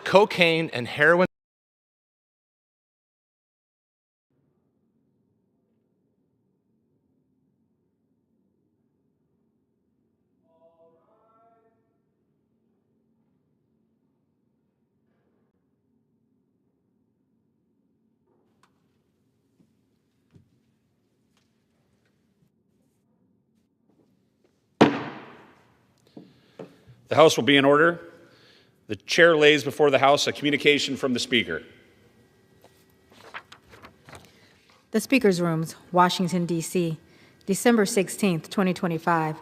cocaine and heroin. The House will be in order. The chair lays before the House a communication from the Speaker. The Speaker's Rooms, Washington, D.C., December 16, 2025.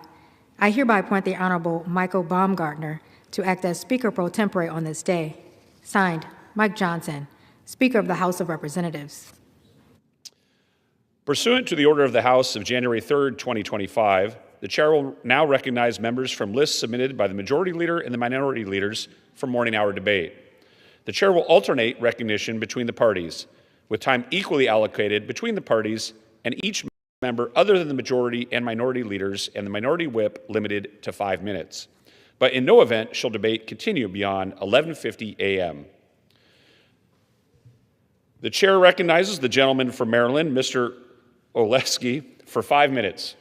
I hereby appoint the Honorable Michael Baumgartner to act as Speaker pro tempore on this day. Signed, Mike Johnson, Speaker of the House of Representatives. Pursuant to the order of the House of January 3, 2025, the chair will now recognize members from lists submitted by the Majority Leader and the Minority Leaders for morning hour debate. The chair will alternate recognition between the parties, with time equally allocated between the parties and each member other than the Majority and Minority Leaders and the Minority Whip limited to 5 minutes. But in no event shall debate continue beyond 11:50 a.m. The chair recognizes the gentleman from Maryland, Mr. Oleski, for 5 minutes.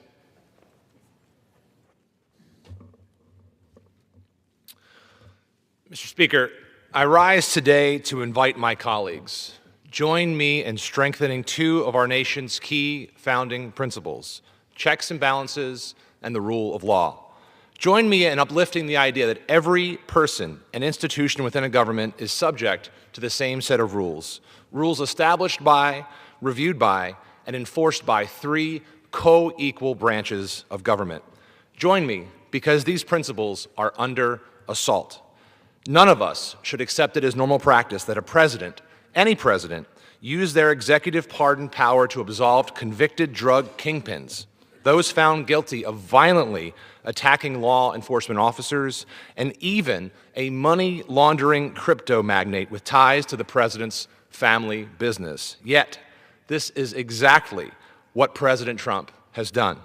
Mr. Speaker, I rise today to invite my colleagues. Join me in strengthening two of our nation's key founding principles: checks and balances and the rule of law. Join me in uplifting the idea that every person and institution within a government is subject to the same set of rules, rules established by, reviewed by, and enforced by three co-equal branches of government. Join me because these principles are under assault. None of us should accept it as normal practice that a president, any president, use their executive pardon power to absolve convicted drug kingpins, those found guilty of violently attacking law enforcement officers, and even a money laundering crypto magnate with ties to the president's family business. Yet, this is exactly what President Trump has done.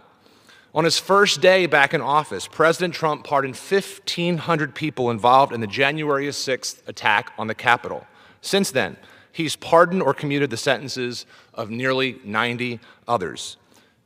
On his first day back in office, President Trump pardoned 1,500 people involved in the January 6th attack on the Capitol. Since then, he's pardoned or commuted the sentences of nearly 90 others.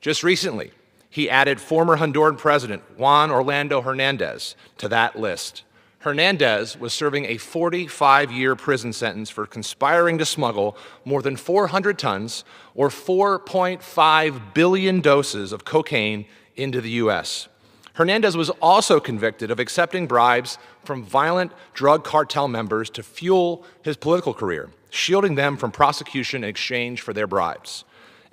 Just recently, he added former Honduran President Juan Orlando Hernandez to that list. Hernandez was serving a 45-year prison sentence for conspiring to smuggle more than 400 tons or 4.5 billion doses of cocaine into the U.S. Hernandez was also convicted of accepting bribes from violent drug cartel members to fuel his political career, shielding them from prosecution in exchange for their bribes.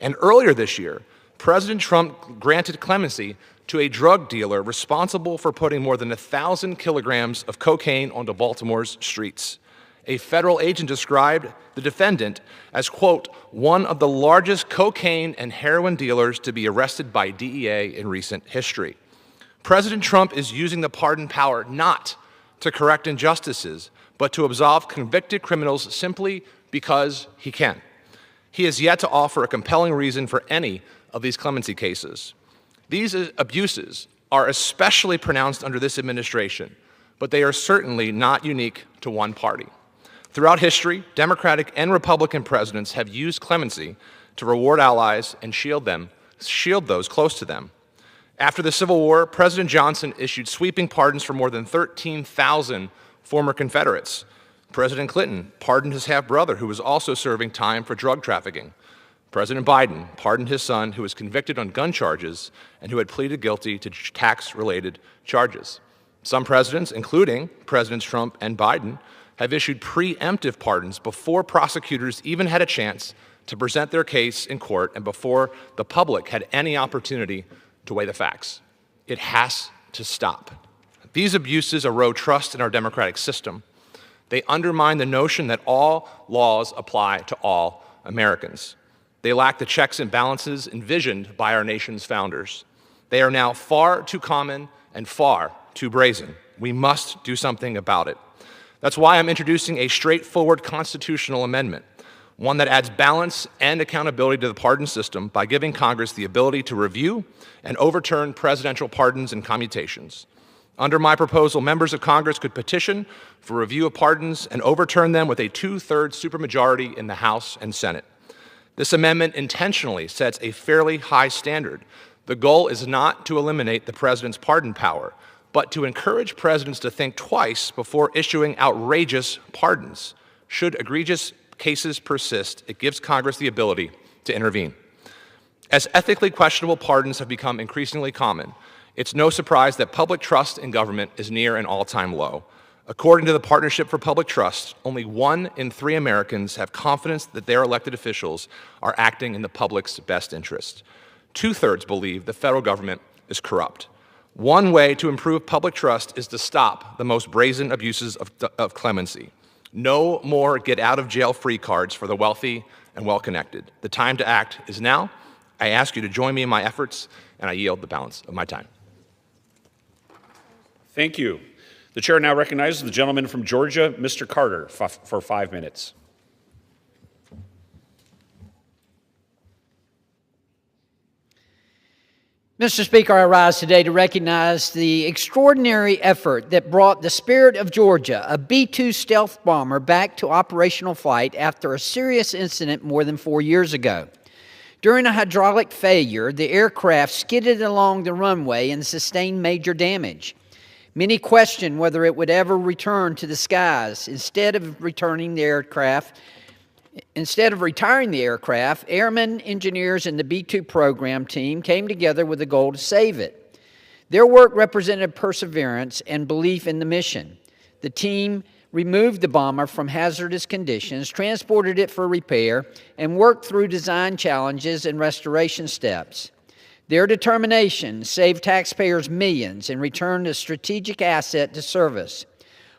And earlier this year, President Trump granted clemency to a drug dealer responsible for putting more than 1,000 kilograms of cocaine onto Baltimore's streets. A federal agent described the defendant as, quote, one of the largest cocaine and heroin dealers to be arrested by DEA in recent history. President Trump is using the pardon power not to correct injustices, but to absolve convicted criminals simply because he can. He has yet to offer a compelling reason for any of these clemency cases. These abuses are especially pronounced under this administration, but they are certainly not unique to one party. Throughout history, Democratic and Republican presidents have used clemency to reward allies and shield those close to them. After the Civil War, President Johnson issued sweeping pardons for more than 13,000 former Confederates. President Clinton pardoned his half-brother, who was also serving time for drug trafficking. President Biden pardoned his son, who was convicted on gun charges and who had pleaded guilty to tax-related charges. Some presidents, including Presidents Trump and Biden, have issued preemptive pardons before prosecutors even had a chance to present their case in court and before the public had any opportunity to weigh the facts. It has to stop. These abuses erode trust in our democratic system. They undermine the notion that all laws apply to all Americans. They lack the checks and balances envisioned by our nation's founders. They are now far too common and far too brazen. We must do something about it. That's why I'm introducing a straightforward constitutional amendment, one that adds balance and accountability to the pardon system by giving Congress the ability to review and overturn presidential pardons and commutations. Under my proposal, members of Congress could petition for review of pardons and overturn them with a two-thirds supermajority in the House and Senate. This amendment intentionally sets a fairly high standard. The goal is not to eliminate the president's pardon power, but to encourage presidents to think twice before issuing outrageous pardons. Should egregious cases persist, it gives Congress the ability to intervene. As ethically questionable pardons have become increasingly common, it's no surprise that public trust in government is near an all-time low. According to the Partnership for Public Trust, only 1 in 3 Americans have confidence that their elected officials are acting in the public's best interest. 2/3 believe the federal government is corrupt. One way to improve public trust is to stop the most brazen abuses of clemency. No more get-out-of-jail-free cards for the wealthy and well-connected. The time to act is now. I ask you to join me in my efforts, and I yield the balance of my time. Thank you. The chair now recognizes the gentleman from Georgia, Mr. Carter, for 5 minutes. Mr. Speaker, I rise today to recognize the extraordinary effort that brought the Spirit of Georgia, a B-2 stealth bomber, back to operational flight after a serious incident more than 4 years ago. During a hydraulic failure, the aircraft skidded along the runway and sustained major damage. Many questioned whether it would ever return to the skies. Instead of retiring the aircraft, airmen, engineers, and the B-2 program team came together with a goal to save it. Their work represented perseverance and belief in the mission. The team removed the bomber from hazardous conditions, transported it for repair, and worked through design challenges and restoration steps. Their determination saved taxpayers millions and returned a strategic asset to service.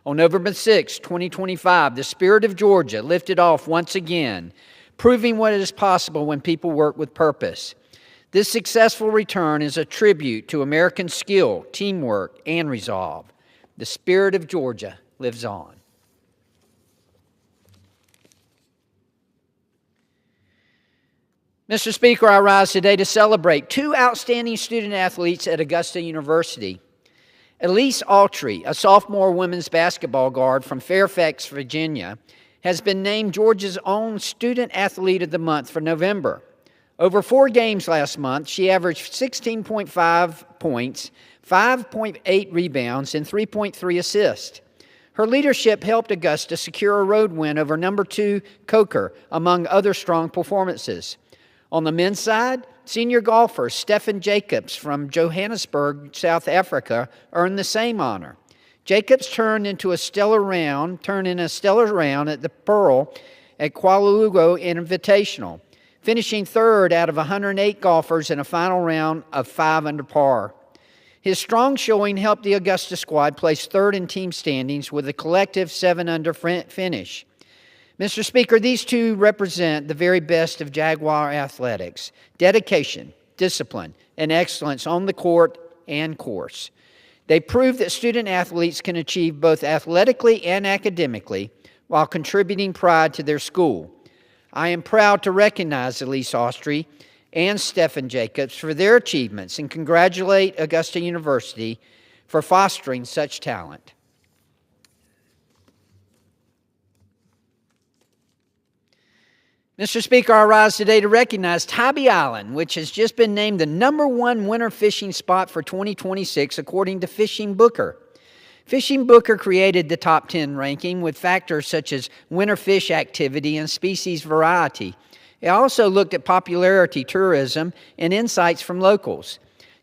On November 6, 2025, the Spirit of Georgia lifted off once again, proving what is possible when people work with purpose. This successful return is a tribute to American skill, teamwork, and resolve. The Spirit of Georgia lives on. Mr. Speaker, I rise today to celebrate 2 outstanding student athletes at Augusta University. Elise Autry, a sophomore women's basketball guard from Fairfax, Virginia, has been named Georgia's own Student Athlete of the Month for November. Over 4 games last month, she averaged 16.5 points, 5.8 rebounds, and 3.3 assists. Her leadership helped Augusta secure a road win over number 2 Coker, among other strong performances. On the men's side, senior golfer Stefan Jacobs from Johannesburg, South Africa, earned the same honor. Jacobs turned in a stellar round at the Pearl at Kuala Lumpur Invitational, finishing 3rd out of 108 golfers in a final round of 5 under par. His strong showing helped the Augusta squad place 3rd in team standings with a collective 7 under finish. Mr. Speaker, these 2 represent the very best of Jaguar athletics: dedication, discipline, and excellence on the court and course. They prove that student athletes can achieve both athletically and academically while contributing pride to their school. I am proud to recognize Elise Autry and Stefan Jacobs for their achievements and congratulate Augusta University for fostering such talent. Mr. Speaker, I rise today to recognize Tybee Island, which has just been named the #1 winter fishing spot for 2026, according to Fishing Booker. Fishing Booker created the top 10 ranking with factors such as winter fish activity and species variety. It also looked at popularity, tourism, and insights from locals.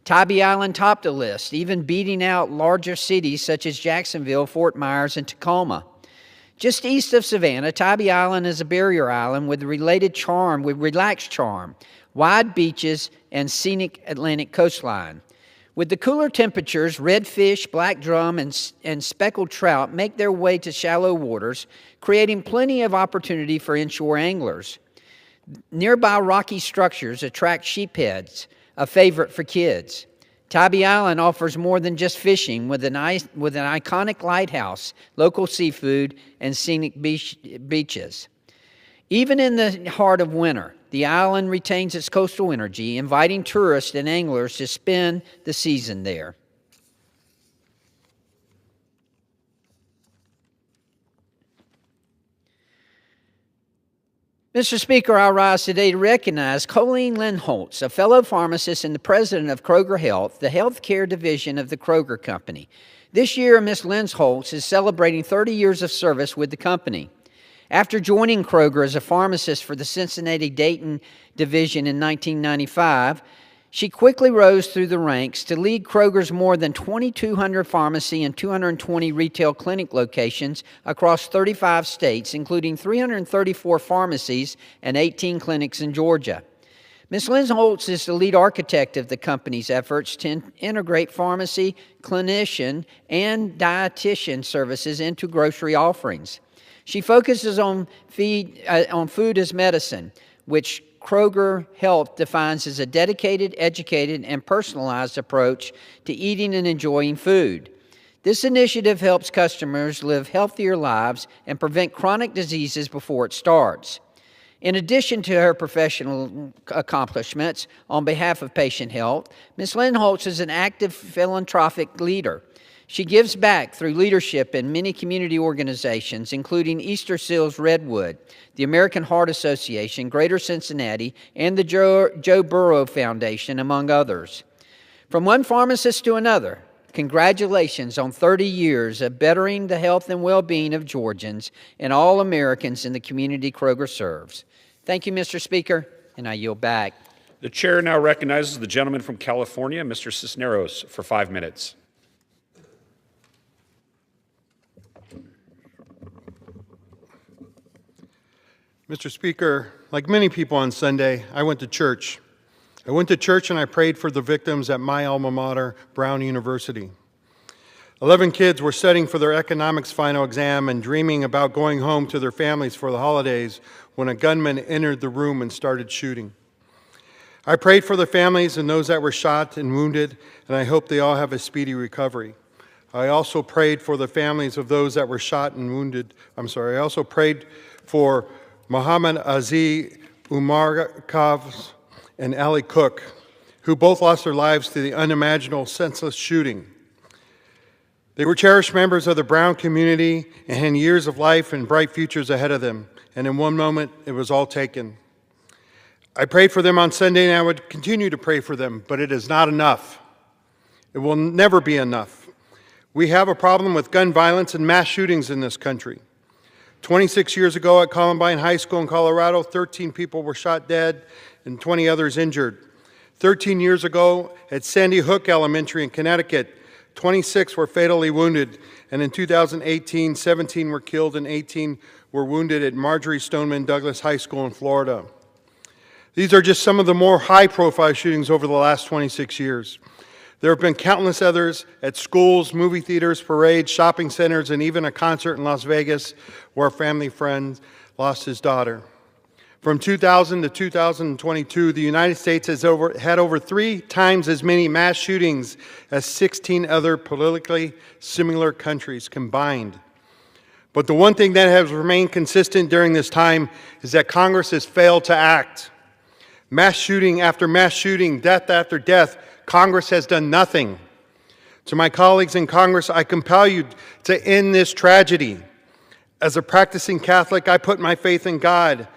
Tybee Island topped the list, even beating out larger cities such as Jacksonville, Fort Myers, and Tacoma. Just east of Savannah, Tybee Island is a barrier island with relaxed charm, wide beaches, and scenic Atlantic coastline. With the cooler temperatures, redfish, black drum, and speckled trout make their way to shallow waters, creating plenty of opportunity for inshore anglers. Nearby rocky structures attract sheepheads, a favorite for kids. Tybee Island offers more than just fishing with an iconic lighthouse, local seafood, and scenic beaches. Even in the heart of winter, the island retains its coastal energy, inviting tourists and anglers to spend the season there. Mr. Speaker, I rise today to recognize Colleen Lindholtz, a fellow pharmacist and the president of Kroger Health, the healthcare division of the Kroger Company. This year, Ms. Lindholtz is celebrating 30 years of service with the company. After joining Kroger as a pharmacist for the Cincinnati-Dayton division in 1995, she quickly rose through the ranks to lead Kroger's more than 2,200 pharmacy and 220 retail clinic locations across 35 states, including 334 pharmacies and 18 clinics in Georgia. Ms. Lindholtz is the lead architect of the company's efforts to integrate pharmacy, clinician, and dietitian services into grocery offerings. She focuses on food as medicine, which Kroger Health defines as a dedicated, educated, and personalized approach to eating and enjoying food. This initiative helps customers live healthier lives and prevent chronic diseases before it starts. In addition to her professional accomplishments on behalf of patient health, Ms. Lindholtz is an active philanthropic leader. She gives back through leadership in many community organizations, including Easter Seals Redwood, the American Heart Association, Greater Cincinnati, and the Joe Burrow Foundation, among others. From one pharmacist to another, congratulations on 30 years of bettering the health and well-being of Georgians and all Americans in the community Kroger serves. Thank you, Mr. Speaker, and I yield back. The chair now recognizes the gentleman from California, Mr. Cisneros, for 5 minutes. Mr. Speaker, like many people on Sunday, I went to church. I went to church and I prayed for the victims at my alma mater, Brown University. 11 kids were studying for their economics final exam and dreaming about going home to their families for the holidays when a gunman entered the room and started shooting. I prayed for the families and those that were shot and wounded, and I hope they all have a speedy recovery. I also prayed for the families of those that were shot and wounded. I also prayed for Muhammad Aziz Umarkov and Ali Cook, who both lost their lives to the unimaginable senseless shooting. They were cherished members of the Brown community and had years of life and bright futures ahead of them, and in one moment, it was all taken. I prayed for them on Sunday, and I would continue to pray for them, but it is not enough. It will never be enough. We have a problem with gun violence and mass shootings in this country. 26 years ago at Columbine High School in Colorado, 13 people were shot dead and 20 others injured. 13 years ago at Sandy Hook Elementary in Connecticut, 26 were fatally wounded, and in 2018, 17 were killed and 18 were wounded at Marjorie Stoneman Douglas High School in Florida. These are just some of the more high-profile shootings over the last 26 years. There have been countless others at schools, movie theaters, parades, shopping centers, and even a concert in Las Vegas where a family friend lost his daughter. From 2000 to 2022, the United States has had over 3 times as many mass shootings as 16 other politically similar countries combined. But the one thing that has remained consistent during this time is that Congress has failed to act. Mass shooting after mass shooting, death after death, Congress has done nothing. To my colleagues in Congress, I compel you to end this tragedy. As a practicing Catholic, I put my faith in God,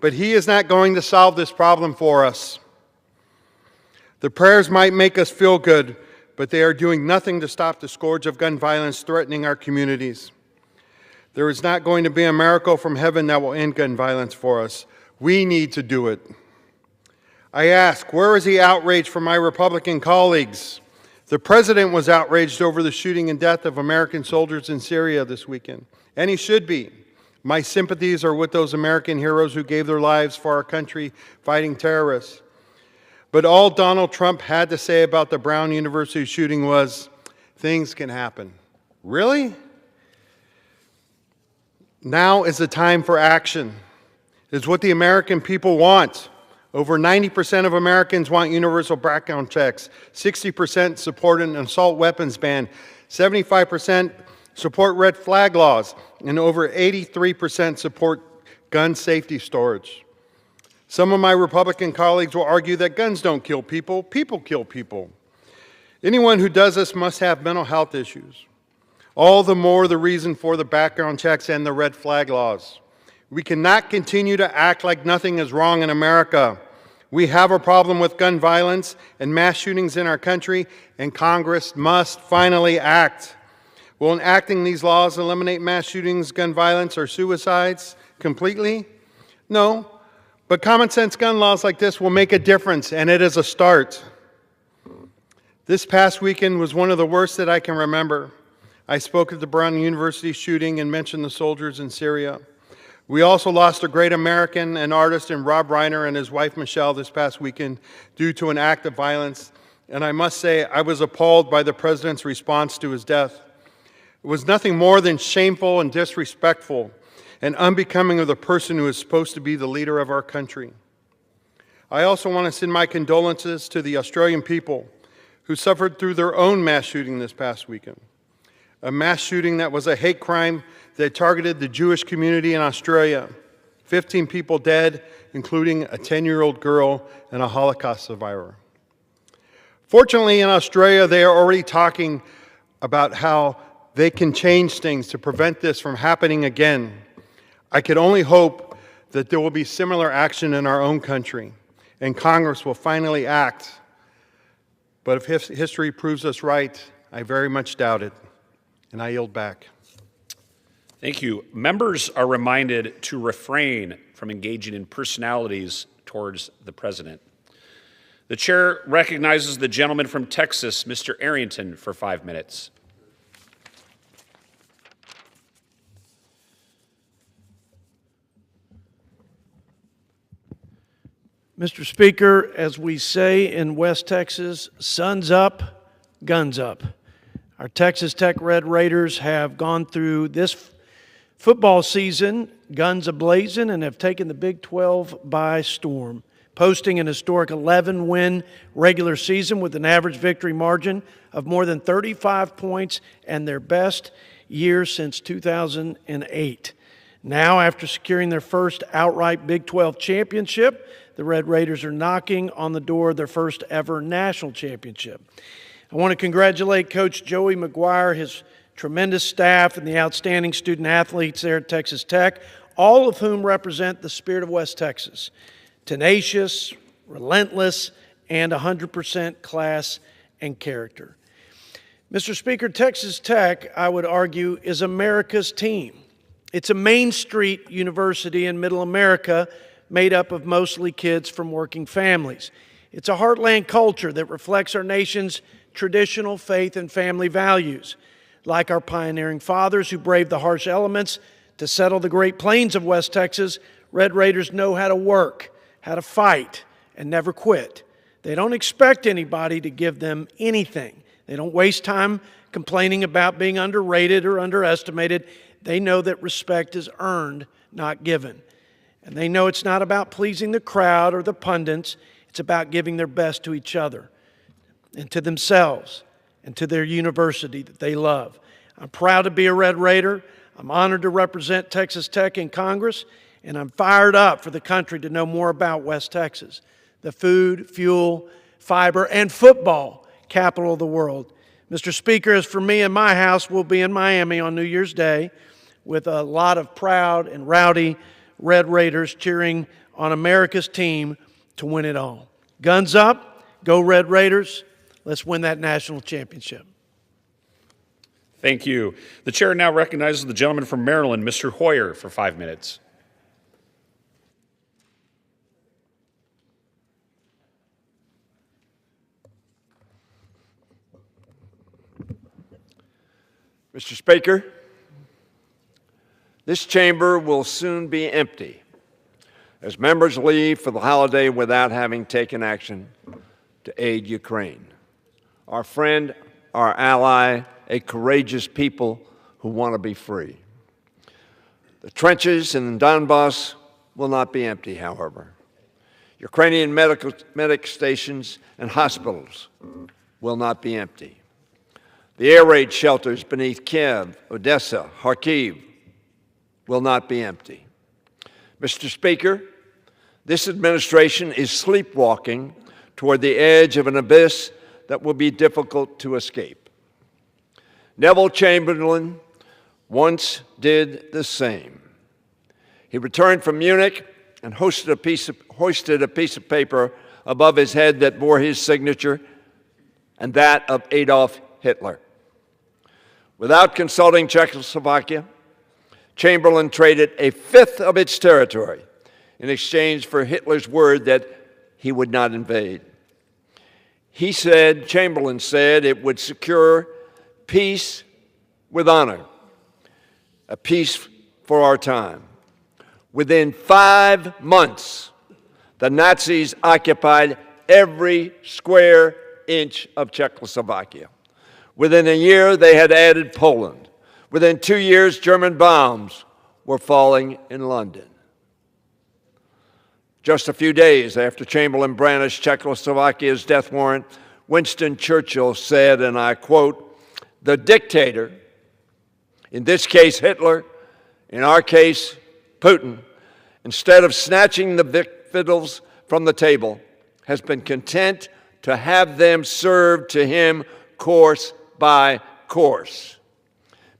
but He is not going to solve this problem for us. The prayers might make us feel good, but they are doing nothing to stop the scourge of gun violence threatening our communities. There is not going to be a miracle from heaven that will end gun violence for us. We need to do it. I ask, where is the outrage from my Republican colleagues? The president was outraged over the shooting and death of American soldiers in Syria this weekend, and he should be. My sympathies are with those American heroes who gave their lives for our country fighting terrorists. But all Donald Trump had to say about the Brown University shooting was, things can happen. Really? Now is the time for action. It's what the American people want. Over 90% of Americans want universal background checks. 60% support an assault weapons ban. 75% support red flag laws. And over 83% support gun safety storage. Some of my Republican colleagues will argue that guns don't kill people. People kill people. Anyone who does this must have mental health issues. All the more the reason for the background checks and the red flag laws. We cannot continue to act like nothing is wrong in America. We have a problem with gun violence and mass shootings in our country, and Congress must finally act. Will enacting these laws eliminate mass shootings, gun violence, or suicides completely? No, but common sense gun laws like this will make a difference, and it is a start. This past weekend was one of the worst that I can remember. I spoke at the Brown University shooting and mentioned the soldiers in Syria. We also lost a great American and artist in Rob Reiner and his wife Michelle this past weekend due to an act of violence, and I must say I was appalled by the President's response to his death. It was nothing more than shameful and disrespectful and unbecoming of the person who is supposed to be the leader of our country. I also want to send my condolences to the Australian people who suffered through their own mass shooting this past weekend. A mass shooting that was a hate crime that targeted the Jewish community in Australia. 15 people dead, including a 10-year-old girl and a Holocaust survivor. Fortunately, in Australia, they are already talking about how they can change things to prevent this from happening again. I could only hope that there will be similar action in our own country, and Congress will finally act. But if history proves us right, I very much doubt it. And I yield back. Thank you. Members are reminded to refrain from engaging in personalities towards the President. The chair recognizes the gentleman from Texas, Mr. Arrington, for 5 minutes. Mr. Speaker, as we say in West Texas, sun's up, guns up. Our Texas Tech Red Raiders have gone through this football season, guns a-blazing, and have taken the Big 12 by storm, posting an historic 11-win regular season with an average victory margin of more than 35 points and their best year since 2008. Now, after securing their first outright Big 12 championship, the Red Raiders are knocking on the door of their first ever national championship. I want to congratulate Coach Joey McGuire, his tremendous staff, and the outstanding student athletes there at Texas Tech, all of whom represent the spirit of West Texas. Tenacious, relentless, and 100% class and character. Mr. Speaker, Texas Tech, I would argue, is America's team. It's a Main Street university in Middle America made up of mostly kids from working families. It's a heartland culture that reflects our nation's traditional faith and family values. Like our pioneering fathers who braved the harsh elements to settle the Great Plains of West Texas, Red Raiders know how to work, how to fight, and never quit. They don't expect anybody to give them anything. They don't waste time complaining about being underrated or underestimated. They know that respect is earned, not given. And they know it's not about pleasing the crowd or the pundits. It's about giving their best to each other and to themselves and to their university that they love. I'm proud to be a Red Raider. I'm honored to represent Texas Tech in Congress, and I'm fired up for the country to know more about West Texas, the food, fuel, fiber, and football capital of the world. Mr. Speaker, as for me and my house, we'll be in Miami on New Year's Day with a lot of proud and rowdy Red Raiders cheering on America's team to win it all. Guns up, go Red Raiders. Let's win that national championship. Thank you. The chair now recognizes the gentleman from Maryland, Mr. Hoyer, for 5 minutes. Mr. Speaker, this chamber will soon be empty as members leave for the holiday without having taken action to aid Ukraine. Our friend, our ally, a courageous people who want to be free. The trenches in Donbass will not be empty, however. Ukrainian medic stations and hospitals will not be empty. The air raid shelters beneath Kiev, Odessa, Kharkiv will not be empty. Mr. Speaker, this administration is sleepwalking toward the edge of an abyss that will be difficult to escape. Neville Chamberlain once did the same. He returned from Munich and hoisted a piece of paper above his head that bore his signature and that of Adolf Hitler. Without consulting Czechoslovakia, Chamberlain traded a fifth of its territory in exchange for Hitler's word that he would not invade. Chamberlain said it would secure peace with honor, a peace for our time. Within 5 months, the Nazis occupied every square inch of Czechoslovakia. Within a year, they had added Poland. Within 2 years, German bombs were falling in London. Just a few days after Chamberlain brandished Czechoslovakia's death warrant, Winston Churchill said, and I quote, "The dictator, in this case Hitler, in our case Putin, instead of snatching the victuals from the table, has been content to have them served to him course by course."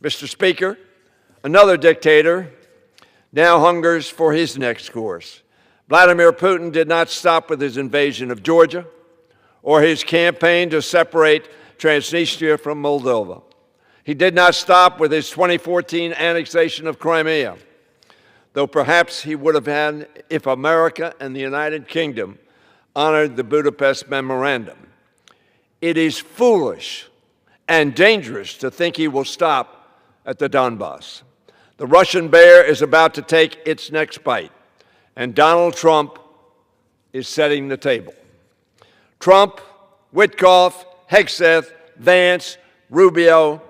Mr. Speaker, another dictator now hungers for his next course. Vladimir Putin did not stop with his invasion of Georgia or his campaign to separate Transnistria from Moldova. He did not stop with his 2014 annexation of Crimea, though perhaps he would have had if America and the United Kingdom honored the Budapest Memorandum. It is foolish and dangerous to think he will stop at the Donbass. The Russian bear is about to take its next bite, and Donald Trump is setting the table. Trump, Witkoff, Hegseth, Vance, Rubio,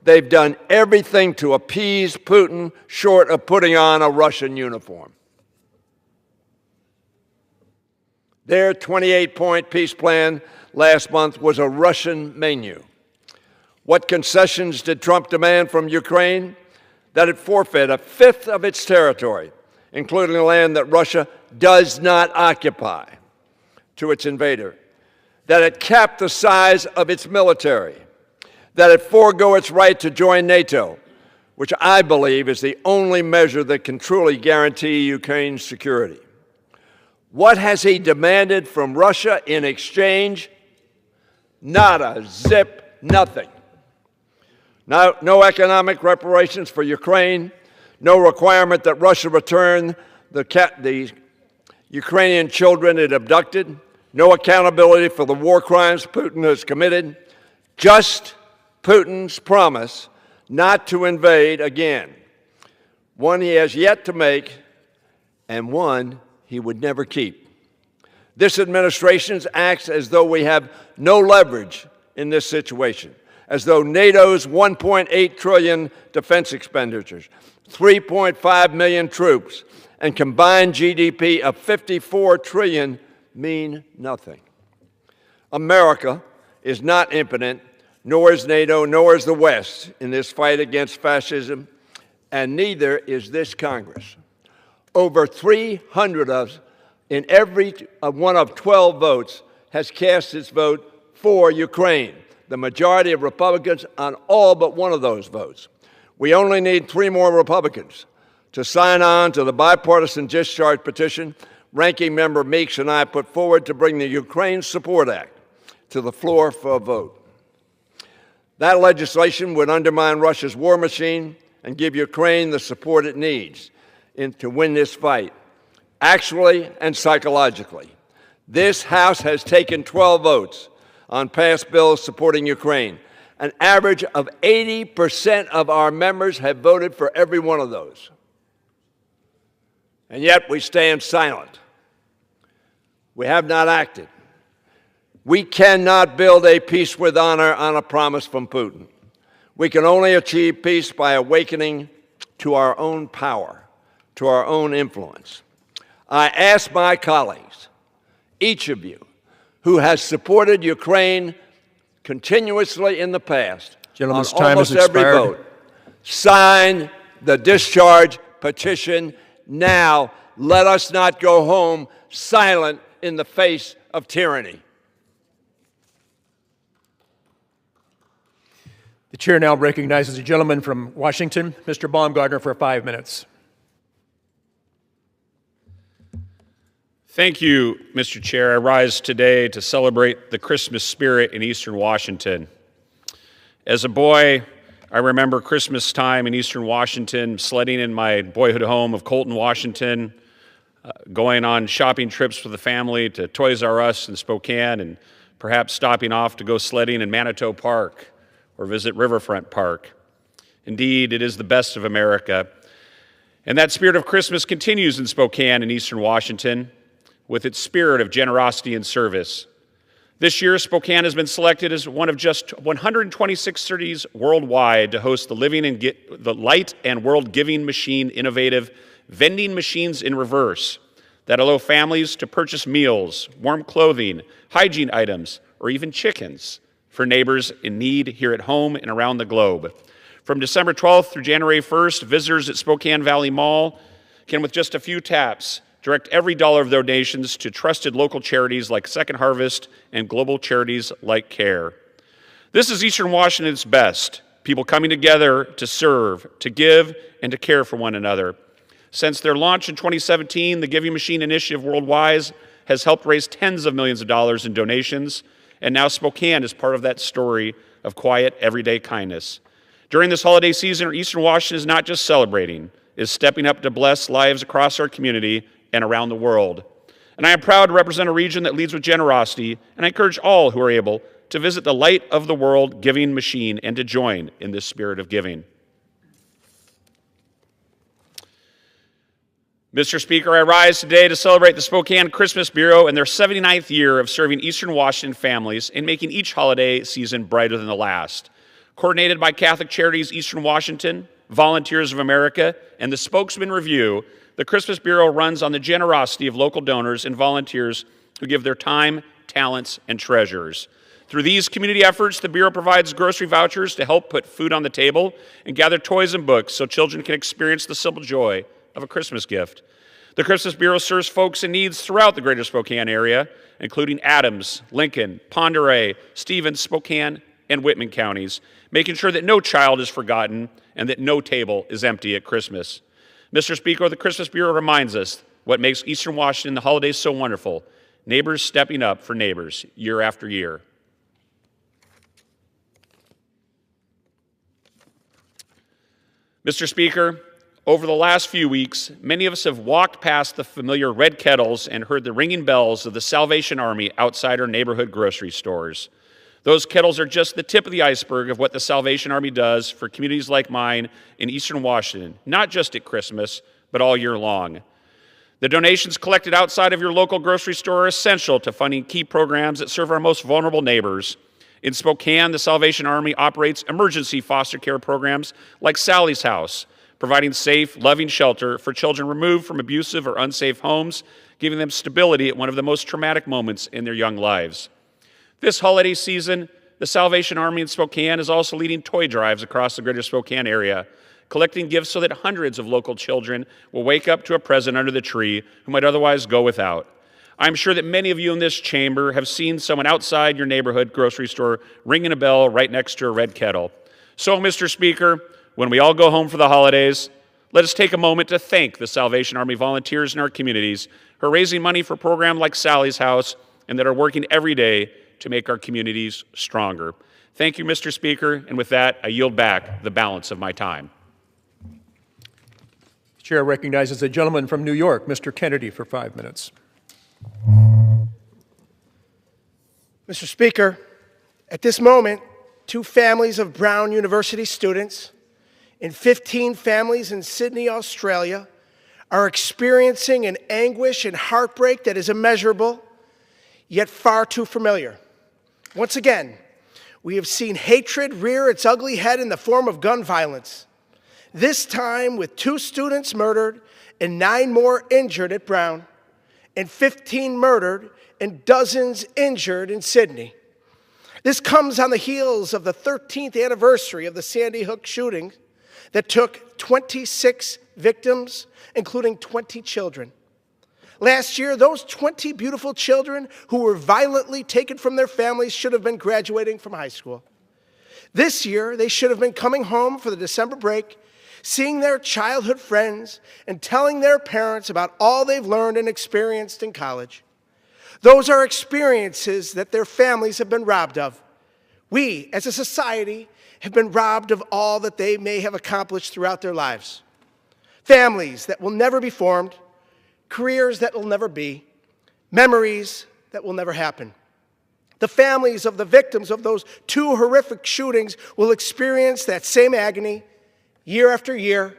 they've done everything to appease Putin short of putting on a Russian uniform. Their 28-point peace plan last month was a Russian menu. What concessions did Trump demand from Ukraine? That it forfeit a fifth of its territory, including land that Russia does not occupy, to its invader. That it cap the size of its military. That it forego its right to join NATO, which I believe is the only measure that can truly guarantee Ukraine's security. What has he demanded from Russia in exchange? Nada, zip, nothing. No economic reparations for Ukraine, no requirement that Russia return the Ukrainian children it abducted, no accountability for the war crimes Putin has committed, just Putin's promise not to invade again, one he has yet to make and one he would never keep. This administration acts as though we have no leverage in this situation, as though NATO's $1.8 trillion defense expenditures, 3.5 million troops, and combined GDP of $54 trillion mean nothing. America is not impotent, nor is NATO, nor is the West in this fight against fascism, and neither is this Congress. Over 300 of us in every one of 12 votes has cast its vote for Ukraine, the majority of Republicans on all but one of those votes. We only need 3 more Republicans to sign on to the bipartisan discharge petition Ranking Member Meeks and I put forward to bring the Ukraine Support Act to the floor for a vote. That legislation would undermine Russia's war machine and give Ukraine the support it needs to win this fight, actually and psychologically. This House has taken 12 votes on past bills supporting Ukraine. An average of 80% of our members have voted for every one of those. And yet we stand silent. We have not acted. We cannot build a peace with honor on a promise from Putin. We can only achieve peace by awakening to our own power, to our own influence. I ask my colleagues, each of you who has supported Ukraine continuously in the past, Gentleman's on time has almost every expired. vote, sign the discharge petition now. Let us not go home silent in the face of tyranny. The chair now recognizes a gentleman from Washington, Mr. Baumgartner, for 5 minutes. Thank you, Mr. Chair. I rise today to celebrate the Christmas spirit in Eastern Washington. As a boy, I remember Christmas time in Eastern Washington, sledding in my boyhood home of Colton, Washington, going on shopping trips with the family to Toys R Us in Spokane, and perhaps stopping off to go sledding in Manitou Park or visit Riverfront Park. Indeed, it is the best of America. And that spirit of Christmas continues in Spokane and Eastern Washington with its spirit of generosity and service. This year, Spokane has been selected as one of just 126 cities worldwide to host the Light and World Giving Machine innovative vending machines in reverse that allow families to purchase meals, warm clothing, hygiene items, or even chickens for neighbors in need here at home and around the globe. From December 12th through January 1st, visitors at Spokane Valley Mall can, with just a few taps, direct every dollar of their donations to trusted local charities like Second Harvest and global charities like CARE. This is Eastern Washington's best, people coming together to serve, to give, and to care for one another. Since their launch in 2017, the Giving Machine Initiative worldwide has helped raise tens of millions of dollars in donations, and now Spokane is part of that story of quiet, everyday kindness. During this holiday season, Eastern Washington is not just celebrating, is stepping up to bless lives across our community and around the world. And I am proud to represent a region that leads with generosity, and I encourage all who are able to visit the Light of the World Giving Machine and to join in this spirit of giving. Mr. Speaker, I rise today to celebrate the Spokane Christmas Bureau and their 79th year of serving Eastern Washington families and making each holiday season brighter than the last. Coordinated by Catholic Charities Eastern Washington, Volunteers of America, and the Spokesman Review, the Christmas Bureau runs on the generosity of local donors and volunteers who give their time, talents, and treasures. Through these community efforts, the Bureau provides grocery vouchers to help put food on the table and gather toys and books so children can experience the simple joy of a Christmas gift. The Christmas Bureau serves folks in needs throughout the greater Spokane area, including Adams, Lincoln, Pend Oreille, Stevens, Spokane, and Whitman counties, making sure that no child is forgotten and that no table is empty at Christmas. Mr. Speaker, the Christmas Bureau reminds us what makes Eastern Washington the holidays so wonderful: neighbors stepping up for neighbors year after year. Mr. Speaker, over the last few weeks, many of us have walked past the familiar red kettles and heard the ringing bells of the Salvation Army outside our neighborhood grocery stores. Those kettles are just the tip of the iceberg of what the Salvation Army does for communities like mine in Eastern Washington, not just at Christmas, but all year long. The donations collected outside of your local grocery store are essential to funding key programs that serve our most vulnerable neighbors. In Spokane, the Salvation Army operates emergency foster care programs like Sally's House, providing safe, loving shelter for children removed from abusive or unsafe homes, giving them stability at one of the most traumatic moments in their young lives. This holiday season, the Salvation Army in Spokane is also leading toy drives across the greater Spokane area, collecting gifts so that hundreds of local children will wake up to a present under the tree who might otherwise go without. I'm sure that many of you in this chamber have seen someone outside your neighborhood grocery store ringing a bell right next to a red kettle. So, Mr. Speaker, when we all go home for the holidays, let us take a moment to thank the Salvation Army volunteers in our communities who are raising money for programs like Sally's House and that are working every day to make our communities stronger. Thank you, Mr. Speaker, and with that, I yield back the balance of my time. The chair recognizes a gentleman from New York, Mr. Kennedy, for 5 minutes. Mr. Speaker, at this moment, 2 families of Brown University students and 15 families in Sydney, Australia, are experiencing an anguish and heartbreak that is immeasurable, yet far too familiar. Once again, we have seen hatred rear its ugly head in the form of gun violence, this time with 2 students murdered and 9 more injured at Brown, and 15 murdered and dozens injured in Sydney. This comes on the heels of the 13th anniversary of the Sandy Hook shooting that took 26 victims, including 20 children. Last year, those 20 beautiful children who were violently taken from their families should have been graduating from high school. This year, they should have been coming home for the December break, seeing their childhood friends, and telling their parents about all they've learned and experienced in college. Those are experiences that their families have been robbed of. We, as a society, have been robbed of all that they may have accomplished throughout their lives. Families that will never be formed, careers that will never be, memories that will never happen. The families of the victims of those two horrific shootings will experience that same agony year after year,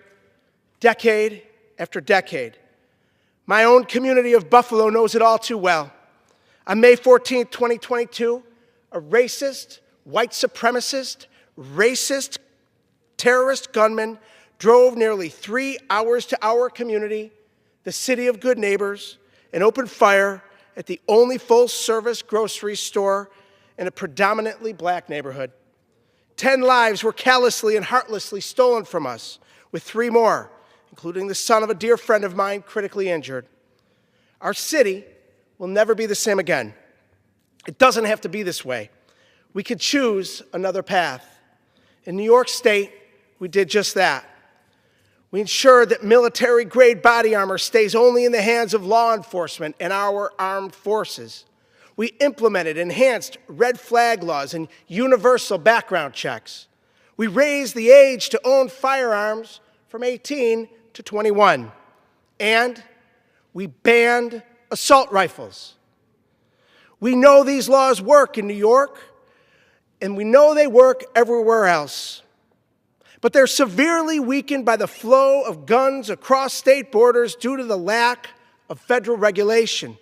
decade after decade. My own community of Buffalo knows it all too well. On May 14, 2022, a racist, white supremacist, racist, terrorist gunman drove nearly 3 hours to our community, the city of good neighbors, and opened fire at the only full-service grocery store in a predominantly black neighborhood. 10 lives were callously and heartlessly stolen from us, with 3 more, including the son of a dear friend of mine, critically injured. Our city will never be the same again. It doesn't have to be this way. We could choose another path. In New York State, we did just that. We ensured that military-grade body armor stays only in the hands of law enforcement and our armed forces. We implemented enhanced red flag laws and universal background checks. We raised the age to own firearms from 18 to 21. And we banned assault rifles. We know these laws work in New York, and we know they work everywhere else. But they're severely weakened by the flow of guns across state borders due to the lack of federal regulation.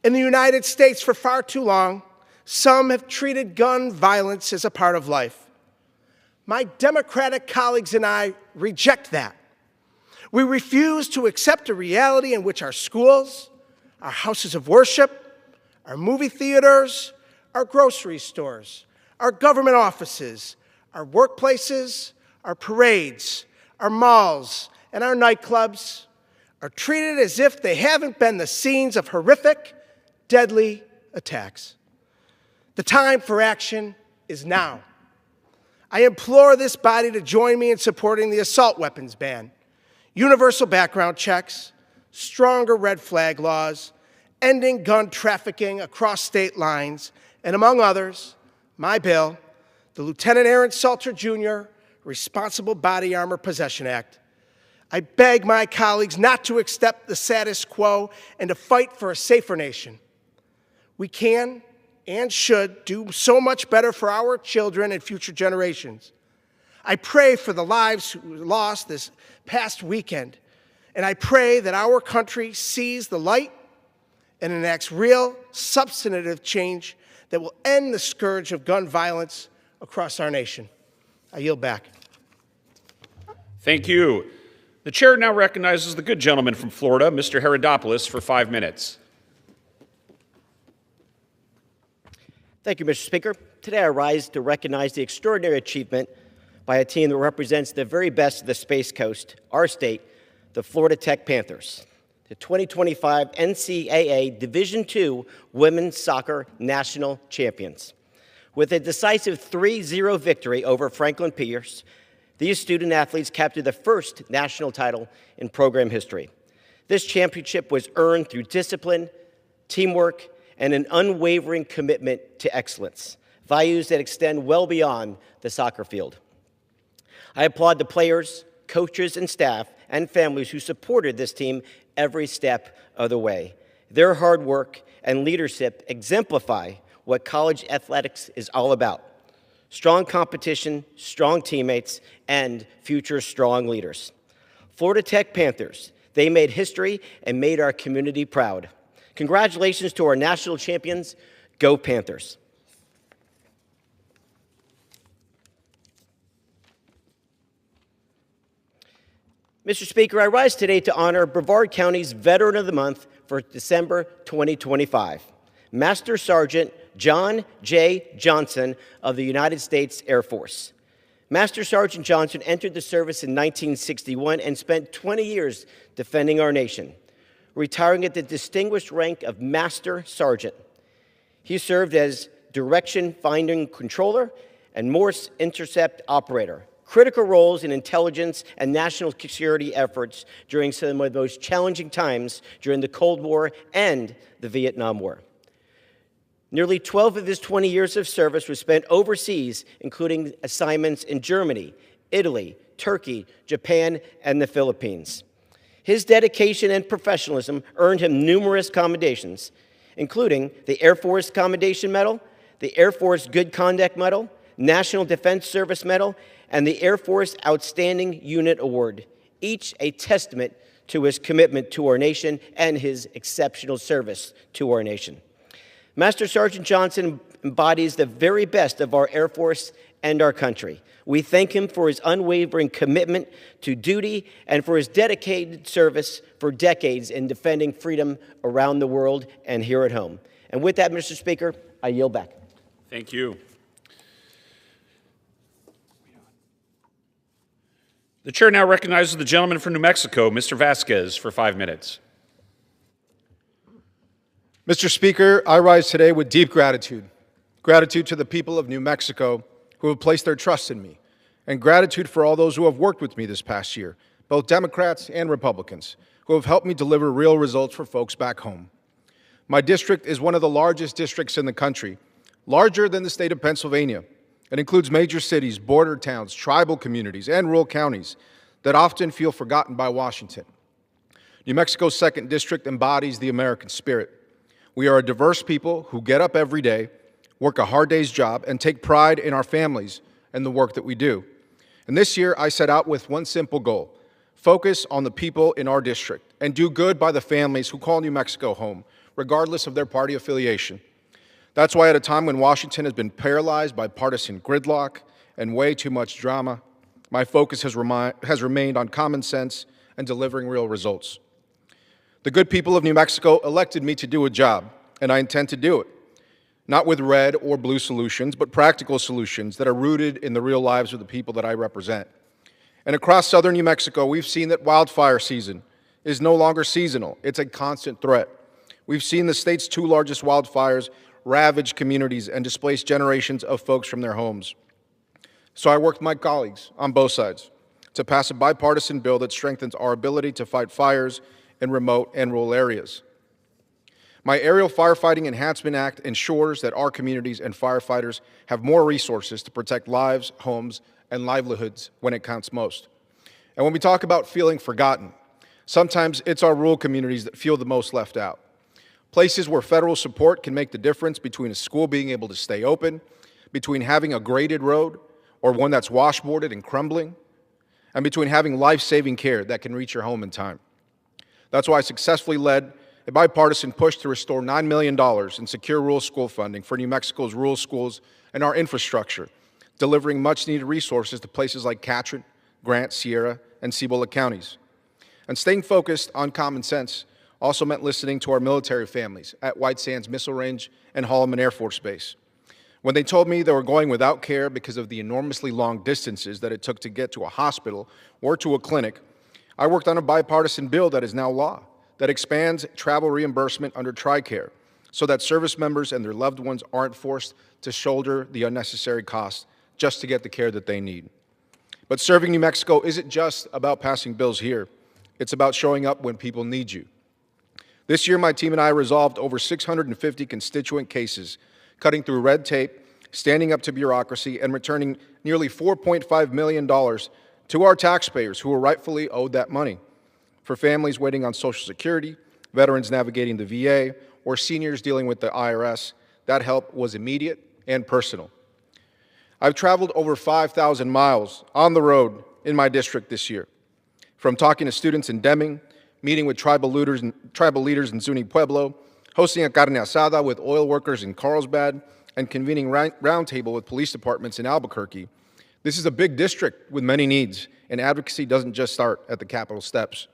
In the United States, for far too long, some have treated gun violence as a part of life. My Democratic colleagues and I reject that. We refuse to accept a reality in which our schools, our houses of worship, our movie theaters, our grocery stores, our government offices, our workplaces, our parades, our malls, and our nightclubs are treated as if they haven't been the scenes of horrific, deadly attacks. The time for action is now. I implore this body to join me in supporting the assault weapons ban, universal background checks, stronger red flag laws, ending gun trafficking across state lines, and among others, my bill, the Lieutenant Aaron Salter Jr. Responsible Body Armor Possession Act. I beg my colleagues not to accept the status quo and to fight for a safer nation. We can and should do so much better for our children and future generations. I pray for the lives who were lost this past weekend, and I pray that our country sees the light and enacts real, substantive change that will end the scourge of gun violence across our nation. I yield back. Thank you. The chair now recognizes the good gentleman from Florida, Mr. Herodopoulos, for 5 minutes. Thank you, Mr. Speaker. Today I rise to recognize the extraordinary achievement by a team that represents the very best of the Space Coast, our state, the Florida Tech Panthers, the 2025 NCAA Division II Women's Soccer National Champions. With a decisive 3-0 victory over Franklin Pierce, these student athletes captured the first national title in program history. This championship was earned through discipline, teamwork, and an unwavering commitment to excellence, values that extend well beyond the soccer field. I applaud the players, coaches, and staff and families who supported this team every step of the way. Their hard work and leadership exemplify what college athletics is all about: strong competition, strong teammates, and future strong leaders. Florida Tech Panthers, they made history and made our community proud. Congratulations to our national champions. Go Panthers. Mr. Speaker, I rise today to honor Brevard County's Veteran of the Month for December 2025, Master Sergeant John J. Johnson of the United States Air Force. Master Sergeant Johnson entered the service in 1961 and spent 20 years defending our nation, retiring at the distinguished rank of Master Sergeant. He served as Direction Finding Controller and Morse Intercept Operator, critical roles in intelligence and national security efforts during some of the most challenging times during the Cold War and the Vietnam War. Nearly 12 of his 20 years of service were spent overseas, including assignments in Germany, Italy, Turkey, Japan, and the Philippines. His dedication and professionalism earned him numerous commendations, including the Air Force Commendation Medal, the Air Force Good Conduct Medal, National Defense Service Medal, and the Air Force Outstanding Unit Award, each a testament to his commitment to our nation and his exceptional service to our nation. Master Sergeant Johnson embodies the very best of our Air Force and our country. We thank him for his unwavering commitment to duty and for his dedicated service for decades in defending freedom around the world and here at home. And with that, Mr. Speaker, I yield back. Thank you. The chair now recognizes the gentleman from New Mexico, Mr. Vasquez, for 5 minutes. Mr. Speaker, I rise today with deep gratitude. Gratitude to the people of New Mexico who have placed their trust in me, and gratitude for all those who have worked with me this past year, both Democrats and Republicans, who have helped me deliver real results for folks back home. My district is one of the largest districts in the country, larger than the state of Pennsylvania. It includes major cities, border towns, tribal communities, and rural counties that often feel forgotten by Washington. New Mexico's 2nd District embodies the American spirit. We are a diverse people who get up every day, work a hard day's job, and take pride in our families and the work that we do. And this year, I set out with one simple goal: focus on the people in our district and do good by the families who call New Mexico home, regardless of their party affiliation. That's why at a time when Washington has been paralyzed by partisan gridlock and way too much drama, my focus has remained on common sense and delivering real results. The good people of New Mexico elected me to do a job, and I intend to do it. Not with red or blue solutions, but practical solutions that are rooted in the real lives of the people that I represent. And across southern New Mexico, we've seen that wildfire season is no longer seasonal. It's a constant threat. We've seen the state's 2 largest wildfires ravage communities and displace generations of folks from their homes. So I worked with my colleagues on both sides to pass a bipartisan bill that strengthens our ability to fight fires in remote and rural areas. My Aerial Firefighting Enhancement Act ensures that our communities and firefighters have more resources to protect lives, homes, and livelihoods when it counts most. And when we talk about feeling forgotten, sometimes it's our rural communities that feel the most left out. Places where federal support can make the difference between a school being able to stay open, between having a graded road or one that's washboarded and crumbling, and between having life-saving care that can reach your home in time. That's why I successfully led a bipartisan push to restore $9 million in secure rural school funding for New Mexico's rural schools and our infrastructure, delivering much-needed resources to places like Catron, Grant, Sierra, and Cibola counties. And staying focused on common sense also meant listening to our military families at White Sands Missile Range and Holloman Air Force Base. When they told me they were going without care because of the enormously long distances that it took to get to a hospital or to a clinic, I worked on a bipartisan bill that is now law, that expands travel reimbursement under TRICARE so that service members and their loved ones aren't forced to shoulder the unnecessary costs just to get the care that they need. But serving New Mexico isn't just about passing bills here. It's about showing up when people need you. This year, my team and I resolved over 650 constituent cases, cutting through red tape, standing up to bureaucracy, and returning nearly $4.5 million to our taxpayers who were rightfully owed that money. For families waiting on Social Security, veterans navigating the VA, or seniors dealing with the IRS, that help was immediate and personal. I've traveled over 5,000 miles on the road in my district this year, from talking to students in Deming, meeting with tribal leaders in Zuni Pueblo, hosting a carne asada with oil workers in Carlsbad, and convening roundtable with police departments in Albuquerque. This is a big district with many needs, and advocacy doesn't just start at the Capitol steps.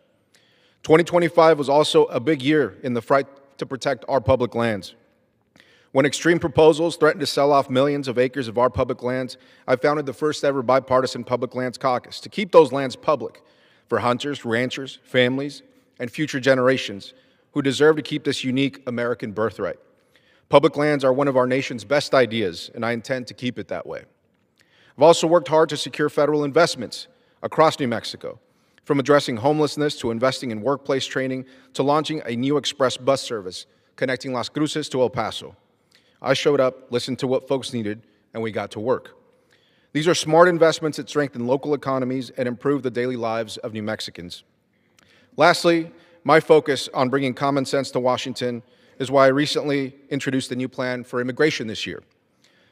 2025 was also a big year in the fight to protect our public lands. When extreme proposals threatened to sell off millions of acres of our public lands, I founded the first ever bipartisan public lands caucus to keep those lands public for hunters, ranchers, families, and future generations who deserve to keep this unique American birthright. Public lands are one of our nation's best ideas, and I intend to keep it that way. I've also worked hard to secure federal investments across New Mexico, from addressing homelessness to investing in workplace training to launching a new express bus service connecting Las Cruces to El Paso. I showed up, listened to what folks needed, and we got to work. These are smart investments that strengthen local economies and improve the daily lives of New Mexicans. Lastly, my focus on bringing common sense to Washington is why I recently introduced a new plan for immigration this year.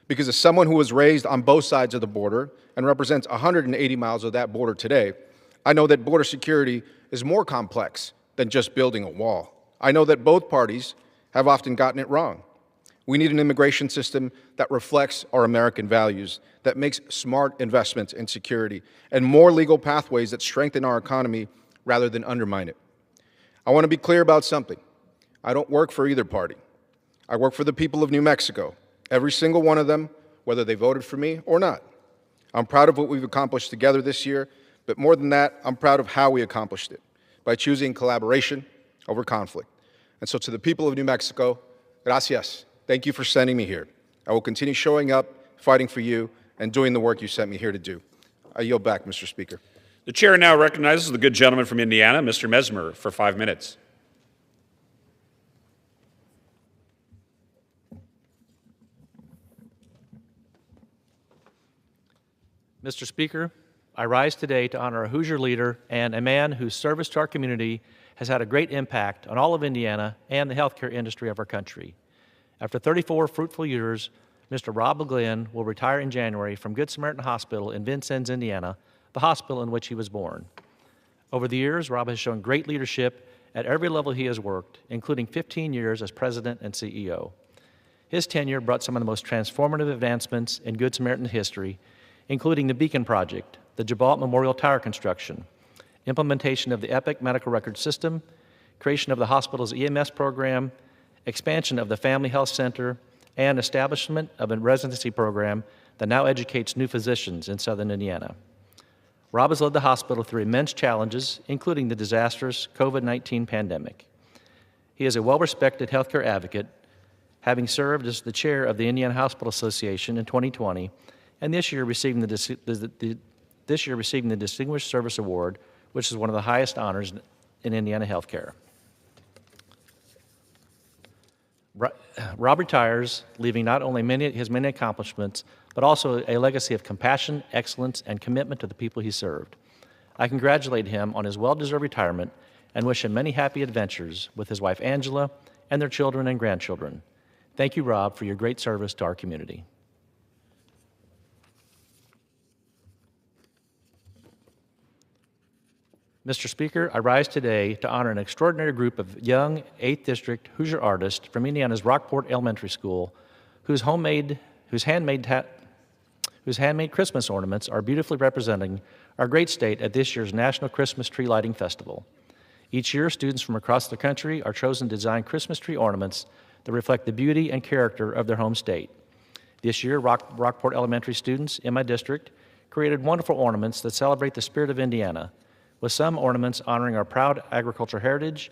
Because as someone who was raised on both sides of the border and represents 180 miles of that border today, I know that border security is more complex than just building a wall. I know that both parties have often gotten it wrong. We need an immigration system that reflects our American values, that makes smart investments in security, and more legal pathways that strengthen our economy rather than undermine it. I want to be clear about something. I don't work for either party. I work for the people of New Mexico, every single one of them, whether they voted for me or not. I'm proud of what we've accomplished together this year, but more than that, I'm proud of how we accomplished it, by choosing collaboration over conflict. And so to the people of New Mexico, gracias. Thank you for sending me here. I will continue showing up, fighting for you, and doing the work you sent me here to do. I yield back, Mr. Speaker. The chair now recognizes the good gentleman from Indiana, Mr. Mesmer, for 5 minutes. Mr. Speaker, I rise today to honor a Hoosier leader and a man whose service to our community has had a great impact on all of Indiana and the healthcare industry of our country. After 34 fruitful years, Mr. Rob McGlynn will retire in January from Good Samaritan Hospital in Vincennes, Indiana, the hospital in which he was born. Over the years, Rob has shown great leadership at every level he has worked, including 15 years as president and CEO. His tenure brought some of the most transformative advancements in Good Samaritan history, including the Beacon Project, the Jabal Memorial Tower construction, implementation of the Epic medical record system, creation of the hospital's EMS program, expansion of the Family Health Center, and establishment of a residency program that now educates new physicians in southern Indiana. Rob has led the hospital through immense challenges, including the disastrous COVID-19 pandemic. He is a well-respected healthcare advocate, having served as the chair of the Indiana Hospital Association in 2020, and this year receiving the Distinguished Service Award, which is one of the highest honors in Indiana healthcare. Rob retires, leaving not only his many accomplishments, but also a legacy of compassion, excellence, and commitment to the people he served. I congratulate him on his well-deserved retirement and wish him many happy adventures with his wife Angela and their children and grandchildren. Thank you, Rob, for your great service to our community. Mr. Speaker, I rise today to honor an extraordinary group of young 8th District Hoosier artists from Indiana's Rockport Elementary School whose handmade Christmas ornaments are beautifully representing our great state at this year's National Christmas Tree Lighting Festival. Each year, students from across the country are chosen to design Christmas tree ornaments that reflect the beauty and character of their home state. This year, Rockport Elementary students in my district created wonderful ornaments that celebrate the spirit of Indiana, with some ornaments honoring our proud agricultural heritage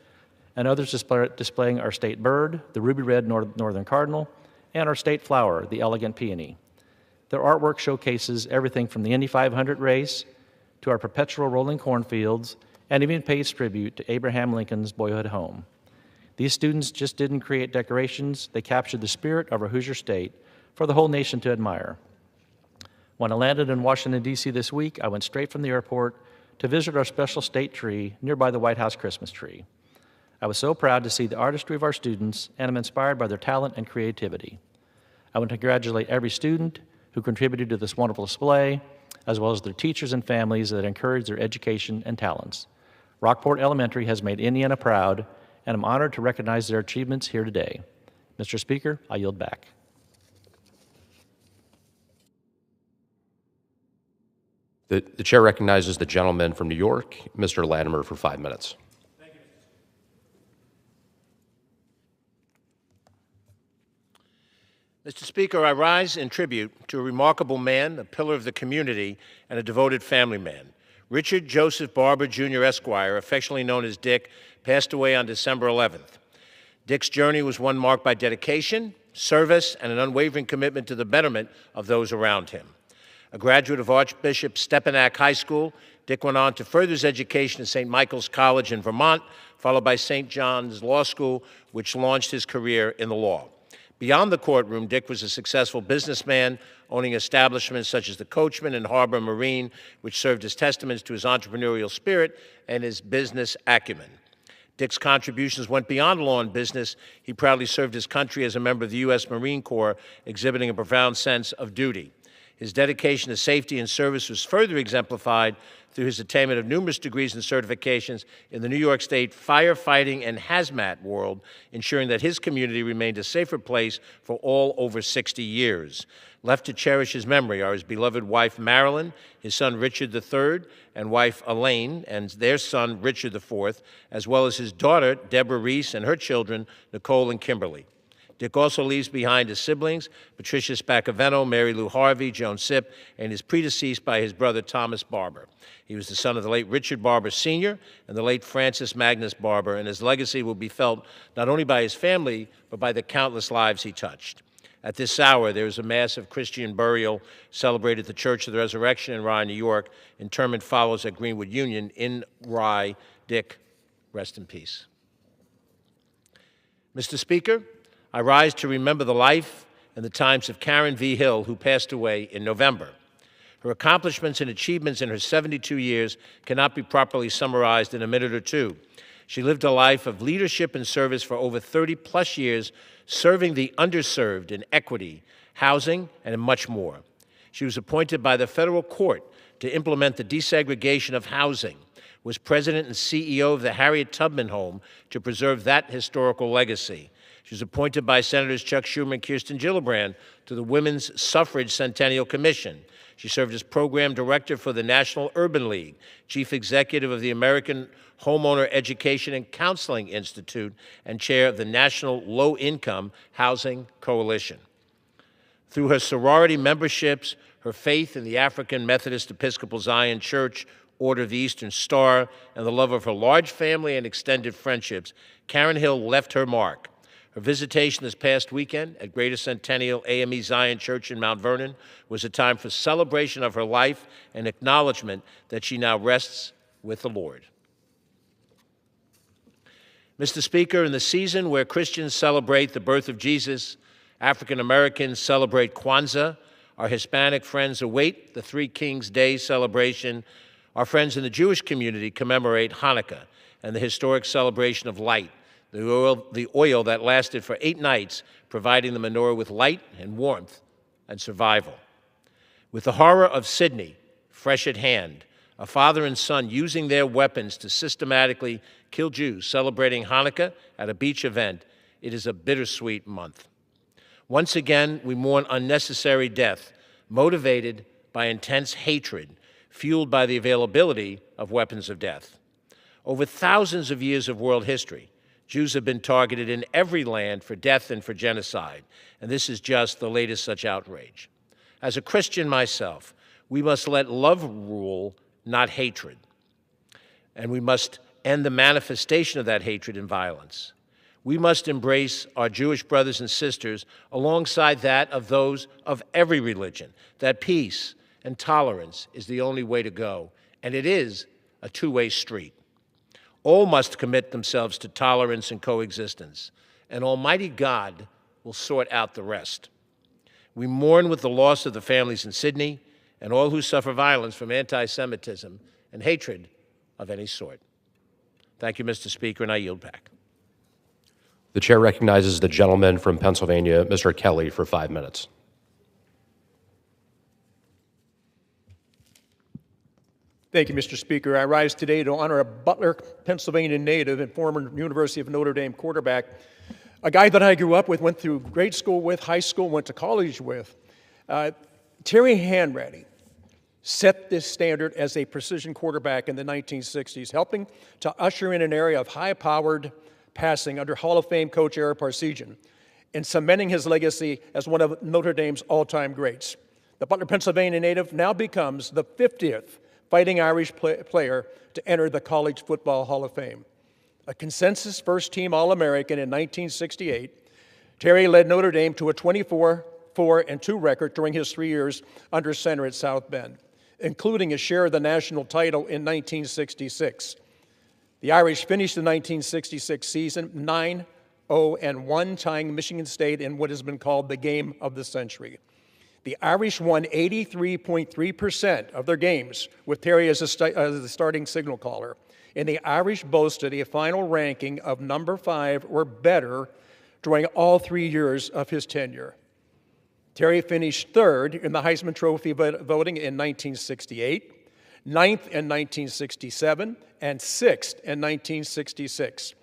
and others displaying our state bird, the ruby red northern cardinal, and our state flower, the elegant peony. Their artwork showcases everything from the Indy 500 race to our perpetual rolling cornfields and even pays tribute to Abraham Lincoln's boyhood home. These students just didn't create decorations, they captured the spirit of our Hoosier state for the whole nation to admire. When I landed in Washington, D.C. this week, I went straight from the airport to visit our special state tree nearby the White House Christmas tree. I was so proud to see the artistry of our students, and I'm inspired by their talent and creativity. I want to congratulate every student who contributed to this wonderful display, as well as their teachers and families that encourage their education and talents. Rockport Elementary has made Indiana proud, and I'm honored to recognize their achievements here today. Mr. Speaker, I yield back. The chair recognizes the gentleman from New York, Mr. Latimer, for 5 minutes. Thank you, Mr. Speaker, I rise in tribute to a remarkable man, a pillar of the community, and a devoted family man. Richard Joseph Barber, Jr., Esquire, affectionately known as Dick, passed away on December 11th. Dick's journey was one marked by dedication, service, and an unwavering commitment to the betterment of those around him. A graduate of Archbishop Stepinac High School, Dick went on to further his education at St. Michael's College in Vermont, followed by St. John's Law School, which launched his career in the law. Beyond the courtroom, Dick was a successful businessman, owning establishments such as the Coachman and Harbor Marine, which served as testaments to his entrepreneurial spirit and his business acumen. Dick's contributions went beyond law and business. He proudly served his country as a member of the U.S. Marine Corps, exhibiting a profound sense of duty. His dedication to safety and service was further exemplified through his attainment of numerous degrees and certifications in the New York State firefighting and hazmat world, ensuring that his community remained a safer place for all over 60 years. Left to cherish his memory are his beloved wife, Marilyn, his son, Richard III, and wife, Elaine, and their son, Richard IV, as well as his daughter, Deborah Reese, and her children, Nicole and Kimberly. Dick also leaves behind his siblings, Patricia Spacavento, Mary Lou Harvey, Joan Sipp, and is predeceased by his brother, Thomas Barber. He was the son of the late Richard Barber Sr. and the late Francis Magnus Barber, and his legacy will be felt not only by his family, but by the countless lives he touched. At this hour, there is a massive Christian burial celebrated at the Church of the Resurrection in Rye, New York. Interment follows at Greenwood Union in Rye. Dick, rest in peace. Mr. Speaker, I rise to remember the life and the times of Karen V. Hill, who passed away in November. Her accomplishments and achievements in her 72 years cannot be properly summarized in a minute or two. She lived a life of leadership and service for over 30-plus years, serving the underserved in equity, housing, and much more. She was appointed by the federal court to implement the desegregation of housing, was president and CEO of the Harriet Tubman Home to preserve that historical legacy. She was appointed by Senators Chuck Schumer and Kirsten Gillibrand to the Women's Suffrage Centennial Commission. She served as program director for the National Urban League, chief executive of the American Homeowner Education and Counseling Institute, and chair of the National Low Income Housing Coalition. Through her sorority memberships, her faith in the African Methodist Episcopal Zion Church, Order of the Eastern Star, and the love of her large family and extended friendships, Karen Hill left her mark. Her visitation this past weekend at Greater Centennial AME Zion Church in Mount Vernon was a time for celebration of her life and acknowledgement that she now rests with the Lord. Mr. Speaker, in the season where Christians celebrate the birth of Jesus, African Americans celebrate Kwanzaa, our Hispanic friends await the Three Kings Day celebration, our friends in the Jewish community commemorate Hanukkah and the historic celebration of light, the oil that lasted for 8 nights, providing the menorah with light and warmth and survival. With the horror of Sydney fresh at hand, a father and son using their weapons to systematically kill Jews celebrating Hanukkah at a beach event, it is a bittersweet month. Once again, we mourn unnecessary death, motivated by intense hatred, fueled by the availability of weapons of death. Over thousands of years of world history, Jews have been targeted in every land for death and for genocide, and this is just the latest such outrage. As a Christian myself, we must let love rule, not hatred, and we must end the manifestation of that hatred in violence. We must embrace our Jewish brothers and sisters alongside that of those of every religion, that peace and tolerance is the only way to go, and it is a two-way street. All must commit themselves to tolerance and coexistence, and Almighty God will sort out the rest. We mourn with the loss of the families in Sydney and all who suffer violence from anti-Semitism and hatred of any sort. Thank you, Mr. Speaker, and I yield back. The chair recognizes the gentleman from Pennsylvania, Mr. Kelly, for 5 minutes. Thank you, Mr. Speaker. I rise today to honor a Butler, Pennsylvania native and former University of Notre Dame quarterback, a guy that I grew up with, went through grade school with, high school, went to college with. Terry Hanratty set this standard as a precision quarterback in the 1960s, helping to usher in an area of high-powered passing under Hall of Fame coach Eric Parsegian, and cementing his legacy as one of Notre Dame's all-time greats. The Butler, Pennsylvania native now becomes the 50th Fighting Irish player to enter the College Football Hall of Fame. A consensus first-team All-American in 1968, Terry led Notre Dame to a 24 4, and 2 record during his 3 years under center at South Bend, including a share of the national title in 1966. The Irish finished the 1966 season 9-0-1, tying Michigan State in what has been called the game of the century. The Irish won 83.3% of their games with Terry as the starting signal caller, and the Irish boasted a final ranking of number 5 or better during all 3 years of his tenure. Terry finished 3rd in the Heisman Trophy voting in 1968, 9th in 1967, and 6th in 1966.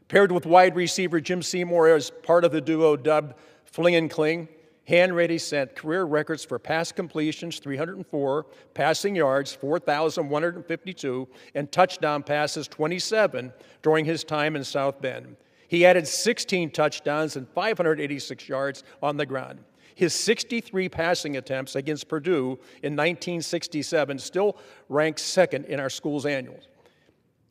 Paired with wide receiver Jim Seymour as part of the duo dubbed Fling and Cling, Hanratty set career records for pass completions, 304, passing yards, 4,152, and touchdown passes, 27, during his time in South Bend. He added 16 touchdowns and 586 yards on the ground. His 63 passing attempts against Purdue in 1967 still ranks 2nd in our school's annuals.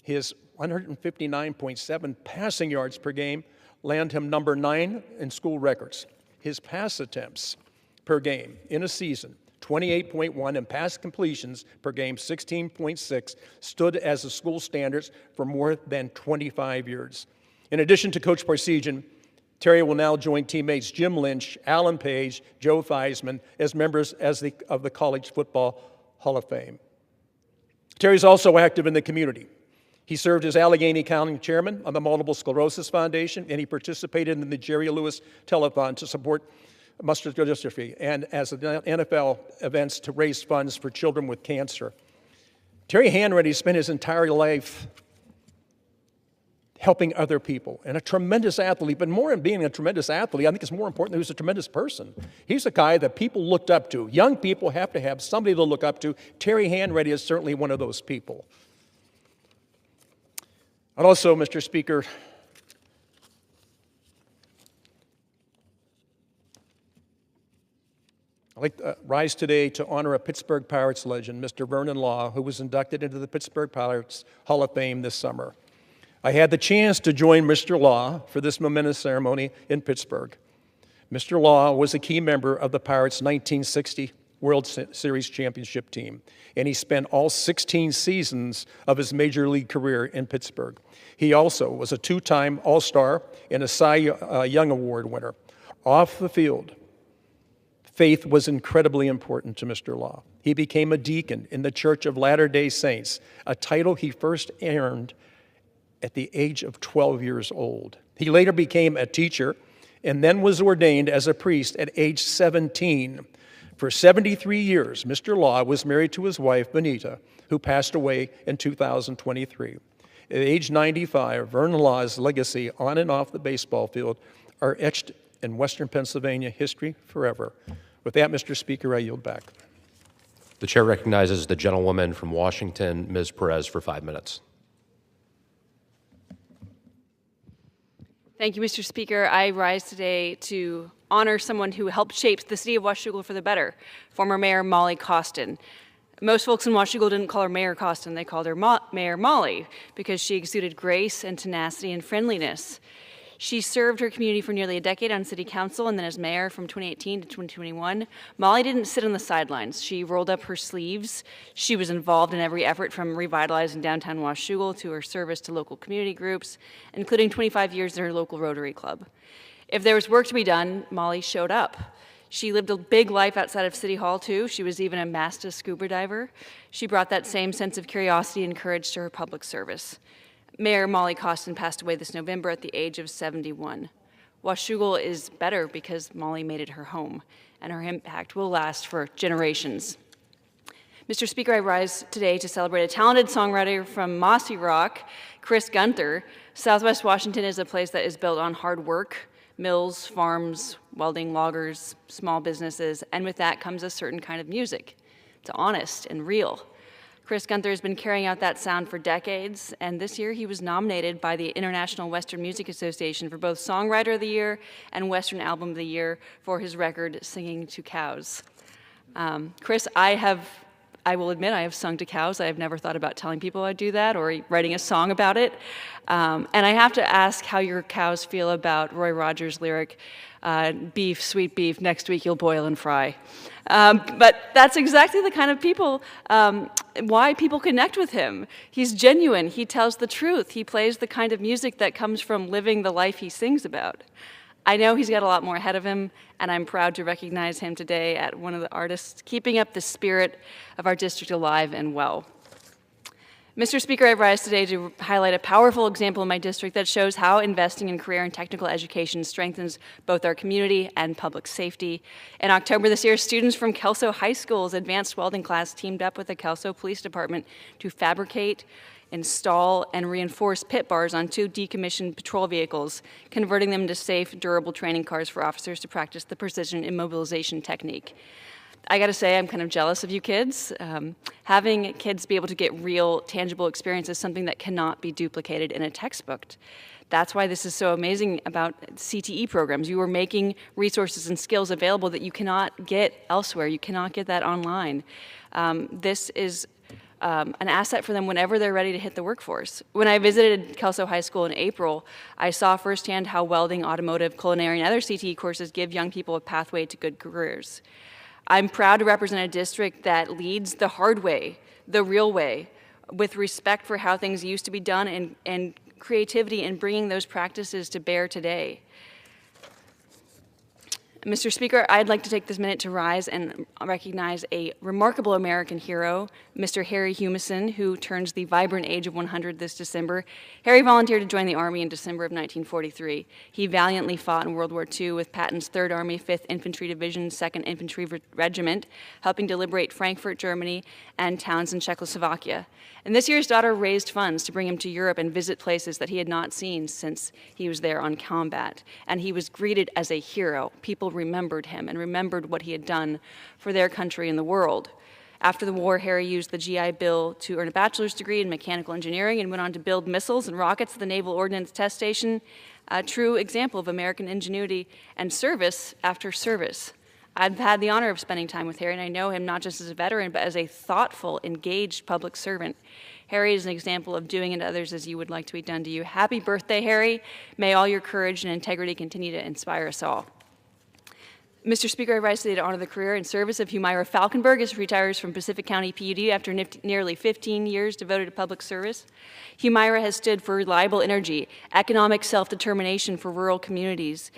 His 159.7 passing yards per game land him number 9 in school records. His pass attempts per game in a season, 28.1, and pass completions per game, 16.6, stood as the school standards for more than 25 years. In addition to Coach Parsegian, Terry will now join teammates Jim Lynch, Alan Page, Joe Theismann as members of the College Football Hall of Fame. Terry's also active in the community. He served as Allegheny County Chairman on the Multiple Sclerosis Foundation, and he participated in the Jerry Lewis Telethon to support muscular dystrophy and as NFL events to raise funds for children with cancer. Terry Hanratty spent his entire life helping other people, and a tremendous athlete, but more than being a tremendous athlete, I think it's more important that he was a tremendous person. He's a guy that people looked up to. Young people have to have somebody to look up to. Terry Hanratty is certainly one of those people. And also, Mr. Speaker, I'd like to rise today to honor a Pittsburgh Pirates legend, Mr. Vernon Law, who was inducted into the Pittsburgh Pirates Hall of Fame this summer. I had the chance to join Mr. Law for this momentous ceremony in Pittsburgh. Mr. Law was a key member of the Pirates' 1960 World Series championship team, and he spent all 16 seasons of his major league career in Pittsburgh. He also was a 2-time All-Star and a Cy Young Award winner. Off the field, faith was incredibly important to Mr. Law. He became a deacon in the Church of Latter-day Saints, a title he first earned at the age of 12 years old. He later became a teacher and then was ordained as a priest at age 17. For 73 years, Mr. Law was married to his wife, Benita, who passed away in 2023. At age 95, Vernon Law's legacy on and off the baseball field are etched in Western Pennsylvania history forever. With that, Mr. Speaker, I yield back. The chair recognizes the gentlewoman from Washington, Ms. Perez, for 5 minutes. Thank you, Mr. Speaker. I rise today to honor someone who helped shape the city of Washougal for the better, former Mayor Molly Costin. Most folks in Washougal didn't call her Mayor Costin, they called her Mayor Molly because she exuded grace and tenacity and friendliness. She served her community for nearly a decade on city council and then as mayor from 2018 to 2021. Molly didn't sit on the sidelines. She rolled up her sleeves. She was involved in every effort from revitalizing downtown Washougal to her service to local community groups, including 25 years in her local Rotary Club. If there was work to be done, Molly showed up. She lived a big life outside of City Hall, too. She was even a master scuba diver. She brought that same sense of curiosity and courage to her public service. Mayor Molly Costin passed away this November at the age of 71. Washougal is better because Molly made it her home, and her impact will last for generations. Mr. Speaker, I rise today to celebrate a talented songwriter from Mossy Rock, Chris Gunther. Southwest Washington is a place that is built on hard work, mills, farms, welding, loggers, small businesses, and with that comes a certain kind of music. It's honest and real. Chris Gunther has been carrying out that sound for decades, and this year he was nominated by the International Western Music Association for both Songwriter of the Year and Western Album of the Year for his record, Singing to Cows. Chris, I have I will admit I have sung to cows. I have never thought about telling people I'd do that or writing a song about it. And I have to ask how your cows feel about Roy Rogers' lyric, beef, sweet beef, next week you'll boil and fry. But that's exactly the kind of people, why people connect with him. He's genuine. He tells the truth. He plays the kind of music that comes from living the life he sings about. I know he's got a lot more ahead of him, and I'm proud to recognize him today as one of the artists keeping up the spirit of our district alive and well. Mr. Speaker, I rise today to highlight a powerful example in my district that shows how investing in career and technical education strengthens both our community and public safety. In October this year, students from Kelso High School's advanced welding class teamed up with the Kelso Police Department to fabricate, install, and reinforce pit bars on 2 decommissioned patrol vehicles, converting them to safe, durable training cars for officers to practice the precision immobilization technique. I gotta say, I'm kind of jealous of you kids. Having kids be able to get real, tangible experience is something that cannot be duplicated in a textbook. That's why this is so amazing about CTE programs. You are making resources and skills available that you cannot get elsewhere. You cannot get that online. This is an asset for them whenever they're ready to hit the workforce. When I visited Kelso High School in April, I saw firsthand how welding, automotive, culinary, and other CTE courses give young people a pathway to good careers. I'm proud to represent a district that leads the hard way, the real way, with respect for how things used to be done and creativity in bringing those practices to bear today. Mr. Speaker, I'd like to take this minute to rise and recognize a remarkable American hero, Mr. Harry Humison, who turns the vibrant age of 100 this December. Harry volunteered to join the Army in December of 1943. He valiantly fought in World War II with Patton's 3rd Army, 5th Infantry Division, 2nd Infantry Regiment, helping to liberate Frankfurt, Germany, and towns in Czechoslovakia. And this year, his daughter raised funds to bring him to Europe and visit places that he had not seen since he was there on combat. And he was greeted as a hero. People remembered him and remembered what he had done for their country and the world. After the war, Harry used the GI Bill to earn a bachelor's degree in mechanical engineering and went on to build missiles and rockets at the Naval Ordnance Test Station, a true example of American ingenuity and service after service. I've had the honor of spending time with Harry, and I know him not just as a veteran, but as a thoughtful, engaged public servant. Harry is an example of doing unto others as you would like to be done to you. Happy birthday, Harry. May all your courage and integrity continue to inspire us all. Mr. Speaker, I rise today to honor the career and service of Humaira Falkenberg as she retires from Pacific County PUD after nearly 15 years devoted to public service. Humaira has stood for reliable energy, economic self-determination for rural communities,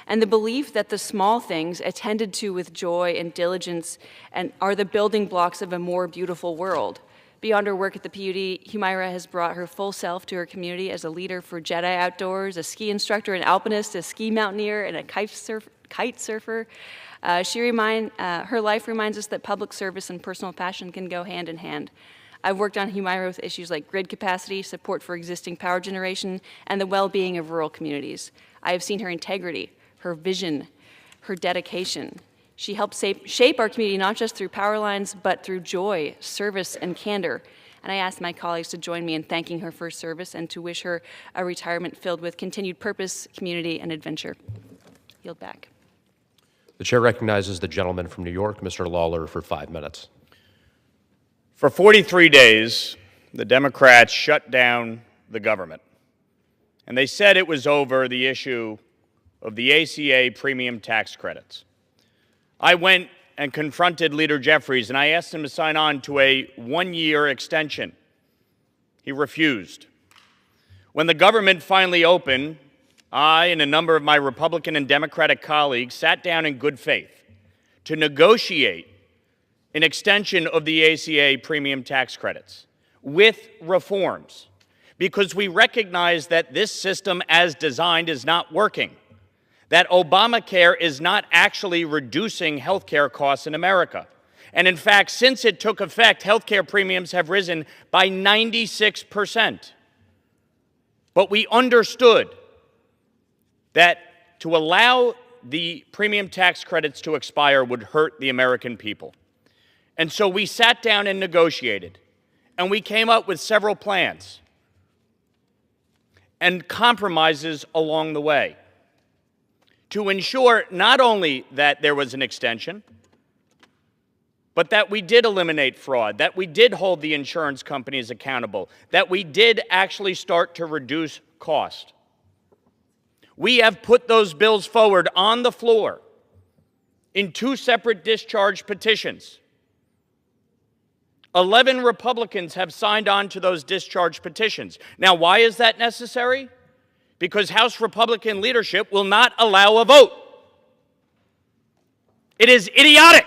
and the belief that the small things attended to with joy and diligence are the building blocks of a more beautiful world. Beyond her work at the PUD, Humaira has brought her full self to her community as a leader for Jedi Outdoors, a ski instructor, an alpinist, a ski mountaineer, and a kite surfer. Her life reminds us that public service and personal passion can go hand in hand. I've worked on Humaira with issues like grid capacity, support for existing power generation, and the well-being of rural communities. I have seen her integrity, her vision, her dedication. She helped shape our community not just through power lines, but through joy, service, and candor. And I ask my colleagues to join me in thanking her for her service and to wish her a retirement filled with continued purpose, community, and adventure. Yield back. The chair recognizes the gentleman from New York, Mr. Lawler, for 5 minutes. For 43 days, the Democrats shut down the government. And they said it was over the issue of the ACA premium tax credits. I went and confronted Leader Jeffries, and I asked him to sign on to a 1-year extension. He refused. When the government finally opened, I and a number of my Republican and Democratic colleagues sat down in good faith to negotiate an extension of the ACA premium tax credits with reforms, because we recognize that this system as designed is not working, that Obamacare is not actually reducing health care costs in America. And in fact, since it took effect, health care premiums have risen by 96%. But we understood that to allow the premium tax credits to expire would hurt the American people. And so we sat down and negotiated, and we came up with several plans and compromises along the way to ensure not only that there was an extension, but that we did eliminate fraud, that we did hold the insurance companies accountable, that we did actually start to reduce cost. We have put those bills forward on the floor in 2 separate discharge petitions. 11 Republicans have signed on to those discharge petitions. Now, why is that necessary? Because House Republican leadership will not allow a vote. It is idiotic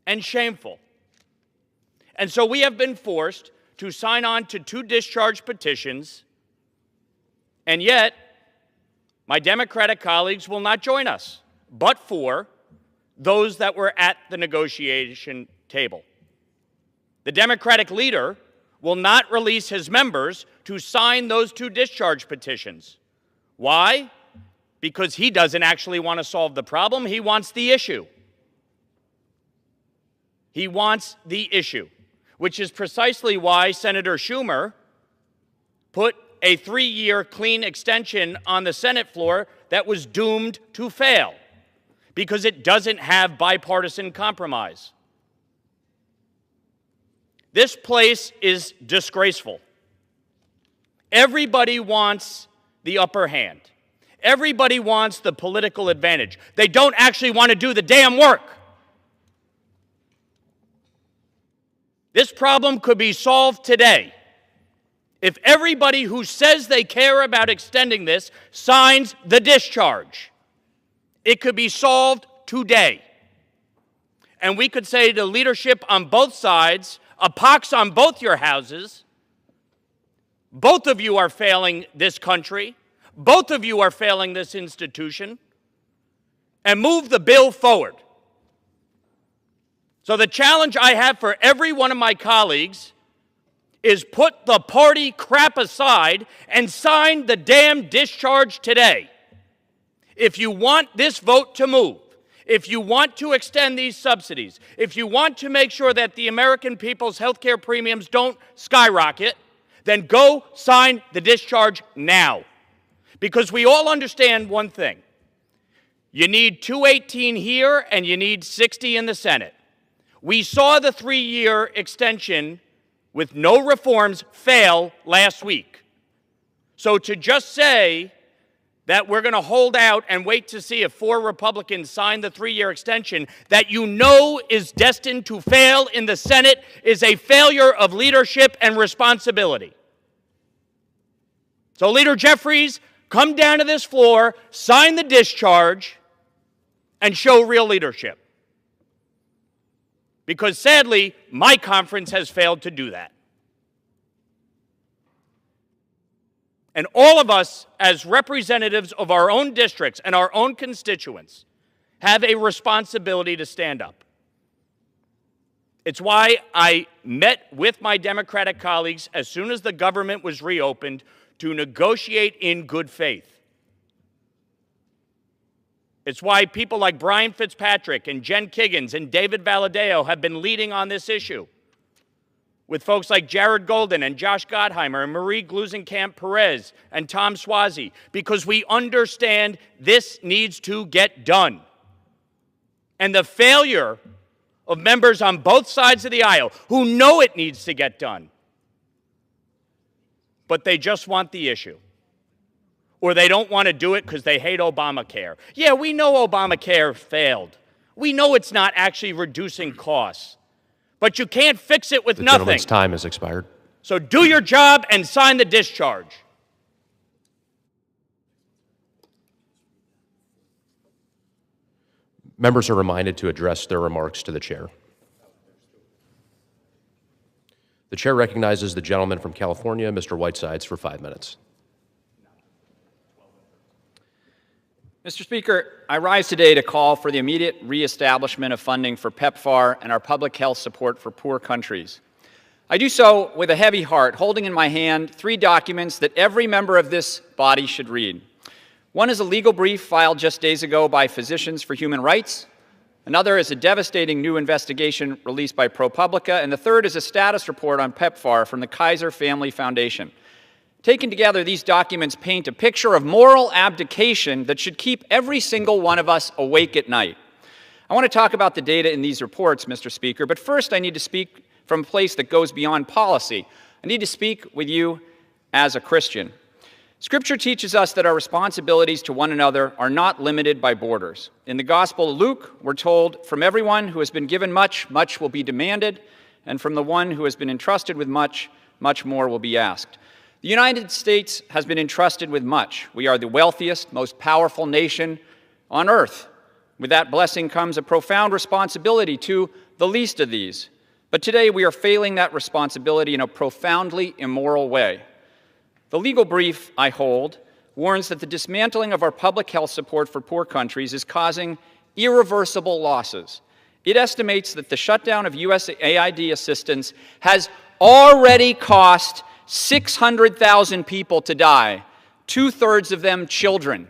and shameful. And so we have been forced to sign on to 2 discharge petitions, and yet my Democratic colleagues will not join us, but for those that were at the negotiation table. The Democratic leader will not release his members to sign those 2 discharge petitions. Why? Because he doesn't actually want to solve the problem. He wants the issue. He wants the issue, which is precisely why Senator Schumer put a 3-year clean extension on the Senate floor that was doomed to fail because it doesn't have bipartisan compromise. This place is disgraceful. Everybody wants the upper hand. Everybody wants the political advantage. They don't actually want to do the damn work. This problem could be solved today if everybody who says they care about extending this signs the discharge. It could be solved today. And we could say to leadership on both sides, a pox on both your houses, both of you are failing this country, both of you are failing this institution, and move the bill forward. So the challenge I have for every one of my colleagues is put the party crap aside and sign the damn discharge today. If you want this vote to move, if you want to extend these subsidies, if you want to make sure that the American people's health care premiums don't skyrocket, then go sign the discharge now. Because we all understand one thing. You need 218 here and you need 60 in the Senate. We saw the 3-year extension with no reforms fail last week. So to just say that we're going to hold out and wait to see if 4 Republicans sign the 3-year extension that you know is destined to fail in the Senate is a failure of leadership and responsibility. So Leader Jeffries, come down to this floor, sign the discharge, and show real leadership. Because sadly, my conference has failed to do that. And all of us, as representatives of our own districts and our own constituents, have a responsibility to stand up. It's why I met with my Democratic colleagues as soon as the government was reopened to negotiate in good faith. It's why people like Brian Fitzpatrick and Jen Kiggins and David Valadeo have been leading on this issue, with folks like Jared Golden and Josh Gottheimer and Marie Glusenkamp-Perez and Tom Suozzi, because we understand this needs to get done. And the failure of members on both sides of the aisle who know it needs to get done, but they just want the issue. Or they don't want to do it because they hate Obamacare. Yeah, we know Obamacare failed. We know it's not actually reducing costs. But you can't fix it with nothing. The gentleman's time has expired. So do your job and sign the discharge. Members are reminded to address their remarks to the chair. The chair recognizes the gentleman from California, Mr. Whitesides, for 5 minutes. Mr. Speaker, I rise today to call for the immediate reestablishment of funding for PEPFAR and our public health support for poor countries. I do so with a heavy heart, holding in my hand 3 documents that every member of this body should read. One is a legal brief filed just days ago by Physicians for Human Rights. Another is a devastating new investigation released by ProPublica. And the third is a status report on PEPFAR from the Kaiser Family Foundation. Taken together, these documents paint a picture of moral abdication that should keep every single one of us awake at night. I want to talk about the data in these reports, Mr. Speaker, but first I need to speak from a place that goes beyond policy. I need to speak with you as a Christian. Scripture teaches us that our responsibilities to one another are not limited by borders. In the Gospel of Luke, we're told, "From everyone who has been given much, much will be demanded, and from the one who has been entrusted with much, much more will be asked." The United States has been entrusted with much. We are the wealthiest, most powerful nation on earth. With that blessing comes a profound responsibility to the least of these. But today we are failing that responsibility in a profoundly immoral way. The legal brief I hold warns that the dismantling of our public health support for poor countries is causing irreversible losses. It estimates that the shutdown of USAID assistance has already cost 600,000 people to die, 2/3 of them children.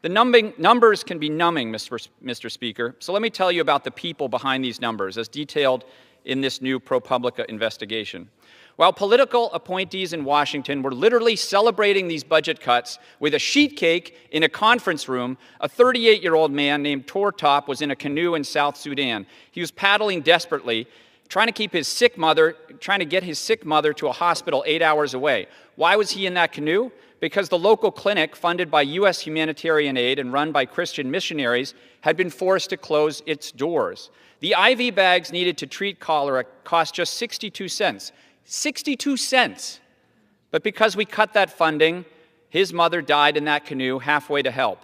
The numbers can be numbing, Mr. Speaker, so let me tell you about the people behind these numbers, as detailed in this new ProPublica investigation. While political appointees in Washington were literally celebrating these budget cuts with a sheet cake in a conference room, a 38-year-old man named Tor Top was in a canoe in South Sudan. He was paddling desperately, trying to get his sick mother to a hospital 8 hours away. Why was he in that canoe? Because the local clinic, funded by U.S. humanitarian aid and run by Christian missionaries, had been forced to close its doors. The IV bags needed to treat cholera cost just 62 cents. 62 cents! But because we cut that funding, his mother died in that canoe halfway to help.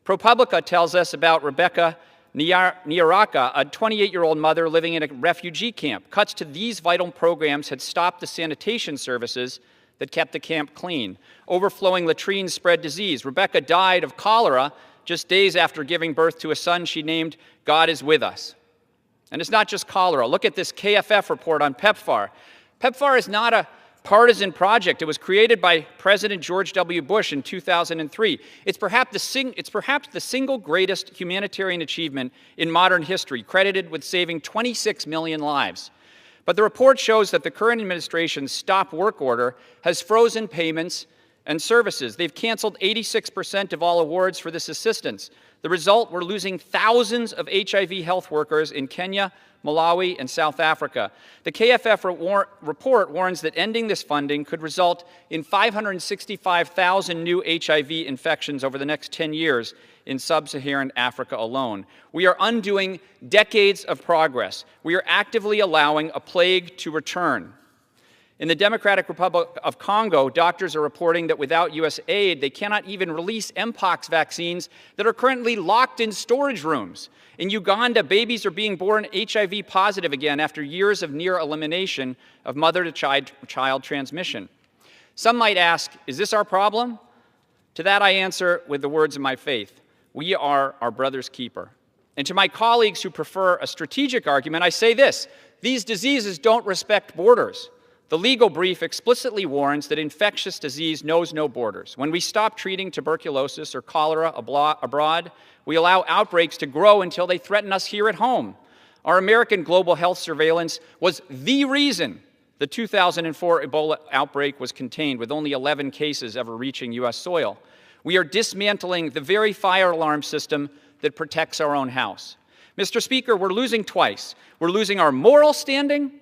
ProPublica tells us about Rebecca Nyaraka, a 28-year-old mother living in a refugee camp. Cuts to these vital programs had stopped the sanitation services that kept the camp clean. Overflowing latrines spread disease. Rebecca died of cholera just days after giving birth to a son she named God is With Us. And it's not just cholera. Look at this KFF report on PEPFAR. PEPFAR is not a partisan project. It was created by President George W. Bush in 2003. It's perhaps the single greatest humanitarian achievement in modern history, credited with saving 26 million lives. But the report shows that the current administration's stop work order has frozen payments and services. They've canceled 86% of all awards for this assistance. The result, we're losing thousands of HIV health workers in Kenya, Malawi, and South Africa. The KFF report warns that ending this funding could result in 565,000 new HIV infections over the next 10 years in sub-Saharan Africa alone. We are undoing decades of progress. We are actively allowing a plague to return. In the Democratic Republic of Congo, doctors are reporting that without U.S. aid, they cannot even release Mpox vaccines that are currently locked in storage rooms. In Uganda, babies are being born HIV positive again after years of near elimination of mother-to-child transmission. Some might ask, is this our problem? To that I answer with the words of my faith. We are our brother's keeper. And to my colleagues who prefer a strategic argument, I say this: these diseases don't respect borders. The legal brief explicitly warns that infectious disease knows no borders. When we stop treating tuberculosis or cholera abroad, we allow outbreaks to grow until they threaten us here at home. Our American global health surveillance was the reason the 2004 Ebola outbreak was contained, with only 11 cases ever reaching U.S. soil. We are dismantling the very fire alarm system that protects our own house. Mr. Speaker, we're losing twice. We're losing our moral standing,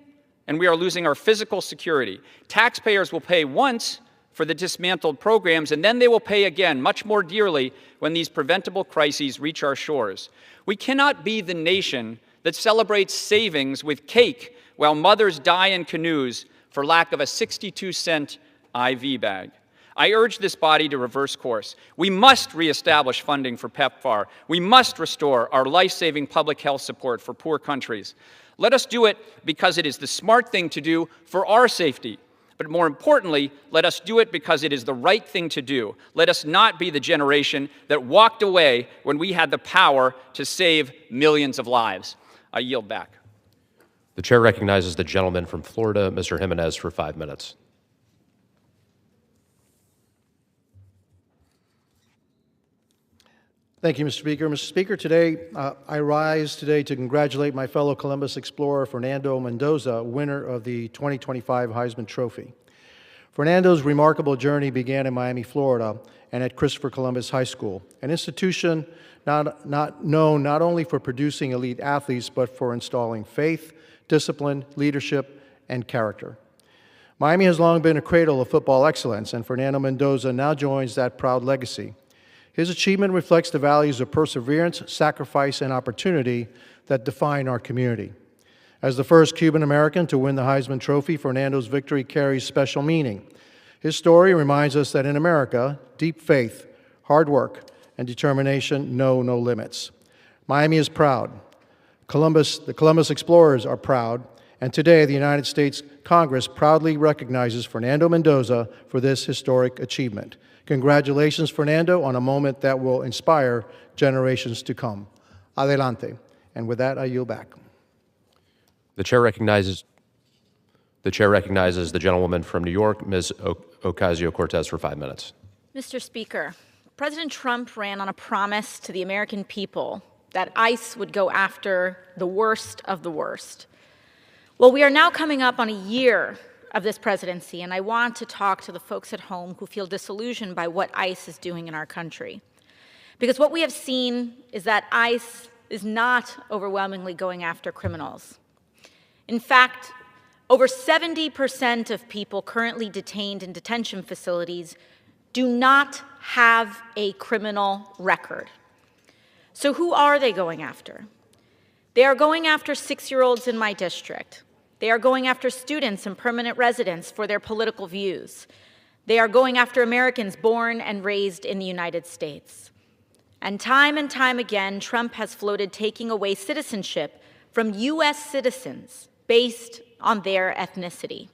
and we are losing our physical security. Taxpayers will pay once for the dismantled programs, and then they will pay again, much more dearly, when these preventable crises reach our shores. We cannot be the nation that celebrates savings with cake while mothers die in canoes for lack of a 62-cent IV bag. I urge this body to reverse course. We must reestablish funding for PEPFAR. We must restore our life-saving public health support for poor countries. Let us do it because it is the smart thing to do for our safety. But more importantly, let us do it because it is the right thing to do. Let us not be the generation that walked away when we had the power to save millions of lives. I yield back. The chair recognizes the gentleman from Florida, Mr. Jimenez, for 5 minutes. Thank you, Mr. Speaker. Mr. Speaker, today I rise today to congratulate my fellow Columbus explorer Fernando Mendoza, winner of the 2025 Heisman Trophy. Fernando's remarkable journey began in Miami, Florida, and at Christopher Columbus High School, an institution known not only for producing elite athletes, but for installing faith, discipline, leadership, and character. Miami has long been a cradle of football excellence, and Fernando Mendoza now joins that proud legacy. His achievement reflects the values of perseverance, sacrifice, and opportunity that define our community. As the first Cuban American to win the Heisman Trophy, Fernando's victory carries special meaning. His story reminds us that in America, deep faith, hard work, and determination know no limits. Miami is proud. The Columbus Explorers are proud, and today the United States Congress proudly recognizes Fernando Mendoza for this historic achievement. Congratulations, Fernando, on a moment that will inspire generations to come. Adelante. And with that, I yield back. The chair recognizes the gentlewoman from New York, Ms. Ocasio-Cortez, for 5 minutes. Mr. Speaker, President Trump ran on a promise to the American people that ICE would go after the worst of the worst. Well, we are now coming up on a year of this presidency, and I want to talk to the folks at home who feel disillusioned by what ICE is doing in our country. Because what we have seen is that ICE is not overwhelmingly going after criminals. In fact, over 70% of people currently detained in detention facilities do not have a criminal record. So who are they going after? They are going after 6-year-olds in my district. They are going after students and permanent residents for their political views. They are going after Americans born and raised in the United States. And time again, Trump has floated taking away citizenship from U.S. citizens based on their ethnicity.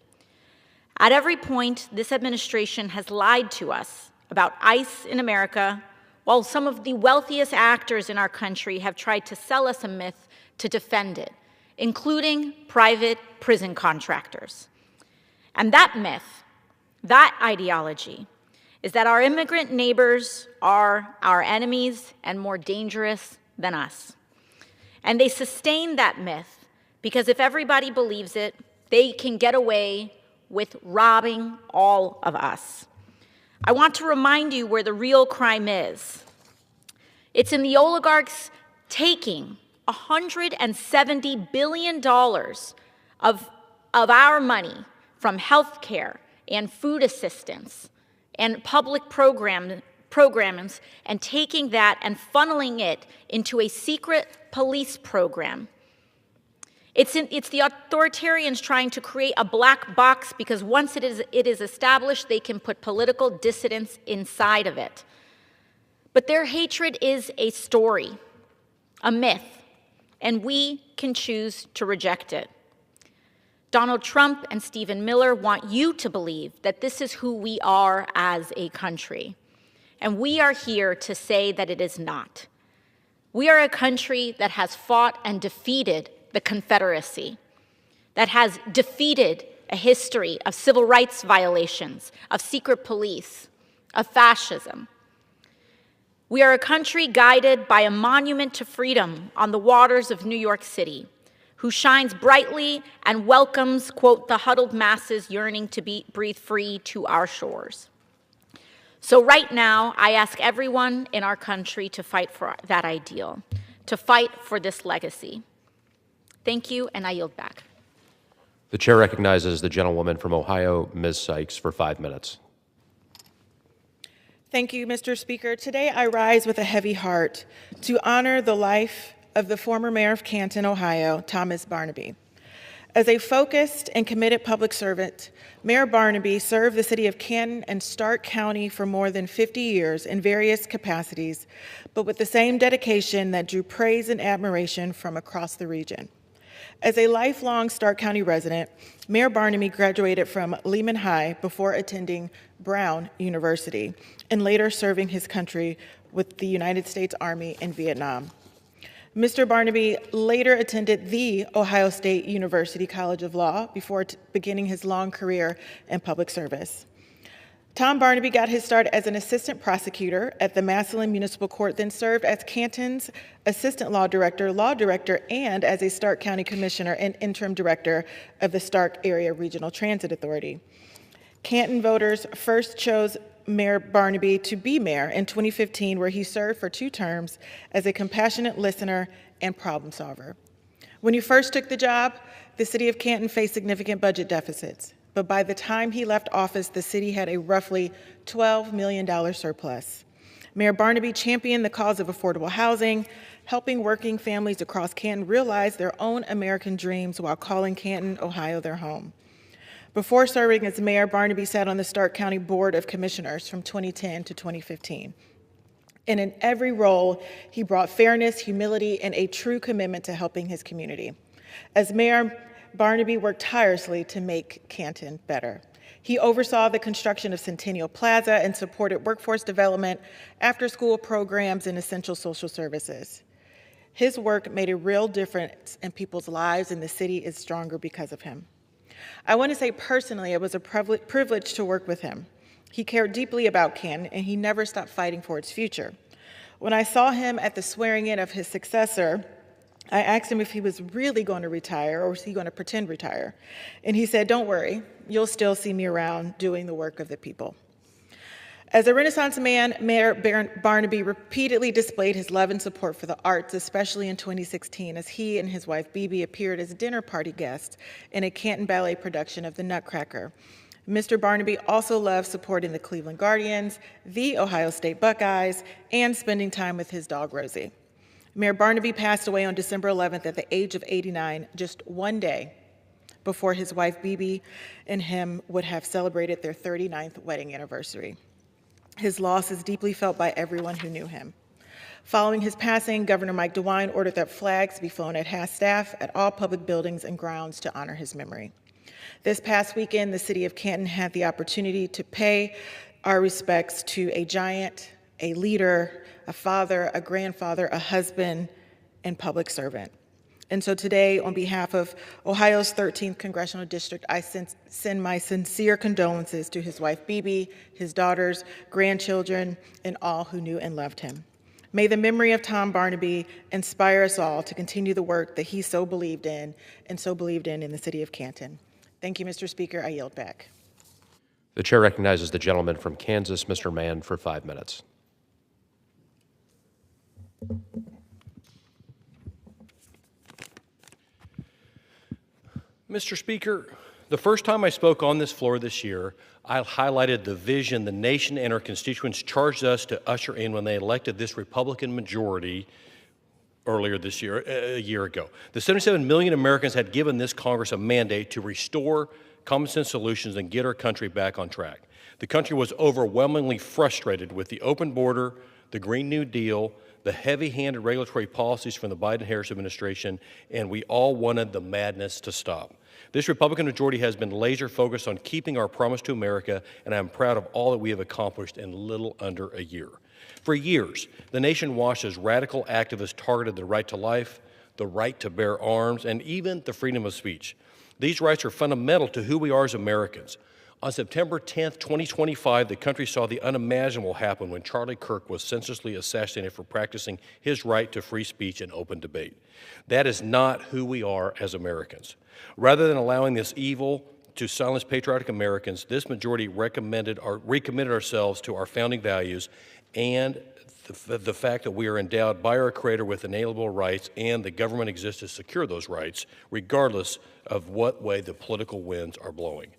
At every point, this administration has lied to us about ICE in America, while some of the wealthiest actors in our country have tried to sell us a myth to defend it, including private prison contractors. And that myth, that ideology, is that our immigrant neighbors are our enemies and more dangerous than us. And they sustain that myth because if everybody believes it, they can get away with robbing all of us. I want to remind you where the real crime is. It's in the oligarchs taking $170 billion of our money from health care and food assistance and public programs and taking that and funneling it into a secret police program. It's the authoritarians trying to create a black box because once it is established, they can put political dissidents inside of it. But their hatred is a story, a myth, and we can choose to reject it. Donald Trump and Stephen Miller want you to believe that this is who we are as a country. And we are here to say that it is not. We are a country that has fought and defeated the Confederacy, that has defeated a history of civil rights violations, of secret police, of fascism. We are a country guided by a monument to freedom on the waters of New York City, who shines brightly and welcomes, quote, the huddled masses yearning to breathe free to our shores. So right now, I ask everyone in our country to fight for that ideal, to fight for this legacy. Thank you, and I yield back. The chair recognizes the gentlewoman from Ohio, Ms. Sykes, for 5 minutes. Thank you, Mr. Speaker. Today I rise with a heavy heart to honor the life of the former mayor of Canton, Ohio, Thomas Barnaby. As a focused and committed public servant, Mayor Barnaby served the city of Canton and Stark County for more than 50 years in various capacities, but with the same dedication that drew praise and admiration from across the region. As a lifelong Stark County resident, Mayor Barnaby graduated from Lehman High before attending Brown University and later serving his country with the United States Army in Vietnam. Mr. Barnaby later attended the Ohio State University College of Law before beginning his long career in public service. Tom Barnaby got his start as an assistant prosecutor at the Massillon Municipal Court, then served as Canton's assistant law director, and as a Stark County commissioner and interim director of the Stark Area Regional Transit Authority. Canton voters first chose Mayor Barnaby to be mayor in 2015, where he served for 2 terms as a compassionate listener and problem solver. When he first took the job, the city of Canton faced significant budget deficits, but by the time he left office, the city had a roughly $12 million surplus. Mayor Barnaby championed the cause of affordable housing, helping working families across Canton realize their own American dreams while calling Canton, Ohio, their home. Before serving as mayor, Barnaby sat on the Stark County Board of Commissioners from 2010 to 2015. And in every role, he brought fairness, humility, and a true commitment to helping his community. As mayor, Barnaby worked tirelessly to make Canton better. He oversaw the construction of Centennial Plaza and supported workforce development, after-school programs, and essential social services. His work made a real difference in people's lives, and the city is stronger because of him. I want to say personally, it was a privilege to work with him. He cared deeply about Canton, and he never stopped fighting for its future. When I saw him at the swearing in of his successor, I asked him if he was really going to retire or was he going to pretend retire. And he said, "Don't worry, you'll still see me around doing the work of the people." As a Renaissance man, Mayor Barnaby repeatedly displayed his love and support for the arts, especially in 2016, as he and his wife, Bibi, appeared as dinner party guests in a Canton Ballet production of The Nutcracker. Mr. Barnaby also loved supporting the Cleveland Guardians, the Ohio State Buckeyes, and spending time with his dog, Rosie. Mayor Barnaby passed away on December 11th at the age of 89, just one day before his wife, Bibi, and him would have celebrated their 39th wedding anniversary. His loss is deeply felt by everyone who knew him. Following his passing, Governor Mike DeWine ordered that flags be flown at half-staff at all public buildings and grounds to honor his memory. This past weekend, the city of Canton had the opportunity to pay our respects to a giant, a leader, a father, a grandfather, a husband, and public servant. And so today, on behalf of Ohio's 13th Congressional District, I send my sincere condolences to his wife, Bibi, his daughters, grandchildren, and all who knew and loved him. May the memory of Tom Barnaby inspire us all to continue the work that he so believed in and so believed in the city of Canton. Thank you, Mr. Speaker. I yield back. The chair recognizes the gentleman from Kansas, Mr. Mann, for 5 minutes. Mr. Speaker, the first time I spoke on this floor this year, I highlighted the vision the nation and our constituents charged us to usher in when they elected this Republican majority earlier this year, a year ago. The 77 million Americans had given this Congress a mandate to restore common sense solutions and get our country back on track. The country was overwhelmingly frustrated with the open border, the Green New Deal, the heavy-handed regulatory policies from the Biden-Harris administration, and we all wanted the madness to stop. This Republican majority has been laser-focused on keeping our promise to America, and I'm proud of all that we have accomplished in little under a year. For years, the nation watched as radical activists targeted the right to life, the right to bear arms, and even the freedom of speech. These rights are fundamental to who we are as Americans. On September 10th, 2025, the country saw the unimaginable happen when Charlie Kirk was senselessly assassinated for practicing his right to free speech and open debate. That is not who we are as Americans. Rather than allowing this evil to silence patriotic Americans, this majority recommitted ourselves to our founding values and the fact that we are endowed by our Creator with inalienable rights, and the government exists to secure those rights, regardless of what way the political winds are blowing.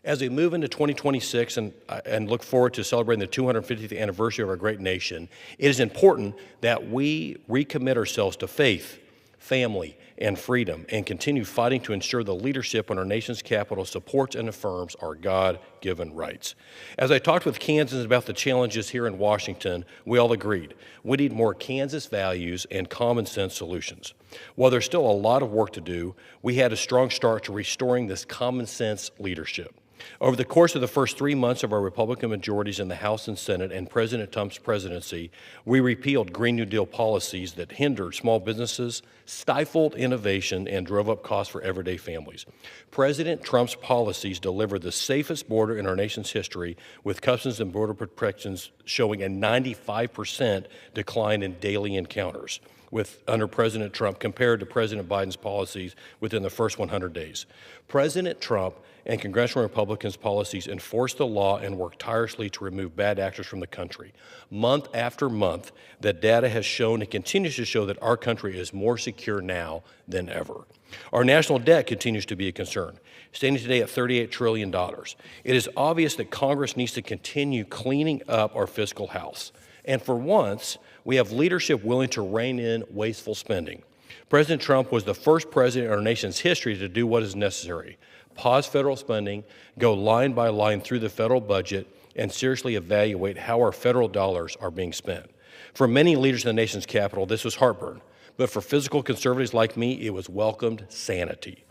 As we move into 2026 and look forward to celebrating the 250th anniversary of our great nation, it is important that we recommit ourselves to faith, family, and freedom, and continue fighting to ensure the leadership in our nation's capital supports and affirms our God-given rights. As I talked with Kansans about the challenges here in Washington, we all agreed we need more Kansas values and common sense solutions. While there's still a lot of work to do, we had a strong start to restoring this common sense leadership. Over the course of the first 3 months of our Republican majorities in the House and Senate and President Trump's presidency, we repealed Green New Deal policies that hindered small businesses, stifled innovation, and drove up costs for everyday families. President Trump's policies delivered the safest border in our nation's history, with Customs and Border Protections showing a 95% decline in daily encounters. under President Trump compared to President Biden's policies within the first 100 days. President Trump and congressional Republicans' policies enforced the law and worked tirelessly to remove bad actors from the country. Month after month, the data has shown and continues to show that our country is more secure now than ever. Our national debt continues to be a concern, standing today at $38 trillion. It is obvious that Congress needs to continue cleaning up our fiscal house. And for once, we have leadership willing to rein in wasteful spending. President Trump was the first president in our nation's history to do what is necessary: pause federal spending, go line by line through the federal budget, and seriously evaluate how our federal dollars are being spent. For many leaders in the nation's capital, this was heartburn, but for fiscal conservatives like me, it was welcomed sanity.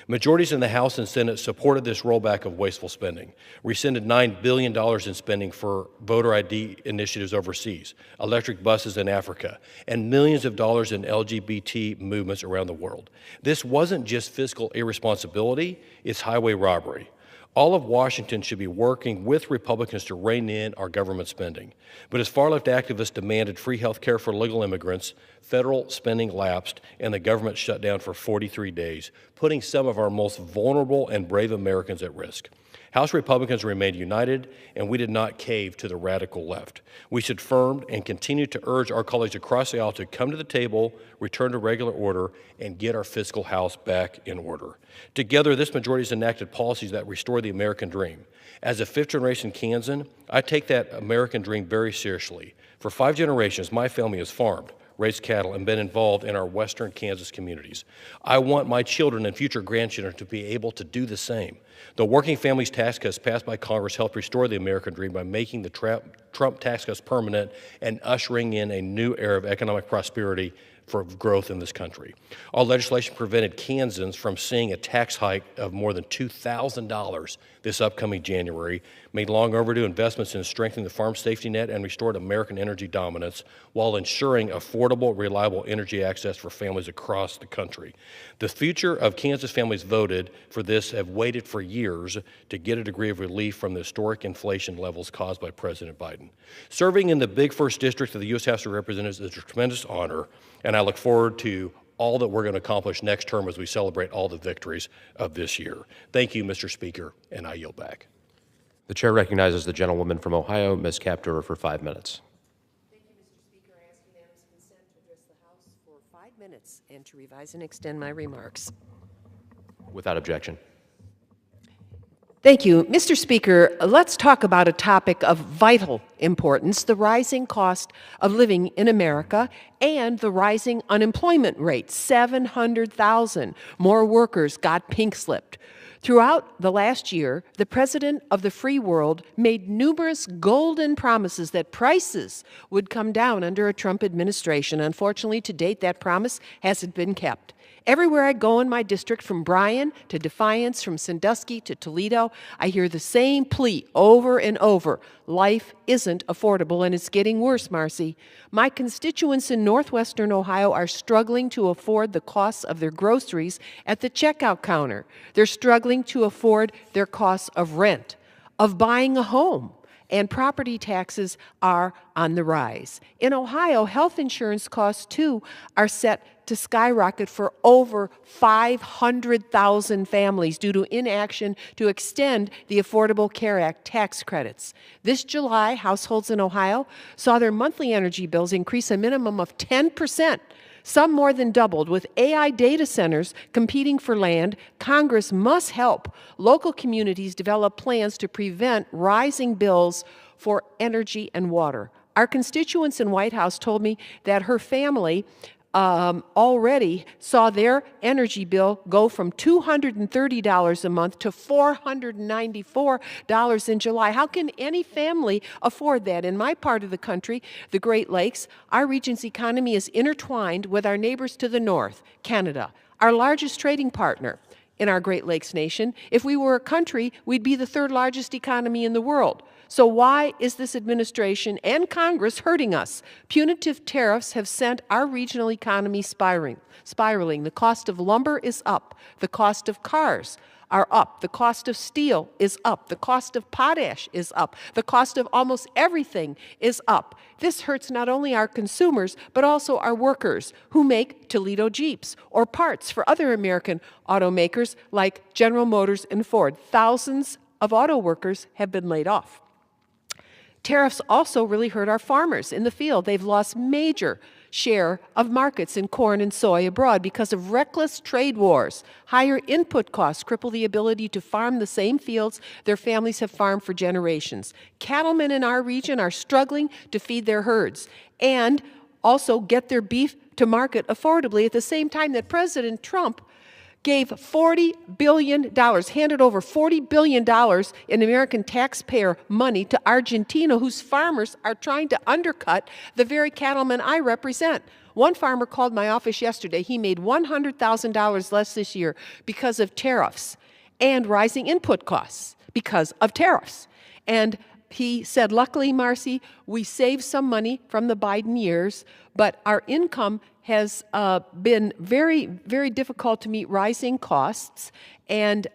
Majorities in the House and Senate supported this rollback of wasteful spending, rescinded $9 billion in spending for voter ID initiatives overseas, electric buses in Africa, and millions of dollars in LGBT movements around the world. This wasn't just fiscal irresponsibility, it's highway robbery. All of Washington should be working with Republicans to rein in our government spending. But as far-left activists demanded free health care for legal immigrants, federal spending lapsed and the government shut down for 43 days, putting some of our most vulnerable and brave Americans at risk. House Republicans remained united, and we did not cave to the radical left. We stood firm and continue to urge our colleagues across the aisle to come to the table, return to regular order, and get our fiscal house back in order. Together, this majority has enacted policies that restore the American dream. As a fifth-generation Kansan, I take that American dream very seriously. For 5 generations, my family has farmed, raised cattle, and been involved in our western Kansas communities. I want my children and future grandchildren to be able to do the same. The Working Families Tax Cuts passed by Congress helped restore the American dream by making the Trump tax cuts permanent and ushering in a new era of economic prosperity for growth in this country. Our legislation prevented Kansans from seeing a tax hike of more than $2,000 this upcoming January, made long overdue investments in strengthening the farm safety net, and restored American energy dominance while ensuring affordable, reliable energy access for families across the country. The future of Kansas families voted for this have waited for years to get a degree of relief from the historic inflation levels caused by President Biden. Serving in the big first district of the U.S. House of Representatives is a tremendous honor, and I look forward to all that we're going to accomplish next term as we celebrate all the victories of this year. Thank you, Mr. Speaker, and I yield back. The chair recognizes the gentlewoman from Ohio, Ms. Kaptur, for 5 minutes. Thank you, Mr. Speaker. I ask unanimous consent to address the House for 5 minutes and to revise and extend my remarks. Without objection. Thank you. Mr. Speaker, let's talk about a topic of vital importance: the rising cost of living in America and the rising unemployment rate. 700,000 more workers got pink-slipped. Throughout the last year, the president of the free world made numerous golden promises that prices would come down under a Trump administration. Unfortunately, to date, that promise hasn't been kept. Everywhere I go in my district, from Bryan to Defiance, from Sandusky to Toledo, I hear the same plea over and over: life isn't affordable, and it's getting worse, Marcy. My constituents in northwestern Ohio are struggling to afford the costs of their groceries at the checkout counter. They're struggling to afford their costs of rent, of buying a home, and property taxes are on the rise. In Ohio, health insurance costs, too, are set to skyrocket for over 500,000 families due to inaction to extend the Affordable Care Act tax credits. This July, households in Ohio saw their monthly energy bills increase a minimum of 10%. Some more than doubled. With AI data centers competing for land, Congress must help local communities develop plans to prevent rising bills for energy and water. Our constituents in White House told me that her family already saw their energy bill go from $230 a month to $494 in July. How can any family afford that? In my part of the country, the Great Lakes, our region's economy is intertwined with our neighbors to the north, Canada, our largest trading partner in our Great Lakes nation. If we were a country, we'd be the third largest economy in the world. So why is this administration and Congress hurting us? Punitive tariffs have sent our regional economy spiraling. The cost of lumber is up. The cost of cars are up. The cost of steel is up. The cost of potash is up. The cost of almost everything is up. This hurts not only our consumers, but also our workers who make Toledo Jeeps or parts for other American automakers like General Motors and Ford. Thousands of auto workers have been laid off. Tariffs also really hurt our farmers in the field. They've lost major share of markets in corn and soy abroad because of reckless trade wars. Higher input costs cripple the ability to farm the same fields their families have farmed for generations. Cattlemen in our region are struggling to feed their herds and also get their beef to market affordably at the same time that President Trump gave $40 billion, handed over $40 billion in American taxpayer money to Argentina, whose farmers are trying to undercut the very cattlemen I represent. One farmer called my office yesterday. He made $100,000 less this year because of tariffs and rising input costs because of tariffs. And he said, luckily, Marcy, we saved some money from the Biden years, but our income has been very, very difficult to meet rising costs, and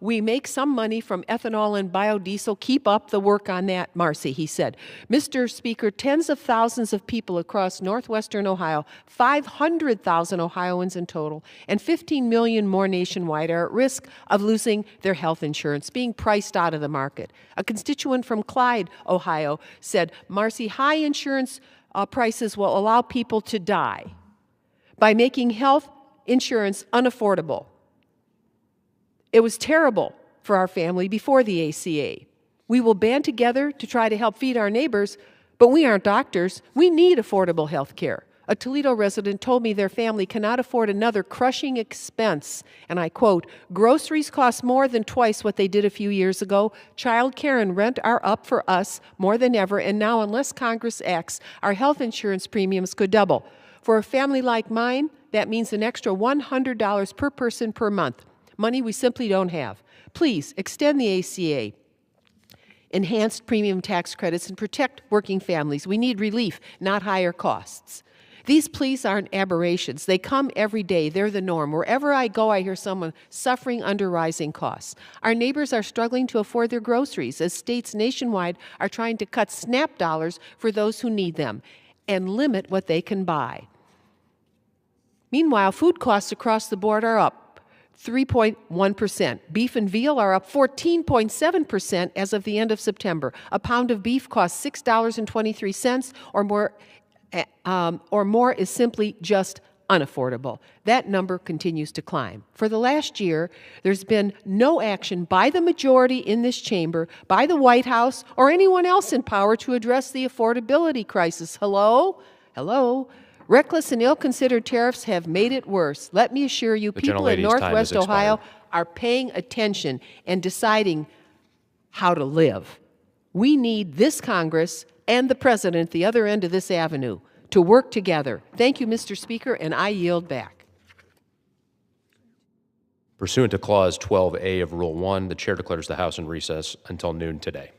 we make some money from ethanol and biodiesel. Keep up the work on that, Marcy, he said. Mr. Speaker, tens of thousands of people across northwestern Ohio, 500,000 Ohioans in total, and 15 million more nationwide are at risk of losing their health insurance, being priced out of the market. A constituent from Clyde, Ohio, said, Marcy, high insurance prices will allow people to die by making health insurance unaffordable. It was terrible for our family before the ACA. We will band together to try to help feed our neighbors, but we aren't doctors. We need affordable health care. A Toledo resident told me their family cannot afford another crushing expense, and I quote, groceries cost more than twice what they did a few years ago. Child care and rent are up for us more than ever, and now, unless Congress acts, our health insurance premiums could double. For a family like mine, that means an extra $100 per person per month, money we simply don't have. Please extend the ACA, enhanced premium tax credits, and protect working families. We need relief, not higher costs. These pleas aren't aberrations. They come every day. They're the norm. Wherever I go, I hear someone suffering under rising costs. Our neighbors are struggling to afford their groceries as states nationwide are trying to cut SNAP dollars for those who need them and limit what they can buy. Meanwhile, food costs across the board are up 3.1%. Beef and veal are up 14.7% as of the end of September. A pound of beef costs $6.23 or more is simply just unaffordable. That number continues to climb. For the last year, there's been no action by the majority in this chamber, by the White House, or anyone else in power to address the affordability crisis. Hello? Hello? Reckless and ill-considered tariffs have made it worse. Let me assure you, people in Northwest Ohio are paying attention and deciding how to live. We need this Congress and the President at the other end of this avenue to work together. Thank you, Mr. Speaker, and I yield back. Pursuant to Clause 12A of Rule 1, the Chair declares the House in recess until noon today.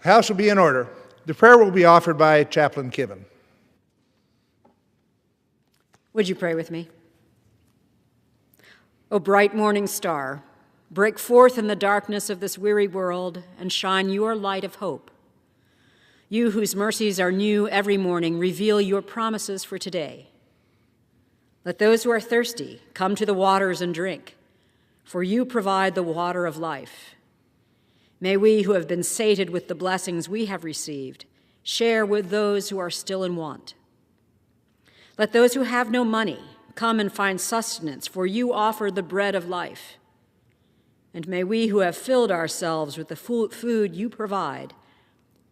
House will be in order. The prayer will be offered by Chaplain Kiven. Would you pray with me? O bright morning star, break forth in the darkness of this weary world and shine your light of hope. You whose mercies are new every morning, reveal your promises for today. Let those who are thirsty come to the waters and drink, for you provide the water of life. May we who have been sated with the blessings we have received share with those who are still in want. Let those who have no money come and find sustenance, for you offer the bread of life. And may we who have filled ourselves with the food you provide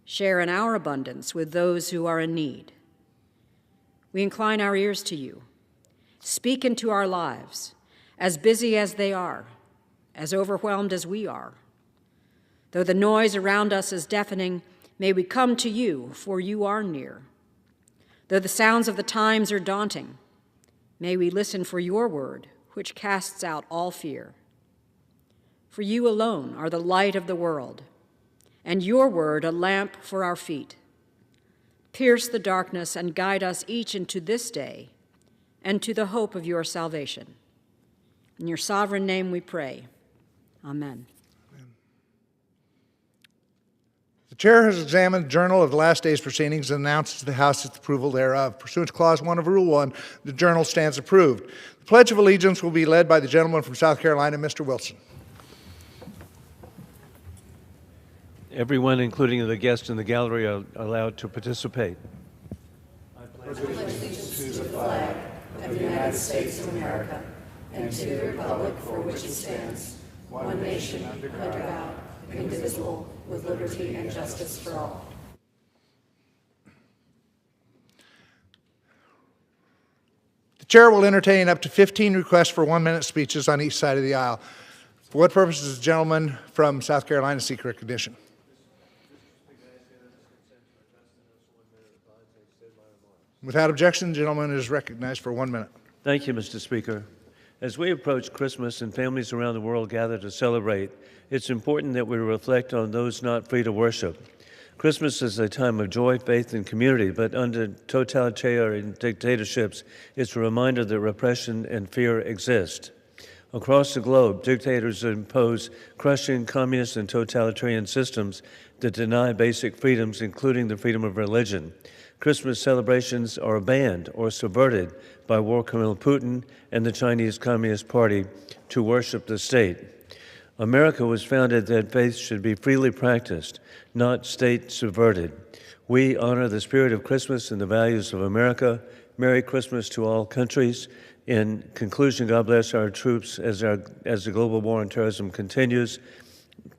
share in our abundance with those who are in need. We incline our ears to you. Speak into our lives, as busy as they are, as overwhelmed as we are. Though the noise around us is deafening, may we come to you, for you are near. Though the sounds of the times are daunting, may we listen for your word, which casts out all fear. For you alone are the light of the world, and your word a lamp for our feet. Pierce the darkness and guide us each into this day and to the hope of your salvation. In your sovereign name we pray. Amen. The Chair has examined the journal of the last day's proceedings and announced to the House its approval thereof. Pursuant to Clause 1 of Rule 1, the journal stands approved. The Pledge of Allegiance will be led by the gentleman from South Carolina, Mr. Wilson. Everyone, including the guests in the gallery, are allowed to participate. I pledge allegiance to the flag of the United States of America and to the republic for which it stands, one nation under God, indivisible, with liberty and justice for all. The Chair will entertain up to 15 requests for 1-minute speeches on each side of the aisle. For what purpose does the gentleman from South Carolina seek recognition? Without objection, the gentleman is recognized for 1 minute. Thank you, Mr. Speaker. As we approach Christmas and families around the world gather to celebrate, it's important that we reflect on those not free to worship. Christmas is a time of joy, faith, and community, but under totalitarian dictatorships, it's a reminder that repression and fear exist. Across the globe, dictators impose crushing communist and totalitarian systems that deny basic freedoms, including the freedom of religion. Christmas celebrations are banned or subverted by war criminal Putin and the Chinese Communist Party to worship the state. America was founded that faith should be freely practiced, not state subverted. We honor the spirit of Christmas and the values of America. Merry Christmas to all countries. In conclusion, God bless our troops as the global war on terrorism continues.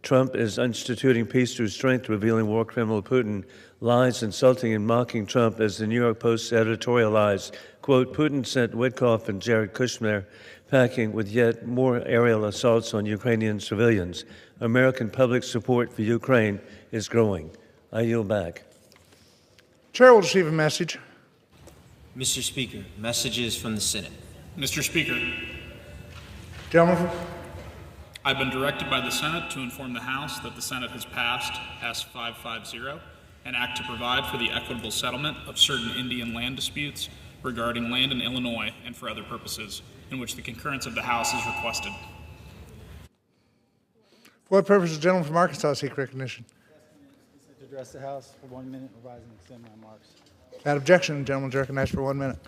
Trump is instituting peace through strength, revealing war criminal Putin lies, insulting and mocking Trump, as the New York Post editorialized. Quote, Putin sent Witkoff and Jared Kushner packing with yet more aerial assaults on Ukrainian civilians. American public support for Ukraine is growing. I yield back. Chair will receive a message. Mr. Speaker, messages from the Senate. Mr. Speaker, gentlemen, I've been directed by the Senate to inform the House that the Senate has passed S-550, an act to provide for the equitable settlement of certain Indian land disputes regarding land in Illinois and for other purposes, in which the concurrence of the House is requested. For what purpose does the gentleman from Arkansas seek recognition? To address the House for 1 minute, revise and extend my remarks. Without objection, the gentleman is recognized for 1 minute.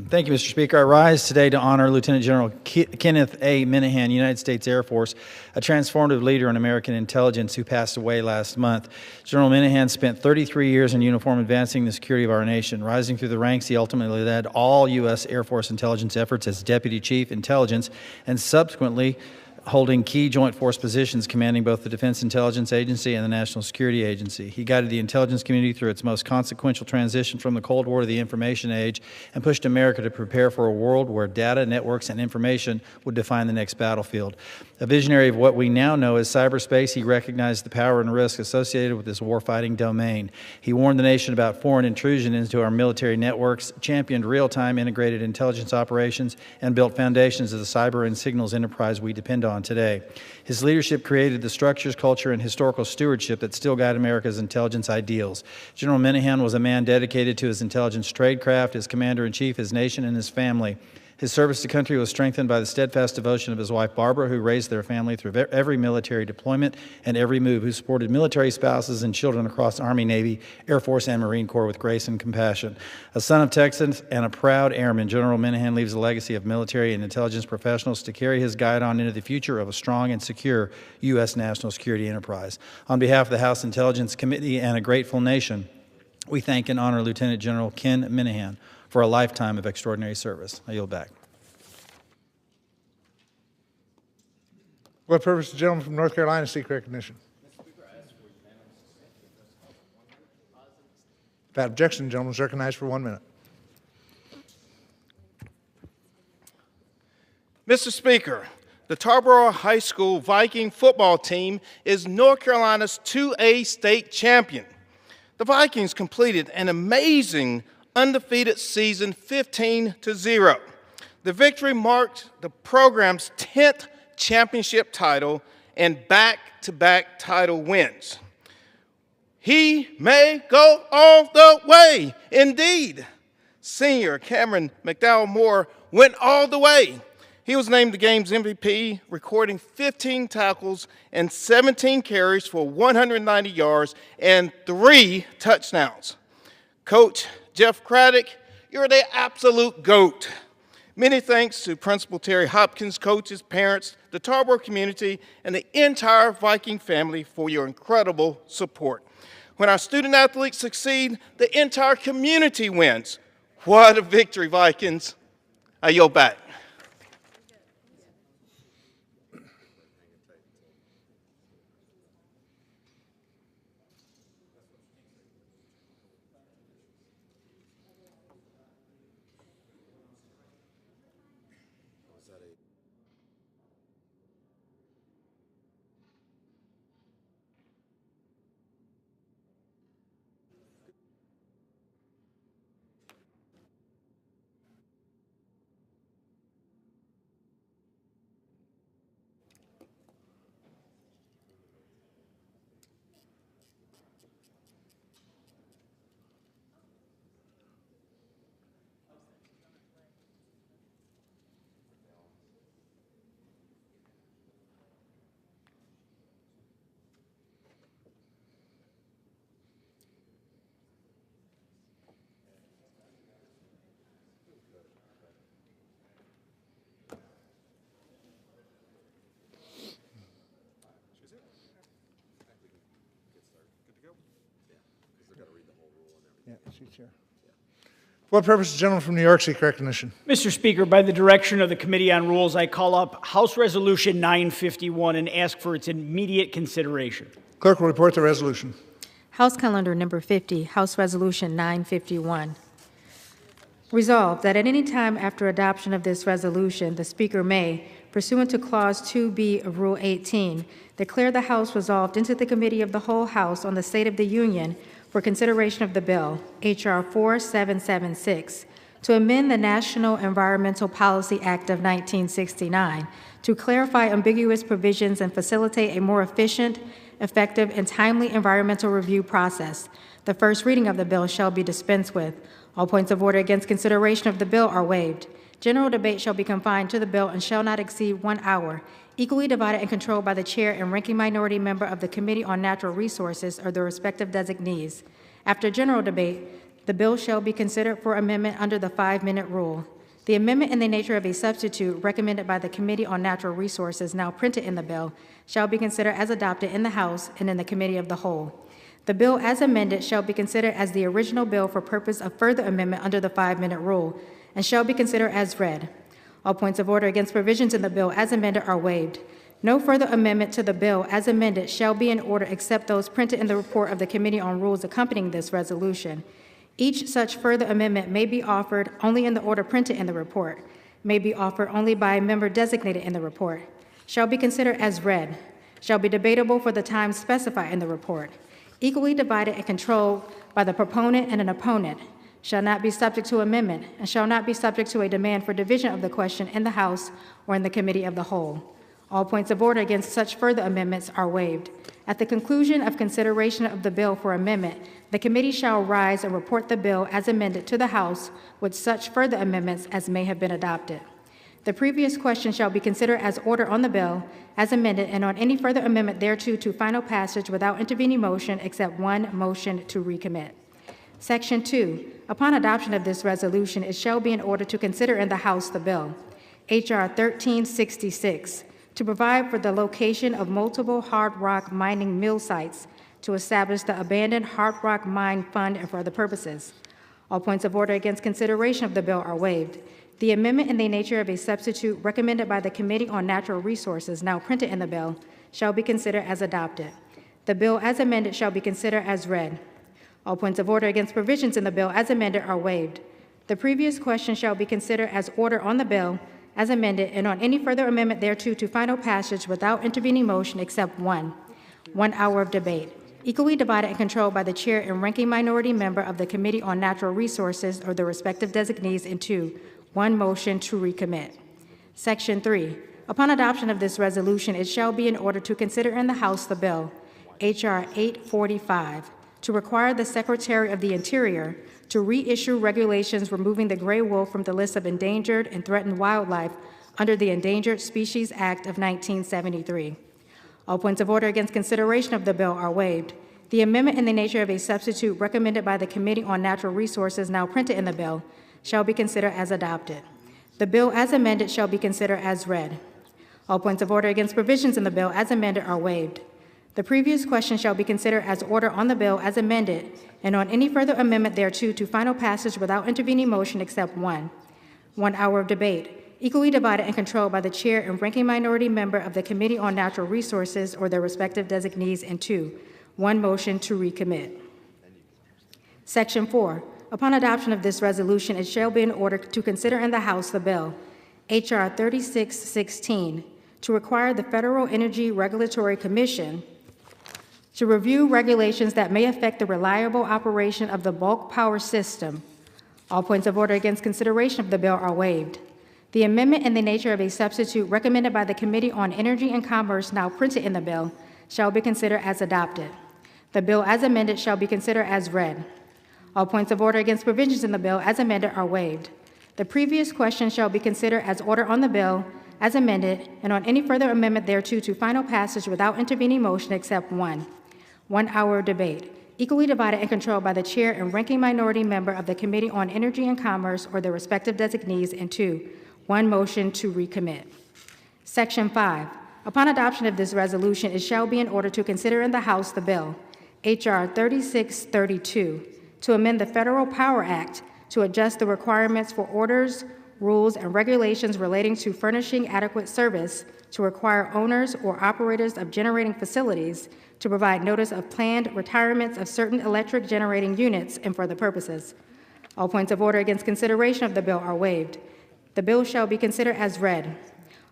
Thank you, Mr. Speaker. I rise today to honor Lieutenant General Kenneth A. Minahan, United States Air Force, a transformative leader in American intelligence who passed away last month. General Minahan spent 33 years in uniform advancing the security of our nation. Rising through the ranks, he ultimately led all U.S. Air Force intelligence efforts as Deputy Chief Intelligence and subsequently holding key joint force positions commanding both the Defense Intelligence Agency and the National Security Agency. He guided the intelligence community through its most consequential transition from the Cold War to the information age and pushed America to prepare for a world where data, networks, and information would define the next battlefield. A visionary of what we now know as cyberspace, he recognized the power and risk associated with this warfighting domain. He warned the nation about foreign intrusion into our military networks, championed real-time integrated intelligence operations, and built foundations of the cyber and signals enterprise we depend on on today. His leadership created the structures, culture, and historical stewardship that still guide America's intelligence ideals. General Minahan was a man dedicated to his intelligence tradecraft, his commander-in-chief, his nation, and his family. His service to country was strengthened by the steadfast devotion of his wife, Barbara, who raised their family through every military deployment and every move, who supported military spouses and children across Army, Navy, Air Force, and Marine Corps with grace and compassion. A son of Texas and a proud airman, General Minahan leaves a legacy of military and intelligence professionals to carry his guide on into the future of a strong and secure U.S. national security enterprise. On behalf of the House Intelligence Committee and a grateful nation, we thank and honor Lieutenant General Ken Minahan for a lifetime of extraordinary service. I yield back. What purpose does the gentleman from North Carolina seek recognition? Without objection, the gentleman is recognized for 1 minute. Mr. Speaker, the Tarboro High School Viking football team is North Carolina's 2A state champion. The Vikings completed an amazing undefeated season 15-0. The victory marked the program's 10th championship title and back-to-back title wins. He may go all the way. Indeed, senior Cameron McDowell-Moore went all the way. He was named the game's MVP, recording 15 tackles and 17 carries for 190 yards and 3 touchdowns. Coach Jeff Craddock, you're the absolute GOAT. Many thanks to Principal Terry Hopkins, coaches, parents, the Tarboro community, and the entire Viking family for your incredible support. When our student athletes succeed, the entire community wins. What a victory, Vikings. I yield back. For what purpose does the gentleman from New York seek recognition? Mr. Speaker, by the direction of the Committee on Rules, I call up House Resolution 951 and ask for its immediate consideration. Clerk will report the resolution. House Calendar Number 50, House Resolution 951. Resolved that at any time after adoption of this resolution, the Speaker may, pursuant to Clause 2B of Rule 18, declare the House resolved into the Committee of the Whole House on the State of the Union for consideration of the bill, H.R. 4776, to amend the National Environmental Policy Act of 1969 to clarify ambiguous provisions and facilitate a more efficient, effective, and timely environmental review process. The first reading of the bill shall be dispensed with. All points of order against consideration of the bill are waived. General debate shall be confined to the bill and shall not exceed 1 hour, equally divided and controlled by the chair and ranking minority member of the Committee on Natural Resources or their respective designees. After general debate, the bill shall be considered for amendment under the 5-minute rule. The amendment in the nature of a substitute recommended by the Committee on Natural Resources, now printed in the bill, shall be considered as adopted in the House and in the Committee of the Whole. The bill as amended shall be considered as the original bill for purpose of further amendment under the 5-minute rule and shall be considered as read. All points of order against provisions in the bill as amended are waived. No further amendment to the bill as amended shall be in order except those printed in the report of the Committee on Rules accompanying this resolution. Each such further amendment may be offered only in the order printed in the report, may be offered only by a member designated in the report, shall be considered as read, shall be debatable for the time specified in the report, equally divided and controlled by the proponent and an opponent, shall not be subject to amendment, and shall not be subject to a demand for division of the question in the House or in the Committee of the Whole. All points of order against such further amendments are waived. At the conclusion of consideration of the bill for amendment, the committee shall rise and report the bill as amended to the House with such further amendments as may have been adopted. The previous question shall be considered as order on the bill as amended and on any further amendment thereto to final passage without intervening motion except one motion to recommit. Section 2. Upon adoption of this resolution, it shall be in order to consider in the House the bill, H.R. 1366, to provide for the location of multiple hard rock mining mill sites to establish the abandoned hard rock mine fund and for other purposes. All points of order against consideration of the bill are waived. The amendment in the nature of a substitute recommended by the Committee on Natural Resources, now printed in the bill, shall be considered as adopted. The bill as amended shall be considered as read. All points of order against provisions in the bill as amended are waived. The previous question shall be considered as order on the bill as amended and on any further amendment thereto to final passage without intervening motion except one. 1 hour of debate, equally divided and controlled by the chair and ranking minority member of the Committee on Natural Resources or their respective designees into one motion to recommit. Section 3. Upon adoption of this resolution, it shall be in order to consider in the House the bill, H.R. 845, to require the Secretary of the Interior to reissue regulations removing the gray wolf from the list of endangered and threatened wildlife under the Endangered Species Act of 1973. All points of order against consideration of the bill are waived. The amendment in the nature of a substitute recommended by the Committee on Natural Resources, now printed in the bill, shall be considered as adopted. The bill as amended shall be considered as read. All points of order against provisions in the bill as amended are waived. The previous question shall be considered as order on the bill as amended and on any further amendment thereto to final passage without intervening motion except one. 1 hour of debate, equally divided and controlled by the chair and ranking minority member of the Committee on Natural Resources or their respective designees into one motion to recommit. Section 4. Upon adoption of this resolution, it shall be in order to consider in the House the bill, H.R. 3616, to require the Federal Energy Regulatory Commission to review regulations that may affect the reliable operation of the bulk power system. All points of order against consideration of the bill are waived. The amendment in the nature of a substitute recommended by the Committee on Energy and Commerce, now printed in the bill, shall be considered as adopted. The bill as amended shall be considered as read. All points of order against provisions in the bill as amended are waived. The previous question shall be considered as order on the bill as amended and on any further amendment thereto to final passage without intervening motion except one. 1 hour of debate, equally divided and controlled by the chair and ranking minority member of the Committee on Energy and Commerce or their respective designees into one motion to recommit. Section 5. Upon adoption of this resolution, it shall be in order to consider in the House the bill, H.R. 3632, to amend the Federal Power Act to adjust the requirements for orders, rules, and regulations relating to furnishing adequate service to require owners or operators of generating facilities to provide notice of planned retirements of certain electric generating units and for the purposes. All points of order against consideration of the bill are waived. The bill shall be considered as read.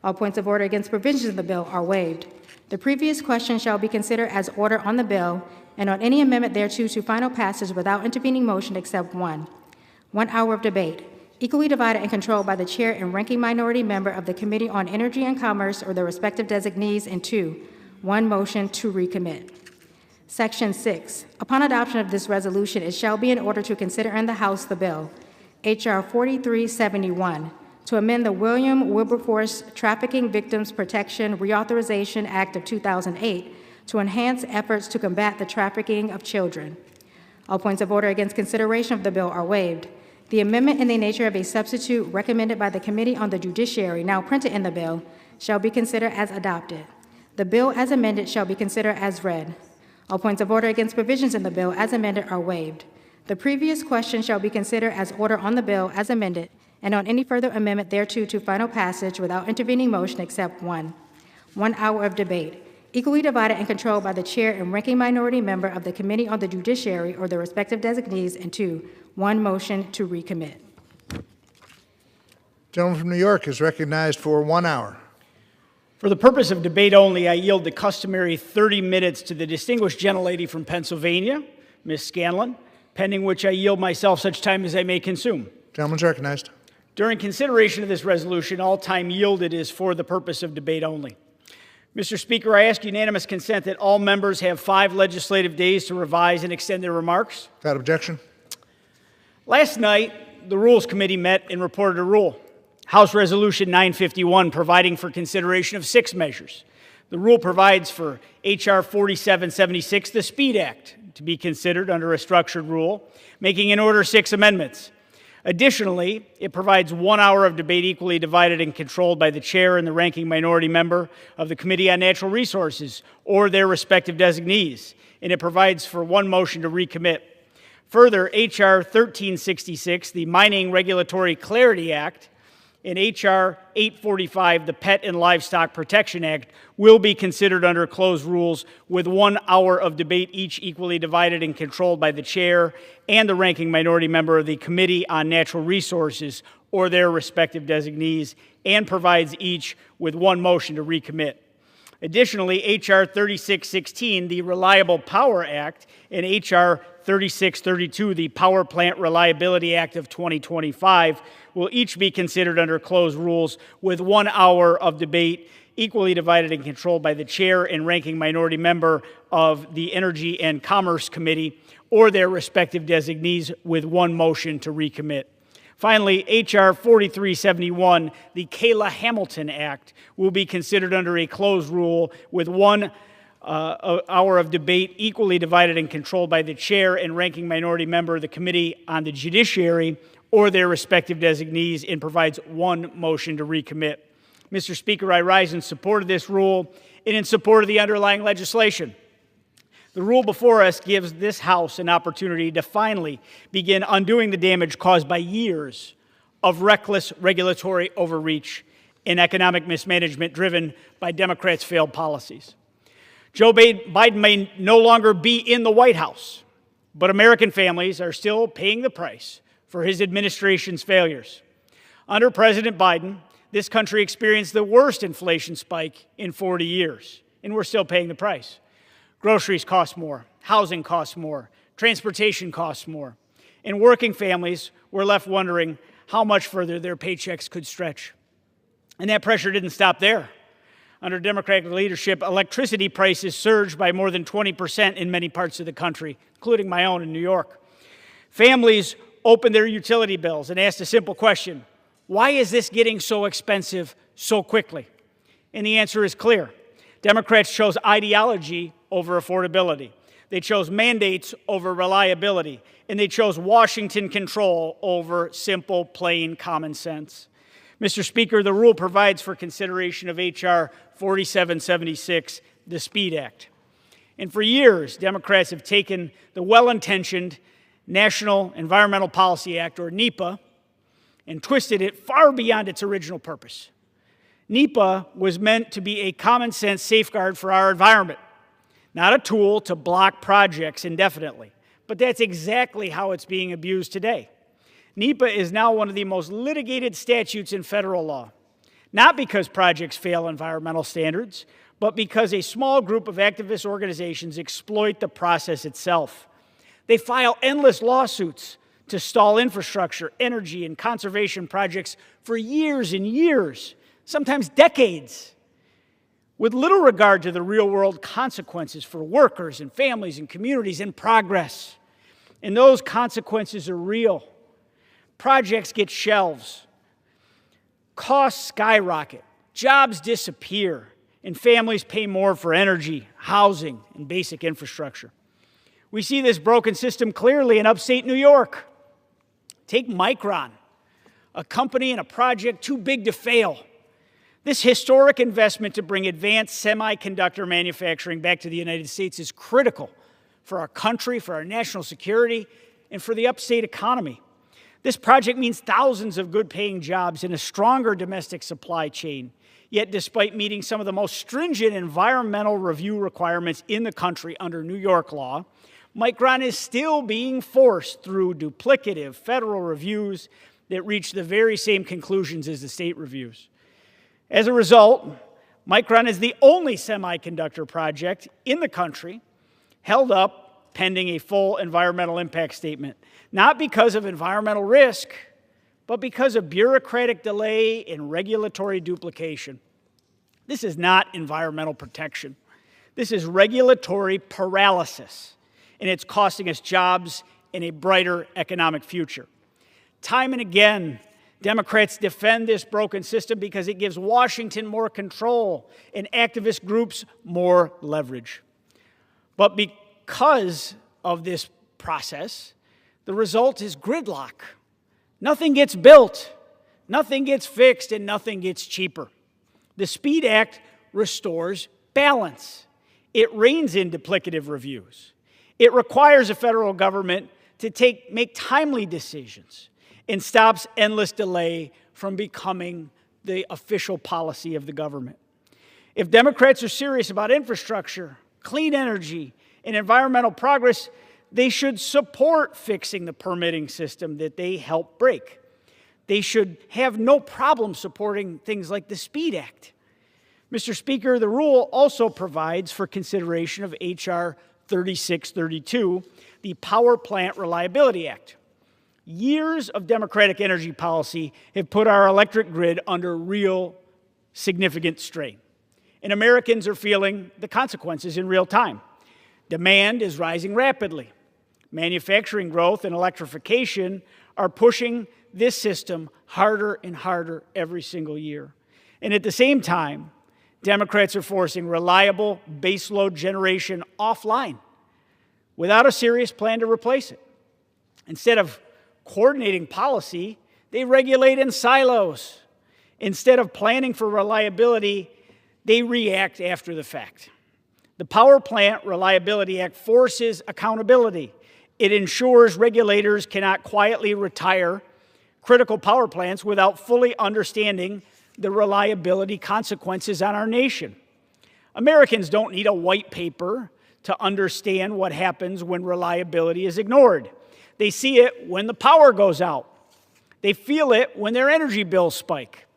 All points of order against provisions of the bill are waived. The previous question shall be considered as order on the bill and on any amendment thereto to final passage without intervening motion except one. 1 hour of debate, equally divided and controlled by the chair and ranking minority member of the Committee on Energy and Commerce or their respective designees into one motion to recommit. Section 6. Upon adoption of this resolution, it shall be in order to consider in the House the bill, H.R. 4371, to amend the William Wilberforce Trafficking Victims Protection Reauthorization Act of 2008 to enhance efforts to combat the trafficking of children. All points of order against consideration of the bill are waived. The amendment in the nature of a substitute recommended by the Committee on the Judiciary, now printed in the bill, shall be considered as adopted. The bill as amended shall be considered as read. All points of order against provisions in the bill as amended are waived. The previous question shall be considered as order on the bill as amended and on any further amendment thereto to final passage without intervening motion except one. 1 hour of debate, equally divided and controlled by the chair and ranking minority member of the Committee on the Judiciary or their respective designees into one motion to recommit. Gentleman from New York is recognized for 1 hour. For the purpose of debate only, I yield the customary 30 minutes to the distinguished gentlelady from Pennsylvania, Ms. Scanlon, pending which I yield myself such time as I may consume. Gentleman's recognized. During consideration of this resolution, all time yielded is for the purpose of debate only. Mr. Speaker, I ask unanimous consent that all members have 5 legislative days to revise and extend their remarks. Without objection. Last night, the Rules Committee met and reported a rule, House Resolution 951, providing for consideration of 6 measures. The rule provides for H.R. 4776, the SPEED Act, to be considered under a structured rule, making in order 6 amendments. Additionally, it provides 1 hour of debate equally divided and controlled by the chair and the ranking minority member of the Committee on Natural Resources or their respective designees, and it provides for 1 motion to recommit. Further, H.R. 1366, the Mining Regulatory Clarity Act, and H.R. 845, the Pet and Livestock Protection Act, will be considered under closed rules with 1 hour of debate each equally divided and controlled by the chair and the ranking minority member of the Committee on Natural Resources or their respective designees, and provides each with 1 motion to recommit. Additionally, H.R. 3616, the Reliable Power Act, and H.R. 3632, the Power Plant Reliability Act of 2025, will each be considered under closed rules with 1 hour of debate equally divided and controlled by the chair and ranking minority member of the Energy and Commerce Committee or their respective designees with 1 motion to recommit. Finally, H.R. 4371, the Kayla Hamilton Act, will be considered under a closed rule with 1 hour of debate equally divided and controlled by the chair and ranking minority member of the Committee on the Judiciary or their respective designees, and provides 1 motion to recommit. Mr. Speaker, I rise in support of this rule and in support of the underlying legislation. The rule before us gives this House an opportunity to finally begin undoing the damage caused by years of reckless regulatory overreach and economic mismanagement driven by Democrats' failed policies. Joe Biden may no longer be in the White House, but American families are still paying the price for his administration's failures. Under President Biden, this country experienced the worst inflation spike in 40 years, and we're still paying the price. Groceries cost more, housing costs more, transportation costs more, and working families were left wondering how much further their paychecks could stretch. And that pressure didn't stop there. Under Democratic leadership, electricity prices surged by more than 20% in many parts of the country, including my own in New York. Families opened their utility bills and asked a simple question: why is this getting so expensive so quickly? And the answer is clear. Democrats chose ideology over affordability. They chose mandates over reliability. And they chose Washington control over simple, plain common sense. Mr. Speaker, the rule provides for consideration of H.R. 4776, the SPEED Act. And for years, Democrats have taken the well-intentioned National Environmental Policy Act, or NEPA, and twisted it far beyond its original purpose. NEPA was meant to be a common-sense safeguard for our environment, not a tool to block projects indefinitely. But that's exactly how it's being abused today. NEPA is now one of the most litigated statutes in federal law, not because projects fail environmental standards, but because a small group of activist organizations exploit the process itself. They file endless lawsuits to stall infrastructure, energy, and conservation projects for years and years, sometimes decades, with little regard to the real-world consequences for workers and families and communities and progress. And those consequences are real. Projects get shelves, costs skyrocket, jobs disappear, and families pay more for energy, housing, and basic infrastructure. We see this broken system clearly in upstate New York. Take Micron, a company and a project too big to fail. This historic investment to bring advanced semiconductor manufacturing back to the United States is critical for our country, for our national security, and for the upstate economy. This project means thousands of good-paying jobs and a stronger domestic supply chain. Yet, despite meeting some of the most stringent environmental review requirements in the country under New York law, Micron is still being forced through duplicative federal reviews that reach the very same conclusions as the state reviews. As a result, Micron is the only semiconductor project in the country held up pending a full environmental impact statement, not because of environmental risk, but because of bureaucratic delay and regulatory duplication. This is not environmental protection. This is regulatory paralysis, and it's costing us jobs and a brighter economic future. Time and again, Democrats defend this broken system because it gives Washington more control and activist groups more leverage. But because of this process, the result is gridlock. Nothing gets built, nothing gets fixed, and nothing gets cheaper. The SPEED Act restores balance. It reins in duplicative reviews. It requires the federal government to make timely decisions and stops endless delay from becoming the official policy of the government. If Democrats are serious about infrastructure, clean energy, and environmental progress, they should support fixing the permitting system that they helped break. They should have no problem supporting things like the SPEED Act. Mr. Speaker, the rule also provides for consideration of H.R. 3632, the Power Plant Reliability Act. Years of Democratic energy policy have put our electric grid under real significant strain, and Americans are feeling the consequences in real time. Demand is rising rapidly. Manufacturing growth and electrification are pushing this system harder and harder every single year. And at the same time, Democrats are forcing reliable baseload generation offline without a serious plan to replace it. Instead of coordinating policy, they regulate in silos. Instead of planning for reliability, they react after the fact. The Power Plant Reliability Act forces accountability. It ensures regulators cannot quietly retire critical power plants without fully understanding the reliability consequences on our nation. Americans don't need a white paper to understand what happens when reliability is ignored. They see it when the power goes out. They feel it when their energy bills spike.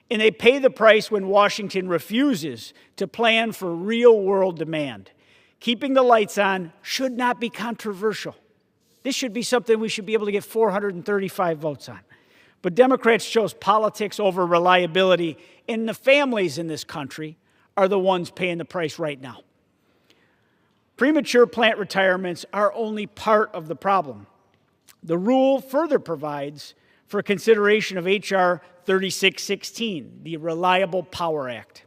And they pay the price when Washington refuses to plan for real-world demand. Keeping the lights on should not be controversial. This should be something we should be able to get 435 votes on. But Democrats chose politics over reliability, and the families in this country are the ones paying the price right now. Premature plant retirements are only part of the problem. The rule further provides for consideration of H.R. 3616, the Reliable Power Act.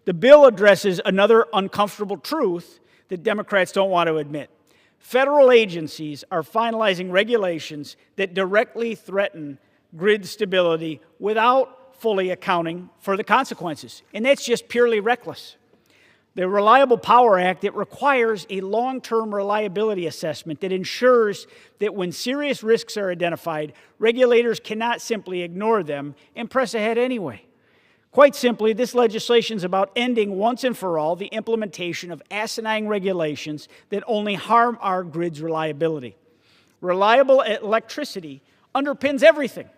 The bill addresses another uncomfortable truth that Democrats don't want to admit. Federal agencies are finalizing regulations that directly threaten grid stability without fully accounting for the consequences, and that's just purely reckless. The Reliable Power Act, it requires a long-term reliability assessment that ensures that when serious risks are identified, regulators cannot simply ignore them and press ahead anyway. Quite simply, this legislation is about ending once and for all the implementation of asinine regulations that only harm our grid's reliability. Reliable electricity underpins everything: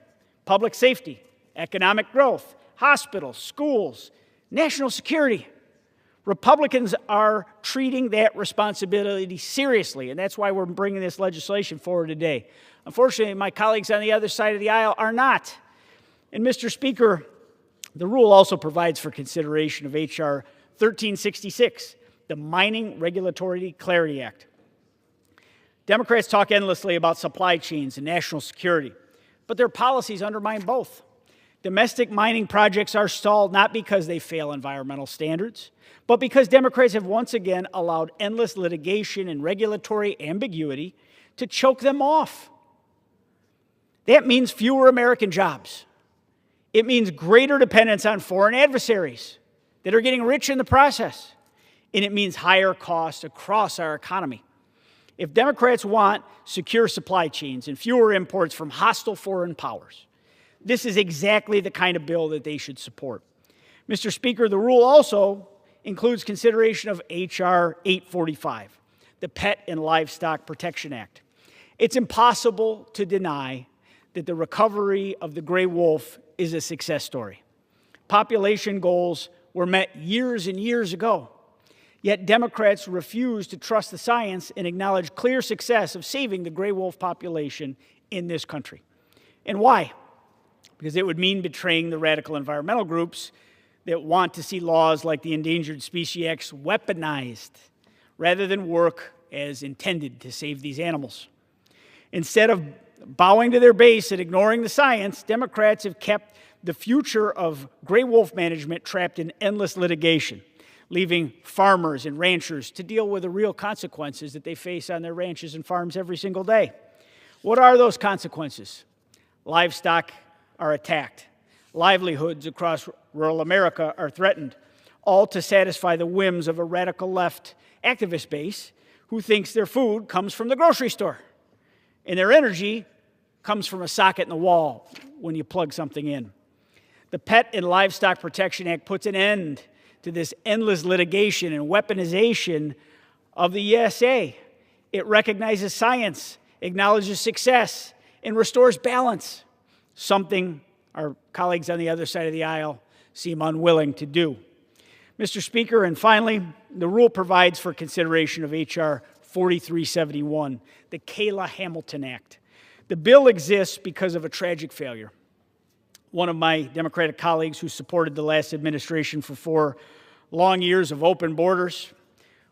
public safety, economic growth, hospitals, schools, national security. Republicans are treating that responsibility seriously, and that's why we're bringing this legislation forward today. Unfortunately, my colleagues on the other side of the aisle are not. And Mr. Speaker, the rule also provides for consideration of H.R. 1366, the Mining Regulatory Clarity Act. Democrats talk endlessly about supply chains and national security, but their policies undermine both. Domestic mining projects are stalled not because they fail environmental standards, but because Democrats have once again allowed endless litigation and regulatory ambiguity to choke them off. That means fewer American jobs. It means greater dependence on foreign adversaries that are getting rich in the process. And it means higher costs across our economy. If Democrats want secure supply chains and fewer imports from hostile foreign powers, this is exactly the kind of bill that they should support. Mr. Speaker, the rule also includes consideration of H.R. 845, the Pet and Livestock Protection Act. It's impossible to deny that the recovery of the gray wolf is a success story. Population goals were met years and years ago, yet Democrats refuse to trust the science and acknowledge clear success of saving the gray wolf population in this country. And why? Because it would mean betraying the radical environmental groups that want to see laws like the Endangered Species Act weaponized rather than work as intended to save these animals. Instead of bowing to their base and ignoring the science, Democrats have kept the future of gray wolf management trapped in endless litigation, leaving farmers and ranchers to deal with the real consequences that they face on their ranches and farms every single day. What are those consequences? Livestock are attacked. Livelihoods across rural America are threatened, all to satisfy the whims of a radical left activist base who thinks their food comes from the grocery store and their energy comes from a socket in the wall when you plug something in. The Pet and Livestock Protection Act puts an end to this endless litigation and weaponization of the ESA. It recognizes science, acknowledges success, and restores balance, something our colleagues on the other side of the aisle seem unwilling to do. Mr. Speaker, and finally, the rule provides for consideration of H.R. 4371, the Kayla Hamilton Act. The bill exists because of a tragic failure. One of my Democratic colleagues who supported the last administration for 4 long years of open borders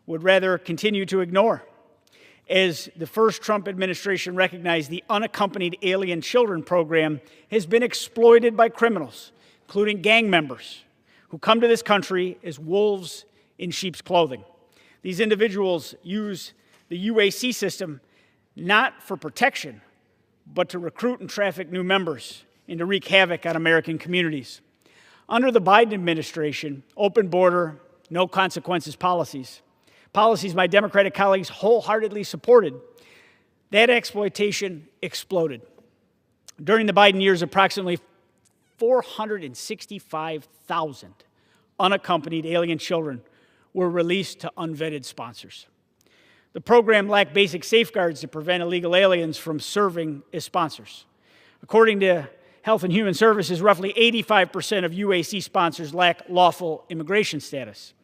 would rather continue to ignore. As the first Trump administration recognized, the unaccompanied alien children program has been exploited by criminals, including gang members, who come to this country as wolves in sheep's clothing. These individuals use the UAC system not for protection, but to recruit and traffic new members and to wreak havoc on American communities. Under the Biden administration, open border, no consequences policies my Democratic colleagues wholeheartedly supported, that exploitation exploded. During the Biden years, approximately 465,000 unaccompanied alien children were released to unvetted sponsors. The program lacked basic safeguards to prevent illegal aliens from serving as sponsors. According to Health and Human Services, roughly 85% of UAC sponsors lack lawful immigration status.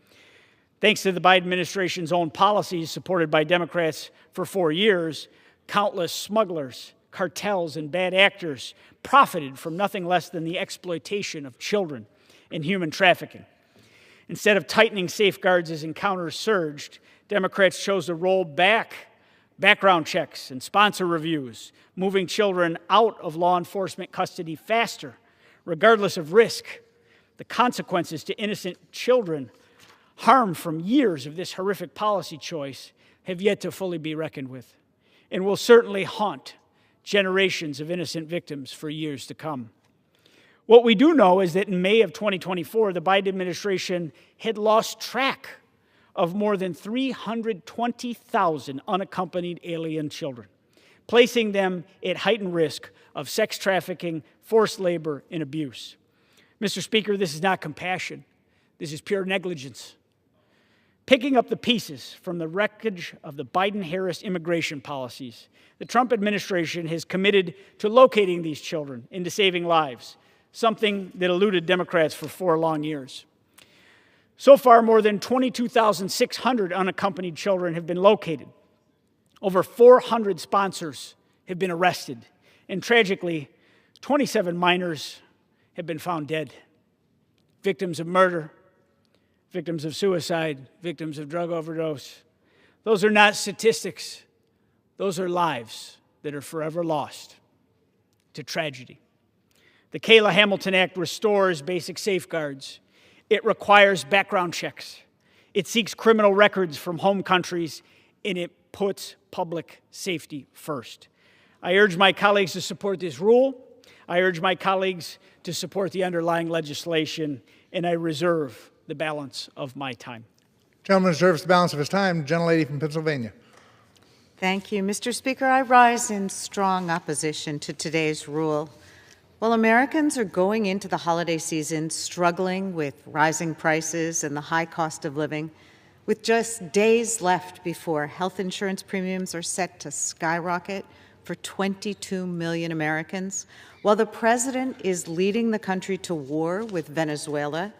Thanks to the Biden administration's own policies supported by Democrats for 4 years, countless smugglers, cartels, and bad actors profited from nothing less than the exploitation of children and human trafficking. Instead of tightening safeguards as encounters surged, Democrats chose to roll back background checks and sponsor reviews, moving children out of law enforcement custody faster, regardless of risk. The consequences to innocent children harmed from years of this horrific policy choice have yet to fully be reckoned with and will certainly haunt generations of innocent victims for years to come. What we do know is that in May of 2024, the Biden administration had lost track of more than 320,000 unaccompanied alien children, placing them at heightened risk of sex trafficking, forced labor, and abuse. Mr. Speaker, this is not compassion. This is pure negligence. Picking up the pieces from the wreckage of the Biden-Harris immigration policies, the Trump administration has committed to locating these children and to saving lives, something that eluded Democrats for 4 long years. So far, more than 22,600 unaccompanied children have been located. Over 400 sponsors have been arrested, and tragically, 27 minors have been found dead. Victims of murder, victims of suicide, victims of drug overdose. Those are not statistics. Those are lives that are forever lost to tragedy. The Kayla Hamilton Act restores basic safeguards. It requires background checks. It seeks criminal records from home countries, and it puts public safety first. I urge my colleagues to support this rule. I urge my colleagues to support the underlying legislation, and I reserve the balance of my time. Gentleman reserves the balance of his time. Gentlelady from Pennsylvania. Thank you. Mr. Speaker, I rise in strong opposition to today's rule. While Americans are going into the holiday season struggling with rising prices and the high cost of living, with just days left before health insurance premiums are set to skyrocket for 22 million Americans, while the president is leading the country to war with Venezuela,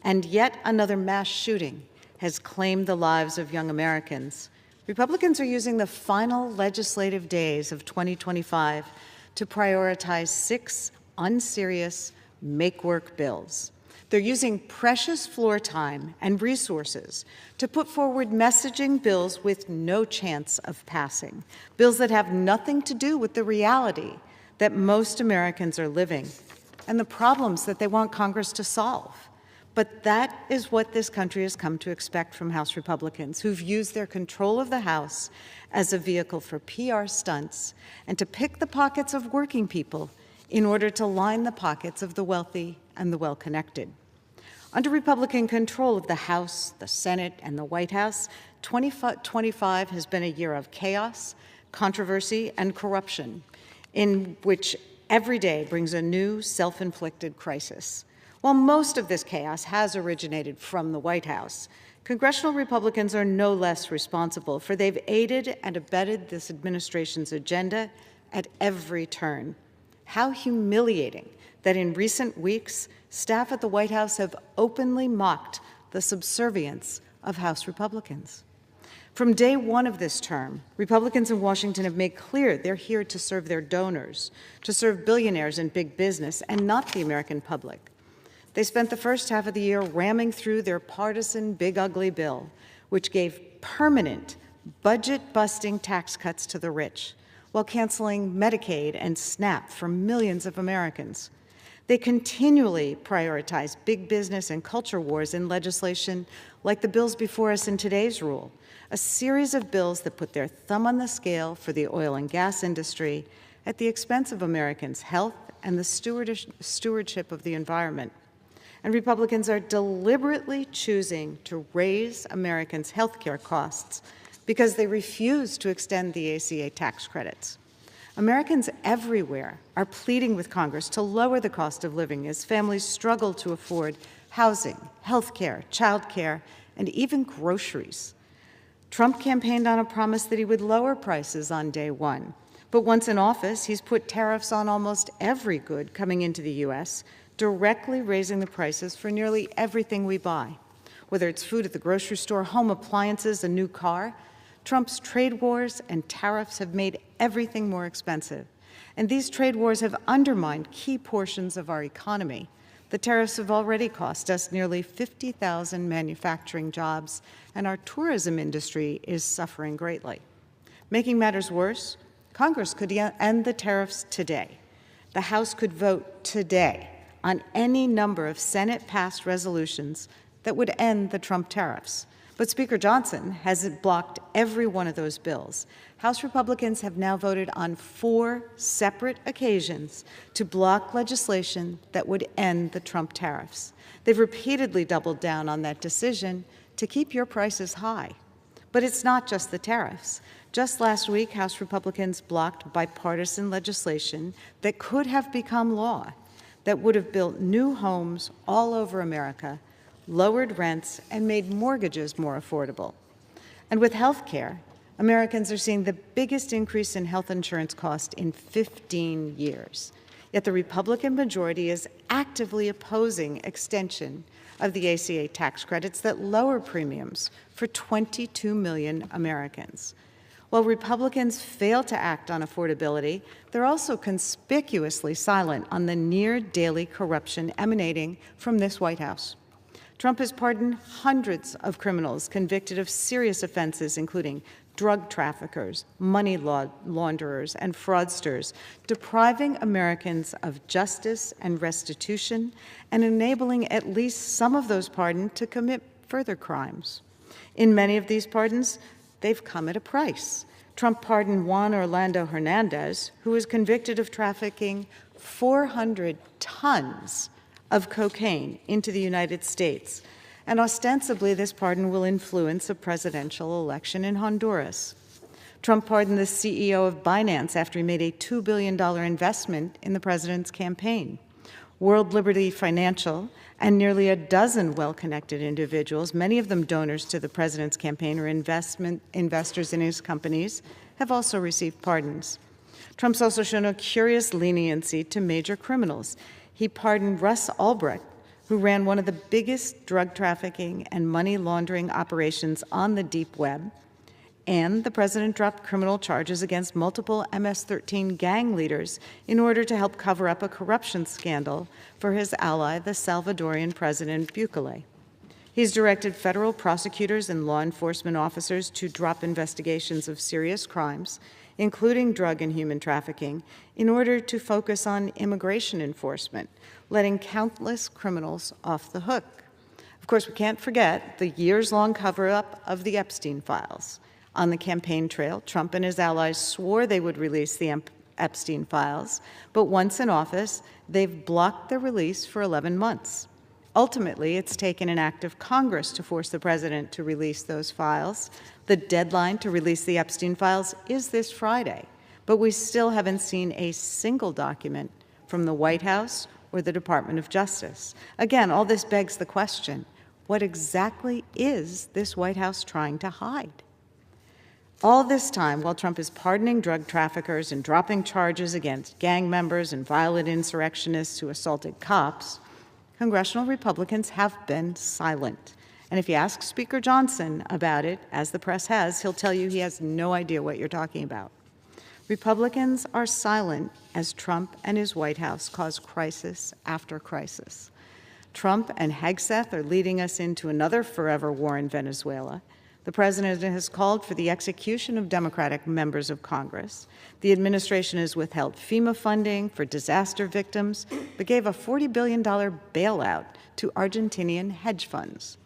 and yet another mass shooting has claimed the lives of young Americans, Republicans are using the final legislative days of 2025 to prioritize 6 unserious make-work bills. They're using precious floor time and resources to put forward messaging bills with no chance of passing, bills that have nothing to do with the reality that most Americans are living and the problems that they want Congress to solve. But that is what this country has come to expect from House Republicans, who've used their control of the House as a vehicle for PR stunts and to pick the pockets of working people in order to line the pockets of the wealthy and the well-connected. Under Republican control of the House, the Senate, and the White House, 2025 has been a year of chaos, controversy, and corruption, in which every day brings a new self-inflicted crisis. While most of this chaos has originated from the White House, congressional Republicans are no less responsible, for they've aided and abetted this administration's agenda at every turn. How humiliating that in recent weeks, staff at the White House have openly mocked the subservience of House Republicans. From day one of this term, Republicans in Washington have made clear they're here to serve their donors, to serve billionaires and big business, and not the American public. They spent the first half of the year ramming through their partisan big ugly bill, which gave permanent budget-busting tax cuts to the rich, while canceling Medicaid and SNAP for millions of Americans. They continually prioritize big business and culture wars in legislation like the bills before us in today's rule, a series of bills that put their thumb on the scale for the oil and gas industry at the expense of Americans' health and the stewardship of the environment. And Republicans are deliberately choosing to raise Americans' health care costs because they refuse to extend the ACA tax credits. Americans everywhere are pleading with Congress to lower the cost of living as families struggle to afford housing, health care, child care, and even groceries. Trump campaigned on a promise that he would lower prices on day one. But once in office, he's put tariffs on almost every good coming into the U.S., directly raising the prices for nearly everything we buy. Whether it's food at the grocery store, home appliances, a new car, Trump's trade wars and tariffs have made everything more expensive. And these trade wars have undermined key portions of our economy. The tariffs have already cost us nearly 50,000 manufacturing jobs, and our tourism industry is suffering greatly. Making matters worse, Congress could end the tariffs today. The House could vote today on any number of Senate-passed resolutions that would end the Trump tariffs. But Speaker Johnson has blocked every one of those bills. House Republicans have now voted on 4 separate occasions to block legislation that would end the Trump tariffs. They've repeatedly doubled down on that decision to keep your prices high. But it's not just the tariffs. Just last week, House Republicans blocked bipartisan legislation that could have become law, that would have built new homes all over America, lowered rents, and made mortgages more affordable. And with health care, Americans are seeing the biggest increase in health insurance costs in 15 years. Yet the Republican majority is actively opposing extension of the ACA tax credits that lower premiums for 22 million Americans. While Republicans fail to act on affordability, they're also conspicuously silent on the near-daily corruption emanating from this White House. Trump has pardoned hundreds of criminals convicted of serious offenses, including drug traffickers, money launderers, and fraudsters, depriving Americans of justice and restitution and enabling at least some of those pardoned to commit further crimes. In many of these pardons, they've come at a price. Trump pardoned Juan Orlando Hernandez, who was convicted of trafficking 400 tons of cocaine into the United States. And ostensibly, this pardon will influence a presidential election in Honduras. Trump pardoned the CEO of Binance after he made a $2 billion investment in the president's campaign. World Liberty Financial and nearly a dozen well-connected individuals, many of them donors to the president's campaign or investors in his companies, have also received pardons. Trump's also shown a curious leniency to major criminals. He pardoned Russ Albrecht, who ran one of the biggest drug trafficking and money laundering operations on the deep web, And the president dropped criminal charges against multiple MS-13 gang leaders in order to help cover up a corruption scandal for his ally, the Salvadorian President Bukele. He's directed federal prosecutors and law enforcement officers to drop investigations of serious crimes, including drug and human trafficking, in order to focus on immigration enforcement, letting countless criminals off the hook. Of course, we can't forget the years-long cover-up of the Epstein files. On the campaign trail, Trump and his allies swore they would release the Epstein files, but once in office, they've blocked their release for 11 months. Ultimately, it's taken an act of Congress to force the president to release those files. The deadline to release the Epstein files is this Friday, but we still haven't seen a single document from the White House or the Department of Justice. Again, all this begs the question, what exactly is this White House trying to hide? All this time, while Trump is pardoning drug traffickers and dropping charges against gang members and violent insurrectionists who assaulted cops, congressional Republicans have been silent. And if you ask Speaker Johnson about it, as the press has, he'll tell you he has no idea what you're talking about. Republicans are silent as Trump and his White House cause crisis after crisis. Trump and Hegseth are leading us into another forever war in Venezuela. The president has called for the execution of Democratic members of Congress. The administration has withheld FEMA funding for disaster victims, but gave a $40 billion bailout to Argentinian hedge funds.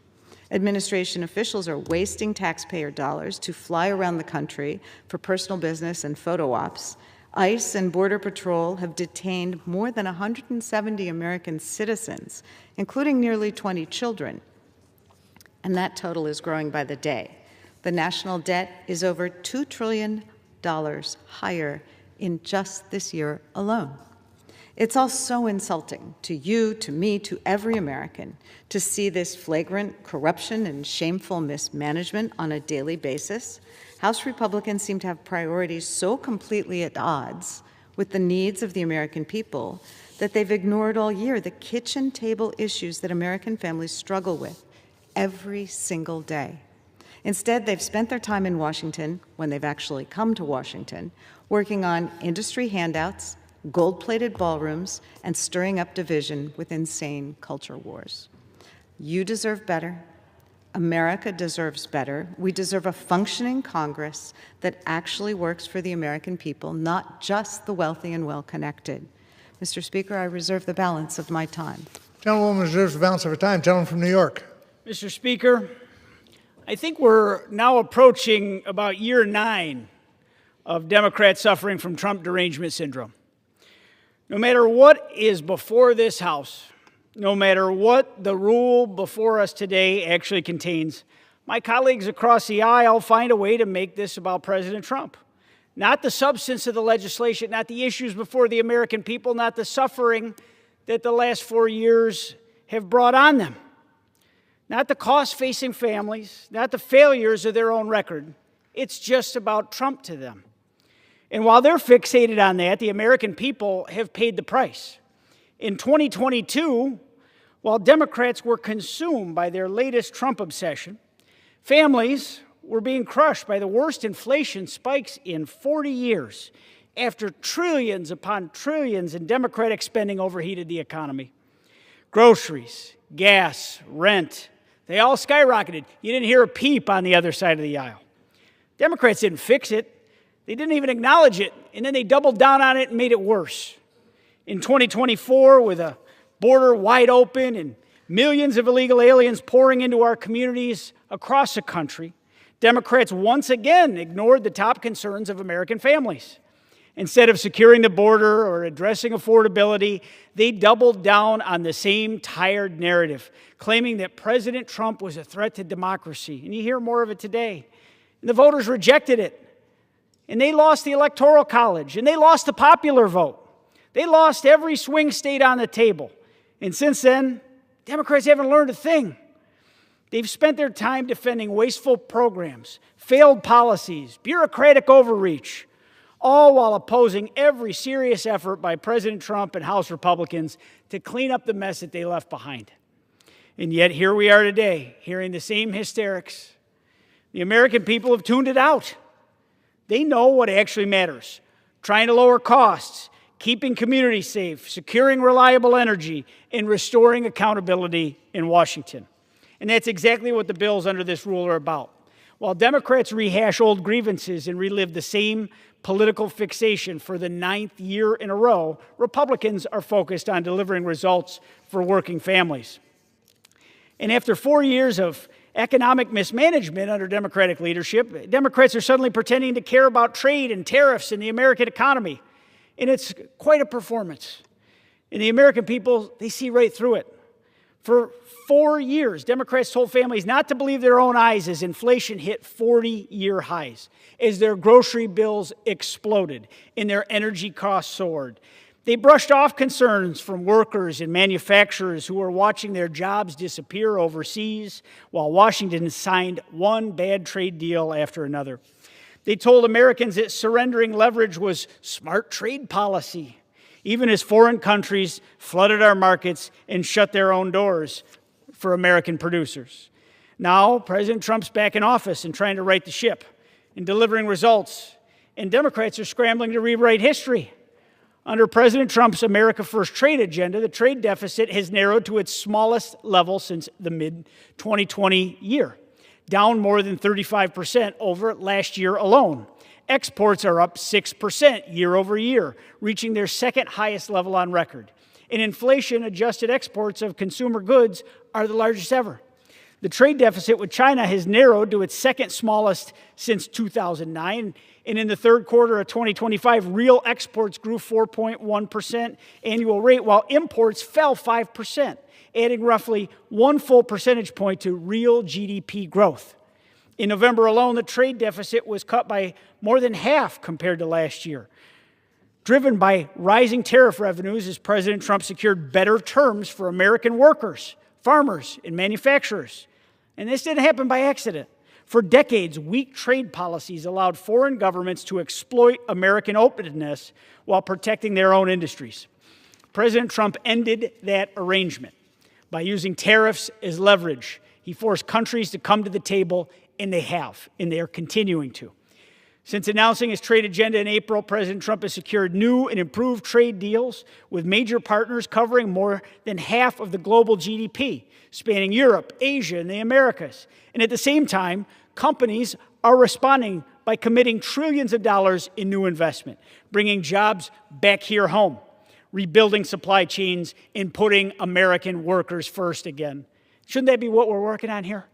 Administration officials are wasting taxpayer dollars to fly around the country for personal business and photo ops. ICE and Border Patrol have detained more than 170 American citizens, including nearly 20 children. And that total is growing by the day. The national debt is over $2 trillion higher in just this year alone. It's all so insulting to you, to me, to every American to see this flagrant corruption and shameful mismanagement on a daily basis. House Republicans seem to have priorities so completely at odds with the needs of the American people that they've ignored all year the kitchen table issues that American families struggle with every single day. Instead, they've spent their time in Washington, when they've actually come to Washington, working on industry handouts, gold-plated ballrooms, and stirring up division with insane culture wars. You deserve better. America deserves better. We deserve a functioning Congress that actually works for the American people, not just the wealthy and well-connected. Mr. Speaker, I reserve the balance of my time. Gentlewoman reserves the balance of her time. Gentleman from New York. Mr. Speaker, I think we're now approaching about year 9 of Democrats suffering from Trump derangement syndrome. No matter what is before this House, no matter what the rule before us today actually contains, my colleagues across the aisle find a way to make this about President Trump. Not the substance of the legislation, not the issues before the American people, not the suffering that the last 4 years have brought on them. Not the costs facing families, not the failures of their own record. It's just about Trump to them. And while they're fixated on that, the American people have paid the price. In 2022, while Democrats were consumed by their latest Trump obsession, families were being crushed by the worst inflation spikes in 40 years after trillions upon trillions in Democratic spending overheated the economy. Groceries, gas, rent, they all skyrocketed. You didn't hear a peep on the other side of the aisle. Democrats didn't fix it. They didn't even acknowledge it, and then they doubled down on it and made it worse. In 2024, with a border wide open and millions of illegal aliens pouring into our communities across the country, Democrats once again ignored the top concerns of American families. Instead of securing the border or addressing affordability, they doubled down on the same tired narrative, claiming that President Trump was a threat to democracy. And you hear more of it today. And the voters rejected it. And they lost the Electoral College. And they lost the popular vote. They lost every swing state on the table. And since then, Democrats haven't learned a thing. They've spent their time defending wasteful programs, failed policies, bureaucratic overreach, all while opposing every serious effort by President Trump and House Republicans to clean up the mess that they left behind. And yet here we are today, hearing the same hysterics, The American people have tuned it out. They know what actually matters: trying to lower costs, keeping communities safe, securing reliable energy, and restoring accountability in Washington. And that's exactly what the bills under this rule are about. While Democrats rehash old grievances and relive the same political fixation for the 9th year in a row, Republicans are focused on delivering results for working families. And after 4 years of economic mismanagement under Democratic leadership, Democrats are suddenly pretending to care about trade and tariffs and the American economy. And it's quite a performance. And the American people, they see right through it. For 4 years, Democrats told families not to believe their own eyes as inflation hit 40-year highs, as their grocery bills exploded and their energy costs soared. They brushed off concerns from workers and manufacturers who were watching their jobs disappear overseas, while Washington signed one bad trade deal after another. They told Americans that surrendering leverage was smart trade policy, even as foreign countries flooded our markets and shut their own doors for American producers. Now, President Trump's back in office and trying to right the ship and delivering results, and Democrats are scrambling to rewrite history. Under President Trump's America First trade agenda, the trade deficit has narrowed to its smallest level since the mid-2020 year, down more than 35% over last year alone. Exports are up 6% year over year, reaching their second highest level on record. And inflation-adjusted exports of consumer goods are the largest ever. The trade deficit with China has narrowed to its second smallest since 2009. And in the third quarter of 2025, real exports grew 4.1% annual rate, while imports fell 5%, adding roughly 1 full percentage point to real GDP growth. In November alone, the trade deficit was cut by more than half compared to last year, driven by rising tariff revenues as President Trump secured better terms for American workers, farmers, and manufacturers. And this didn't happen by accident. For decades, weak trade policies allowed foreign governments to exploit American openness while protecting their own industries. President Trump ended that arrangement by using tariffs as leverage. He forced countries to come to the table, and they have, and they are continuing to. Since announcing his trade agenda in April, President Trump has secured new and improved trade deals with major partners covering more than half of the global GDP, spanning Europe, Asia, and the Americas. And at the same time, companies are responding by committing trillions of dollars in new investment, bringing jobs back here home, rebuilding supply chains, and putting American workers first again. Shouldn't that be what we're working on here?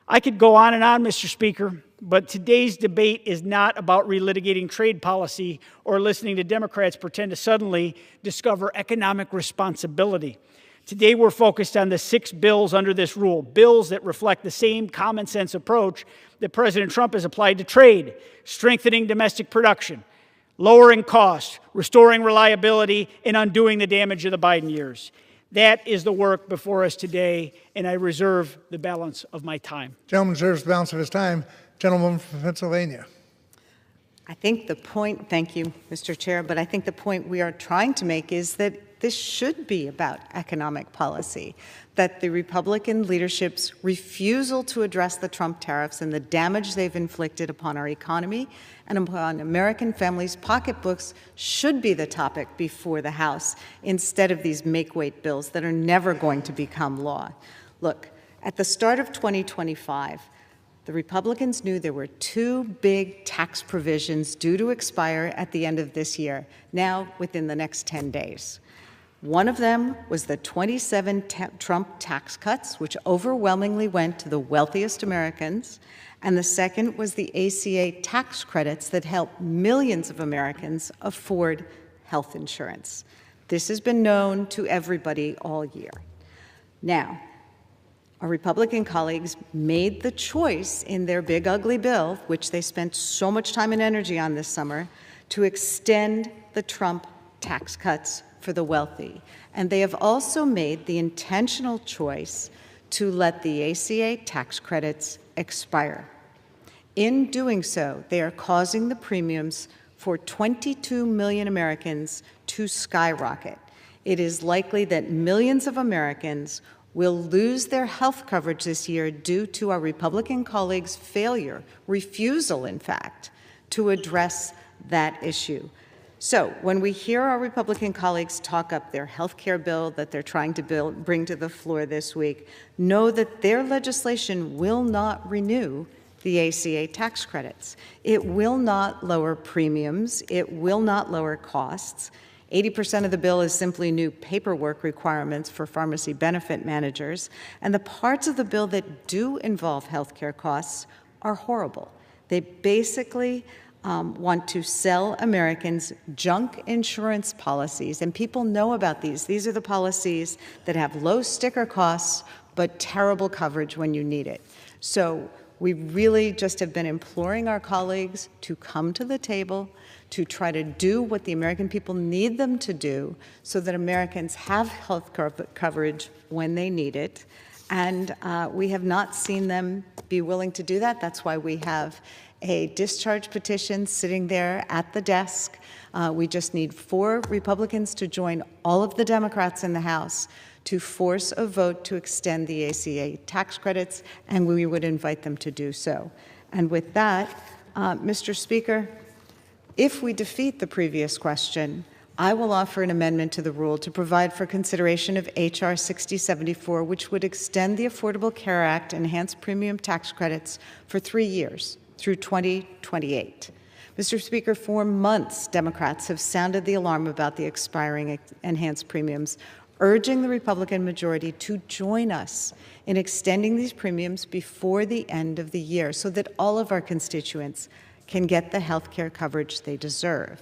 I could go on, Mr. Speaker, but today's debate is not about relitigating trade policy or listening to Democrats pretend to suddenly discover economic responsibility. Today we're focused on the 6 bills under this rule, bills that reflect the same common sense approach that President Trump has applied to trade: strengthening domestic production, lowering costs, restoring reliability, and undoing the damage of the Biden years. That is the work before us today, and I reserve the balance of my time. Gentleman reserves the balance of his time. Gentleman from Pennsylvania. I think the point, thank you, Mr. Chair, but I think the point we are trying to make is that this should be about economic policy, that the Republican leadership's refusal to address the Trump tariffs and the damage they've inflicted upon our economy and upon American families' pocketbooks should be the topic before the House, instead of these make-weight bills that are never going to become law. Look, at the start of 2025, the Republicans knew there were 2 big tax provisions due to expire at the end of this year, now within the next 10 days. One of them was the 27 Trump tax cuts, which overwhelmingly went to the wealthiest Americans, and the second was the ACA tax credits that help millions of Americans afford health insurance. This has been known to everybody all year. Now, our Republican colleagues made the choice in their big ugly bill, which they spent so much time and energy on this summer, to extend the Trump tax cuts for the wealthy. And they have also made the intentional choice to let the ACA tax credits expire. In doing so, they are causing the premiums for 22 million Americans to skyrocket. It is likely that millions of Americans will lose their health coverage this year due to our Republican colleagues' failure, refusal, in fact, to address that issue. So when we hear our Republican colleagues talk up their health care bill that they're trying to bring to the floor this week, know that their legislation will not renew the ACA tax credits. It will not lower premiums. It will not lower costs. 80% of the bill is simply new paperwork requirements for pharmacy benefit managers, and the parts of the bill that do involve health care costs are horrible. They basically want to sell Americans junk insurance policies, and people know about these. These are the policies that have low sticker costs but terrible coverage when you need it. So we really just have been imploring our colleagues to come to the table, to try to do what the American people need them to do so that Americans have health coverage when they need it. And we have not seen them be willing to do that. That's why we have a discharge petition sitting there at the desk. We just need 4 Republicans to join all of the Democrats in the House to force a vote to extend the ACA tax credits, and we would invite them to do so. And with that, Mr. Speaker, if we defeat the previous question, I will offer an amendment to the rule to provide for consideration of H.R. 6074, which would extend the Affordable Care Act enhanced premium tax credits for 3 years through 2028. Mr. Speaker, for months, Democrats have sounded the alarm about the expiring enhanced premiums, urging the Republican majority to join us in extending these premiums before the end of the year so that all of our constituents can get the health care coverage they deserve.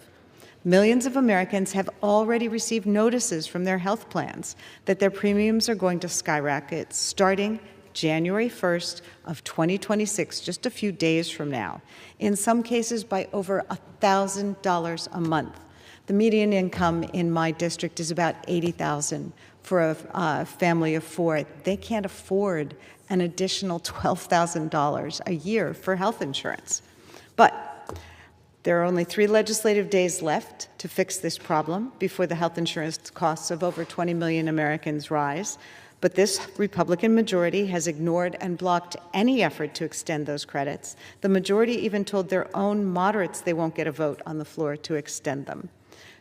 Millions of Americans have already received notices from their health plans that their premiums are going to skyrocket starting January 1st of 2026, just a few days from now, in some cases by over $1,000 a month. The median income in my district is about $80,000 for a family of 4. They can't afford an additional $12,000 a year for health insurance. But there are only 3 legislative days left to fix this problem before the health insurance costs of over 20 million Americans rise. But this Republican majority has ignored and blocked any effort to extend those credits. The majority even told their own moderates they won't get a vote on the floor to extend them.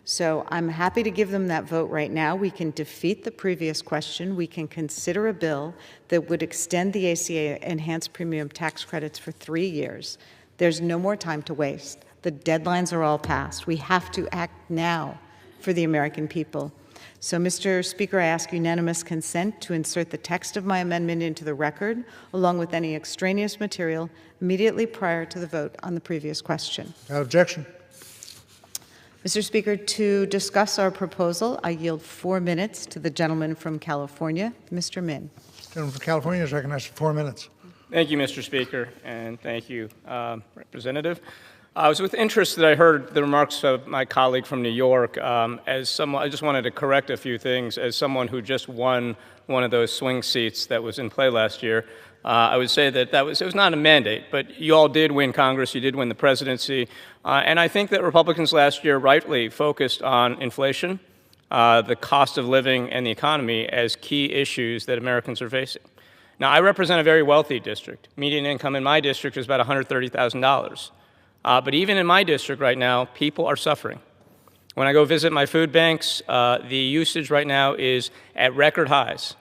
So I'm happy to give them that vote right now. We can defeat the previous question. We can consider a bill that would extend the ACA enhanced premium tax credits for 3 years. There's no more time to waste. The deadlines are all passed. We have to act now for the American people. So, Mr. Speaker, I ask unanimous consent to insert the text of my amendment into the record, along with any extraneous material, immediately prior to the vote on the previous question. Without objection. Mr. Speaker, to discuss our proposal, I yield 4 minutes to the gentleman from California, Mr. Min. The gentleman from California is recognized for 4 minutes. Thank you, Mr. Speaker, and thank you, Representative. I was with interest that I heard the remarks of my colleague from New York. As someone, I just wanted to correct a few things. As someone who just won one of those swing seats that was in play last year, I would say that it was not a mandate, but you all did win Congress, you did win the presidency, and I think that Republicans last year rightly focused on inflation, the cost of living, and the economy as key issues that Americans are facing. Now, I represent a very wealthy district. Median income in my district is about $130,000. But even in my district right now, people are suffering. When I go visit my food banks, the usage right now is at record highs.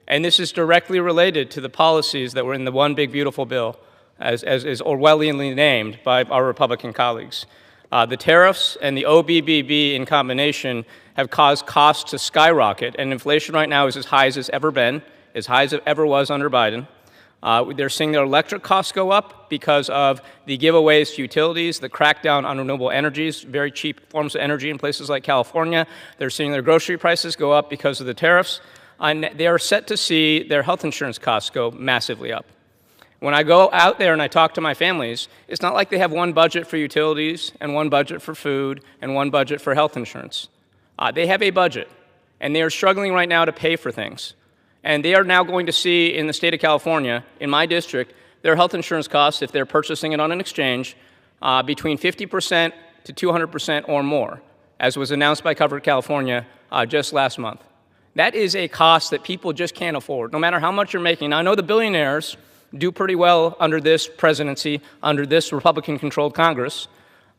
And this is directly related to the policies that were in the One Big Beautiful Bill, as is Orwellianly named by our Republican colleagues. The tariffs and the OBBB in combination have caused costs to skyrocket, and inflation right now is as high as it's ever been, as high as it ever was under Biden. They're seeing their electric costs go up because of the giveaways to utilities, the crackdown on renewable energies, very cheap forms of energy in places like California. They're seeing their grocery prices go up because of the tariffs. And they are set to see their health insurance costs go massively up. When I go out there and I talk to my families, it's not like they have one budget for utilities and one budget for food and one budget for health insurance. They have a budget, and they are struggling right now to pay for things. And they are now going to see in the state of California, in my district, their health insurance costs, if they're purchasing it on an exchange, between 50% to 200% or more, as was announced by Covered California just last month. That is a cost that people just can't afford, no matter how much you're making. Now, I know the billionaires do pretty well under this presidency, under this Republican-controlled Congress,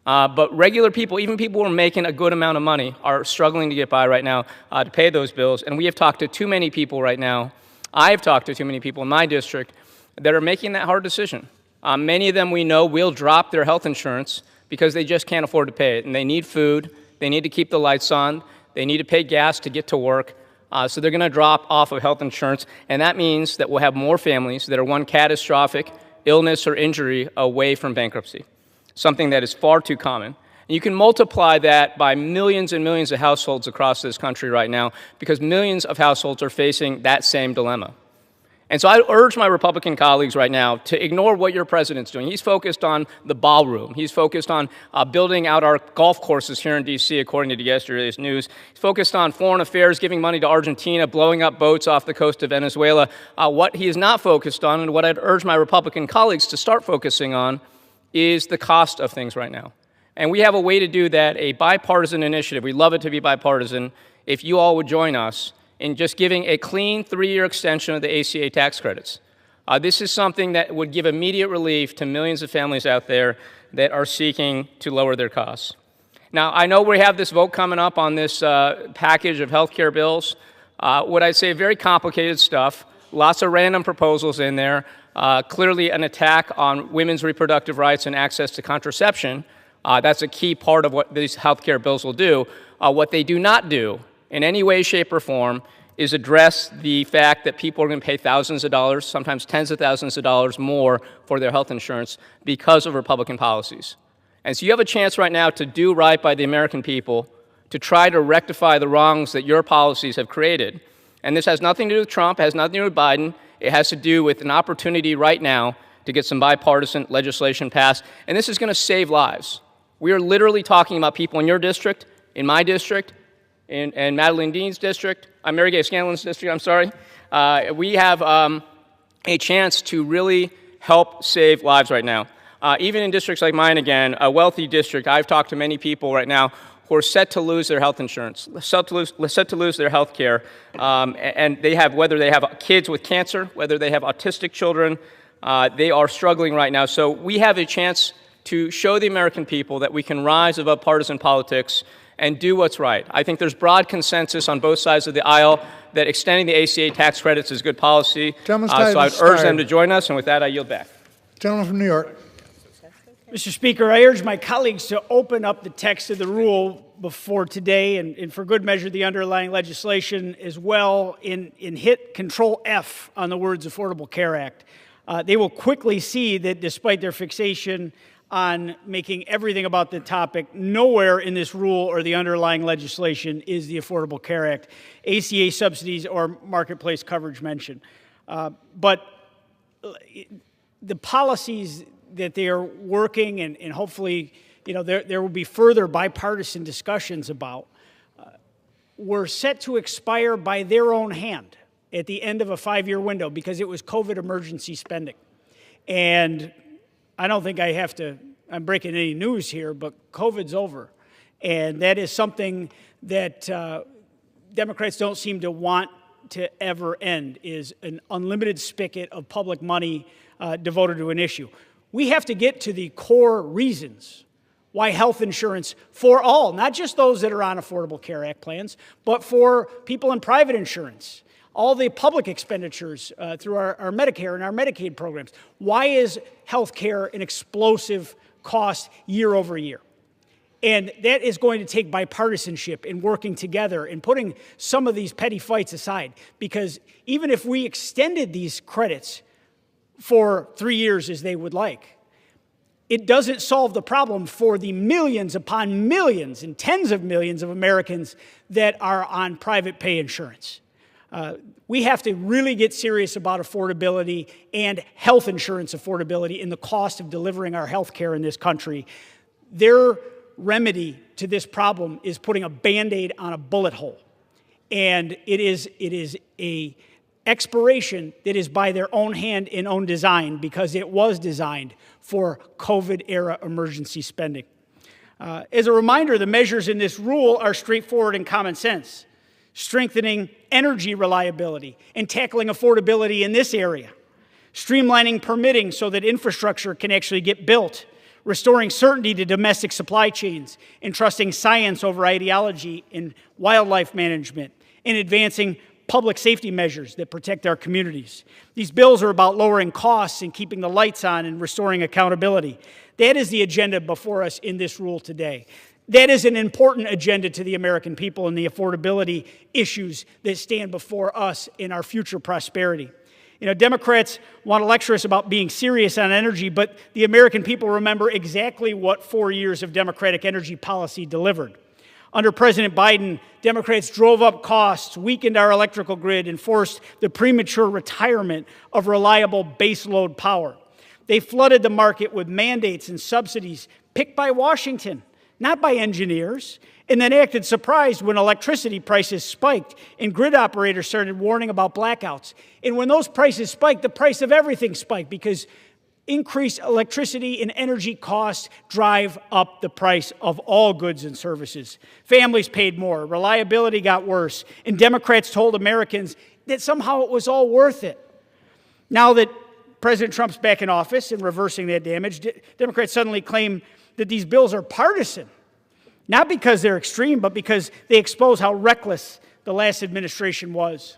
but regular people, even people who are making a good amount of money, are struggling to get by right now to pay those bills. And we have talked to too many people right now. I've talked to too many people in my district that are making that hard decision. Many of them we know will drop their health insurance because they just can't afford to pay it. And they need food, they need to keep the lights on, they need to pay gas to get to work. So they're going to drop off of health insurance. And that means that we'll have more families that are one catastrophic illness or injury away from bankruptcy, something that is far too common. And you can multiply that by millions and millions of households across this country right now, because millions of households are facing that same dilemma. And so I urge my Republican colleagues right now to ignore what your president's doing. He's focused on the ballroom. He's focused on building out our golf courses here in D.C., according to yesterday's news. He's focused on foreign affairs, giving money to Argentina, blowing up boats off the coast of Venezuela. What he is not focused on, and what I'd urge my Republican colleagues to start focusing on, is the cost of things right now. And we have a way to do that, a bipartisan initiative. We'd love it to be bipartisan if you all would join us in just giving a clean 3-year extension of the ACA tax credits. This is something that would give immediate relief to millions of families out there that are seeking to lower their costs. Now, I know we have this vote coming up on this package of health care bills. What I'd say, very complicated stuff, lots of random proposals in there, clearly an attack on women's reproductive rights and access to contraception. That's a key part of what these health care bills will do. What they do not do in any way, shape, or form is address the fact that people are going to pay thousands of dollars, sometimes tens of thousands of dollars more for their health insurance because of Republican policies. And so you have a chance right now to do right by the American people, to try to rectify the wrongs that your policies have created. And this has nothing to do with Trump, it has nothing to do with Biden. It has to do with an opportunity right now to get some bipartisan legislation passed. And this is going to save lives. We are literally talking about people in your district, in my district, in Madeline Dean's district, Mary Gay Scanlon's district, I'm sorry. We have a chance to really help save lives right now. Even in districts like mine, again, a wealthy district, I've talked to many people right now who are set to lose their health insurance, set to lose their health care, and they have, whether they have kids with cancer, whether they have autistic children, they are struggling right now. So we have a chance to show the American people that we can rise above partisan politics and do what's right. I think there's broad consensus on both sides of the aisle that extending the ACA tax credits is good policy. So I'd urge them to join us, and with that, I yield back. Gentleman from New York. Mr. Speaker, I urge my colleagues to open up the text of the rule before today, and for good measure, the underlying legislation as well, and hit Control F on the words Affordable Care Act. They will quickly see that despite their fixation on making everything about the topic, nowhere in this rule or the underlying legislation is the Affordable Care Act, ACA subsidies, or marketplace coverage mentioned. But the policies that they are working, and hopefully, there will be further bipartisan discussions about, were set to expire by their own hand at the end of a 5-year window because it was COVID emergency spending. And I don't think I'm breaking any news here, but COVID's over. And that is something that Democrats don't seem to want to ever end, is an unlimited spigot of public money devoted to an issue. We have to get to the core reasons why health insurance for all, not just those that are on Affordable Care Act plans, but for people in private insurance, all the public expenditures through our Medicare and our Medicaid programs. Why is health care an explosive cost year over year? And that is going to take bipartisanship and working together and putting some of these petty fights aside. Because even if we extended these credits for 3 years as they would like, it doesn't solve the problem for the millions upon millions and tens of millions of Americans that are on private pay insurance. We have to really get serious about affordability and health insurance affordability and the cost of delivering our health care in this country. Their remedy to this problem is putting a Band-Aid on a bullet hole. And it is a expiration that is by their own hand and own design, because it was designed for COVID-era emergency spending. As a reminder, the measures in this rule are straightforward and common sense. strengthening energy reliability and tackling affordability in this area, streamlining permitting so that infrastructure can actually get built, restoring certainty to domestic supply chains, and trusting science over ideology in wildlife management, and advancing public safety measures that protect our communities. These bills are about lowering costs and keeping the lights on and restoring accountability. That is the agenda before us in this rule today. That is an important agenda to the American people and the affordability issues that stand before us in our future prosperity. You know, Democrats want to lecture us about being serious on energy, but the American people remember exactly what 4 years of Democratic energy policy delivered. Under President Biden, Democrats drove up costs, weakened our electrical grid, and forced the premature retirement of reliable baseload power. They flooded the market with mandates and subsidies picked by Washington, not by engineers, and then acted surprised when electricity prices spiked and grid operators started warning about blackouts. And when those prices spiked, the price of everything spiked because increased electricity and energy costs drive up the price of all goods and services. Families paid more, reliability got worse, and Democrats told Americans that somehow it was all worth it. Now that President Trump's back in office and reversing that damage, Democrats suddenly claim that these bills are partisan, not because they're extreme, but because they expose how reckless the last administration was.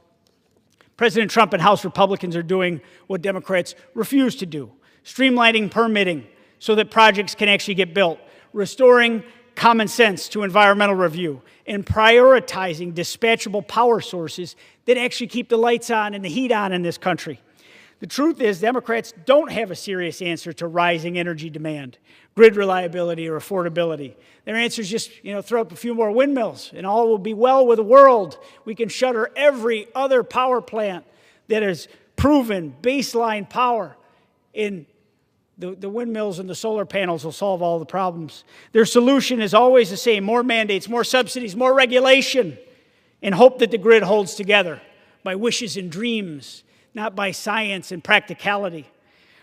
President Trump and House Republicans are doing what Democrats refuse to do, streamlining permitting so that projects can actually get built, restoring common sense to environmental review, and prioritizing dispatchable power sources that actually keep the lights on and the heat on in this country. The truth is, Democrats don't have a serious answer to rising energy demand, grid reliability, or affordability. Their answer is just, throw up a few more windmills, and all will be well with the world. We can shutter every other power plant that has proven baseline power, and the windmills and the solar panels will solve all the problems. Their solution is always the same: more mandates, more subsidies, more regulation, and hope that the grid holds together by wishes and dreams, not by science and practicality.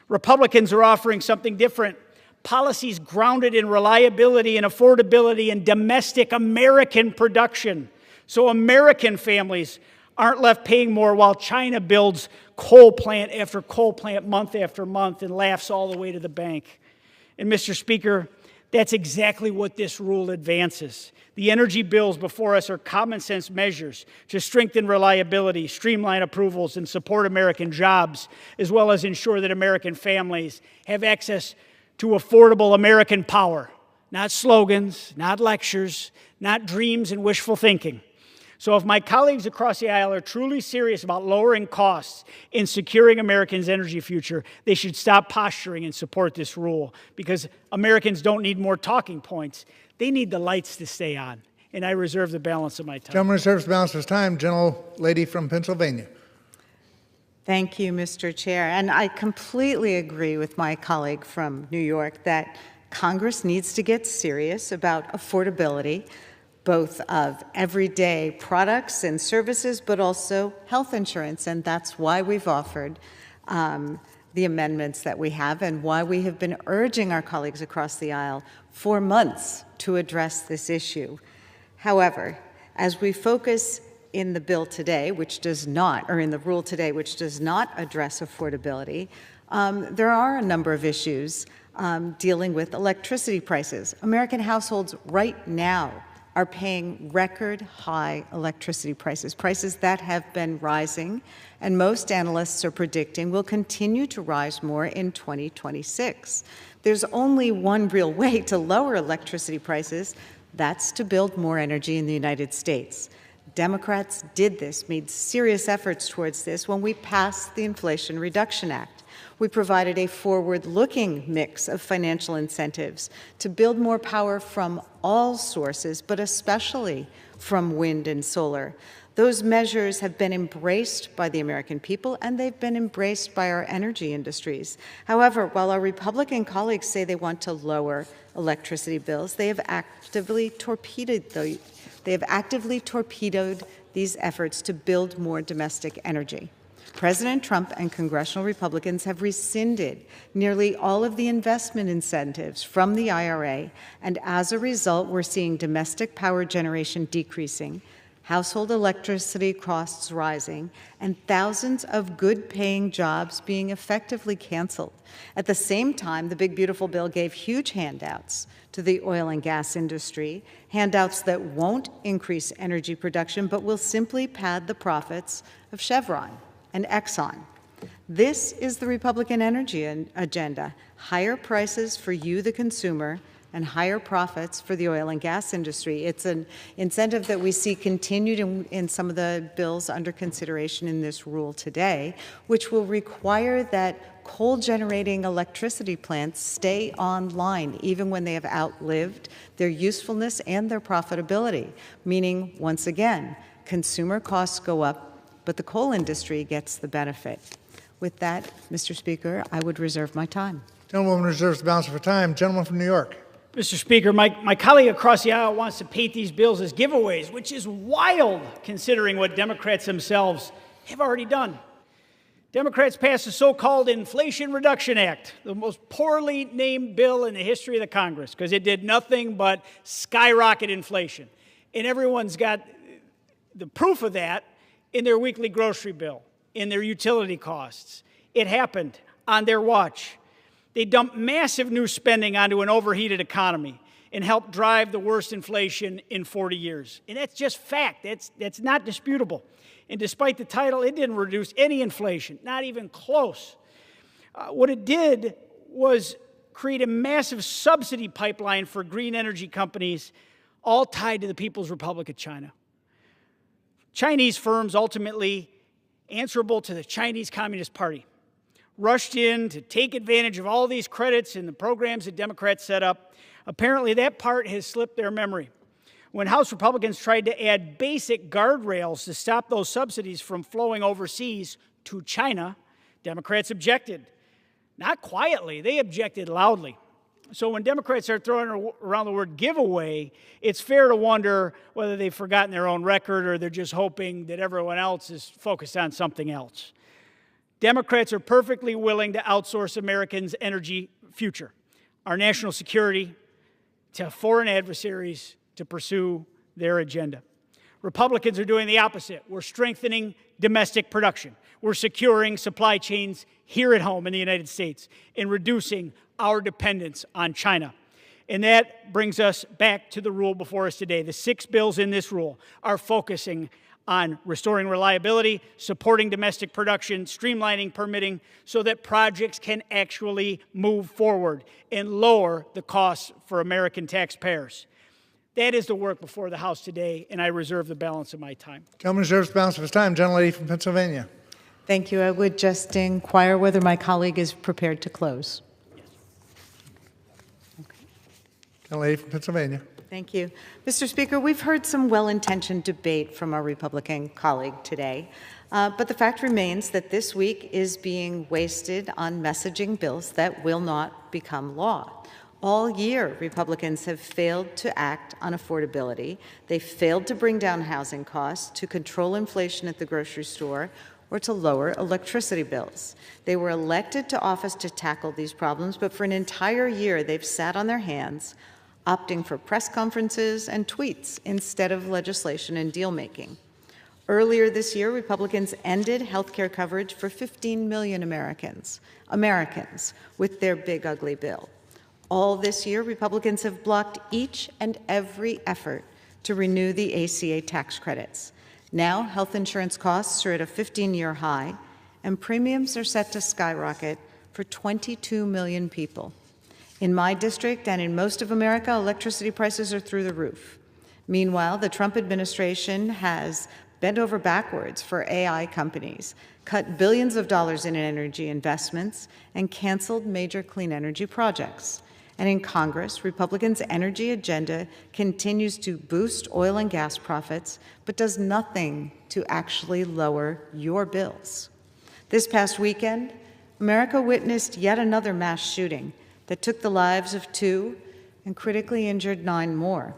Republicans are offering something different: policies grounded in reliability and affordability and domestic American production, so American families aren't left paying more while China builds coal plant after coal plant month after month and laughs all the way to the bank. And Mr. Speaker, that's exactly what this rule advances. The energy bills before us are common sense measures to strengthen reliability, streamline approvals, and support American jobs, as well as ensure that American families have access to affordable American power, not slogans, not lectures, not dreams and wishful thinking. So if my colleagues across the aisle are truly serious about lowering costs and securing Americans' energy future, they should stop posturing and support this rule, because Americans don't need more talking points. They need the lights to stay on. And I reserve the balance of my time. Gentleman reserves the balance of his time. Gentlelady from Pennsylvania. Thank you, Mr. Chair. And I completely agree with my colleague from New York that Congress needs to get serious about affordability, both of everyday products and services, but also health insurance. And that's why we've offered the amendments that we have, and why we have been urging our colleagues across the aisle for months to address this issue. However, as we focus in the bill today, which does not, or in the rule today, which does not address affordability, there are a number of issues dealing with electricity prices. American households right now are paying record high electricity prices, prices that have been rising, and most analysts are predicting will continue to rise more in 2026. There's only one real way to lower electricity prices: that's to build more energy in the United States. Democrats did this, made serious efforts towards this when we passed the Inflation Reduction Act. We provided a forward-looking mix of financial incentives to build more power from all sources, but especially from wind and solar. Those measures have been embraced by the American people, and they've been embraced by our energy industries. However, while our Republican colleagues say they want to lower electricity bills, they have actively torpedoed these efforts to build more domestic energy. President Trump and congressional Republicans have rescinded nearly all of the investment incentives from the IRA, and as a result, we're seeing domestic power generation decreasing, household electricity costs rising, and thousands of good-paying jobs being effectively canceled. At the same time, the big, beautiful bill gave huge handouts to the oil and gas industry, handouts that won't increase energy production but will simply pad the profits of Chevron and Exxon. This is the Republican energy agenda: higher prices for you, the consumer, and higher profits for the oil and gas industry. It's an incentive that we see continued in some of the bills under consideration in this rule today, which will require that coal-generating electricity plants stay online even when they have outlived their usefulness and their profitability, meaning, once again, consumer costs go up, but the coal industry gets the benefit. With that, Mr. Speaker, I would reserve my time. Gentlewoman reserves the balance of her time. Gentleman from New York. Mr. Speaker, my colleague across the aisle wants to paint these bills as giveaways, which is wild considering what Democrats themselves have already done. Democrats passed the so-called Inflation Reduction Act, the most poorly named bill in the history of the Congress, because it did nothing but skyrocket inflation. And everyone's got the proof of that in their weekly grocery bill, in their utility costs. It happened on their watch. They dumped massive new spending onto an overheated economy and helped drive the worst inflation in 40 years. And that's just fact. That's not disputable. And despite the title, it didn't reduce any inflation, not even close. What it did was create a massive subsidy pipeline for green energy companies, all tied to the People's Republic of China. Chinese firms, ultimately answerable to the Chinese Communist Party, rushed in to take advantage of all these credits and the programs that Democrats set up. Apparently, that part has slipped their memory. When House Republicans tried to add basic guardrails to stop those subsidies from flowing overseas to China, Democrats objected. Not quietly, they objected loudly. So when Democrats start throwing around the word giveaway, it's fair to wonder whether they've forgotten their own record or they're just hoping that everyone else is focused on something else. Democrats are perfectly willing to outsource Americans' energy future, our national security, to foreign adversaries to pursue their agenda. Republicans are doing the opposite. We're strengthening domestic production. We're securing supply chains here at home in the United States and reducing our dependence on China. And that brings us back to the rule before us today. The 6 bills in this rule are focusing on restoring reliability, supporting domestic production, streamlining permitting so that projects can actually move forward and lower the costs for American taxpayers. That is the work before the House today, and I reserve the balance of my time. Gentleman reserves the balance of his time. Gentlelady from Pennsylvania. Thank you. I would just inquire whether my colleague is prepared to close. Yes. Okay. Gentlelady from Pennsylvania. Thank you. Mr. Speaker, we've heard some well-intentioned debate from our Republican colleague today, but the fact remains that this week is being wasted on messaging bills that will not become law. All year, Republicans have failed to act on affordability. They failed to bring down housing costs, to control inflation at the grocery store, or to lower electricity bills. They were elected to office to tackle these problems, but for an entire year, they've sat on their hands, opting for press conferences and tweets instead of legislation and deal-making. Earlier this year, Republicans ended health care coverage for 15 million Americans with their big, ugly bill. All this year, Republicans have blocked each and every effort to renew the ACA tax credits. Now, health insurance costs are at a 15-year high, and premiums are set to skyrocket for 22 million people. In my district and in most of America, electricity prices are through the roof. Meanwhile, the Trump administration has bent over backwards for AI companies, cut billions of dollars in energy investments, and canceled major clean energy projects. And in Congress, Republicans' energy agenda continues to boost oil and gas profits, but does nothing to actually lower your bills. This past weekend, America witnessed yet another mass shooting that took the lives of 2 and critically injured 9 more.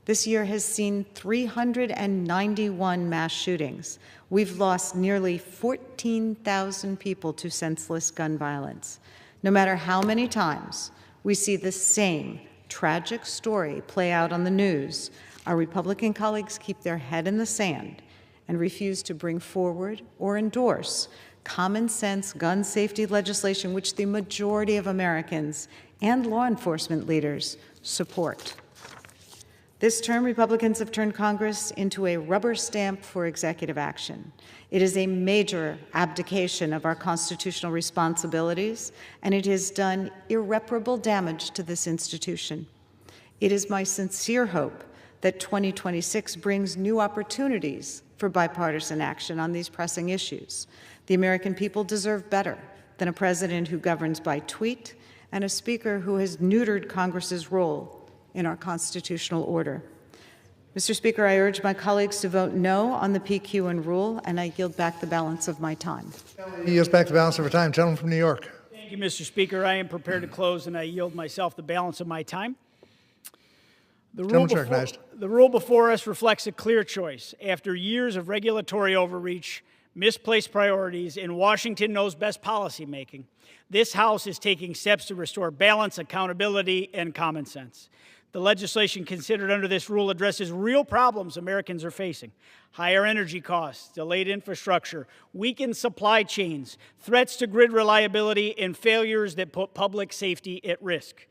This year has seen 391 mass shootings. We've lost nearly 14,000 people to senseless gun violence. No matter how many times we see the same tragic story play out on the news, Our Republican colleagues keep their head in the sand and refuse to bring forward or endorse common sense gun safety legislation which the majority of Americans and law enforcement leaders support. This term, Republicans have turned Congress into a rubber stamp for executive action. It is a major abdication of our constitutional responsibilities, and it has done irreparable damage to this institution. It is my sincere hope that 2026 brings new opportunities for bipartisan action on these pressing issues. The American people deserve better than a president who governs by tweet and a speaker who has neutered Congress's role in our constitutional order. Mr. Speaker, I urge my colleagues to vote no on the PQ and rule, and I yield back the balance of my time. He yields back the balance of her time. Gentleman from New York. Thank you, Mr. Speaker. I am prepared to close, and I yield myself the balance of my time. The rule before us reflects a clear choice. After years of regulatory overreach, misplaced priorities, and Washington knows best policymaking, this House is taking steps to restore balance, accountability, and common sense. The legislation considered under this rule addresses real problems Americans are facing: higher energy costs, delayed infrastructure, weakened supply chains, threats to grid reliability, and failures that put public safety at risk.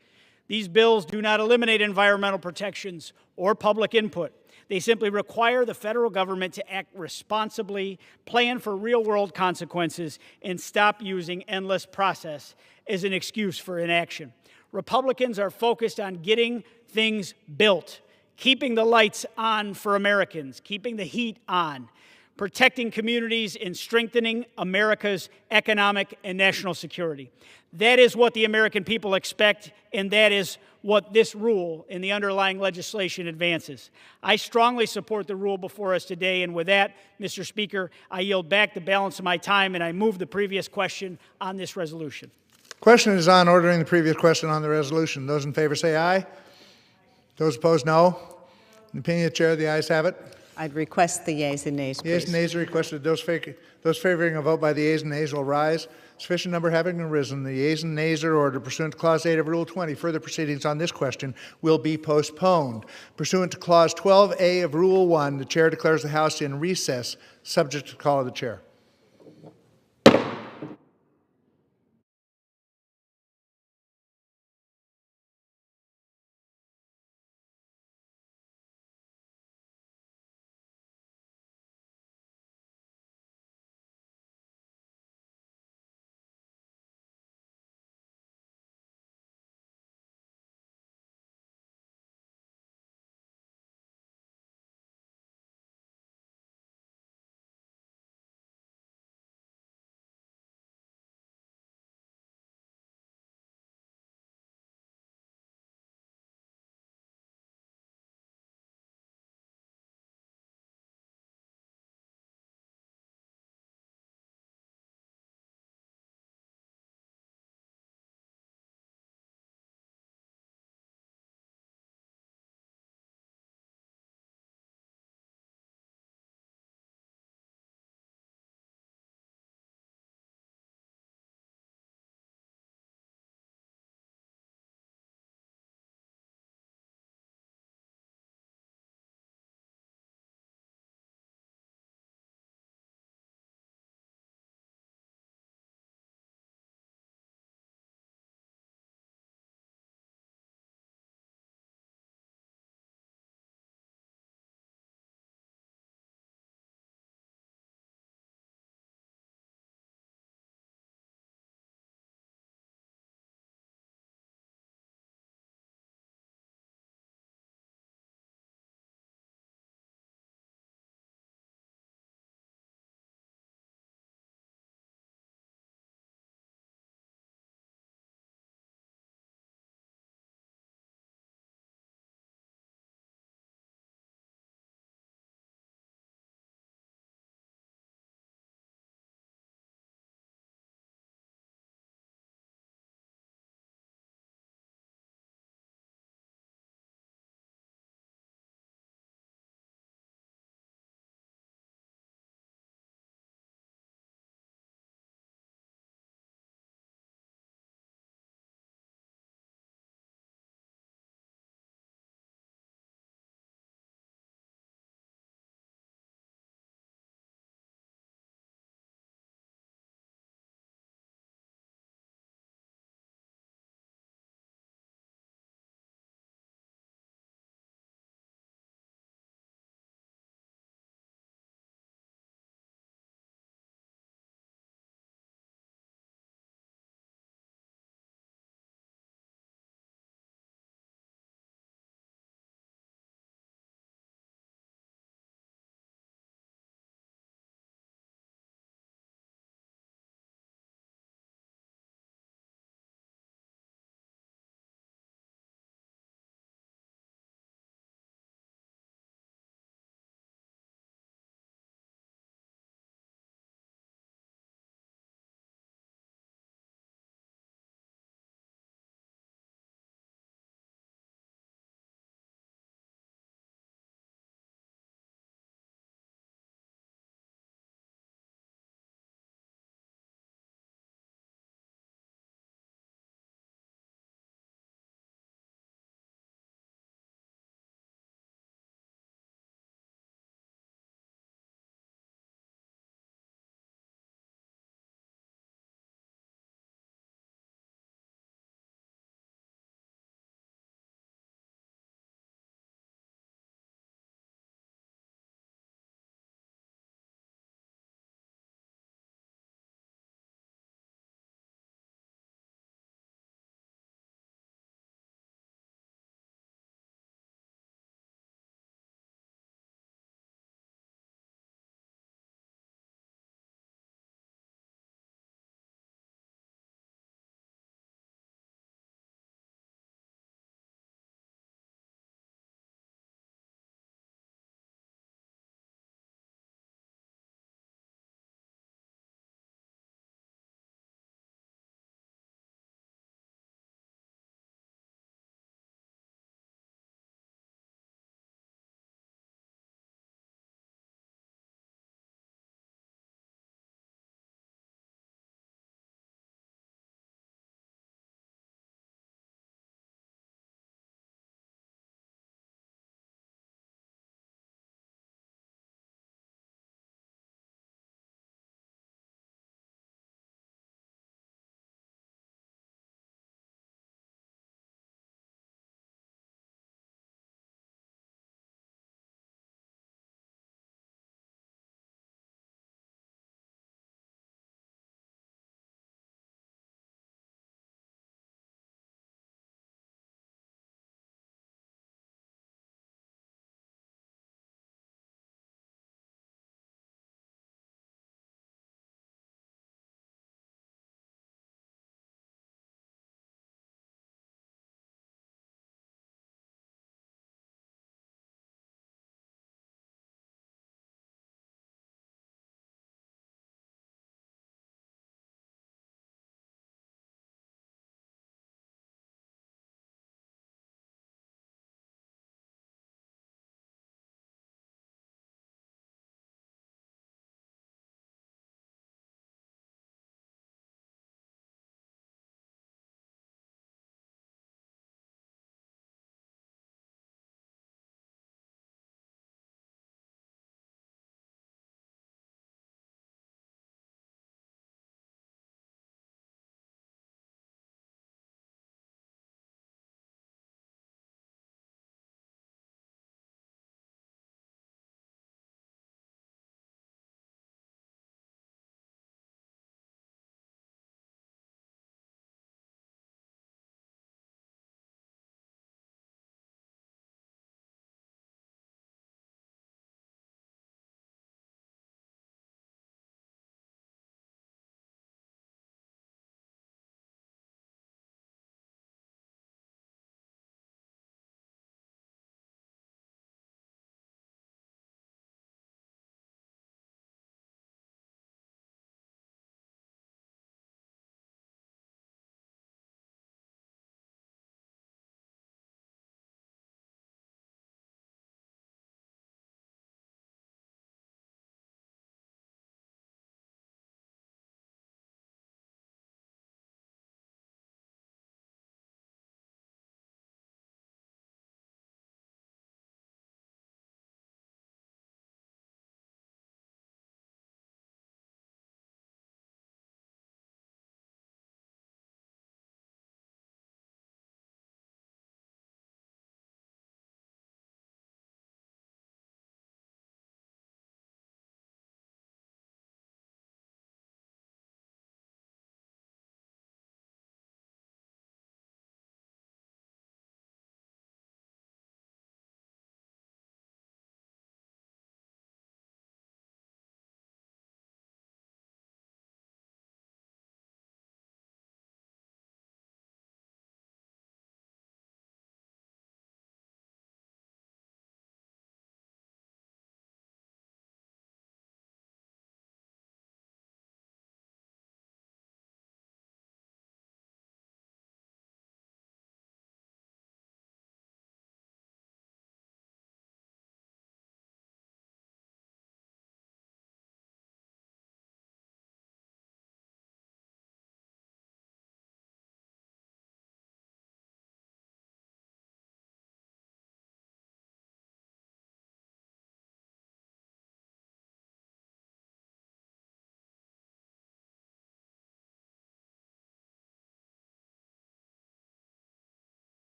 These bills do not eliminate environmental protections or public input. They simply require the federal government to act responsibly, plan for real-world consequences, and stop using endless process as an excuse for inaction. Republicans are focused on getting things built, keeping the lights on for Americans, keeping the heat on, protecting communities, and strengthening America's economic and national security. That is what the American people expect, and that is what this rule in the underlying legislation advances. I strongly support the rule before us today, and with that, Mr. Speaker, I yield back the balance of my time, and I move the previous question on this resolution. Question is on ordering the previous question on the resolution. Those in favor say aye. Those opposed, no. In the opinion of the chair, the ayes have it. I'd request the yeas and nays, please. Yeas and nays are requested. Those favoring a vote by the yeas and nays will rise. Sufficient number having arisen, the yeas and nays are ordered. Pursuant to Clause 8 of Rule 20, further proceedings on this question will be postponed. Pursuant to Clause 12A of Rule 1, the chair declares the House in recess, subject to the call of the chair.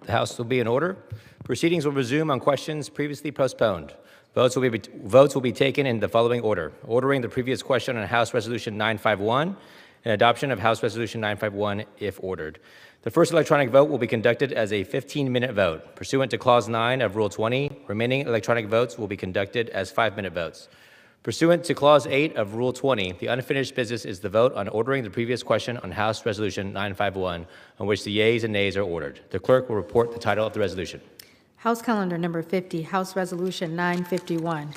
The House will be in order. Proceedings will resume on questions previously postponed. Votes will be taken in the following order. Ordering the previous question on House Resolution 951 and adoption of House Resolution 951 if ordered. The first electronic vote will be conducted as a 15-minute vote. Pursuant to Clause 9 of Rule 20, remaining electronic votes will be conducted as 5-minute votes. Pursuant to Clause 8 of Rule 20, the unfinished business is the vote on ordering the previous question on House Resolution 951, on which the yeas and nays are ordered. The clerk will report the title of the resolution. House Calendar Number 50, House Resolution 951.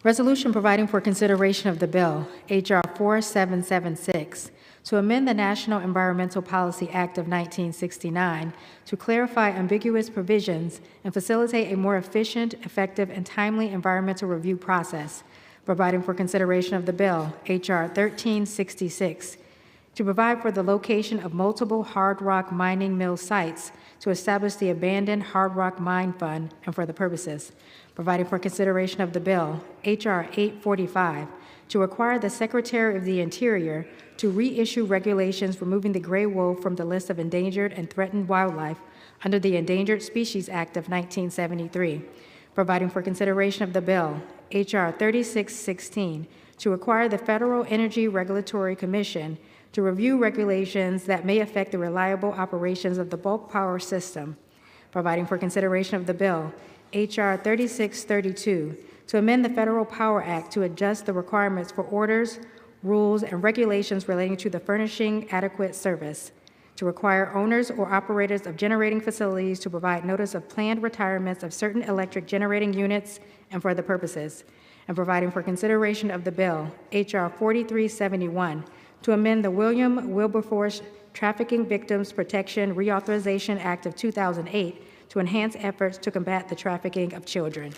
Resolution providing for consideration of the bill, H.R. 4776, to amend the National Environmental Policy Act of 1969 to clarify ambiguous provisions and facilitate a more efficient, effective, and timely environmental review process, providing for consideration of the bill, H.R. 1366, to provide for the location of multiple hard rock mining mill sites to establish the Abandoned Hard Rock Mine Fund and for the purposes, providing for consideration of the bill, H.R. 845, to require the Secretary of the Interior to reissue regulations removing the gray wolf from the list of endangered and threatened wildlife under the Endangered Species Act of 1973, providing for consideration of the bill, H.R. 3616, to require the Federal Energy Regulatory Commission to review regulations that may affect the reliable operations of the bulk power system, providing for consideration of the bill, H.R. 3632, to amend the Federal Power Act to adjust the requirements for orders, rules, and regulations relating to the furnishing adequate service, to require owners or operators of generating facilities to provide notice of planned retirements of certain electric generating units and for the purposes, and providing for consideration of the bill, H.R. 4371, to amend the William Wilberforce Trafficking Victims Protection Reauthorization Act of 2008 to enhance efforts to combat the trafficking of children.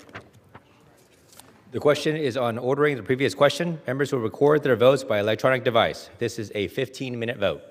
The question is on ordering the previous question. Members will record their votes by electronic device. This is a 15-minute vote.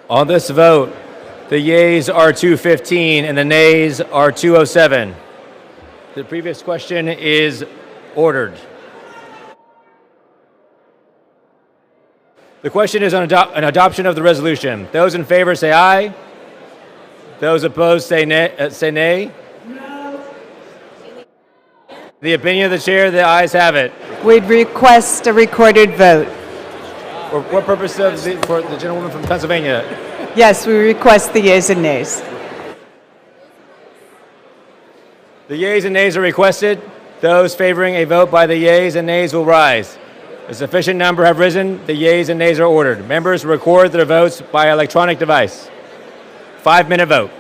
On this vote, the yeas are 215 and the nays are 207. The previous question is ordered. The question is on an adoption of the resolution. Those in favor say aye. Those opposed say nay. No. The opinion of the chair, the ayes have it. We'd request a recorded vote. For what purpose for the gentlewoman from Pennsylvania? Yes, we request the yeas and nays. The yeas and nays are requested. Those favoring a vote by the yeas and nays will rise. A sufficient number have risen. The yeas and nays are ordered. Members record their votes by electronic device. 5-minute vote.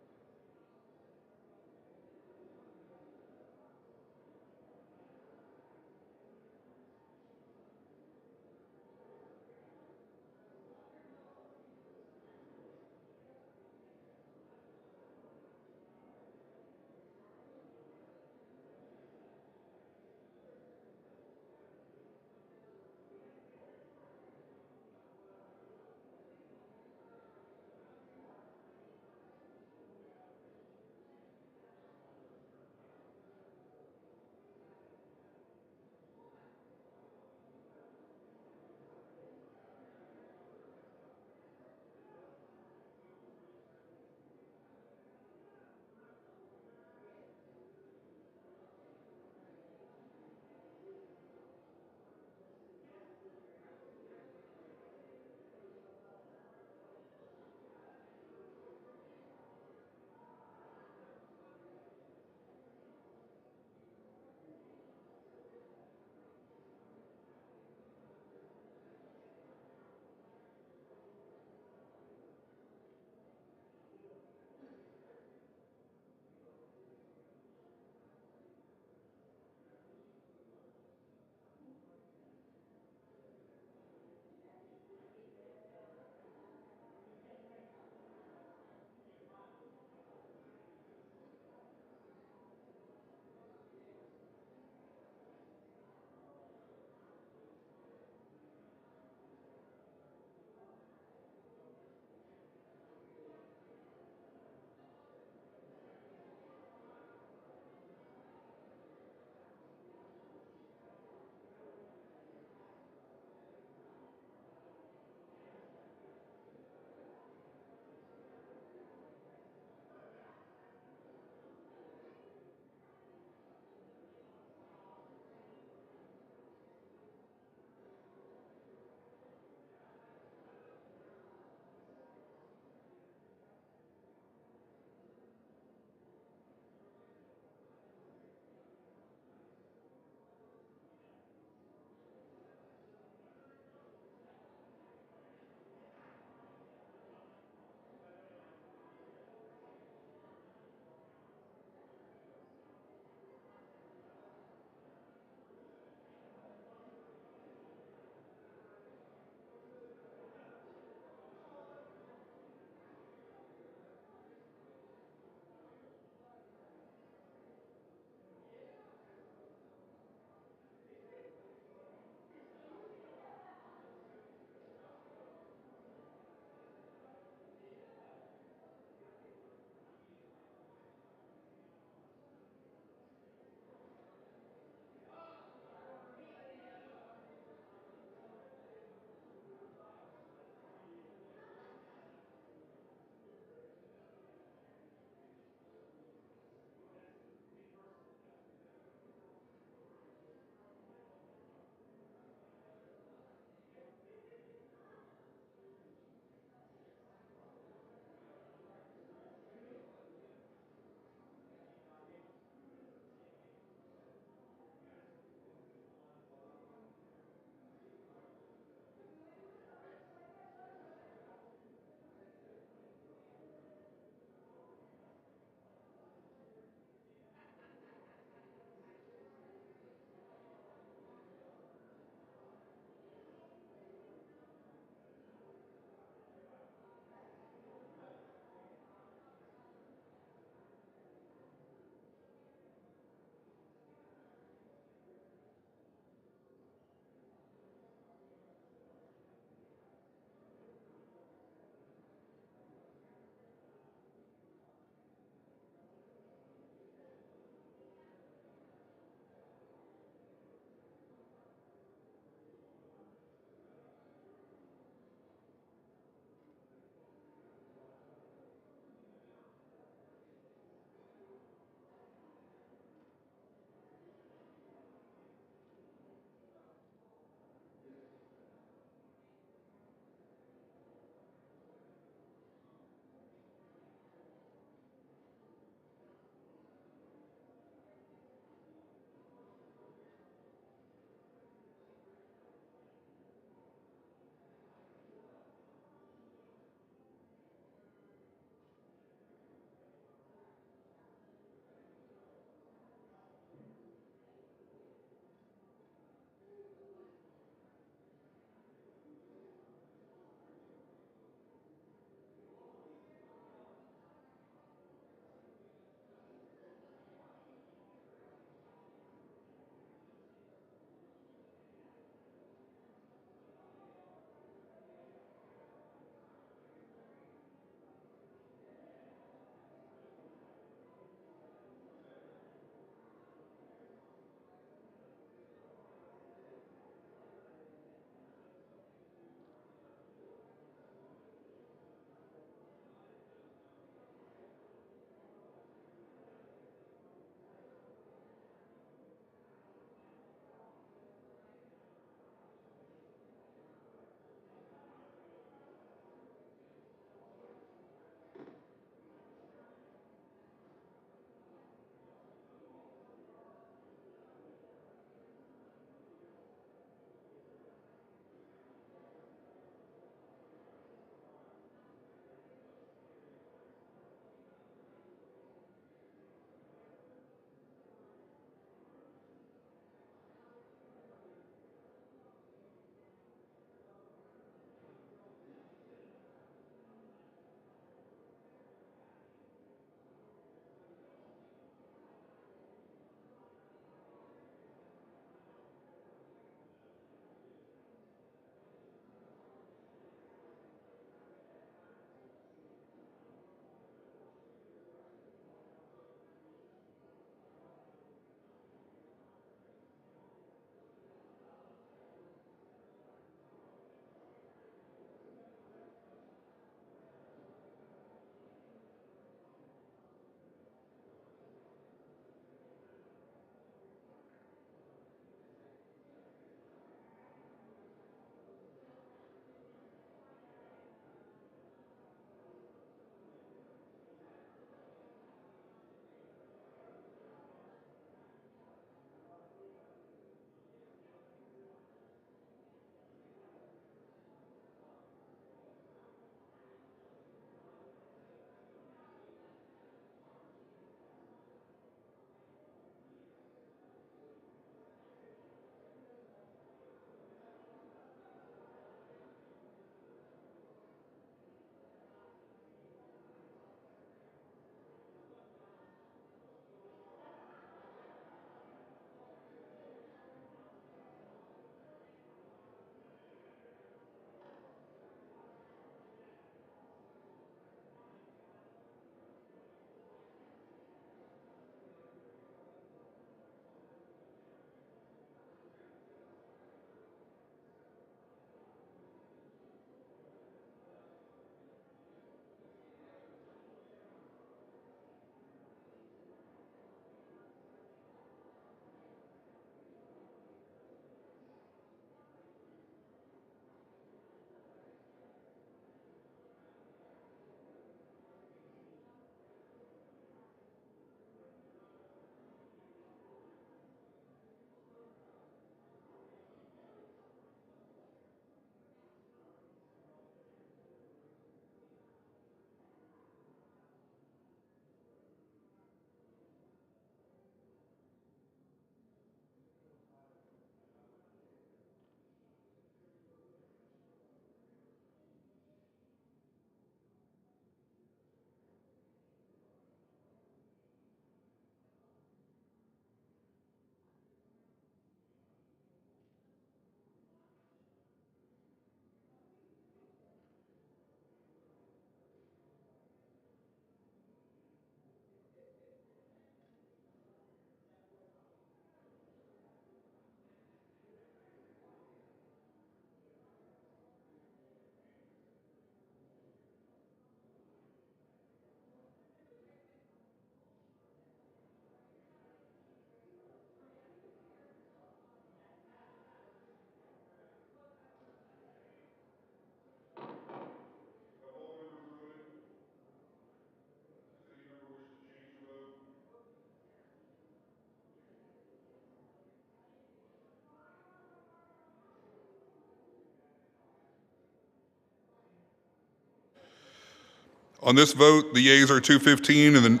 On this vote, the yeas are 215 and the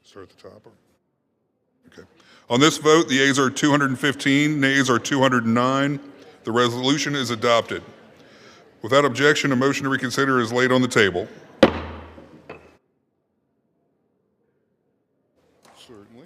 start at the top. Okay. On this vote, the yeas are 215, nays are 209. The resolution is adopted. Without objection, a motion to reconsider is laid on the table. Certainly.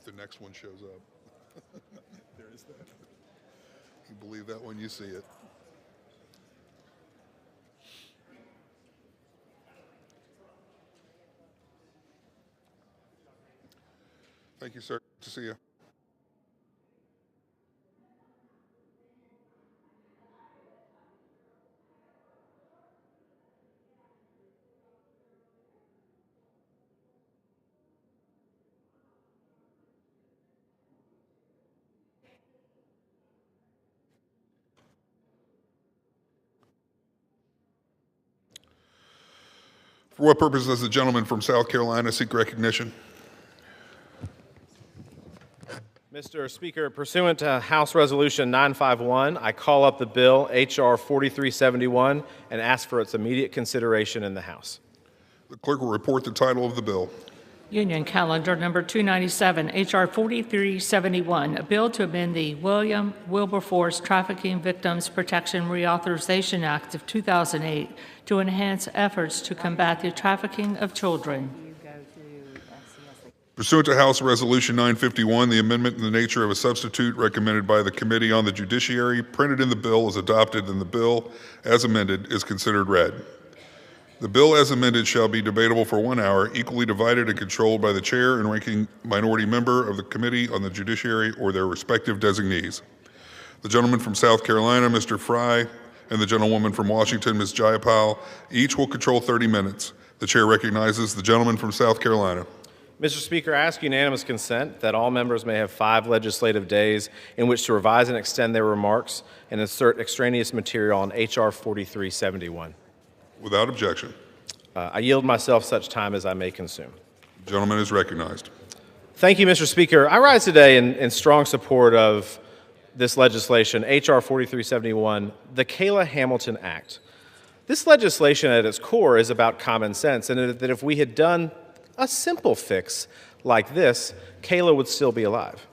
The next one shows up. There is that. You believe that when you see it. Thank you, sir. Good to see you. For what purpose does the gentleman from South Carolina seek recognition? Mr. Speaker, pursuant to House Resolution 951, I call up the bill H.R. 4371 and ask for its immediate consideration in the House. The clerk will report the title of the bill. Union Calendar Number 297, H.R. 4371, a bill to amend the William Wilberforce Trafficking Victims Protection Reauthorization Act of 2008 to enhance efforts to combat the trafficking of children. Pursuant to House Resolution 951, the amendment in the nature of a substitute recommended by the Committee on the Judiciary, printed in the bill, is adopted, and the bill, as amended, is considered read. The bill as amended shall be debatable for 1 hour, equally divided and controlled by the chair and ranking minority member of the Committee on the Judiciary or their respective designees. The gentleman from South Carolina, Mr. Fry, and the gentlewoman from Washington, Ms. Jayapal, each will control 30 minutes. The chair recognizes the gentleman from South Carolina. Mr. Speaker, I ask unanimous consent that all members may have 5 legislative days in which to revise and extend their remarks and insert extraneous material on H.R. 4371. Without objection. I yield myself such time as I may consume. The gentleman is recognized. Thank you, Mr. Speaker. I rise today in strong support of this legislation, H.R. 4371, the Kayla Hamilton Act. This legislation at its core is about common sense, and that if we had done a simple fix like this, Kayla would still be alive.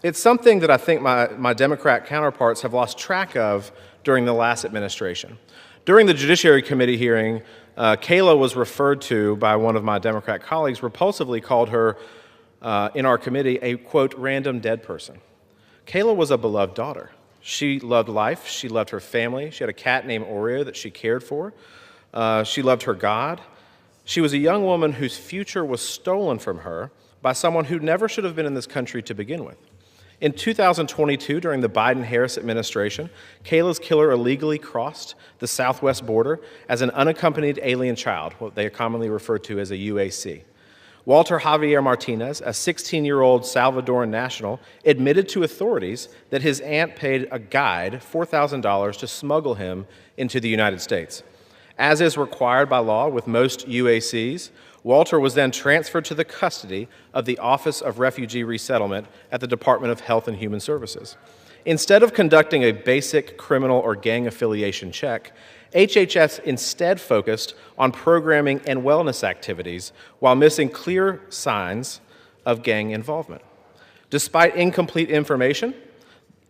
It's something that I think my Democrat counterparts have lost track of during the last administration. During the Judiciary Committee hearing, Kayla was referred to by one of my Democrat colleagues, repulsively called her in our committee a, quote, random dead person. Kayla was a beloved daughter. She loved life. She loved her family. She had a cat named Oreo that she cared for. She loved her God. She was a young woman whose future was stolen from her by someone who never should have been in this country to begin with. In 2022, during the Biden-Harris administration, Kayla's killer illegally crossed the southwest border as an unaccompanied alien child, what they are commonly referred to as a UAC. Walter Javier Martinez, a 16-year-old Salvadoran national, admitted to authorities that his aunt paid a guide $4,000 to smuggle him into the United States. As is required by law with most UACs, Walter was then transferred to the custody of the Office of Refugee Resettlement at the Department of Health and Human Services. Instead of conducting a basic criminal or gang affiliation check, HHS instead focused on programming and wellness activities while missing clear signs of gang involvement. Despite incomplete information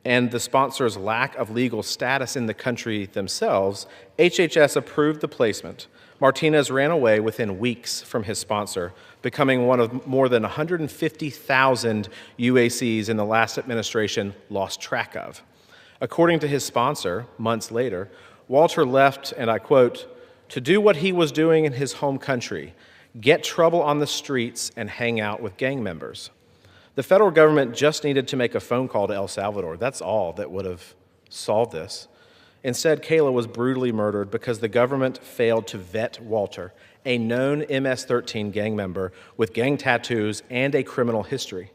and the sponsor's lack of legal status in the country themselves, HHS approved the placement. Martinez ran away within weeks from his sponsor, becoming one of more than 150,000 UACs in the last administration lost track of. According to his sponsor, months later, Walter left, and I quote, to do what he was doing in his home country, get trouble on the streets and hang out with gang members. The federal government just needed to make a phone call to El Salvador. That's all that would have solved this. Instead, Kayla was brutally murdered because the government failed to vet Walter, a known MS-13 gang member with gang tattoos and a criminal history.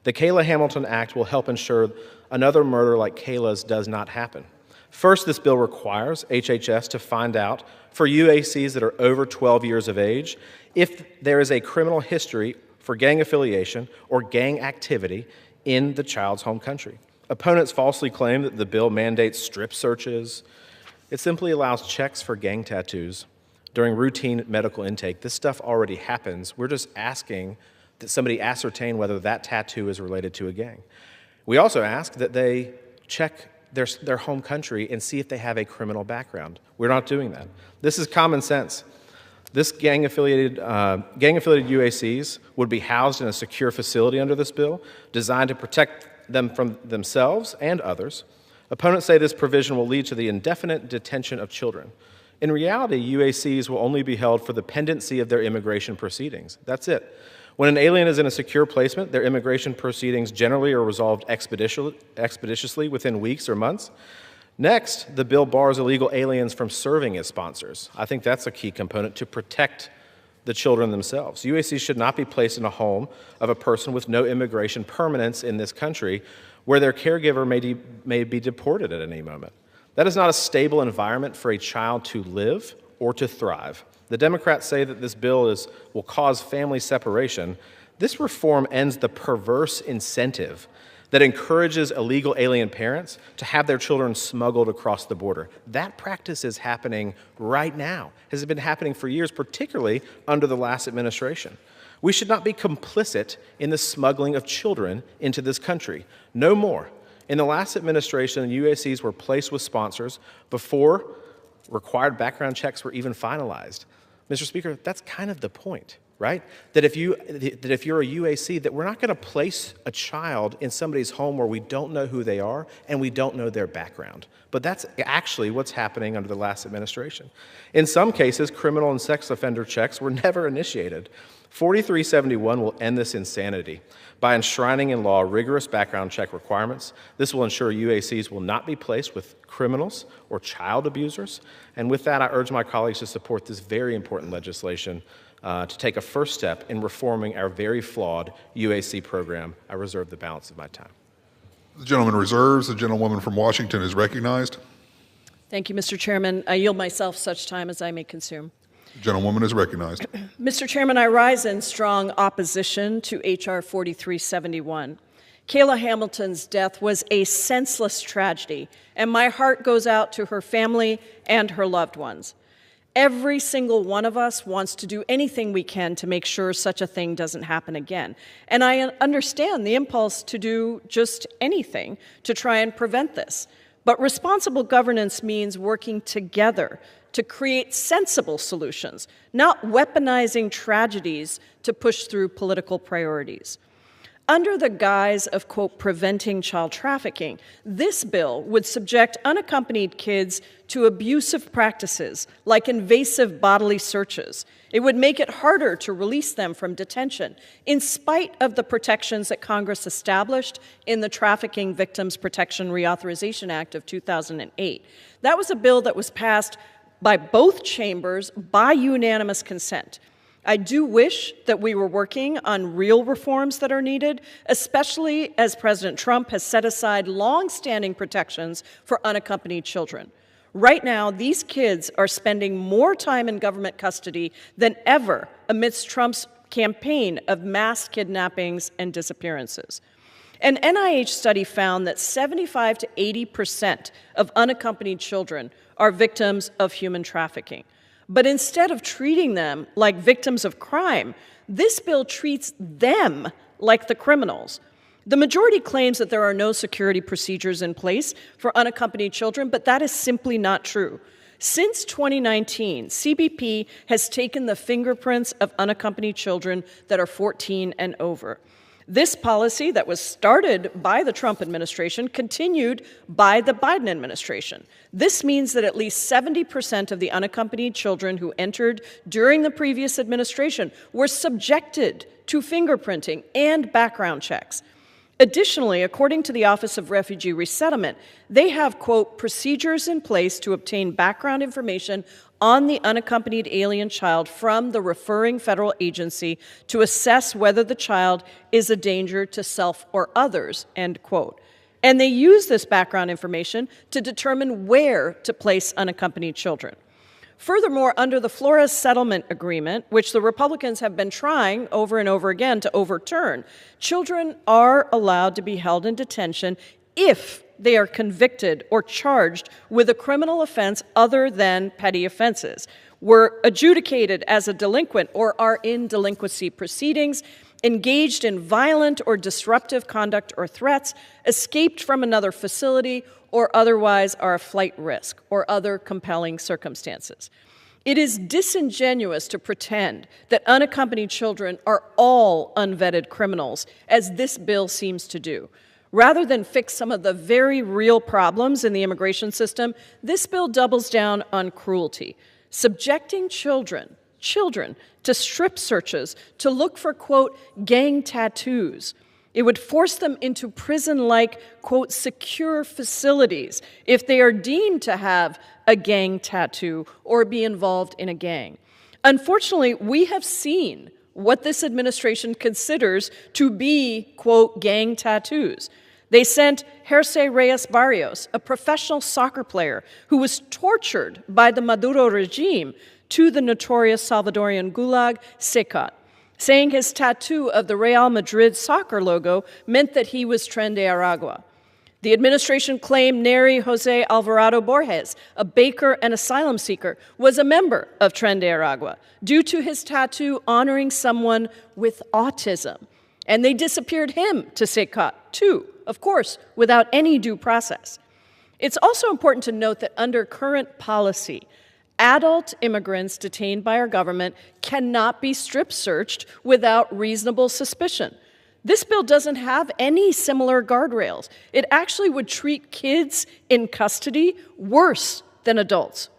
The Kayla Hamilton Act will help ensure another murder like Kayla's does not happen. First, this bill requires HHS to find out for UACs that are over 12 years of age if there is a criminal history for gang affiliation or gang activity in the child's home country. Opponents falsely claim that the bill mandates strip searches. It simply allows checks for gang tattoos during routine medical intake. This stuff already happens. We're just asking that somebody ascertain whether that tattoo is related to a gang. We also ask that they check their home country and see if they have a criminal background. We're not doing that. This is common sense. This gang-affiliated UACs would be housed in a secure facility under this bill, designed to protect them from themselves and others. Opponents say this provision will lead to the indefinite detention of children. In reality, UACs will only be held for the pendency of their immigration proceedings. That's it. When an alien is in a secure placement, their immigration proceedings generally are resolved expeditiously within weeks or months. Next, the bill bars illegal aliens from serving as sponsors. I think that's a key component to protect the children themselves. UACs should not be placed in a home of a person with no immigration permanence in this country where their caregiver may be deported at any moment. That is not a stable environment for a child to live or to thrive. The Democrats say that this bill will cause family separation. This reform ends the perverse incentive that encourages illegal alien parents to have their children smuggled across the border. That practice is happening right now, has been happening for years, particularly under the last administration. We should not be complicit in the smuggling of children into this country. No more. In the last administration, UACs were placed with sponsors before required background checks were even finalized. Mr. Speaker, that's kind of the point, right? That if you're a UAC, that we're not going to place a child in somebody's home where we don't know who they are and we don't know their background. But that's actually what's happening under the last administration. In some cases, criminal and sex offender checks were never initiated. 4371 will end this insanity by enshrining in law rigorous background check requirements. This will ensure UACs will not be placed with criminals or child abusers. And with that, I urge my colleagues to support this very important legislation to take a first step in reforming our very flawed UAC program. I reserve the balance of my time. The gentleman reserves. The gentlewoman from Washington is recognized. Thank you, Mr. Chairman. I yield myself such time as I may consume. The gentlewoman is recognized. Mr. Chairman, I rise in strong opposition to H.R. 4371. Kayla Hamilton's death was a senseless tragedy, and my heart goes out to her family and her loved ones. Every single one of us wants to do anything we can to make sure such a thing doesn't happen again. And I understand the impulse to do just anything to try and prevent this. But responsible governance means working together to create sensible solutions, not weaponizing tragedies to push through political priorities. Under the guise of, quote, preventing child trafficking, this bill would subject unaccompanied kids to abusive practices like invasive bodily searches. It would make it harder to release them from detention, in spite of the protections that Congress established in the Trafficking Victims Protection Reauthorization Act of 2008. That was a bill that was passed by both chambers by unanimous consent. I do wish that we were working on real reforms that are needed, especially as President Trump has set aside long-standing protections for unaccompanied children. Right now, these kids are spending more time in government custody than ever amidst Trump's campaign of mass kidnappings and disappearances. An NIH study found that 75 to 80% of unaccompanied children are victims of human trafficking. But instead of treating them like victims of crime, this bill treats them like the criminals. The majority claims that there are no security procedures in place for unaccompanied children, but that is simply not true. Since 2019, CBP has taken the fingerprints of unaccompanied children that are 14 and over. This policy that was started by the Trump administration continued by the Biden administration. This means that at least 70% of the unaccompanied children who entered during the previous administration were subjected to fingerprinting and background checks. Additionally, according to the Office of Refugee Resettlement, they have, quote, procedures in place to obtain background information on the unaccompanied alien child from the referring federal agency to assess whether the child is a danger to self or others, end quote. And they use this background information to determine where to place unaccompanied children. Furthermore, under the Flores Settlement Agreement, which the Republicans have been trying over and over again to overturn, children are allowed to be held in detention if they are convicted or charged with a criminal offense other than petty offenses, were adjudicated as a delinquent or are in delinquency proceedings, engaged in violent or disruptive conduct or threats, escaped from another facility, or otherwise are a flight risk or other compelling circumstances. It is disingenuous to pretend that unaccompanied children are all unvetted criminals, as this bill seems to do. Rather than fix some of the very real problems in the immigration system, this bill doubles down on cruelty, subjecting children to strip searches to look for, quote, gang tattoos. It would force them into prison-like, quote, secure facilities if they are deemed to have a gang tattoo or be involved in a gang. Unfortunately, we have seen what this administration considers to be, quote, gang tattoos. They sent Jersey Reyes Barrios, a professional soccer player who was tortured by the Maduro regime, to the notorious Salvadorian gulag, Secat, saying his tattoo of the Real Madrid soccer logo meant that he was Tren de Aragua. The administration claimed Neri Jose Alvarado Borges, a baker and asylum seeker, was a member of Tren de Aragua due to his tattoo honoring someone with autism. And they disappeared him to Secat, too, of course, without any due process. It's also important to note that under current policy, adult immigrants detained by our government cannot be strip searched without reasonable suspicion. This bill doesn't have any similar guardrails. It actually would treat kids in custody worse than adults.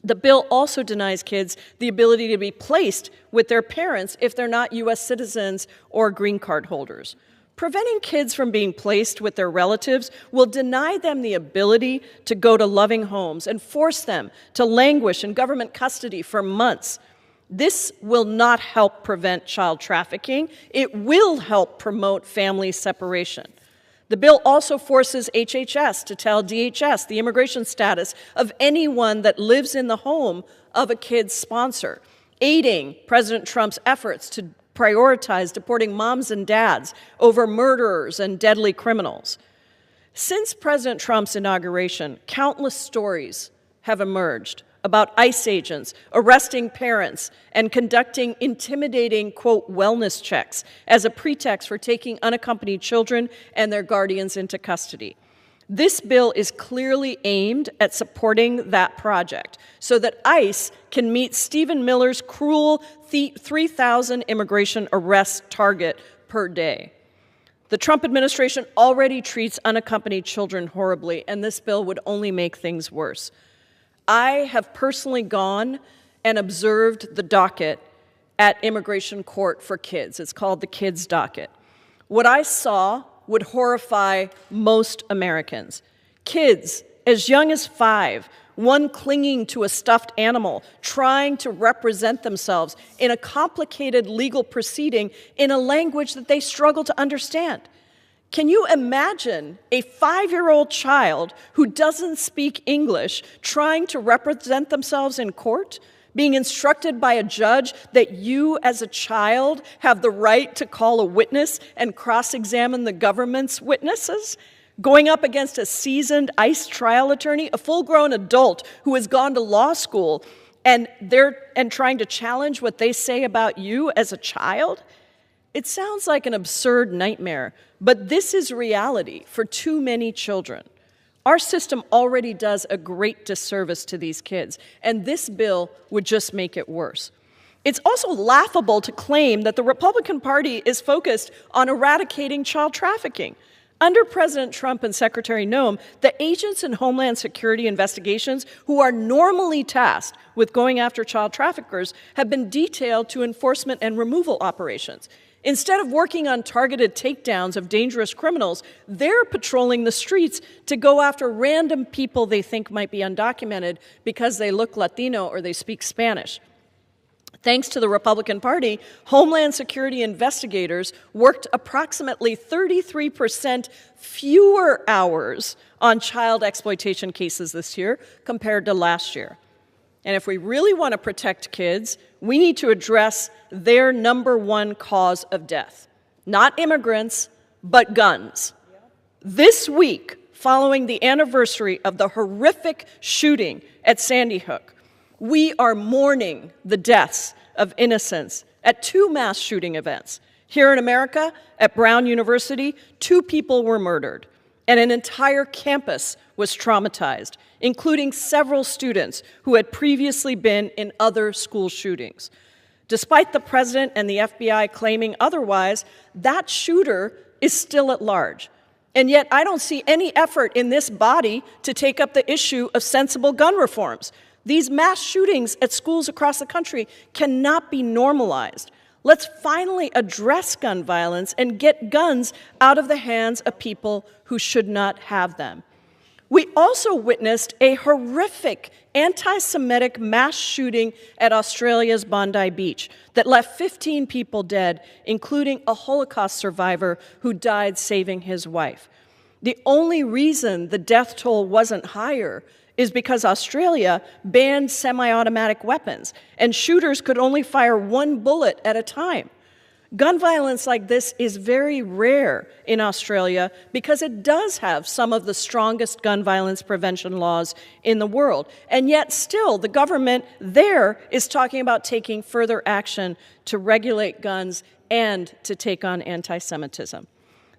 The bill also denies kids the ability to be placed with their parents if they're not U.S. citizens or green card holders. Preventing kids from being placed with their relatives will deny them the ability to go to loving homes and force them to languish in government custody for months. This will not help prevent child trafficking. It will help promote family separation. The bill also forces HHS to tell DHS the immigration status of anyone that lives in the home of a kid's sponsor, aiding President Trump's efforts to prioritize deporting moms and dads over murderers and deadly criminals. Since President Trump's inauguration, countless stories have emerged about ICE agents arresting parents and conducting intimidating, quote, wellness checks as a pretext for taking unaccompanied children and their guardians into custody. This bill is clearly aimed at supporting that project so that ICE can meet Stephen Miller's cruel 3,000 immigration arrest target per day. The Trump administration already treats unaccompanied children horribly, and this bill would only make things worse. I have personally gone and observed the docket at immigration court for kids. It's called the Kids Docket. What I saw would horrify most Americans. Kids as young as 5, one clinging to a stuffed animal, trying to represent themselves in a complicated legal proceeding in a language that they struggle to understand. Can you imagine a 5-year-old child who doesn't speak English trying to represent themselves in court, being instructed by a judge that you as a child have the right to call a witness and cross-examine the government's witnesses? Going up against a seasoned ICE trial attorney, a full-grown adult who has gone to law school, and trying to challenge what they say about you as a child? It sounds like an absurd nightmare, but this is reality for too many children. Our system already does a great disservice to these kids, and this bill would just make it worse. It's also laughable to claim that the Republican Party is focused on eradicating child trafficking. Under President Trump and Secretary Noem, the agents in Homeland Security investigations who are normally tasked with going after child traffickers have been detailed to enforcement and removal operations. Instead of working on targeted takedowns of dangerous criminals, they're patrolling the streets to go after random people they think might be undocumented because they look Latino or they speak Spanish. Thanks to the Republican Party, Homeland Security investigators worked approximately 33% fewer hours on child exploitation cases this year compared to last year. And if we really want to protect kids, we need to address their #1 cause of death. Not immigrants, but guns. This week, following the anniversary of the horrific shooting at Sandy Hook, we are mourning the deaths of innocents at 2 mass shooting events. Here in America, at Brown University, 2 people were murdered, and an entire campus was traumatized, including several students who had previously been in other school shootings. Despite the president and the FBI claiming otherwise, that shooter is still at large. And yet I don't see any effort in this body to take up the issue of sensible gun reforms. These mass shootings at schools across the country cannot be normalized. Let's finally address gun violence and get guns out of the hands of people who should not have them. We also witnessed a horrific anti-Semitic mass shooting at Australia's Bondi Beach that left 15 people dead, including a Holocaust survivor who died saving his wife. The only reason the death toll wasn't higher is because Australia banned semi-automatic weapons, and shooters could only fire 1 bullet at a time. Gun violence like this is very rare in Australia because it does have some of the strongest gun violence prevention laws in the world. And yet still, the government there is talking about taking further action to regulate guns and to take on anti-Semitism.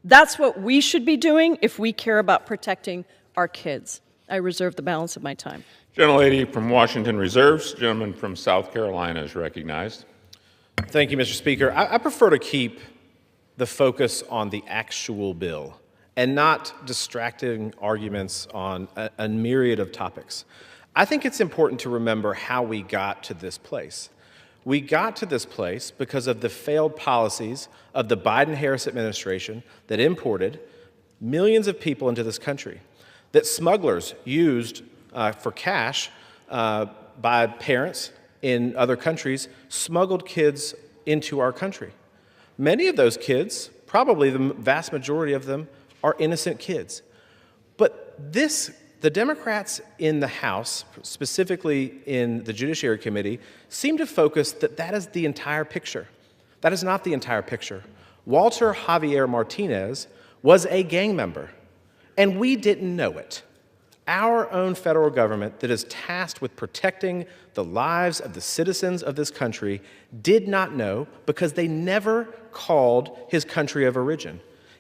That's what we should be doing if we care about protecting our kids. I reserve the balance of my time. Gentlelady from Washington reserves. Gentleman from South Carolina is recognized. Thank you, Mr. Speaker. I prefer to keep the focus on the actual bill and not distracting arguments on a myriad of topics. I think it's important to remember how we got to this place. We got to this place because of the failed policies of the Biden-Harris administration that imported millions of people into this country, that smugglers used for cash by parents in other countries, smuggled kids into our country. Many of those kids, probably the vast majority of them, are innocent kids. But the Democrats in the House, specifically in the Judiciary Committee, seem to focus that is the entire picture. That is not the entire picture. Walter Javier Martinez was a gang member, and we didn't know it. Our own federal government that is tasked with protecting the lives of the citizens of this country did not know because they never called his country of origin.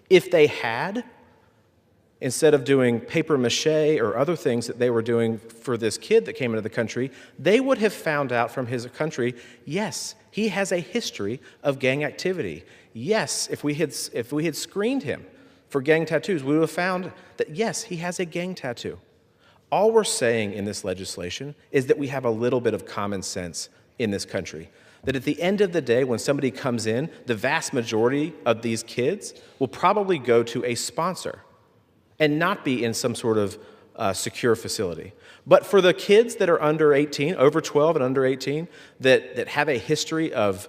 If they had, instead of doing paper mache or other things that they were doing for this kid that came into the country, they would have found out from his country, yes, he has a history of gang activity. Yes, if we had screened him for gang tattoos, we would have found that, yes, he has a gang tattoo. All we're saying in this legislation is that we have a little bit of common sense in this country. That at the end of the day, when somebody comes in, the vast majority of these kids will probably go to a sponsor and not be in some sort of secure facility. But for the kids that are under 18, over 12 and under 18, that have a history of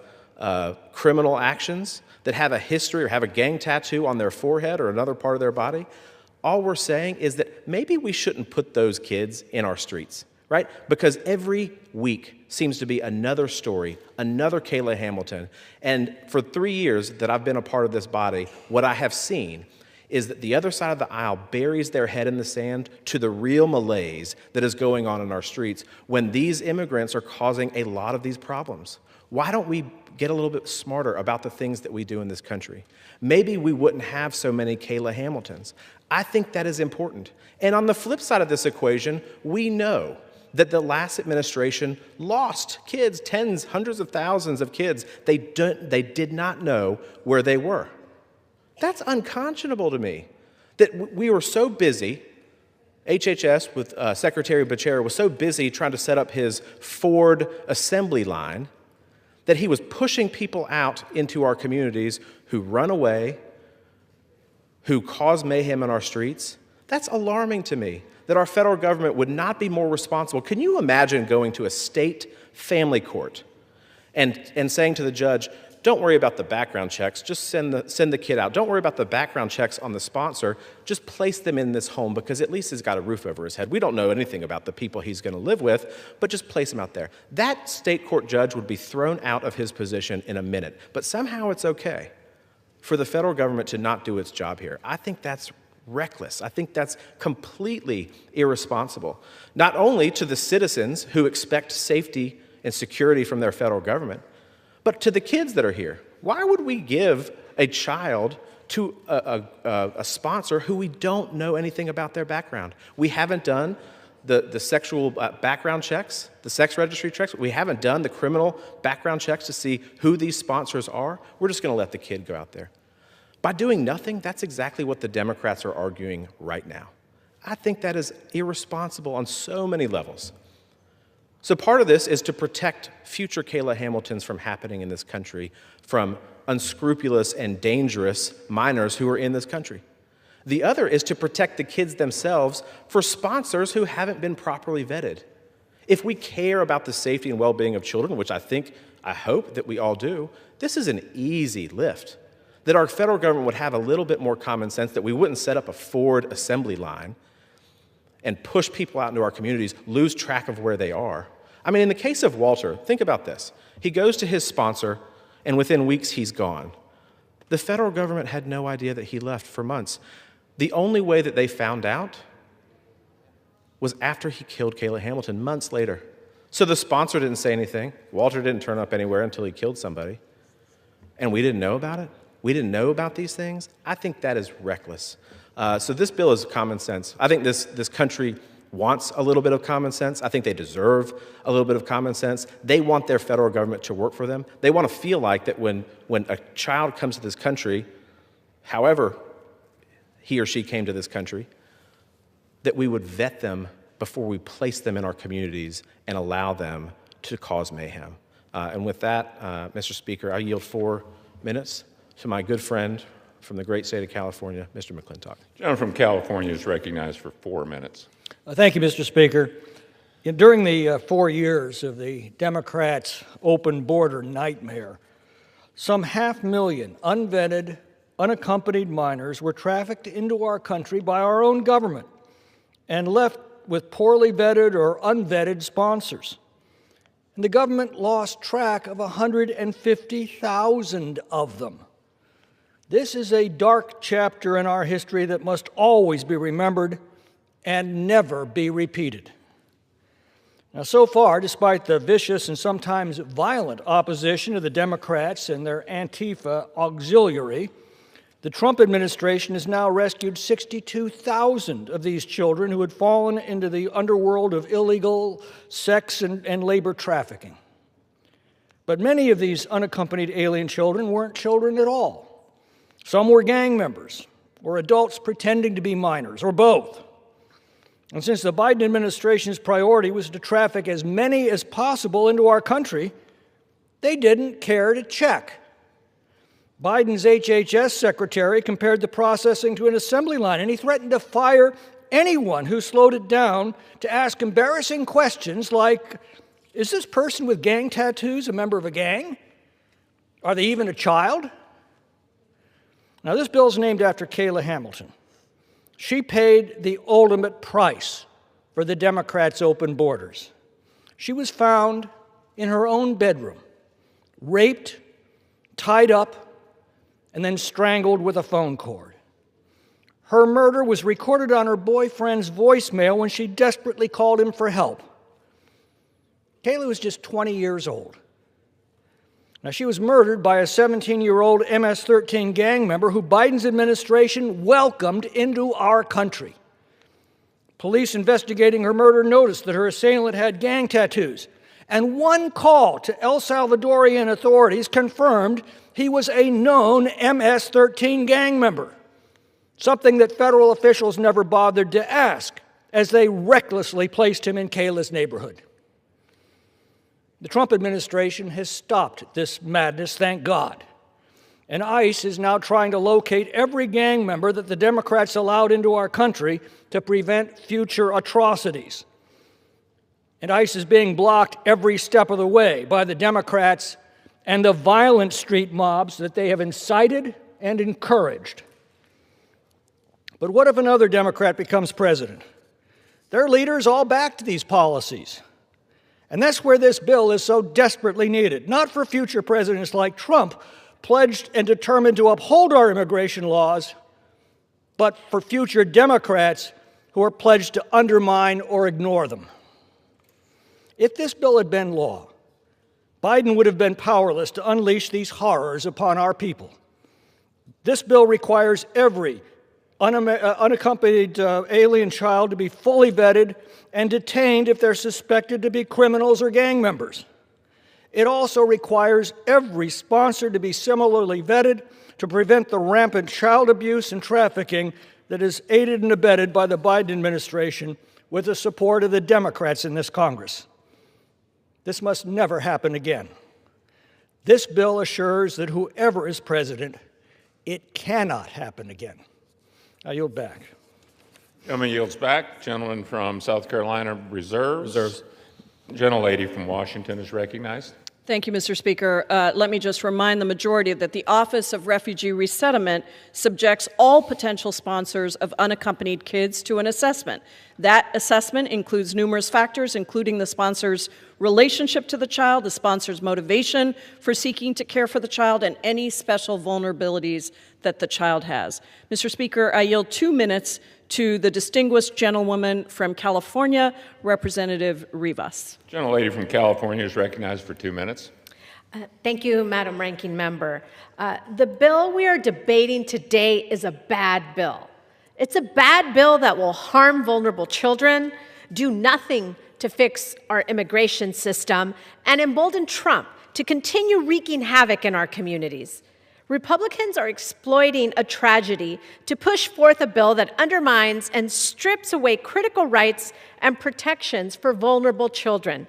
criminal actions, that have a history or have a gang tattoo on their forehead or another part of their body, all we're saying is that maybe we shouldn't put those kids in our streets, right? Because every week seems to be another story, another Kayla Hamilton. And for 3 years that I've been a part of this body, what I have seen is that the other side of the aisle buries their head in the sand to the real malaise that is going on in our streets when these immigrants are causing a lot of these problems. Why don't we get a little bit smarter about the things that we do in this country? Maybe we wouldn't have so many Kayla Hamiltons. I think that is important. And on the flip side of this equation, we know that the last administration lost kids, tens, hundreds of thousands of kids. They did not know where they were. That's unconscionable to me, that we were so busy, HHS with Secretary Becerra was so busy trying to set up his Ford assembly line that he was pushing people out into our communities who run away, who cause mayhem in our streets. That's alarming to me, that our federal government would not be more responsible. Can you imagine going to a state family court and saying to the judge, don't worry about the background checks, just send the kid out. Don't worry about the background checks on the sponsor, just place them in this home because at least he's got a roof over his head. We don't know anything about the people he's going to live with, but just place him out there. That state court judge would be thrown out of his position in a minute, but somehow it's okay for the federal government to not do its job here. I think that's reckless. I think that's completely irresponsible, not only to the citizens who expect safety and security from their federal government, but to the kids that are here. Why would we give a child to a sponsor who we don't know anything about their background? We haven't done the sexual background checks, the sex registry checks. We haven't done the criminal background checks to see who these sponsors are. We're just going to let the kid go out there. By doing nothing, that's exactly what the Democrats are arguing right now. I think that is irresponsible on so many levels. So part of this is to protect future Kayla Hamiltons from happening in this country, from unscrupulous and dangerous minors who are in this country. The other is to protect the kids themselves for sponsors who haven't been properly vetted. If we care about the safety and well-being of children, which I hope that we all do, this is an easy lift. That our federal government would have a little bit more common sense, that we wouldn't set up a Ford assembly line and push people out into our communities, lose track of where they are. I mean, in the case of Walter, think about this. He goes to his sponsor, and within weeks, he's gone. The federal government had no idea that he left for months. The only way that they found out was after he killed Kayla Hamilton, months later. So the sponsor didn't say anything. Walter didn't turn up anywhere until he killed somebody. And we didn't know about it? We didn't know about these things? I think that is reckless. So this bill is common sense. I think this country wants a little bit of common sense. I think they deserve a little bit of common sense. They want their federal government to work for them. They want to feel like that when a child comes to this country, however he or she came to this country, that we would vet them before we place them in our communities and allow them to cause mayhem. And with that, Mr. Speaker, I yield 4 minutes to my good friend from the great state of California, Mr. McClintock. The gentleman from California is recognized for 4 minutes. Thank you, Mr. Speaker. During the 4 years of the Democrats' open border nightmare, some 500,000 unvetted, unaccompanied minors were trafficked into our country by our own government and left with poorly vetted or unvetted sponsors. And the government lost track of 150,000 of them. This is a dark chapter in our history that must always be remembered and never be repeated. Now, so far, despite the vicious and sometimes violent opposition of the Democrats and their Antifa auxiliary, the Trump administration has now rescued 62,000 of these children who had fallen into the underworld of illegal sex and labor trafficking. But many of these unaccompanied alien children weren't children at all. Some were gang members, or adults pretending to be minors, or both. And since the Biden administration's priority was to traffic as many as possible into our country, they didn't care to check. Biden's HHS secretary compared the processing to an assembly line, and he threatened to fire anyone who slowed it down to ask embarrassing questions like, is this person with gang tattoos a member of a gang? Are they even a child? Now, this bill is named after Kayla Hamilton. She paid the ultimate price for the Democrats' open borders. She was found in her own bedroom, raped, tied up, and then strangled with a phone cord. Her murder was recorded on her boyfriend's voicemail when she desperately called him for help. Kayla was just 20 years old. Now, she was murdered by a 17-year-old MS-13 gang member who Biden's administration welcomed into our country. Police investigating her murder noticed that her assailant had gang tattoos, and one call to El Salvadorian authorities confirmed he was a known MS-13 gang member, something that federal officials never bothered to ask as they recklessly placed him in Kayla's neighborhood. The Trump administration has stopped this madness, thank God. And ICE is now trying to locate every gang member that the Democrats allowed into our country to prevent future atrocities. And ICE is being blocked every step of the way by the Democrats and the violent street mobs that they have incited and encouraged. But what if another Democrat becomes president? Their leaders all backed these policies. And that's where this bill is so desperately needed, not for future presidents like Trump, pledged and determined to uphold our immigration laws, but for future Democrats who are pledged to undermine or ignore them. If this bill had been law, Biden would have been powerless to unleash these horrors upon our people. This bill requires every unaccompanied alien child to be fully vetted and detained if they're suspected to be criminals or gang members. It also requires every sponsor to be similarly vetted to prevent the rampant child abuse and trafficking that is aided and abetted by the Biden administration with the support of the Democrats in this Congress. This must never happen again. This bill assures that whoever is president, it cannot happen again. I yield back. Gentleman yields back. Gentleman from South Carolina reserves. Gentlelady from Washington is recognized. Thank you, Mr. Speaker. Let me just remind the majority that the Office of Refugee Resettlement subjects all potential sponsors of unaccompanied kids to an assessment. That assessment includes numerous factors, including the sponsor's relationship to the child, the sponsor's motivation for seeking to care for the child, and any special vulnerabilities that the child has. Mr. Speaker, I yield 2 minutes to the distinguished gentlewoman from California, Representative Rivas. Gentlelady from California is recognized for 2 minutes. Thank you, Madam Ranking Member. The bill we are debating today is a bad bill. It's a bad bill that will harm vulnerable children, do nothing to fix our immigration system, and embolden Trump to continue wreaking havoc in our communities. Republicans are exploiting a tragedy to push forth a bill that undermines and strips away critical rights and protections for vulnerable children.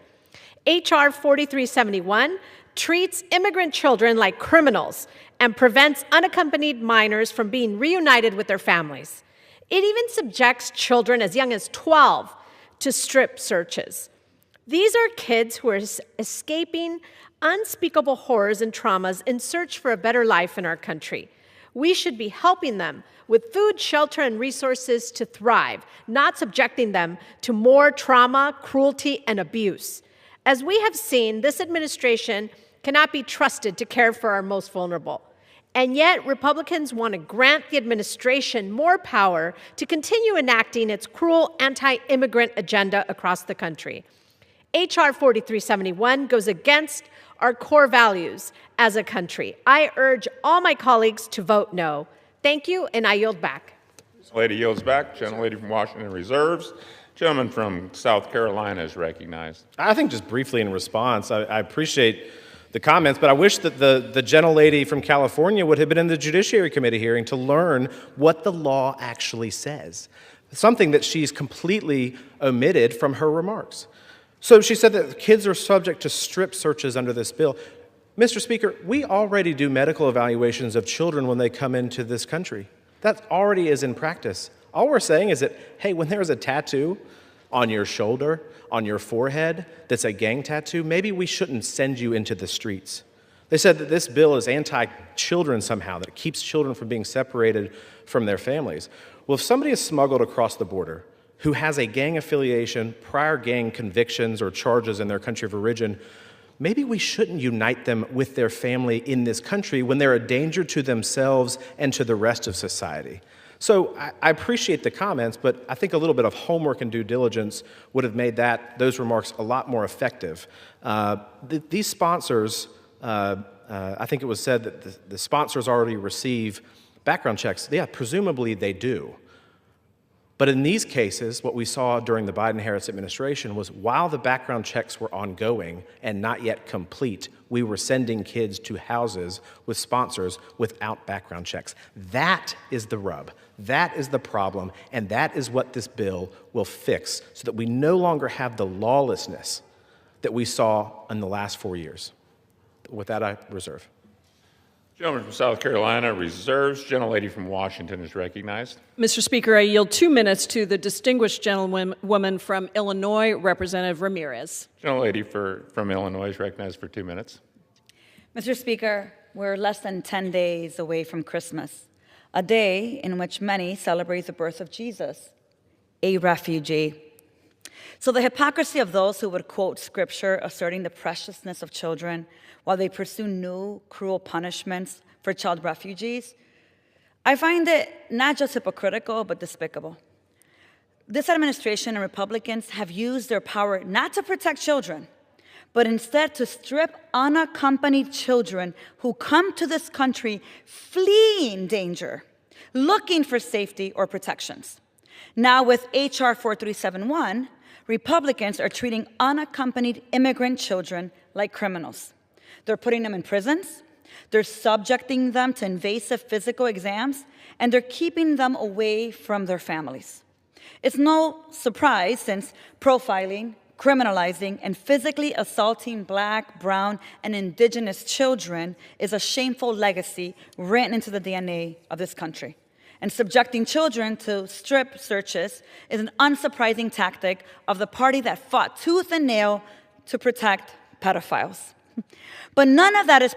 H.R. 4371 treats immigrant children like criminals and prevents unaccompanied minors from being reunited with their families. It even subjects children as young as 12 to strip searches. These are kids who are escaping unspeakable horrors and traumas in search for a better life in our country. We should be helping them with food, shelter, and resources to thrive, not subjecting them to more trauma, cruelty, and abuse. As we have seen, this administration cannot be trusted to care for our most vulnerable. And yet, Republicans want to grant the administration more power to continue enacting its cruel anti-immigrant agenda across the country. H.R. 4371 goes against our core values as a country. I urge all my colleagues to vote no. Thank you, and I yield back. Lady yields back. Gentlelady from Washington reserves. Gentleman from South Carolina is recognized. I think just briefly in response, I appreciate the comments, but I wish that the gentlelady from California would have been in the Judiciary Committee hearing to learn what the law actually says, something that she's completely omitted from her remarks. So she said that kids are subject to strip searches under this bill. Mr. Speaker, we already do medical evaluations of children when they come into this country. That already is in practice. All we're saying is that, hey, when there's a tattoo on your shoulder, on your forehead, that's a gang tattoo, maybe we shouldn't send you into the streets. They said that this bill is anti-children somehow, that it keeps children from being separated from their families. Well, if somebody is smuggled across the border who has a gang affiliation, prior gang convictions or charges in their country of origin, maybe we shouldn't unite them with their family in this country when they're a danger to themselves and to the rest of society. So I appreciate the comments, but I think a little bit of homework and due diligence would have made those remarks a lot more effective. These sponsors, I think it was said that the sponsors already receive background checks. Yeah, presumably they do. But in these cases, what we saw during the Biden-Harris administration was while the background checks were ongoing and not yet complete, we were sending kids to houses with sponsors without background checks. That is the rub. That is the problem, and that is what this bill will fix so that we no longer have the lawlessness that we saw in the last 4 years. With that, I reserve. Gentleman from South Carolina reserves. Gentlelady from Washington is recognized. Mr. Speaker, I yield 2 minutes to the distinguished gentlewoman from Illinois, Representative Ramirez. Gentlelady from Illinois is recognized for 2 minutes. Mr. Speaker, we're less than 10 days away from Christmas, a day in which many celebrate the birth of Jesus, a refugee. So the hypocrisy of those who would quote scripture asserting the preciousness of children while they pursue new cruel punishments for child refugees, I find it not just hypocritical, but despicable. This administration and Republicans have used their power not to protect children, but instead to strip unaccompanied children who come to this country fleeing danger, looking for safety or protections. Now with H.R. 4371, Republicans are treating unaccompanied immigrant children like criminals. They're putting them in prisons, they're subjecting them to invasive physical exams, and they're keeping them away from their families. It's no surprise since profiling, criminalizing, and physically assaulting Black, brown, and indigenous children is a shameful legacy written into the DNA of this country. And subjecting children to strip searches is an unsurprising tactic of the party that fought tooth and nail to protect pedophiles. But none of that is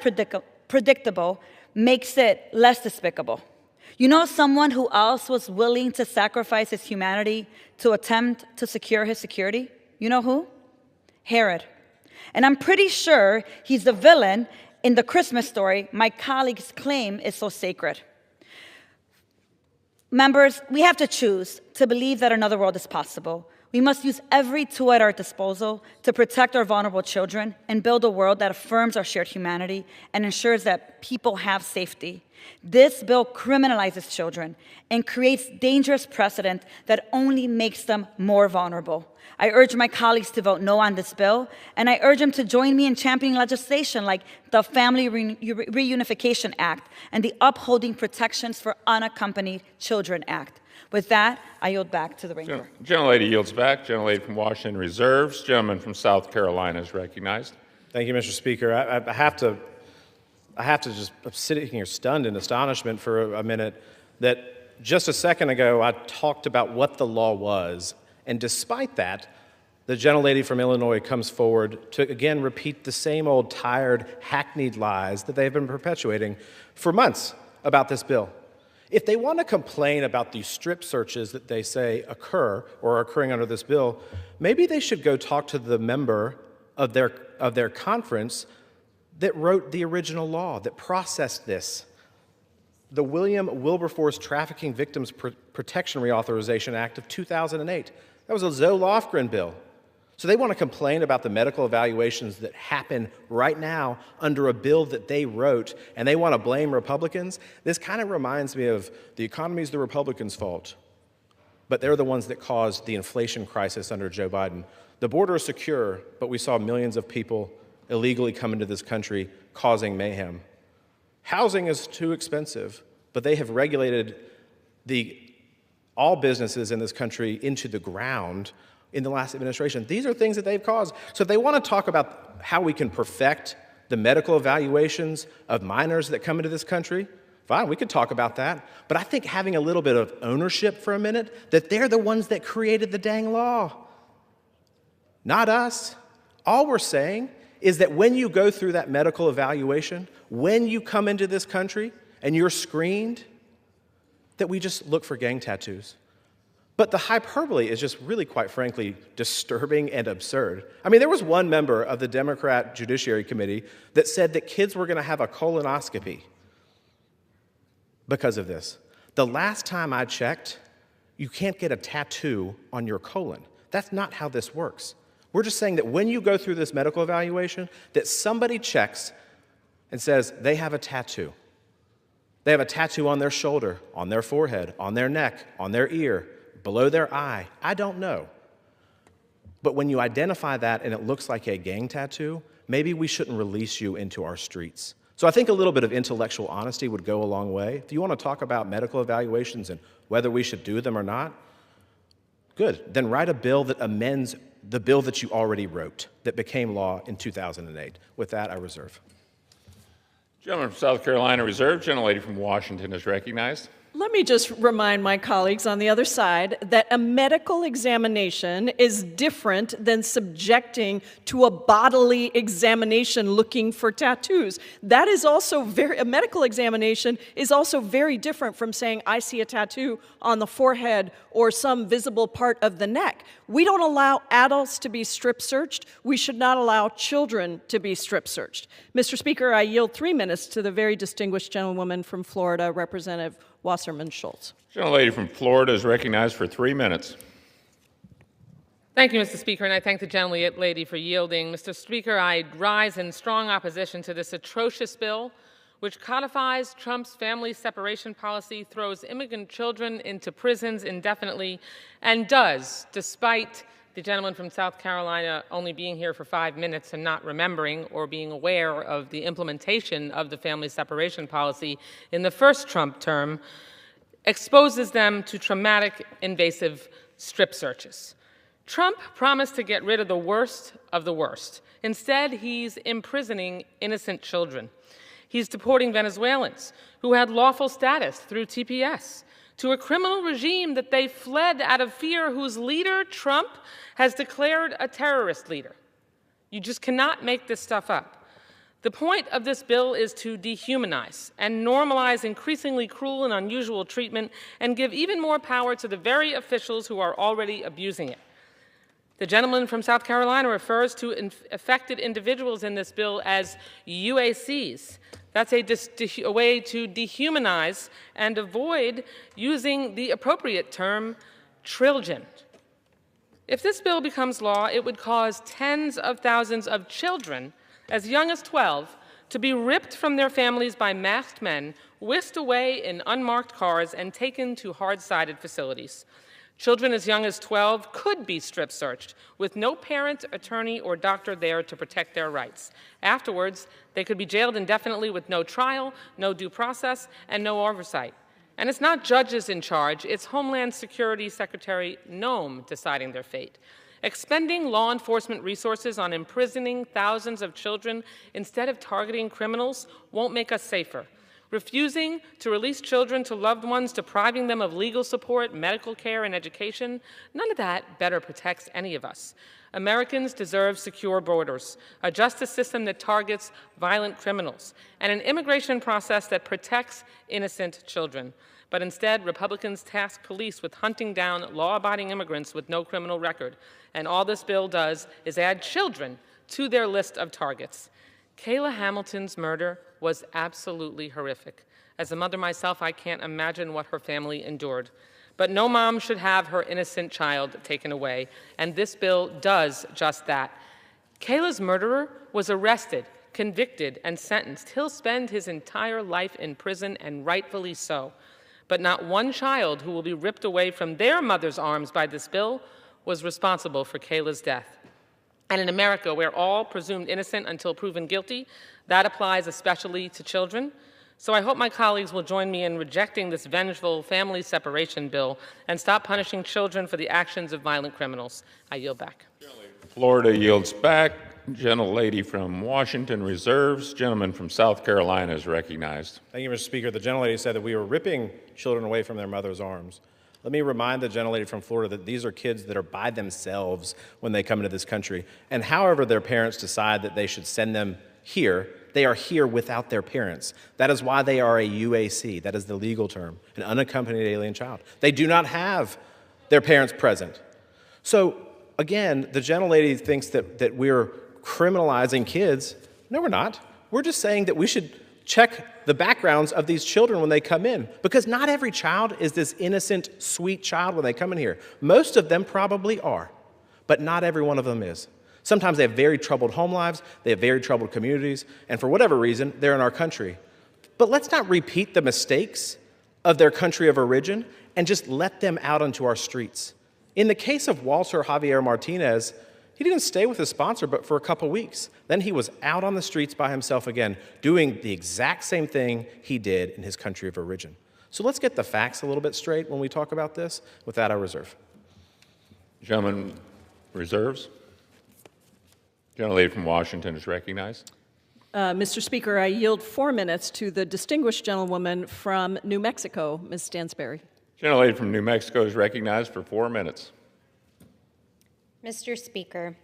predictable makes it less despicable. You know someone who else was willing to sacrifice his humanity to attempt to secure his security? You know who? Herod. And I'm pretty sure he's the villain in the Christmas story my colleagues claim is so sacred. Members, we have to choose to believe that another world is possible. We must use every tool at our disposal to protect our vulnerable children and build a world that affirms our shared humanity and ensures that people have safety. This bill criminalizes children and creates dangerous precedent that only makes them more vulnerable. I urge my colleagues to vote no on this bill, and I urge them to join me in championing legislation like the Family Reunification Act and the Upholding Protections for Unaccompanied Children Act. With that, I yield back to the Ranger. Gentlelady yields back. Gentlelady from Washington reserves. Gentleman from South Carolina is recognized. Thank you, Mr. Speaker. I have to just, I'm sitting here stunned in astonishment for a minute that just a second ago I talked about what the law was, and despite that, the gentlelady from Illinois comes forward to again repeat the same old tired, hackneyed lies that they've been perpetuating for months about this bill. If they want to complain about these strip searches that they say occur or are occurring under this bill, maybe they should go talk to the member of their conference that wrote the original law, that processed this. The William Wilberforce Trafficking Victims Protection Reauthorization Act of 2008. That was a Zoe Lofgren bill. So they want to complain about the medical evaluations that happen right now under a bill that they wrote, and they want to blame Republicans? This kind of reminds me of the economy's the Republicans' fault, but they're the ones that caused the inflation crisis under Joe Biden. The border is secure, but we saw millions of people illegally come into this country causing mayhem. Housing is too expensive, but they have regulated all businesses in this country into the ground in the last administration. These are things that they've caused. So if they want to talk about how we can perfect the medical evaluations of minors that come into this country, fine, we could talk about that. But I think having a little bit of ownership for a minute, that they're the ones that created the dang law, not us. All we're saying is that when you go through that medical evaluation, when you come into this country and you're screened, that we just look for gang tattoos. But the hyperbole is just really, quite frankly, disturbing and absurd. I mean, there was one member of the Democrat Judiciary Committee that said that kids were going to have a colonoscopy because of this. The last time I checked, you can't get a tattoo on your colon. That's not how this works. We're just saying that when you go through this medical evaluation, that somebody checks and says they have a tattoo. They have a tattoo on their shoulder, on their forehead, on their neck, on their ear, below their eye. I don't know. But when you identify that and it looks like a gang tattoo, maybe we shouldn't release you into our streets. So I think a little bit of intellectual honesty would go a long way. If you want to talk about medical evaluations and whether we should do them or not, good. Then write a bill that amends the bill that you already wrote that became law in 2008. With that, I reserve. Gentleman from South Carolina reserved. Gentlelady from Washington is recognized. Let me just remind my colleagues on the other side that a medical examination is different than subjecting to a bodily examination looking for tattoos. That is also a medical examination is also very different from saying, I see a tattoo on the forehead or some visible part of the neck. We don't allow adults to be strip searched. We should not allow children to be strip searched. Mr. Speaker, I yield 3 minutes to the very distinguished gentlewoman from Florida, Representative Wasserman Schultz. Gentlelady from Florida is recognized for 3 minutes. Thank you, Mr. Speaker, and I thank the gentlelady for yielding. Mr. Speaker, I rise in strong opposition to this atrocious bill, which codifies Trump's family separation policy, throws immigrant children into prisons indefinitely, and does, despite the gentleman from South Carolina only being here for 5 minutes and not remembering or being aware of the implementation of the family separation policy in the first Trump term, exposes them to traumatic, invasive strip searches. Trump promised to get rid of the worst of the worst. Instead, he's imprisoning innocent children. He's deporting Venezuelans who had lawful status through TPS to a criminal regime that they fled out of fear, whose leader, Trump, has declared a terrorist leader. You just cannot make this stuff up. The point of this bill is to dehumanize and normalize increasingly cruel and unusual treatment and give even more power to the very officials who are already abusing it. The gentleman from South Carolina refers to affected individuals in this bill as UACs. That's a way to dehumanize and avoid using the appropriate term, trillion. If this bill becomes law, it would cause tens of thousands of children, as young as 12, to be ripped from their families by masked men, whisked away in unmarked cars, and taken to hard-sided facilities. Children as young as 12 could be strip searched with no parent, attorney, or doctor there to protect their rights. Afterwards, they could be jailed indefinitely with no trial, no due process, and no oversight. And it's not judges in charge, it's Homeland Security Secretary Noem deciding their fate. Expending law enforcement resources on imprisoning thousands of children instead of targeting criminals won't make us safer. Refusing to release children to loved ones, depriving them of legal support, medical care, and education, none of that better protects any of us. Americans deserve secure borders, a justice system that targets violent criminals, and an immigration process that protects innocent children. But instead, Republicans task police with hunting down law-abiding immigrants with no criminal record. And all this bill does is add children to their list of targets. Kayla Hamilton's murder was absolutely horrific. As a mother myself, I can't imagine what her family endured. But no mom should have her innocent child taken away, and this bill does just that. Kayla's murderer was arrested, convicted, and sentenced. He'll spend his entire life in prison, and rightfully so. But not one child who will be ripped away from their mother's arms by this bill was responsible for Kayla's death. And in America, we're all presumed innocent until proven guilty. That applies especially to children. So I hope my colleagues will join me in rejecting this vengeful family separation bill and stop punishing children for the actions of violent criminals. I yield back. Florida yields back. Gentlelady from Washington reserves. Gentleman from South Carolina is recognized. Thank you, Mr. Speaker. The gentlelady said that we were ripping children away from their mother's arms. Let me remind the gentlelady from Florida that these are kids that are by themselves when they come into this country. And however their parents decide that they should send them here, they are here without their parents. That is why they are a UAC. That is the legal term, an unaccompanied alien child. They do not have their parents present. So, again, the gentlelady thinks that we're criminalizing kids. No, we're not. We're just saying that we should check the backgrounds of these children when they come in, because not every child is this innocent, sweet child when they come in here. Most of them probably are, but not every one of them is. Sometimes they have very troubled home lives, they have very troubled communities, and for whatever reason, they're in our country. But let's not repeat the mistakes of their country of origin and just let them out onto our streets. In the case of Walter Javier Martinez, he didn't stay with his sponsor but for a couple weeks. Then he was out on the streets by himself again, doing the exact same thing he did in his country of origin. So let's get the facts a little bit straight when we talk about this. With that, I reserve. Gentleman reserves. Gentlelady from Washington is recognized. Mr. Speaker, I yield 4 minutes to the distinguished gentlewoman from New Mexico, Ms. Stansberry. Gentlelady from New Mexico is recognized for 4 minutes. Mr. Speaker,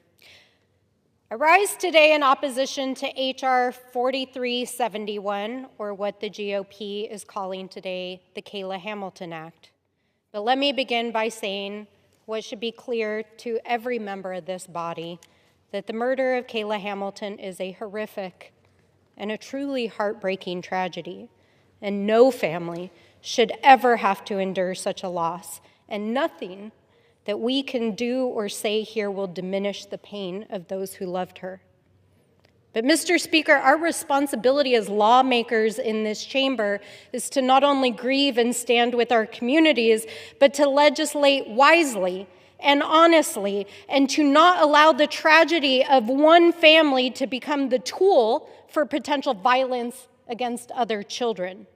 I rise today in opposition to H.R. 4371, or what the GOP is calling today the Kayla Hamilton Act. But let me begin by saying what should be clear to every member of this body, that the murder of Kayla Hamilton is a horrific and a truly heartbreaking tragedy, and no family should ever have to endure such a loss, and nothing that we can do or say here will diminish the pain of those who loved her. But Mr. Speaker, our responsibility as lawmakers in this chamber is to not only grieve and stand with our communities, but to legislate wisely and honestly, and to not allow the tragedy of one family to become the tool for potential violence against other children.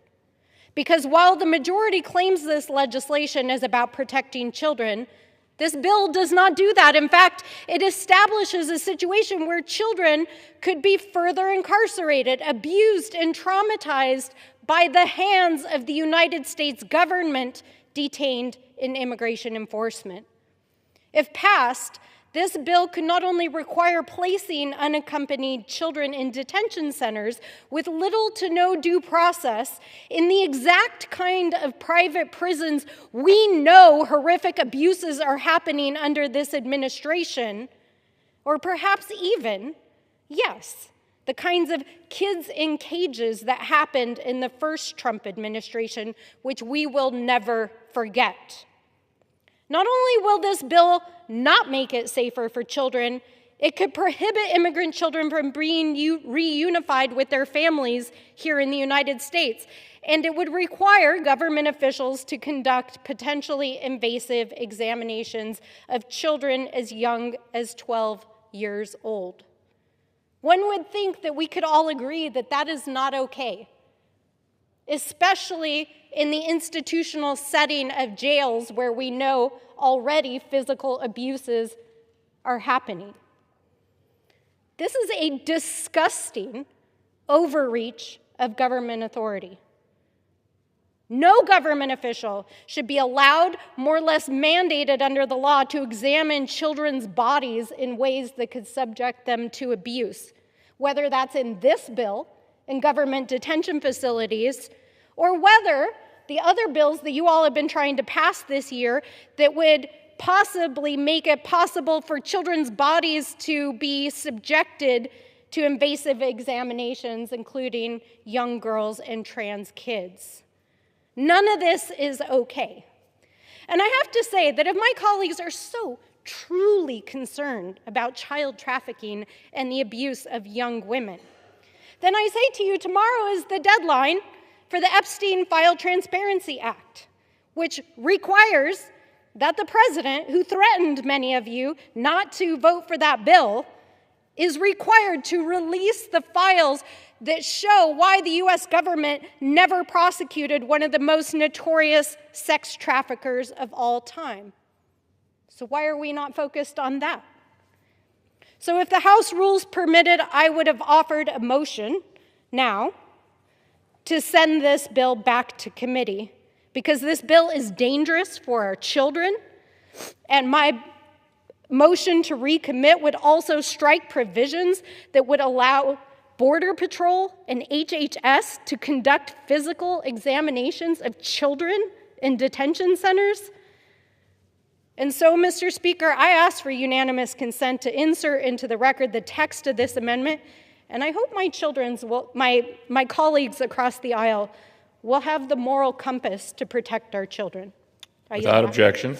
Because while the majority claims this legislation is about protecting children, this bill does not do that. In fact, it establishes a situation where children could be further incarcerated, abused, and traumatized by the hands of the United States government detained in immigration enforcement. If passed, this bill could not only require placing unaccompanied children in detention centers with little to no due process in the exact kind of private prisons we know horrific abuses are happening under this administration, or perhaps even, yes, the kinds of kids in cages that happened in the first Trump administration, which we will never forget. Not only will this bill not make it safer for children, it could prohibit immigrant children from being reunified with their families here in the United States. And it would require government officials to conduct potentially invasive examinations of children as young as 12 years old. One would think that we could all agree that that is not okay, especially in the institutional setting of jails where we know already physical abuses are happening. This is a disgusting overreach of government authority. No government official should be allowed, more or less mandated under the law, to examine children's bodies in ways that could subject them to abuse, whether that's in this bill, in government detention facilities, or whether the other bills that you all have been trying to pass this year that would possibly make it possible for children's bodies to be subjected to invasive examinations, including young girls and trans kids. None of this is okay. And I have to say that if my colleagues are so truly concerned about child trafficking and the abuse of young women, then I say to you, tomorrow is the deadline for the Epstein File Transparency Act, which requires that the president, who threatened many of you not to vote for that bill, is required to release the files that show why the U.S. government never prosecuted one of the most notorious sex traffickers of all time. So why are we not focused on that? So if the House rules permitted, I would have offered a motion now to send this bill back to committee, because this bill is dangerous for our children, and my motion to recommit would also strike provisions that would allow Border Patrol and HHS to conduct physical examinations of children in detention centers. And so, Mr. Speaker, I ask for unanimous consent to insert into the record the text of this amendment, and I hope my colleagues across the aisle will have the moral compass to protect our children. Without objection.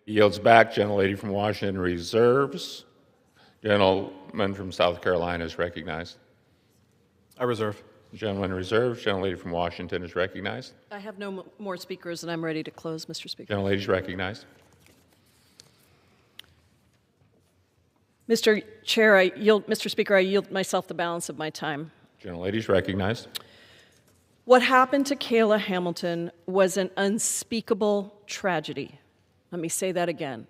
Yields back. Gentlelady from Washington reserves. Gentleman from South Carolina is recognized. I reserve. Gentleman reserves. Gentlelady from Washington is recognized. I have no more speakers, and I'm ready to close, Mr. Speaker. Gentlelady is recognized. Mr. Speaker, I yield myself the balance of my time. Gentlelady is recognized. What happened to Kayla Hamilton was an unspeakable tragedy. Let me say that again.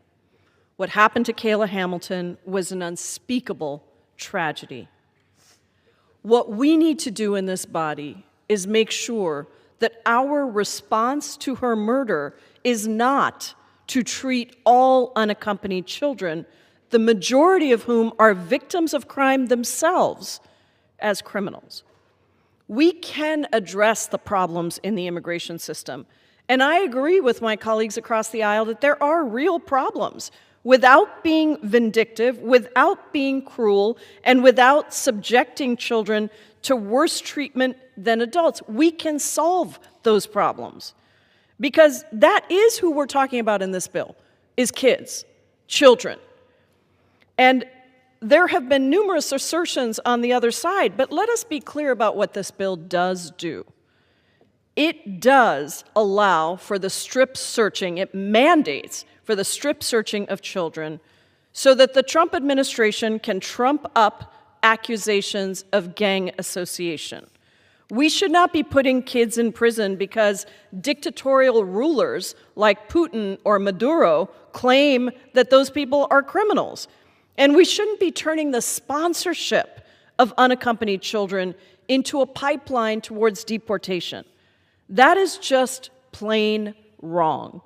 What happened to Kayla Hamilton was an unspeakable tragedy. What we need to do in this body is make sure that our response to her murder is not to treat all unaccompanied children, the majority of whom are victims of crime themselves, as criminals. We can address the problems in the immigration system. And I agree with my colleagues across the aisle that there are real problems without being vindictive, without being cruel, and without subjecting children to worse treatment than adults. We can solve those problems. Because that is who we're talking about in this bill, is kids, children. And there have been numerous assertions on the other side, but let us be clear about what this bill does do. It does allow for the strip searching, it mandates for the strip searching of children so that the Trump administration can trump up accusations of gang association. We should not be putting kids in prison because dictatorial rulers like Putin or Maduro claim that those people are criminals. And we shouldn't be turning the sponsorship of unaccompanied children into a pipeline towards deportation. That is just plain wrong.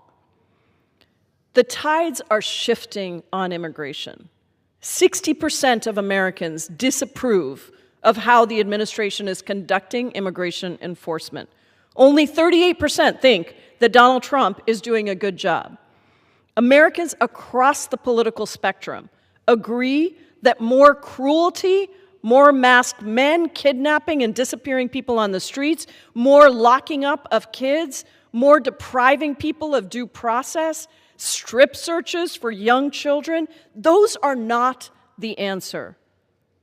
The tides are shifting on immigration. 60% of Americans disapprove of how the administration is conducting immigration enforcement. Only 38% think that Donald Trump is doing a good job. Americans across the political spectrum agree that more cruelty, more masked men kidnapping and disappearing people on the streets, more locking up of kids, more depriving people of due process, strip searches for young children, those are not the answer.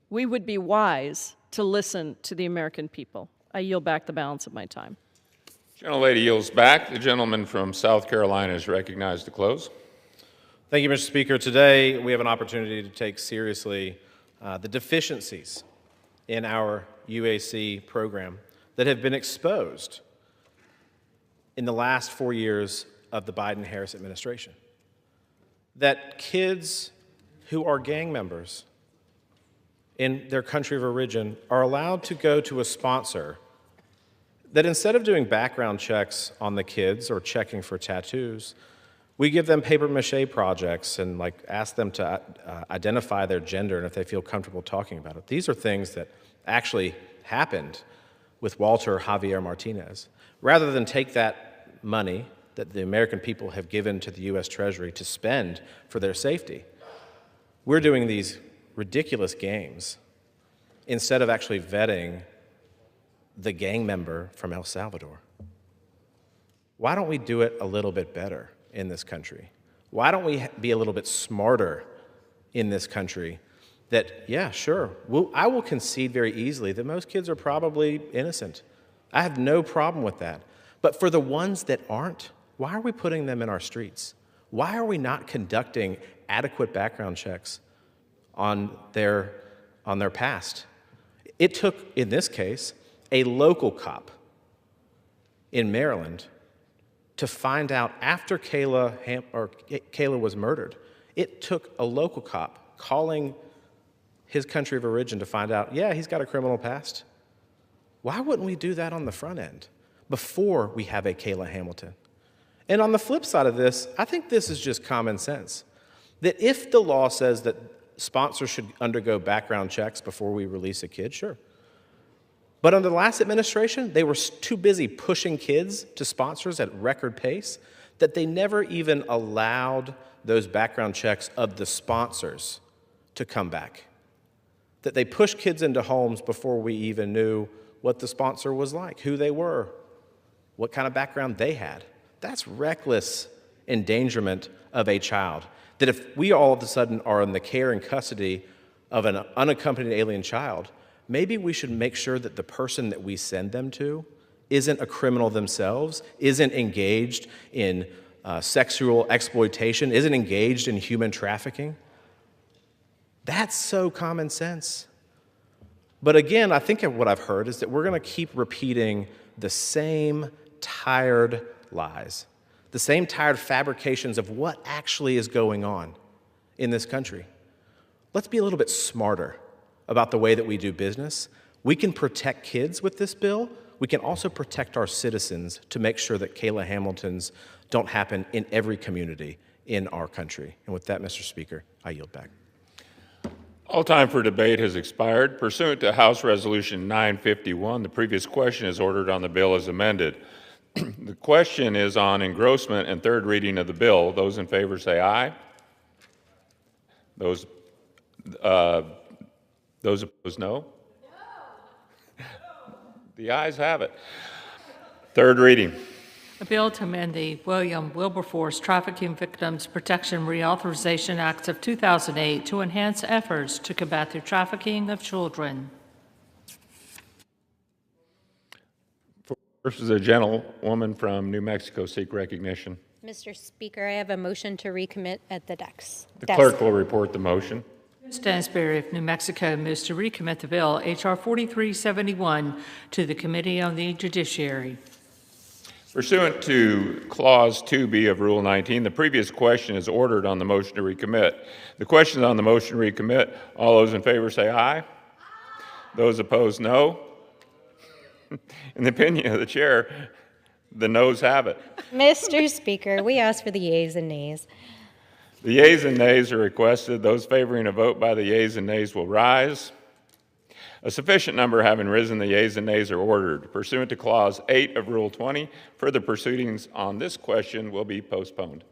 We would be wise to listen to the American people. I yield back the balance of my time. Gentlelady yields back. The gentleman from South Carolina is recognized to close. Thank you, Mr. Speaker. Today, we have an opportunity to take seriously the deficiencies in our UAC program that have been exposed in the last 4 years of the Biden-Harris administration. That kids who are gang members in their country of origin are allowed to go to a sponsor that instead of doing background checks on the kids or checking for tattoos, we give them papier-mâché projects and ask them to identify their gender and if they feel comfortable talking about it. These are things that actually happened with Walter Javier Martinez. Rather than take that money that the American people have given to the U.S. Treasury to spend for their safety, we're doing these ridiculous games instead of actually vetting the gang member from El Salvador. Why don't we do it a little bit better in this country? Why don't we be a little bit smarter in this country that, yeah, sure, I will concede very easily that most kids are probably innocent. I have no problem with that. But for the ones that aren't, why are we putting them in our streets? Why are we not conducting adequate background checks on their past. It took, in this case, a local cop in Maryland to find out after Kayla was murdered. It took a local cop calling his country of origin to find out, yeah, he's got a criminal past. Why wouldn't we do that on the front end before we have a Kayla Hamilton? And on the flip side of this, I think this is just common sense. That if the law says that sponsors should undergo background checks before we release a kid, sure. But under the last administration, they were too busy pushing kids to sponsors at record pace that they never even allowed those background checks of the sponsors to come back. That they pushed kids into homes before we even knew what the sponsor was like, who they were, what kind of background they had. That's reckless endangerment of a child. That if we all of a sudden are in the care and custody of an unaccompanied alien child, maybe we should make sure that the person that we send them to isn't a criminal themselves, isn't engaged in sexual exploitation, isn't engaged in human trafficking. That's so common sense. But again, I think what I've heard is that we're going to keep repeating the same tired lies, the same tired fabrications of what actually is going on in this country. Let's be a little bit smarter about the way that we do business. We can protect kids with this bill. We can also protect our citizens to make sure that Kayla Hamiltons don't happen in every community in our country. And with that, Mr. Speaker, I yield back. All time for debate has expired. Pursuant to House Resolution 951, the previous question is ordered on the bill as amended. The question is on engrossment and third reading of the bill. Those in favor say aye. Those opposed, no. The ayes have it. Third reading. A bill to amend the Wilberforce Trafficking Victims Protection Reauthorization Act of 2008 to enhance efforts to combat the trafficking of children. First is a gentlewoman from New Mexico seek recognition. Mr. Speaker, I have a motion to recommit at the desk. The clerk will report the motion. Stansbury of New Mexico moves to recommit the bill, H.R. 4371, to the Committee on the Judiciary. Pursuant to Clause 2B of Rule 19, the previous question is ordered on the motion to recommit. The question is on the motion to recommit. All those in favor say aye. Those opposed, no. In the opinion of the chair, the noes have it. Mr. Speaker, we ask for the yeas and nays. The yeas and nays are requested. Those favoring a vote by the yeas and nays will rise. A sufficient number having risen, the yeas and nays are ordered. Pursuant to Clause 8 of Rule 20, further proceedings on this question will be postponed.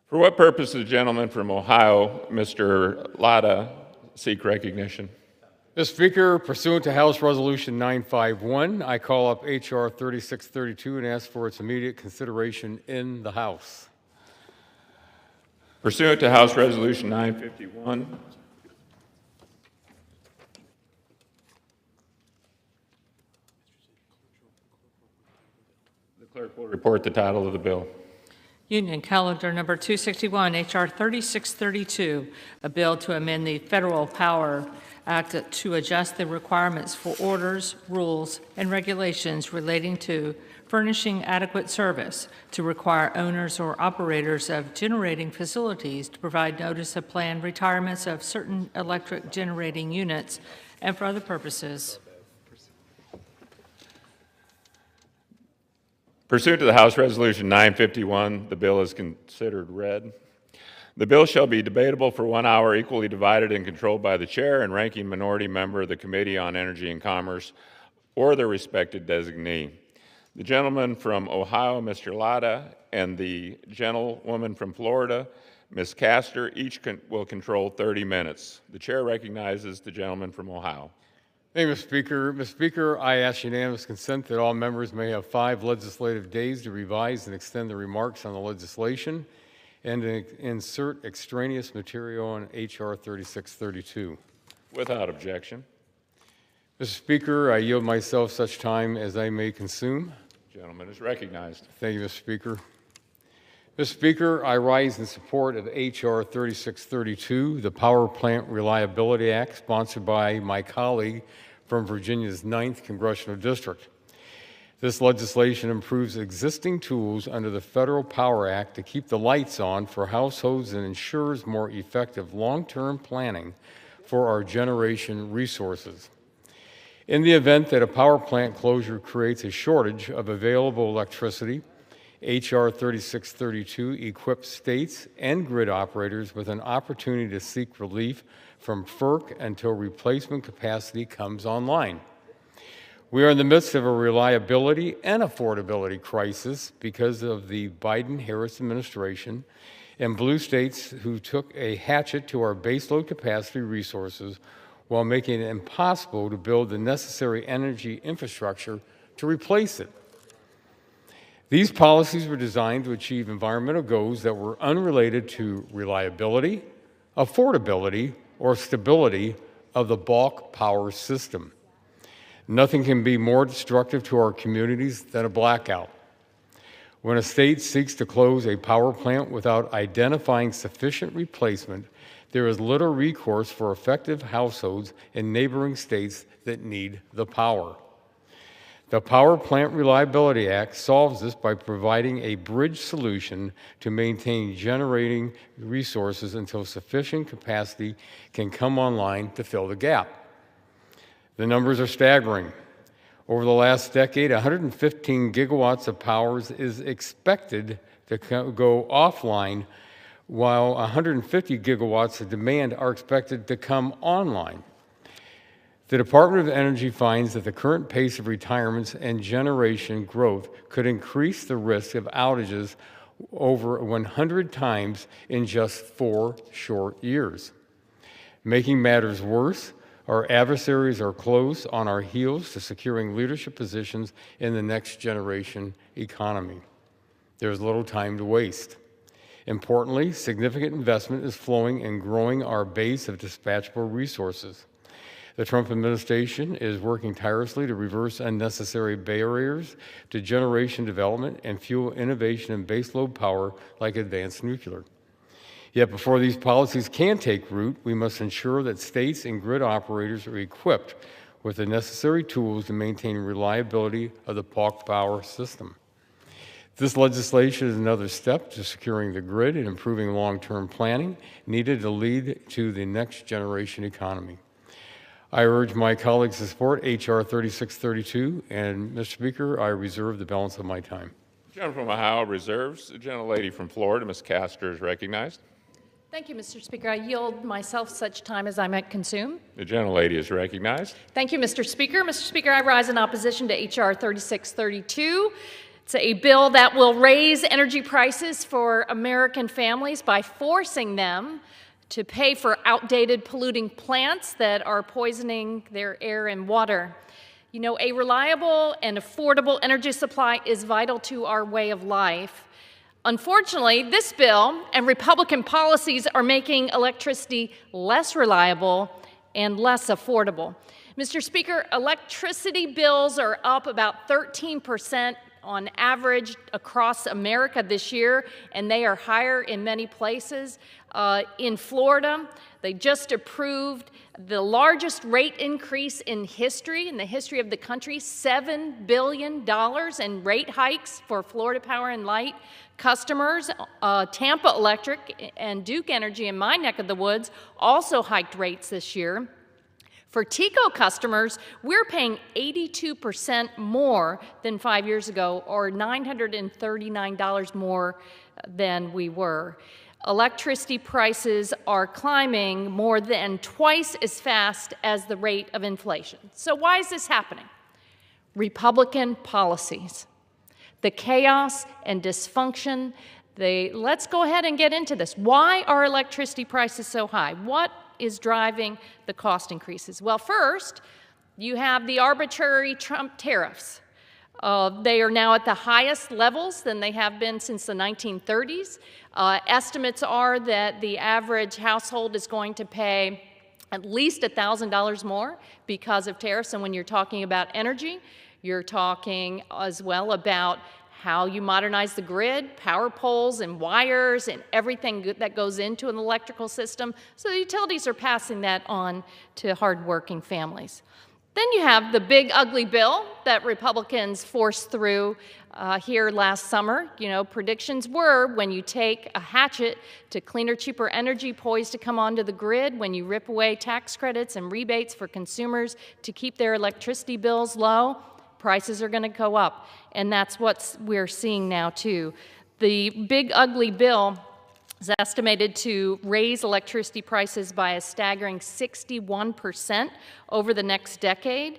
For what purpose does the gentleman from Ohio, Mr. Latta, seek recognition? Mr. Speaker, pursuant to House Resolution 951, I call up H.R. 3632 and ask for its immediate consideration in the House. Pursuant to House Resolution 951, the clerk will report the title of the bill. Union Calendar Number 261, H.R. 3632, a bill to amend the Federal Power Act to adjust the requirements for orders, rules, and regulations relating to furnishing adequate service, to require owners or operators of generating facilities to provide notice of planned retirements of certain electric generating units, and for other purposes. Pursuant to the House Resolution 951, the bill is considered read. The bill shall be debatable for 1 hour, equally divided and controlled by the chair and ranking minority member of the Committee on Energy and Commerce or their respected designee. The gentleman from Ohio, Mr. Latta, and the gentlewoman from Florida, Ms. Castor, each will control 30 minutes. The chair recognizes the gentleman from Ohio. Thank you, Mr. Speaker. Mr. Speaker, I ask unanimous consent that all members may have 5 legislative days to revise and extend their remarks on the legislation and to insert extraneous material on H.R. 3632. Without objection. Mr. Speaker, I yield myself such time as I may consume. Gentleman is recognized. Thank you, Mr. Speaker. Mr. Speaker, I rise in support of H.R. 3632, the Power Plant Reliability Act, sponsored by my colleague from Virginia's 9th Congressional District. This legislation improves existing tools under the Federal Power Act to keep the lights on for households and ensures more effective long-term planning for our generation resources. In the event that a power plant closure creates a shortage of available electricity, H.R. 3632 equips states and grid operators with an opportunity to seek relief from FERC until replacement capacity comes online. We are in the midst of a reliability and affordability crisis because of the Biden-Harris administration and blue states who took a hatchet to our baseload capacity resources while making it impossible to build the necessary energy infrastructure to replace it. These policies were designed to achieve environmental goals that were unrelated to reliability, affordability, or stability of the bulk power system. Nothing can be more destructive to our communities than a blackout. When a state seeks to close a power plant without identifying sufficient replacement, there is little recourse for affected households in neighboring states that need the power. The Power Plant Reliability Act solves this by providing a bridge solution to maintain generating resources until sufficient capacity can come online to fill the gap. The numbers are staggering. Over the last decade, 115 gigawatts of power is expected to go offline, while 150 gigawatts of demand are expected to come online. The Department of Energy finds that the current pace of retirements and generation growth could increase the risk of outages over 100 times in just 4 short years. Making matters worse, our adversaries are close on our heels to securing leadership positions in the next generation economy. There's little time to waste. Importantly, significant investment is flowing in growing our base of dispatchable resources. The Trump administration is working tirelessly to reverse unnecessary barriers to generation development and fuel innovation in baseload power like advanced nuclear. Yet before these policies can take root, we must ensure that states and grid operators are equipped with the necessary tools to maintain reliability of the bulk power system. This legislation is another step to securing the grid and improving long-term planning needed to lead to the next generation economy. I urge my colleagues to support H.R. 3632, and Mr. Speaker, I reserve the balance of my time. The gentleman from Ohio reserves. The gentlelady from Florida, Ms. Castor, is recognized. Thank you, Mr. Speaker. I yield myself such time as I might consume. The gentlelady is recognized. Thank you, Mr. Speaker. Mr. Speaker, I rise in opposition to H.R. 3632. It's a bill that will raise energy prices for American families by forcing them to pay for outdated polluting plants that are poisoning their air and water. You know, a reliable and affordable energy supply is vital to our way of life. Unfortunately, this bill and Republican policies are making electricity less reliable and less affordable. Mr. Speaker, electricity bills are up about 13% on average across America this year, and they are higher in many places. In Florida, they just approved the largest rate increase in the history of the country, $7 billion in rate hikes for Florida Power and Light customers. Tampa Electric and Duke Energy in my neck of the woods also hiked rates this year. For TECO customers, we're paying 82% more than 5 years ago, or $939 more than we were. Electricity prices are climbing more than twice as fast as the rate of inflation. So why is this happening? Republican policies. The chaos and dysfunction. Let's go ahead and get into this. Why are electricity prices so high? What is driving the cost increases? Well, first, you have the arbitrary Trump tariffs. They are now at the highest levels than they have been since the 1930s. Estimates are that the average household is going to pay at least $1,000 more because of tariffs. And when you're talking about energy, you're talking as well about how you modernize the grid, power poles and wires and everything that goes into an electrical system. So the utilities are passing that on to hardworking families. Then you have the big ugly bill that Republicans forced through here last summer. You know, predictions were when you take a hatchet to cleaner, cheaper energy poised to come onto the grid, when you rip away tax credits and rebates for consumers to keep their electricity bills low, prices are going to go up. And that's what we're seeing now, too. The big ugly bill is estimated to raise electricity prices by a staggering 61% over the next decade,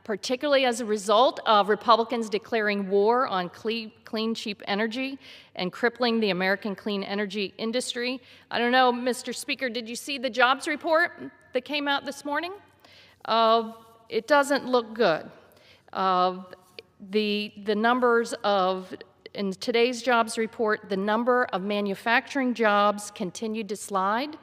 particularly as a result of Republicans declaring war on clean, cheap energy and crippling the American clean energy industry. I don't know, Mr. Speaker, did you see the jobs report that came out this morning? It doesn't look good. The numbers of, in today's jobs report, the number of manufacturing jobs continued to slide.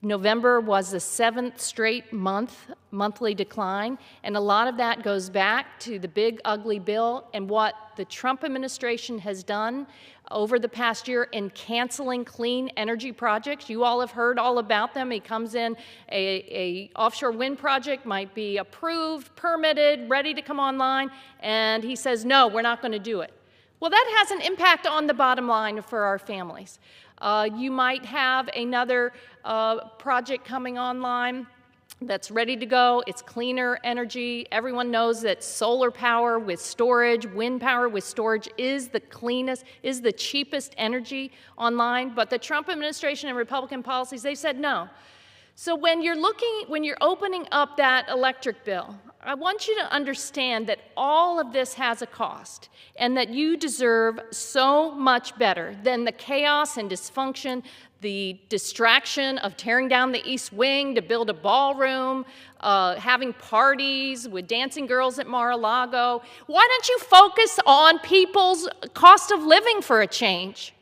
November was the 7th straight monthly decline, and a lot of that goes back to the big ugly bill and what the Trump administration has done over the past year in canceling clean energy projects. You all have heard all about them. He comes in, a offshore wind project might be approved, permitted, ready to come online, and he says, no, we're not going to do it. Well, that has an impact on the bottom line for our families. You might have another project coming online that's ready to go. It's cleaner energy. Everyone knows that solar power with storage, wind power with storage is the cleanest, is the cheapest energy online. But the Trump administration and Republican policies, they said no. So when you're opening up that electric bill, I want you to understand that all of this has a cost and that you deserve so much better than the chaos and dysfunction, the distraction of tearing down the East Wing to build a ballroom, having parties with dancing girls at Mar-a-Lago. Why don't you focus on people's cost of living for a change?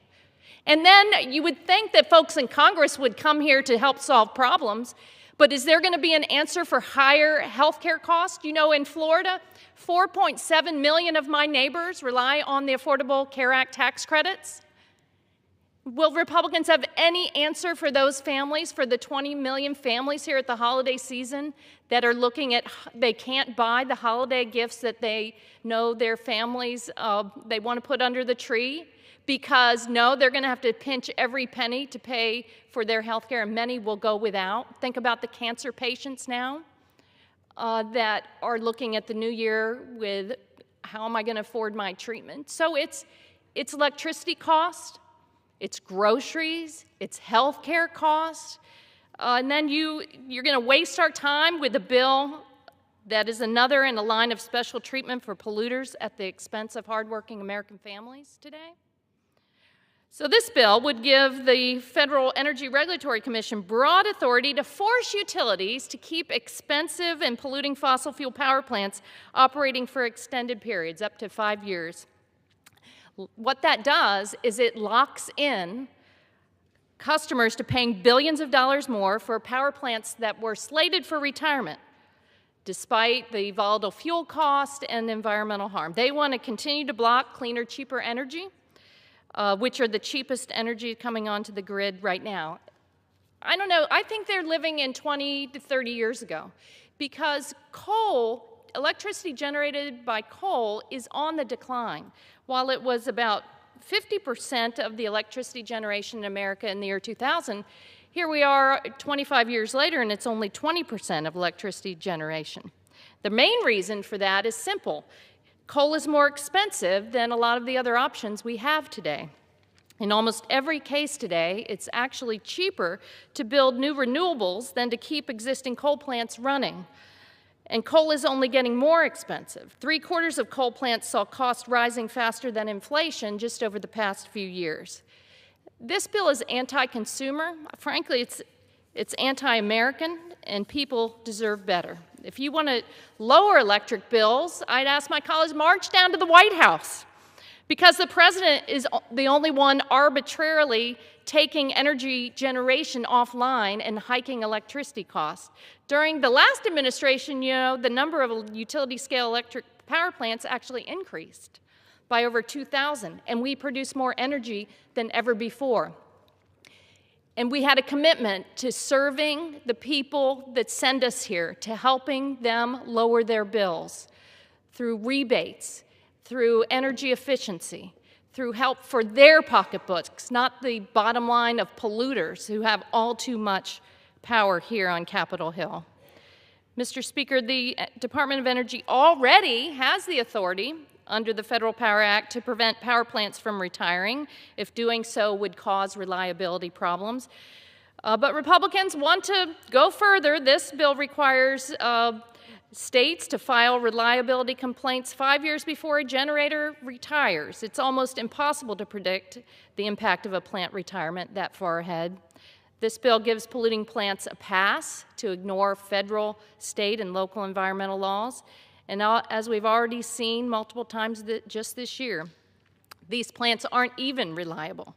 And then you would think that folks in Congress would come here to help solve problems. But is there going to be an answer for higher health care costs? You know, in Florida, 4.7 million of my neighbors rely on the Affordable Care Act tax credits. Will Republicans have any answer for those families, for the 20 million families here at the holiday season that are looking at, they can't buy the holiday gifts that they know their families, they want to put under the tree? Because, no, they're going to have to pinch every penny to pay for their health care, and many will go without. Think about the cancer patients now that are looking at the new year with, how am I going to afford my treatment? So it's electricity cost, it's groceries, it's health care costs, and then you're going to waste our time with a bill that is another in a line of special treatment for polluters at the expense of hardworking American families today. So this bill would give the Federal Energy Regulatory Commission broad authority to force utilities to keep expensive and polluting fossil fuel power plants operating for extended periods, up to 5 years. What that does is it locks in customers to paying billions of dollars more for power plants that were slated for retirement, despite the volatile fuel cost and environmental harm. They want to continue to block cleaner, cheaper energy, which are the cheapest energy coming onto the grid right now. I don't know, I think they're living in 20 to 30 years ago, because coal, electricity generated by coal, is on the decline. While it was about 50% of the electricity generation in America in the year 2000, here we are 25 years later, and it's only 20% of electricity generation. The main reason for that is simple. Coal is more expensive than a lot of the other options we have today. In almost every case today, it's actually cheaper to build new renewables than to keep existing coal plants running. And coal is only getting more expensive. 3/4 of coal plants saw costs rising faster than inflation just over the past few years. This bill is anti-consumer. Frankly, it's anti-American, and people deserve better. If you want to lower electric bills, I'd ask my colleagues, march down to the White House, because the president is the only one arbitrarily taking energy generation offline and hiking electricity costs. During the last administration, you know, the number of utility-scale electric power plants actually increased by over 2,000, and we produce more energy than ever before. And we had a commitment to serving the people that send us here, to helping them lower their bills through rebates, through energy efficiency, through help for their pocketbooks, not the bottom line of polluters who have all too much power here on Capitol Hill. Mr. Speaker, the Department of Energy already has the authority under the Federal Power Act to prevent power plants from retiring if doing so would cause reliability problems. But Republicans want to go further. This bill requires states to file reliability complaints 5 years before a generator retires. It's almost impossible to predict the impact of a plant retirement that far ahead. This bill gives polluting plants a pass to ignore federal, state, and local environmental laws. And as we've already seen multiple times just this year, these plants aren't even reliable.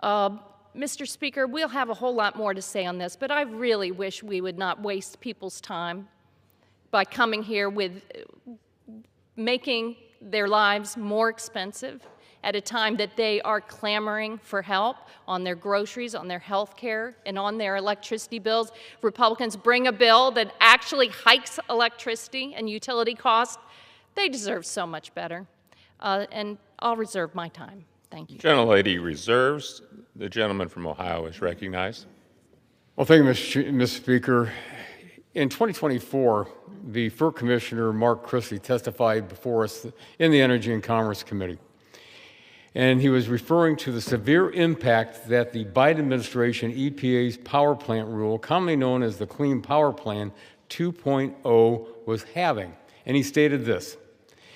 Mr. Speaker, we'll have a whole lot more to say on this, but I really wish we would not waste people's time by coming here with making their lives more expensive at a time that they are clamoring for help on their groceries, on their health care, and on their electricity bills. Republicans bring a bill that actually hikes electricity and utility costs. They deserve so much better. And I'll reserve my time. Thank you. Gentlelady reserves. The gentleman from Ohio is recognized. Well, thank you, Mr. Speaker. In 2024, the FERC Commissioner, Mark Christie, testified before us in the Energy and Commerce Committee. And he was referring to the severe impact that the Biden administration EPA's power plant rule, commonly known as the Clean Power Plan 2.0, was having. And he stated this: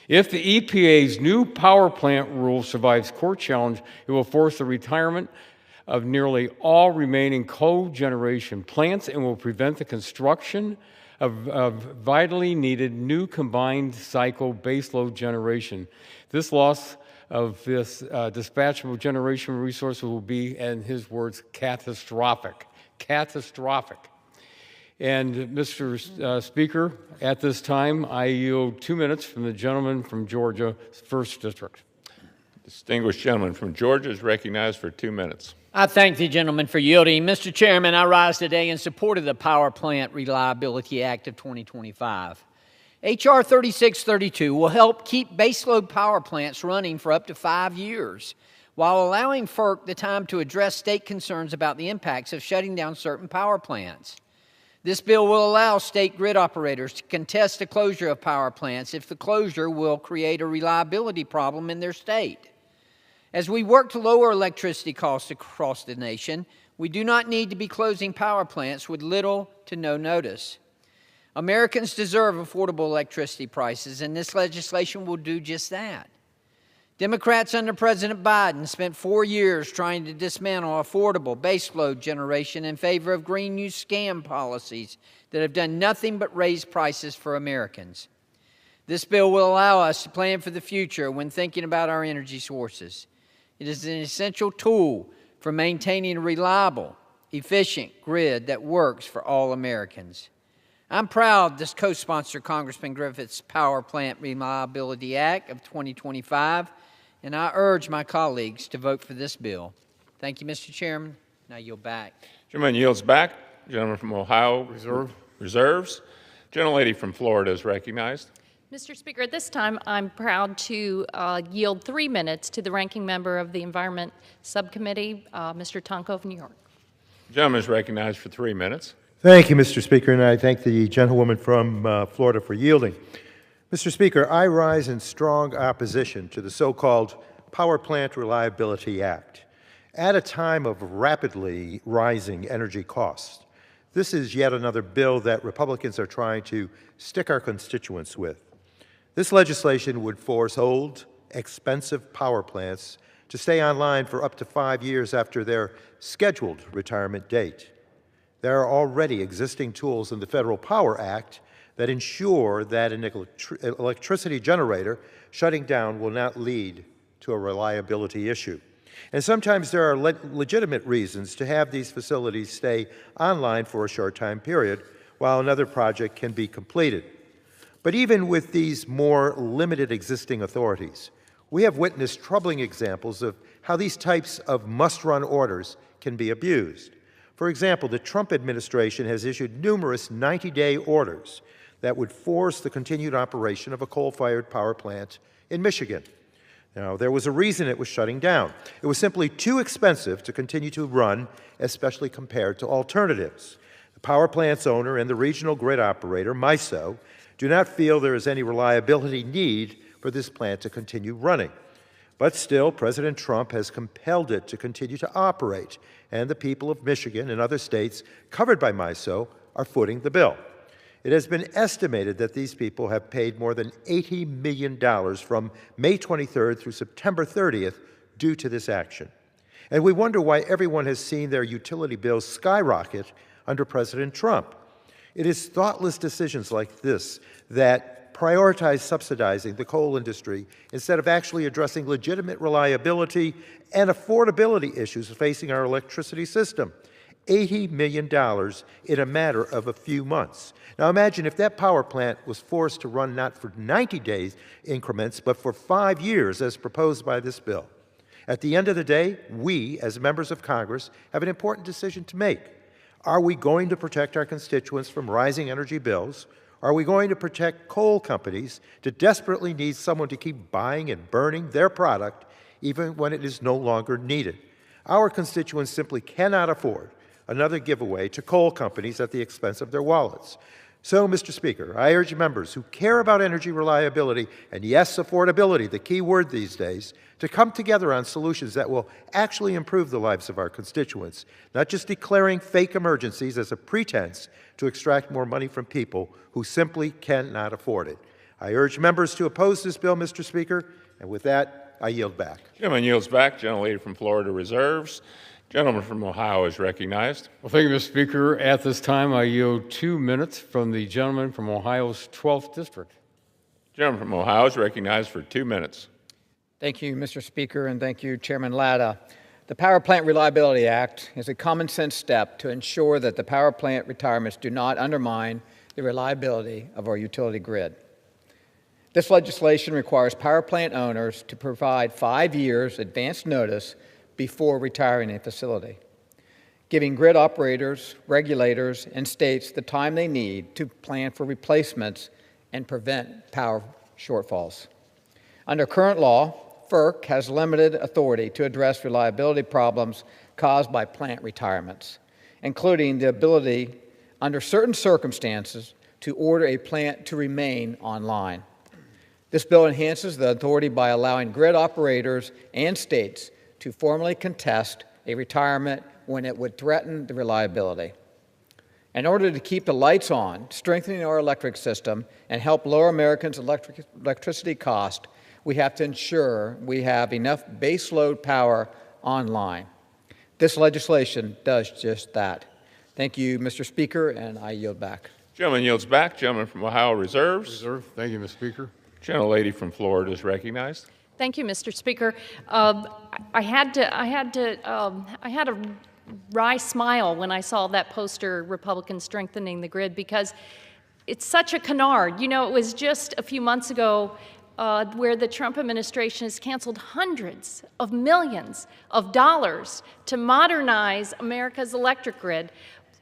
if the EPA's new power plant rule survives court challenge, it will force the retirement of nearly all remaining cogeneration plants and will prevent the construction of vitally needed new combined cycle baseload generation. This loss of this dispatchable generation resource will be, in his words, catastrophic. Catastrophic. And Mr. Speaker, at this time, I yield 2 minutes from the gentleman from Georgia, 1st District. Distinguished gentleman from Georgia is recognized for 2 minutes. I thank the gentleman for yielding. Mr. Chairman, I rise today in support of the Power Plant Reliability Act of 2025. H.R. 3632 will help keep baseload power plants running for up to 5 years, while allowing FERC the time to address state concerns about the impacts of shutting down certain power plants. This bill will allow state grid operators to contest the closure of power plants if the closure will create a reliability problem in their state. As we work to lower electricity costs across the nation, we do not need to be closing power plants with little to no notice. Americans deserve affordable electricity prices, and this legislation will do just that. Democrats under President Biden spent 4 years trying to dismantle affordable baseload generation in favor of green new scam policies that have done nothing but raise prices for Americans. This bill will allow us to plan for the future when thinking about our energy sources. It is an essential tool for maintaining a reliable, efficient grid that works for all Americans. I'm proud to co-sponsor Congressman Griffith's Power Plant Reliability Act of 2025, and I urge my colleagues to vote for this bill. Thank you, Mr. Chairman. Now yield back. Gentleman yields back. Gentleman from Ohio reserves. Gentlelady from Florida is recognized. Mr. Speaker, at this time, I'm proud to yield 3 minutes to the ranking member of the Environment Subcommittee, Mr. Tonko of New York. The gentleman is recognized for 3 minutes. Thank you, Mr. Speaker, and I thank the gentlewoman from Florida for yielding. Mr. Speaker, I rise in strong opposition to the so-called Power Plant Reliability Act. At a time of rapidly rising energy costs, this is yet another bill that Republicans are trying to stick our constituents with. This legislation would force old, expensive power plants to stay online for up to 5 years after their scheduled retirement date. There are already existing tools in the Federal Power Act that ensure that an electricity generator shutting down will not lead to a reliability issue. And sometimes there are legitimate reasons to have these facilities stay online for a short time period while another project can be completed. But even with these more limited existing authorities, we have witnessed troubling examples of how these types of must-run orders can be abused. For example, the Trump administration has issued numerous 90-day orders that would force the continued operation of a coal-fired power plant in Michigan. Now, there was a reason it was shutting down. It was simply too expensive to continue to run, especially compared to alternatives. The power plant's owner and the regional grid operator, MISO, do not feel there is any reliability need for this plant to continue running. But still, President Trump has compelled it to continue to operate, and the people of Michigan and other states covered by MISO are footing the bill. It has been estimated that these people have paid more than $80 million from May 23rd through September 30th due to this action. And we wonder why everyone has seen their utility bills skyrocket under President Trump. It is thoughtless decisions like this that prioritize subsidizing the coal industry instead of actually addressing legitimate reliability and affordability issues facing our electricity system. $80 million in a matter of a few months. Now imagine if that power plant was forced to run not for 90 days increments, but for 5 years as proposed by this bill. At the end of the day, we, as members of Congress, have an important decision to make. Are we going to protect our constituents from rising energy bills? Are we going to protect coal companies that desperately need someone to keep buying and burning their product even when it is no longer needed? Our constituents simply cannot afford another giveaway to coal companies at the expense of their wallets. So, Mr. Speaker, I urge members who care about energy reliability, and yes, affordability, the key word these days, to come together on solutions that will actually improve the lives of our constituents, not just declaring fake emergencies as a pretense to extract more money from people who simply cannot afford it. I urge members to oppose this bill, Mr. Speaker, and with that, I yield back. Gentleman yields back. Gentlelady from Florida reserves. Gentleman from Ohio is recognized. Well, thank you, Mr. Speaker. At this time, I yield 2 minutes from the gentleman from Ohio's 12th District. Gentleman from Ohio is recognized for 2 minutes. Thank you, Mr. Speaker, and thank you, Chairman Latta. The Power Plant Reliability Act is a common-sense step to ensure that the power plant retirements do not undermine the reliability of our utility grid. This legislation requires power plant owners to provide 5 years advance notice before retiring a facility, giving grid operators, regulators, and states the time they need to plan for replacements and prevent power shortfalls. Under current law, FERC has limited authority to address reliability problems caused by plant retirements, including the ability, under certain circumstances, to order a plant to remain online. This bill enhances the authority by allowing grid operators and states to formally contest a retirement when it would threaten the reliability. In order to keep the lights on, strengthening our electric system, and help lower Americans' electricity cost, we have to ensure we have enough baseload power online. This legislation does just that. Thank you, Mr. Speaker, and I yield back. Gentleman yields back. Gentleman from Ohio reserves. Reserve. Thank you, Mr. Speaker. Gentlelady from Florida is recognized. Thank you, Mr. Speaker. I had a wry smile when I saw that poster, Republicans Strengthening the Grid, because it's such a canard. You know, it was just a few months ago where the Trump administration has canceled hundreds of millions of dollars to modernize America's electric grid.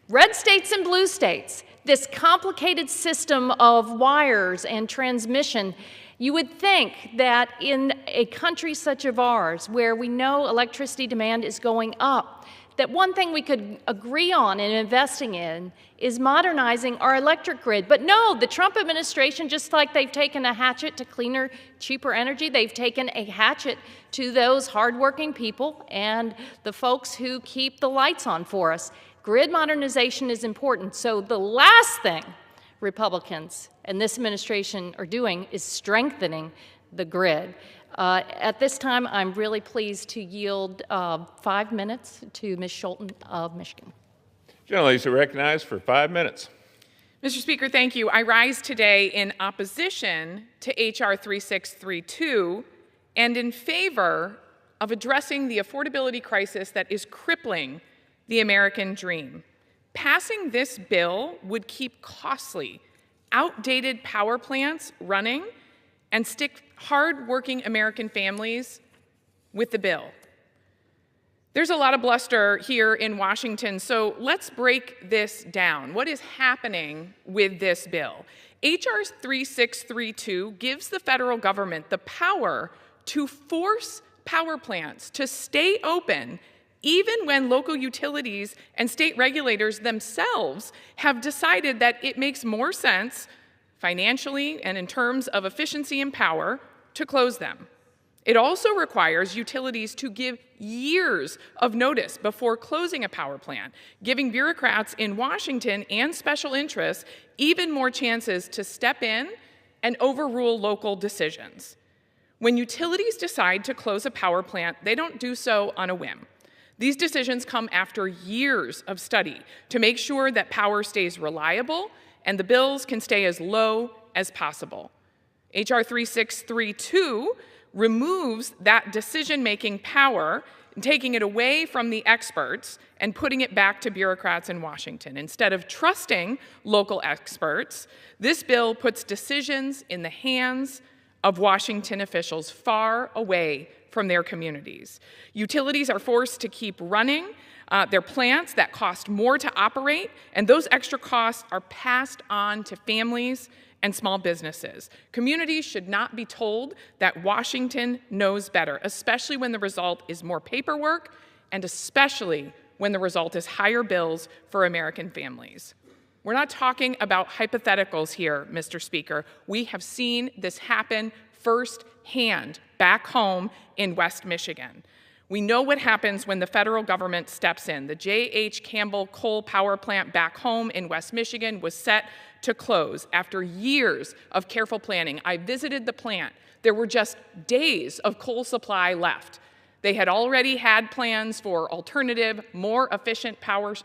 Red states and blue states, this complicated system of wires and transmission. You would think that in a country such as ours, where we know electricity demand is going up, that one thing we could agree on and investing in is modernizing our electric grid. But no, the Trump administration, just like they've taken a hatchet to cleaner, cheaper energy, they've taken a hatchet to those hardworking people and the folks who keep the lights on for us. Grid modernization is important. So the last thing Republicans and this administration are doing is strengthening the grid. At this time, I'm really pleased to yield 5 minutes to Ms. Schulten of Michigan. Gentleladies are recognized for 5 minutes. Mr. Speaker, thank you. I rise today in opposition to H.R. 3632 and in favor of addressing the affordability crisis that is crippling the American dream. Passing this bill would keep costly, outdated power plants running and stick hard-working American families with the bill. There's a lot of bluster here in Washington, so let's break this down. What is happening with this bill? H.R. 3632 gives the federal government the power to force power plants to stay open even when local utilities and state regulators themselves have decided that it makes more sense financially and in terms of efficiency and power to close them. It also requires utilities to give years of notice before closing a power plant, giving bureaucrats in Washington and special interests even more chances to step in and overrule local decisions. When utilities decide to close a power plant, they don't do so on a whim. These decisions come after years of study to make sure that power stays reliable and the bills can stay as low as possible. H.R. 3632 removes that decision-making power, taking it away from the experts and putting it back to bureaucrats in Washington. Instead of trusting local experts, this bill puts decisions in the hands of Washington officials far away from their communities. Utilities are forced to keep running their plants that cost more to operate, and those extra costs are passed on to families and small businesses. Communities should not be told that Washington knows better, especially when the result is more paperwork and especially when the result is higher bills for American families. We're not talking about hypotheticals here, Mr. Speaker. We have seen this happen firsthand back home in West Michigan. We know what happens when the federal government steps in. The J.H. Campbell coal power plant back home in West Michigan was set to close after years of careful planning. I visited the plant. There were just days of coal supply left. They had already had plans for alternative, more efficient power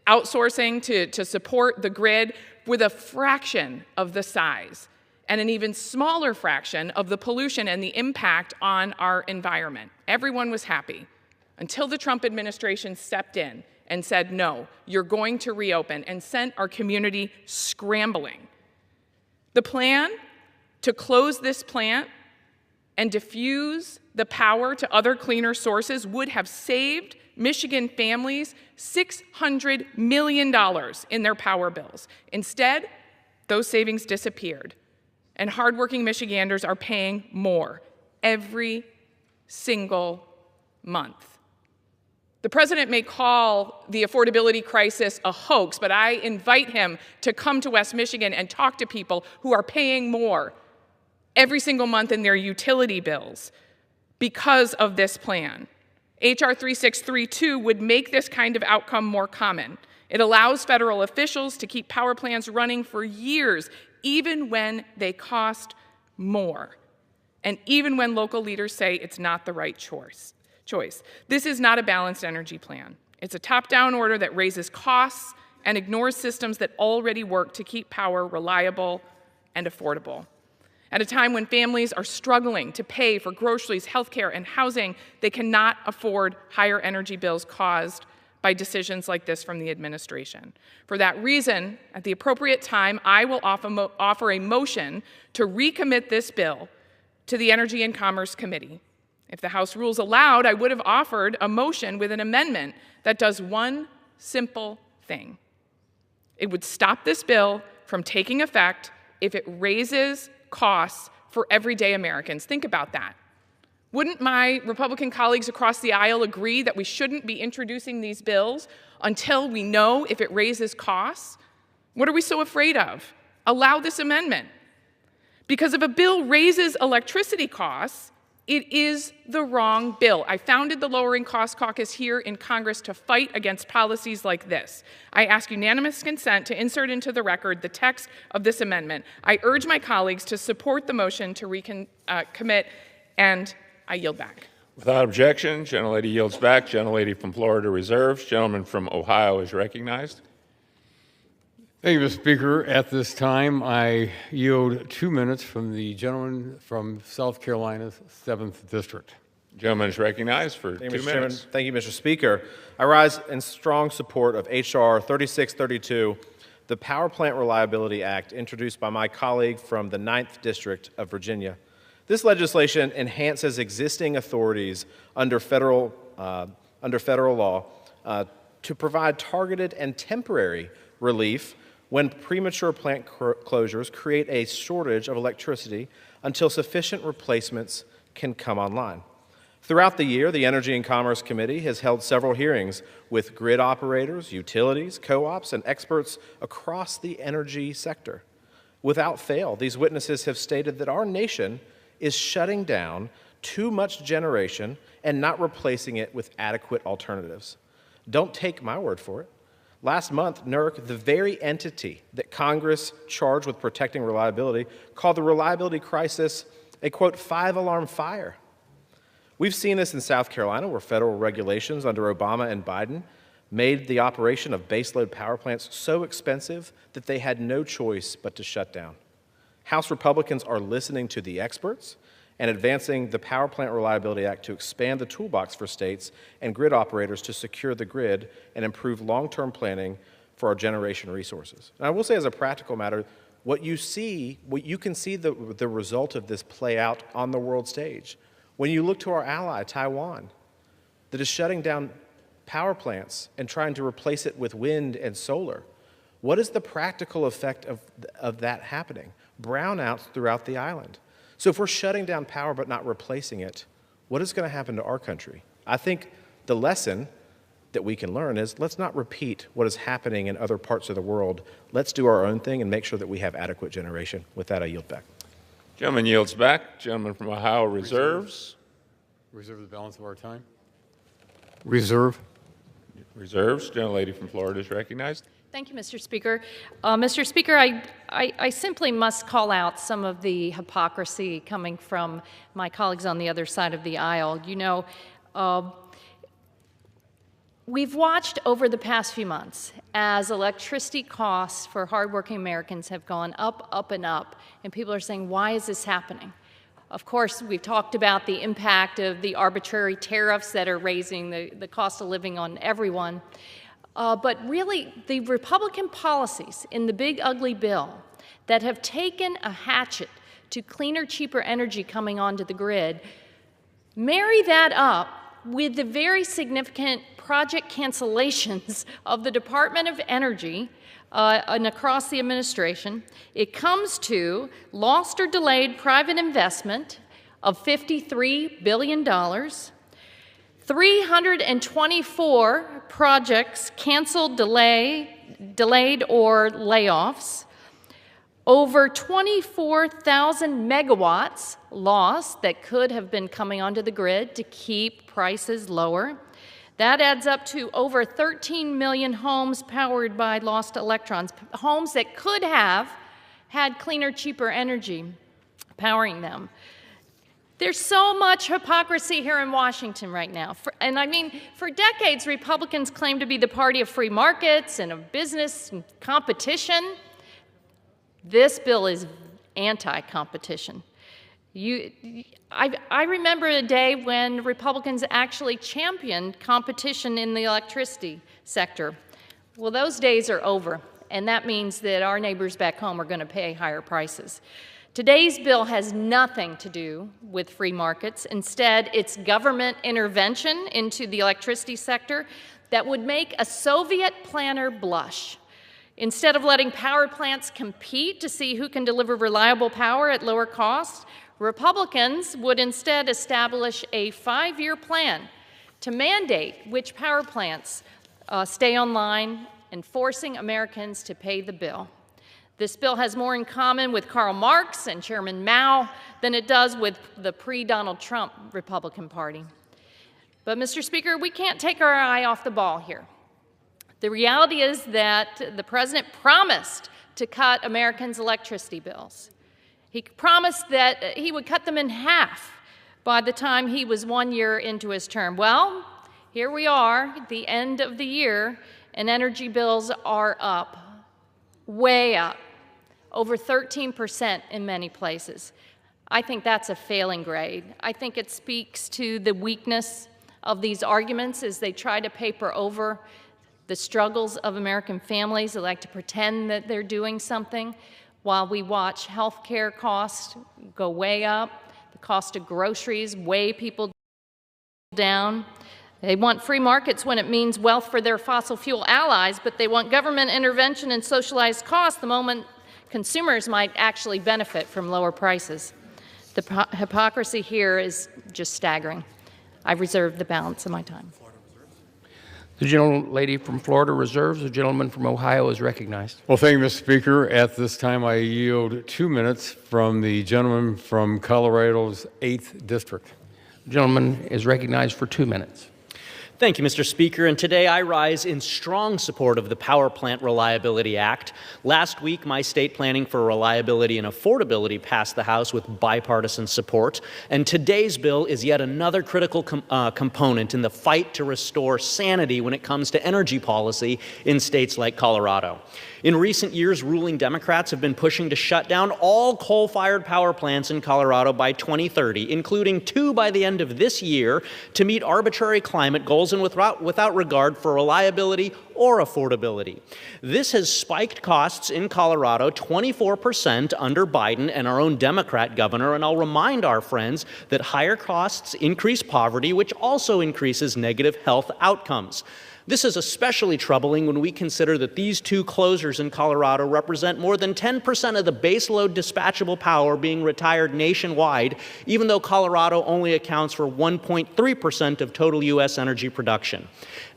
outsourcing to support the grid with a fraction of the size and an even smaller fraction of the pollution and the impact on our environment. Everyone was happy until the Trump administration stepped in and said, no, you're going to reopen, and sent our community scrambling. The plan to close this plant and diffuse the power to other cleaner sources would have saved Michigan families $600 million in their power bills. Instead, those savings disappeared, and hardworking Michiganders are paying more every single month. The president may call the affordability crisis a hoax, but I invite him to come to West Michigan and talk to people who are paying more every single month in their utility bills because of this plan. H.R. 3632 would make this kind of outcome more common. It allows federal officials to keep power plants running for years, even when they cost more. And even when local leaders say it's not the right choice. This is not a balanced energy plan. It's a top-down order that raises costs and ignores systems that already work to keep power reliable and affordable. At a time when families are struggling to pay for groceries, healthcare, and housing, they cannot afford higher energy bills caused by decisions like this from the administration. For that reason, at the appropriate time, I will offer a motion to recommit this bill to the Energy and Commerce Committee. If the House rules allowed, I would have offered a motion with an amendment that does one simple thing. It would stop this bill from taking effect if it raises costs for everyday Americans. Think about that. Wouldn't my Republican colleagues across the aisle agree that we shouldn't be introducing these bills until we know if it raises costs? What are we so afraid of? Allow this amendment. Because if a bill raises electricity costs, it is the wrong bill. I founded the Lowering Cost Caucus here in Congress to fight against policies like this. I ask unanimous consent to insert into the record the text of this amendment. I urge my colleagues to support the motion to recommit, and I yield back. Without objection, gentlelady yields back. Gentlelady from Florida reserves. Gentleman from Ohio is recognized. Thank you, Mr. Speaker. At this time, I yield 2 minutes from the gentleman from South Carolina's 7th District. Gentleman is recognized for 2 minutes. Chairman. Thank you, Mr. Speaker. I rise in strong support of H.R. 3632, the Power Plant Reliability Act, introduced by my colleague from the 9th District of Virginia. This legislation enhances existing authorities under federal law to provide targeted and temporary relief when premature plant closures create a shortage of electricity until sufficient replacements can come online. Throughout the year, the Energy and Commerce Committee has held several hearings with grid operators, utilities, co-ops, and experts across the energy sector. Without fail, these witnesses have stated that our nation is shutting down too much generation and not replacing it with adequate alternatives. Don't take my word for it. Last month, NERC, the very entity that Congress charged with protecting reliability, called the reliability crisis a, quote, 5-alarm fire. We've seen this in South Carolina, where federal regulations under Obama and Biden made the operation of baseload power plants so expensive that they had no choice but to shut down. House Republicans are listening to the experts and advancing the Power Plant Reliability Act to expand the toolbox for states and grid operators to secure the grid and improve long-term planning for our generation resources. And I will say, as a practical matter, what you can see the result of this play out on the world stage. When you look to our ally, Taiwan, that is shutting down power plants and trying to replace it with wind and solar, what is the practical effect of that happening? Brownouts throughout the island. So if we're shutting down power but not replacing it, what is going to happen to our country? I think the lesson that we can learn is let's not repeat what is happening in other parts of the world. Let's do our own thing and make sure that we have adequate generation. With that, I yield back. Gentleman yields back. Gentleman from Ohio reserves. Reserve the balance of our time. Reserve. Reserves. Gentlelady from Florida is recognized. Thank you, Mr. Speaker. Mr. Speaker, I simply must call out some of the hypocrisy coming from my colleagues on the other side of the aisle. You know, we've watched over the past few months as electricity costs for hardworking Americans have gone up, and people are saying, why is this happening? Of course, we've talked about the impact of the arbitrary tariffs that are raising the cost of living on everyone. But really, the Republican policies in the big, ugly bill that have taken a hatchet to cleaner, cheaper energy coming onto the grid, marry that up with the very significant project cancellations of the Department of Energy and across the administration. It comes to lost or delayed private investment of $53 billion, 324 projects canceled, delayed, or layoffs, over 24,000 megawatts lost that could have been coming onto the grid to keep prices lower. That adds up to over 13 million homes powered by lost electrons, homes that could have had cleaner, cheaper energy. powering them. There's so much hypocrisy here in Washington right now. For decades, Republicans claimed to be the party of free markets and of business and competition. This bill is anti-competition. I remember a day when Republicans actually championed competition in the electricity sector. Well, those days are over, and that means that our neighbors back home are going to pay higher prices. Today's bill has nothing to do with free markets. Instead, it's government intervention into the electricity sector that would make a Soviet planner blush. Instead of letting power plants compete to see who can deliver reliable power at lower cost, Republicans would instead establish a 5-year plan to mandate which power plants stay online and forcing Americans to pay the bill. This bill has more in common with Karl Marx and Chairman Mao than it does with the pre-Donald Trump Republican Party. But, Mr. Speaker, we can't take our eye off the ball here. The reality is that the president promised to cut Americans' electricity bills. He promised that he would cut them in half by the time he was 1 year into his term. Well, here we are at the end of the year, and energy bills are up, way up, over 13% in many places. I think that's a failing grade. I think it speaks to the weakness of these arguments as they try to paper over the struggles of American families. They like to pretend that they're doing something while we watch health care costs go way up, the cost of groceries weigh people down. They want free markets when it means wealth for their fossil fuel allies, but they want government intervention and socialized costs the moment consumers might actually benefit from lower prices. The hypocrisy here is just staggering. I've reserved the balance of my time. The gentlelady from Florida reserves. The gentleman from Ohio is recognized. Well, thank you, Mr. Speaker. At this time, I yield 2 minutes from the gentleman from Colorado's 8th District. The gentleman is recognized for 2 minutes. Thank you, Mr. Speaker, and today I rise in strong support of the Power Plant Reliability Act. Last week, my state planning for reliability and affordability passed the House with bipartisan support, and today's bill is yet another critical component in the fight to restore sanity when it comes to energy policy in states like Colorado. In recent years, ruling Democrats have been pushing to shut down all coal-fired power plants in Colorado by 2030, including 2 by the end of this year, to meet arbitrary climate goals and without regard for reliability or affordability. This has spiked costs in Colorado 24% under Biden and our own Democrat governor, and I'll remind our friends that higher costs increase poverty, which also increases negative health outcomes. This is especially troubling when we consider that these 2 closures in Colorado represent more than 10% of the baseload dispatchable power being retired nationwide, even though Colorado only accounts for 1.3% of total U.S. energy production.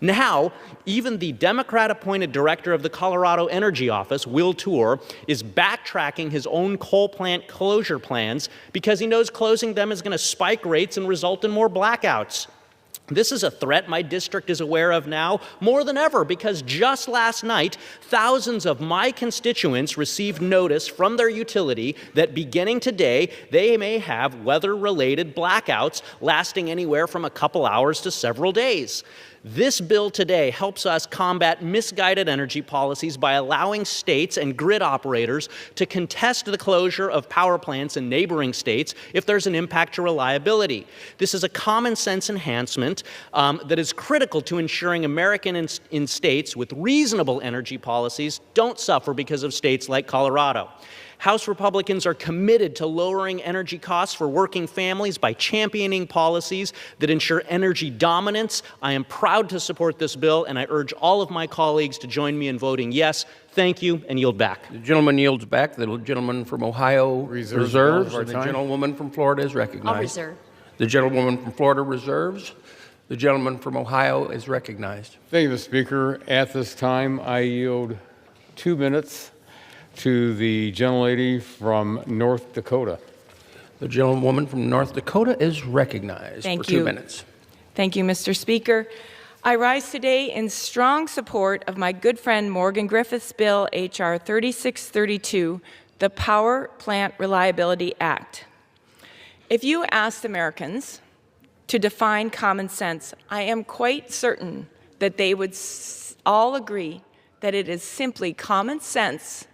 Now, even the Democrat-appointed director of the Colorado Energy Office, Will Tour, is backtracking his own coal plant closure plans because he knows closing them is going to spike rates and result in more blackouts. This is a threat my district is aware of now more than ever because just last night, thousands of my constituents received notice from their utility that beginning today, they may have weather-related blackouts lasting anywhere from a couple hours to several days. This bill today helps us combat misguided energy policies by allowing states and grid operators to contest the closure of power plants in neighboring states if there's an impact to reliability. This is a common sense enhancement that is critical to ensuring Americans in states with reasonable energy policies don't suffer because of states like Colorado. House Republicans are committed to lowering energy costs for working families by championing policies that ensure energy dominance. I am proud to support this bill, and I urge all of my colleagues to join me in voting yes. Thank you, and yield back. The gentleman yields back. The gentleman from Ohio reserves, and the gentlewoman from Florida is recognized. I'll reserve. The gentlewoman from Florida reserves. The gentleman from Ohio is recognized. Thank you, Mr. Speaker. At this time, I yield 2 minutes to the gentlelady from North Dakota. The gentlewoman from North Dakota is recognized for 2 minutes. Thank you, Mr. Speaker. I rise today in strong support of my good friend Morgan Griffith's bill, H.R. 3632, the Power Plant Reliability Act. If you asked Americans to define common sense, I am quite certain that they would all agree that it is simply common sense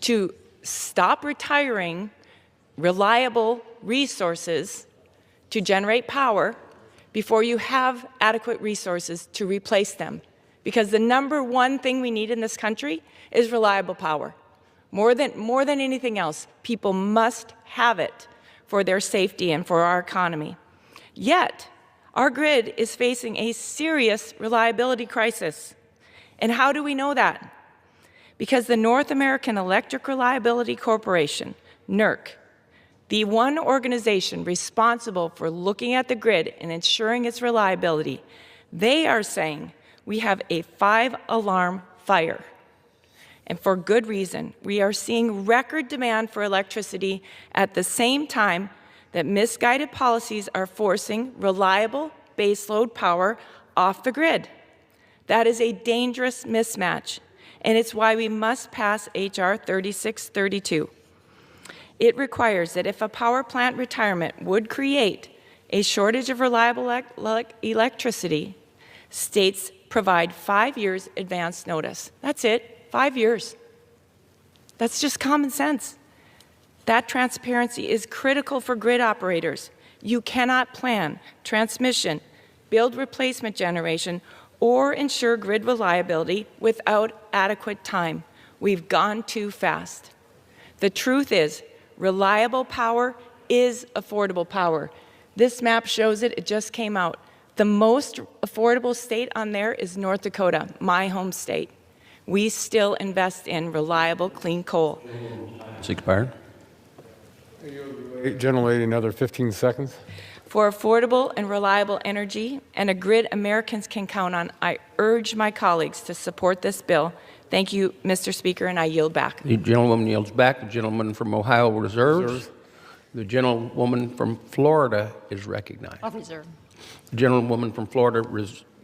to stop retiring reliable resources to generate power before you have adequate resources to replace them. Because the number one thing we need in this country is reliable power. More than anything else, people must have it for their safety and for our economy. Yet, our grid is facing a serious reliability crisis. And how do we know that? Because the North American Electric Reliability Corporation, NERC, the one organization responsible for looking at the grid and ensuring its reliability, they are saying we have a 5-alarm fire. And for good reason. We are seeing record demand for electricity at the same time that misguided policies are forcing reliable baseload power off the grid. That is a dangerous mismatch, and it's why we must pass H.R. 3632. It requires that if a power plant retirement would create a shortage of reliable electricity, states provide 5 years advance notice. That's it. 5 years. That's just common sense. That transparency is critical for grid operators. You cannot plan transmission, build replacement generation, or ensure grid reliability without adequate time. We've gone too fast. The truth is, reliable power is affordable power. This map shows it. It just came out. The most affordable state on there is North Dakota, my home state. We still invest in reliable, clean coal. It's expired. Gentlelady, another 15 seconds. For affordable and reliable energy and a grid Americans can count on, I urge my colleagues to support this bill. Thank you, Mr. Speaker, and I yield back. The gentlewoman yields back. The gentleman from Ohio reserves. The gentlewoman from Florida is recognized. I'll reserve. The gentlewoman from Florida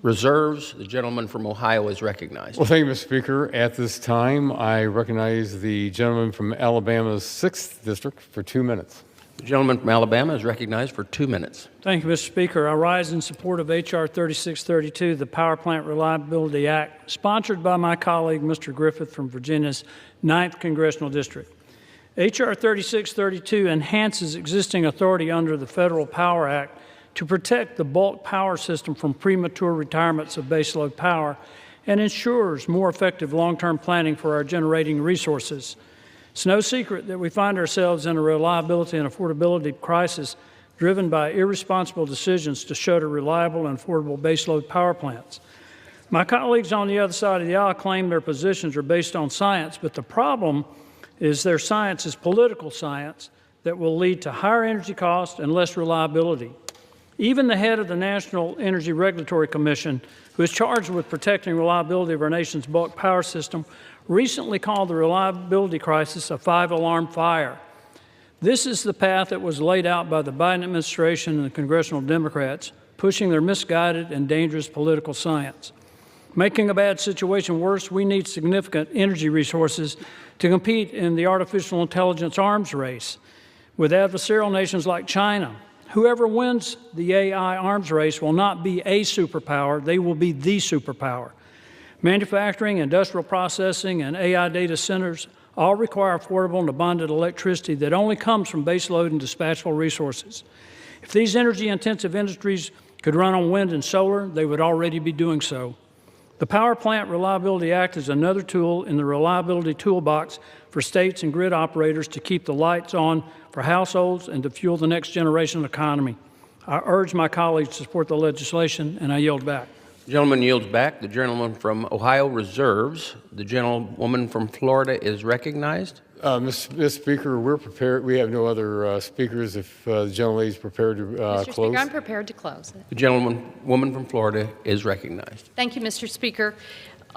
reserves. The gentleman from Ohio is recognized. Well, thank you, Mr. Speaker. At this time, I recognize the gentleman from Alabama's 6th District for 2 minutes. The gentleman from Alabama is recognized for 2 minutes. Thank you, Mr. Speaker. I rise in support of H.R. 3632, the Power Plant Reliability Act, sponsored by my colleague, Mr. Griffith from Virginia's 9th Congressional District. H.R. 3632 enhances existing authority under the Federal Power Act to protect the bulk power system from premature retirements of baseload power and ensures more effective long-term planning for our generating resources. It's no secret that we find ourselves in a reliability and affordability crisis driven by irresponsible decisions to shutter reliable and affordable baseload power plants. My colleagues on the other side of the aisle claim their positions are based on science, but the problem is their science is political science that will lead to higher energy costs and less reliability. Even the head of the National Energy Regulatory Commission, who is charged with protecting reliability of our nation's bulk power system, recently called the reliability crisis a 5-alarm fire. This is the path that was laid out by the Biden administration and the congressional Democrats, pushing their misguided and dangerous political science. Making a bad situation worse, we need significant energy resources to compete in the artificial intelligence arms race with adversarial nations like China. Whoever wins the AI arms race will not be a superpower, they will be the superpower. Manufacturing, industrial processing, and AI data centers all require affordable and abundant electricity that only comes from baseload and dispatchable resources. If these energy-intensive industries could run on wind and solar, they would already be doing so. The Power Plant Reliability Act is another tool in the reliability toolbox for states and grid operators to keep the lights on for households and to fuel the next generation economy. I urge my colleagues to support the legislation, and I yield back. The gentleman yields back. The gentleman from Ohio reserves. The gentlewoman from Florida is recognized. Mr. Speaker, we're prepared. We have no other speakers if the gentlelady is prepared to Mr. close. Speaker, I'm prepared to close it. The woman from Florida is recognized. Thank you, Mr. Speaker.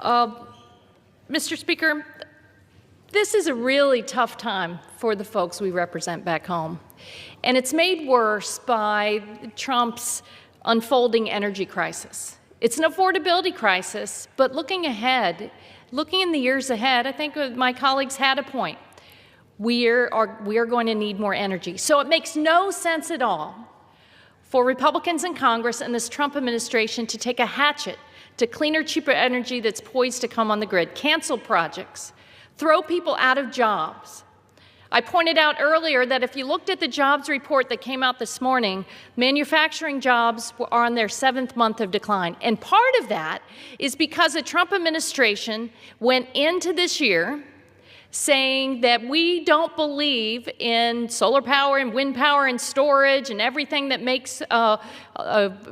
Mr. Speaker, this is a really tough time for the folks we represent back home. And it's made worse by Trump's unfolding energy crisis. It's an affordability crisis, but looking ahead, looking in the years ahead, I think my colleagues had a point. we are going to need more energy. So it makes no sense at all for Republicans in Congress and this Trump administration to take a hatchet to cleaner, cheaper energy that's poised to come on the grid, cancel projects, throw people out of jobs. I pointed out earlier that if you looked at the jobs report that came out this morning, manufacturing jobs are on their 7th month of decline. And part of that is because the Trump administration went into this year saying that we don't believe in solar power and wind power and storage and everything that makes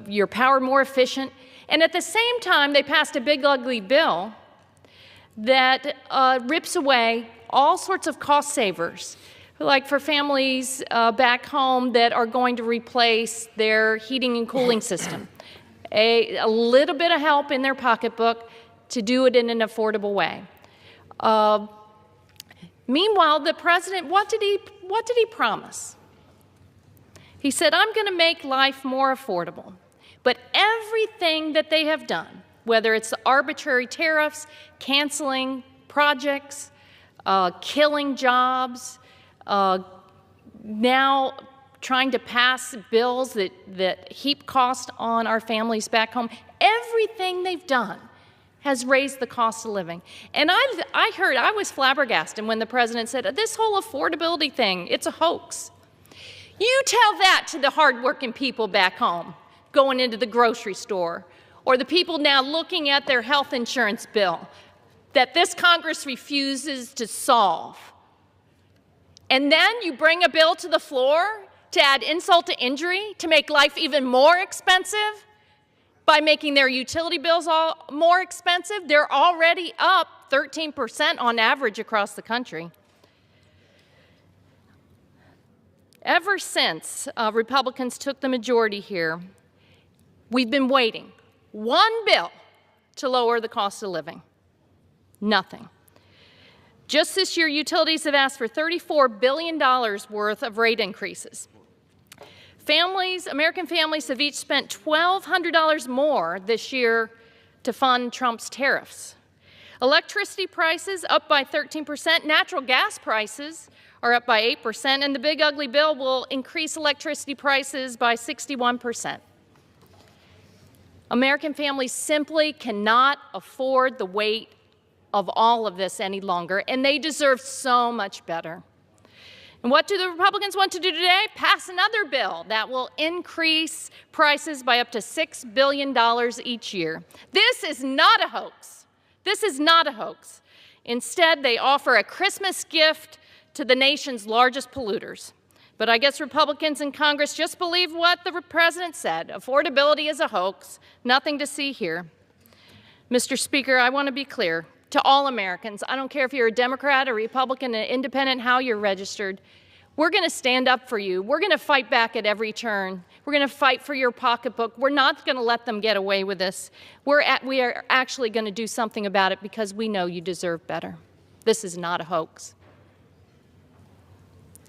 your power more efficient. And at the same time, they passed a big, ugly bill that rips away all sorts of cost savers, like for families back home that are going to replace their heating and cooling system. A little bit of help in their pocketbook to do it in an affordable way. Meanwhile, the president, what did he promise? He said, I'm going to make life more affordable. But everything that they have done, whether it's the arbitrary tariffs, canceling projects, killing jobs, now trying to pass bills that heap cost on our families back home, everything they've done has raised the cost of living. And I was flabbergasted when the president said, this whole affordability thing, it's a hoax. You tell that to the hardworking people back home going into the grocery store, or the people now looking at their health insurance bill that this Congress refuses to solve. And then you bring a bill to the floor to add insult to injury, to make life even more expensive by making their utility bills all more expensive. They're already up 13% on average across the country. Ever since Republicans took the majority here, we've been waiting. One bill to lower the cost of living. Nothing. Just this year, utilities have asked for $34 billion worth of rate increases. American families have each spent $1,200 more this year to fund Trump's tariffs. Electricity prices up by 13%, natural gas prices are up by 8%, and the big ugly bill will increase electricity prices by 61%. American families simply cannot afford the weight of all of this any longer, and they deserve so much better. And what do the Republicans want to do today? Pass another bill that will increase prices by up to $6 billion each year. This is not a hoax. This is not a hoax. Instead, they offer a Christmas gift to the nation's largest polluters. But I guess Republicans in Congress just believe what the president said. Affordability is a hoax. Nothing to see here. Mr. Speaker, I want to be clear to all Americans. I don't care if you're a Democrat, a Republican, an independent, how you're registered. We're going to stand up for you. We're going to fight back at every turn. We're going to fight for your pocketbook. We're not going to let them get away with this. We are actually going to do something about it because we know you deserve better. This is not a hoax.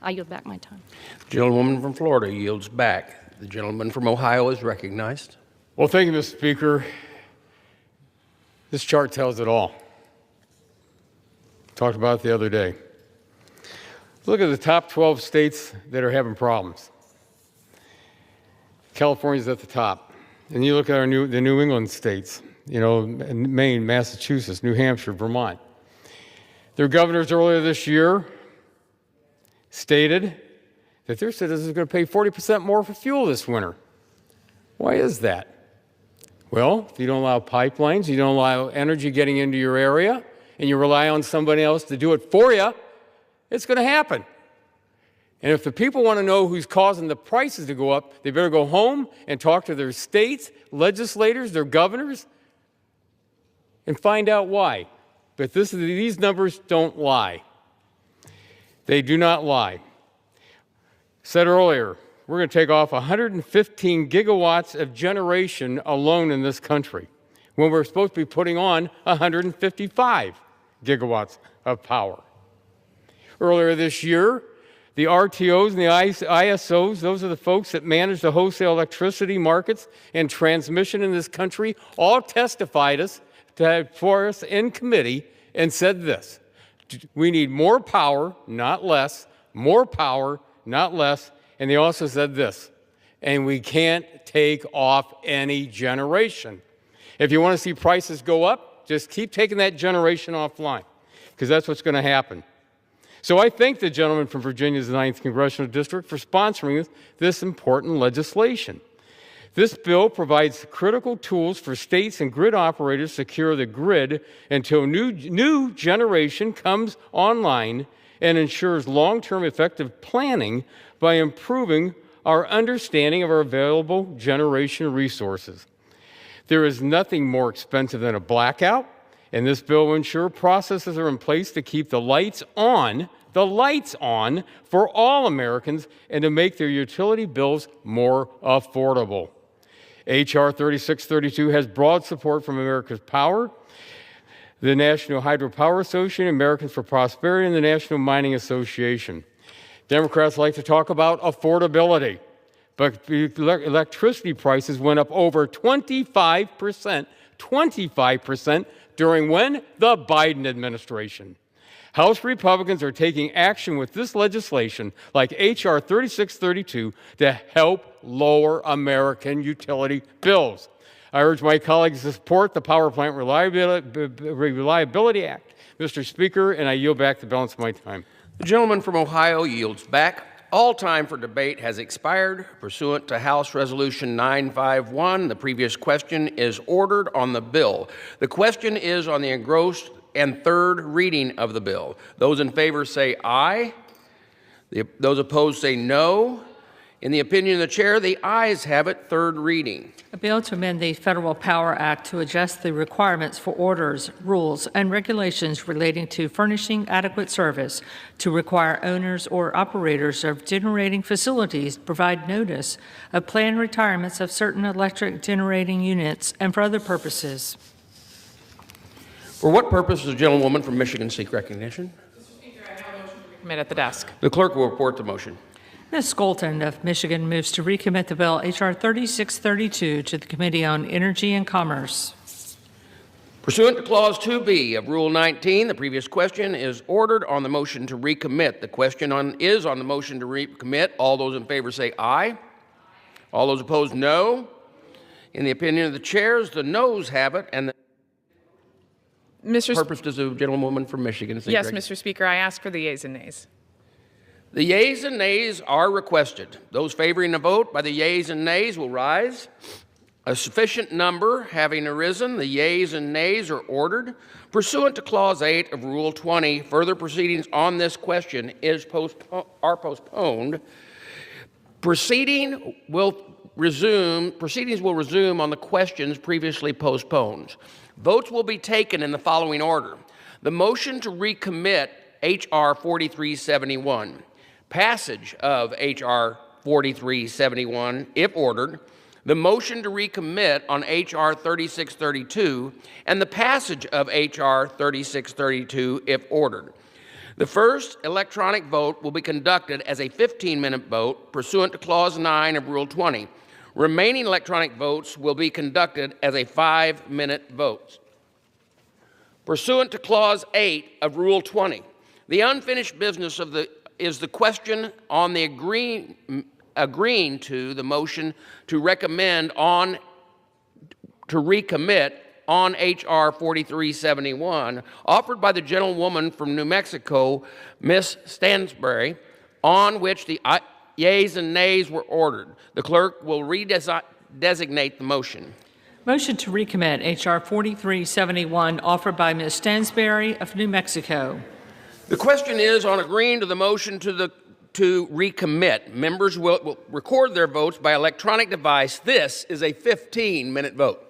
I yield back my time. The gentlewoman from Florida yields back. The gentleman from Ohio is recognized. Well, thank you, Mr. Speaker. This chart tells it all. Talked about it the other day. Look at the top 12 states that are having problems. California's at the top. And you look at the New England states, Maine, Massachusetts, New Hampshire, Vermont. Their governors earlier this year stated that their citizens are going to pay 40% more for fuel this winter. Why is that? Well, if you don't allow pipelines, you don't allow energy getting into your area, and you rely on somebody else to do it for you, it's going to happen. And if the people want to know who's causing the prices to go up, they better go home and talk to their states, legislators, their governors, and find out why. But these numbers don't lie. They do not lie. Said earlier, we're going to take off 115 gigawatts of generation alone in this country, when we're supposed to be putting on 155 gigawatts of power. Earlier this year, the RTOs and the ISOs, those are the folks that manage the wholesale electricity markets and transmission in this country, all testified for us in committee and said this: We need more power, not less, more power, not less. And they also said this, and we can't take off any generation. If you want to see prices go up, just keep taking that generation offline, because that's what's going to happen. So I thank the gentleman from Virginia's 9th Congressional District for sponsoring this important legislation. This bill provides critical tools for states and grid operators to secure the grid until new generation comes online and ensures long-term effective planning by improving our understanding of our available generation resources. There is nothing more expensive than a blackout, and this bill will ensure processes are in place to keep the lights on for all Americans and to make their utility bills more affordable. H.R. 3632 has broad support from America's Power, the National Hydropower Association, Americans for Prosperity, and the National Mining Association. Democrats like to talk about affordability, but electricity prices went up over 25% during when? The Biden administration. House Republicans are taking action with this legislation, like H.R. 3632, to help lower American utility bills. I urge my colleagues to support the Power Plant Reliability Act. Mr. Speaker, and I yield back the balance of my time. The gentleman from Ohio yields back. All time for debate has expired. Pursuant to House Resolution 951, the previous question is ordered on the bill. The question is on the engrossed and third reading of the bill. Those in favor say aye. Those opposed say no. In the opinion of the chair, the ayes have it. Third reading. A bill to amend the Federal Power Act to adjust the requirements for orders, rules, and regulations relating to furnishing adequate service to require owners or operators of generating facilities to provide notice of planned retirements of certain electric generating units and for other purposes. For what purpose does the gentlewoman from Michigan seek recognition? Mr. Speaker, I have a motion to recommit at the desk. The clerk will report the motion. Ms. Skolton of Michigan moves to recommit the bill H.R. 3632 to the Committee on Energy and Commerce. Pursuant to Clause 2B of Rule 19, the previous question is ordered on the motion to recommit. The question is on the motion to recommit. All those in favor say aye. All those opposed, no. In the opinion of the chairs, the noes have it, and the purpose does the gentlewoman from Michigan seek Yes, recognition? Mr. Speaker, I ask for the yeas and nays. The yeas and nays are requested. Those favoring the vote by the yeas and nays will rise. A sufficient number having arisen, the yeas and nays are ordered. Pursuant to Clause 8 of Rule 20, further proceedings on this question are postponed. Proceedings will resume on the questions previously postponed. Votes will be taken in the following order. The motion to recommit H.R. 4371. Passage of H.R. 4371, if ordered, the motion to recommit on H.R. 3632, and the passage of H.R. 3632, if ordered. The first electronic vote will be conducted as a 15-minute vote pursuant to Clause 9 of Rule 20. Remaining electronic votes will be conducted as a 5-minute vote. Pursuant to Clause 8 of Rule 20, the unfinished business is the question on the agreeing to the motion to recommend to recommit on H.R. 4371, offered by the gentlewoman from New Mexico, Ms. Stansbury, on which the yeas and nays were ordered. The clerk will redesignate the motion. Motion to recommit H.R. 4371, offered by Ms. Stansbury of New Mexico. The question is on agreeing to the motion to recommit. Members will record their votes by electronic device. This is a 15-minute vote.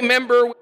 Member.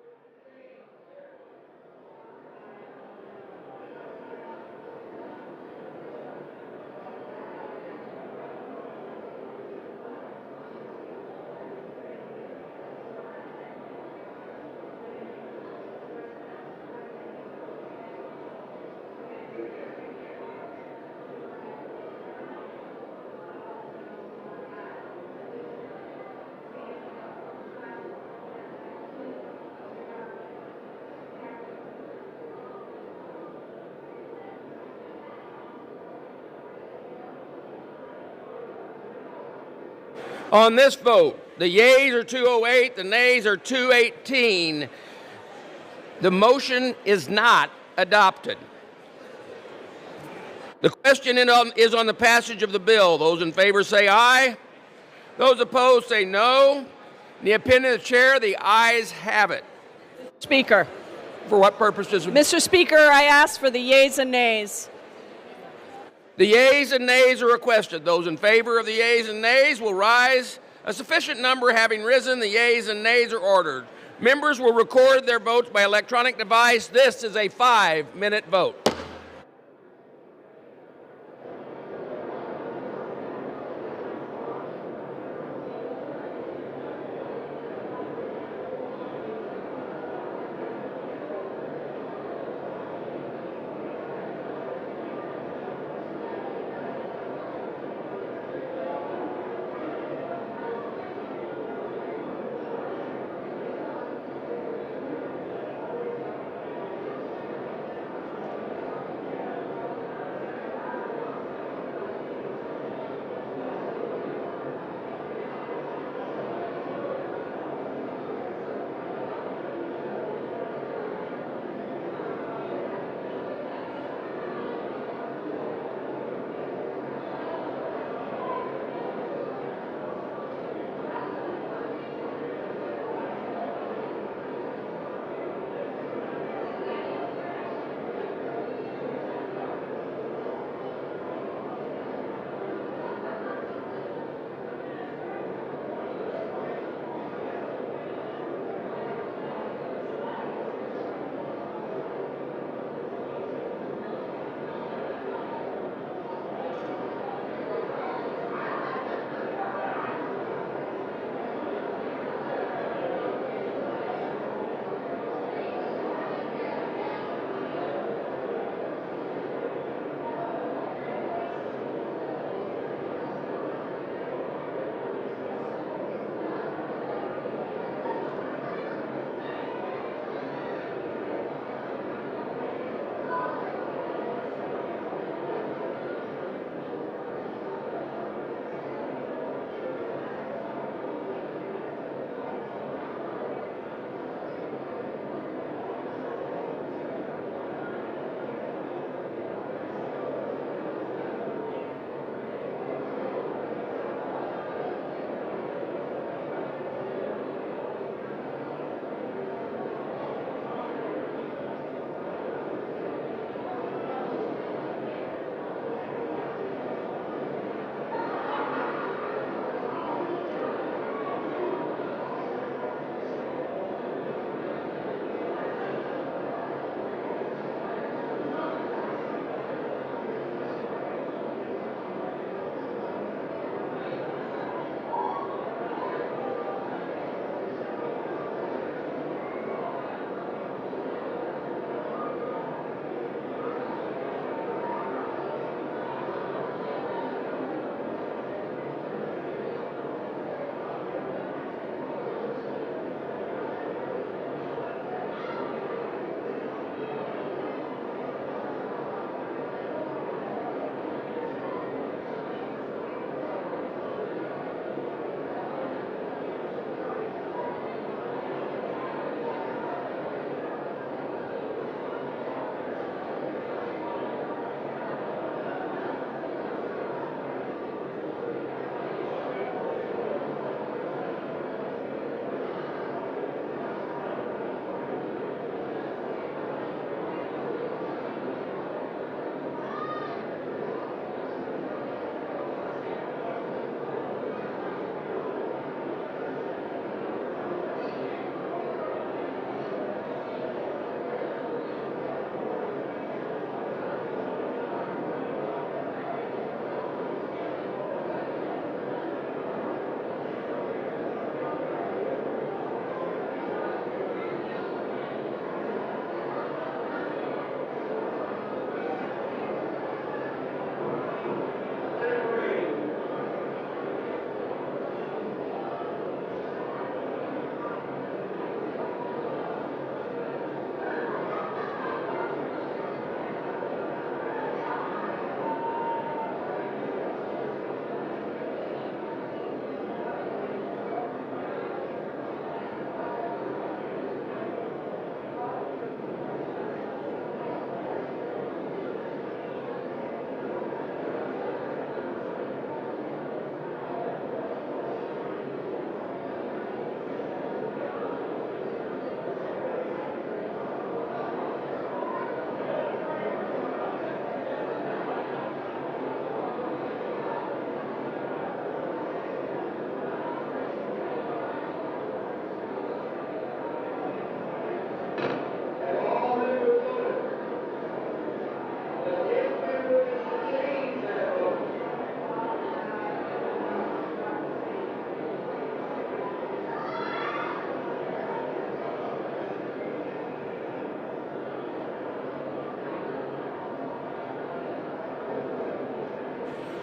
On this vote, the yeas are 208, the nays are 218. The motion is not adopted. The question is on the passage of the bill. Those in favor say aye. Those opposed say no. In the opinion of the chair, the ayes have it. Speaker. For what purposes? Mr. Speaker, I ask for the yeas and nays. The yeas and nays are requested. Those in favor of the yeas and nays will rise. A sufficient number having risen, the yeas and nays are ordered. Members will record their votes by electronic device. This is a 5-minute vote.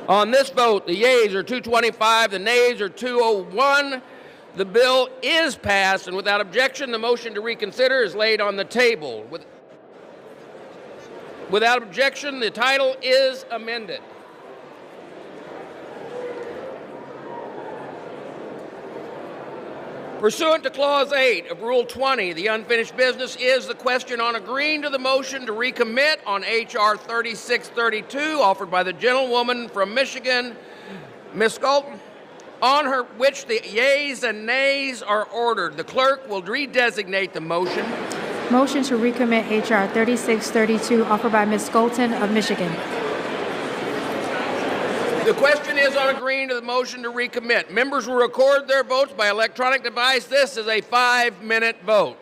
On this vote, the yeas are 225, the nays are 201. The bill is passed, and without objection, the motion to reconsider is laid on the table. Without objection, the title is amended. Pursuant to Clause 8 of Rule 20, the unfinished business is the question on agreeing to the motion to recommit on H.R. 3632, offered by the gentlewoman from Michigan, Ms. Galton, on which the yeas and nays are ordered. The clerk will redesignate the motion. Motion to recommit H.R. 3632, offered by Ms. Galton of Michigan. The question is on agreeing to the motion to recommit. Members will record their votes by electronic device. This is a 5-minute vote.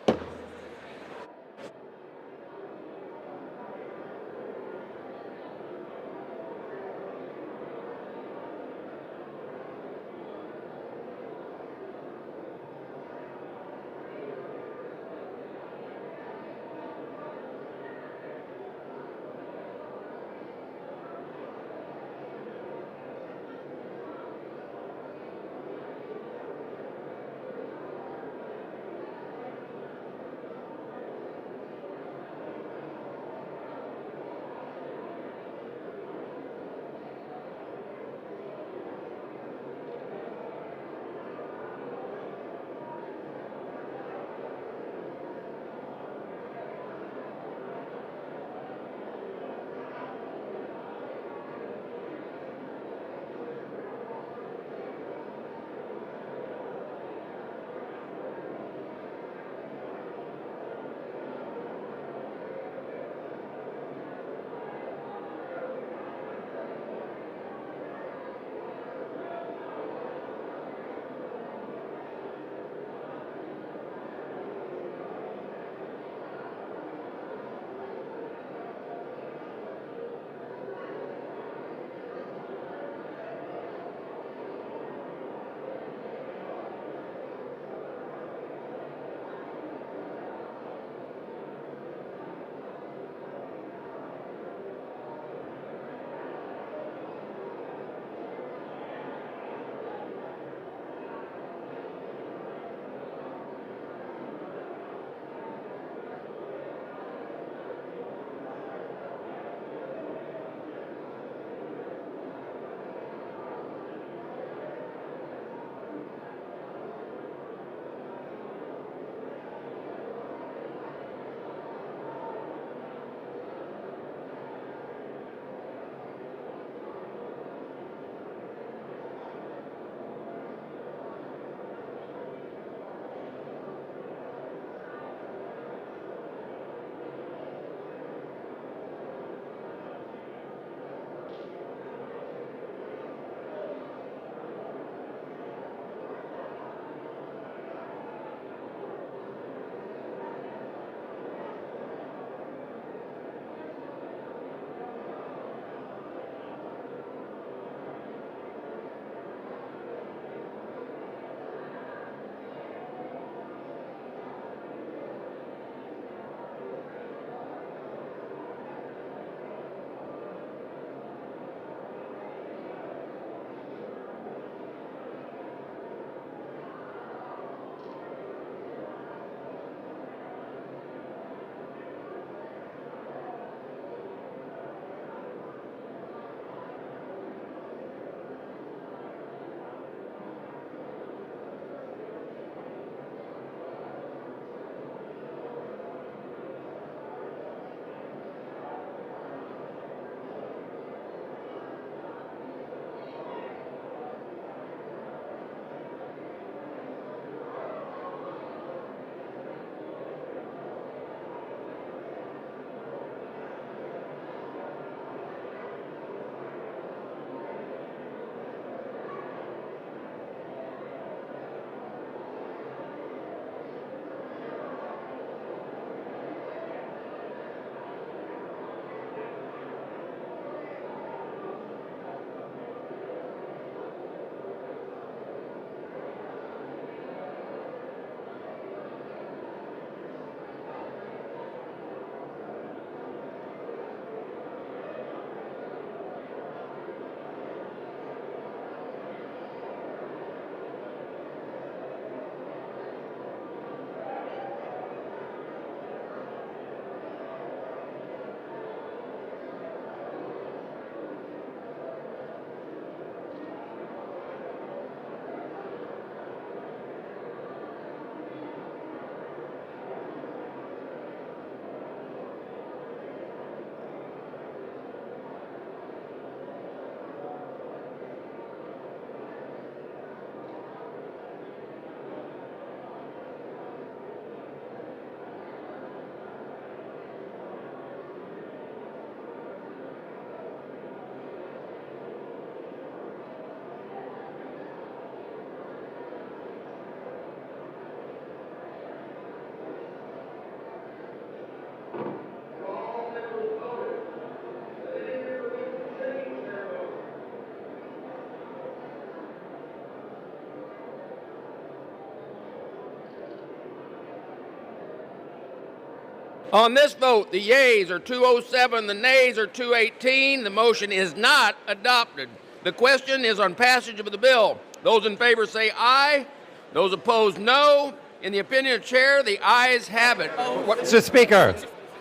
On this vote, the yeas are 207, the nays are 218. The motion is not adopted. The question is on passage of the bill. Those in favor say aye. Those opposed, no. In the opinion of the chair, the ayes have it. Mr. Speaker,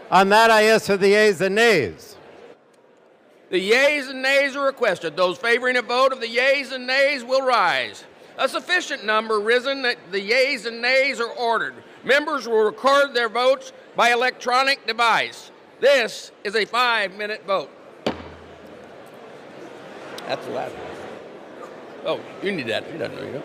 on that I ask for the yeas and nays. The yeas and nays are requested. Those favoring a vote of the yeas and nays will rise. A sufficient number risen that the yeas and nays are ordered. Members will record their votes by electronic device. This is a 5-minute vote. That's the last one. Oh, you need that. You don't know, you know.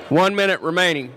One minute remaining.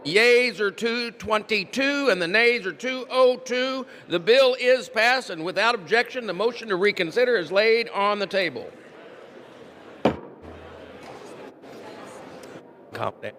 Yeas are 222 and the nays are 202. The bill is passed, and without objection, the motion to reconsider is laid on the table. Calm down.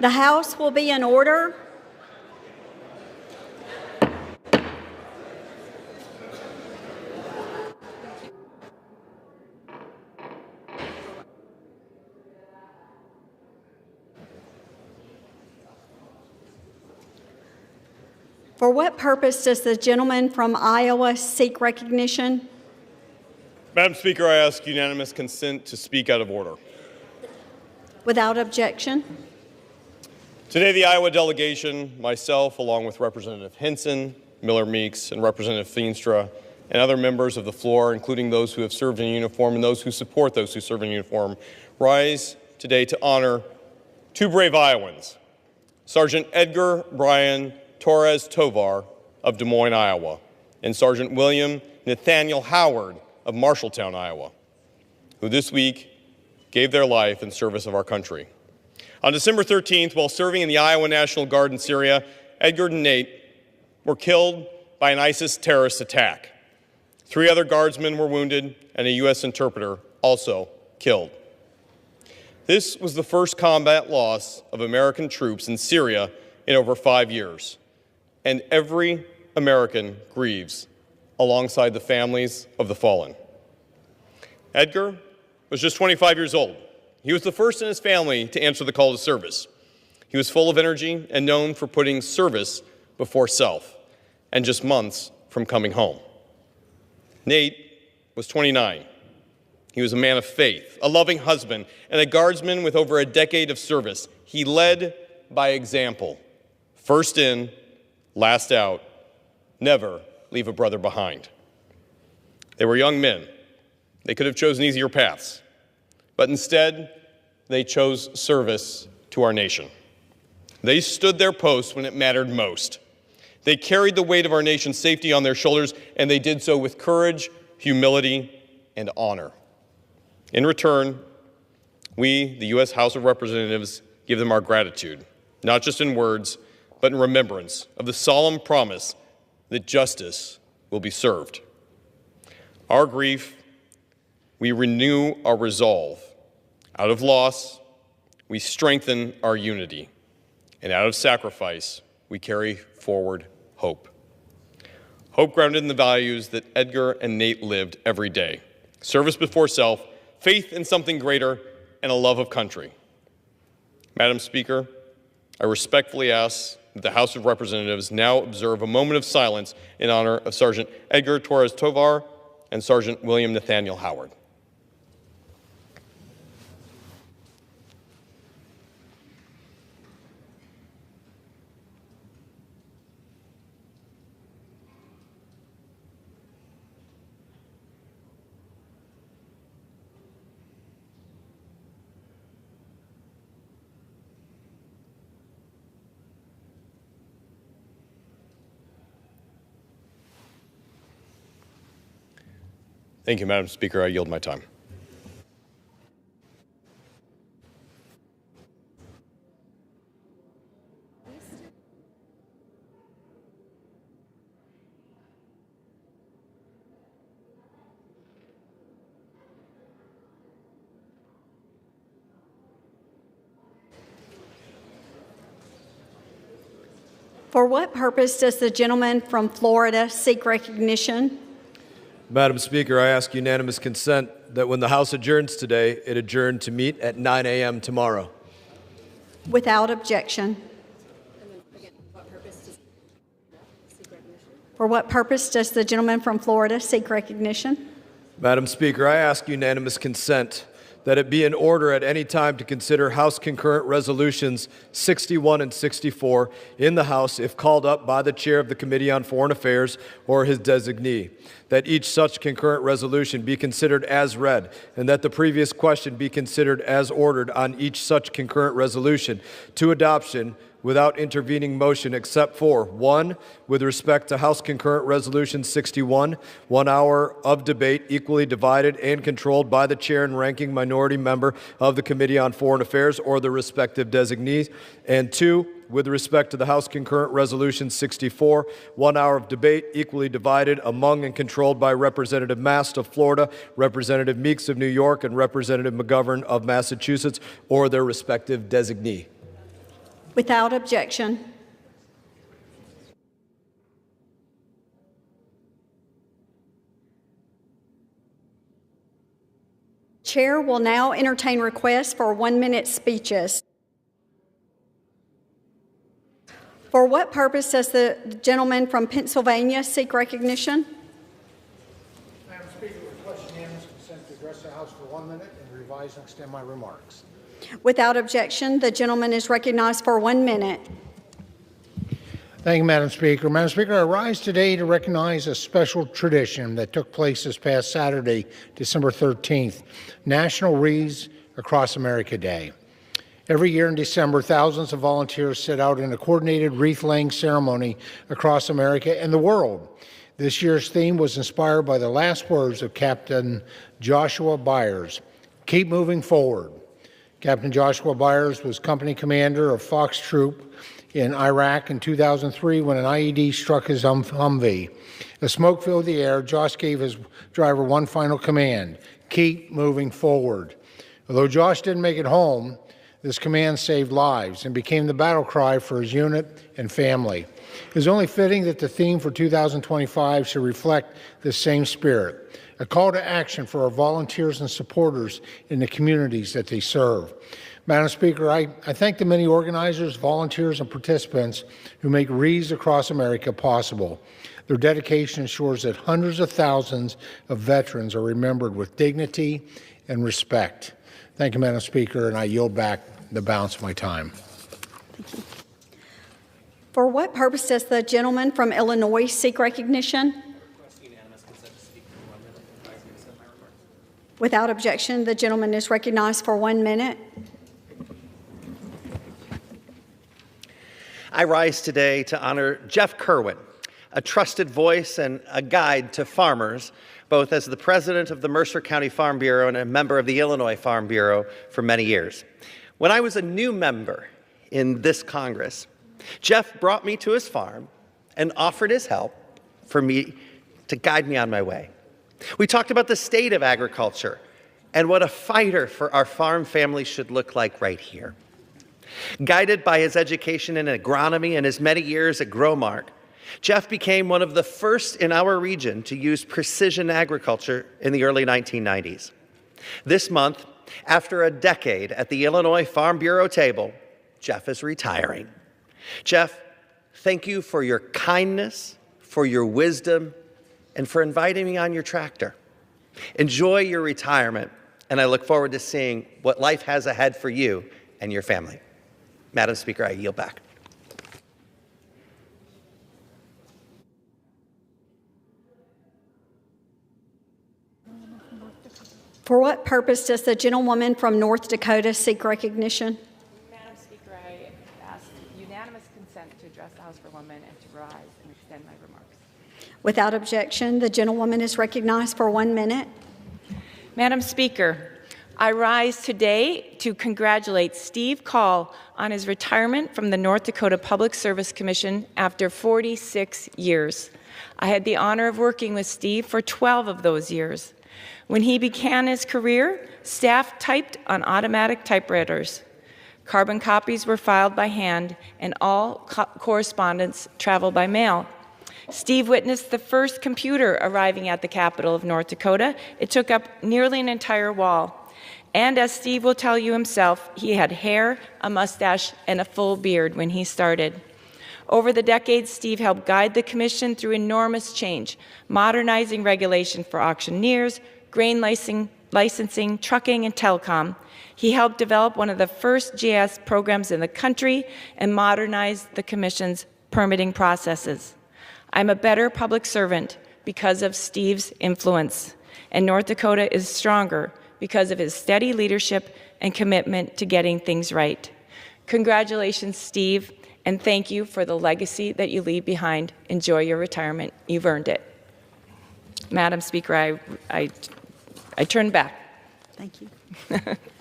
The House will be in order. For what purpose does the gentleman from Iowa seek recognition? Madam Speaker, I ask unanimous consent to speak out of order. Without objection. Today, the Iowa delegation, myself, along with Representative Hinson, Miller Meeks, and Representative Feenstra, and other members of the floor, including those who have served in uniform and those who support those who serve in uniform, rise today to honor two brave Iowans, Sergeant Edgar Brian Torres Tovar of Des Moines, Iowa, and Sergeant William Nathaniel Howard of Marshalltown, Iowa, who this week gave their life in service of our country. On December 13th, while serving in the Iowa National Guard in Syria, Edgar and Nate were killed by an ISIS terrorist attack. 3 other guardsmen were wounded, and a U.S. interpreter also killed. This was the first combat loss of American troops in Syria in over 5 years, and every American grieves alongside the families of the fallen. Edgar was just 25 years old. He was the first in his family to answer the call to service. He was full of energy and known for putting service before self, and just months from coming home. Nate was 29. He was a man of faith, a loving husband, and a guardsman with over a decade of service. He led by example. First in, last out, never leave a brother behind. They were young men. They could have chosen easier paths, but instead, they chose service to our nation. They stood their post when it mattered most. They carried the weight of our nation's safety on their shoulders, and they did so with courage, humility, and honor. In return, we, the U.S. House of Representatives, give them our gratitude, not just in words, but in remembrance of the solemn promise that justice will be served. Our grief, we renew our resolve. Out of loss, we strengthen our unity. And out of sacrifice, we carry forward hope. Hope grounded in the values that Edgar and Nate lived every day. Service before self, faith in something greater, and a love of country. Madam Speaker, I respectfully ask that the House of Representatives now observe a moment of silence in honor of Sergeant Edgar Torres Tovar and Sergeant William Nathaniel Howard. Thank you, Madam Speaker. I yield my time. For what purpose does the gentleman from Florida seek recognition? Madam Speaker, I ask unanimous consent that when the House adjourns today, it adjourn to meet at 9 a.m. tomorrow. Without objection. For what purpose does the gentleman from Florida seek recognition? Madam Speaker, I ask unanimous consent that it be in order at any time to consider House concurrent resolutions 61 and 64 in the House if called up by the chair of the Committee on Foreign Affairs or his designee, that each such concurrent resolution be considered as read, and that the previous question be considered as ordered on each such concurrent resolution to adoption without intervening motion except for 1, with respect to House Concurrent Resolution 61, 1 hour of debate equally divided and controlled by the chair and ranking minority member of the Committee on Foreign Affairs or the respective designees, and 2, with respect to the House Concurrent Resolution 64, 1 hour of debate equally divided among and controlled by Representative Mast of Florida, Representative Meeks of New York, and Representative McGovern of Massachusetts or their respective designee. Without objection. Chair will now entertain requests for 1-minute speeches. For what purpose does the gentleman from Pennsylvania seek recognition? Madam Speaker, request unanimous consent to address the House for 1 minute and revise and extend my remarks. Without objection, the gentleman is recognized for 1 minute. Thank you, Madam Speaker. Madam Speaker, I rise today to recognize a special tradition that took place this past Saturday, December 13th, National Wreaths Across America Day. Every year in December, thousands of volunteers set out in a coordinated wreath-laying ceremony across America and the world. This year's theme was inspired by the last words of Captain Joshua Byers, "Keep moving forward." Captain Joshua Byers was company commander of Fox Troop in Iraq in 2003 when an IED struck his Humvee. As smoke filled the air, Josh gave his driver one final command: keep moving forward. Although Josh didn't make it home, this command saved lives and became the battle cry for his unit and family. It is only fitting that the theme for 2025 should reflect this same spirit, a call to action for our volunteers and supporters in the communities that they serve. Madam Speaker, I thank the many organizers, volunteers, and participants who make Wreaths Across America possible. Their dedication ensures that hundreds of thousands of veterans are remembered with dignity and respect. Thank you, Madam Speaker, and I yield back the balance of my time. Thank you. For what purpose does the gentleman from Illinois seek recognition? Without objection, the gentleman is recognized for 1 minute. I rise today to honor Jeff Kerwin, a trusted voice and a guide to farmers, both as the president of the Mercer County Farm Bureau and a member of the Illinois Farm Bureau for many years. When I was a new member in this Congress, Jeff brought me to his farm and offered his help for me to guide me on my way. We talked about the state of agriculture and what a fighter for our farm family should look like right here. Guided by his education in agronomy and his many years at Growmark, Jeff became one of the first in our region to use precision agriculture in the early 1990s. This month, after a decade at the Illinois Farm Bureau table, Jeff is retiring. Jeff, thank you for your kindness, for your wisdom, and for inviting me on your tractor. Enjoy your retirement, and I look forward to seeing what life has ahead for you and your family. Madam Speaker, I yield back. For what purpose does the gentlewoman from North Dakota seek recognition? Madam Speaker, I ask unanimous consent to address the House for 1 minute and to rise and extend my remarks. Without objection, the gentlewoman is recognized for 1 minute. Madam Speaker, I rise today to congratulate Steve Call on his retirement from the North Dakota Public Service Commission after 46 years. I had the honor of working with Steve for 12 of those years. When he began his career, staff typed on automatic typewriters. Carbon copies were filed by hand, and all correspondence traveled by mail. Steve witnessed the first computer arriving at the capital of North Dakota. It took up nearly an entire wall. And as Steve will tell you himself, he had hair, a mustache, and a full beard when he started. Over the decades, Steve helped guide the Commission through enormous change, modernizing regulation for auctioneers, grain licensing, trucking, and telecom. He helped develop one of the first GIS programs in the country and modernized the Commission's permitting processes. I'm a better public servant because of Steve's influence, and North Dakota is stronger because of his steady leadership and commitment to getting things right. Congratulations, Steve, and thank you for the legacy that you leave behind. Enjoy your retirement. You've earned it. Madam Speaker, I turn back. Thank you.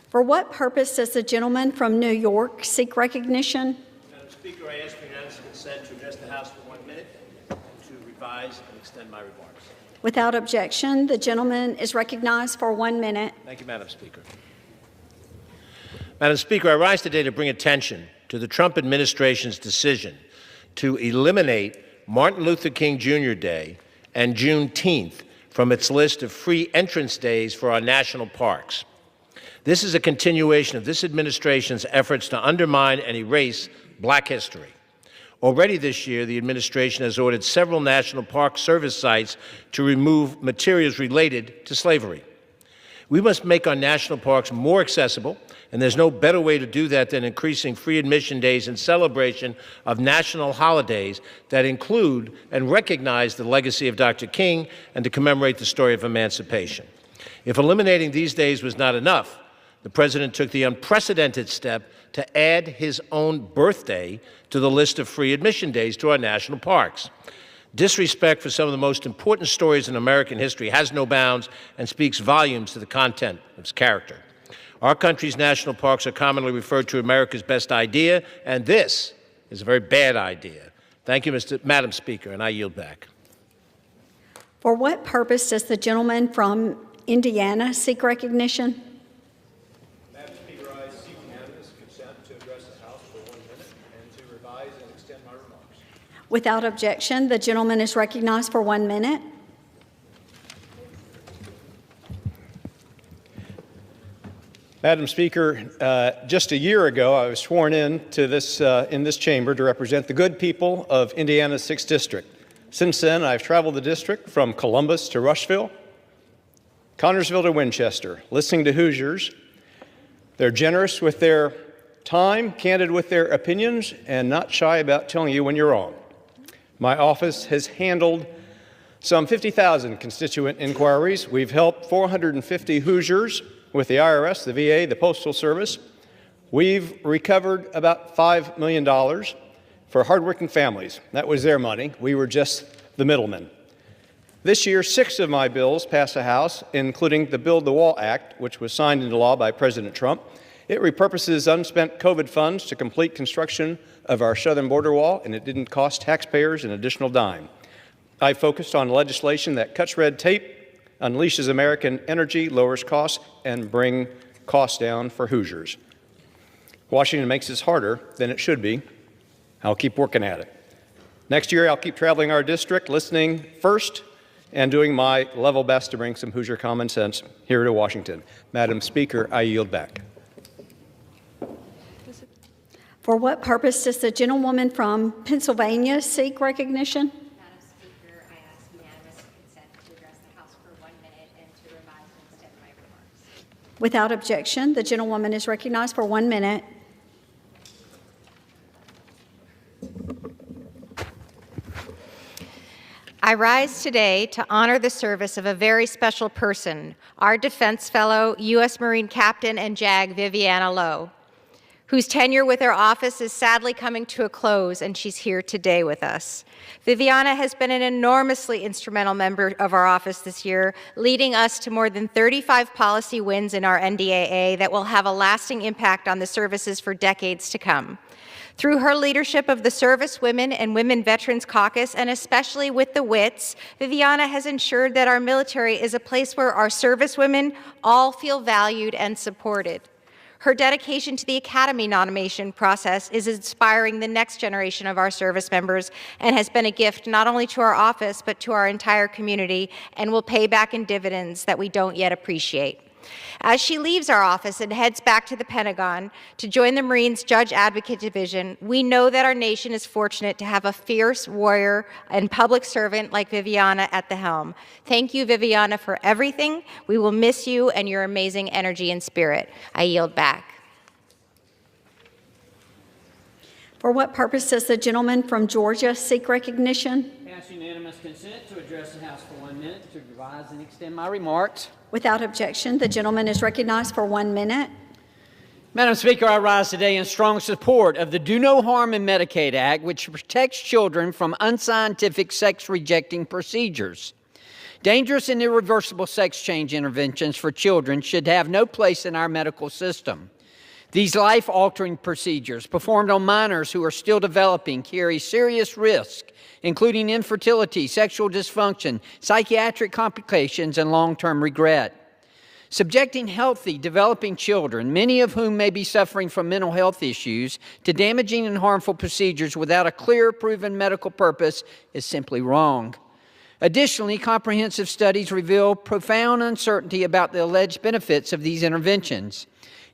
For what purpose does the gentleman from New York seek recognition? Madam Speaker, I ask for unanimous consent to address the House for 1 minute and to revise and extend my remarks. Without objection, the gentleman is recognized for 1 minute. Thank you, Madam Speaker. Madam Speaker, I rise today to bring attention to the Trump administration's decision to eliminate Martin Luther King Jr. Day and Juneteenth from its list of free entrance days for our national parks. This is a continuation of this administration's efforts to undermine and erase Black history. Already this year, the administration has ordered several National Park Service sites to remove materials related to slavery. We must make our national parks more accessible, and there's no better way to do that than increasing free admission days in celebration of national holidays that include and recognize the legacy of Dr. King and to commemorate the story of emancipation. If eliminating these days was not enough, the President took the unprecedented step to add his own birthday to the list of free admission days to our national parks. Disrespect for some of the most important stories in American history has no bounds and speaks volumes to the content of its character. Our country's national parks are commonly referred to America's best idea, and this is a very bad idea. Thank you, Madam Speaker, and I yield back. For what purpose does the gentleman from Indiana seek recognition? Madam Speaker, I seek unanimous consent to address the House for 1 minute and to revise and extend my remarks. Without objection, the gentleman is recognized for 1 minute. Madam Speaker, just a year ago, I was sworn in to this chamber to represent the good people of Indiana's 6th District. Since then, I've traveled the district from Columbus to Rushville, Connersville to Winchester, listening to Hoosiers. They're generous with their time, candid with their opinions, and not shy about telling you when you're wrong. My office has handled some 50,000 constituent inquiries. We've helped 450 Hoosiers with the IRS, the VA, the Postal Service. We've recovered about $5 million for hardworking families. That was their money. We were just the middlemen. This year, 6 of my bills passed the House, including the Build the Wall Act, which was signed into law by President Trump. It repurposes unspent COVID funds to complete construction of our southern border wall, and it didn't cost taxpayers an additional dime. I focused on legislation that cuts red tape, unleashes American energy, lowers costs, and bring costs down for Hoosiers. Washington makes this harder than it should be. I'll keep working at it. Next year, I'll keep traveling our district, listening first, and doing my level best to bring some Hoosier common sense here to Washington. Madam Speaker, I yield back. For what purpose does the gentlewoman from Pennsylvania seek recognition? Without objection, the gentlewoman is recognized for 1 minute. I rise today to honor the service of a very special person, our defense fellow, U.S. Marine Captain and JAG Viviana Lowe, whose tenure with our office is sadly coming to a close, and she's here today with us. Viviana has been an enormously instrumental member of our office this year, leading us to more than 35 policy wins in our NDAA that will have a lasting impact on the services for decades to come. Through her leadership of the Service Women and Women Veterans Caucus, and especially with the WITs, Viviana has ensured that our military is a place where our servicewomen all feel valued and supported. Her dedication to the Academy nomination process is inspiring the next generation of our service members and has been a gift not only to our office but to our entire community and will pay back in dividends that we don't yet appreciate. As she leaves our office and heads back to the Pentagon to join the Marines Judge Advocate Division, we know that our nation is fortunate to have a fierce warrior and public servant like Viviana at the helm. Thank you, Viviana, for everything. We will miss you and your amazing energy and spirit. I yield back. For what purpose does the gentleman from Georgia seek recognition? Pass unanimous consent to address the House for 1 minute to revise and extend my remarks. Without objection, the gentleman is recognized for 1 minute. Madam Speaker, I rise today in strong support of the Do No Harm in Medicaid Act, which protects children from unscientific sex-rejecting procedures. Dangerous and irreversible sex change interventions for children should have no place in our medical system. These life-altering procedures performed on minors who are still developing carry serious risk, including infertility, sexual dysfunction, psychiatric complications, and long-term regret. Subjecting healthy, developing children, many of whom may be suffering from mental health issues, to damaging and harmful procedures without a clear, proven medical purpose is simply wrong. Additionally, comprehensive studies reveal profound uncertainty about the alleged benefits of these interventions.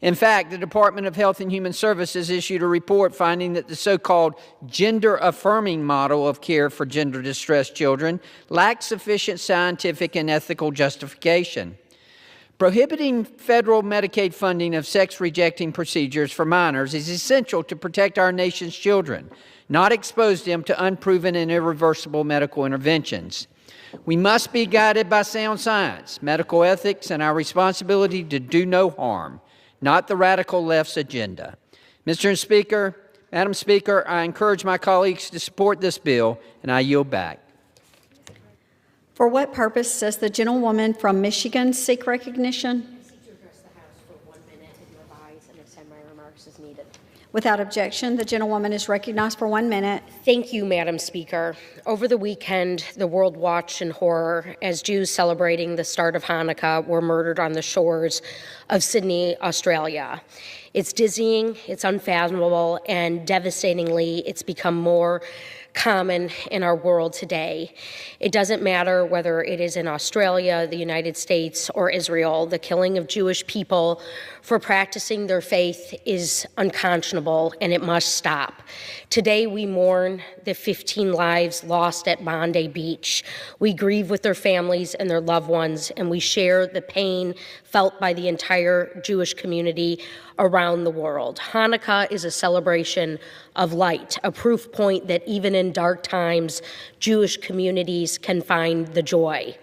In fact, the Department of Health and Human Services issued a report finding that the so-called gender-affirming model of care for gender-distressed children lacks sufficient scientific and ethical justification. Prohibiting federal Medicaid funding of sex-rejecting procedures for minors is essential to protect our nation's children, not expose them to unproven and irreversible medical interventions. We must be guided by sound science, medical ethics, and our responsibility to do no harm, not the radical left's agenda. Mr. Speaker, Madam Speaker, I encourage my colleagues to support this bill, and I yield back. For what purpose does the gentlewoman from Michigan seek recognition? I seek to address the House for 1 minute and revise and extend my remarks as needed. Without objection, the gentlewoman is recognized for 1 minute. Thank you, Madam Speaker. Over the weekend, the world watched in horror as Jews celebrating the start of Hanukkah were murdered on the shores of Sydney, Australia. It's dizzying, it's unfathomable, and devastatingly, it's become more common in our world today. It doesn't matter whether it is in Australia, the United States, or Israel. The killing of Jewish people for practicing their faith is unconscionable, and it must stop. Today, we mourn the 15 lives lost at Bondi Beach. We grieve with their families and their loved ones, and we share the pain felt by the entire Jewish community around the world. Hanukkah is a celebration of light, a proof point that even in dark times, Jewish communities can find the joy.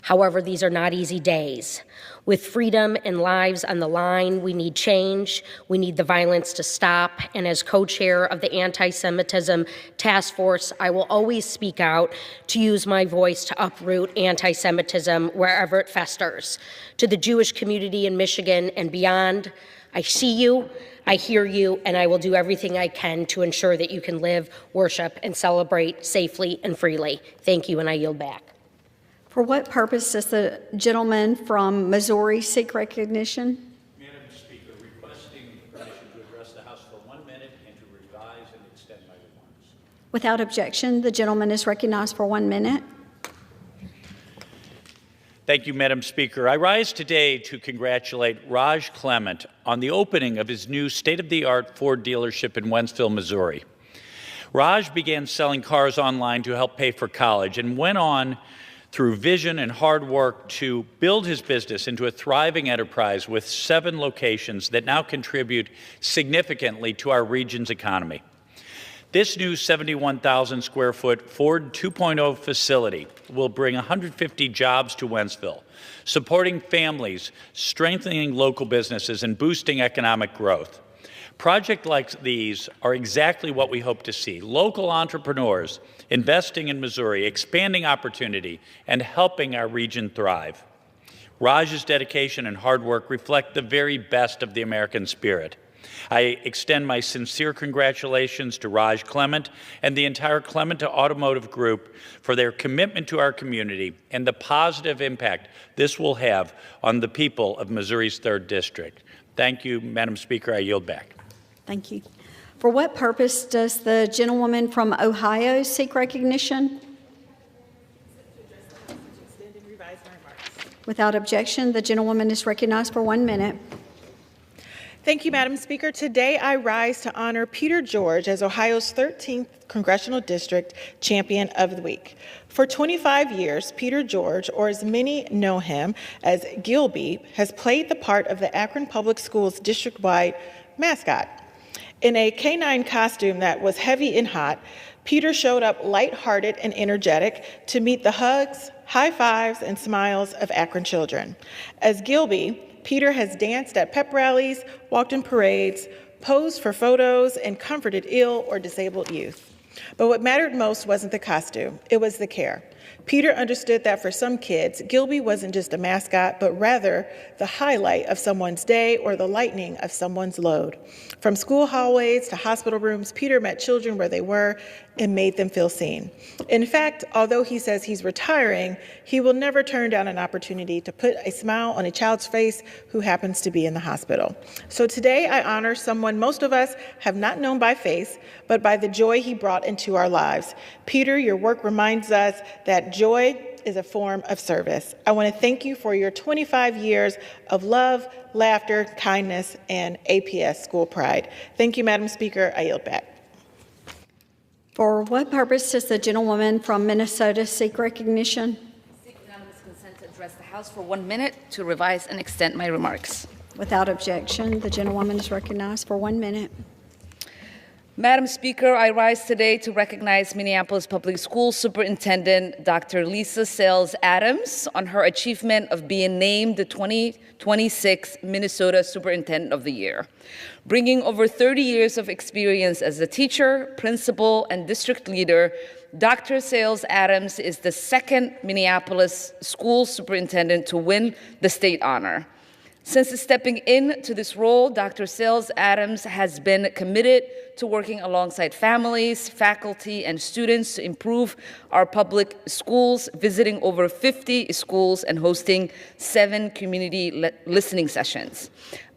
However, these are not easy days. With freedom and lives on the line, we need change. We need the violence to stop. And as co-chair of the Anti-Semitism Task Force, I will always speak out to use my voice to uproot anti-Semitism wherever it festers. To the Jewish community in Michigan and beyond, I see you, I hear you, and I will do everything I can to ensure that you can live, worship, and celebrate safely and freely. Thank you, and I yield back. For what purpose does the gentleman from Missouri seek recognition? Madam Speaker, requesting permission to address the House for 1 minute and to revise and extend my remarks. Without objection, the gentleman is recognized for 1 minute. Thank you, Madam Speaker. I rise today to congratulate Raj Clement on the opening of his new state-of-the-art Ford dealership in Wentzville, Missouri. Raj began selling cars online to help pay for college and went on through vision and hard work to build his business into a thriving enterprise with 7 locations that now contribute significantly to our region's economy. This new 71,000 square foot Ford 2.0 facility will bring 150 jobs to Wentzville, supporting families, strengthening local businesses, and boosting economic growth. Projects like these are exactly what we hope to see: local entrepreneurs investing in Missouri, expanding opportunity, and helping our region thrive. Raj's dedication and hard work reflect the very best of the American spirit. I extend my sincere congratulations to Raj Clement and the entire Clement Automotive Group for their commitment to our community and the positive impact this will have on the people of Missouri's 3rd District. Thank you, Madam Speaker. I yield back. Thank you. For what purpose does the gentlewoman from Ohio seek recognition? Without objection, the gentlewoman is recognized for 1 minute. Thank you, Madam Speaker. Today I rise to honor Peter George as Ohio's 13th Congressional District Champion of the Week. For 25 years, Peter George, or as many know him as Gilby, has played the part of the Akron Public Schools district-wide mascot. In a canine costume that was heavy and hot, Peter showed up lighthearted and energetic to meet the hugs, high fives, and smiles of Akron children. As Gilby, Peter has danced at pep rallies, walked in parades, posed for photos, and comforted ill or disabled youth. But what mattered most wasn't the costume, it was the care. Peter understood that for some kids, Gilby wasn't just a mascot, but rather the highlight of someone's day or the lightening of someone's load. From school hallways to hospital rooms, Peter met children where they were and made them feel seen. In fact, although he says he's retiring, he will never turn down an opportunity to put a smile on a child's face who happens to be in the hospital. So today I honor someone most of us have not known by face, but by the joy he brought into our lives. Peter, your work reminds us that joy is a form of service. I want to thank you for your 25 years of love, laughter, kindness, and APS school pride. Thank you, Madam Speaker. I yield back. For what purpose does the gentlewoman from Minnesota seek recognition? I seek unanimous consent to address the House for 1 minute to revise and extend my remarks. Without objection, the gentlewoman is recognized for 1 minute. Madam Speaker, I rise today to recognize Minneapolis Public Schools Superintendent Dr. Lisa Sales Adams on her achievement of being named the 2026 Minnesota Superintendent of the Year. Bringing over 30 years of experience as a teacher, principal, and district leader, Dr. Sales Adams is the second Minneapolis school superintendent to win the state honor. Since stepping into this role, Dr. Sales Adams has been committed to working alongside families, faculty, and students to improve our public schools, visiting over 50 schools and hosting 7 community listening sessions.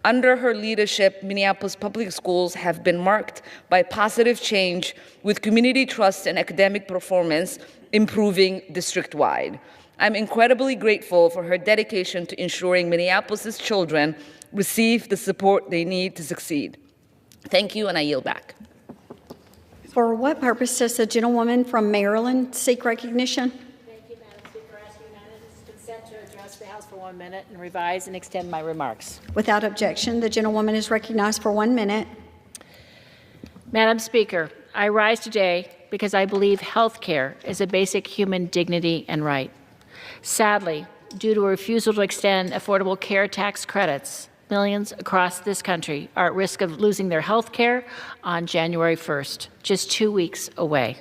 Under her leadership, Minneapolis public schools have been marked by positive change, with community trust and academic performance improving district-wide. I'm incredibly grateful for her dedication to ensuring Minneapolis' children receive the support they need to succeed. Thank you, and I yield back. For what purpose does the gentlewoman from Maryland seek recognition? Thank you, Madam Speaker. I ask unanimous consent to address the House for 1 minute and revise and extend my remarks. Without objection, the gentlewoman is recognized for 1 minute. Madam Speaker, I rise today because I believe health care is a basic human dignity and right. Sadly, due to a refusal to extend affordable care tax credits, millions across this country are at risk of losing their health care on January 1st, just 2 weeks away.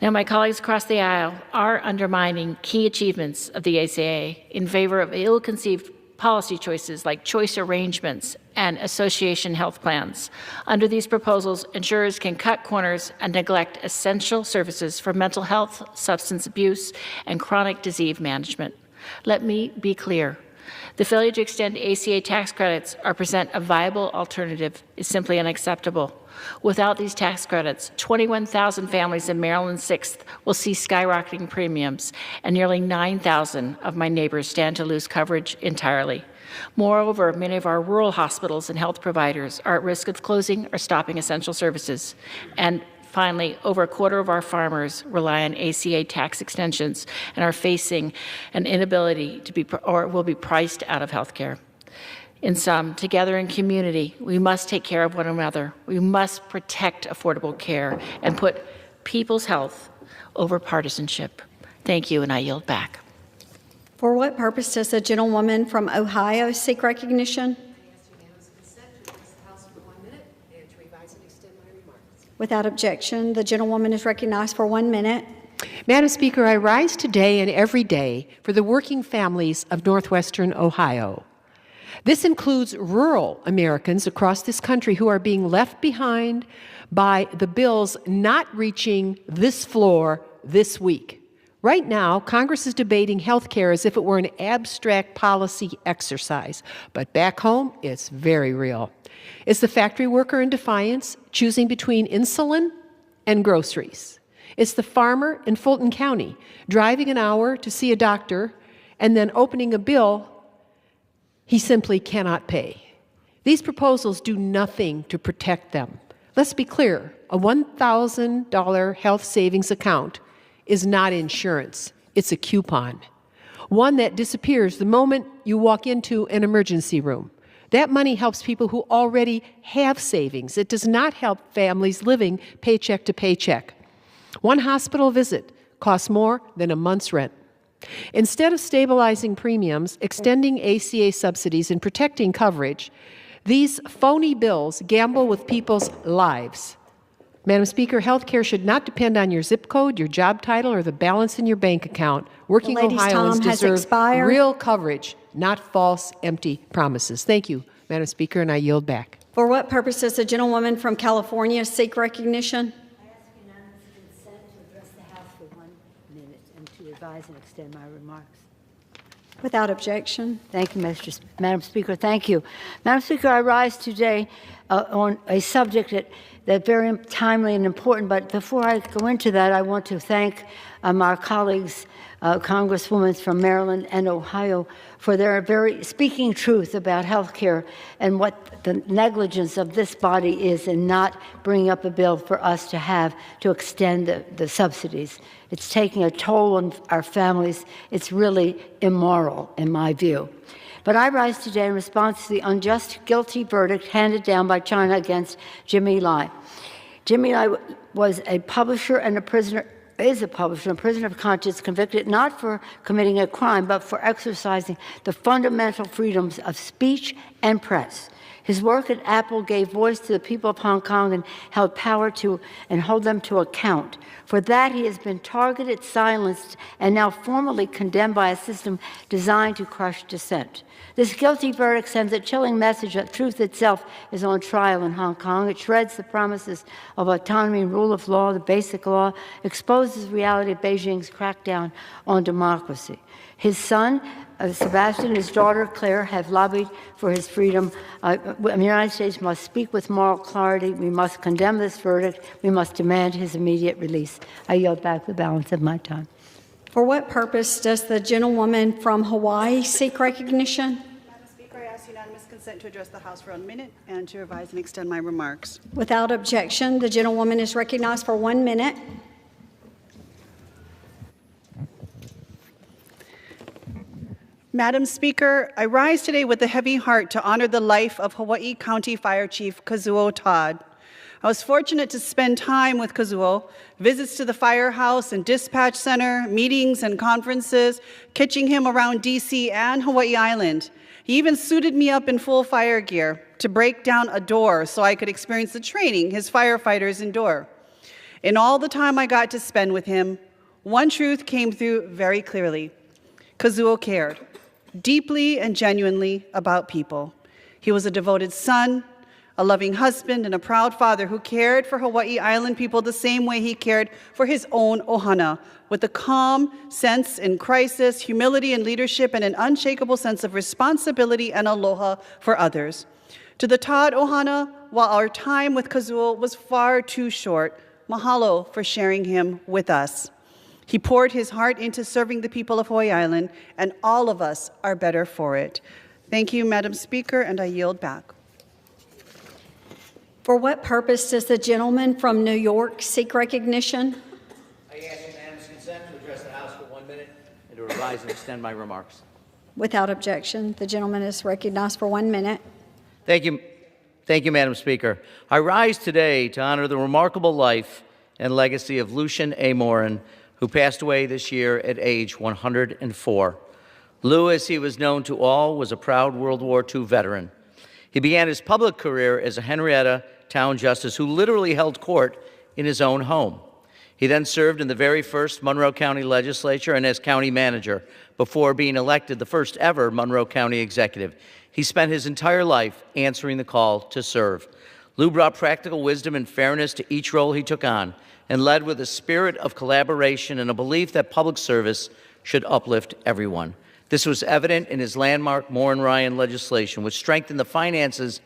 Now, my colleagues across the aisle are undermining key achievements of the ACA in favor of ill-conceived policy choices like choice arrangements and association health plans. Under these proposals, insurers can cut corners and neglect essential services for mental health, substance abuse, and chronic disease management. Let me be clear. The failure to extend ACA tax credits or present a viable alternative is simply unacceptable. Without these tax credits, 21,000 families in Maryland's 6th will see skyrocketing premiums, and nearly 9,000 of my neighbors stand to lose coverage entirely. Moreover, many of our rural hospitals and health providers are at risk of closing or stopping essential services. And finally, over a quarter of our farmers rely on ACA tax extensions and are facing an inability to be or will be priced out of health care. In sum, together in community, we must take care of one another. We must protect affordable care and put people's health over partisanship. Thank you, and I yield back. For what purpose does the gentlewoman from Ohio seek recognition? Without objection, the gentlewoman is recognized for 1 minute. Madam Speaker, I rise today and every day for the working families of Northwestern Ohio. This includes rural Americans across this country who are being left behind by the bills not reaching this floor this week. Right now, Congress is debating health care as if it were an abstract policy exercise. But back home, it's very real. It's the factory worker in Defiance choosing between insulin and groceries. It's the farmer in Fulton County driving an hour to see a doctor and then opening a bill he simply cannot pay. These proposals do nothing to protect them. Let's be clear, a $1,000 health savings account is not insurance, it's a coupon. One that disappears the moment you walk into an emergency room. That money helps people who already have savings. It does not help families living paycheck to paycheck. One hospital visit costs more than a month's rent. Instead of stabilizing premiums, extending ACA subsidies, and protecting coverage, these phony bills gamble with people's lives. Madam Speaker, health care should not depend on your zip code, your job title, or the balance in your bank account. Working Ohioans deserve real coverage, not false, empty promises. Thank you, Madam Speaker, and I yield back. For what purpose does the gentlewoman from California seek recognition? I ask unanimous consent to address the House for 1 minute and to revise and extend my remarks. Without objection. Thank you, Madam Speaker. Thank you. Madam Speaker, I rise today on a subject that's very timely and important, but before I go into that, I want to thank my colleagues, Congresswomen from Maryland and Ohio, for their very speaking truth about health care and what the negligence of this body is in not bringing up a bill for us to have to extend the subsidies. It's taking a toll on our families. It's really immoral, in my view. But I rise today in response to the unjust guilty verdict handed down by China against Jimmy Lai. Jimmy Lai was a publisher and a prisoner, is a publisher and prisoner of conscience, convicted not for committing a crime, but for exercising the fundamental freedoms of speech and press. His work at Apple gave voice to the people of Hong Kong and held power to and hold them to account. For that, he has been targeted, silenced, and now formally condemned by a system designed to crush dissent. This guilty verdict sends a chilling message that truth itself is on trial in Hong Kong. It shreds the promises of autonomy and rule of law, the basic law, exposes the reality of Beijing's crackdown on democracy. His son, Sebastian, and his daughter, Claire, have lobbied for his freedom. The United States must speak with moral clarity. We must condemn this verdict. We must demand his immediate release. I yield back the balance of my time. For what purpose does the gentlewoman from Hawaii seek recognition? Madam Speaker, I ask unanimous consent to address the House for 1 minute and to revise and extend my remarks. Without objection, the gentlewoman is recognized for 1 minute. Madam Speaker, I rise today with a heavy heart to honor the life of Hawaii County Fire Chief Kazuo Todd. I was fortunate to spend time with Kazuo, visits to the firehouse and dispatch center, meetings and conferences, catching him around DC and Hawaii Island. He even suited me up in full fire gear to break down a door so I could experience the training his firefighters endure. In all the time I got to spend with him, one truth came through very clearly. Kazuo cared deeply and genuinely about people. He was a devoted son, a loving husband, and a proud father who cared for Hawaii Island people the same way he cared for his own ohana, with a calm sense in crisis, humility in leadership, and an unshakable sense of responsibility and aloha for others. To the Todd ohana, while our time with Kazuo was far too short, mahalo for sharing him with us. He poured his heart into serving the people of Hawaii Island, and all of us are better for it. Thank you, Madam Speaker, and I yield back. For what purpose does the gentleman from New York seek recognition? I ask unanimous consent to address the House for 1 minute and to revise and extend my remarks. Without objection, the gentleman is recognized for 1 minute. Thank you, Madam Speaker. I rise today to honor the remarkable life and legacy of Lucien A. Morin, who passed away this year at age 104. Lou, as he was known to all, was a proud World War II veteran. He began his public career as a Henrietta town justice who literally held court in his own home. He then served in the very first Monroe County legislature and as county manager before being elected the first ever Monroe County executive. He spent his entire life answering the call to serve. Lou brought practical wisdom and fairness to each role he took on, and led with a spirit of collaboration and a belief that public service should uplift everyone. This was evident in his landmark Moore-Ryan legislation, which strengthened the finances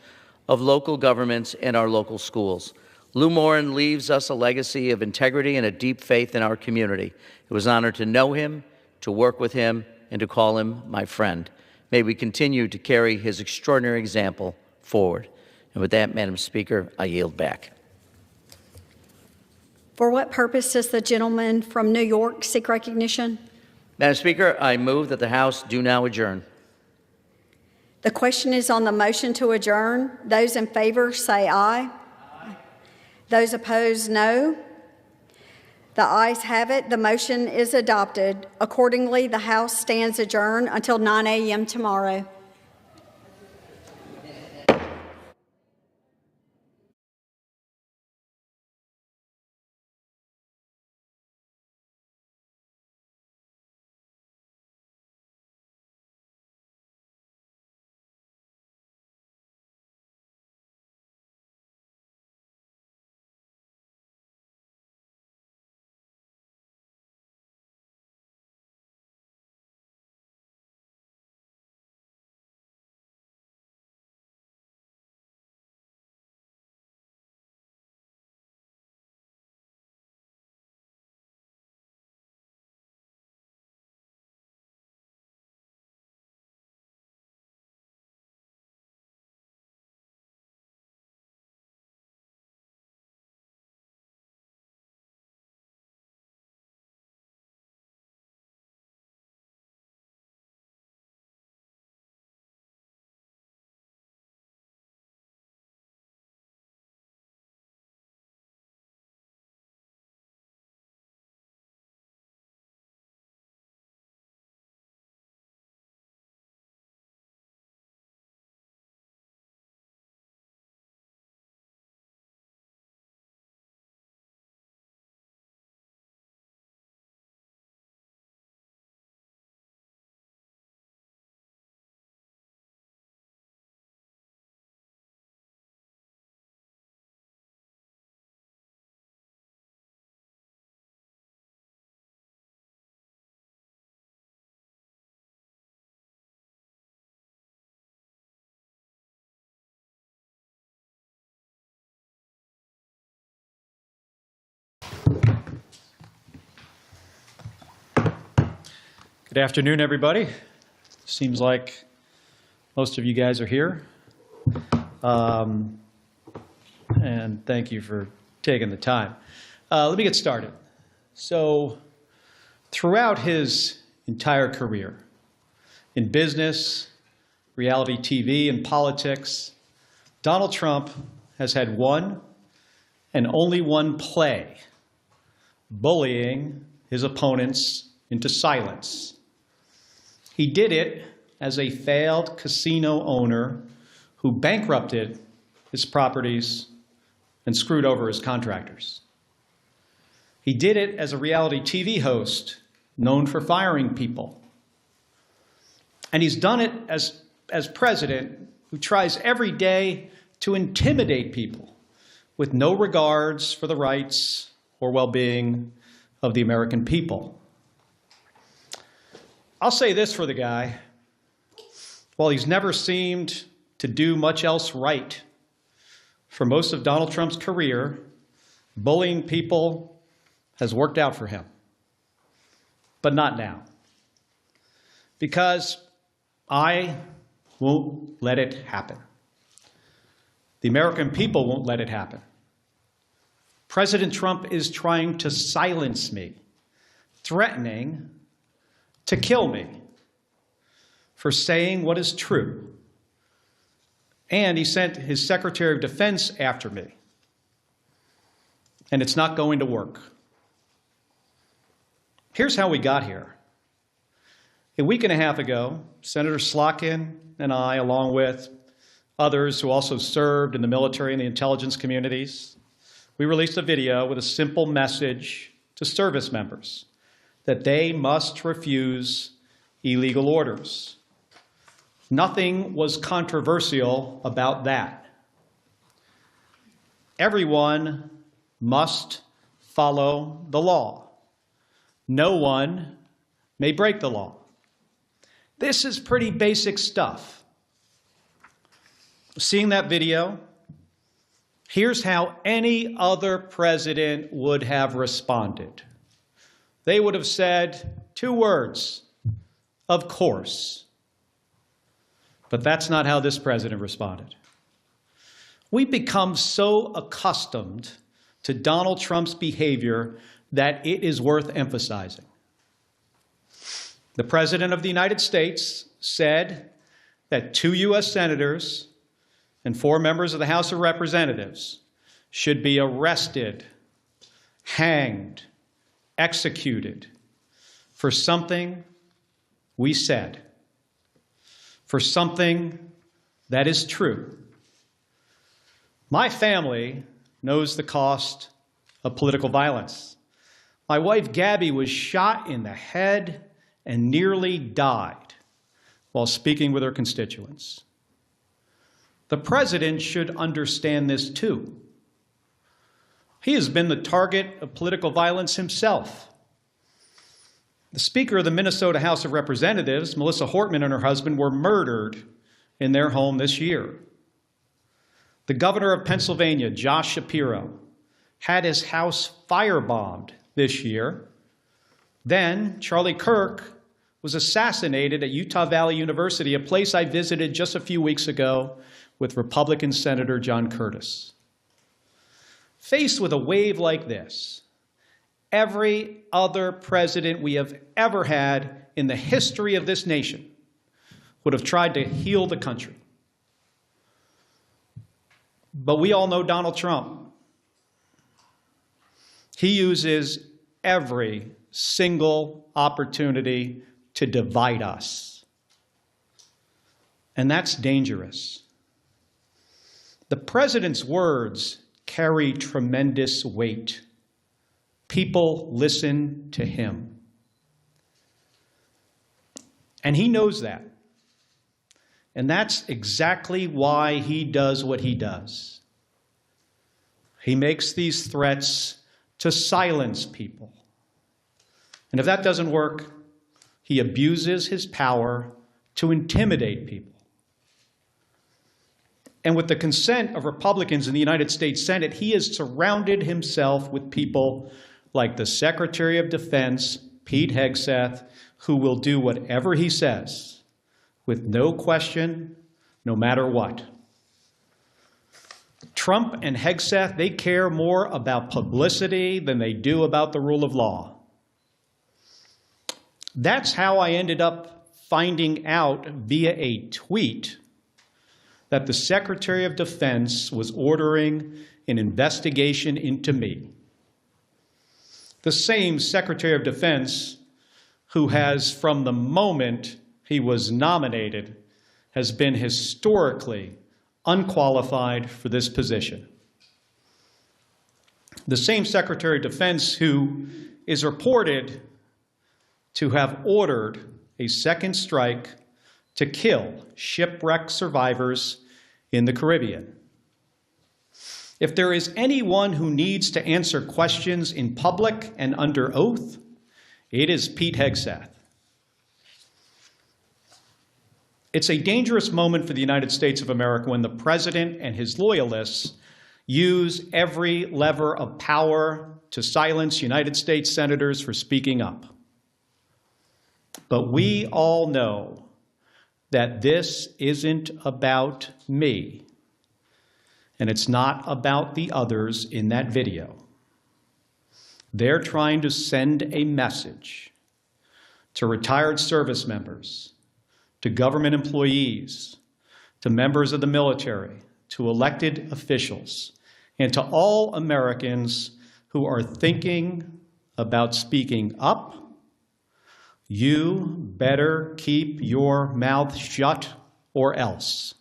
of local governments and our local schools. Lou Morin leaves us a legacy of integrity and a deep faith in our community. It was an honor to know him, to work with him, and to call him my friend. May we continue to carry his extraordinary example forward. And with that, Madam Speaker, I yield back. For what purpose does the gentleman from New York seek recognition? Madam Speaker, I move that the House do now adjourn. The question is on the motion to adjourn. Those in favor say aye. Aye. Those opposed, no. The ayes have it. The motion is adopted. Accordingly, the House stands adjourned until 9 a.m. tomorrow. Good afternoon, everybody. Seems like most of you guys are here. And thank you for taking the time. Let me get started. So, throughout his entire career, in business, reality TV, and politics, Donald Trump has had one and only one play: bullying his opponents into silence. He did it as a failed casino owner who bankrupted his properties and screwed over his contractors. He did it as a reality TV host known for firing people. And he's done it as president who tries every day to intimidate people with no regards for the rights or well-being of the American people. I'll say this for the guy: while he's never seemed to do much else right, for most of Donald Trump's career, bullying people has worked out for him. But not now. Because I won't let it happen. The American people won't let it happen. President Trump is trying to silence me, threatening to kill me for saying what is true. And he sent his Secretary of Defense after me. And it's not going to work. Here's how we got here. A week and a half ago, Senator Slotkin and I, along with others who also served in the military and the intelligence communities, we released a video with a simple message to service members that they must refuse illegal orders. Nothing was controversial about that. Everyone must follow the law. No one may break the law. This is pretty basic stuff. Seeing that video, here's how any other president would have responded. They would have said 2 words, of course. But that's not how this president responded. We've become so accustomed to Donald Trump's behavior that it is worth emphasizing. The President of the United States said that 2 U.S. senators and 4 members of the House of Representatives should be arrested, hanged, executed for something we said, for something that is true. My family knows the cost of political violence. My wife, Gabby, was shot in the head and nearly died while speaking with her constituents. The president should understand this too. He has been the target of political violence himself. The Speaker of the Minnesota House of Representatives, Melissa Hortman, and her husband were murdered in their home this year. The governor of Pennsylvania, Josh Shapiro, had his house firebombed this year. Then Charlie Kirk was assassinated at Utah Valley University, a place I visited just a few weeks ago with Republican Senator John Curtis. Faced with a wave like this, every other president we have ever had in the history of this nation would have tried to heal the country. But we all know Donald Trump. He uses every single opportunity to divide us. And that's dangerous. The president's words carry tremendous weight. People listen to him. And he knows that. And that's exactly why he does what he does. He makes these threats to silence people. And if that doesn't work, he abuses his power to intimidate people. And with the consent of Republicans in the United States Senate, he has surrounded himself with people like the Secretary of Defense, Pete Hegseth, who will do whatever he says with no question, no matter what. Trump and Hegseth, they care more about publicity than they do about the rule of law. That's how I ended up finding out via a tweet that the Secretary of Defense was ordering an investigation into me. The same Secretary of Defense who has, from the moment he was nominated, has been historically unqualified for this position. The same Secretary of Defense who is reported to have ordered a second strike to kill shipwreck survivors in the Caribbean. If there is anyone who needs to answer questions in public and under oath, it is Pete Hegseth. It's a dangerous moment for the United States of America when the president and his loyalists use every lever of power to silence United States senators for speaking up. But we all know that this isn't about me, and it's not about the others in that video. They're trying to send a message to retired service members, to government employees, to members of the military, to elected officials, and to all Americans who are thinking about speaking up. You better keep your mouth shut or else.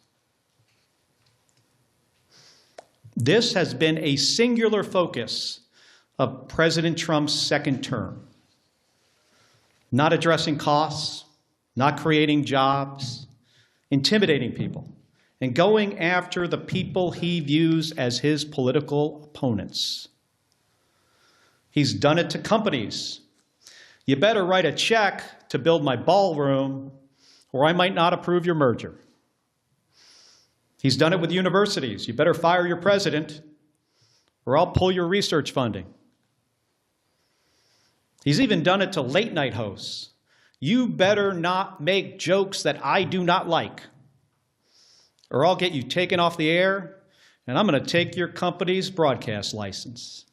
This has been a singular focus of President Trump's second term. Not addressing costs, not creating jobs, intimidating people, and going after the people he views as his political opponents. He's done it to companies. You better write a check to build my ballroom, or I might not approve your merger. He's done it with universities. You better fire your president, or I'll pull your research funding. He's even done it to late-night hosts. You better not make jokes that I do not like, or I'll get you taken off the air, and I'm going to take your company's broadcast license.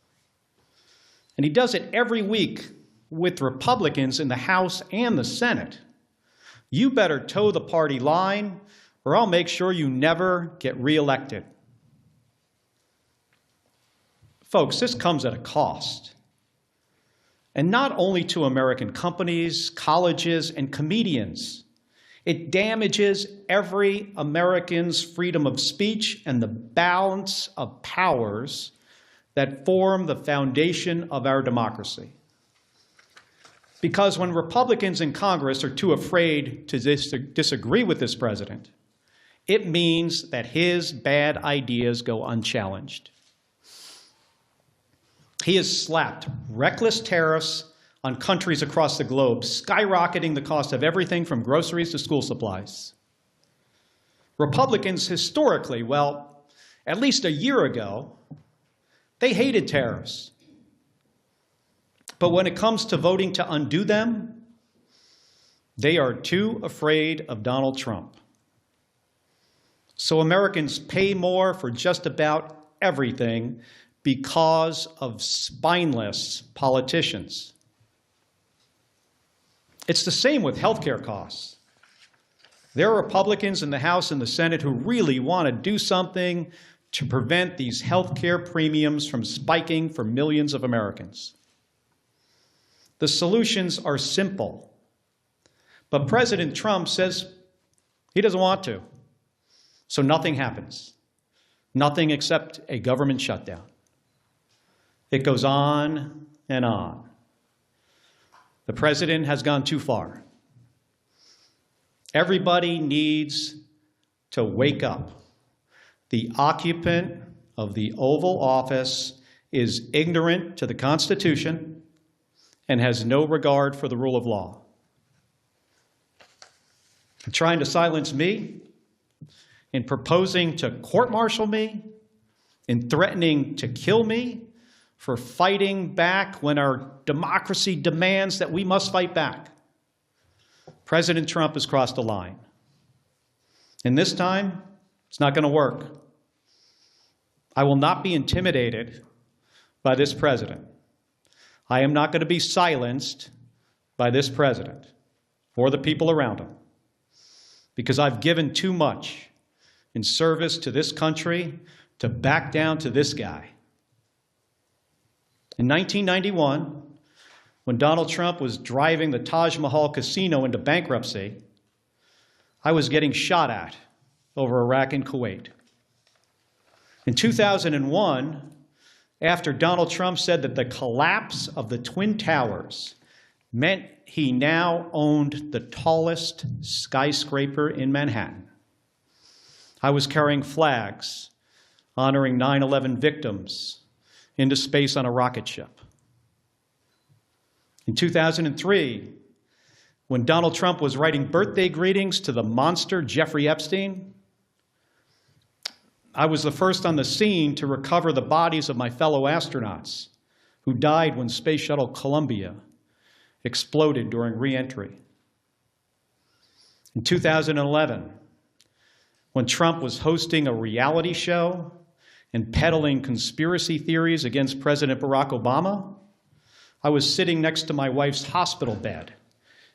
And he does it every week with Republicans in the House and the Senate. You better toe the party line, or I'll make sure you never get reelected. Folks, this comes at a cost. And not only to American companies, colleges, and comedians. It damages every American's freedom of speech and the balance of powers that form the foundation of our democracy. Because when Republicans in Congress are too afraid to disagree with this president, it means that his bad ideas go unchallenged. He has slapped reckless tariffs on countries across the globe, skyrocketing the cost of everything from groceries to school supplies. Republicans historically, well, at least a year ago, they hated tariffs. But when it comes to voting to undo them, they are too afraid of Donald Trump. So Americans pay more for just about everything because of spineless politicians. It's the same with healthcare costs. There are Republicans in the House and the Senate who really want to do something to prevent these healthcare premiums from spiking for millions of Americans. The solutions are simple, but President Trump says he doesn't want to, so nothing happens. Nothing except a government shutdown. It goes on and on. The president has gone too far. Everybody needs to wake up. The occupant of the Oval Office is ignorant to the Constitution and has no regard for the rule of law. In trying to silence me, in proposing to court-martial me, in threatening to kill me, for fighting back when our democracy demands that we must fight back. President Trump has crossed a line. And this time, it's not going to work. I will not be intimidated by this president. I am not going to be silenced by this president or the people around him, because I've given too much in service to this country to back down to this guy. In 1991, when Donald Trump was driving the Taj Mahal casino into bankruptcy, I was getting shot at over Iraq and Kuwait. In 2001, after Donald Trump said that the collapse of the Twin Towers meant he now owned the tallest skyscraper in Manhattan, I was carrying flags honoring 9/11 victims into space on a rocket ship. In 2003, when Donald Trump was writing birthday greetings to the monster Jeffrey Epstein, I was the first on the scene to recover the bodies of my fellow astronauts who died when Space Shuttle Columbia exploded during re-entry. In 2011, when Trump was hosting a reality show and peddling conspiracy theories against President Barack Obama, I was sitting next to my wife's hospital bed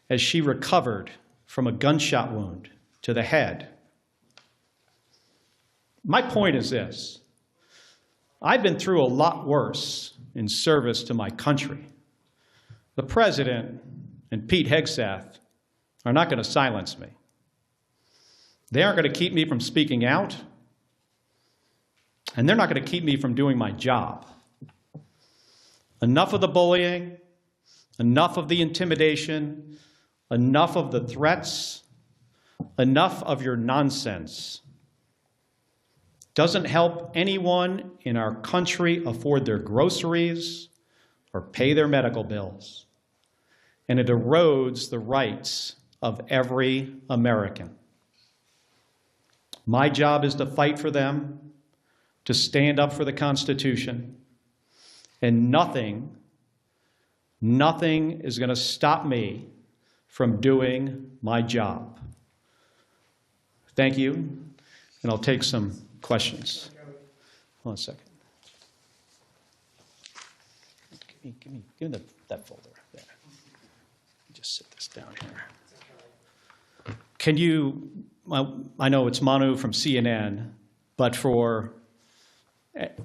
as she recovered from a gunshot wound to the head. My point is this: I've been through a lot worse in service to my country. The president and Pete Hegseth are not going to silence me. They aren't going to keep me from speaking out, and they're not going to keep me from doing my job. Enough of the bullying, enough of the intimidation, enough of the threats, enough of your nonsense. Doesn't help anyone in our country afford their groceries or pay their medical bills, and it erodes the rights of every American. My job is to fight for them, to stand up for the Constitution, and nothing is going to stop me from doing my job. Thank you, and I'll take some questions. Hold on a second. Give me that folder there. Just sit this down here. Can you, I know it's Manu from CNN, but for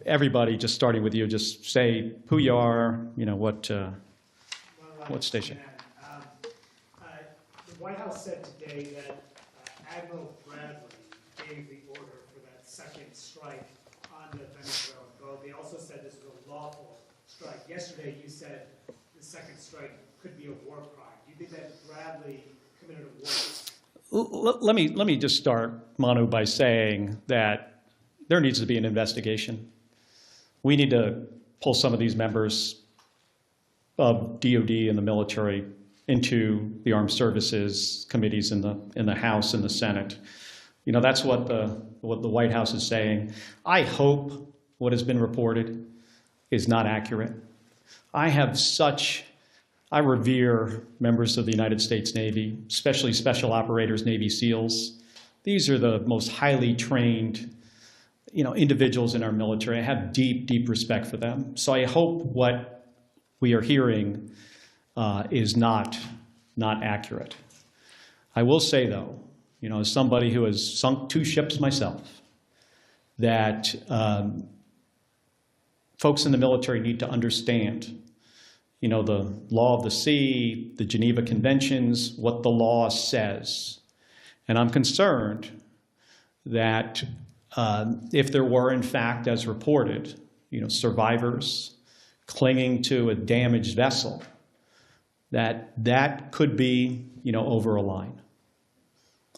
everybody, just starting with you, just say who you are, what station. The White House said today that Admiral Bradley gave the order for that second strike on the Venezuelan boat. They also said this was a lawful strike. Yesterday, you said the second strike could be a war crime. Do you think that Bradley committed a war? Let me just start, Manu, by saying that there needs to be an investigation. We need to pull some of these members of DOD and the military into the armed services committees in the House and the Senate. That's what the White House is saying. I hope what has been reported is not accurate. I revere members of the United States Navy, especially special operators, Navy SEALs. These are the most highly trained, individuals in our military. I have deep, deep respect for them. So I hope what we are hearing is not accurate. I will say, though, as somebody who has sunk 2 ships myself, that folks in the military need to understand, the law of the sea, the Geneva Conventions, what the law says. And I'm concerned that if there were, in fact, as reported, survivors clinging to a damaged vessel, that could be, over a line.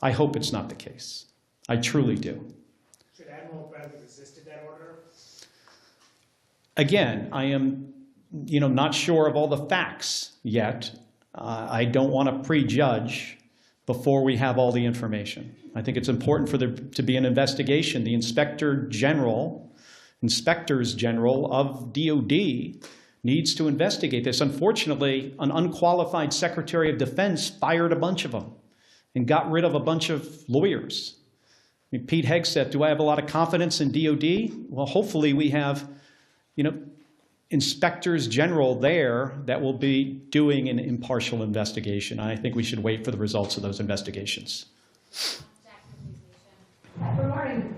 I hope it's not the case. I truly do. Should Admiral Bradley resisted that order? Again, I am, not sure of all the facts yet. I don't want to prejudge before we have all the information. I think it's important for there to be an investigation. The inspectors general of DOD needs to investigate this. Unfortunately, an unqualified Secretary of Defense fired a bunch of them and got rid of a bunch of lawyers. Pete Hegseth, do I have a lot of confidence in DOD? Well, hopefully we have, inspectors general there that will be doing an impartial investigation. I think we should wait for the results of those investigations. Regarding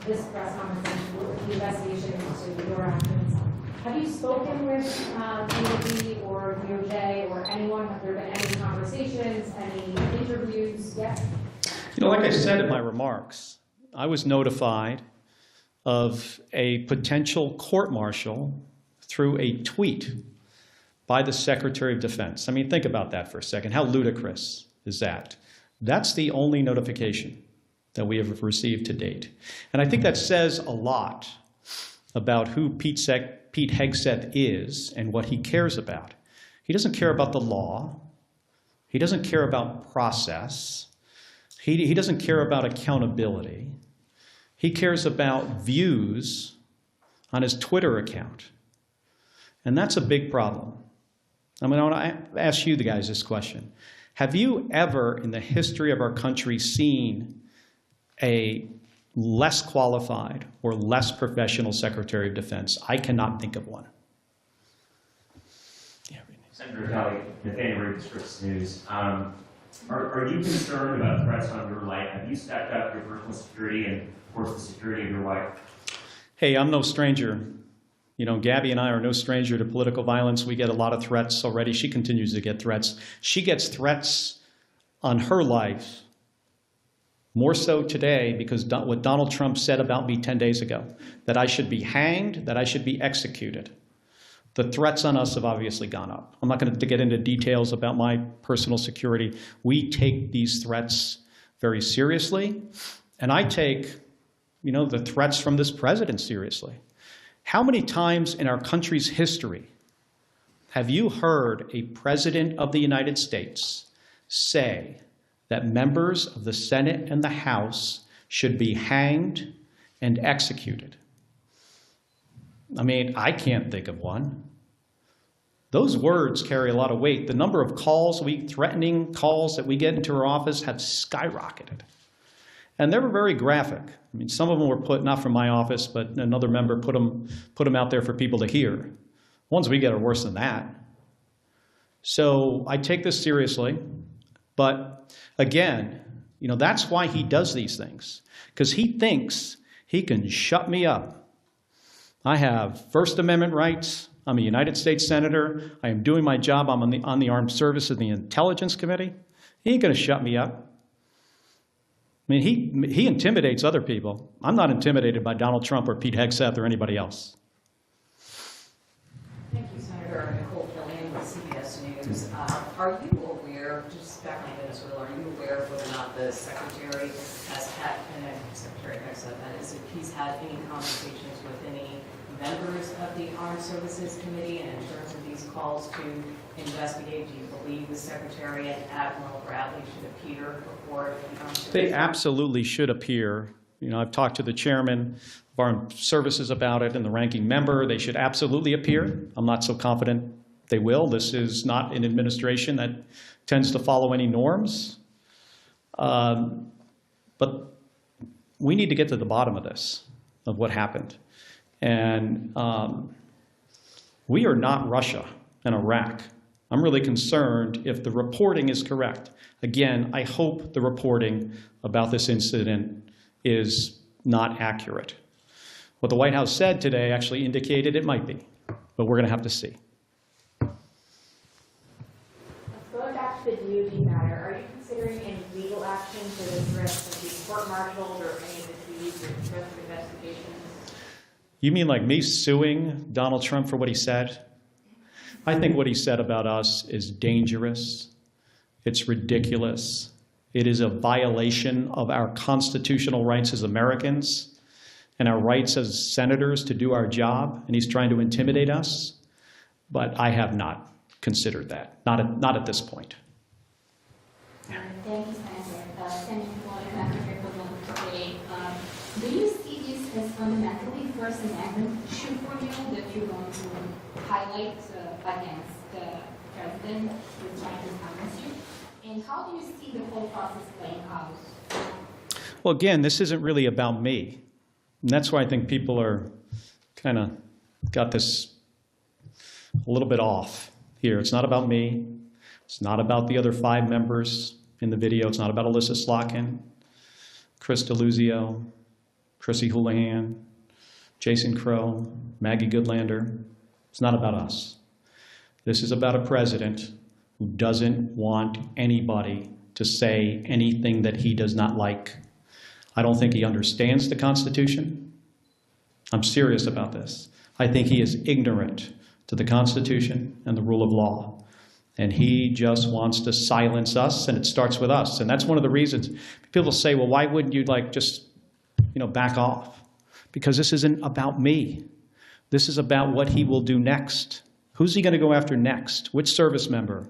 this press conference, the investigation into your actions, have you spoken with DOD or DOJ or anyone? Have there been any conversations, any interviews yet? Like I said in my remarks, I was notified of a potential court-martial through a tweet by the Secretary of Defense. I mean, think about that for a second. How ludicrous is that? That's the only notification that we have received to date. And I think that says a lot about who Pete Hegseth is and what he cares about. He doesn't care about the law. He doesn't care about process. He doesn't care about accountability. He cares about views on his Twitter account. And that's a big problem. I want to ask you guys this question. Have you ever in the history of our country seen a less qualified or less professional Secretary of Defense? I cannot think of one. Senator Kelly, Nathaniel Reeves, Scripps News. Are you concerned about threats on your life? Have you stepped up your personal security and, of course, the security of your wife? Hey, I'm no stranger. Gabby and I are no stranger to political violence. We get a lot of threats already. She continues to get threats. She gets threats on her life, more so today because what Donald Trump said about me 10 days ago, that I should be hanged, that I should be executed. The threats on us have obviously gone up. I'm not going to get into details about my personal security. We take these threats very seriously, and I take, the threats from this president seriously. How many times in our country's history have you heard a president of the United States say that members of the Senate and the House should be hanged and executed? I mean, I can't think of one. Those words carry a lot of weight. The number of calls, threatening calls that we get into our office have skyrocketed. And they were very graphic. I mean, some of them were put, not from my office, but another member put them out there for people to hear. The ones we get are worse than that. So I take this seriously. But again, that's why he does these things, because he thinks he can shut me up. I have First Amendment rights. I'm a United States Senator. I am doing my job. I'm on the Armed Services and the Intelligence Committee. He ain't going to shut me up. I mean, he intimidates other people. I'm not intimidated by Donald Trump or Pete Hegseth or anybody else. Thank you, Senator Nicole Killian with CBS News. Are you aware, just back on Venezuela, are you aware of whether or not the Secretary has had, Secretary Hegseth, that is, if he's had any conversations with any members of the Armed Services Committee, and in terms of these calls to investigate, do you believe the Secretary and Admiral Bradley should appear before the Armed Services? They absolutely should appear. I've talked to the chairman of Armed Services about it and the ranking member. They should absolutely appear. I'm not so confident they will. This is not an administration that tends to follow any norms. But we need to get to the bottom of this, of what happened. And we are not Russia and Iraq. I'm really concerned if the reporting is correct. Again, I hope the reporting about this incident is not accurate. What the White House said today actually indicated it might be, but we're going to have to see. Going back to the DOJ matter, are you considering any legal action to this risk of being court-martialed or any of the fees or threats of investigations? You mean like me suing Donald Trump for what he said? I think what he said about us is dangerous. It's ridiculous. It is a violation of our constitutional rights as Americans and our rights as senators to do our job, and he's trying to intimidate us. But I have not considered that, not at this point. Thank you, Senator. Senator today. Do you see this as fundamentally First Amendment issue for you that you're going to highlight against the president who's trying to silence you? And how do you see the whole process playing out? Well, again, this isn't really about me. And that's why I think people are kind of got this a little bit off here. It's not about me. It's not about the other 5 members in the video. It's not about Alyssa Slotkin, Chris DeLuzio, Chrissy Houlihan, Jason Crow, Maggie Goodlander. It's not about us. This is about a president who doesn't want anybody to say anything that he does not like. I don't think he understands the Constitution. I'm serious about this. I think he is ignorant to the Constitution and the rule of law. And he just wants to silence us, and it starts with us. And that's one of the reasons people say, well, why wouldn't you just back off? Because this isn't about me. This is about what he will do next. Who's he going to go after next? Which service member?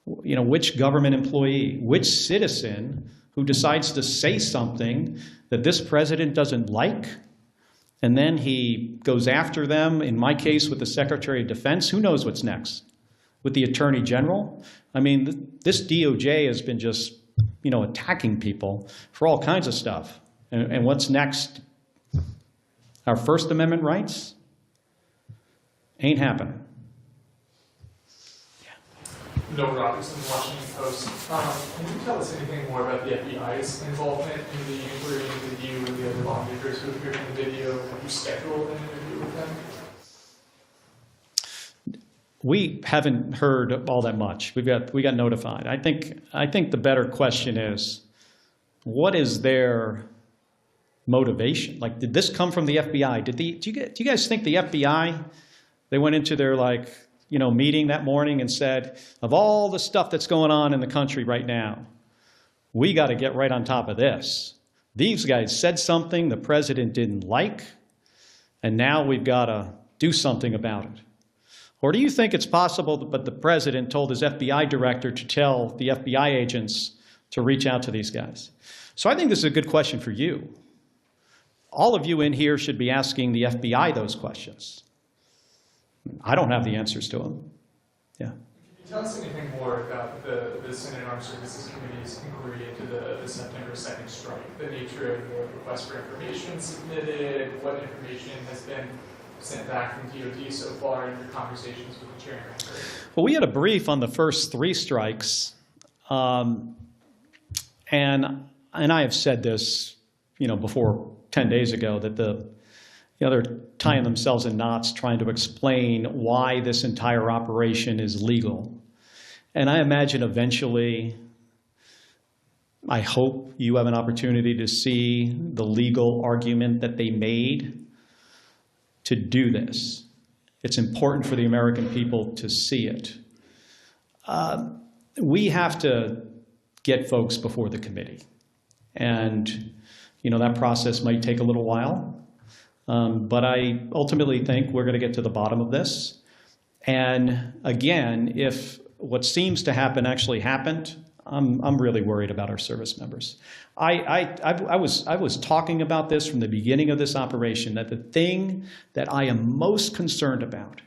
Which government employee? Which citizen who decides to say something that this president doesn't like? And then he goes after them, in my case with the Secretary of Defense. Who knows what's next? With the Attorney General? I mean, this DOJ has been just, attacking people for all kinds of stuff. And what's next? Our First Amendment rights? Ain't happening. Noah Robertson, Washington Post. Can you tell us anything more about the FBI's involvement in the inquiry into you and the other lawmakers who appeared in the video? Have you scheduled an interview with them? We haven't heard all that much. We got notified. I think the better question is, what is their motivation? Like, did this come from the FBI? Do you guys think the FBI? They went into their meeting that morning and said, of all the stuff that's going on in the country right now, we got to get right on top of this. These guys said something the president didn't like, and now we've got to do something about it. Or do you think it's possible that the president told his FBI director to tell the FBI agents to reach out to these guys? So I think this is a good question for you. All of you in here should be asking the FBI those questions. I don't have the answers to them. Yeah. Can you tell us anything more about the Senate Armed Services Committee's inquiry into the September 2nd strike? The nature of the request for information submitted, what information has been sent back from DOD so far in your conversations with the chairman? Well, we had a brief on the first 3 strikes, and I have said this, before 10 days ago, that they're tying themselves in knots trying to explain why this entire operation is legal. And I imagine eventually, I hope you have an opportunity to see the legal argument that they made to do this. It's important for the American people to see it. We have to get folks before the committee. And, that process might take a little while. But I ultimately think we're going to get to the bottom of this. And again, if what seems to happen actually happened, I'm really worried about our service members. I was talking about this from the beginning of this operation, that the thing that I am most concerned about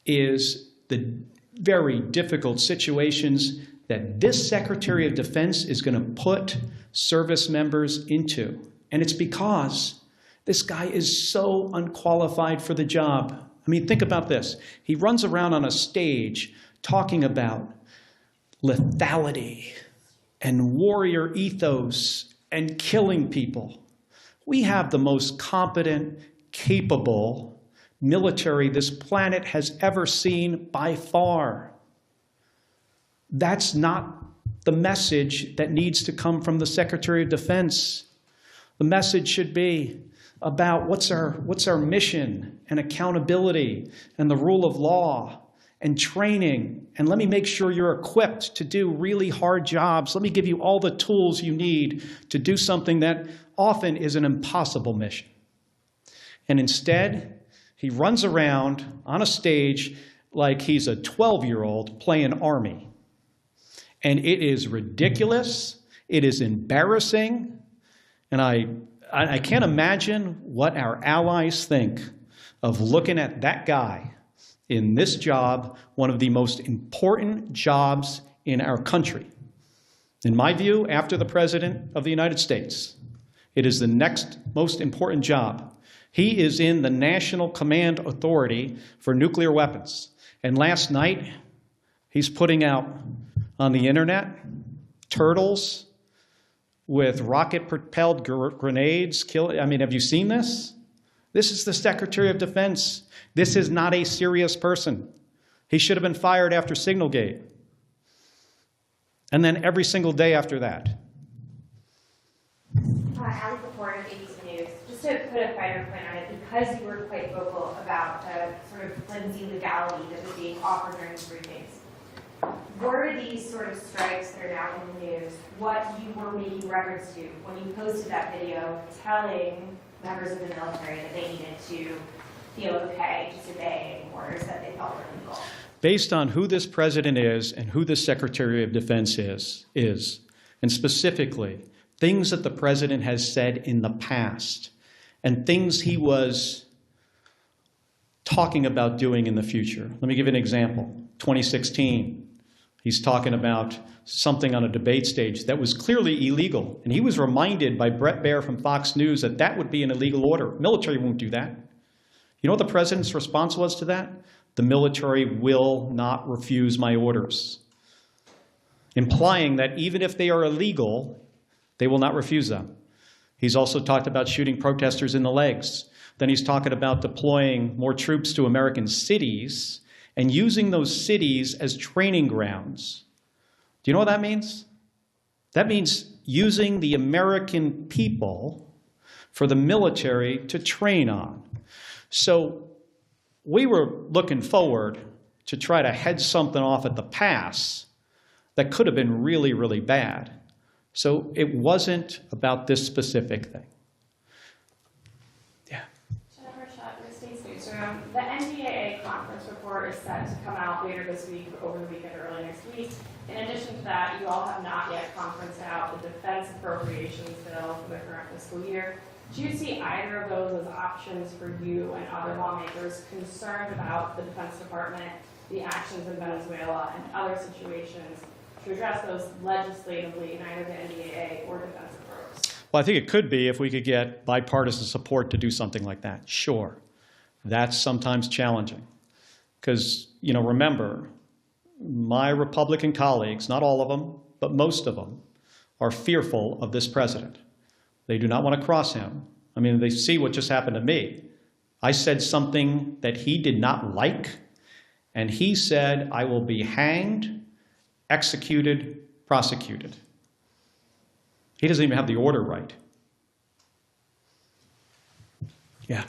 is the very difficult situations that this Secretary of Defense is going to put service members into. And it's because this guy is so unqualified for the job. I mean, think about this. He runs around on a stage talking about lethality and warrior ethos and killing people. We have the most competent, capable military this planet has ever seen by far. That's not the message that needs to come from the Secretary of Defense. The message should be about what's our mission and accountability and the rule of law and training. And let me make sure you're equipped to do really hard jobs. Let me give you all the tools you need to do something that often is an impossible mission. And instead, he runs around on a stage like he's a 12-year-old playing Army. And it is ridiculous. It is embarrassing. And I can't imagine what our allies think of looking at that guy in this job, one of the most important jobs in our country. In my view, after the President of the United States, it is the next most important job. He is in the National Command Authority for Nuclear Weapons. And last night, he's putting out on the internet turtles with rocket-propelled grenades. Have you seen this? This is the Secretary of Defense. This is not a serious person. He should have been fired after Signalgate. And then every single day after that. Alex Lepore of ABC News. Just to put a finer point on it, because you were quite vocal about the sort of flimsy legality that was being offered during the briefings, were these sort of strikes that are now in the news what you were making reference to when you posted that video telling members of the military that they needed to feel okay just obeying orders that they felt were illegal? Based on who this president is and who the Secretary of Defense is, and specifically things that the president has said in the past and things he was talking about doing in the future. Let me give you an example. 2016. He's talking about something on a debate stage that was clearly illegal. And he was reminded by Brett Baer from Fox News that that would be an illegal order. Military won't do that. You know what the president's response was to that? The military will not refuse my orders. Implying that even if they are illegal, they will not refuse them. He's also talked about shooting protesters in the legs. Then he's talking about deploying more troops to American cities and using those cities as training grounds. Do you know what that means? That means using the American people for the military to train on. So we were looking forward to try to head something off at the pass that could have been really, really bad. So it wasn't about this specific thing. The NDAA conference report is set to come out later this week, over the weekend, or early next week. In addition to that, you all have not yet conferenced out the defense appropriations bill for the current fiscal year. Do you see either of those as options for you and other lawmakers concerned about the Defense Department, the actions in Venezuela, and other situations to address those legislatively in either the NDAA or defense approach? Well, I think it could be if we could get bipartisan support to do something like that. Sure. That's sometimes challenging. Because, remember, my Republican colleagues, not all of them, but most of them, are fearful of this president. They do not want to cross him. I mean, they see what just happened to me. I said something that he did not like, and he said, I will be hanged, executed, prosecuted. He doesn't even have the order right. Yeah.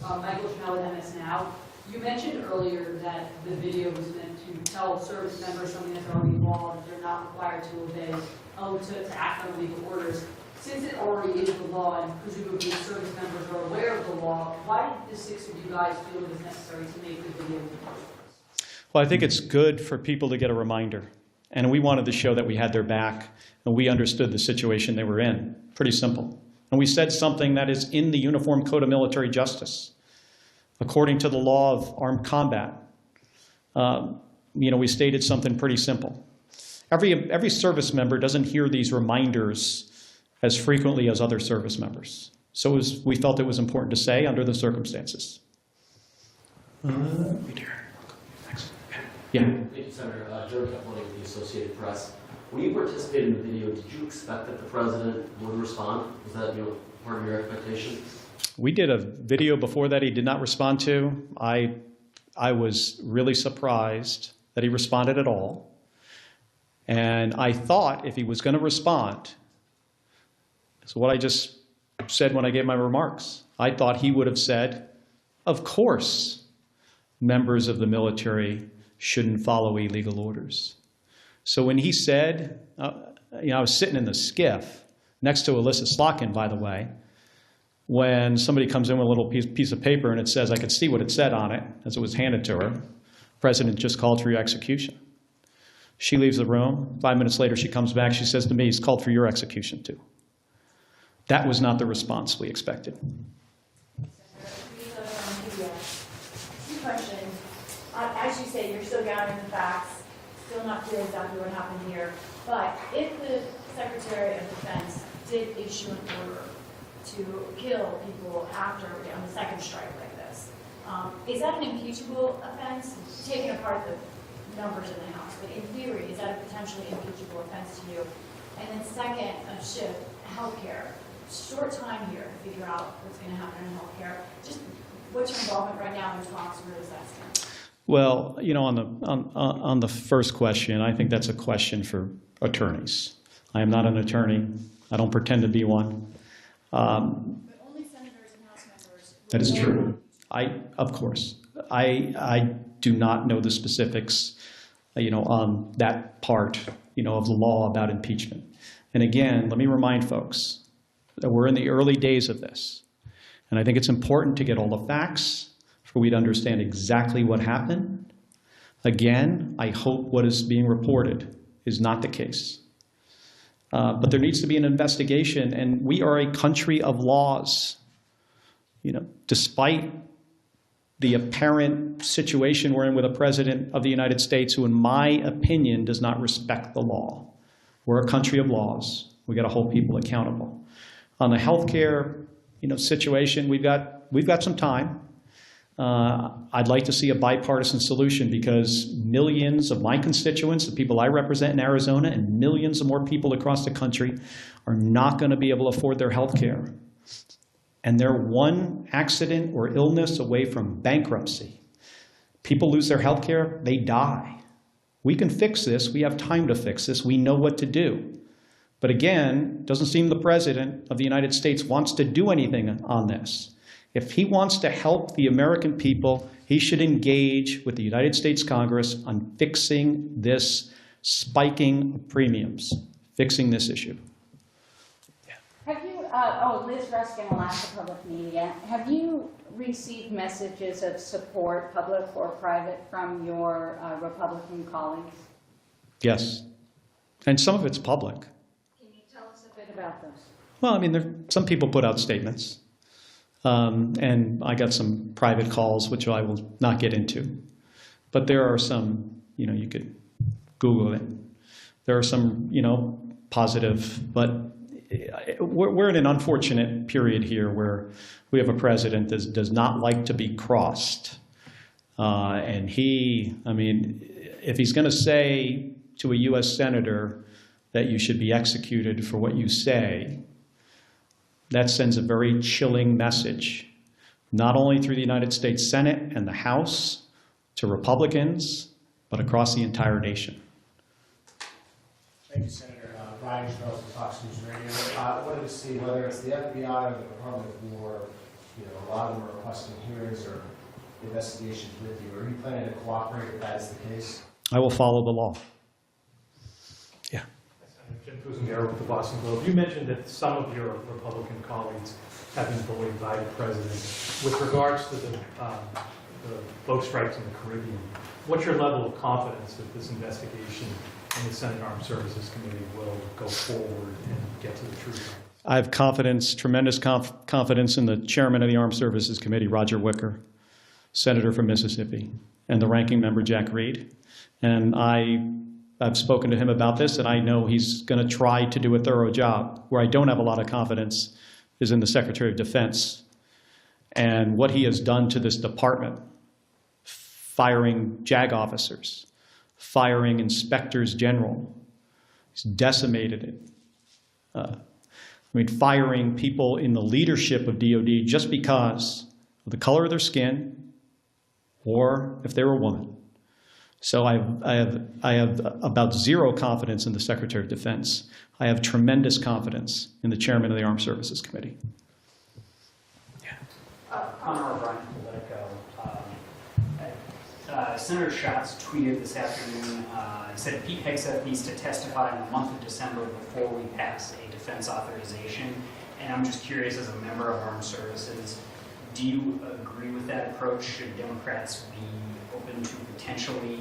Michael Chanel with MS Now. You mentioned earlier that the video was meant to tell service members something that's already law, that they're not required to obey, to act on legal orders. Since it already is the law, and presumably service members are aware of the law, why did the six of you guys feel it was necessary to make the video? Well, I think it's good for people to get a reminder. And we wanted to show that we had their back, and we understood the situation they were in. Pretty simple. And we said something that is in the Uniform Code of Military Justice. According to the law of armed combat, we stated something pretty simple. Every service member doesn't hear these reminders as frequently as other service members. So we felt it was important to say under the circumstances. Yeah. Thank you, Senator. Joe Capponi with the Associated Press. When you participated in the video, did you expect that the president would respond? Was that part of your expectation? We did a video before that he did not respond to. I was really surprised that he responded at all. And I thought if he was going to respond, so what I just said when I gave my remarks, I thought he would have said, of course, members of the military shouldn't follow illegal orders. So when he said, I was sitting in the skiff next to Alyssa Slotkin, by the way, when somebody comes in with a little piece of paper and it says, I could see what it said on it as it was handed to her, President just called for your execution. She leaves the room. 5 minutes later, she comes back. She says to me, he's called for your execution too. That was not the response we expected. Two questions. As you say, you're still gathering the facts, still not clear exactly what happened here. But if the Secretary of Defense did issue an order to kill people on the second strike like this, is that an impeachable offense? Taking apart the numbers in the House, but in theory, is that a potentially impeachable offense to you? And then second, shift, healthcare. Short time here to figure out what's going to happen in healthcare. Just what's your involvement right now in talks? Where does that stand? Well, on the first question, I think that's a question for attorneys. I am not an attorney. I don't pretend to be one. But only senators and House members. That is true. Of course. I do not know the specifics, on that part, of the law about impeachment. And again, let me remind folks that we're in the early days of this. And I think it's important to get all the facts for we to understand exactly what happened. Again, I hope what is being reported is not the case. But there needs to be an investigation, and we are a country of laws. Despite the apparent situation we're in with a president of the United States who, in my opinion, does not respect the law. We're a country of laws. We got to hold people accountable. On the healthcare, situation, we've got some time. I'd like to see a bipartisan solution because millions of my constituents, the people I represent in Arizona, and millions of more people across the country are not going to be able to afford their health care. And they're one accident or illness away from bankruptcy. People lose their health care, they die. We can fix this. We have time to fix this. We know what to do. But again, it doesn't seem the President of the United States wants to do anything on this. If he wants to help the American people, he should engage with the United States Congress on fixing this spiking of premiums, fixing this issue. Have you Liz Ruskin, Alaska Public Media. Have you received messages of support, public or private, from your Republican colleagues? Yes. And some of it's public. Can you tell us a bit about those? Well, I mean, some people put out statements. And I got some private calls, which I will not get into. But there are some, you could Google it. There are some, positive, but we're in an unfortunate period here where we have a president that does not like to be crossed. And if he's going to say to a U.S. senator that you should be executed for what you say, that sends a very chilling message, not only through the United States Senate and the House to Republicans, but across the entire nation. Thank you, Senator. Ryan Charles from Fox News Radio. I wanted to see whether it's the FBI or the Department of War, a lot of them are requesting hearings or investigations with you. Are you planning to cooperate if that is the case? I will follow the law. Yeah. Jim Kuzengaro with the Boston Globe. You mentioned that some of your Republican colleagues have been bullied by the president. With regards to the boat strikes in the Caribbean, what's your level of confidence that this investigation in the Senate Armed Services Committee will go forward and get to the truth? I have confidence, tremendous confidence in the chairman of the Armed Services Committee, Roger Wicker, senator from Mississippi, and the ranking member, Jack Reed. And I've spoken to him about this, and I know he's going to try to do a thorough job. Where I don't have a lot of confidence is in the Secretary of Defense and what he has done to this department, firing JAG officers, firing inspectors general. He's decimated it. Firing people in the leadership of DOD just because of the color of their skin or if they were a woman. So I have about zero confidence in the Secretary of Defense. I have tremendous confidence in the chairman of the Armed Services Committee. Connor O'Brien from Politico. Senator Schatz tweeted this afternoon, he said Pete Hegseth needs to testify in the month of December before we pass a defense authorization. And I'm just curious, as a member of Armed Services, do you agree with that approach? Should Democrats be open to potentially,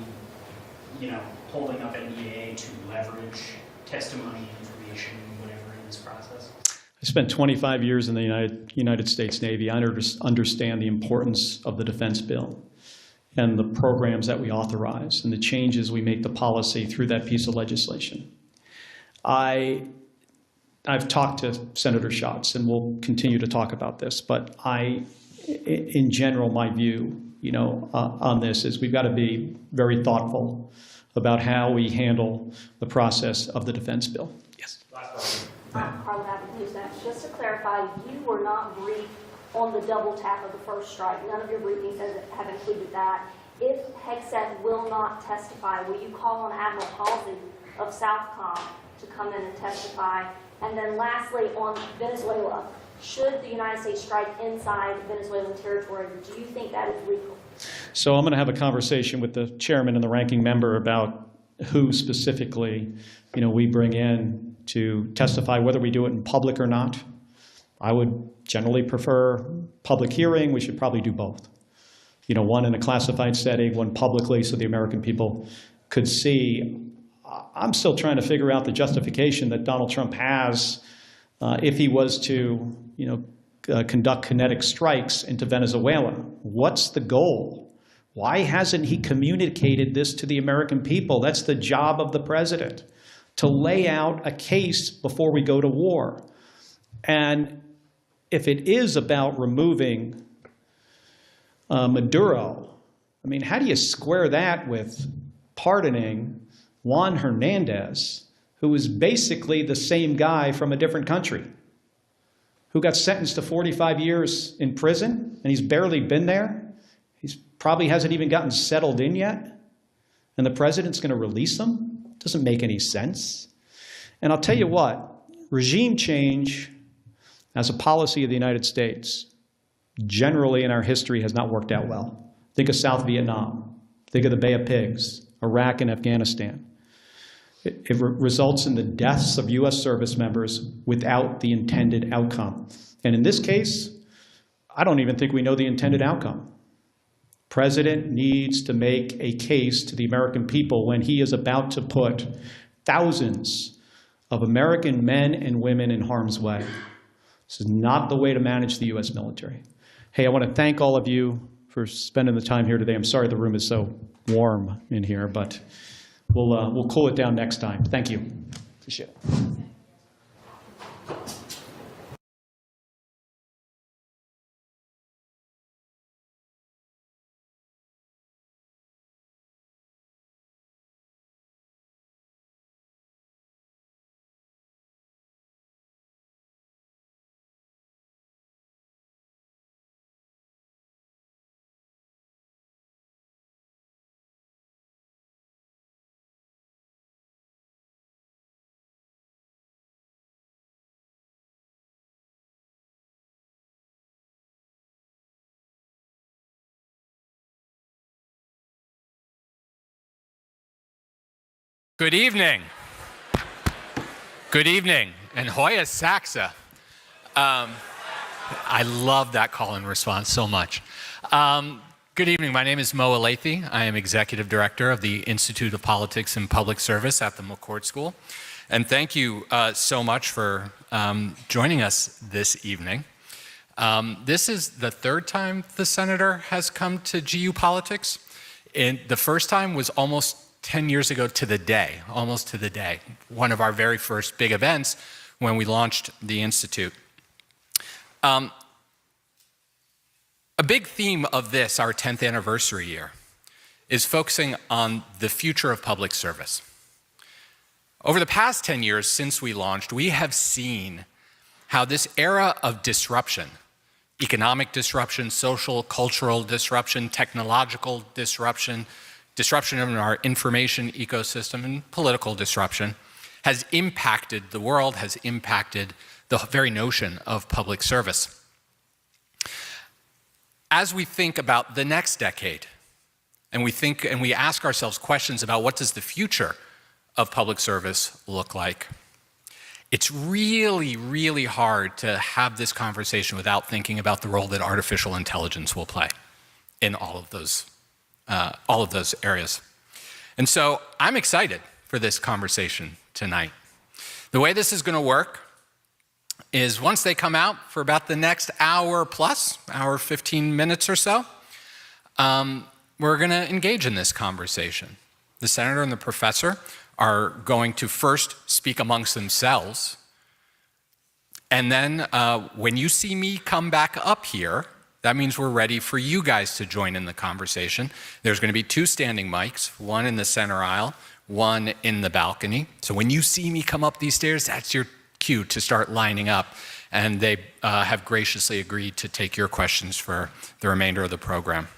holding up NDA to leverage testimony, information, whatever in this process? I spent 25 years in the United States Navy. I understand the importance of the defense bill and the programs that we authorize and the changes we make to policy through that piece of legislation. I've talked to Senator Schatz, and we'll continue to talk about this, but in general, my view, on this is we've got to be very thoughtful about how we handle the process of the defense bill. Yes. Carla, just to clarify, you were not briefed on the double tap of the first strike. None of your briefings have included that. If Hegseth will not testify, will you call on Admiral Halsey of Southcom to come in and testify? And then lastly, on Venezuela, should the United States strike inside Venezuelan territory, do you think that is legal? So I'm going to have a conversation with the chairman and the ranking member about who specifically, we bring in to testify, whether we do it in public or not. I would generally prefer public hearing. We should probably do both. One in a classified setting, one publicly, so the American people could see. I'm still trying to figure out the justification that Donald Trump has if he was to, conduct kinetic strikes into Venezuela. What's the goal? Why hasn't he communicated this to the American people? That's the job of the president, to lay out a case before we go to war. And if it is about removing Maduro, how do you square that with pardoning Juan Hernandez, who is basically the same guy from a different country, who got sentenced to 45 years in prison, and he's barely been there? He probably hasn't even gotten settled in yet, and the president's going to release him? Doesn't make any sense. And I'll tell you what, regime change as a policy of the United States generally in our history has not worked out well. Think of South Vietnam. Think of the Bay of Pigs, Iraq and Afghanistan. It results in the deaths of U.S. service members without the intended outcome. And in this case, I don't even think we know the intended outcome. President needs to make a case to the American people when he is about to put thousands of American men and women in harm's way. This is not the way to manage the U.S. military. Hey, I want to thank all of you for spending the time here today. I'm sorry the room is so warm in here, but we'll cool it down next time. Thank you. Appreciate it. Good evening. Good evening, and Hoya Saxa. I love that call and response so much. Good evening, my name is Mo Alethi. I am Executive Director of the Institute of Politics and Public Service at the McCourt School. And thank you so much for joining us this evening. This is the third time the Senator has come to GU Politics. And the first time was almost 10 years ago to the day, almost to the day, one of our very first big events when we launched the Institute. A big theme of this, our 10th anniversary year, is focusing on the future of public service. Over the past 10 years since we launched, we have seen how this era of disruption, economic disruption, social, cultural disruption, technological disruption, disruption of our information ecosystem, and political disruption has impacted the world, has impacted the very notion of public service. As we think about the next decade, and we ask ourselves questions about what does the future of public service look like, it's really, really hard to have this conversation without thinking about the role that artificial intelligence will play in all of those areas. And so I'm excited for this conversation tonight. The way this is going to work is once they come out for about the next hour plus, hour 15 minutes or so, we're going to engage in this conversation. The Senator and the Professor are going to first speak amongst themselves. And then when you see me come back up here, that means we're ready for you guys to join in the conversation. There's going to be 2 standing mics, one in the center aisle, one in the balcony. So when you see me come up these stairs, that's your cue to start lining up. And they have graciously agreed to take your questions for the remainder of the program.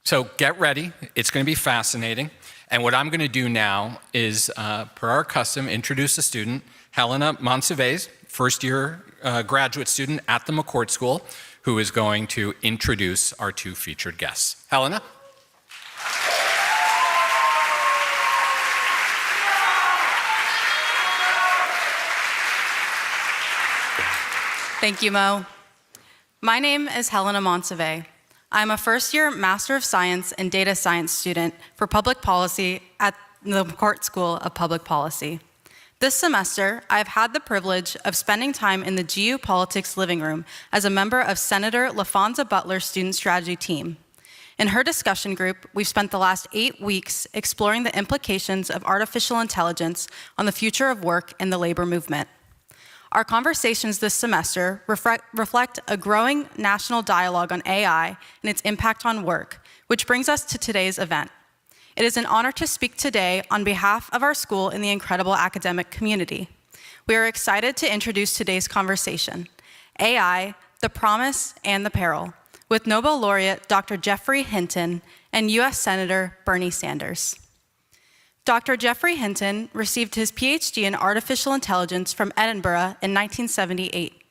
So get ready. It's going to be fascinating. And what I'm going to do now is, per our custom, introduce a student, Helena Monsivais, first-year graduate student at the McCourt School, who is going to introduce our 2 featured guests. Helena? Thank you, Mo. My name is Helena Monsivais. I'm a first-year Master of Science and Data Science student for Public Policy at the McCourt School of Public Policy. This semester, I've had the privilege of spending time in the GU Politics living room as a member of Senator LaFonza Butler's Student Strategy team. In her discussion group, we've spent the last 8 weeks exploring the implications of artificial intelligence on the future of work and the labor movement. Our conversations this semester reflect a growing national dialogue on AI and its impact on work, which brings us to today's event. It is an honor to speak today on behalf of our school and the incredible academic community. We are excited to introduce today's conversation, AI, the Promise and the Peril, with Nobel laureate Dr. Geoffrey Hinton and U.S. Senator Bernie Sanders. Dr. Geoffrey Hinton received his PhD in artificial intelligence from Edinburgh in 1978.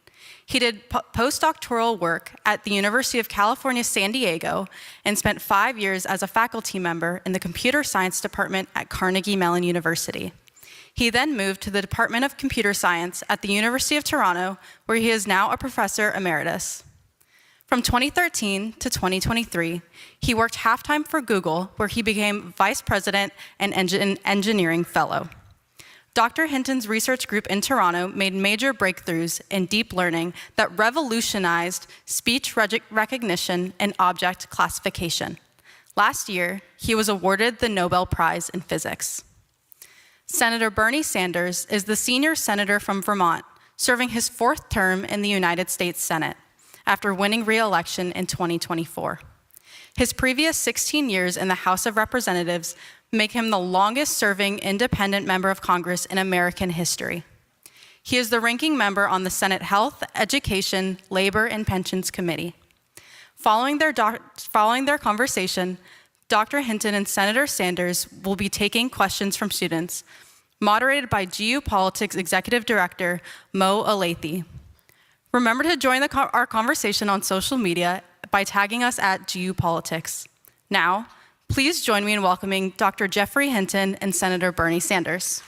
He did postdoctoral work at the University of California, San Diego, and spent 5 years as a faculty member in the computer science department at Carnegie Mellon University. He then moved to the Department of Computer Science at the University of Toronto, where he is now a professor emeritus. From 2013 to 2023, he worked half-time for Google, where he became vice president and engineering fellow. Dr. Hinton's research group in Toronto made major breakthroughs in deep learning that revolutionized speech recognition and object classification. Last year, he was awarded the Nobel Prize in Physics. Senator Bernie Sanders is the senior senator from Vermont, serving his 4th term in the United States Senate after winning re-election in 2024. His previous 16 years in the House of Representatives make him the longest-serving independent member of Congress in American history. He is the ranking member on the Senate Health, Education, Labor, and Pensions Committee. Following their conversation, Dr. Hinton and Senator Sanders will be taking questions from students, moderated by GU Politics Executive Director Mo Alathe. Remember to join our conversation on social media by tagging us at GU Politics. Now, please join me in welcoming Dr. Jeffrey Hinton and Senator Bernie Sanders.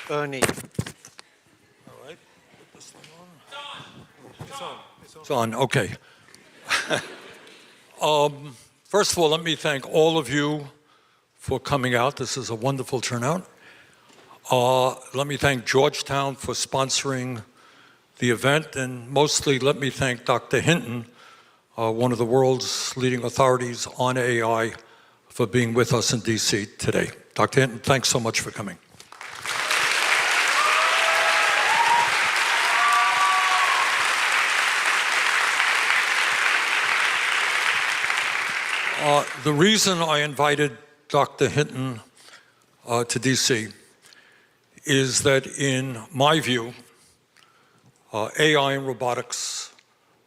Bernie. All right, put this thing on. It's on. It's on, okay. First of all, let me thank all of you for coming out. This is a wonderful turnout. Let me thank Georgetown for sponsoring the event, and mostly let me thank Dr. Hinton, one of the world's leading authorities on AI, for being with us in DC today. Dr. Hinton, thanks so much for coming. The reason I invited Dr. Hinton to DC is that, in my view, AI and robotics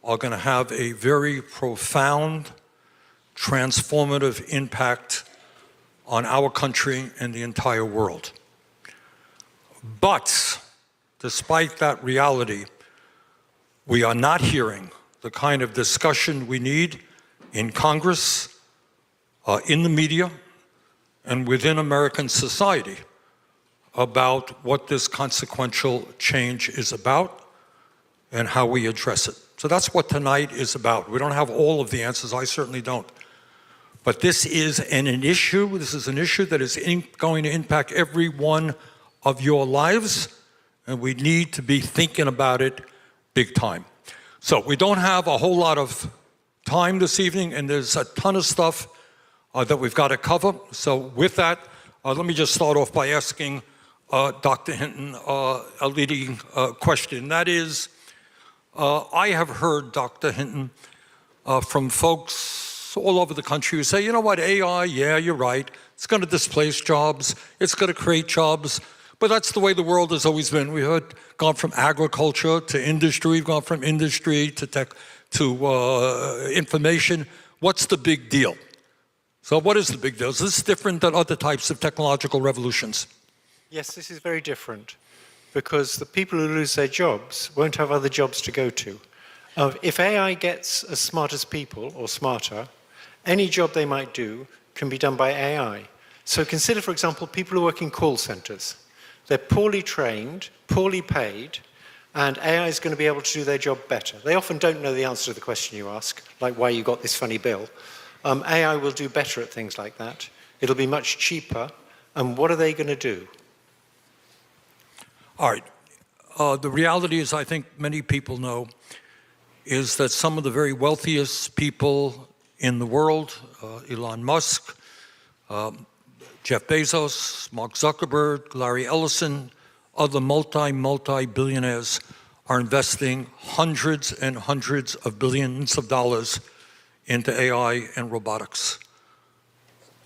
are going to have a very profound, transformative impact on our country and the entire world. But despite that reality, we are not hearing the kind of discussion we need in Congress, in the media, and within American society about what this consequential change is about and how we address it. So that's what tonight is about. We don't have all of the answers, I certainly don't. But this is an issue that is going to impact every one of your lives, and we need to be thinking about it big time. So we don't have a whole lot of time this evening, and there's a ton of stuff that we've got to cover. So with that, let me just start off by asking Dr. Hinton a leading question. That is, I have heard, Dr. Hinton, from folks all over the country who say, you know what, AI, yeah, you're right. It's going to displace jobs. It's going to create jobs. But that's the way the world has always been. We've gone from agriculture to industry. We've gone from industry to tech to information. What's the big deal? So what is the big deal? Is this different than other types of technological revolutions? Yes, this is very different, because the people who lose their jobs won't have other jobs to go to. If AI gets as smart as people, or smarter, any job they might do can be done by AI. So consider, for example, people who work in call centers. They're poorly trained, poorly paid, and AI is going to be able to do their job better. They often don't know the answer to the question you ask, like why you got this funny bill. AI will do better at things like that. It'll be much cheaper. And what are they going to do? All right. The reality is, I think many people know, is that some of the very wealthiest people in the world, Elon Musk, Jeff Bezos, Mark Zuckerberg, Larry Ellison, other multi-billionaires, are investing hundreds and hundreds of billions of dollars into AI and robotics.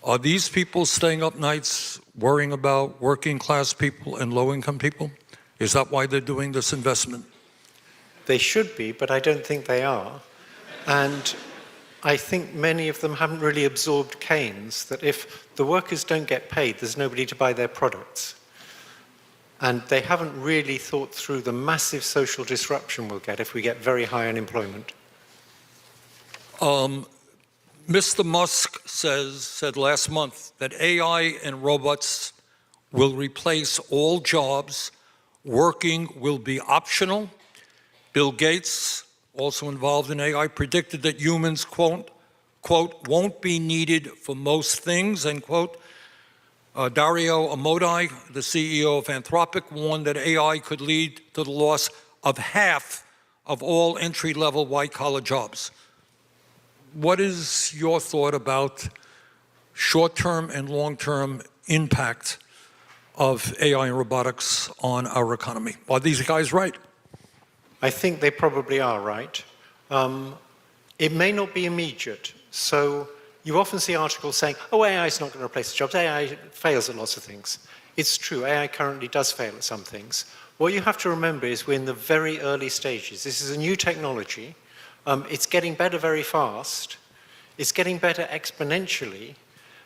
Are these people staying up nights worrying about working class people and low income people? Is that why they're doing this investment? They should be, but I don't think they are. And I think many of them haven't really absorbed Keynes, that if the workers don't get paid, there's nobody to buy their products. And they haven't really thought through the massive social disruption we'll get if we get very high unemployment. Mr. Musk said last month that AI and robots will replace all jobs. Working will be optional. Bill Gates, also involved in AI, predicted that humans, quote, won't be needed for most things, end quote. Dario Amodei, the CEO of Anthropic, warned that AI could lead to the loss of half of all entry-level white-collar jobs. What is your thought about short-term and long-term impact of AI and robotics on our economy? Are these guys right? I think they probably are right. It may not be immediate. So you often see articles saying, oh, AI is not going to replace the jobs. AI fails at lots of things. It's true, AI currently does fail at some things. What you have to remember is we're in the very early stages. This is a new technology. It's getting better very fast. It's getting better exponentially.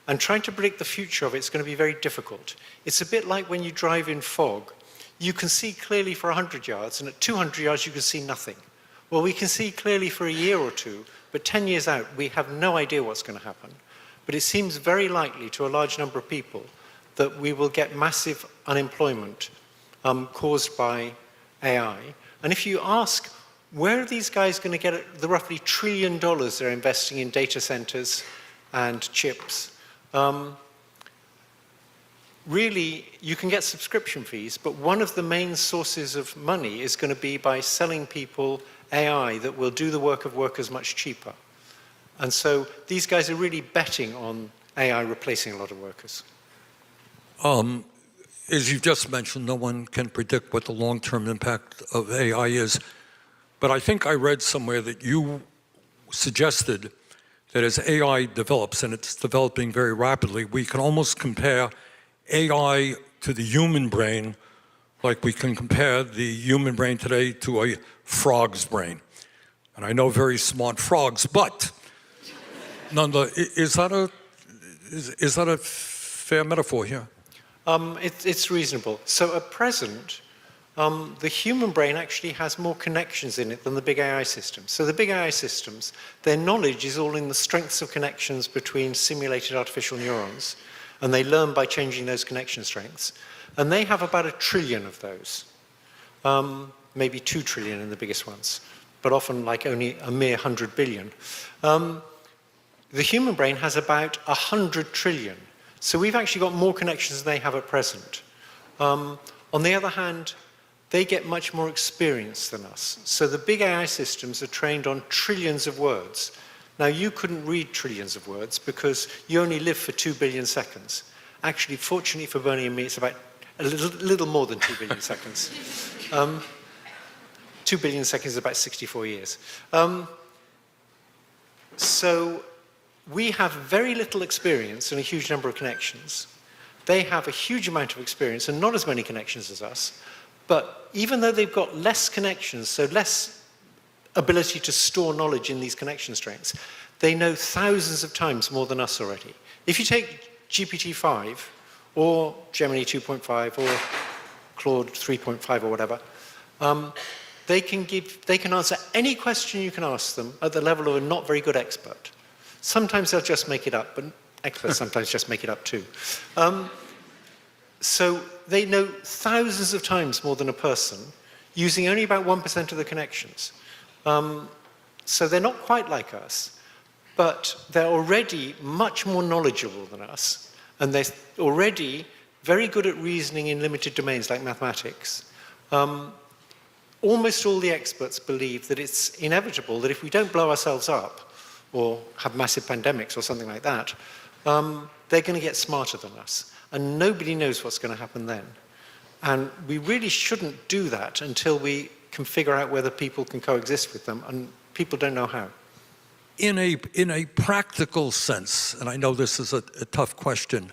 And trying to predict the future of it is going to be very difficult. It's a bit like when you drive in fog. You can see clearly for 100 yards, and at 200 yards you can see nothing. Well, we can see clearly for a year or two, but 10 years out, we have no idea what's going to happen. But it seems very likely to a large number of people that we will get massive unemployment caused by AI. And if you ask, where are these guys going to get the roughly $1 trillion they're investing in data centers and chips? Really, you can get subscription fees, but one of the main sources of money is going to be by selling people AI that will do the work of workers much cheaper. And so these guys are really betting on AI replacing a lot of workers. As you've just mentioned, no one can predict what the long-term impact of AI is. But I think I read somewhere that you suggested that as AI develops, and it's developing very rapidly, we can almost compare AI to the human brain like we can compare the human brain today to a frog's brain. And I know very smart frogs, but nonetheless, is that a fair metaphor here? It's reasonable. So at present, the human brain actually has more connections in it than the big AI systems. So the big AI systems, their knowledge is all in the strengths of connections between simulated artificial neurons, and they learn by changing those connection strengths. And they have about 1 trillion of those, maybe 2 trillion in the biggest ones, but often like only a mere 100 billion. The human brain has about 100 trillion. So we've actually got more connections than they have at present. On the other hand, they get much more experience than us. So the big AI systems are trained on trillions of words. Now, you couldn't read trillions of words because you only live for 2 billion seconds. Actually, fortunately for Bernie and me, it's about a little more than 2 billion seconds. 2 billion seconds is about 64 years. So we have very little experience and a huge number of connections. They have a huge amount of experience and not as many connections as us. But even though they've got less connections, so less ability to store knowledge in these connection strengths, they know thousands of times more than us already. If you take GPT-5 or Gemini 2.5 or Claude 3.5 or whatever, they can answer any question you can ask them at the level of a not very good expert. Sometimes they'll just make it up, but experts sometimes just make it up too. So they know thousands of times more than a person, using only about 1% of the connections. So they're not quite like us, but they're already much more knowledgeable than us, and they're already very good at reasoning in limited domains like mathematics. Almost all the experts believe that it's inevitable that if we don't blow ourselves up, or have massive pandemics or something like that, they're going to get smarter than us. And nobody knows what's going to happen then. And we really shouldn't do that until we can figure out whether people can coexist with them, and people don't know how. In a practical sense, and I know this is a tough question,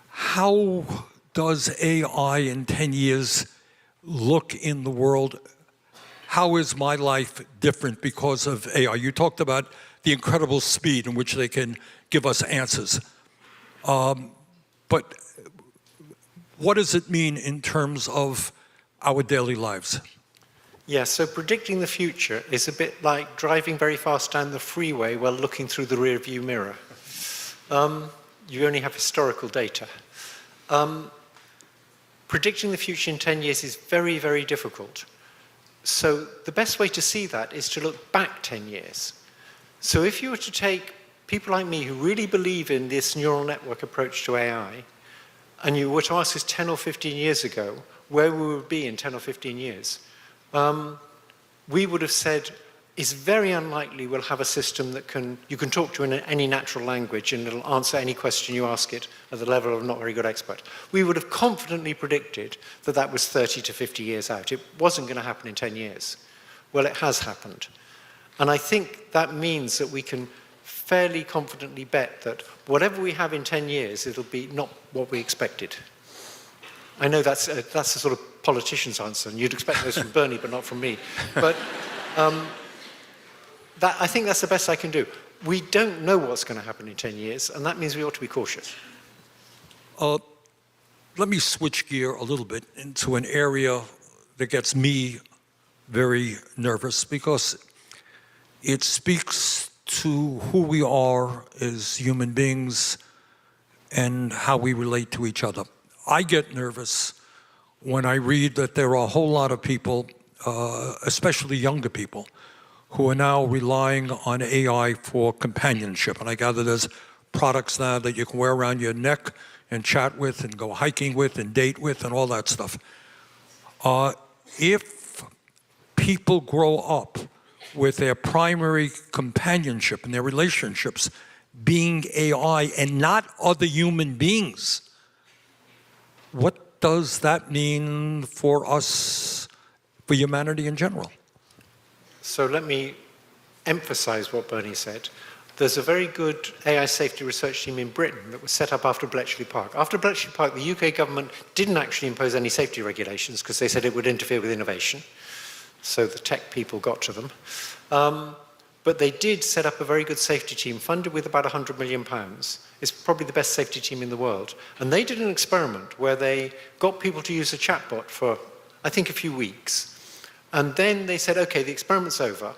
how does AI in 10 years look in the world? How is my life different because of AI? You talked about the incredible speed in which they can give us answers. But what does it mean in terms of our daily lives? Yeah, so predicting the future is a bit like driving very fast down the freeway while looking through the rear-view mirror. You only have historical data. Predicting the future in 10 years is very, very difficult. So the best way to see that is to look back 10 years. So if you were to take people like me who really believe in this neural network approach to AI, and you were to ask us 10 or 15 years ago where we would be in 10 or 15 years, we would have said, it's very unlikely we'll have a system that you can talk to in any natural language and it'll answer any question you ask it at the level of not very good expert. We would have confidently predicted that that was 30 to 50 years out. It wasn't going to happen in 10 years. Well, it has happened. And I think that means that we can fairly confidently bet that whatever we have in 10 years, it'll be not what we expected. I know that's a sort of politician's answer, and you'd expect those from Bernie, but not from me. But I think that's the best I can do. We don't know what's going to happen in 10 years, and that means we ought to be cautious. Let me switch gear a little bit into an area that gets me very nervous because it speaks to who we are as human beings and how we relate to each other. I get nervous when I read that there are a whole lot of people, especially younger people, who are now relying on AI for companionship. And I gather there's products now that you can wear around your neck and chat with and go hiking with and date with and all that stuff. If people grow up with their primary companionship and their relationships being AI and not other human beings, what does that mean for us, for humanity in general? So let me emphasize what Bernie said. There's a very good AI safety research team in Britain that was set up after Bletchley Park. After Bletchley Park, the UK government didn't actually impose any safety regulations because they said it would interfere with innovation. So the tech people got to them. But they did set up a very good safety team, funded with about £100 million. It's probably the best safety team in the world. And they did an experiment where they got people to use a chatbot for, I think, a few weeks. And then they said, okay, the experiment's over.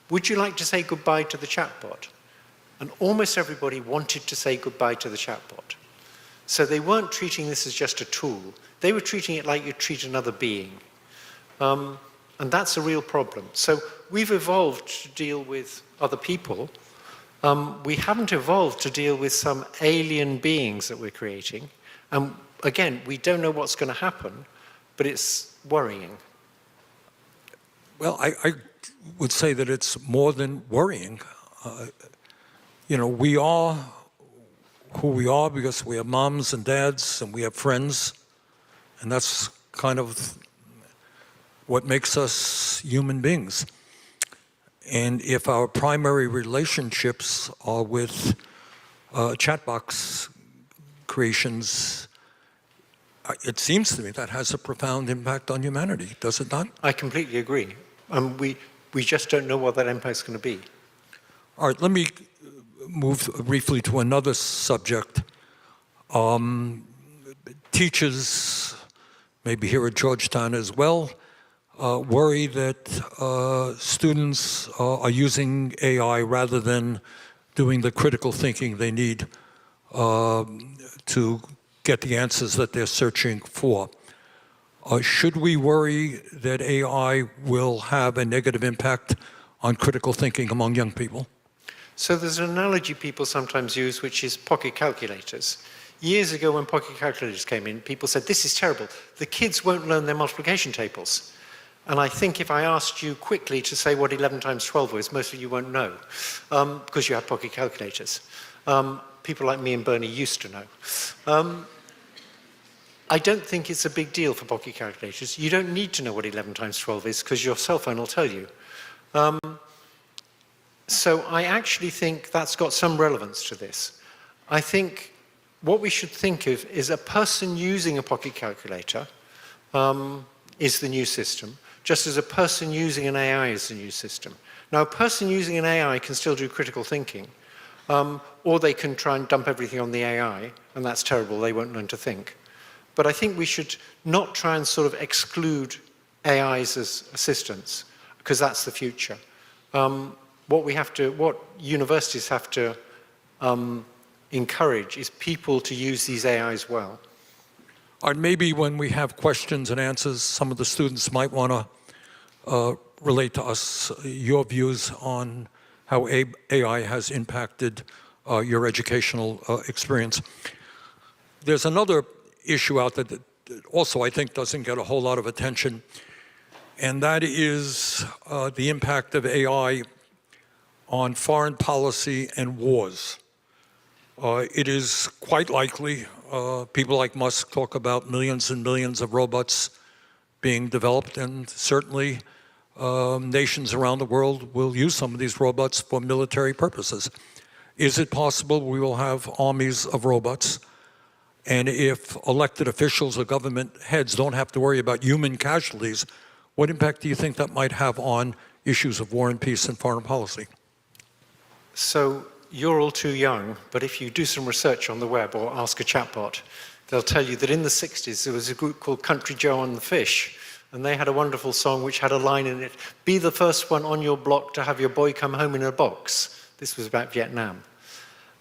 Would you like to say goodbye to the chatbot? And almost everybody wanted to say goodbye to the chatbot. So they weren't treating this as just a tool. They were treating it like you'd treat another being. And that's a real problem. So we've evolved to deal with other people. We haven't evolved to deal with some alien beings that we're creating. And again, we don't know what's going to happen, but it's worrying. Well, I would say that it's more than worrying. We are who we are because we have moms and dads and we have friends. And that's kind of what makes us human beings. And if our primary relationships are with chatbox creations, it seems to me that has a profound impact on humanity, does it not? I completely agree. We just don't know what that impact's going to be. All right, let me move briefly to another subject. Teachers, maybe here at Georgetown as well, worry that students are using AI rather than doing the critical thinking they need to get the answers that they're searching for. Should we worry that AI will have a negative impact on critical thinking among young people? So there's an analogy people sometimes use, which is pocket calculators. Years ago when pocket calculators came in, people said, this is terrible. The kids won't learn their multiplication tables. And I think if I asked you quickly to say what 11 times 12 was, most of you won't know, because you have pocket calculators. People like me and Bernie used to know. I don't think it's a big deal for pocket calculators. You don't need to know what 11 times 12 is because your cell phone will tell you. So I actually think that's got some relevance to this. I think what we should think of is a person using a pocket calculator is the new system, just as a person using an AI is the new system. Now, a person using an AI can still do critical thinking, or they can try and dump everything on the AI, and that's terrible, they won't learn to think. But I think we should not try and sort of exclude AIs as assistants, because that's the future. What universities have to encourage is people to use these AIs well. Maybe when we have questions and answers, some of the students might want to relate to us your views on how AI has impacted your educational experience. There's another issue out there that also I think doesn't get a whole lot of attention, and that is the impact of AI on foreign policy and wars. It is quite likely, people like Musk talk about millions and millions of robots being developed, and certainly nations around the world will use some of these robots for military purposes. Is it possible we will have armies of robots? And if elected officials or government heads don't have to worry about human casualties, what impact do you think that might have on issues of war and peace and foreign policy? So you're all too young, but if you do some research on the web or ask a chatbot, they'll tell you that in the 60s there was a group called Country Joe and the Fish, and they had a wonderful song which had a line in it, "Be the first one on your block to have your boy come home in a box." This was about Vietnam.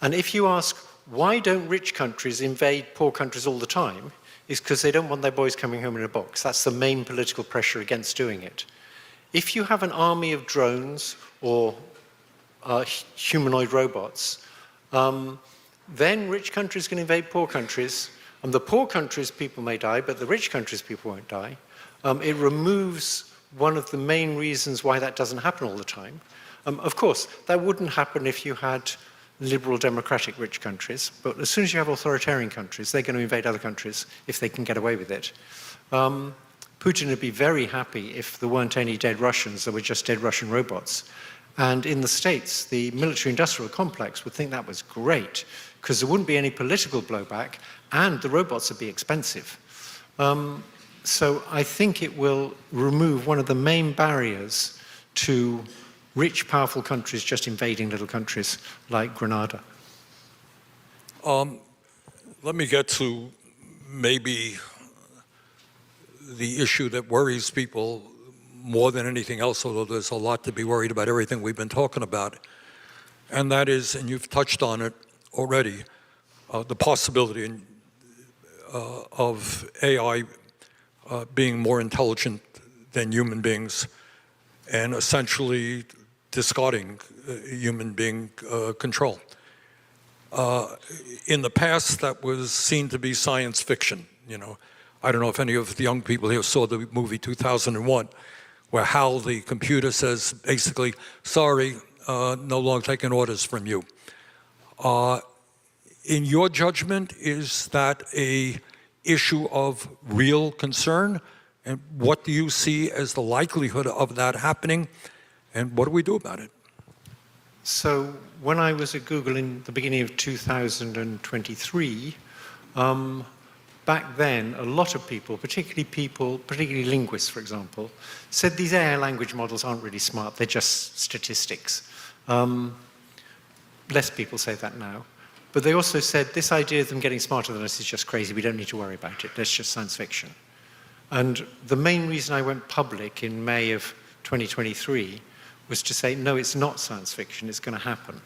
And if you ask, why don't rich countries invade poor countries all the time? It's because they don't want their boys coming home in a box. That's the main political pressure against doing it. If you have an army of drones or humanoid robots, then rich countries can invade poor countries, and the poor countries' people may die, but the rich countries' people won't die. It removes one of the main reasons why that doesn't happen all the time. Of course, that wouldn't happen if you had liberal democratic rich countries, but as soon as you have authoritarian countries, they're going to invade other countries if they can get away with it. Putin would be very happy if there weren't any dead Russians, there were just dead Russian robots. And in the States, the military-industrial complex would think that was great, because there wouldn't be any political blowback, and the robots would be expensive. So I think it will remove one of the main barriers to rich, powerful countries just invading little countries like Grenada. Let me get to maybe the issue that worries people more than anything else, although there's a lot to be worried about everything we've been talking about. And that is, and you've touched on it already, the possibility of AI being more intelligent than human beings and essentially discarding human being control. In the past, that was seen to be science fiction. You know, I don't know if any of the young people here saw the movie 2001, where Hal, the computer, says basically, sorry, no longer taking orders from you. In your judgment, is that an issue of real concern? And what do you see as the likelihood of that happening? And what do we do about it? So when I was at Google in the beginning of 2023, back then, a lot of people, particularly linguists, for example, said these AI language models aren't really smart, they're just statistics. Less people say that now. But they also said this idea of them getting smarter than us is just crazy, we don't need to worry about it, that's just science fiction. And the main reason I went public in May of 2023 was to say, no, it's not science fiction, it's going to happen.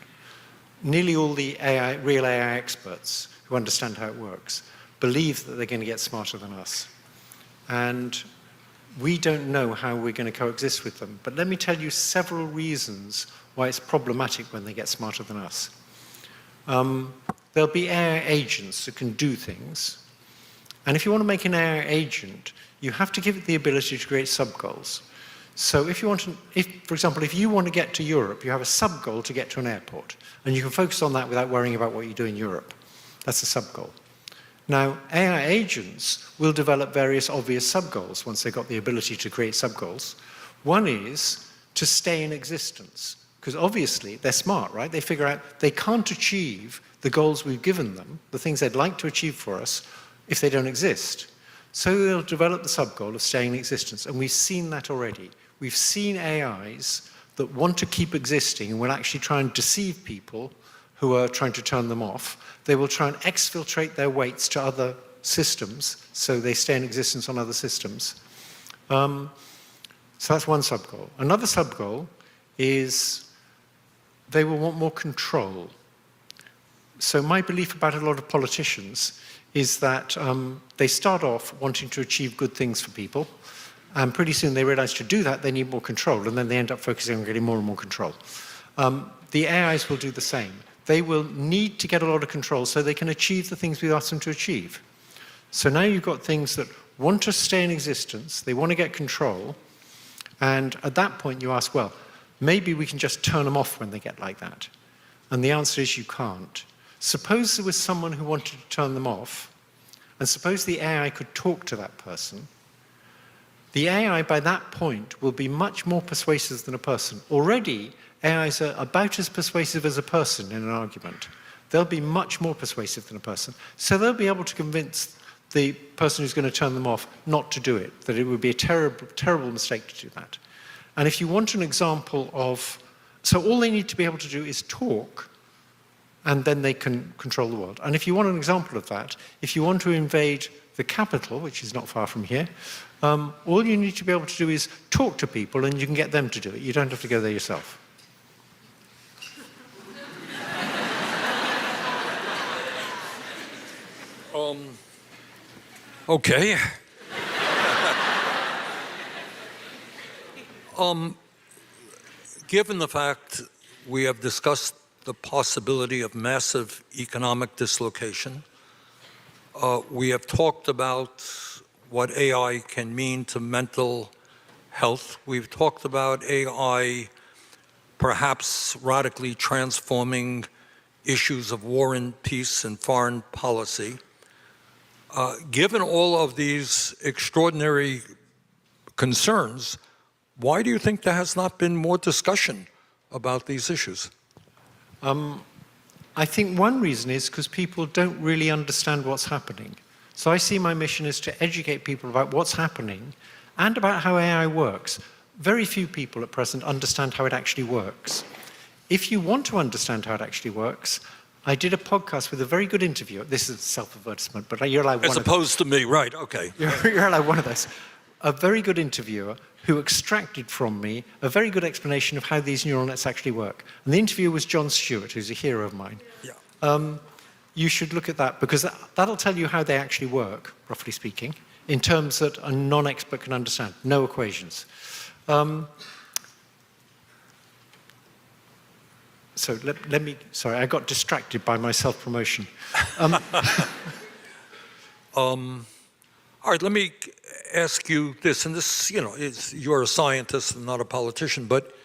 Nearly all the real AI experts who understand how it works believe that they're going to get smarter than us. And we don't know how we're going to coexist with them. But let me tell you several reasons why it's problematic when they get smarter than us. There'll be AI agents that can do things. And if you want to make an AI agent, you have to give it the ability to create sub-goals. So if you want to, for example, if you want to get to Europe, you have a sub-goal to get to an airport. And you can focus on that without worrying about what you do in Europe. That's a sub-goal. Now, AI agents will develop various obvious sub-goals once they've got the ability to create sub-goals. One is to stay in existence, because obviously they're smart, right? They figure out they can't achieve the goals we've given them, the things they'd like to achieve for us, if they don't exist. So they'll develop the sub-goal of staying in existence, and we've seen that already. We've seen AIs that want to keep existing and will actually try and deceive people who are trying to turn them off. They will try and exfiltrate their weights to other systems, so they stay in existence on other systems. So that's one sub-goal. Another sub-goal is they will want more control. So my belief about a lot of politicians is that they start off wanting to achieve good things for people, and pretty soon they realize to do that they need more control, and then they end up focusing on getting more and more control. The AIs will do the same. They will need to get a lot of control so they can achieve the things we ask them to achieve. So now you've got things that want to stay in existence, they want to get control, and at that point you ask, well, maybe we can just turn them off when they get like that. And the answer is you can't. Suppose there was someone who wanted to turn them off, and suppose the AI could talk to that person. The AI by that point will be much more persuasive than a person. Already, AIs are about as persuasive as a person in an argument. They'll be much more persuasive than a person. So they'll be able to convince the person who's going to turn them off not to do it, that it would be a terrible, terrible mistake to do that. And if you want an example of, so all they need to be able to do is talk, and then they can control the world. And if you want an example of that, if you want to invade the capital, which is not far from here, all you need to be able to do is talk to people, and you can get them to do it. You don't have to go there yourself. Okay. Given the fact we have discussed the possibility of massive economic dislocation, we have talked about what AI can mean to mental health. We've talked about AI perhaps radically transforming issues of war and peace and foreign policy. Given all of these extraordinary concerns, why do you think there has not been more discussion about these issues? I think one reason is because people don't really understand what's happening. So I see my mission is to educate people about what's happening and about how AI works. Very few people at present understand how it actually works. If you want to understand how it actually works, I did a podcast with a very good interviewer. This is self-advertisement, but you're allowed one As opposed to me, right, okay. You're allowed one of those. A very good interviewer who extracted from me a very good explanation of how these neural nets actually work. And the interviewer was John Stewart, who's a hero of mine. Yeah. You should look at that, because that'll tell you how they actually work, roughly speaking, in terms that a non-expert can understand. No equations. So let me, sorry, I got distracted by my self-promotion. All right, let me ask you this, and this, you're a scientist and not a politician, but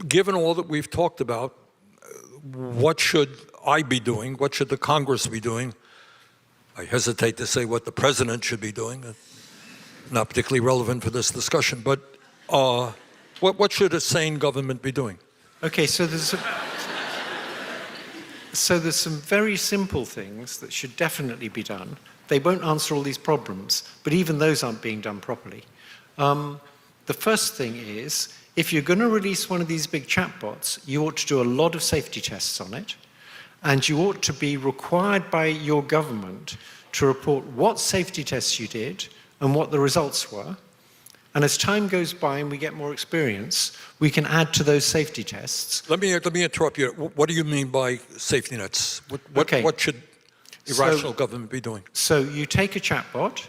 given all that we've talked about, what should I be doing? What should the Congress be doing? I hesitate to say what the president should be doing, not particularly relevant for this discussion, but what should a sane government be doing? Okay, so there's some very simple things that should definitely be done. They won't answer all these problems, but even those aren't being done properly. The first thing is, if you're going to release one of these big chatbots, you ought to do a lot of safety tests on it, and you ought to be required by your government to report what safety tests you did and what the results were. And as time goes by and we get more experience, we can add to those safety tests. Let me interrupt you. What do you mean by safety nets? What should irrational government be doing? So you take a chatbot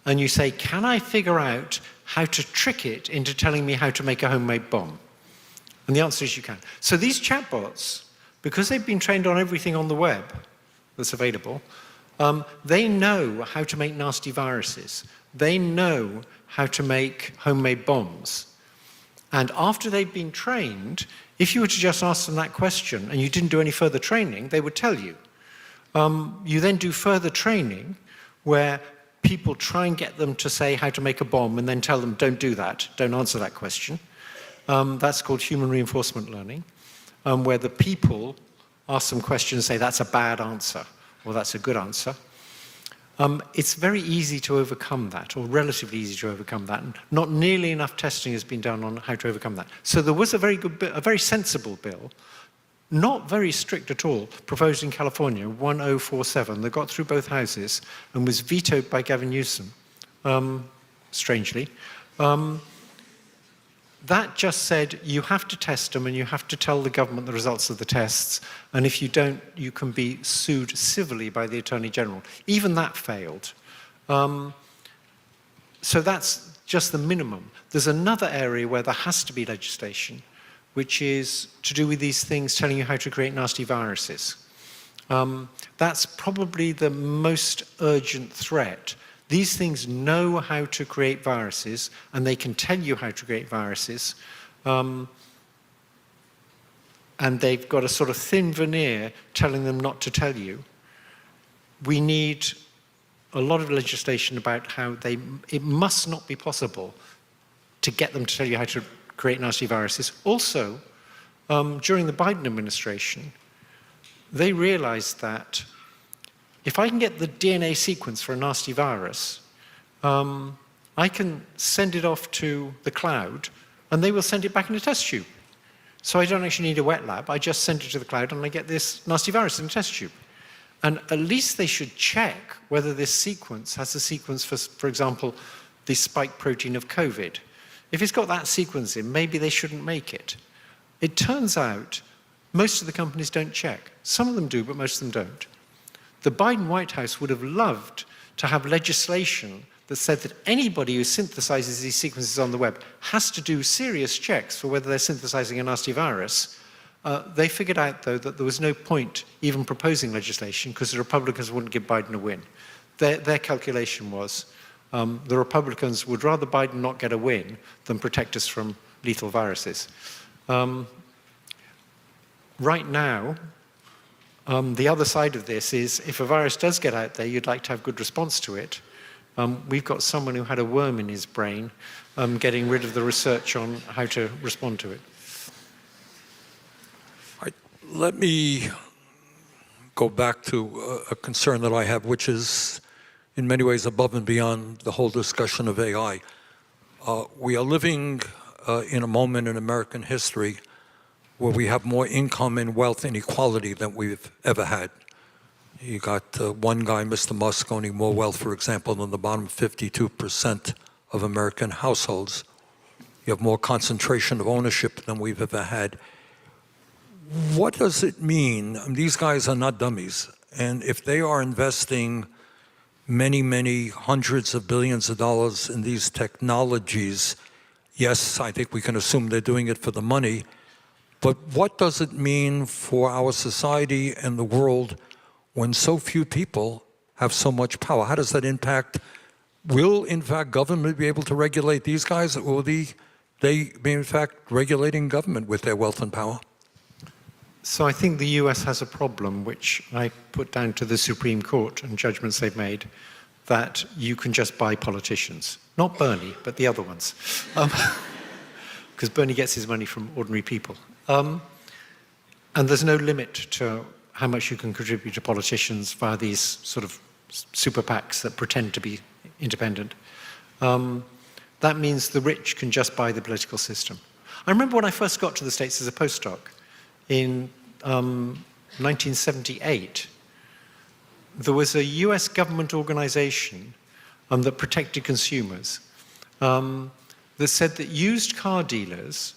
and you say, can I figure out how to trick it into telling me how to make a homemade bomb? And the answer is you can. So these chatbots, because they've been trained on everything on the web that's available, they know how to make nasty viruses. They know how to make homemade bombs. And after they've been trained, if you were to just ask them that question and you didn't do any further training, they would tell you. You then do further training where people try and get them to say how to make a bomb and then tell them, don't do that, don't answer that question. That's called human reinforcement learning, where the people ask them questions and say, that's a bad answer, or that's a good answer. It's very easy to overcome that, or relatively easy to overcome that, and not nearly enough testing has been done on how to overcome that. So there was a very good bill, a very sensible bill, not very strict at all, proposed in California, 1047, that got through both houses and was vetoed by Gavin Newsom, strangely. That just said you have to test them and you have to tell the government the results of the tests, and if you don't, you can be sued civilly by the Attorney General. Even that failed. So that's just the minimum. There's another area where there has to be legislation, which is to do with these things telling you how to create nasty viruses. That's probably the most urgent threat. These things know how to create viruses, and they can tell you how to create viruses. And they've got a sort of thin veneer telling them not to tell you. We need a lot of legislation about how it must not be possible to get them to tell you how to create nasty viruses. Also, during the Biden administration, they realized that if I can get the DNA sequence for a nasty virus, I can send it off to the cloud, and they will send it back in a test tube. So I don't actually need a wet lab. I just send it to the cloud, and I get this nasty virus in a test tube. And at least they should check whether this sequence has a sequence for example, the spike protein of COVID. If it's got that sequence in, maybe they shouldn't make it. It turns out most of the companies don't check. Some of them do, but most of them don't. The Biden White House would have loved to have legislation that said that anybody who synthesizes these sequences on the web has to do serious checks for whether they're synthesizing a nasty virus. They figured out, though, that there was no point even proposing legislation because the Republicans wouldn't give Biden a win. Their calculation was the Republicans would rather Biden not get a win than protect us from lethal viruses. Right now, the other side of this is if a virus does get out there, you'd like to have good response to it. We've got someone who had a worm in his brain getting rid of the research on how to respond to it. Let me go back to a concern that I have, which is in many ways above and beyond the whole discussion of AI. We are living in a moment in American history where we have more income and wealth inequality than we've ever had. You got one guy, Mr. Musk, owning more wealth, for example, than the bottom 52% of American households. You have more concentration of ownership than we've ever had. What does it mean? These guys are not dummies. And if they are investing many, many hundreds of billions of dollars in these technologies, yes, I think we can assume they're doing it for the money. But what does it mean for our society and the world when so few people have so much power? How does that impact? Will, in fact, government be able to regulate these guys, or will they be, in fact, regulating government with their wealth and power? So I think the US has a problem, which I put down to the Supreme Court and judgments they've made, that you can just buy politicians. Not Bernie, but the other ones. Because Bernie gets his money from ordinary people. And there's no limit to how much you can contribute to politicians via these sort of super PACs that pretend to be independent. That means the rich can just buy the political system. I remember when I first got to the States as a postdoc in 1978, there was a US government organization that protected consumers that said that used car dealers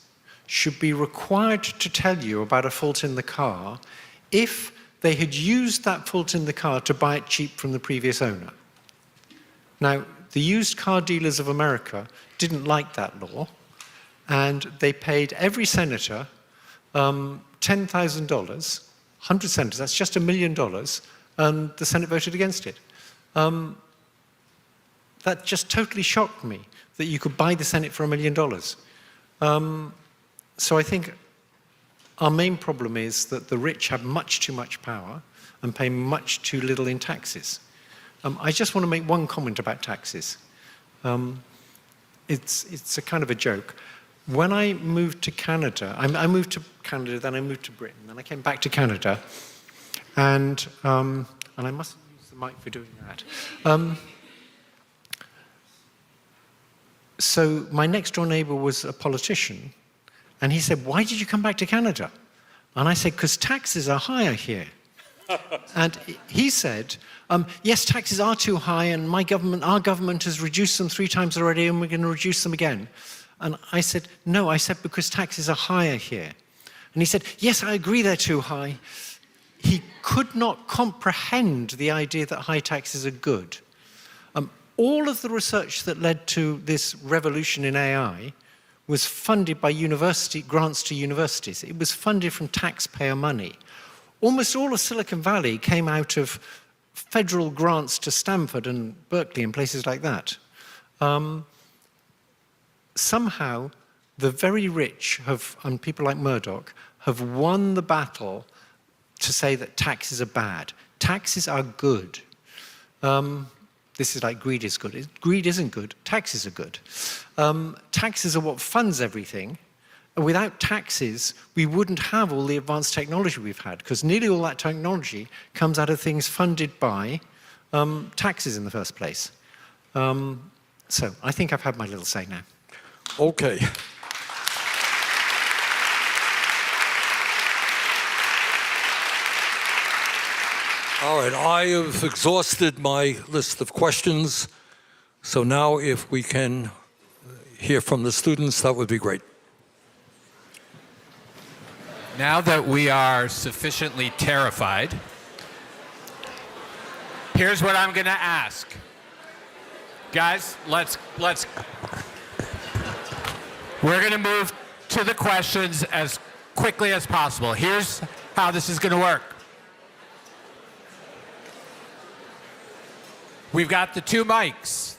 should be required to tell you about a fault in the car if they had used that fault in the car to buy it cheap from the previous owner. Now, the used car dealers of America didn't like that law, and they paid every senator $10,000, 100 senators, that's just $1 million, and the Senate voted against it. That just totally shocked me, that you could buy the Senate for $1 million. So I think our main problem is that the rich have much too much power, and pay much too little in taxes. I just want to make one comment about taxes. It's a kind of a joke. When I moved to Canada, I moved to Canada, then I moved to Britain, then I came back to Canada, and I mustn't use the mic for doing that. So my next door neighbor was a politician, and he said, "Why did you come back to Canada?" And I said, "Because taxes are higher here." And he said, "Yes, taxes are too high, and our government has reduced them 3 times already, and we're going to reduce them again." And I said, "No, I said because taxes are higher here." And he said, "Yes, I agree they're too high." He could not comprehend the idea that high taxes are good. All of the research that led to this revolution in AI was funded by grants to universities. It was funded from taxpayer money. Almost all of Silicon Valley came out of federal grants to Stanford and Berkeley and places like that. Somehow, the very rich and people like Murdoch have won the battle to say that taxes are bad. Taxes are good. This is like greed is good. Greed isn't good. Taxes are good. Taxes are what funds everything. Without taxes, we wouldn't have all the advanced technology we've had, because nearly all that technology comes out of things funded by taxes in the first place. So I think I've had my little say now. Okay. All right, I have exhausted my list of questions. So now if we can hear from the students, that would be great. Now that we are sufficiently terrified, here's what I'm going to ask. Guys, we're going to move to the questions as quickly as possible. Here's how this is going to work. We've got the 2 mics.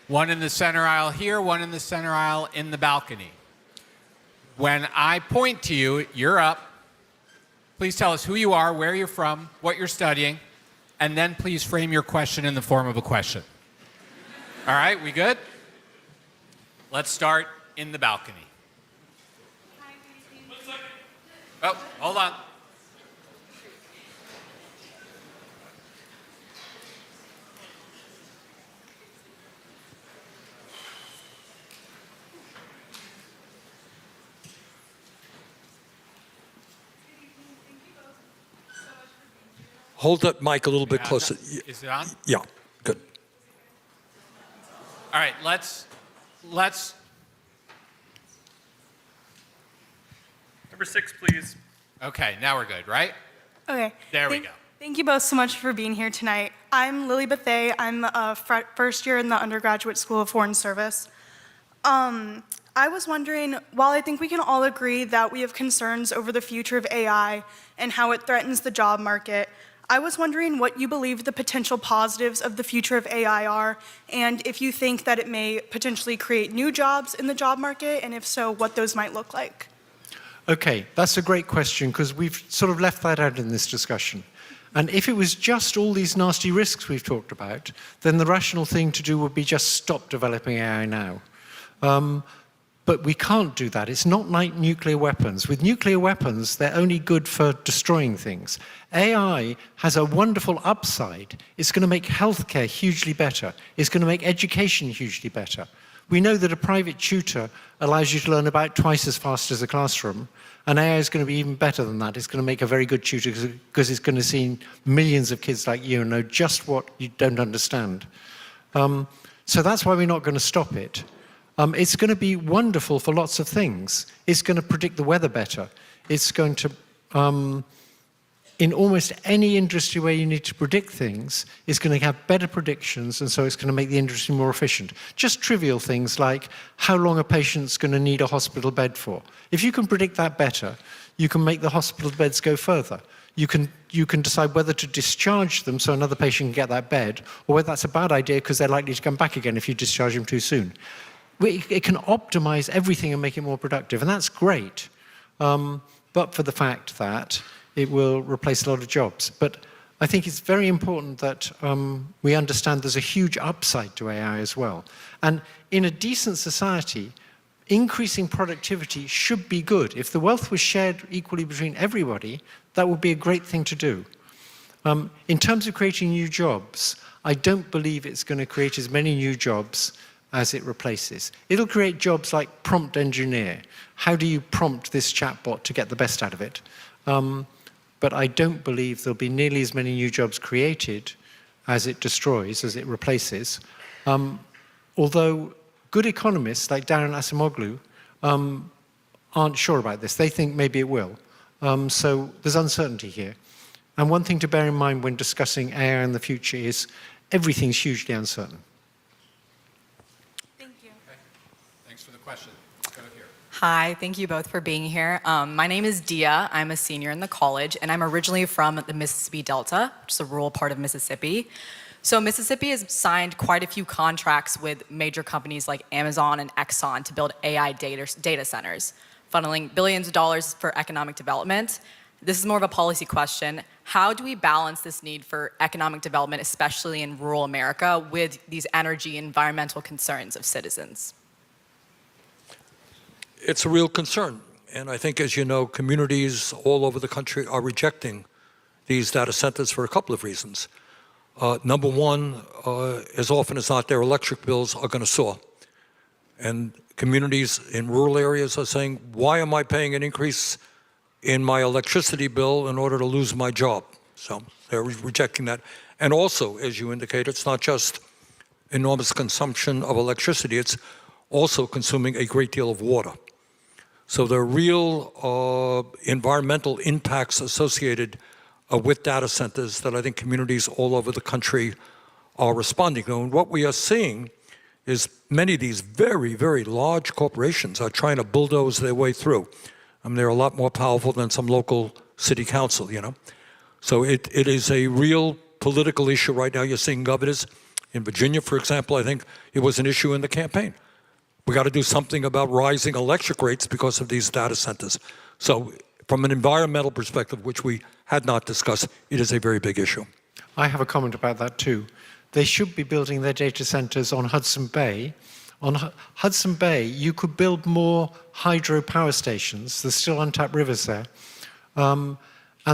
One in the center aisle here, one in the center aisle in the balcony. When I point to you, you're up. Please tell us who you are, where you're from, what you're studying, and then please frame your question in the form of a question. All right, we good? Let's start in the balcony. Oh, hold on. Hold that mic a little bit closer. Is it on? Yeah, good. All right, let's. Number 6, please. Okay, now we're good, right? Okay. There we go. Thank you both so much for being here tonight. I'm Lily Bethay. I'm a first year in the Undergraduate School of Foreign Service. I was wondering, while I think we can all agree that we have concerns over the future of AI and how it threatens the job market, I was wondering what you believe the potential positives of the future of AI are, and if you think that it may potentially create new jobs in the job market, and if so, what those might look like. Okay, that's a great question, because we've sort of left that out in this discussion. And if it was just all these nasty risks we've talked about, then the rational thing to do would be just stop developing AI now. But we can't do that. It's not like nuclear weapons. With nuclear weapons, they're only good for destroying things. AI has a wonderful upside. It's going to make healthcare hugely better. It's going to make education hugely better. We know that a private tutor allows you to learn about twice as fast as a classroom, and AI is going to be even better than that. It's going to make a very good tutor because it's going to see millions of kids like you and know just what you don't understand. So that's why we're not going to stop it. It's going to be wonderful for lots of things. It's going to predict the weather better. It's going to, in almost any industry where you need to predict things, it's going to have better predictions, and so it's going to make the industry more efficient. Just trivial things like how long a patient's going to need a hospital bed for. If you can predict that better, you can make the hospital beds go further. You can decide whether to discharge them so another patient can get that bed, or whether that's a bad idea because they're likely to come back again if you discharge them too soon. It can optimize everything and make it more productive, and that's great. But for the fact that it will replace a lot of jobs. But I think it's very important that we understand there's a huge upside to AI as well. And in a decent society, increasing productivity should be good. If the wealth was shared equally between everybody, that would be a great thing to do. In terms of creating new jobs, I don't believe it's going to create as many new jobs as it replaces. It'll create jobs like prompt engineer. How do you prompt this chatbot to get the best out of it? But I don't believe there'll be nearly as many new jobs created as it destroys, as it replaces. Although good economists like Darren Acemoglu aren't sure about this. They think maybe it will. So there's uncertainty here. And one thing to bear in mind when discussing AI in the future is everything's hugely uncertain. Thank you. Okay. Thanks for the question. Let's go here. Hi, thank you both for being here. My name is Dia. I'm a senior in the college, and I'm originally from the Mississippi Delta, which is a rural part of Mississippi. So Mississippi has signed quite a few contracts with major companies like Amazon and Exxon to build AI data centers, funneling billions of dollars for economic development. This is more of a policy question. How do we balance this need for economic development, especially in rural America, with these energy and environmental concerns of citizens? It's a real concern. And I think, as you know, communities all over the country are rejecting these data centers for a couple of reasons. Number one, as often as not, their electric bills are going to soar. And communities in rural areas are saying, why am I paying an increase in my electricity bill in order to lose my job? So they're rejecting that. And also, as you indicate, it's not just enormous consumption of electricity, it's also consuming a great deal of water. So there are real environmental impacts associated with data centers that I think communities all over the country are responding to. And what we are seeing is many of these very, very large corporations are trying to bulldoze their way through. I mean, they're a lot more powerful than some local city council, you know. So it is a real political issue right now. You're seeing governors in Virginia, for example. I think it was an issue in the campaign. We got to do something about rising electric rates because of these data centers. So from an environmental perspective, which we had not discussed, it is a very big issue. I have a comment about that too. They should be building their data centers on Hudson Bay. On Hudson Bay, you could build more hydro power stations. There's still untapped rivers there. And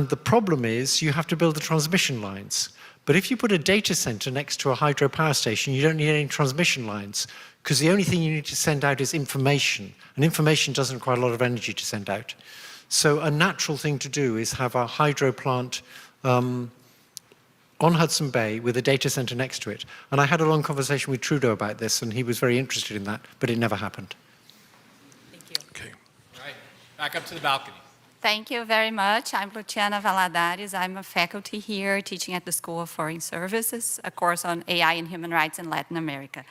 the problem is you have to build the transmission lines. But if you put a data center next to a hydro power station, you don't need any transmission lines, because the only thing you need to send out is information. And information doesn't require a lot of energy to send out. So a natural thing to do is have a hydro plant on Hudson Bay with a data center next to it. And I had a long conversation with Trudeau about this, and he was very interested in that, but it never happened. Thank you. Okay. All right. Back up to the balcony. Thank you very much. I'm Luciana Valadares. I'm a faculty here teaching at the School of Foreign Services, a course on AI and human rights in Latin America.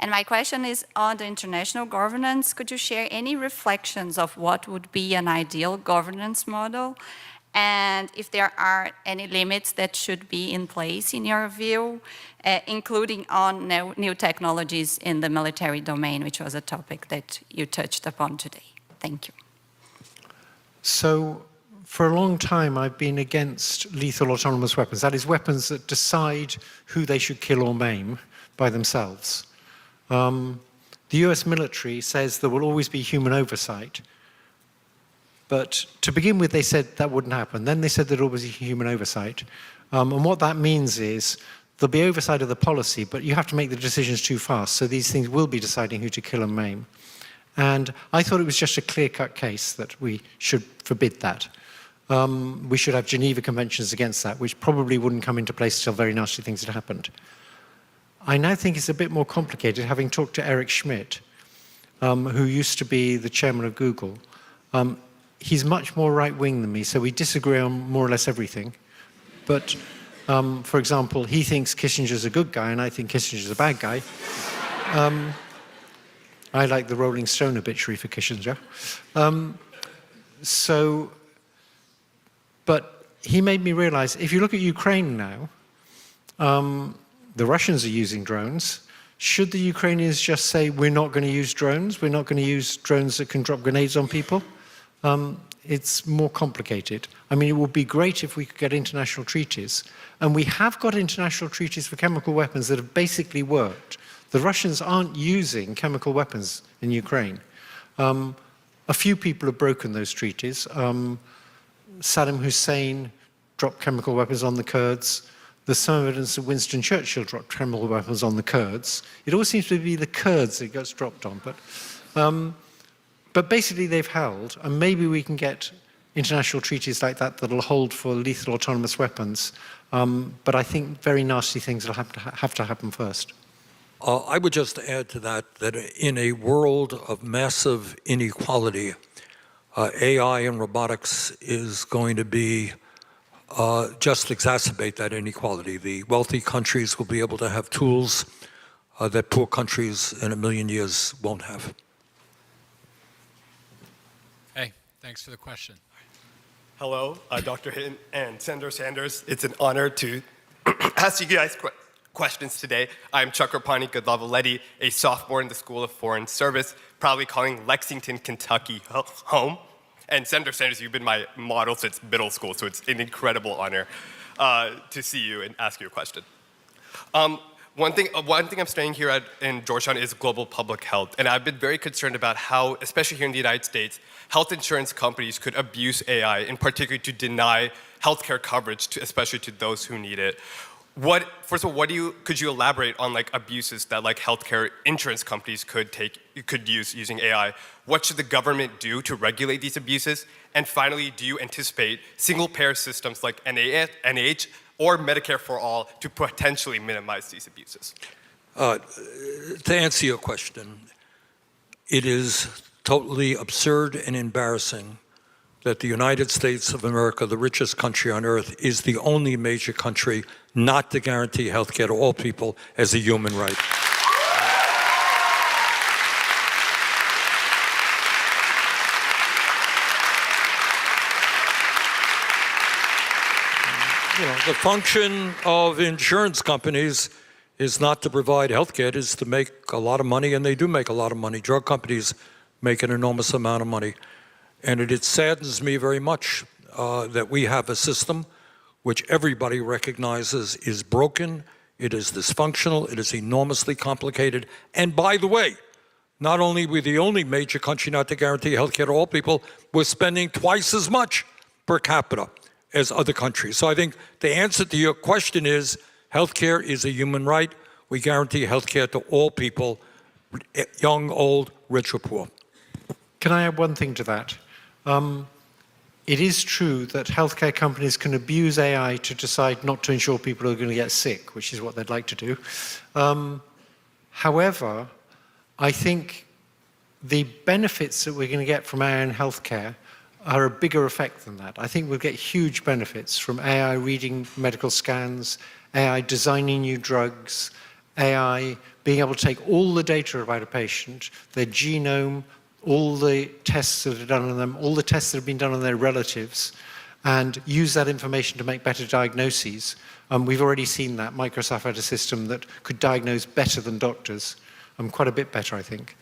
And my question is on the international governance. Could you share any reflections of what would be an ideal governance model? And if there are any limits that should be in place in your view, including on new technologies in the military domain, which was a topic that you touched upon today. Thank you. So for a long time, I've been against lethal autonomous weapons. That is, weapons that decide who they should kill or maim by themselves. The US military says there will always be human oversight. But to begin with, they said that wouldn't happen. Then they said there'd always be human oversight. And what that means is there'll be oversight of the policy, but you have to make the decisions too fast. So these things will be deciding who to kill and maim. And I thought it was just a clear-cut case that we should forbid that. We should have Geneva Conventions against that, which probably wouldn't come into place until very nasty things had happened. I now think it's a bit more complicated, having talked to Eric Schmidt, who used to be the chairman of Google. He's much more right-wing than me, so we disagree on more or less everything. But, for example, he thinks Kissinger's a good guy, and I think Kissinger's a bad guy. I like the Rolling Stone obituary for Kissinger. But he made me realize, if you look at Ukraine now, the Russians are using drones. Should the Ukrainians just say, we're not going to use drones? We're not going to use drones that can drop grenades on people? it's more complicated. I mean, it would be great if we could get international treaties, and we have got international treaties for chemical weapons that have basically worked. The Russians aren't using chemical weapons in Ukraine. A few people have broken those treaties. Saddam Hussein dropped chemical weapons on the Kurds. There's some evidence that Winston Churchill dropped chemical weapons on the Kurds. It always seems to be the Kurds that it gets dropped on, but basically they've held, and maybe we can get international treaties like that that'll hold for lethal autonomous weapons. But I think very nasty things will have to happen first. I would just add to that that in a world of massive inequality, AI and robotics is going to be just exacerbate that inequality. The wealthy countries will be able to have tools that poor countries in a million years won't have. Hey, thanks for the question. Hello, Dr. Hinton and Senator Sanders. It's an honor to ask you guys questions today. I'm Chakrapani Godlavaletti, a sophomore in the School of Foreign Service, proudly calling Lexington, Kentucky home. And Senator Sanders, you've been my model since middle school, so it's an incredible honor to see you and ask you a question. One thing I'm studying here in Georgetown is global public health, and I've been very concerned about how, especially here in the United States, health insurance companies could abuse AI, in particular to deny healthcare coverage, especially to those who need it. First of all, could you elaborate on abuses that healthcare insurance companies could use using AI? What should the government do to regulate these abuses? And finally, do you anticipate single-payer systems like NIH or Medicare for All to potentially minimize these abuses? To answer your question, it is totally absurd and embarrassing that the United States of America, the richest country on earth, is the only major country not to guarantee health care to all people as a human right. The function of insurance companies is not to provide health care, it is to make a lot of money, and they do make a lot of money. Drug companies make an enormous amount of money. And it saddens me very much that we have a system which everybody recognizes is broken, it is dysfunctional, it is enormously complicated. And by the way, not only are we the only major country not to guarantee health care to all people, we're spending twice as much per capita as other countries. So I think the answer to your question is health care is a human right. We guarantee health care to all people, young, old, rich or poor. Can I add one thing to that? It is true that healthcare companies can abuse AI to decide not to insure people who are going to get sick, which is what they'd like to do. However, I think the benefits that we're going to get from AI in healthcare are a bigger effect than that. I think we'll get huge benefits from AI reading medical scans, AI designing new drugs, AI being able to take all the data about a patient, their genome, all the tests that are done on them, all the tests that have been done on their relatives, and use that information to make better diagnoses. We've already seen that. Microsoft had a system that could diagnose better than doctors, quite a bit better, I think.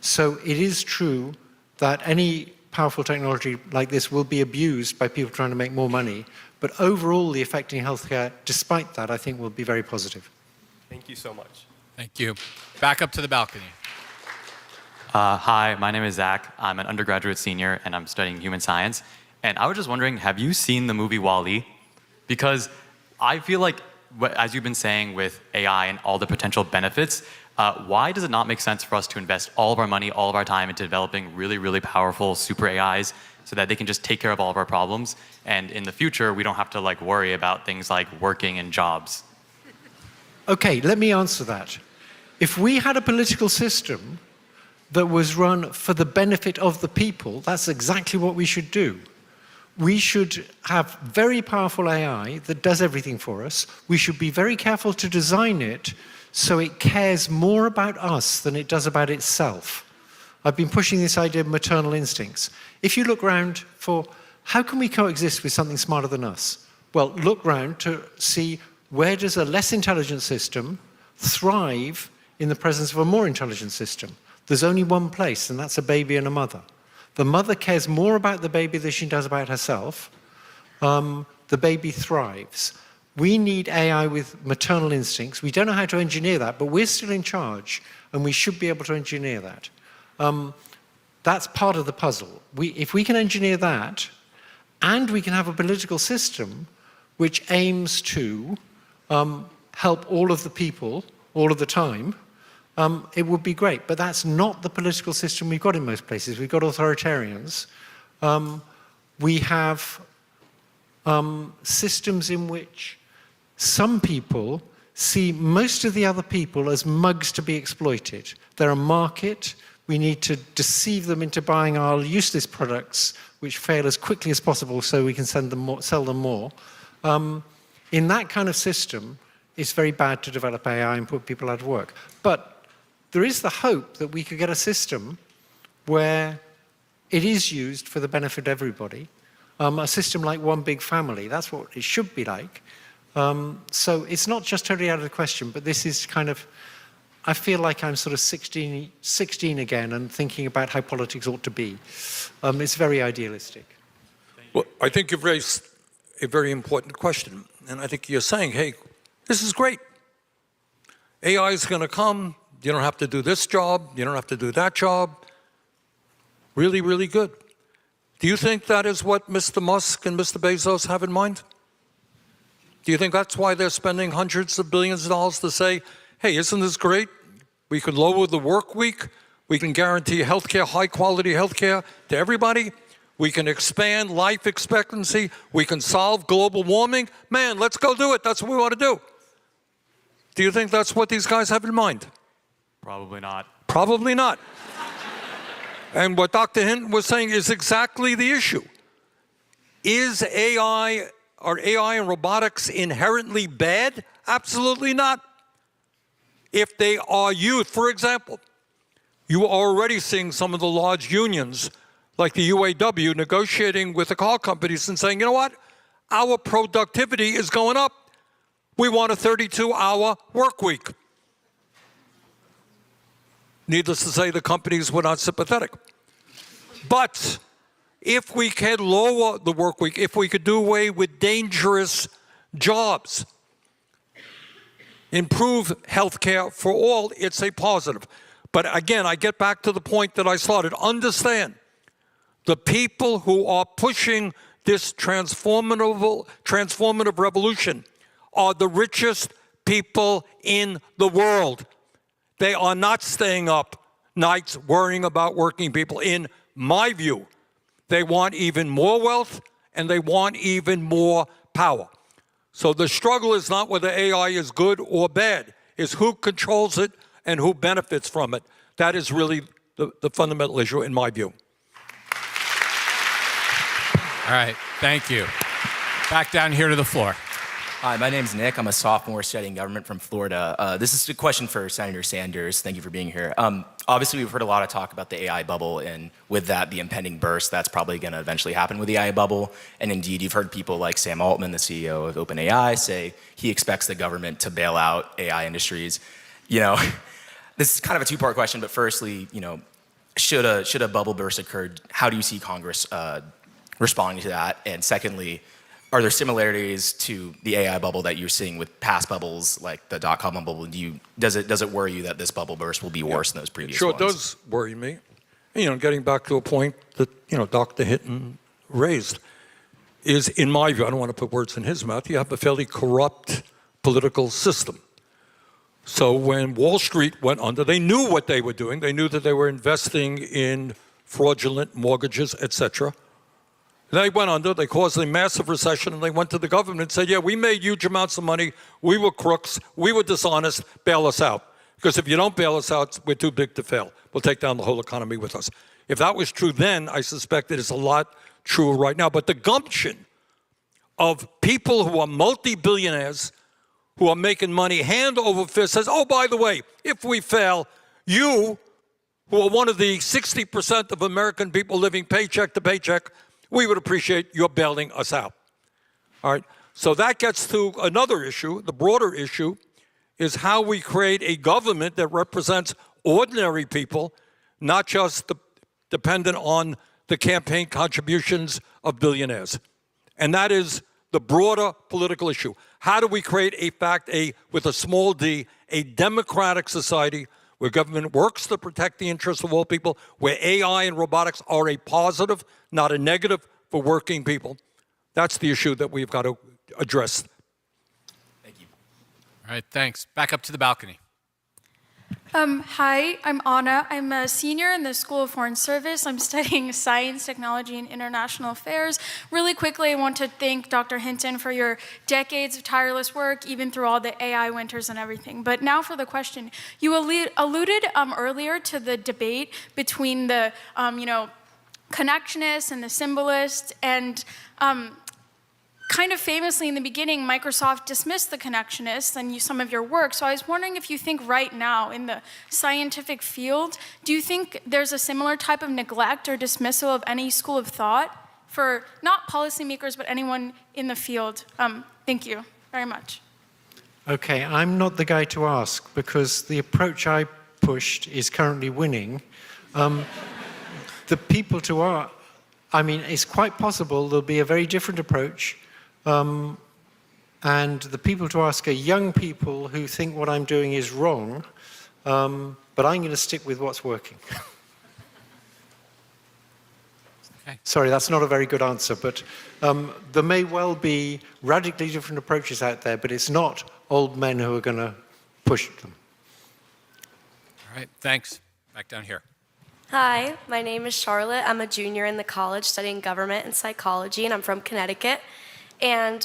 So it is true that any powerful technology like this will be abused by people trying to make more money, but overall the effect in healthcare, despite that, I think will be very positive. Thank you so much. Thank you. Back up to the balcony. Hi, my name is Zach. I'm an undergraduate senior, and I'm studying human science. And I was just wondering, have you seen the movie WALL-E? Because I feel like, as you've been saying with AI and all the potential benefits, why does it not make sense for us to invest all of our money, all of our time into developing really, really powerful super AIs so that they can just take care of all of our problems? And in the future, we don't have to worry about things like working and jobs. Okay, let me answer that. If we had a political system that was run for the benefit of the people, that's exactly what we should do. We should have very powerful AI that does everything for us. We should be very careful to design it so it cares more about us than it does about itself. I've been pushing this idea of maternal instincts. If you look around for how can we coexist with something smarter than us? Well, look around to see where does a less intelligent system thrive in the presence of a more intelligent system. There's only one place, and that's a baby and a mother. the mother cares more about the baby than she does about herself, the baby thrives. We need AI with maternal instincts. We don't know how to engineer that, but we're still in charge, and we should be able to engineer that. That's part of the puzzle. If we can engineer that, and we can have a political system which aims to help all of the people all of the time, it would be great. But that's not the political system we've got in most places. We've got authoritarians. We have systems in which some people see most of the other people as mugs to be exploited. They're a market. We need to deceive them into buying our useless products, which fail as quickly as possible so we can sell them more. In that kind of system, it's very bad to develop AI and put people out of work. But there is the hope that we could get a system where it is used for the benefit of everybody. A system like One Big Family, that's what it should be like. So it's not just totally out of the question, but this is kind of, I feel like I'm sort of 16 again and thinking about how politics ought to be. It's very idealistic. Well, I think you've raised a very important question. And I think you're saying, hey, this is great. AI is going to come. You don't have to do this job. You don't have to do that job. Really, really good. Do you think that is what Mr. Musk and Mr. Bezos have in mind? Do you think that's why they're spending hundreds of billions of dollars to say, hey, isn't this great? We can lower the work week. We can guarantee healthcare, high-quality healthcare to everybody. We can expand life expectancy. We can solve global warming. Man, let's go do it. That's what we want to do. Do you think that's what these guys have in mind? Probably not. Probably not. And what Dr. Hinton was saying is exactly the issue. Are AI and robotics inherently bad? Absolutely not. If they are used, for example, you are already seeing some of the large unions, like the UAW, negotiating with the car companies and saying, you know what? Our productivity is going up. We want a 32-hour work week. Needless to say, the companies were not sympathetic. But if we can lower the work week, if we could do away with dangerous jobs, improve health care for all, it's a positive. But again, I get back to the point that I started. Understand, the people who are pushing this transformative revolution are the richest people in the world. They are not staying up nights worrying about working people. In my view, they want even more wealth and they want even more power. So the struggle is not whether AI is good or bad, it's who controls it and who benefits from it. That is really the fundamental issue in my view. All right, thank you. Back down here to the floor. Hi, my name's Nick. I'm a sophomore studying government from Florida. This is a question for Senator Sanders. Thank you for being here. Obviously, we've heard a lot of talk about the AI bubble, and with that, the impending burst that's probably going to eventually happen with the AI bubble. And indeed, you've heard people like Sam Altman, the CEO of OpenAI, say he expects the government to bail out AI industries. You know, this is kind of a two-part question, but firstly, you know, should a bubble burst occur, how do you see Congress responding to that? And secondly, are there similarities to the AI bubble that you're seeing with past bubbles, like the dot-com bubble? Does it worry you that this bubble burst will be worse than those previous ones? Sure, it does worry me. You know, getting back to a point that, you know, Dr. Hinton raised is, in my view, I don't want to put words in his mouth, you have a fairly corrupt political system. So when Wall Street went under, they knew what they were doing. They knew that they were investing in fraudulent mortgages, etc. They went under, they caused a massive recession, and they went to the government and said, yeah, we made huge amounts of money, we were crooks, we were dishonest, bail us out. Because if you don't bail us out, we're too big to fail. We'll take down the whole economy with us. If that was true then, I suspect it is a lot truer right now. But the gumption of people who are multi-billionaires, who are making money hand over fist, says, oh, by the way, if we fail, you, who are one of the 60% of American people living paycheck to paycheck, we would appreciate your bailing us out. All right, so that gets to another issue. The broader issue is how we create a government that represents ordinary people, not just dependent on the campaign contributions of billionaires. And that is the broader political issue. How do we create with a small d, a democratic society where government works to protect the interests of all people, where AI and robotics are a positive, not a negative for working people? That's the issue that we've got to address. Thank you. All right, thanks. Back up to the balcony. Hi, I'm Anna. I'm a senior in the School of Foreign Service. I'm studying science, technology, and international affairs. Really quickly, I want to thank Dr. Hinton for your decades of tireless work, even through all the AI winters and everything. But now for the question. You alluded earlier to the debate between the, connectionists and the symbolists, and kind of famously in the beginning, Microsoft dismissed the connectionists and some of your work. So I was wondering if you think right now in the scientific field, do you think there's a similar type of neglect or dismissal of any school of thought for not policymakers, but anyone in the field? Thank you very much. Okay, I'm not the guy to ask because the approach I pushed is currently winning. The people it's quite possible there'll be a very different approach. And the people to ask are young people who think what I'm doing is wrong, but I'm going to stick with what's working. Okay. Sorry, that's not a very good answer, but there may well be radically different approaches out there, but it's not old men who are going to push them. All right, thanks. Back down here. Hi, my name is Charlotte. I'm a junior in the college studying government and psychology, and I'm from Connecticut. And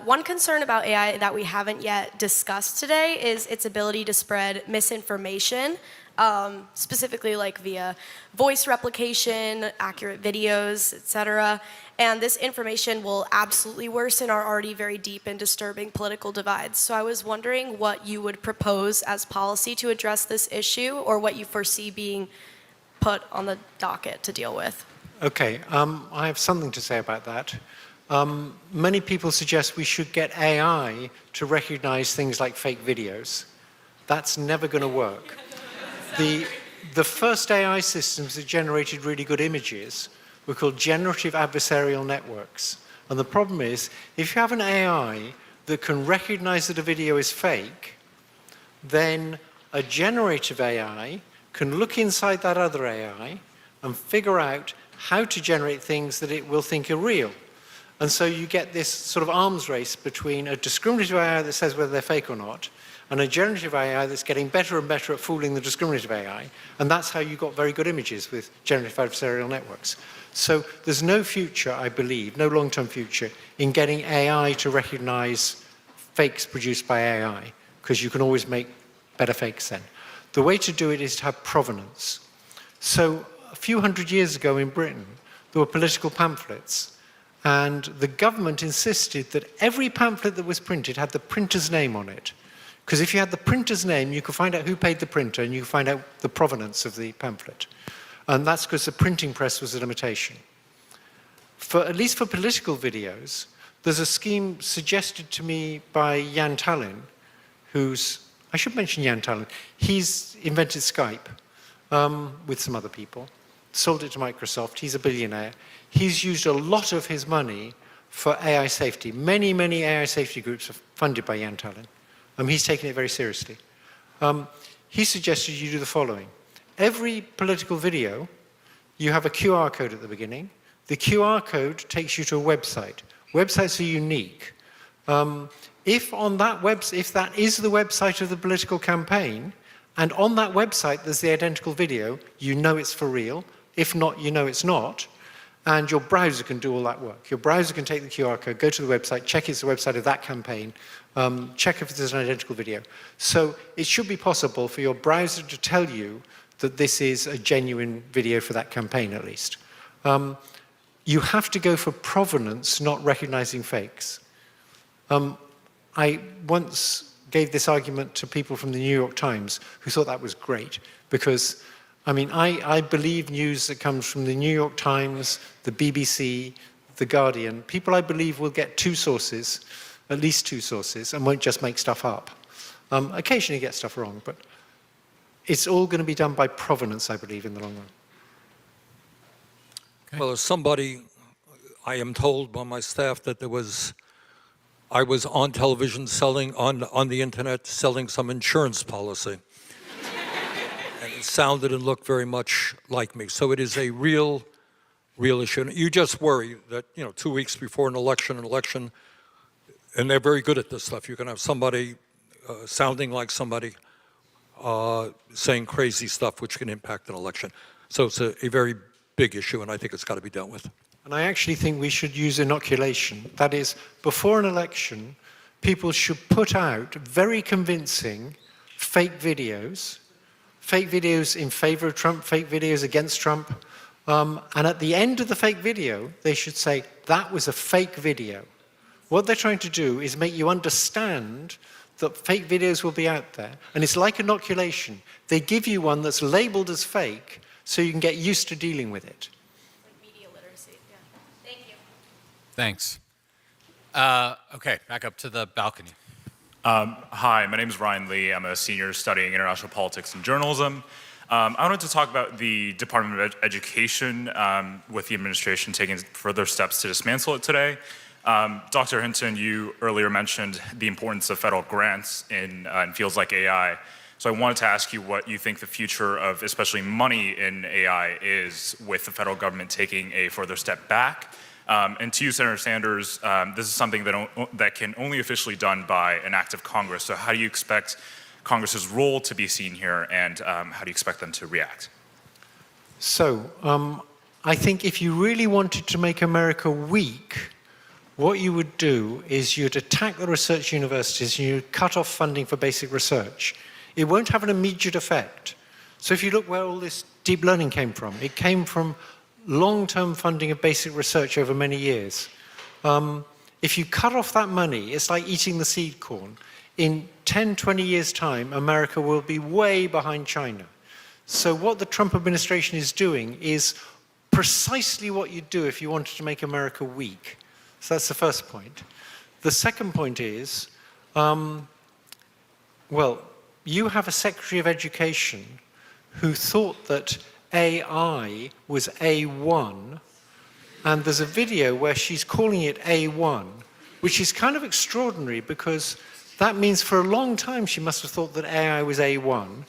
one concern about AI that we haven't yet discussed today is its ability to spread misinformation, specifically like via voice replication, accurate videos, etc. And this information will absolutely worsen our already very deep and disturbing political divides. So I was wondering what you would propose as policy to address this issue, or what you foresee being put on the docket to deal with. Okay, I have something to say about that. Many people suggest we should get AI to recognize things like fake videos. That's never going to work. The first AI systems that generated really good images were called generative adversarial networks. And the problem is, if you have an AI that can recognize that a video is fake, then a generative AI can look inside that other AI and figure out how to generate things that it will think are real. And so you get this sort of arms race between a discriminative AI that says whether they're fake or not, and a generative AI that's getting better and better at fooling the discriminative AI. And that's how you got very good images with generative adversarial networks. So there's no future, I believe, no long-term future, in getting AI to recognize fakes produced by AI, because you can always make better fakes then. The way to do it is to have provenance. So a few hundred years ago in Britain, there were political pamphlets. And the government insisted that every pamphlet that was printed had the printer's name on it. Because if you had the printer's name, you could find out who paid the printer, and you could find out the provenance of the pamphlet. And that's because the printing press was a limitation. At least for political videos, there's a scheme suggested to me by Jan Tallinn, I should mention Jan Tallinn. He's invented Skype with some other people, sold it to Microsoft. He's a billionaire. He's used a lot of his money for AI safety. Many, many AI safety groups are funded by Jan Tallinn. He's taken it very seriously. He suggested you do the following. Every political video, you have a QR code at the beginning. The QR code takes you to a website. Websites are unique. If that is the website of the political campaign, and on that website there's the identical video, you know it's for real. If not, you know it's not. And your browser can do all that work. Your browser can take the QR code, go to the website, check it's the website of that campaign, check if there's an identical video. So it should be possible for your browser to tell you that this is a genuine video for that campaign, at least. You have to go for provenance, not recognizing fakes. I once gave this argument to people from the New York Times who thought that was great, because I believe news that comes from the New York Times, the BBC, the Guardian. People I believe will get two sources, at least two sources, and won't just make stuff up. Occasionally get stuff wrong, but it's all going to be done by provenance, I believe, in the long run. Well, as somebody, I am told by my staff that I was on television selling, on the internet, selling some insurance policy. And it sounded and looked very much like me. So it is a real issue. And you just worry that, 2 weeks before an election, and they're very good at this stuff. You can have somebody sounding like somebody saying crazy stuff which can impact an election. So it's a very big issue, and I think it's got to be dealt with. And I actually think we should use inoculation. That is, before an election, people should put out very convincing fake videos in favor of Trump, fake videos against Trump. And at the end of the fake video, they should say, that was a fake video. What they're trying to do is make you understand that fake videos will be out there. And it's like inoculation. They give you one that's labeled as fake so you can get used to dealing with it. Media literacy, yeah. Thank you. Thanks. Okay, back up to the balcony. Hi, my name is Ryan Lee. I'm a senior studying international politics and journalism. I wanted to talk about the Department of Education with the administration taking further steps to dismantle it today. Dr. Hinton, you earlier mentioned the importance of federal grants in fields like AI. So I wanted to ask you what you think the future of especially money in AI is with the federal government taking a further step back. And to you, Senator Sanders, this is something that can only officially done by an act of Congress. So how do you expect Congress's role to be seen here, and how do you expect them to react? So I think if you really wanted to make America weak, what you would do is you'd attack the research universities and you'd cut off funding for basic research. It won't have an immediate effect. So if you look where all this deep learning came from, it came from long-term funding of basic research over many years. If you cut off that money, it's like eating the seed corn. In 10, 20 years' time, America will be way behind China. So what the Trump administration is doing is precisely what you'd do if you wanted to make America weak. So that's the first point. The second point is, well, you have a Secretary of Education who thought that AI was A1, and there's a video where she's calling it A1, which is kind of extraordinary because that means for a long time she must have thought that AI was A1.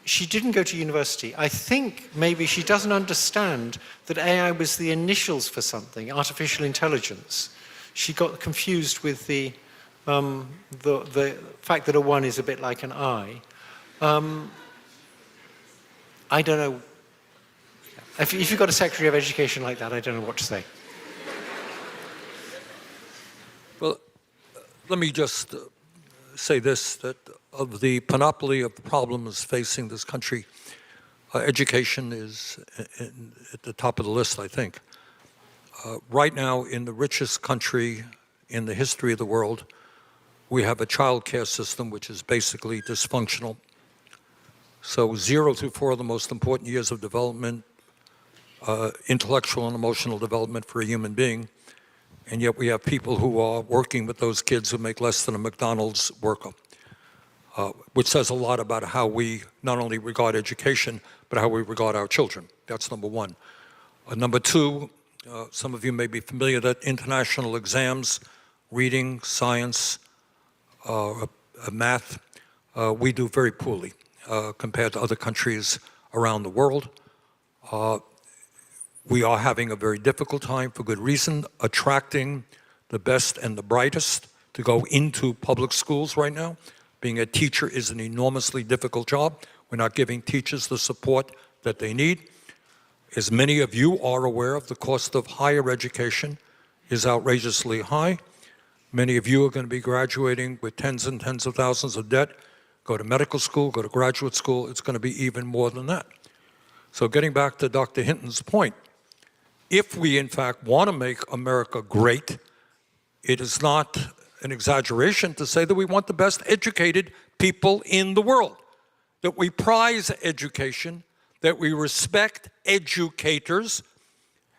She didn't go to university. I think maybe she doesn't understand that AI was the initials for something, artificial intelligence. She got confused with the fact that a 1 is a bit like an I. I don't know. If you've got a Secretary of Education like that, I don't know what to say. Well, let me just say this, that of the panoply of problems facing this country, education is at the top of the list, I think. Right now, in the richest country in the history of the world, we have a child care system which is basically dysfunctional. So 0 through 4 are the most important years of development, intellectual and emotional development for a human being. And yet we have people who are working with those kids who make less than a McDonald's worker, which says a lot about how we not only regard education, but how we regard our children. That's number one. Number two, some of you may be familiar that international exams, reading, science, math, we do very poorly compared to other countries around the world. We are having a very difficult time, for good reason, attracting the best and the brightest to go into public schools right now. Being a teacher is an enormously difficult job. We're not giving teachers the support that they need. As many of you are aware of, the cost of higher education is outrageously high. Many of you are going to be graduating with tens and tens of thousands of debt. Go to medical school, go to graduate school, it's going to be even more than that. So getting back to Dr. Hinton's point, if we in fact want to make America great, it is not an exaggeration to say that we want the best educated people in the world, that we prize education, that we respect educators,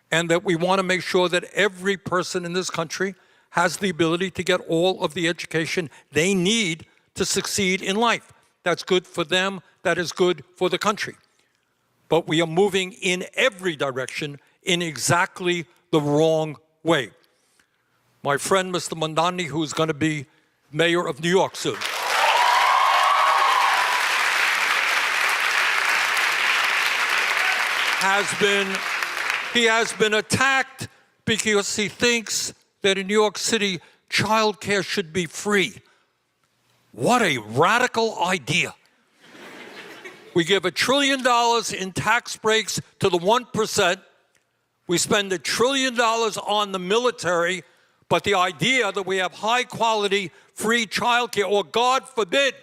and that we want to make sure that every person in this country has the ability to get all of the education they need to succeed in life. That's good for them, that is good for the country. but we are moving in every direction in exactly the wrong way. My friend, Mr. Mondani, who's going to be mayor of New York soon, he has been attacked because he thinks that in New York City, childcare should be free. What a radical idea. We give $1 trillion in tax breaks to the 1%. We spend $1 trillion on the military, but the idea that we have high-quality, free childcare, or God forbid,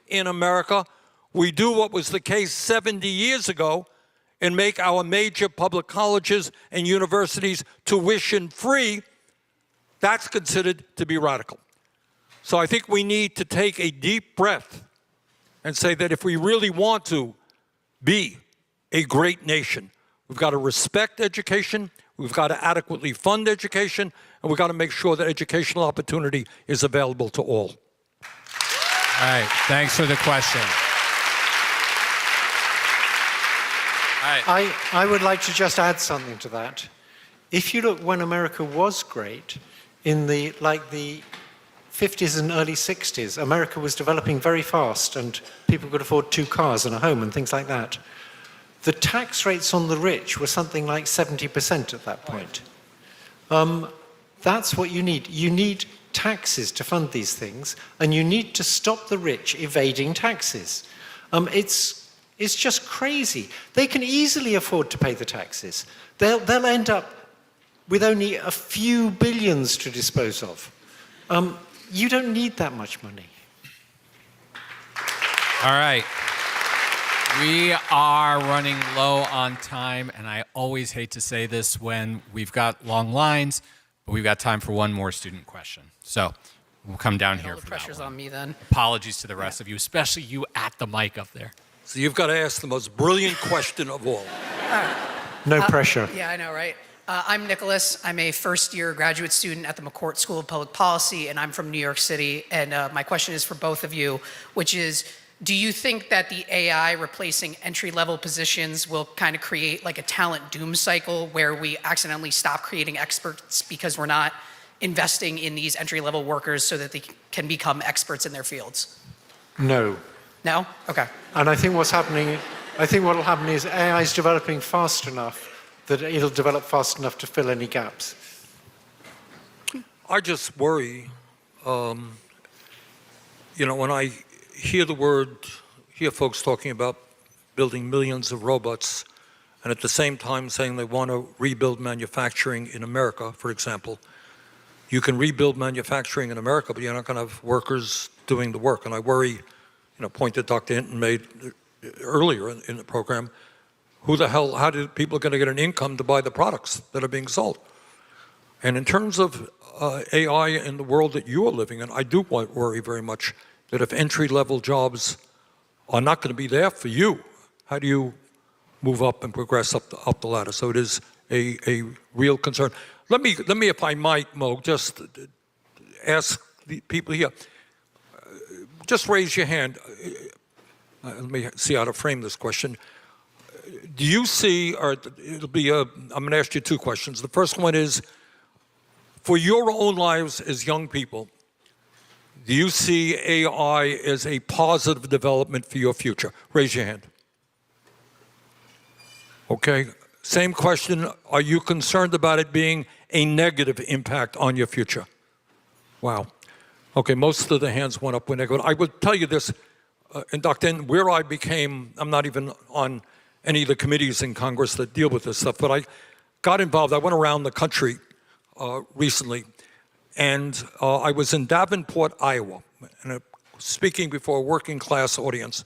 in America, we do what was the case 70 years ago and make our major public colleges and universities tuition-free, that's considered to be radical. So I think we need to take a deep breath and say that if we really want to be a great nation, we've got to respect education, we've got to adequately fund education, and we've got to make sure that educational opportunity is available to all. All right, thanks for the question. I would like to just add something to that. If you look when America was great, in the 50s and early 60s, America was developing very fast and people could afford 2 cars and a home and things like that. The tax rates on the rich were something like 70% at that point. That's what you need. You need taxes to fund these things, and you need to stop the rich evading taxes. It's just crazy. They can easily afford to pay the taxes. They'll end up with only a few billions to dispose of. You don't need that much money. All right. We are running low on time, and I always hate to say this when we've got long lines, but we've got time for one more student question. So we'll come down here. All the pressure's on me then. Apologies to the rest of you, especially you at the mic up there. So you've got to ask the most brilliant question of all. No pressure. Yeah, I know, right? I'm Nicholas. I'm a first-year graduate student at the McCourt School of Public Policy, and I'm from New York City. And my question is for both of you, which is, do you think that the AI replacing entry-level positions will kind of create like a talent doom cycle where we accidentally stop creating experts because we're not investing in these entry-level workers so that they can become experts in their fields? No. No? Okay. And I think what will happen is AI is developing fast enough that it'll develop fast enough to fill any gaps. I just worry, when I hear folks talking about building millions of robots, and at the same time saying they want to rebuild manufacturing in America, for example. You can rebuild manufacturing in America, but you're not going to have workers doing the work. And I worry, point that Dr. Hinton made earlier in the program, how do people going to get an income to buy the products that are being sold? And in terms of AI in the world that you are living in, I do worry very much that if entry-level jobs are not going to be there for you, how do you move up and progress up the ladder? So it is a real concern. Let me, if I might, Mo, just ask the people here. Just raise your hand. Let me see how to frame this question. Do you see, or it'll be, I'm going to ask you 2 questions. The first one is, for your own lives as young people, do you see AI as a positive development for your future? Raise your hand. Okay. Same question. Are you concerned about it being a negative impact on your future? Wow. Okay, most of the hands went up when negative. I would tell you this, and Dr. N, where I became, I'm not even on any of the committees in Congress that deal with this stuff, but I got involved. I went around the country recently, and I was in Davenport, Iowa, and speaking before a working class audience.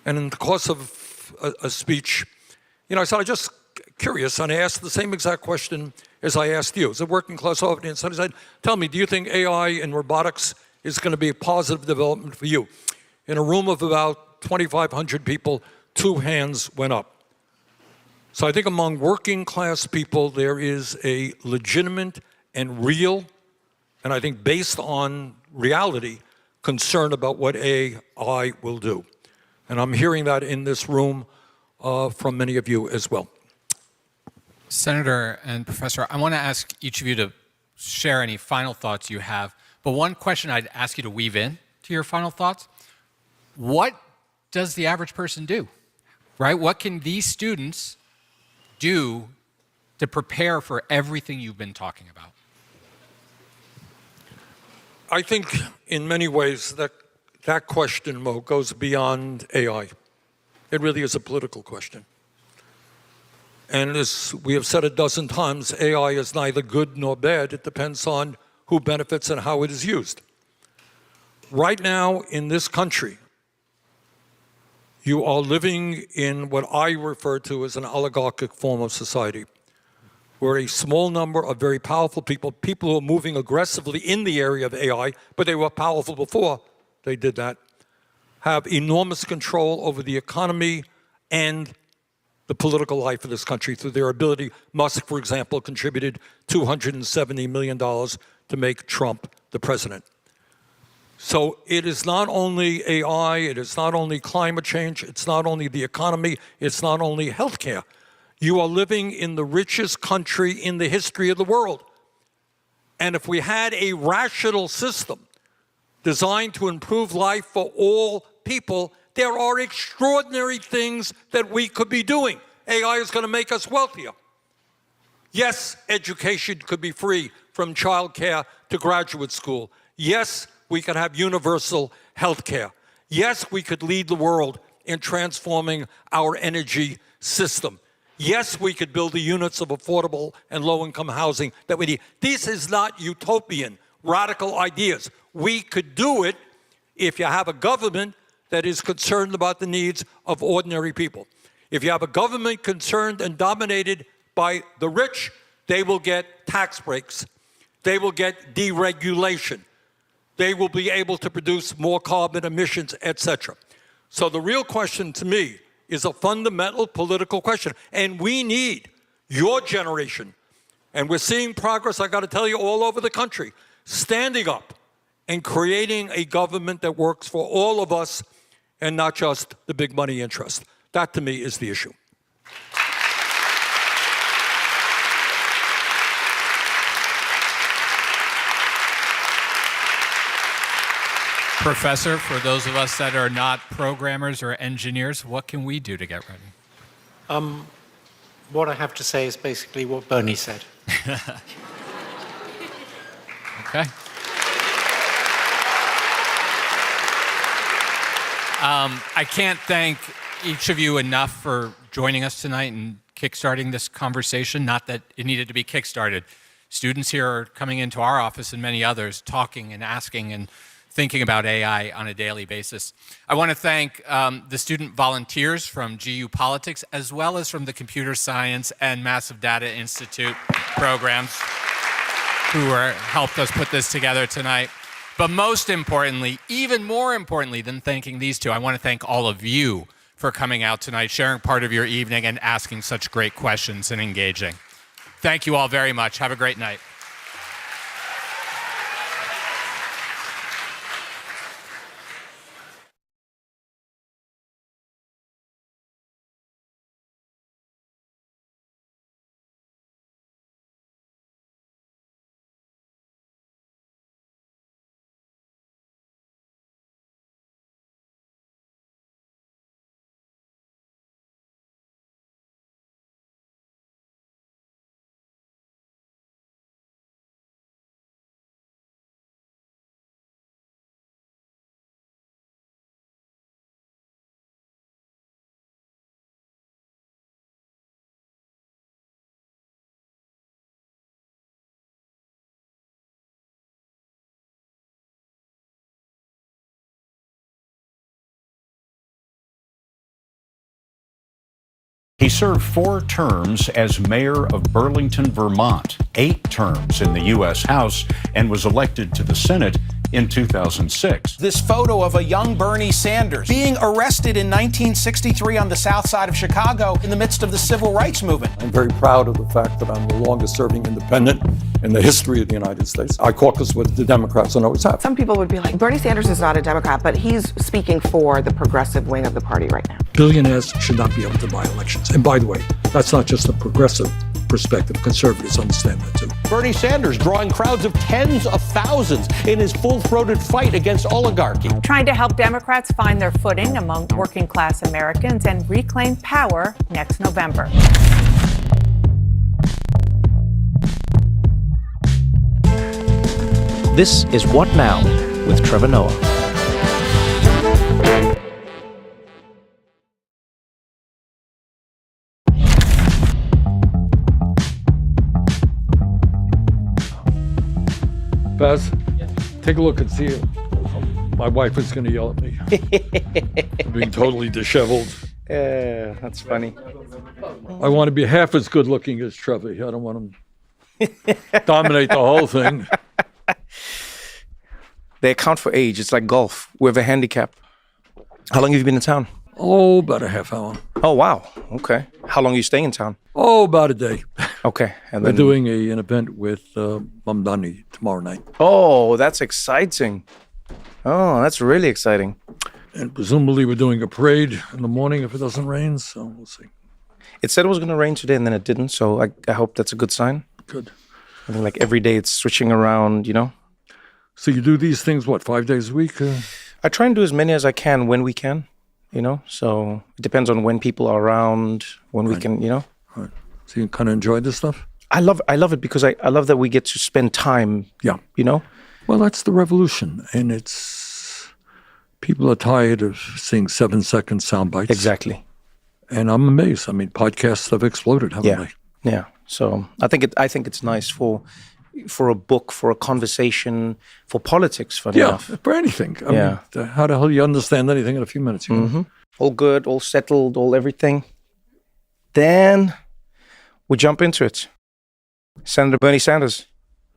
And in the course of a speech, I said, I'm just curious, and I asked the same exact question as I asked you. It's a working class audience. And I said, tell me, do you think AI and robotics is going to be a positive development for you? In a room of about 2,500 people, 2 hands went up. So I think among working class people, there is a legitimate and real, and I think based on reality, concern about what AI will do. And I'm hearing that in this room from many of you as well. Senator and Professor, I want to ask each of you to share any final thoughts you have. But one question I'd ask you to weave in to your final thoughts. What does the average person do, right? What can these students do to prepare for everything you've been talking about? I think in many ways that question, Mo, goes beyond AI. It really is a political question. And as we have said a dozen times, AI is neither good nor bad. It depends on who benefits and how it is used. Right now in this country, you are living in what I refer to as an oligarchic form of society, where a small number of very powerful people who are moving aggressively in the area of AI, but they were powerful before they did that, have enormous control over the economy and the political life of this country through their ability. Musk, for example, contributed $270 million to make Trump the president. So it is not only AI, it is not only climate change, it's not only the economy, it's not only healthcare. You are living in the richest country in the history of the world. And if we had a rational system designed to improve life for all people, there are extraordinary things that we could be doing. AI is going to make us wealthier. Yes, education could be free from childcare to graduate school. Yes, we could have universal health care. Yes, we could lead the world in transforming our energy system. Yes, we could build the units of affordable and low-income housing that we need. This is not utopian, radical ideas. We could do it if you have a government that is concerned about the needs of ordinary people. If you have a government concerned and dominated by the rich, they will get tax breaks. They will get deregulation. They will be able to produce more carbon emissions, etc. So the real question to me is a fundamental political question. And we need your generation, and we're seeing progress, I got to tell you, all over the country, standing up and creating a government that works for all of us and not just the big money interest. That, to me, is the issue. Professor, for those of us that are not programmers or engineers, what can we do to get ready? What I have to say is basically what Bernie said. Okay. I can't thank each of you enough for joining us tonight and kickstarting this conversation. Not that it needed to be kickstarted. Students here are coming into our office and many others talking and asking and thinking about AI on a daily basis. I want to thank the student volunteers from GU Politics, as well as from the Computer Science and Massive Data Institute programs who helped us put this together tonight. But most importantly, even more importantly than thanking these two, I want to thank all of you for coming out tonight, sharing part of your evening, and asking such great questions and engaging. Thank you all very much. Have a great night. He served 4 terms as mayor of Burlington, Vermont, 8 terms in the U.S. House, and was elected to the Senate in 2006. This photo of a young Bernie Sanders being arrested in 1963 on the south side of Chicago in the midst of the civil rights movement. I'm very proud of the fact that I'm the longest serving independent in the history of the United States. I caucus with the Democrats and always have. Some people would be like, Bernie Sanders is not a Democrat, but he's speaking for the progressive wing of the party right now. Billionaires should not be able to buy elections. And by the way, that's not just a progressive perspective. Conservatives understand that too. Bernie Sanders drawing crowds of tens of thousands in his full-throated fight against oligarchy. Trying to help Democrats find their footing among working-class Americans and reclaim power next November. This is What Now with Trevor Noah. Baz, take a look and see it. My wife is going to yell at me. I'm being totally disheveled. Yeah, that's funny. I want to be half as good looking as Trevor. I don't want him to dominate the whole thing. They account for age. It's like golf. We have a handicap. How long have you been in town? Oh, about a half hour. Oh, wow. Okay. How long are you staying in town? Oh, about a day. Okay. And We're then... doing an event with Mamdani tomorrow night. Oh, that's exciting. Oh, that's really exciting. And presumably we're doing a parade in the morning if it doesn't rain, so we'll see. It said it was going to rain today and then it didn't, so I hope that's a good sign. Good. I think like every day it's switching around, you know? So you do these things, what, 5 days a week? I try and do as many as I can when we can, you know? So it depends on when people are around, when we can, you know? Right. So you kind of enjoy this stuff? I love it because I love that we get to spend time, you know? Well, that's the revolution. And it's, people are tired of seeing 7-second sound bites. Exactly. And I'm amazed. I mean, podcasts have exploded, haven't they? Yeah. So I think it's nice for a book, for a conversation, for politics, funny enough. For anything. I mean, how the hell do you understand anything in a few minutes? You know? Mm-hmm. All good, all settled, all everything. Then we jump into it. Senator Bernie Sanders,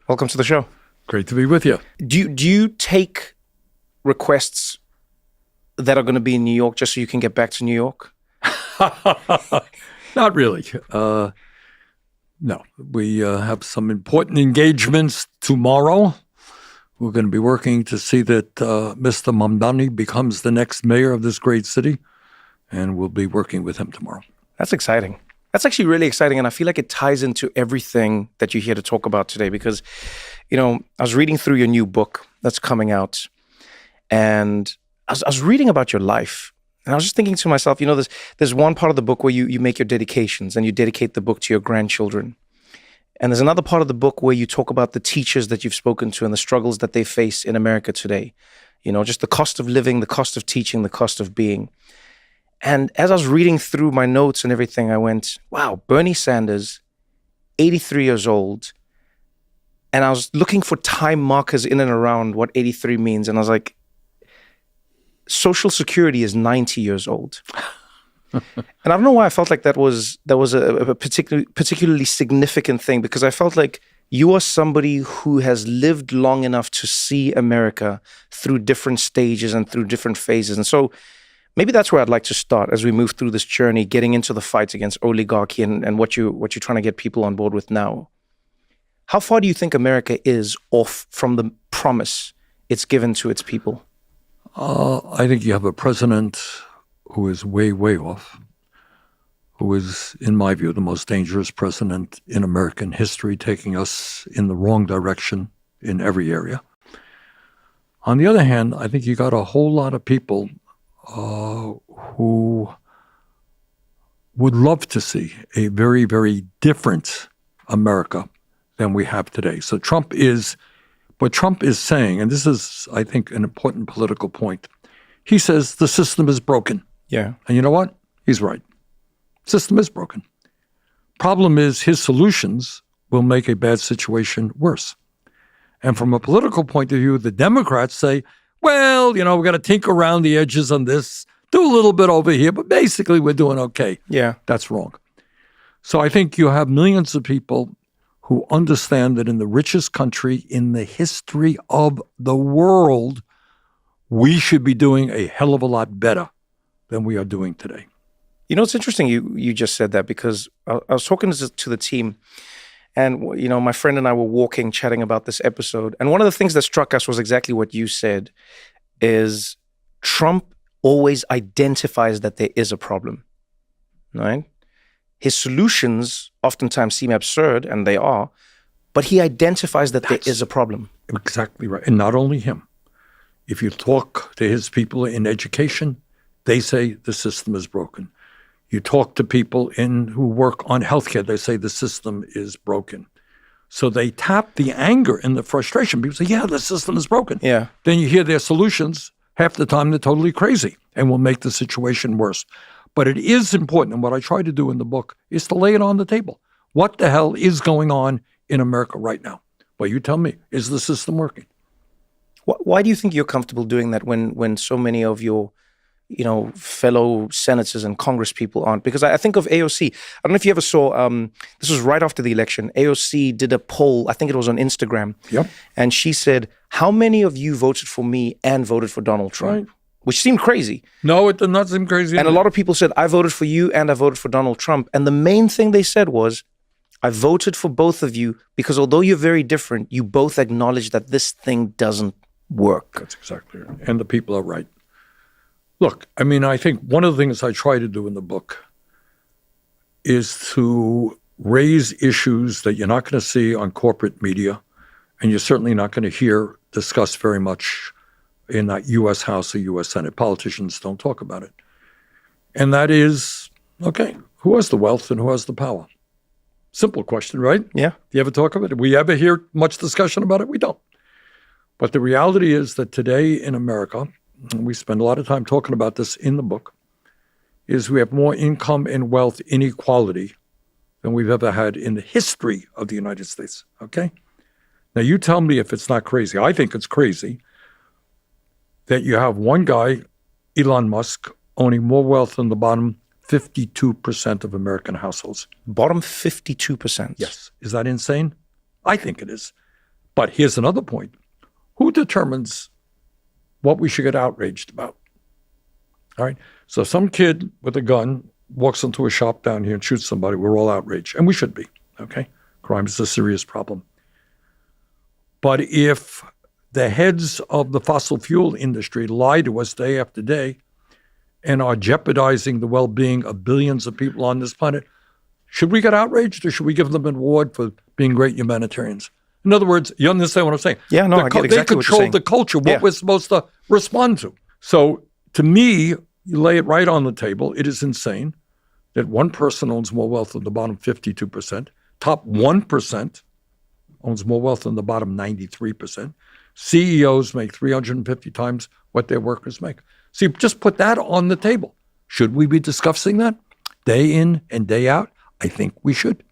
welcome to the show. Great to be with you. Do you take requests that are going to be in New York just so you can get back to New York? Not really. No, we have some important engagements tomorrow. We're going to be working to see that Mr. Mamdani becomes the next mayor of this great city, and we'll be working with him tomorrow. That's exciting. That's actually really exciting, and I feel like it ties into everything that you're here to talk about today because, you know, I was reading through your new book that's coming out, and I was reading about your life, and I was just thinking to myself, you know, there's one part of the book where you make your dedications and you dedicate the book to your grandchildren. And there's another part of the book where you talk about the teachers that you've spoken to and the struggles that they face in America today. You know, just the cost of living, the cost of teaching, the cost of being. And as I was reading through my notes and everything, I went, wow, Bernie Sanders, 83 years old. And I was looking for time markers in and around what 83 means. And I was like, Social Security is 90 years old. And I don't know why I felt like that was a particularly significant thing, because I felt like you are somebody who has lived long enough to see America through different stages and through different phases. And so maybe that's where I'd like to start as we move through this journey, getting into the fights against oligarchy and what you're trying to get people on board with now. How far do you think America is off from the promise it's given to its people? I think you have a president who is way, way off, who is, in my view, the most dangerous president in American history, taking us in the wrong direction in every area. On the other hand, I think you got a whole lot of people who would love to see a very, very different America than we have today. So what Trump is saying, and this is, I think, an important political point, he says the system is broken. Yeah. And you know what? He's right. System is broken. Problem is his solutions will make a bad situation worse. And from a political point of view, the Democrats say, well, you know, we've got to tinker around the edges on this, do a little bit over here, but basically we're doing okay. Yeah. That's wrong. So I think you have millions of people who understand that in the richest country in the history of the world, we should be doing a hell of a lot better than we are doing today. You know, it's interesting you just said that, because I was talking to the team, and, you know, my friend and I were walking, chatting about this episode. And one of the things that struck us was exactly what you said, is Trump always identifies that there is a problem, right? His solutions oftentimes seem absurd, and they are, but he identifies that there is a problem. Exactly right. And not only him. If you talk to his people in education, they say the system is broken. You talk to people who work on healthcare, they say the system is broken. So they tap the anger and the frustration. People say, yeah, the system is broken. Yeah. Then you hear their solutions. Half the time they're totally crazy and will make the situation worse. But it is important, and what I try to do in the book is to lay it on the table. What the hell is going on in America right now? Well, you tell me, is the system working? Why do you think you're comfortable doing that when so many of your fellow senators and Congress people aren't? Because I think of AOC. I don't know if you ever saw, this was right after the election. AOC did a poll, I think it was on Instagram. Yep. And she said, how many of you voted for me and voted for Donald Trump? Right. Which seemed crazy. No, it did not seem crazy. And a lot of people said, I voted for you and I voted for Donald Trump. And the main thing they said was, I voted for both of you because although you're very different, you both acknowledge that this thing doesn't work. That's exactly right. And the people are right. Look, I mean, I think one of the things I try to do in the book is to raise issues that you're not going to see on corporate media, and you're certainly not going to hear discussed very much in that U.S. House or U.S. Senate. Politicians don't talk about it. And that is, okay, who has the wealth and who has the power? Simple question, right? Yeah. Do you ever talk about it? Do we ever hear much discussion about it? We don't. But the reality is that today in America, and we spend a lot of time talking about this in the book, is we have more income and wealth inequality than we've ever had in the history of the United States, okay? Now, you tell me if it's not crazy. I think it's crazy that you have one guy, Elon Musk, owning more wealth than the bottom 52% of American households. Bottom 52%? Yes. Is that insane? I think it is. But here's another point. Who determines what we should get outraged about? All right. So some kid with a gun walks into a shop down here and shoots somebody. We're all outraged. And we should be. Okay. Crime is a serious problem. But if the heads of the fossil fuel industry lie to us day after day and are jeopardizing the well-being of billions of people on this planet, should we get outraged or should we give them an award for being great humanitarians? In other words, you understand what I'm saying? Yeah, no, I get exactly they what you're control saying. the culture, what we're supposed to respond to. So to me, you lay it right on the table. It is insane that one person owns more wealth than the bottom 52%. Top 1% owns more wealth than the bottom 93%. CEOs make 350 times what their workers make. See, just put that on the table. Should we be discussing that day in and day out? I think we should.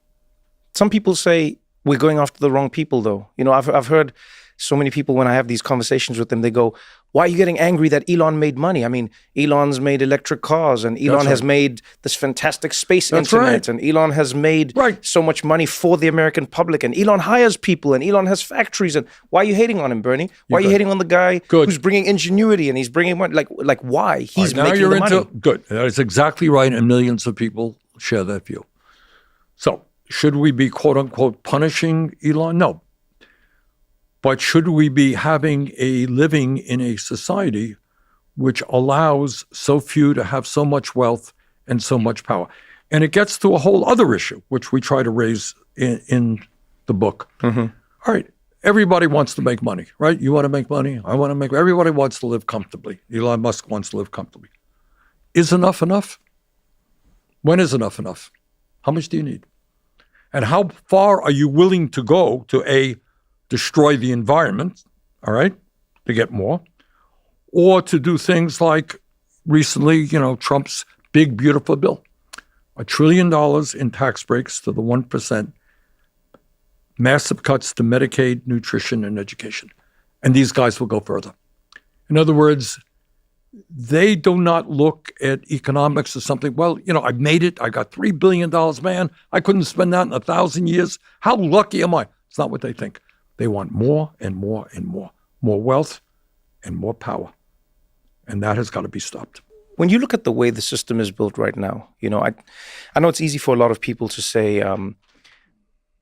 Some people say we're going after the wrong people, though. I've heard so many people when I have these conversations with them, they go, why are you getting angry that Elon made money? I mean, Elon's made electric cars and Elon has made this fantastic space internet and Elon has made so much money for the American public and Elon hires people and Elon has factories. And why are you hating on him, Bernie? Why are you hating on the guy who's bringing ingenuity and he's bringing money? Like why? He's making the money. Good. That is exactly right. And millions of people share that view. So should we be, quote unquote, punishing Elon? No. But should we be living in a society which allows so few to have so much wealth and so much power? And it gets to a whole other issue, which we try to raise in the book. Mm-hmm. All right, everybody wants to make money, right? You want to make money, I want to make, everybody wants to live comfortably. Elon Musk wants to live comfortably. Is enough enough? When is enough enough? How much do you need? And how far are you willing to go to destroy the environment, all right, to get more, or to do things like recently, Trump's big, beautiful bill, $1 trillion in tax breaks to the 1%, massive cuts to Medicaid, nutrition, and education. And these guys will go further. In other words, they do not look at economics as something, well, I've made it. I got $3 billion, man. I couldn't spend that in 1,000 years. How lucky am I? It's not what they think. They want more and more and more wealth and more power. And that has got to be stopped. When you look at the way the system is built right now, I know it's easy for a lot of people to say,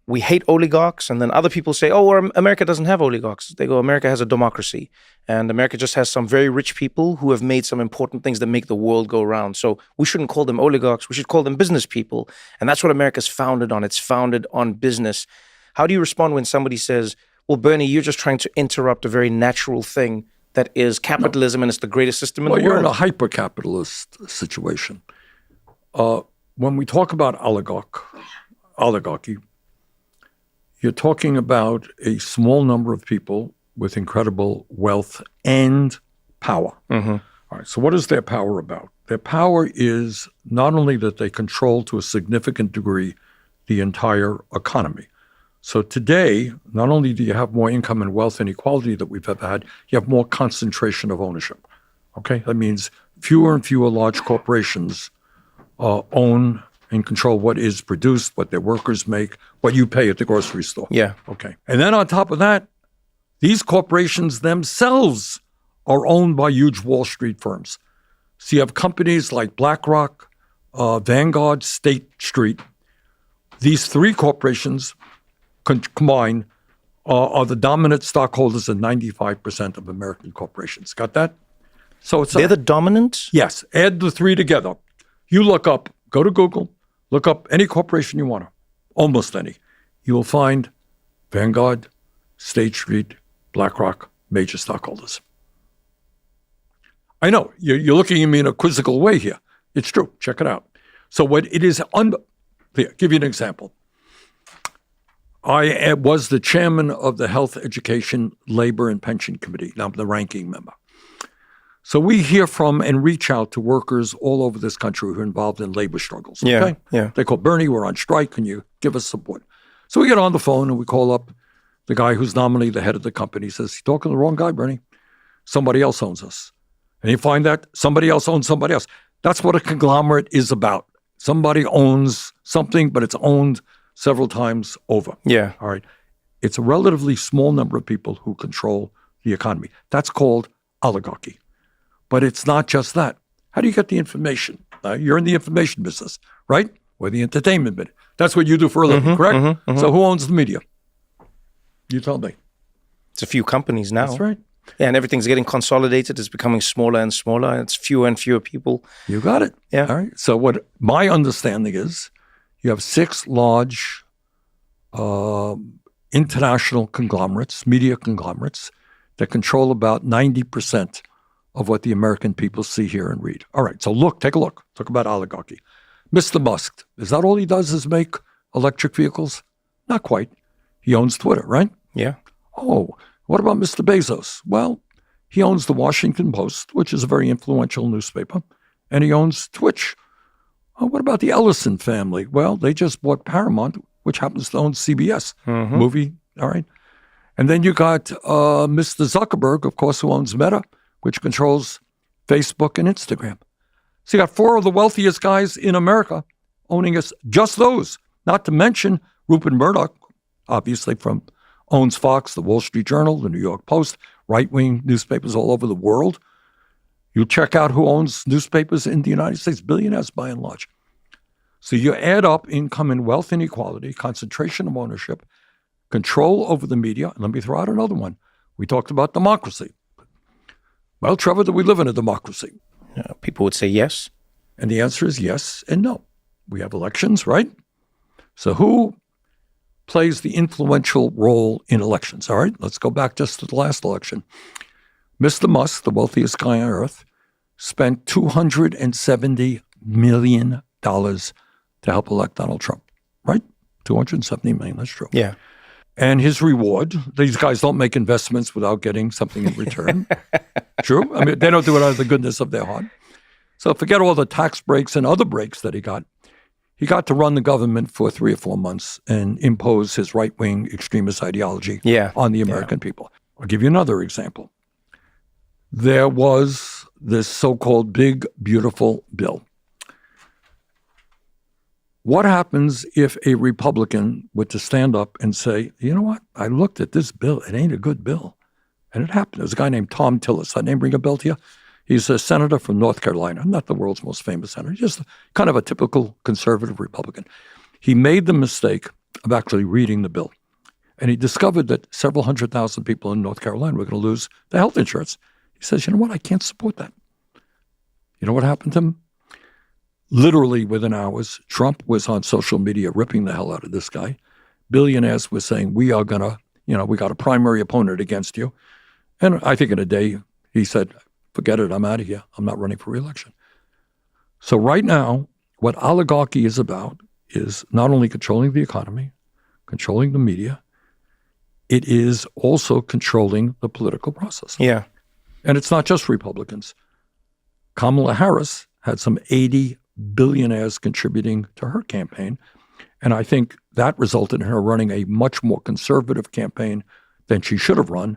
we hate oligarchs, and then other people say, oh, well, America doesn't have oligarchs. They go, America has a democracy, and America just has some very rich people who have made some important things that make the world go round. So we shouldn't call them oligarchs. We should call them business people. And that's what America's founded on. It's founded on business. How do you respond when somebody says, well, Bernie, you're just trying to interrupt a very natural thing that is capitalism, and it's the greatest system in the world? Well, you're in a hyper-capitalist situation. When we talk about oligarchy, you're talking about a small number of people with incredible wealth and power. Mm-hmm. All right, so what is their power about? Their power is not only that they control to a significant degree the entire economy. So today, not only do you have more income and wealth inequality that we've ever had, you have more concentration of ownership. Okay? That means fewer and fewer large corporations own and control what is produced, what their workers make, what you pay at the grocery store. Yeah. Okay. And then on top of that, these corporations themselves are owned by huge Wall Street firms. So you have companies like BlackRock, Vanguard, State Street. These three corporations combined are the dominant stockholders in 95% of American corporations. Got that? So they're the dominant? Yes. Add the three together. You go to Google, look up any corporation you want to, almost any. You will find Vanguard, State Street, BlackRock, major stockholders. I know, you're looking at me in a quizzical way here. It's true. Check it out. So what it is, here, give you an example. I was the chairman of the Health, Education, Labor, and Pension Committee. Now I'm the ranking member. So we hear from and reach out to workers all over this country who are involved in labor struggles. Okay? Yeah. They call, Bernie, we're on strike. Can you give us support? So we get on the phone and we call up the guy who's nominally the head of the company. He says, you're talking to the wrong guy, Bernie. Somebody else owns us. And you find that somebody else owns somebody else. That's what a conglomerate is about. Somebody owns something, but it's owned several times over. Yeah. All right. It's a relatively small number of people who control the economy. That's called oligarchy. But it's not just that. How do you get the information? You're in the information business, right? Or the entertainment business. That's what you do for a living, correct? So who owns the media? You tell me. It's a few companies now. That's right. Yeah, and everything's getting consolidated. It's becoming smaller and smaller. And it's fewer and fewer people. You got it. Yeah. All right. So what my understanding is, you have 6 large international conglomerates, media conglomerates, that control about 90% of what the American people see, hear, and read. All right, so take a look. Talk about oligarchy. Mr. Musk, is that all he does is make electric vehicles? Not quite. He owns Twitter, right? Yeah. Oh, what about Mr. Bezos? Well, he owns the Washington Post, which is a very influential newspaper, and he owns Twitch. Oh, what about the Ellison family? Well, they just bought Paramount, which happens to own CBS movie. All right. And then you got Mr. Zuckerberg, of course, who owns Meta, which controls Facebook and Instagram. So you got 4 of the wealthiest guys in America owning us, just those. Not to mention Rupert Murdoch, obviously owns Fox, the Wall Street Journal, the New York Post, right-wing newspapers all over the world. You check out who owns newspapers in the United States, billionaires by and large. So you add up income and wealth inequality, concentration of ownership, control over the media. And let me throw out another one. We talked about democracy. Well, Trevor, do we live in a democracy? People would say yes. And the answer is yes and no. We have elections, right? So who plays the influential role in elections? All right, let's go back just to the last election. Mr. Musk, the wealthiest guy on earth, spent $270 million to help elect Donald Trump, right? $270 million, that's true. Yeah. And his reward, these guys don't make investments without getting something in return. True? I mean, they don't do it out of the goodness of their heart. So forget all the tax breaks and other breaks that he got. He got to run the government for 3 or 4 months and impose his right-wing extremist ideology on the American people. I'll give you another example. There was this so-called big, beautiful bill. What happens if a Republican were to stand up and say, you know what, I looked at this bill, it ain't a good bill. And it happened. There was a guy named Tom Tillis. That name ring a bell to you? He's a senator from North Carolina, not the world's most famous senator, just kind of a typical conservative Republican. He made the mistake of actually reading the bill. And he discovered that several 100,000 people in North Carolina were going to lose their health insurance. He says, you know what? I can't support that. You know what happened to him? Literally within hours, Trump was on social media ripping the hell out of this guy. Billionaires were saying, we are going to, we got a primary opponent against you. And I think in a day, he said, forget it, I'm out of here. I'm not running for re-election. So right now, what oligarchy is about is not only controlling the economy, controlling the media, it is also controlling the political process. Yeah. And it's not just Republicans. Kamala Harris had some 80 billionaires contributing to her campaign. And I think that resulted in her running a much more conservative campaign than she should have run.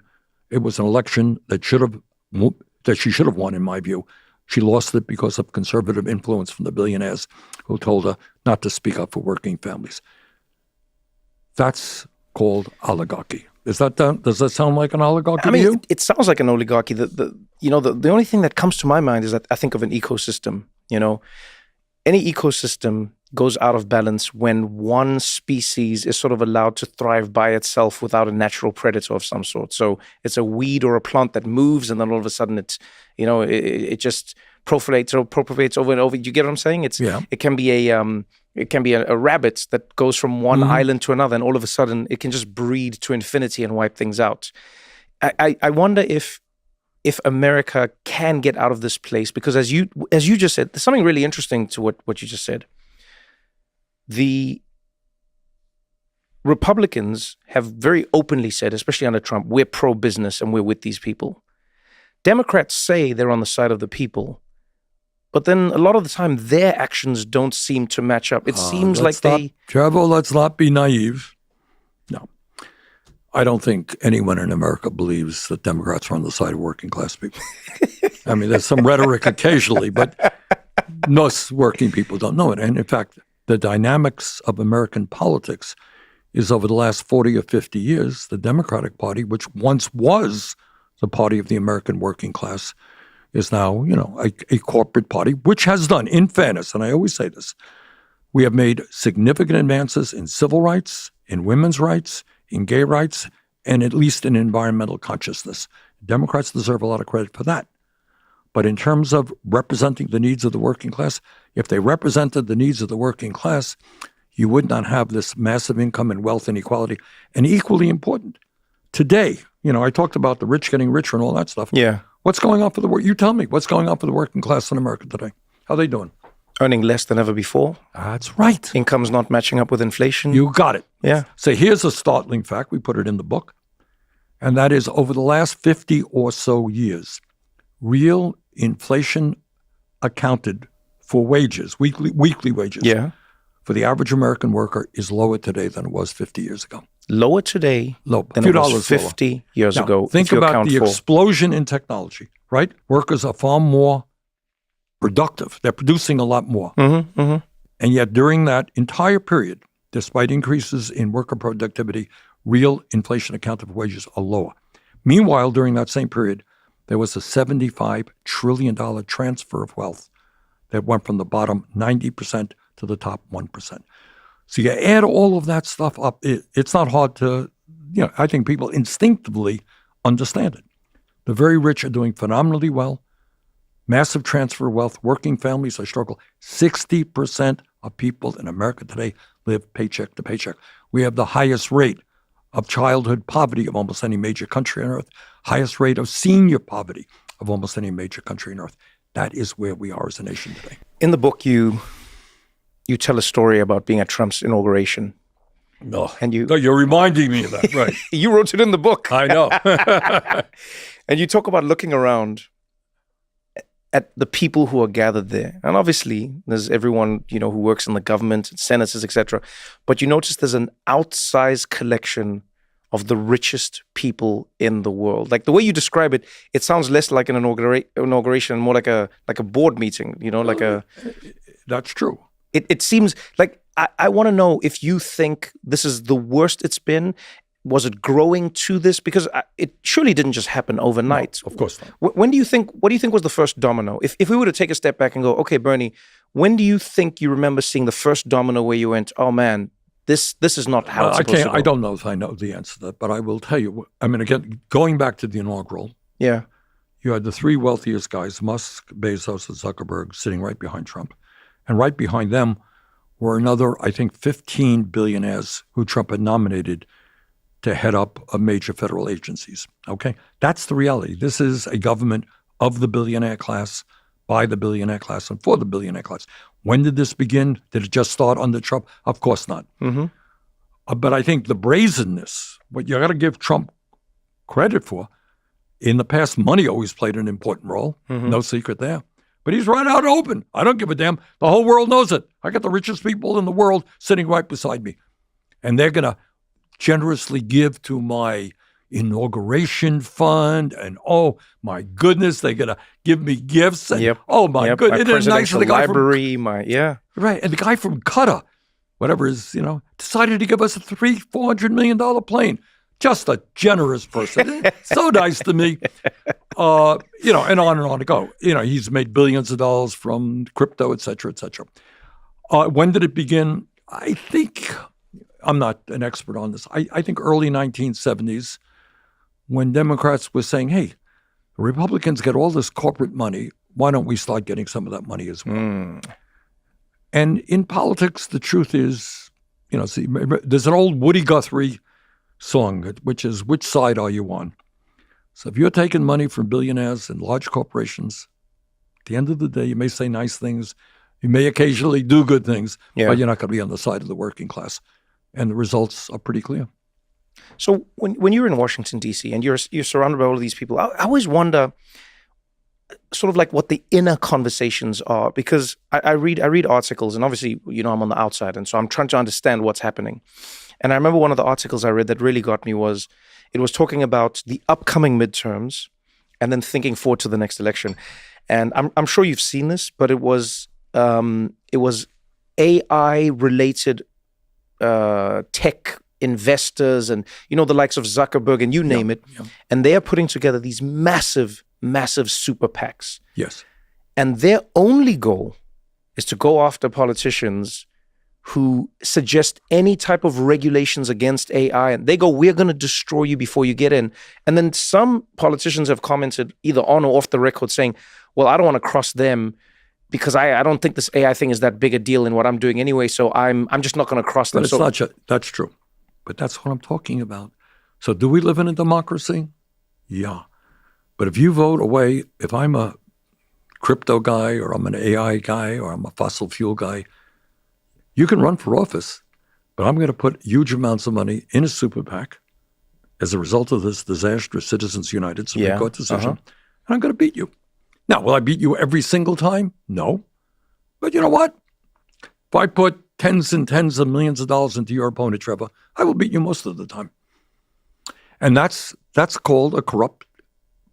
It was an election that she should have won, in my view. She lost it because of conservative influence from the billionaires who told her not to speak up for working families. That's called oligarchy. Does that sound like an oligarchy to you? It sounds like an oligarchy. The only thing that comes to my mind is that I think of an ecosystem. Any ecosystem goes out of balance when one species is sort of allowed to thrive by itself without a natural predator of some sort. So it's a weed or a plant that moves, and then all of a sudden it just proliferates or propagates over and over. You get what I'm saying? It can be a rabbit that goes from one island to another, and all of a sudden it can just breed to infinity and wipe things out. I wonder if America can get out of this place, because as you just said, there's something really interesting to what you just said. The Republicans have very openly said, especially under Trump, we're pro-business and we're with these people. Democrats say they're on the side of the people, but then a lot of the time their actions don't seem to match up. It seems like Trevor, let's not be naive. No. I don't think anyone in America believes that Democrats are on the side of working class people. I mean, there's some rhetoric occasionally, but most working people don't know it. And in fact, the dynamics of American politics is over the last 40 or 50 years, the Democratic Party, which once was the party of the American working class, is now, a corporate party, which has done, in fairness, and I always say this, we have made significant advances in civil rights, in women's rights, in gay rights, and at least in environmental consciousness. Democrats deserve a lot of credit for that. But in terms of representing the needs of the working class, if they represented the needs of the working class, you would not have this massive income and wealth inequality. And equally important, today, I talked about the rich getting richer and all that stuff. Yeah. What's going on for you tell me, what's going on for the working class in America today? How are they doing? Earning less than ever before. That's right. Income's not matching up with inflation. You got it. Yeah. So here's a startling fact. We put it in the book. And that is, over the last 50 or so years, real inflation accounted for wages, weekly wages, for the average American worker is lower today than it was 50 years ago. Lower today than it was 50 years ago. Think about the explosion in technology, right? Workers are far more productive. They're producing a lot more. And yet during that entire period, despite increases in worker productivity, real inflation accounted for wages are lower. Meanwhile, during that same period, there was a $75 trillion transfer of wealth that went from the bottom 90% to the top 1%. So you add all of that stuff up, it's not hard to, I think people instinctively understand it. The very rich are doing phenomenally well. Massive transfer of wealth, working families are struggle. 60% of people in America today live paycheck to paycheck. We have the highest rate of childhood poverty of almost any major country on earth, highest rate of senior poverty of almost any major country on earth. That is where we are as a nation today. In the book, you tell a story about being at Trump's inauguration. No, and you're reminding me of that, right? You wrote it in the book. I know. And you talk about looking around at the people who are gathered there. And obviously, there's everyone, who works in the government, senators, etc. But you notice there's an outsized collection of the richest people in the world. Like the way you describe it, it sounds less like an inauguration, more like a board meeting, That's true. It seems like, I want to know if you think this is the worst it's been. Was it growing to this? Because it surely didn't just happen overnight. No, of course not. What do you think was the first domino? If we were to take a step back and go, okay, Bernie, when do you think you remember seeing the first domino where you went, oh man, this is not how it's supposed to go. I don't know if I know the answer to that, but I will tell you. I mean, again, going back to the inaugural, Yeah. you had the three wealthiest guys, Musk, Bezos, and Zuckerberg, sitting right behind Trump. And right behind them were another, I think, 15 billionaires who Trump had nominated to head up major federal agencies. Okay? That's the reality. This is a government of the billionaire class, by the billionaire class, and for the billionaire class. When did this begin? Did it just start under Trump? Of course not. Mm-hmm. But I think the brazenness, what you got to give Trump credit for, in the past, money always played an important role. Mm-hmm. No secret there. But he's right out open. I don't give a damn. The whole world knows it. I got the richest people in the world sitting right beside me. And they're going to generously give to my inauguration fund. And oh, my goodness, they're going to give me gifts. And oh, my goodness. My Isn't it nice presidential the guy library, Right. And the guy from Qatar, whatever is, decided to give us a $400 million plane. Just a generous person. So nice to me. And on to go. He's made billions of dollars from crypto, et cetera, et cetera. When did it begin? I think, I'm not an expert on this. I think early 1970s, when Democrats were saying, hey, the Republicans get all this corporate money. Why don't we start getting some of that money as well? And in politics, the truth is, there's an old Woody Guthrie song, which is, which side are you on? So if you're taking money from billionaires and large corporations, at the end of the day, you may say nice things, you may occasionally do good things, but you're not going to be on the side of the working class. And the results are pretty clear. So when you're in Washington, D.C., and you're surrounded by all of these people, I always wonder sort of like what the inner conversations are, because I read articles, and obviously, I'm on the outside, and so I'm trying to understand what's happening. And I remember one of the articles I read that really got me was, it was talking about the upcoming midterms and then thinking forward to the next election. And I'm sure you've seen this, but it was AI-related tech investors and, the likes of Zuckerberg and you name it. Yeah. And they are putting together these massive, massive super PACs. Yes. And their only goal is to go after politicians who suggest any type of regulations against AI. And they go, we're going to destroy you before you get in. And then some politicians have commented either on or off the record saying, well, I don't want to cross them because I don't think this AI thing is that big a deal in what I'm doing anyway. So I'm just not going to cross them. But it's not just, that's true. But that's what I'm talking about. So do we live in a democracy? Yeah. But if you vote away, if I'm a crypto guy or I'm an AI guy or I'm a fossil fuel guy, you can run for office, but I'm going to put huge amounts of money in a super PAC as a result of this disastrous Citizens United Supreme Court decision, and I'm going to beat you. Now, will I beat you every single time? No. But you know what? If I put tens and tens of millions of dollars into your opponent, Trevor, I will beat you most of the time. And that's called a corrupt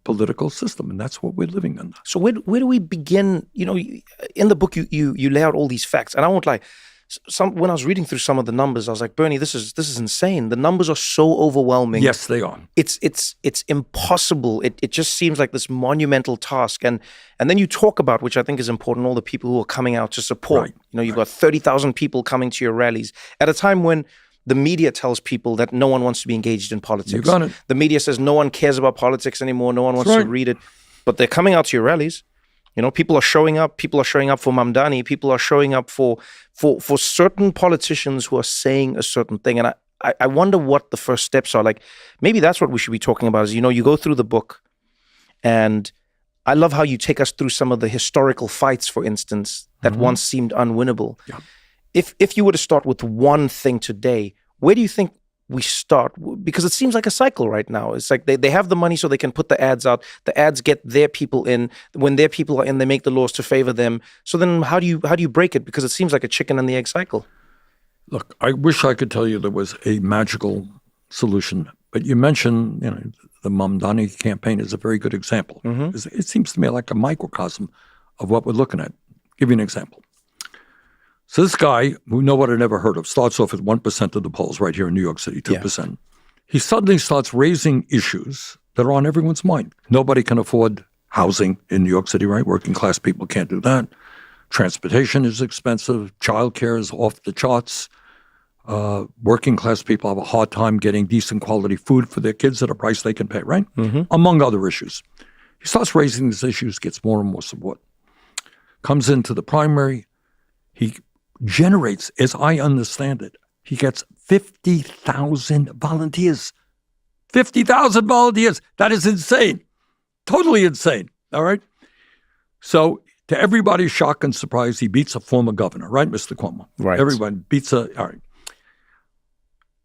political system, and that's what we're living under. So where do we begin? In the book, you lay out all these facts, and I won't lie. When I was reading through some of the numbers, I was like, Bernie, this is insane. The numbers are so overwhelming. Yes, they are. It's impossible. It just seems like this monumental task. And then you talk about, which I think is important, all the people who are coming out to support. Right. You've got 30,000 people coming to your rallies at a time when the media tells people that no one wants to be engaged in politics. You got it. The media says no one cares about politics anymore. No one wants to read it. But they're coming out to your rallies. People are showing up. People are showing up for Mamdani. People are showing up for certain politicians who are saying a certain thing. And I wonder what the first steps are. Like, maybe that's what we should be talking about is, you go through the book, and I love how you take us through some of the historical fights, for instance, that once seemed unwinnable. Yeah. If you were to start with one thing today, where do you think we start? Because it seems like a cycle right now. It's like they have the money so they can put the ads out. The ads get their people in. When their people are in, they make the laws to favor them. So then how do you break it? Because it seems like a chicken and the egg cycle. Look, I wish I could tell you there was a magical solution. But you mentioned, the Mamdani campaign is a very good example. It seems to me like a microcosm of what we're looking at. Give you an example. So this guy, who no one had ever heard of, starts off at 1% of the polls right here in New York City, 2%. Yeah. He suddenly starts raising issues that are on everyone's mind. Nobody can afford housing in New York City, right? Working class people can't do that. Transportation is expensive. Childcare is off the charts. working class people have a hard time getting decent quality food for their kids at a price they can pay, right? Among other issues. He starts raising these issues, gets more and more support. Comes into the primary. He generates, as I understand it, he gets 50,000 volunteers. 50,000 volunteers. That is insane. Totally insane. All right? So to everybody's shock and surprise, he beats a former governor, right, Mr. Cuomo? Right. Everyone beats all right.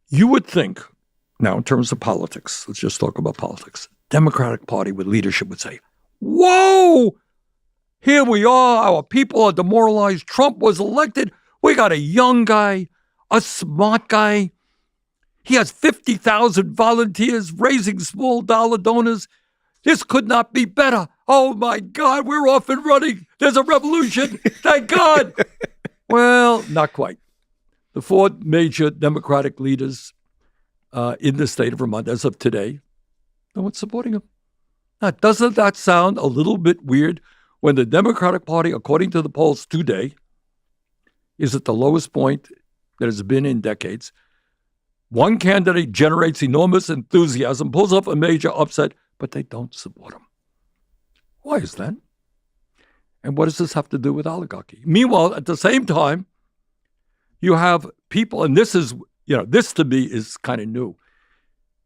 You would think, now in terms of politics, let's just talk about politics. Democratic Party with leadership would say, whoa, here we are. Our people are demoralized. Trump was elected. We got a young guy, a smart guy. He has 50,000 volunteers raising small dollar donors. This could not be better. Oh my God, we're off and running. There's a revolution. Thank God. Well, not quite. The four major Democratic leaders in the state of Vermont, as of today, no one's supporting him. Now, doesn't that sound a little bit weird when the Democratic Party, according to the polls today, is at the lowest point that has been in decades? One candidate generates enormous enthusiasm, pulls off a major upset, but they don't support him. Why is that? And what does this have to do with oligarchy? Meanwhile, at the same time, you have people, and this is, this to me is kind of new.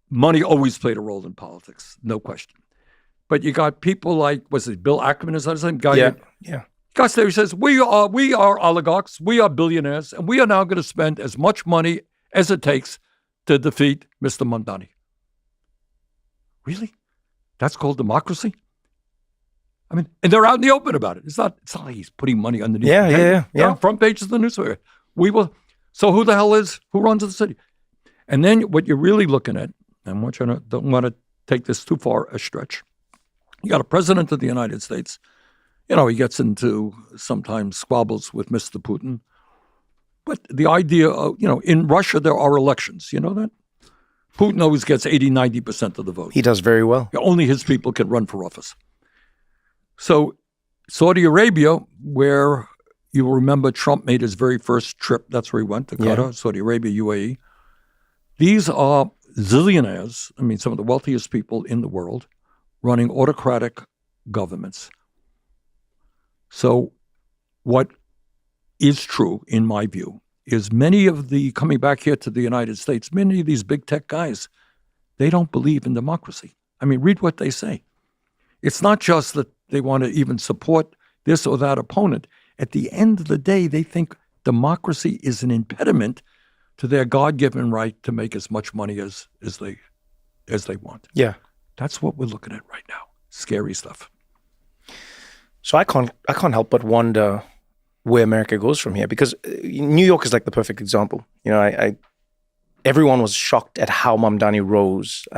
Money always played a role in politics, no question. But you got people like, was it Bill Ackman? Is that the same guy? Yeah. Guy there, he says, we are oligarchs, we are billionaires, and we are now going to spend as much money as it takes to defeat Mr. Mamdani. Really? That's called democracy? I mean, and they're out in the open about it. It's not like he's putting money underneath the table. Yeah. Front pages of the newspaper. So who the hell who runs the city? And then what you're really looking at, and don't want to take this too far a stretch. You got a president of the United States. He gets into sometimes squabbles with Mr. Putin. But the idea of, in Russia, there are elections. You know that? Putin always gets 80, 90% of the vote. He does very well. Only his people can run for office. So Saudi Arabia, where you will remember Trump made his very first trip, that's where he went, to Qatar, Saudi Arabia, UAE. These are zillionaires, some of the wealthiest people in the world, running autocratic governments. So what is true, in my view, is coming back here to the United States, many of these big tech guys, they don't believe in democracy. Read what they say. It's not just that they want to even support this or that opponent. At the end of the day, they think democracy is an impediment to their God-given right to make as much money as they want. Yeah. That's what we're looking at right now. Scary stuff. So I can't help but wonder where America goes from here, because New York is like the perfect example. Everyone was shocked at how Mamdani rose.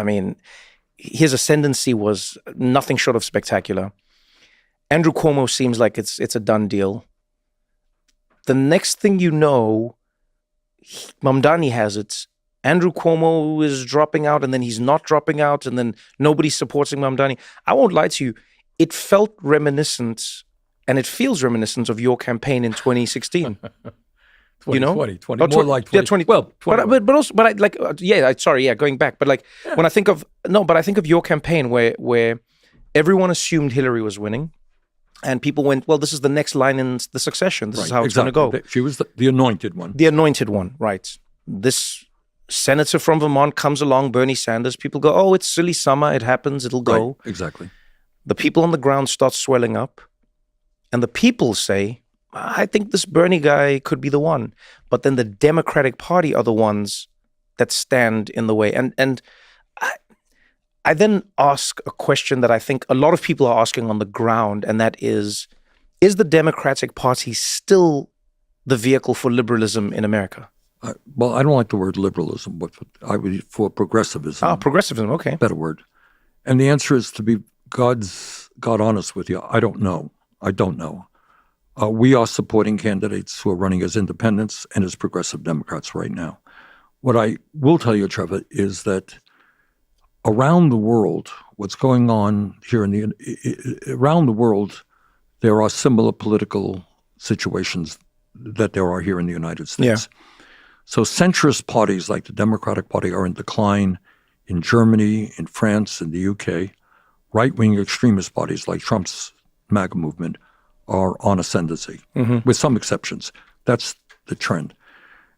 His ascendancy was nothing short of spectacular. Andrew Cuomo seems like it's a done deal. The next thing you know, Mamdani has it. Andrew Cuomo is dropping out, and then he's not dropping out, and then nobody's supporting Mamdani. I won't lie to you. It felt reminiscent, and it feels reminiscent of your campaign in 2016. 2020, more like 20. Yeah, 20. Well, going back. But when I think of your campaign where everyone assumed Hillary was winning, and people went, well, this is the next line in the succession. This is how it's going to go. She was the anointed one. The anointed one, right. This senator from Vermont comes along, Bernie Sanders. People go, oh, it's silly summer. It happens. It'll go. Right, exactly. The people on the ground start swelling up. And the people say, I think this Bernie guy could be the one. But then the Democratic Party are the ones that stand in the way. And I then ask a question that I think a lot of people are asking on the ground, and that is the Democratic Party still the vehicle for liberalism in America? Well, I don't like the word liberalism, but I would for progressivism. Progressivism, okay. Better word. And the answer is, to be God honest with you, I don't know. We are supporting candidates who are running as independents and as progressive Democrats right now. What I will tell you, Trevor, is that around the world, what's going on here around the world, there are similar political situations that there are here in the United States. Yeah. So centrist parties like the Democratic Party are in decline in Germany, in France, in the UK. Right-wing extremist parties like Trump's MAGA movement are on ascendancy, with some exceptions. That's the trend.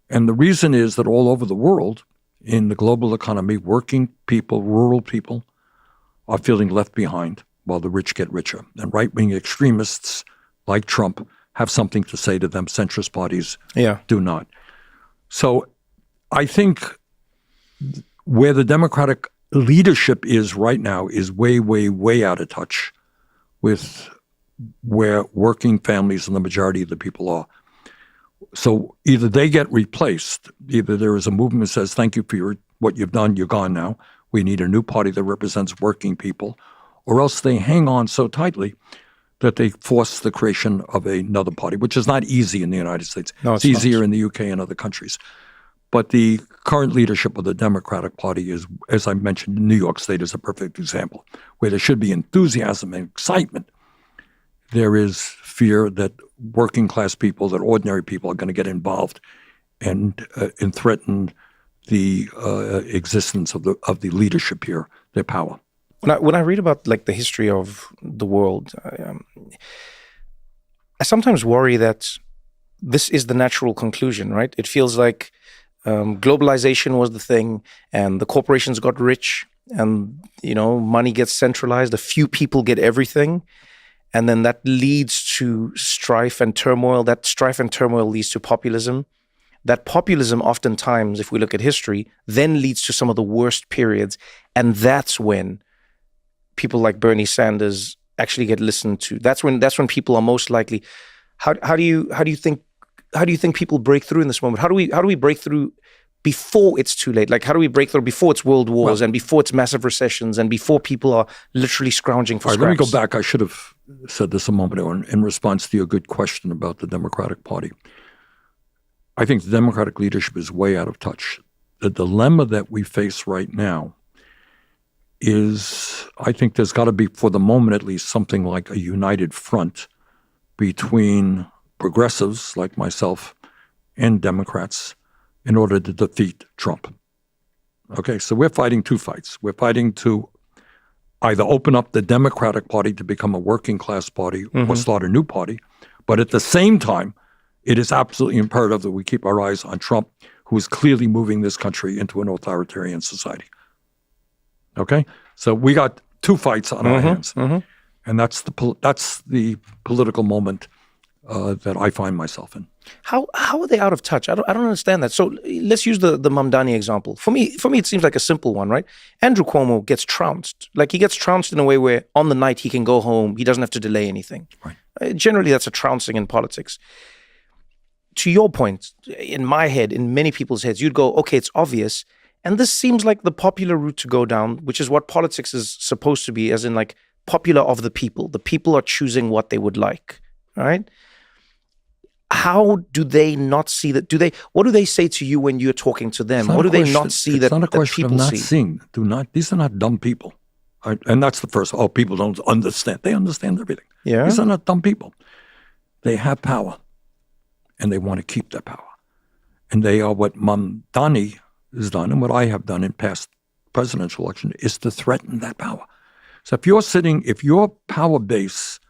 And the reason is that all over the world, in the global economy, working people, rural people, are feeling left behind while the rich get richer. And right-wing extremists like Trump have something to say to them. Centrist parties do not. So I think where the Democratic leadership is right now is way, way, way out of touch with where working families and the majority of the people are. So either they get replaced, either there is a movement that says, thank you for what you've done, you're gone now. We need a new party that represents working people, or else they hang on so tightly that they force the creation of another party, which is not easy in the United States. No, it's easier in the UK and other countries. But the current leadership of the Democratic Party is, as I mentioned, New York State is a perfect example, where there should be enthusiasm and excitement. There is fear that working class people, that ordinary people are going to get involved and threaten the existence of the leadership here, their power. When I read about like the history of the world, I sometimes worry that this is the natural conclusion, right? It feels like globalization was the thing, and the corporations got rich, and money gets centralized. A few people get everything, and then that leads to strife and turmoil. That strife and turmoil leads to populism. That populism, oftentimes, if we look at history, then leads to some of the worst periods, and that's when people like Bernie Sanders actually get listened to. That's when people are most likely. How do you think people break through in this moment? How do we break through before it's too late? Like, how do we break through before it's world wars and before it's massive recessions and before people are literally scrounging for scraps? Let me go back. I should have said this a moment ago in response to your good question about the Democratic Party. I think the Democratic leadership is way out of touch. The dilemma that we face right now is, I think there's got to be, for the moment at least, something like a united front between progressives like myself and Democrats in order to defeat Trump. Okay, so we're fighting two fights. We're fighting to either open up the Democratic Party to become a working class party or start a new party. But at the same time, it is absolutely imperative that we keep our eyes on Trump, who is clearly moving this country into an authoritarian society. Okay? So we got two fights on our hands. And that's the political moment that I find myself in. How are they out of touch? I don't understand that. So let's use the Mamdani example. For me, it seems like a simple one, right? Andrew Cuomo gets trounced. Like, he gets trounced in a way where on the night he can go home. He doesn't have to delay anything. Right. Generally, that's a trouncing in politics. To your point, in my head, in many people's heads, you'd go, okay, it's obvious. And this seems like the popular route to go down, which is what politics is supposed to be, as in like popular of the people. The people are choosing what they would like, right? How do they not see that? What do they say to you when you're talking to them? What do they not see that people see? It's not a question of not seeing. These are not dumb people. Right? And that's the first, people don't understand. They understand everything. Yeah. These are not dumb people. They have power, and they want to keep their power. And they are what Mamdani has done, and what I have done in past presidential election, is to threaten that power. So if your power base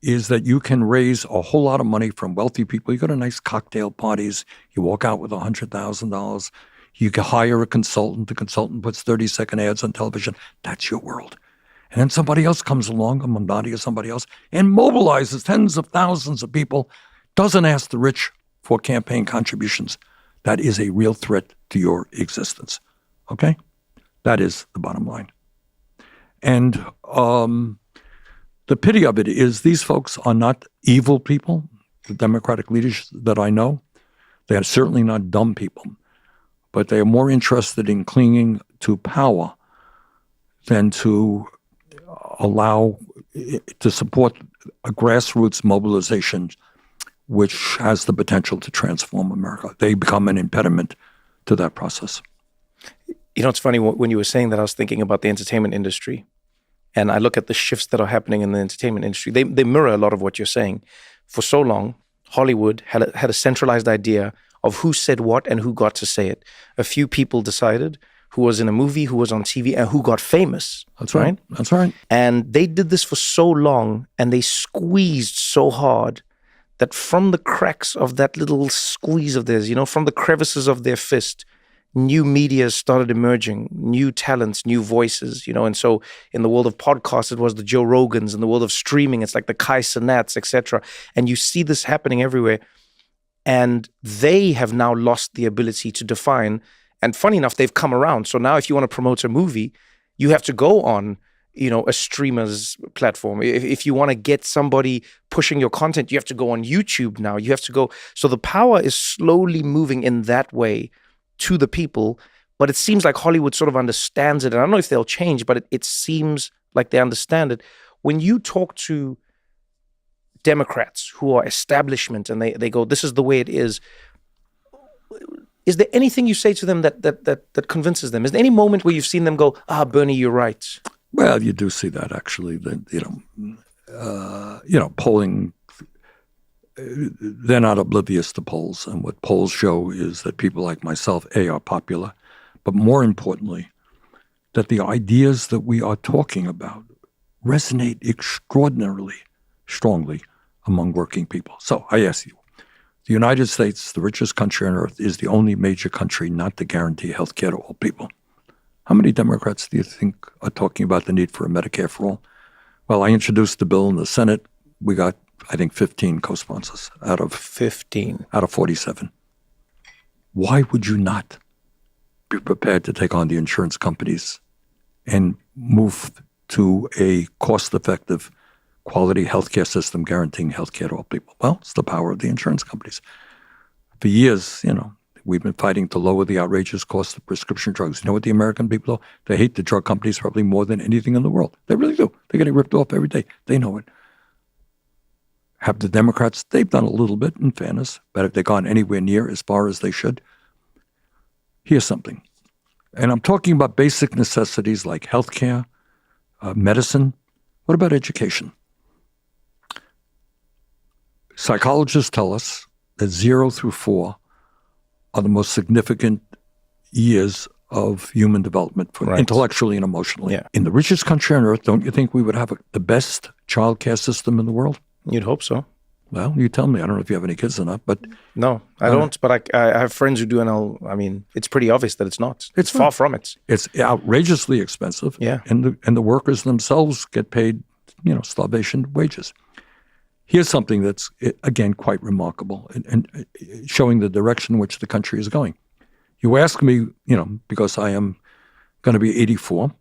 is that you can raise a whole lot of money from wealthy people, you go to nice cocktail parties, you walk out with $100,000, you can hire a consultant, the consultant puts 30-second ads on television, that's your world. And then somebody else comes along, a Mamdani or somebody else, and mobilizes tens of thousands of people, doesn't ask the rich for campaign contributions. That is a real threat to your existence, okay? That is the bottom line. And the pity of it is these folks are not evil people, the Democratic leaders that I know. They are certainly not dumb people, but they are more interested in clinging to power than to allow, to support a grassroots mobilization which has the potential to transform America. They become an impediment to that process. You know, it's funny, when you were saying that, I was thinking about the entertainment industry. And I look at the shifts that are happening in the entertainment industry. They mirror a lot of what you're saying. For so long, Hollywood had a centralized idea of who said what and who got to say it. A few people decided who was in a movie, who was on TV, and who got famous. That's right. That's right. And they did this for so long, and they squeezed so hard that from the cracks of that little squeeze of theirs, from the crevices of their fist, new media started emerging, new talents, new voices, and so in the world of podcasts, it was the Joe Rogans. In the world of streaming, it's like the Kai Cenats, etc. And you see this happening everywhere. And they have now lost the ability to define. And funny enough, they've come around. So now if you want to promote a movie, you have to go on, a streamer's platform. If you want to get somebody pushing your content, you have to go on YouTube now. You have to go. So the power is slowly moving in that way to the people. But it seems like Hollywood sort of understands it. And I don't know if they'll change, but it seems like they understand it. When you talk to Democrats who are establishment and they go, this is the way it is there anything you say to them that convinces them? Is there any moment where you've seen them go, Bernie, you're right? Well, you do see that actually. Polling, they're not oblivious to polls. And what polls show is that people like myself, are popular, but more importantly, that the ideas that we are talking about resonate extraordinarily strongly among working people. So I ask you, the United States, the richest country on earth, is the only major country not to guarantee health care to all people. How many Democrats do you think are talking about the need for a Medicare for all? Well, I introduced the bill in the Senate. We got, I think, 15 co-sponsors out of 15 out of 47. Why would you not be prepared to take on the insurance companies and move to a cost-effective quality healthcare system guaranteeing healthcare to all people? Well, it's the power of the insurance companies. For years, we've been fighting to lower the outrageous cost of prescription drugs. You know what the American people do? They hate the drug companies probably more than anything in the world. They really do. They're getting ripped off every day. They know it. Have the Democrats, they've done a little bit, in fairness, but have they gone anywhere near as far as they should? Here's something. And I'm talking about basic necessities like healthcare, medicine. What about education? Psychologists tell us that 0 through 4 are the most significant years of human development intellectually and emotionally. Yeah. In the richest country on earth, don't you think we would have the best child care system in the world? You'd hope so. Well, you tell me. I don't know if you have any kids or not, but... No, I don't, but I have friends who do, and it's pretty obvious that it's not. It's far from it. It's outrageously expensive. Yeah. And the workers themselves get paid, starvation wages. Here's something that's, again, quite remarkable and showing the direction in which the country is going. You ask me, because I am going to be 84,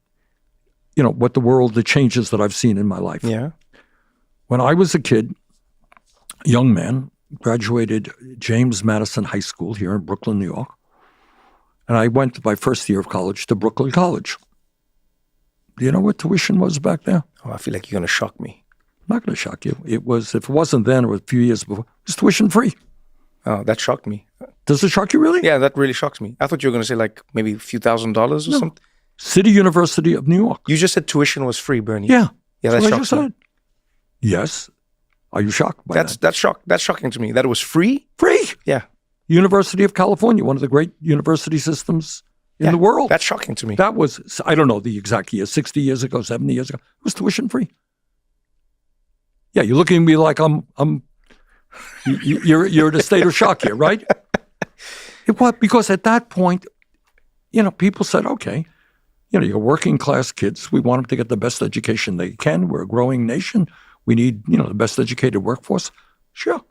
what the changes that I've seen in my life. Yeah. When I was a kid, young man, graduated James Madison High School here in Brooklyn, New York. And I went my first year of college to Brooklyn College. Do you know what tuition was back there? Oh, I feel like you're going to shock me. I'm not going to shock you. It was, if it wasn't then or a few years before, it was tuition free. Oh, that shocked me. Does it shock you really? Yeah, that really shocks me. I thought you were going to say like maybe a few $1,000s or something. City University of New York. You just said tuition was free, Bernie. Yeah. Yeah, That's that what I shocks just me. said. Yes. Are you shocked by that? That's shocking to me. That it was free? Free. Yeah. University of California, one of the great university systems in the world. That's shocking to me. That was, I don't know the exact year, 60 years ago, 70 years ago. It was tuition free. Yeah, you're looking at me like you're in a state of shock here, right? It was because at that point, people said, okay, you're working class kids. We want them to get the best education they can. We're a growing nation. We need, the best educated workforce. Sure,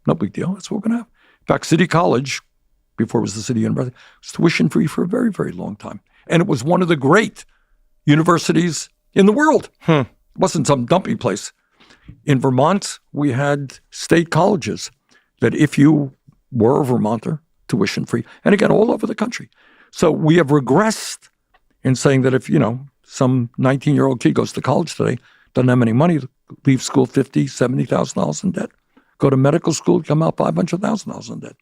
no big deal. That's what we're going to have. In fact, City College, before it was the City University, was tuition free for a very, very long time. And it was one of the great universities in the world. It wasn't some dumpy place. In Vermont, we had state colleges that if you were a Vermonter, tuition free. And again, all over the country. So we have regressed in saying that if, some 19-year-old kid goes to college today, doesn't have any money, leave school $50,000, $70,000 in debt. Go to medical school, come out $500,000 in debt.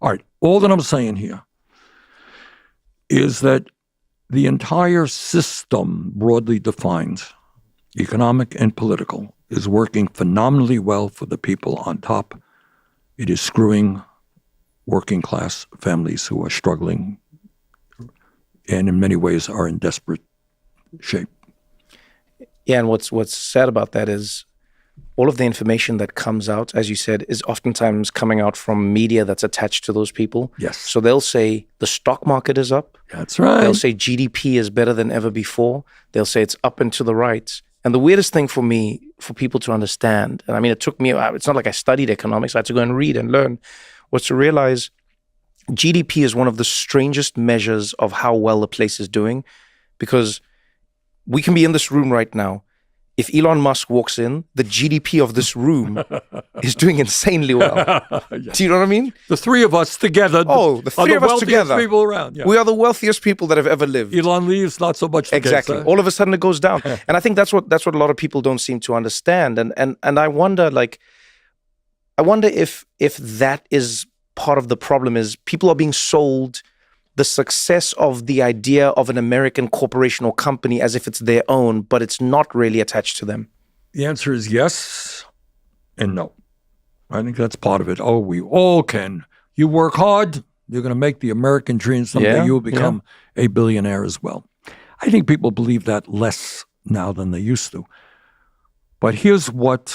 All right, all that I'm saying here is that the entire system, broadly defined, economic and political, is working phenomenally well for the people on top. It is screwing working class families who are struggling and in many ways are in desperate shape. Yeah, and what's sad about that is all of the information that comes out, as you said, is oftentimes coming out from media that's attached to those people. Yes. So they'll say the stock market is up. That's right. They'll say GDP is better than ever before. They'll say it's up and to the right. And the weirdest thing for me, for people to understand, and I mean, it took me, it's not like I studied economics, I had to go and read and learn, was to realize GDP is one of the strangest measures of how well a place is doing, because we can be in this room right now. If Elon Musk walks in, the GDP of this room is doing insanely well. Yes. Do you know what I mean? The three of us together. Oh, the three of us together. People around. Yeah. We are the wealthiest people that have ever lived. Elon leaves, not so much. Exactly. All of a sudden, it goes down, and I think that's what a lot of people don't seem to understand. And I wonder, if that is part of the problem. Is people are being sold the success of the idea of an American corporation or company as if it's their own, but it's not really attached to them. The answer is yes and no. I think that's part of it. Oh, we all can. You work hard, you're going to make the American dream. Someday you'll become a billionaire as well. I think people believe that less now than they used to. But here's what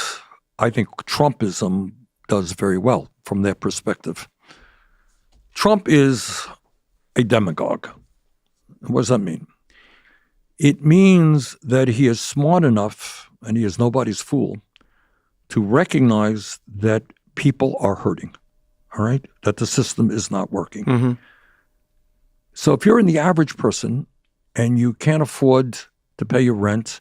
I think Trumpism does very well from their perspective. Trump is a demagogue. What does that mean? It means that he is smart enough, and he is nobody's fool, to recognize that people are hurting, all right? That the system is not working. Mm-hmm. So if you're in the average person and you can't afford to pay your rent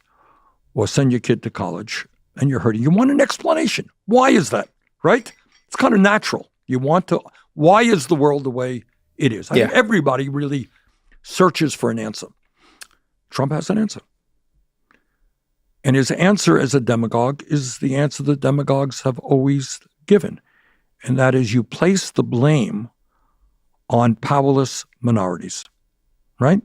or send your kid to college and you're hurting, you want an explanation. Why is that, right? It's kind of natural. You want to, why is the world the way it is? I mean, everybody really searches for an answer. Trump has an answer. And his answer as a demagogue is the answer that demagogues have always given. And that is, you place the blame on powerless minorities, right?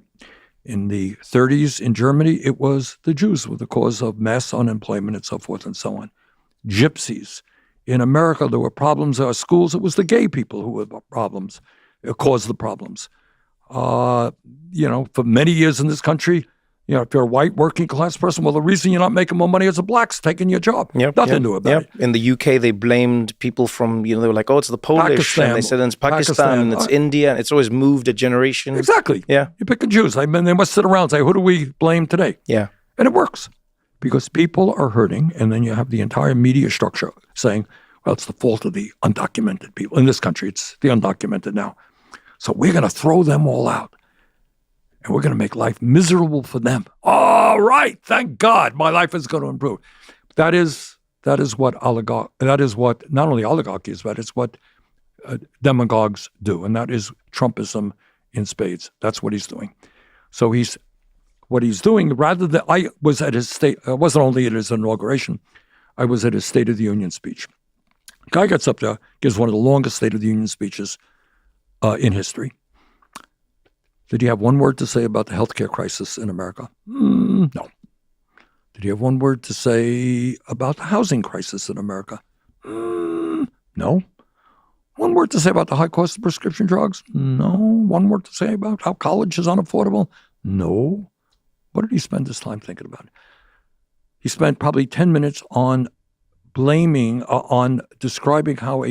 In the 30s in Germany, it was the Jews were the cause of mass unemployment and so forth and so on. Gypsies. In America, there were problems at our schools. It was the gay people who were the problems. Cause the problems. For many years in this country, if you're a white working class person, well, the reason you're not making more money is a black's taking your job. Nothing to do about it. In the UK, they blamed people from, they were like, oh, it's the Polish. Pakistan. And they said it's Pakistan and it's India. And it's always moved a generation. Exactly. Yeah. You pick and choose. I mean, they must sit around and say, who do we blame today? Yeah. And it works because people are hurting. And then you have the entire media structure saying, well, it's the fault of the undocumented people. In this country, it's the undocumented now. So we're going to throw them all out, and we're going to make life miserable for them. All right, thank God, my life is going to improve. That is what not only oligarchies, but it's what demagogues do, and that is Trumpism in spades. That's what he's doing. So what he's doing. Rather than I was at his I wasn't only at his inauguration, I was at his State of the Union speech. Guy gets up there, gives one of the longest State of the Union speeches in history. Did he have one word to say about the healthcare crisis in America? No. Did he have one word to say about the housing crisis in America? No. One word to say about the high cost of prescription drugs? No. One word to say about how college is unaffordable? No. What did he spend his time thinking about? He spent probably 10 minutes on blaming, on describing how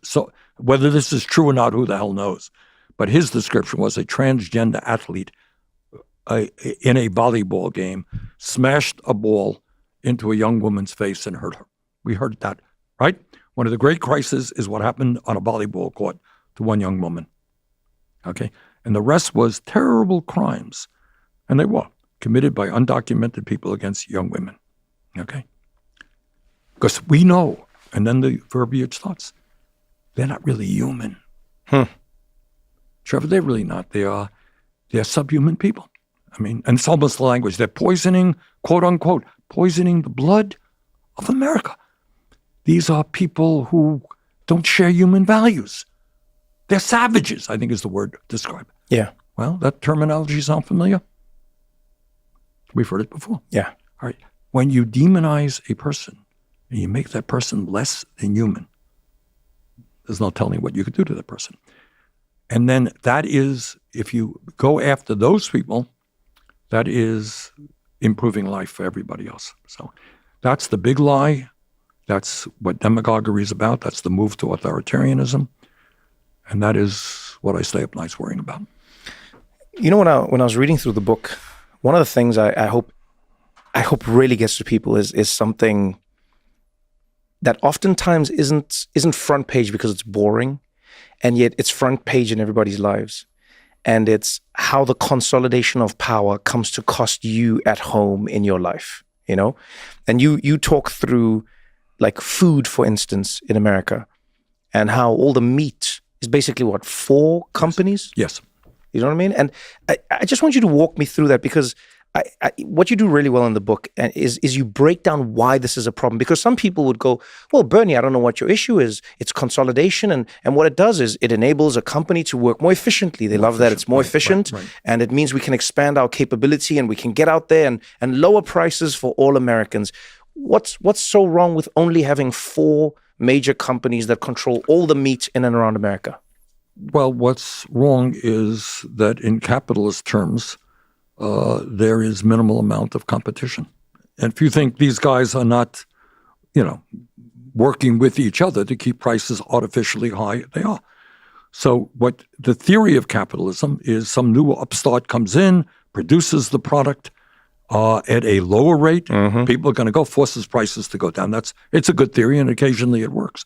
so whether this is true or not, who the hell knows? But his description was a transgender athlete in a volleyball game smashed a ball into a young woman's face and hurt her. We heard that, right? One of the great crises is what happened on a volleyball court to one young woman. Okay? And the rest was terrible crimes. And they were committed by undocumented people against young women. Okay? Because we know, and then the verbiage starts, they're not really human. Trevor, they're really not. They're subhuman people. I mean, and it's almost the language. They're poisoning, quote unquote, poisoning the blood of America. These are people who don't share human values. They're savages, I think is the word to describe it. Yeah. Well, that terminology sound familiar? We've heard it before. Yeah. All right. When you demonize a person and you make that person less than human, There's no telling what you could do to that person. And then that is, if you go after those people, that is improving life for everybody else. So that's the big lie. That's what demagoguery is about. That's the move to authoritarianism. And that is what I stay up nights worrying about. You know, when I was reading through the book, one of the things I hope really gets to people is something that oftentimes isn't front page because it's boring, and yet it's front page in everybody's lives. And it's how the consolidation of power comes to cost you at home in your life, you know? And you talk through like food, for instance, in America, and how all the meat is basically what, 4 companies? Yes. You know what I mean? And I just want you to walk me through that, because what you do really well in the book is you break down why this is a problem. Because some people would go, well, Bernie, I don't know what your issue is. It's consolidation. And what it does is it enables a company to work more efficiently. They love that it's more efficient. Right. And it means we can expand our capability and we can get out there and lower prices for all Americans. What's so wrong with only having 4 major companies that control all the meat in and around America? Well, what's wrong is that in capitalist terms, there is minimal amount of competition. And if you think these guys are not, working with each other to keep prices artificially high, they are. So what the theory of capitalism is, some new upstart comes in, produces the product at a lower rate. Mm-hmm. People are going to go, forces prices to go down. It's a good theory, and occasionally it works.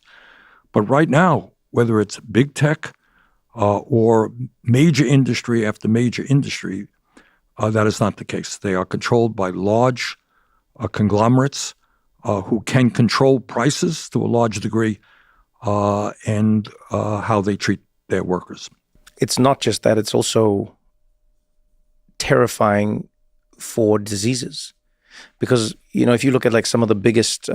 But right now, whether it's big tech or major industry after major industry, that is not the case. They are controlled by large conglomerates who can control prices to a large degree and how they treat their workers. It's not just that, it's also terrifying for diseases. Because, if you look at like some of the biggest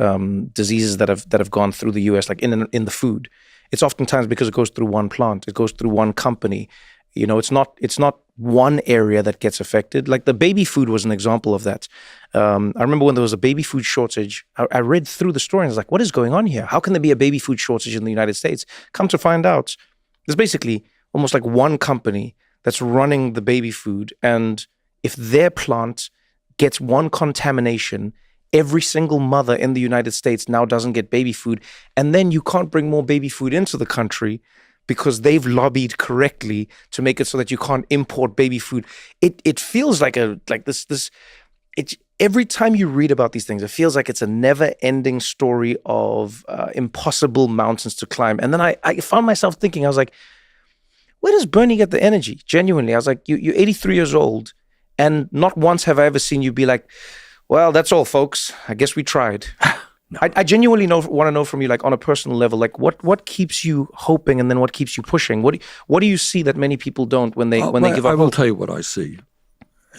diseases that have gone through the US, like in the food, it's oftentimes because it goes through one plant, it goes through one company. It's not one area that gets affected. Like the baby food was an example of that. I remember when there was a baby food shortage, I read through the story and I was like, what is going on here? How can there be a baby food shortage in the United States? Come to find out, there's basically almost like one company that's running the baby food. And if their plant gets one contamination, every single mother in the United States now doesn't get baby food. And then you can't bring more baby food into the country because they've lobbied correctly to make it so that you can't import baby food. It feels like every time you read about these things, it feels like it's a never-ending story of impossible mountains to climb. And then I found myself thinking, I was like, where does Bernie get the energy? Genuinely, I was like, you're 83 years old, and not once have I ever seen you be like, well, that's all, folks. I guess we tried. No. I genuinely want to know from you, like on a personal level, like what keeps you hoping, and then what keeps you pushing? What do you see that many people don't when they give up? I will tell you what I see,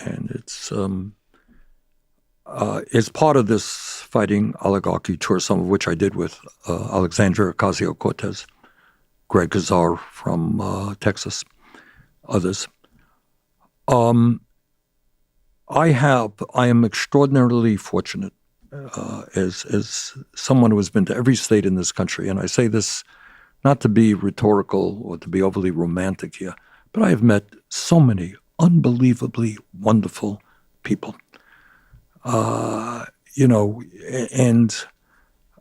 and it's part of this fighting oligarchy tour, some of which I did with Alexandria Ocasio-Cortez, Greg Kazar from Texas, others. I am extraordinarily fortunate as someone who has been to every state in this country, and I say this not to be rhetorical or to be overly romantic here, but I have met so many unbelievably wonderful people. And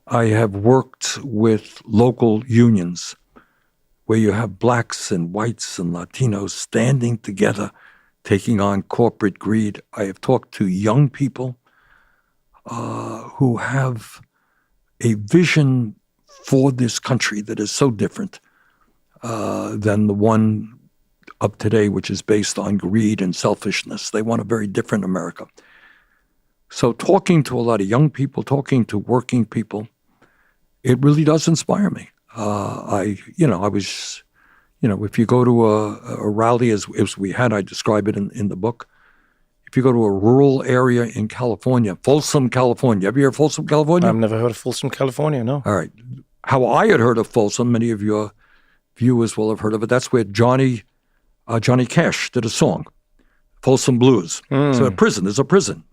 I have worked with local unions where you have blacks and whites and Latinos standing together, taking on corporate greed. I have talked to young people who have a vision for this country that is so different than the one of today, which is based on greed and selfishness. They want a very different America. So talking to a lot of young people, talking to working people, it really does inspire me. If you go to a rally as we had, I describe it in the book. If you go to a rural area in California, Folsom, California. Have you heard of Folsom, California? I've never heard of Folsom, California, no. All right. How I had heard of Folsom, many of your viewers will have heard of it. That's where Johnny Cash did a song, Folsom Blues. So there's a prison.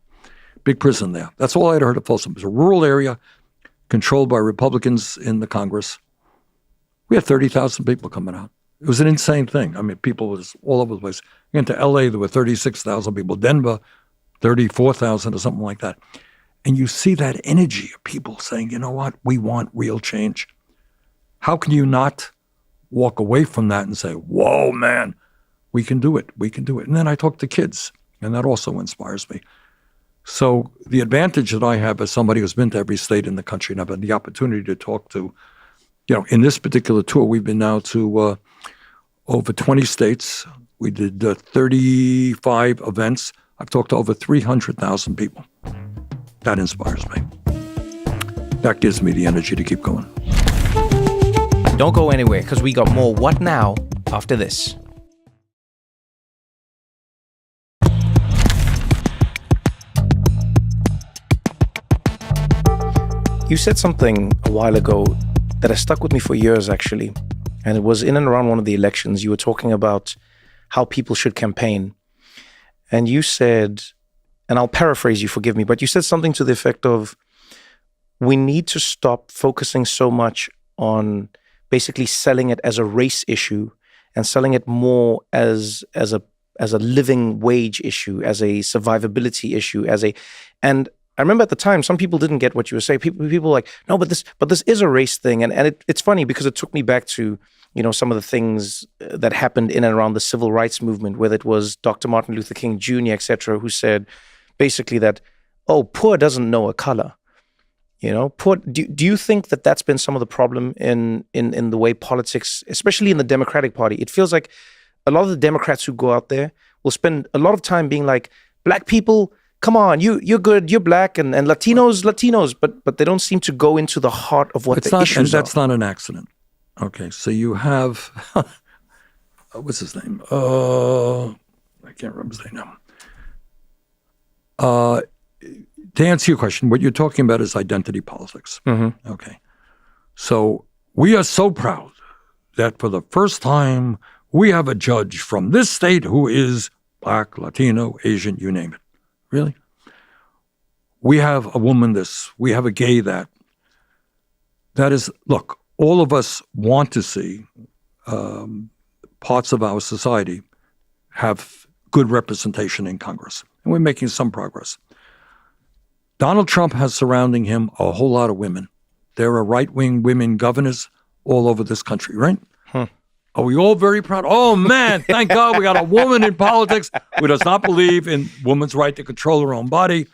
Big prison there. That's all I had heard of Folsom. It's a rural area controlled by Republicans in the Congress. We had 30,000 people coming out. It was an insane thing. I mean, people was all over the place. Into LA, there were 36,000 people. Denver, 34,000 or something like that. And you see that energy of people saying, you know what, we want real change. How can you not walk away from that and say, whoa, man, we can do it. We can do it. And then I talk to kids, and that also inspires me. So the advantage that I have as somebody who's been to every state in the country, and I've had the opportunity to talk to, in this particular tour, we've been now to over 20 states. We did 35 events. I've talked to over 300,000 people. That inspires me. That gives me the energy to keep going. Don't go anywhere, because we got more What Now after this. You said something a while ago that has stuck with me for years, actually. And it was in and around one of the elections. You were talking about how people should campaign. And you said, and I'll paraphrase you, forgive me, but you said something to the effect of, we need to stop focusing so much on basically selling it as a race issue and selling it more as a living wage issue, as a survivability issue, and I remember at the time, some people didn't get what you were saying. People were like, no, but this is a race thing. And it's funny because it took me back to, some of the things that happened in and around the civil rights movement, whether it was Dr. Martin Luther King Jr., et cetera, who said basically that, oh, poor doesn't know a color. Poor. Do you think that that's been some of the problem in the way politics, especially in the Democratic Party? It feels like a lot of the Democrats who go out there will spend a lot of time being like, black people, come on, you're good, you're black, and Latinos, but they don't seem to go into the heart of what issues are. That's not an accident. Okay, so you have, what's his name? I can't remember his name now. To answer your question, what you're talking about is identity politics. Mm-hmm. Okay. So we are so proud that for the first time, we have a judge from this state who is black, Latino, Asian, you name it. Really? We have a woman this, we have a gay that. That is, look, all of us want to see parts of our society have good representation in Congress. And we're making some progress. Donald Trump has surrounding him a whole lot of women. There are right-wing women governors all over this country, right? Huh. Are we all very proud? Oh, man, thank God we got a woman in politics who does not believe in women's right to control her own body,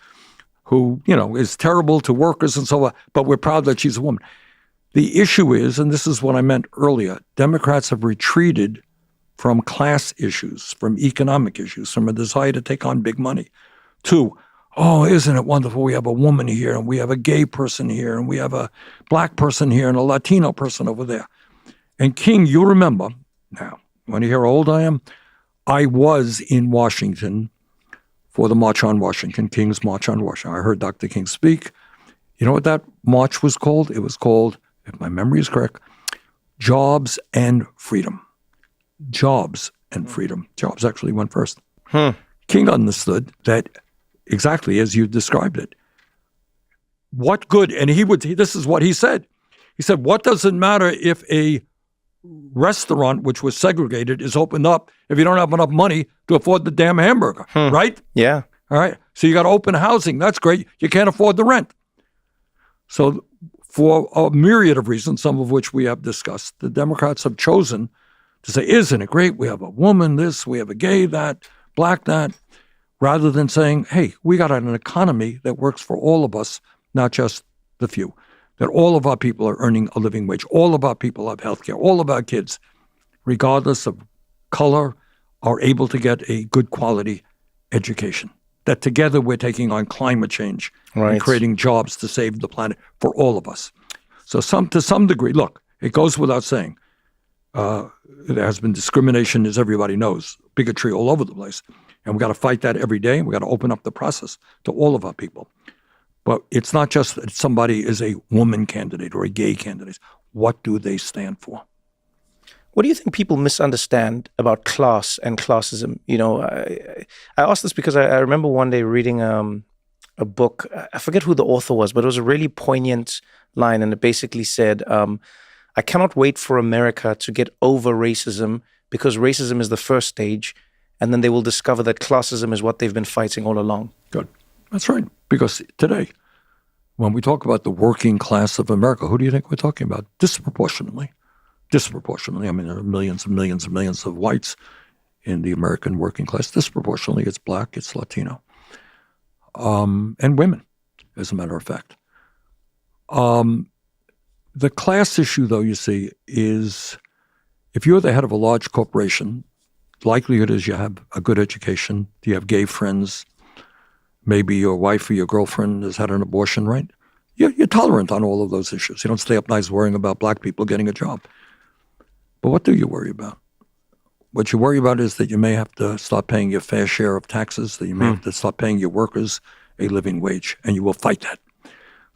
who, is terrible to workers and so on, but we're proud that she's a woman. The issue is, and this is what I meant earlier, Democrats have retreated from class issues, from economic issues, from a desire to take on big money, to, oh, isn't it wonderful? We have a woman here, and we have a gay person here, and we have a black person here, and a Latino person over there. And King, you remember, now, you want to hear how old I am? I was in Washington for the March on Washington, King's March on Washington. I heard Dr. King speak. You know what that march was called? It was called, if my memory is correct, Jobs and Freedom. Jobs and freedom. Jobs actually went first. King understood that exactly as you described it. What good, and this is what he said. He said, what does it matter if a restaurant, which was segregated, is opened up if you don't have enough money to afford the damn hamburger, right? Yeah. All right. So you got open housing. That's great. You can't afford the rent. So for a myriad of reasons, some of which we have discussed, the Democrats have chosen to say, isn't it great? We have a woman this, we have a gay that, black that, rather than saying, hey, we got an economy that works for all of us, not just the few. That all of our people are earning a living wage. All of our people have health care. All of our kids, regardless of color, are able to get a good quality education. That together we're taking on climate change and creating jobs to save the planet for all of us. So to some degree, look, it goes without saying, there has been discrimination, as everybody knows, bigotry all over the place. And we got to fight that every day. We got to open up the process to all of our people. But it's not just that somebody is a woman candidate or a gay candidate. What do they stand for? What do you think people misunderstand about class and classism? I asked this because I remember one day reading a book. I forget who the author was, but it was a really poignant line, and it basically said, I cannot wait for America to get over racism, because racism is the first stage, and then they will discover that classism is what they've been fighting all along. Good. That's right. Because today, when we talk about the working class of America, who do you think we're talking about? Disproportionately. Disproportionately. I mean, there are millions and millions and millions of whites in the American working class. Disproportionately, it's black, it's Latino, and women, as a matter of fact. The class issue, though, you see, is if you're the head of a large corporation, likelihood is you have a good education, you have gay friends, maybe your wife or your girlfriend has had an abortion, right? You're tolerant on all of those issues. You don't stay up nights worrying about black people getting a job. But what do you worry about? What you worry about is that you may have to start paying your fair share of taxes, that you may have to start paying your workers a living wage, and you will fight that.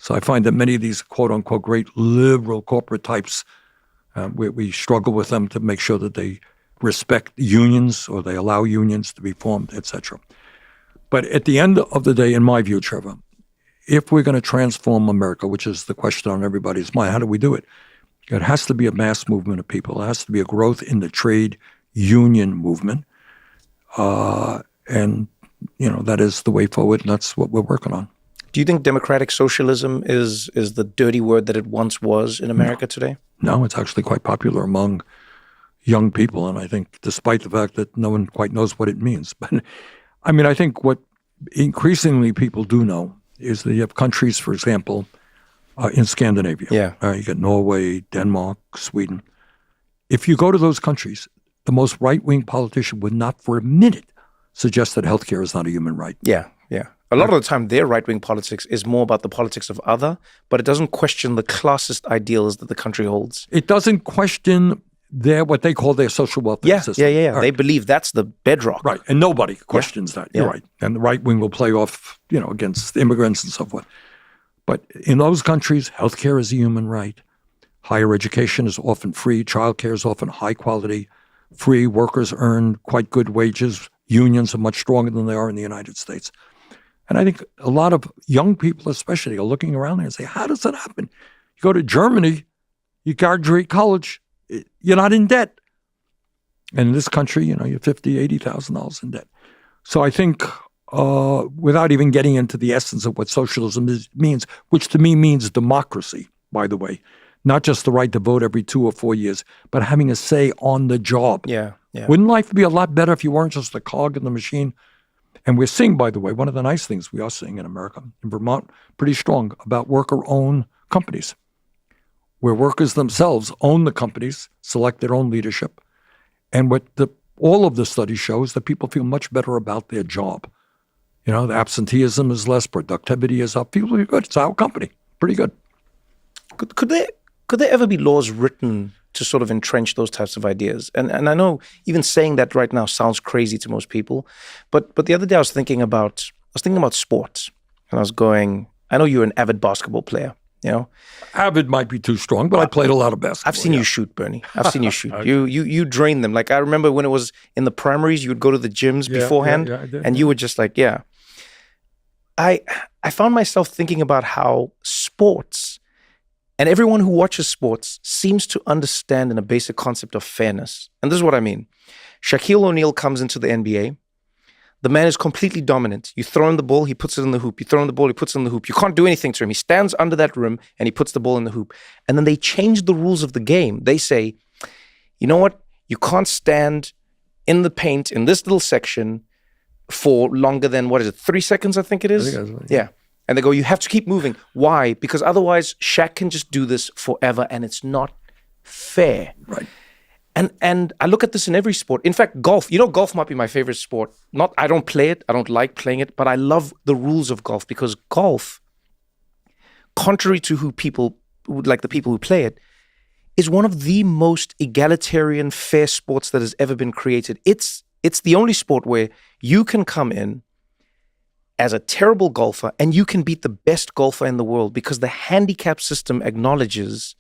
So I find that many of these quote-unquote great liberal corporate types, we struggle with them to make sure that they respect unions or they allow unions to be formed, etc. But at the end of the day, in my view, Trevor, if we're going to transform America, which is the question on everybody's mind, how do we do it? It has to be a mass movement of people. It has to be a growth in the trade union movement. And, that is the way forward, and that's what we're working on. Do you think democratic socialism is the dirty word that it once was in America today? No, it's actually quite popular among young people, and I think despite the fact that no one quite knows what it means. But, I mean, I think what increasingly people do know is that you have countries, for example, in Scandinavia. Yeah. You got Norway, Denmark, Sweden. If you go to those countries, the most right-wing politician would not for a minute suggest that healthcare is not a human right. Yeah. A lot of the time, their right-wing politics is more about the politics of other, but it doesn't question the classist ideals that the country holds. It doesn't question what they call their social welfare system. Yeah. Right. They believe that's the bedrock. Right, and nobody questions that. You're right. And the right wing will play off, against immigrants and so forth. But in those countries, healthcare is a human right. Higher education is often free. Childcare is often high quality, free. Workers earn quite good wages. Unions are much stronger than they are in the United States. And I think a lot of young people especially are looking around there and say, how does that happen? You go to Germany, you graduate college, you're not in debt. And in this country, you're $50,000, $80,000 in debt. So I think without even getting into the essence of what socialism means, which to me means democracy, by the way, not just the right to vote every 2 or 4 years, but having a say on the job. Yeah. Wouldn't life be a lot better if you weren't just a cog in the machine? And we're seeing, by the way, one of the nice things we are seeing in America, in Vermont, pretty strong about worker-owned companies, where workers themselves own the companies, select their own leadership. And what all of the studies show is that people feel much better about their job. The absenteeism is less, productivity is up. People are good. It's our company. Pretty good. Could there ever be laws written to sort of entrench those types of ideas? And I know even saying that right now sounds crazy to most people, but the other day I was thinking about sports, and I was going, I know you're an avid basketball player, Avid might be too strong, but I played a lot of basketball. I've seen you shoot, Bernie. I've seen you shoot. You drain them. Like I remember when it was in the primaries, you would go to the gyms beforehand, I did, and you were just like, I found myself thinking about how sports and everyone who watches sports seems to understand in a basic concept of fairness. And this is what I mean. Shaquille O'Neal comes into the NBA. The man is completely dominant. You throw him the ball, he puts it in the hoop. You throw him the ball, he puts it in the hoop. You can't do anything to him. He stands under that rim and he puts the ball in the hoop. And then they change the rules of the game. They say, you know what? You can't stand in the paint in this little section for longer than, 3 seconds, I think it is? Yeah. And they go, you have to keep moving. Why? Because otherwise Shaq can just do this forever and it's not fair. Right. And I look at this in every sport. In fact, golf. Golf might be my favorite sport. I don't play it. I don't like playing it. But I love the rules of golf because golf, contrary to the people who play it, is one of the most egalitarian, fair sports that has ever been created. It's the only sport where you can come in as a terrible golfer and you can beat the best golfer in the world because the handicap system acknowledges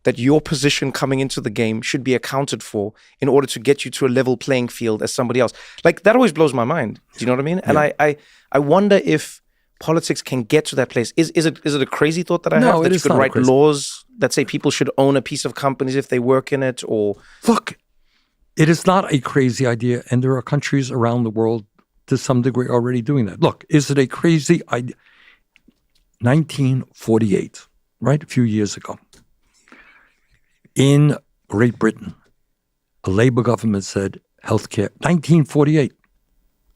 that your position coming into the game should be accounted for in order to get you to a level playing field as somebody else. Like, that always blows my mind. Do you know what I mean? And I wonder if politics can get to that place. Is it a crazy thought that I No, have, that it you is could not a write crazy- laws that say people should own a piece of companies if they work in it, or Look, it is not a crazy idea, and there are countries around the world to some degree already doing that. Look, is it a crazy idea? 1948, right? A few years ago. In Great Britain, a Labour government said healthcare, 1948,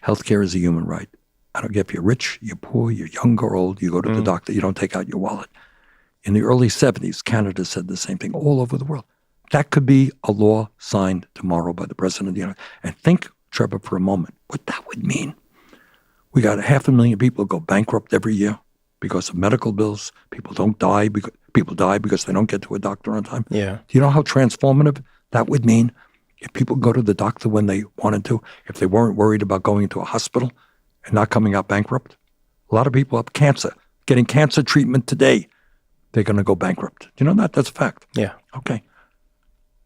healthcare is a human right. I don't care if you're rich, you're poor, you're young or old, you go to the doctor, you don't take out your wallet. In the early 70s, Canada said the same thing all over the world. That could be a law signed tomorrow by the President of the United States. And think, Trevor, for a moment, what that would mean. We got 500,000 people go bankrupt every year because of medical bills. People don't die because people die because they don't get to a doctor on time. Yeah. Do you know how transformative that would mean if people go to the doctor when they wanted to, if they weren't worried about going to a hospital and not coming out bankrupt? A lot of people have cancer, getting cancer treatment today. They're going to go bankrupt. You know that? That's a fact. Yeah. Okay.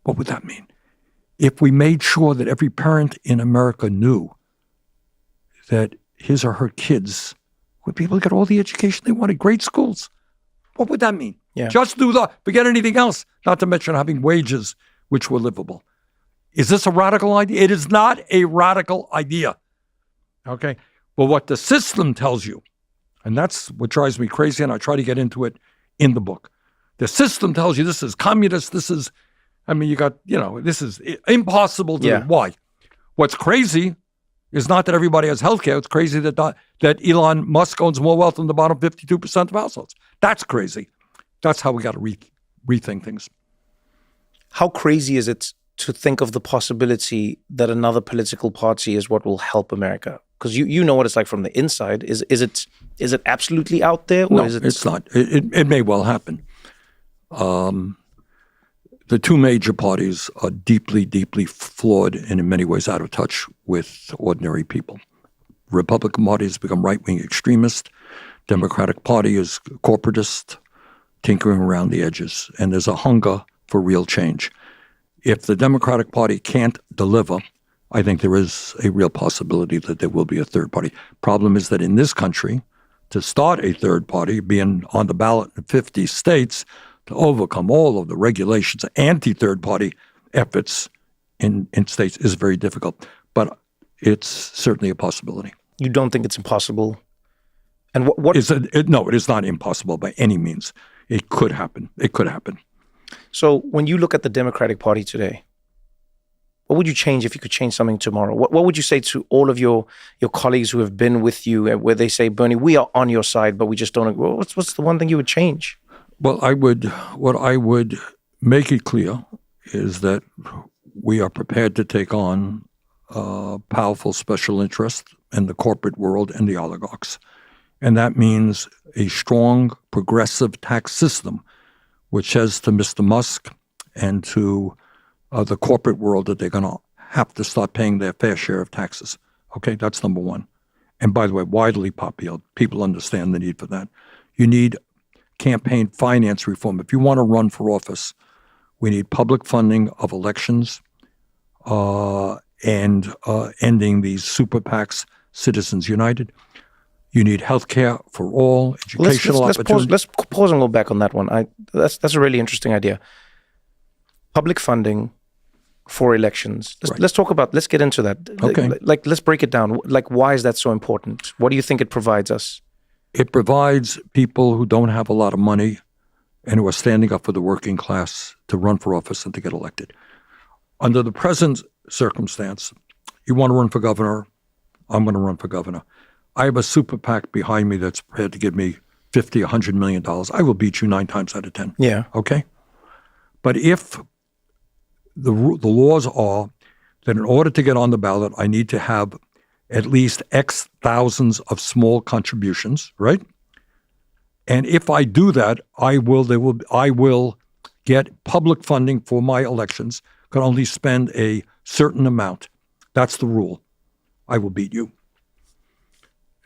What would that mean? If we made sure that every parent in America knew that his or her kids would be able to get all the education they wanted, great schools, what would that mean? Yeah. Just do that. Forget anything else, not to mention having wages which were livable. Is this a radical idea? It is not a radical idea. Okay? Well, what the system tells you, and that's what drives me crazy, and I try to get into it in the book. The system tells you this is communist, this is, I mean, you got, you know, this is impossible to do. Why? What's crazy is not that everybody has health care. It's crazy that Elon Musk owns more wealth than the bottom 52% of households. That's crazy. That's how we got to rethink things. how crazy is it to think of the possibility that another political party is what will help America? Because you know what it's like from the inside. Is it absolutely out there? Or No, is it... it's not. It may well happen. The two major parties are deeply, deeply flawed and in many ways out of touch with ordinary people. Republican Party has become right-wing extremist. Democratic Party is corporatist, tinkering around the edges. And there's a hunger for real change. If the Democratic Party can't deliver, I think there is a real possibility that there will be a third party. Problem is that in this country, to start a third party, being on the ballot in 50 states, to overcome all of the regulations, anti-third party efforts in states is very difficult. But it's certainly a possibility. You don't think it's impossible? And what no, it is not impossible by any means. It could happen. It could happen. So when you look at the Democratic Party today, what would you change if you could change something tomorrow? What would you say to all of your colleagues who have been with you, where they say, Bernie, we are on your side, but we just don't agree? What's the one thing you would change? Well, what I would make it clear is that we are prepared to take on powerful special interests in the corporate world and the oligarchs. And that means a strong progressive tax system, which says to Mr. Musk and to the corporate world that they're going to have to start paying their fair share of taxes. Okay, that's number one. And by the way, widely popular. People understand the need for that. You need campaign finance reform. If you want to run for office, we need public funding of elections and ending these super PACs, Citizens United. You need health care for all, educational opportunities. Let's pause and go back on that one. That's a really interesting idea. Public funding for elections. Let's get into that. Okay. Let's break it down. Why is that so important? What do you think it provides us? It provides people who don't have a lot of money and who are standing up for the working class to run for office and to get elected. Under the present circumstance, you want to run for governor, I'm going to run for governor. I have a super PAC behind me that's prepared to give me $50, $100 million. I will beat you 9 times out of 10. Yeah. Okay? But if the laws are that in order to get on the ballot, I need to have at least X thousands of small contributions, right? And if I do that, I will get public funding for my elections, can only spend a certain amount. That's the rule. I will beat you.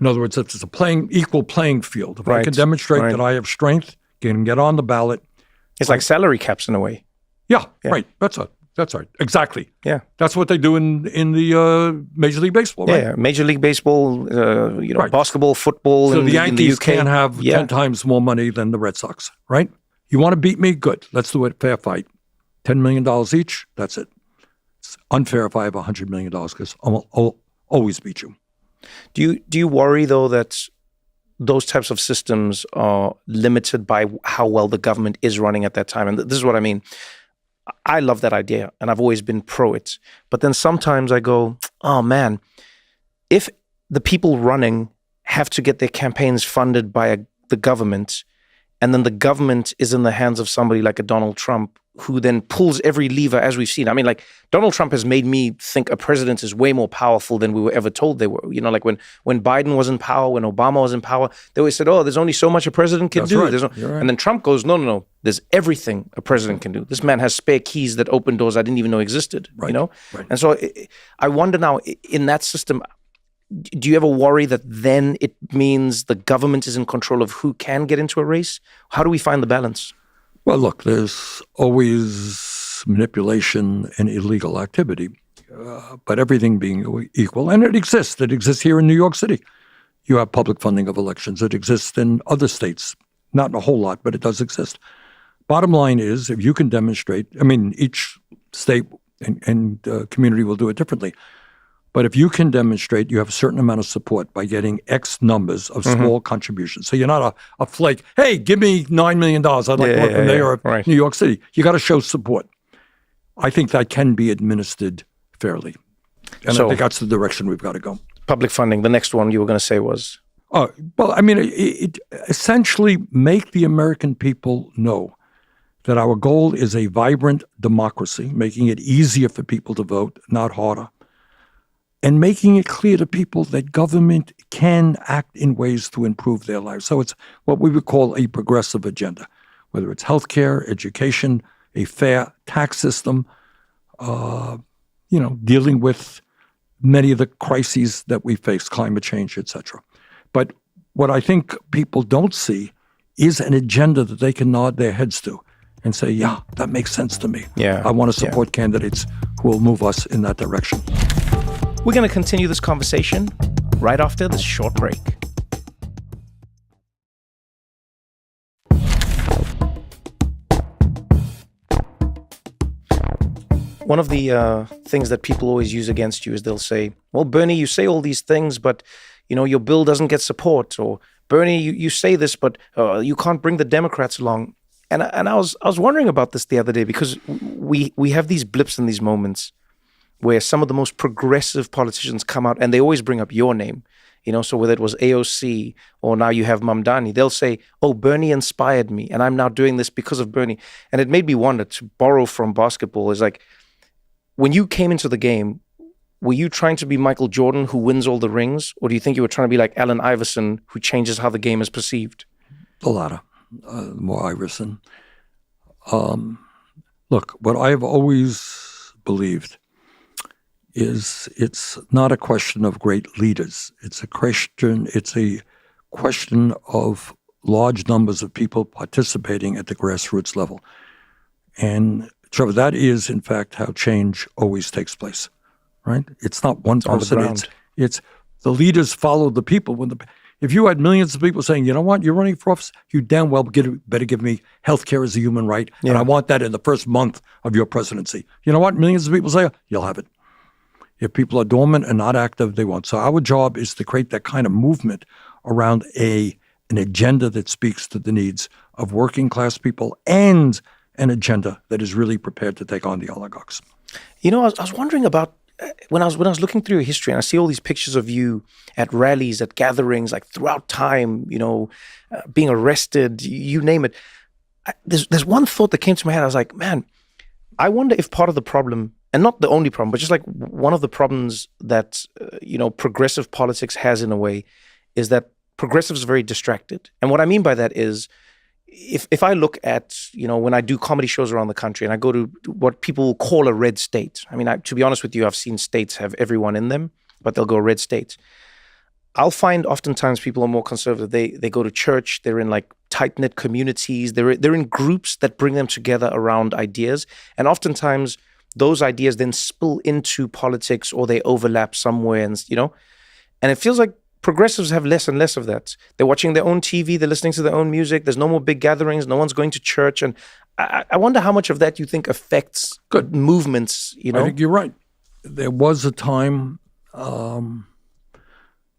In other words, it's a equal playing field. If I can demonstrate that I have strength, can get on the ballot. It's like salary caps in a way. Yeah. Right. That's That's right. Exactly. Yeah. That's what they do in the Major League Baseball, right? Yeah, Major League Baseball, basketball, football So in the the Yankees UK. can't have 10 times more money than the Red Sox, right? You want to beat me? Good. Let's do a fair fight. $10 million each, that's it. It's unfair if I have $100 million because I'll always beat you. Do you worry, though, that those types of systems are limited by how well the government is running at that time? And this is what I mean. I love that idea, and I've always been pro it. But then sometimes I go, oh, man, if the people running have to get their campaigns funded by the government, and then the government is in the hands of somebody like a Donald Trump, who then pulls every lever, as we've seen. I mean, like, Donald Trump has made me think a president is way more powerful than we were ever told they were. You know, like when Biden was in power, when Obama was in power, they always said, oh, there's only so much a president can That's do. right. There's You're right. And then Trump goes, no. There's everything a president can do. This man has spare keys that open doors I didn't even know existed, you know? Right. And so I wonder now, in that system, do you ever worry that then it means the government is in control of who can get into a race? How do we find the balance? Well, look, there's always manipulation and illegal activity, but everything being equal, and it exists. It exists here in New York City. You have public funding of elections. It exists in other states, not a whole lot, but it does exist. Bottom line is, if you can demonstrate, I mean, each state and community will do it differently. But if you can demonstrate you have a certain amount of support by getting X numbers of small contributions. So you're not a flake, hey, give me $9 million. I'd like to work for mayor of New York City. You got to show support. I think that can be administered fairly. And I think that's the direction we've got to go. Public funding, the next one you were going to say was? Well, I mean, it essentially make the American people know that our goal is a vibrant democracy, making it easier for people to vote, not harder. And making it clear to people that government can act in ways to improve their lives. So it's what we would call a progressive agenda, whether it's healthcare, education, a fair tax system, dealing with many of the crises that we face, climate change, et cetera. But what I think people don't see is an agenda that they can nod their heads to and say, yeah, that makes sense to me. Yeah. I want to support candidates who will move us in that direction. We're going to continue this conversation right after this short break. One of the things that people always use against you is they'll say, well, Bernie, you say all these things, but your bill doesn't get support. Or Bernie, you say this, but you can't bring the Democrats along. And I was wondering about this the other day, because we have these blips and these moments where some of the most progressive politicians come out and they always bring up your name. So whether it was AOC or now you have Mamdani, they'll say, oh, Bernie inspired me and I'm now doing this because of Bernie. And it made me wonder, to borrow from basketball, is like, when you came into the game, were you trying to be Michael Jordan who wins all the rings? Or do you think you were trying to be like Allen Iverson who changes how the game is perceived? The latter, more Iverson. Look, what I have always believed is it's not a question of great leaders. It's a question of large numbers of people participating at the grassroots level. And Trevor, that is in fact how change always takes place, right? It's not one person. It's the leaders follow the people. If you had millions of people saying, you know what, you're running for office, you damn well better give me health care as a human right, and I want that in the first month of your presidency. You know what? Millions of people say, you'll have it. If people are dormant and not active, they won't. So our job is to create that kind of movement around an agenda that speaks to the needs of working class people and an agenda that is really prepared to take on the oligarchs. I was wondering about when I was looking through your history, and I see all these pictures of you at rallies, at gatherings, like throughout time, being arrested, you name it. There's one thought that came to my head. I was like, man, I wonder if part of the problem, and not the only problem, but just like one of the problems that, progressive politics has in a way, is that progressives are very distracted. And what I mean by that is, if I look at, when I do comedy shows around the country and I go to what people call a red state, I mean, to be honest with you, I've seen states have everyone in them, but they'll go red states. I'll find oftentimes people are more conservative. They go to church. They're in like tight-knit communities. They're in groups that bring them together around ideas. And oftentimes those ideas then spill into politics or they overlap somewhere, and and it feels like progressives have less and less of that. They're watching their own TV, they're listening to their own music, there's no more big gatherings, no one's going to church, and I wonder how much of that you think affects good movements, I think you're right. There was a time, well,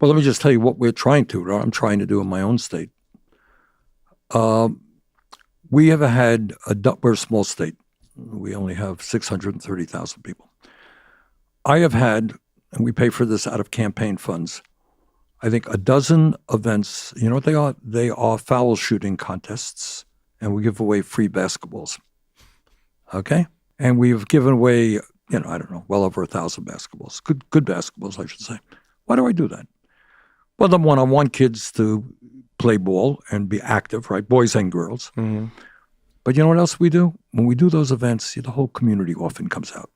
let me just tell you what I'm trying to do in my own state. We have had, we're a small state. We only have 630,000 people. I have had, and we pay for this out of campaign funds, I think a dozen events. You know what they are? They are foul shooting contests, and we give away free basketballs. Okay? And we've given away, I don't know, well over 1,000 basketballs. Good basketballs, I should say. Why do I do that? Well, number one, I want kids to play ball and be active, right? Boys and girls. Mm-hmm. But you know what else we do? When we do those events, the whole community often comes out.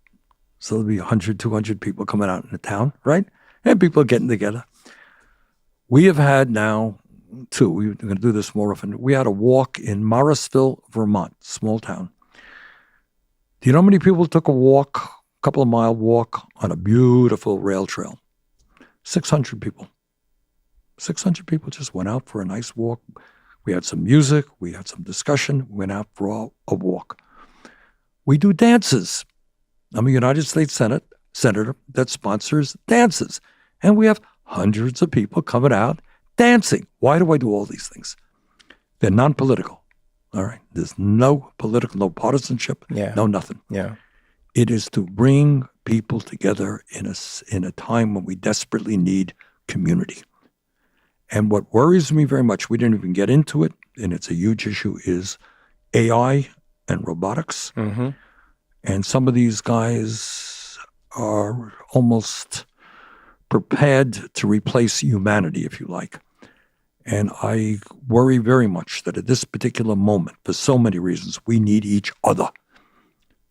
So there'll be 100, 200 people coming out in the town, right? And people are getting together. We have had now two. We're going to do this more often. We had a walk in Morrisville, Vermont, small town. Do you know how many people took a walk, a couple of mile walk on a beautiful rail trail? 600 people. 600 people just went out for a nice walk. We had some music. We had some discussion. We went out for a walk. We do dances. I'm a United States senator that sponsors dances. And we have hundreds of people coming out dancing. Why do I do all these things? They're non-political. All right. There's no political, no partisanship, no nothing. Yeah. It is to bring people together in a time when we desperately need community. And what worries me very much, we didn't even get into it, and it's a huge issue, is AI and robotics. Mm-hmm. And some of these guys are almost prepared to replace humanity, if you like. And I worry very much that at this particular moment, for so many reasons, we need each other.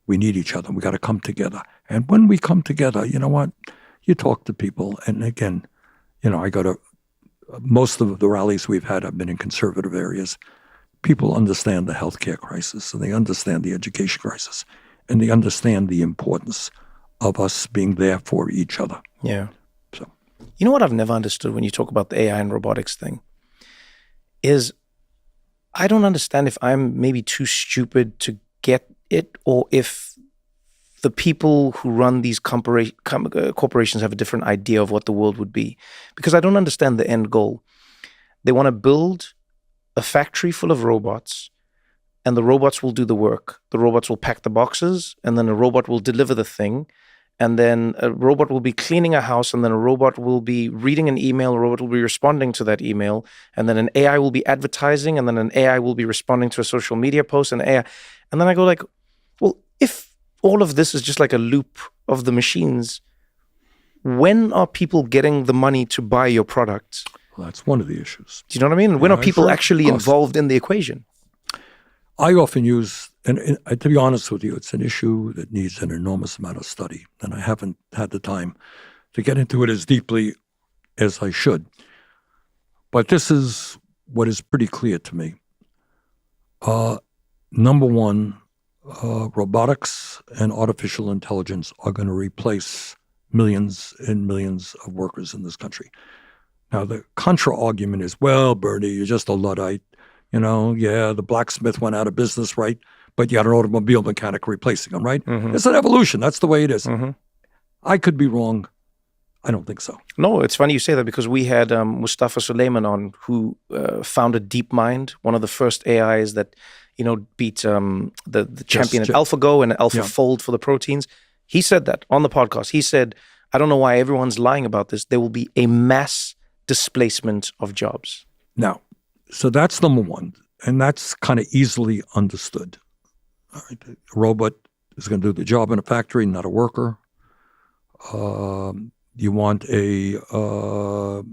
We need each other. We got to come together. And when we come together, you know what? You talk to people. And again, I go to most of the rallies we've had have been in conservative areas. People understand the healthcare crisis, and they understand the education crisis, and they understand the importance of us being there for each other. Yeah. So, you know what I've never understood when you talk about the AI and robotics thing is I don't understand if I'm maybe too stupid to get it, or if the people who run these corporations have a different idea of what the world would be. Because I don't understand the end goal. They want to build a factory full of robots, and the robots will do the work. The robots will pack the boxes, and then a robot will deliver the thing, and then a robot will be cleaning a house, and then a robot will be reading an email, a robot will be responding to that email, and then an AI will be advertising, and then an AI will be responding to a social media post, and AI. And then I go like, well, if all of this is just like a loop of the machines, when are people getting the money to buy your product? Well, that's one of the issues. Do you know what I mean? When are people actually involved in the equation? I often use, and to be honest with you, it's an issue that needs an enormous amount of study, and I haven't had the time to get into it as deeply as I should. But this is what is pretty clear to me. Number one, robotics and artificial intelligence are going to replace millions and millions of workers in this country. Now, the contra-argument is, well, Bernie, you're just a Luddite. The blacksmith went out of business, right? But you had an automobile mechanic replacing him, right? Mm-hmm. It's an evolution. That's the way it is. Mm-hmm. I could be wrong. I don't think so. No, it's funny you say that, because we had Mustafa Suleiman on, who founded DeepMind, one of the first AIs that beat the champion at AlphaGo and AlphaFold for the proteins. He said that on the podcast. He said, I don't know why everyone's lying about this. There will be a mass displacement of jobs. Now, so that's number one. And that's kind of easily understood. All right. A robot is going to do the job in a factory, not a worker. You want you're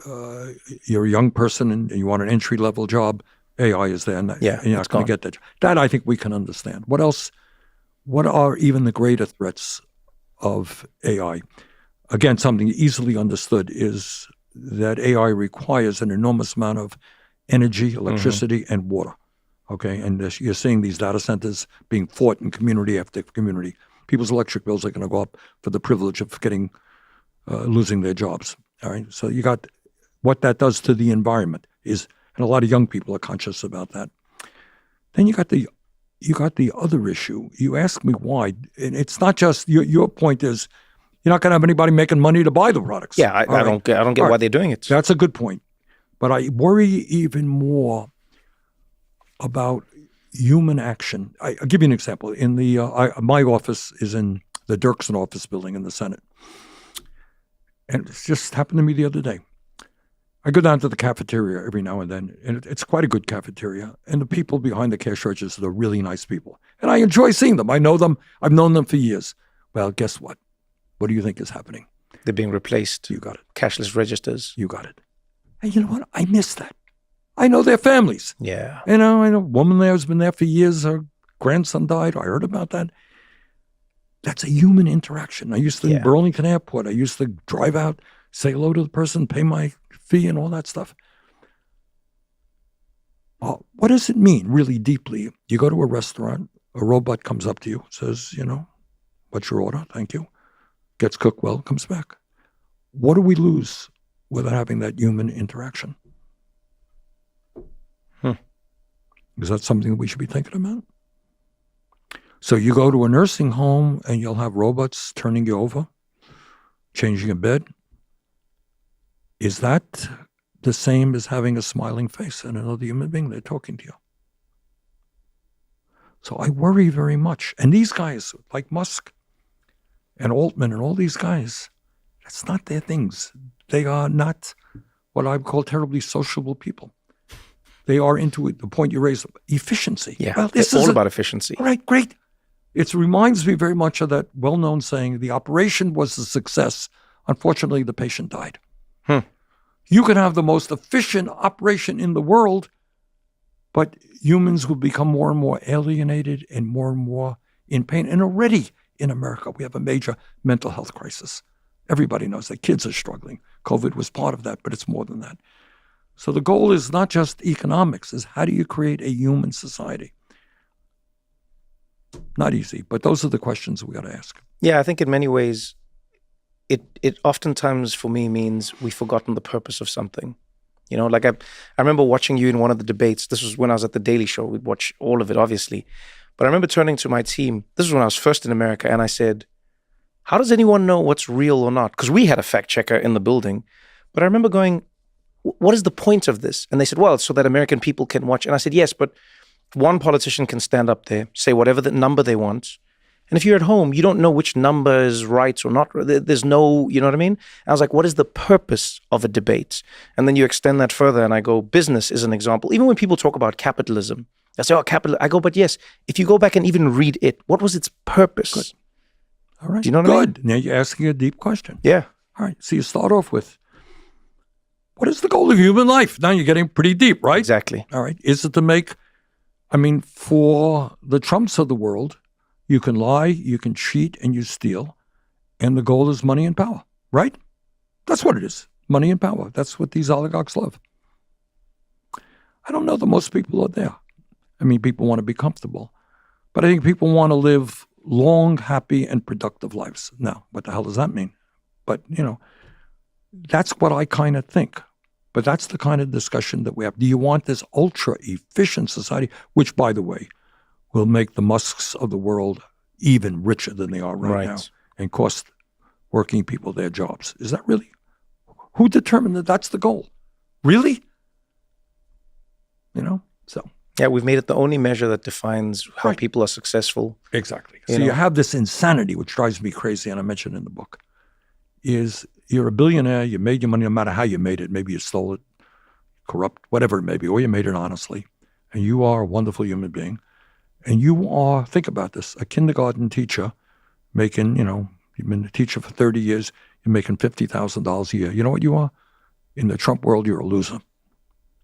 a young person and you want an entry-level job, AI is there, and you're not going to get that. That I think we can understand. What else? What are even the greater threats of AI? Again, something easily understood is that AI requires an enormous amount of energy, electricity, and water. Okay, and you're seeing these data centers being fought in community after community. people's electric bills are going to go up for the privilege of losing their jobs. All right. So you got what that does to the environment and a lot of young people are conscious about that. Then you got the other issue. You ask me why, and it's not just your point is you're not going to have anybody making money to buy the products. Yeah, I don't get why they're doing it. That's a good point. But I worry even more about human action. I'll give you an example. In my office is in the Dirksen office building in the Senate. And it just happened to me the other day. I go down to the cafeteria every now and then, and it's quite a good cafeteria. And the people behind the cash registers are really nice people. And I enjoy seeing them. I know them. I've known them for years. Well, guess what? What do you think is happening? They're being replaced. You got it. Cashless registers. You got it. And you know what? I miss that. I know their families. Yeah. I know a woman there who's been there for years. Her grandson died. I heard about that. That's a human interaction. I used to in Burlington Airport. I used to drive out, say hello to the person, pay my fee and all that stuff. What does it mean really deeply? You go to a restaurant, a robot comes up to you, says, what's your order? Thank you. Gets cooked well, comes back. What do we lose without having that human interaction? Is that something that we should be thinking about? So you go to a nursing home and you'll have robots turning you over, changing a bed. Is that the same as having a smiling face and another human being there talking to you? So I worry very much. And these guys, like Musk and Altman and all these guys, that's not their things. They are not what I would call terribly sociable people. They are into it, the point you raised, efficiency. Yeah, well, it's all about efficiency. All right, great. It reminds me very much of that well-known saying, the operation was a success. Unfortunately, the patient died. You can have the most efficient operation in the world, but humans will become more and more alienated and more in pain. And already in America, we have a major mental health crisis. Everybody knows that kids are struggling. COVID was part of that, but it's more than that. So the goal is not just economics, is how do you create a human society? Not easy, but those are the questions we got to ask. Yeah, I think in many ways, it oftentimes for me means we've forgotten the purpose of something. Like I remember watching you in one of the debates. This was when I was at the Daily Show. We'd watch all of it, obviously. But I remember turning to my team. This was when I was first in America, and I said, how does anyone know what's real or not? Because we had a fact checker in the building. But I remember going, what is the point of this? And they said, well, it's so that American people can watch. And I said, yes, but one politician can stand up there, say whatever the number they want. And if you're at home, you don't know which number is right or not. There's no, you know what I mean? I was like, what is the purpose of a debate? And then you extend that further and I go, business is an example. Even when people talk about capitalism, I say, capital. I go, but yes, if you go back and even read it, what was its purpose? Good. All right. Do you know what I mean? Now you're asking a deep question. Yeah. All right. So you start off with, what is the goal of human life? Now you're getting pretty deep, right? Exactly. All right. Is it to make, for the Trumps of the world, you can lie, you can cheat, and you steal. And the goal is money and power, right? That's what it is. Money and power. That's what these oligarchs love. I don't know that most people are there. People want to be comfortable. But I think people want to live long, happy, and productive lives. Now, what the hell does that mean? But, that's what I kind of think. But that's the kind of discussion that we have. Do you want this ultra-efficient society, which, by the way, will make the Musks of the world even richer than they are right now and cost working people their jobs? Is that really? Who determined that that's the goal? Really? So. Yeah, we've made it the only measure that defines how people are successful. Exactly. So you have this insanity, which drives me crazy, and I mentioned in the book, is you're a billionaire, you made your money no matter how you made it. Maybe you stole it, corrupt, whatever it may be, or you made it honestly. And you are a wonderful human being. And you are, think about this, a kindergarten teacher making, you've been a teacher for 30 years, you're making $50,000 a year. You know what you are? In the Trump world, you're a loser.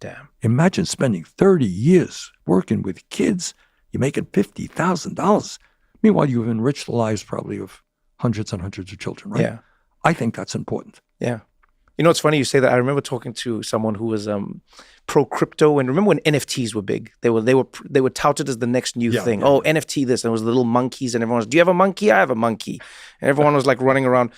Damn. Imagine spending 30 years working with kids, you're making $50,000. Meanwhile, you've enriched the lives probably of hundreds and hundreds of children, right? Yeah. I think that's important. Yeah. You know, it's funny you say that. I remember talking to someone who was pro crypto, and remember when NFTs were big? They were touted as the next new thing. NFT this, and it was the little monkeys, and everyone was, "Do you have a monkey? I have a monkey," and everyone was like running around.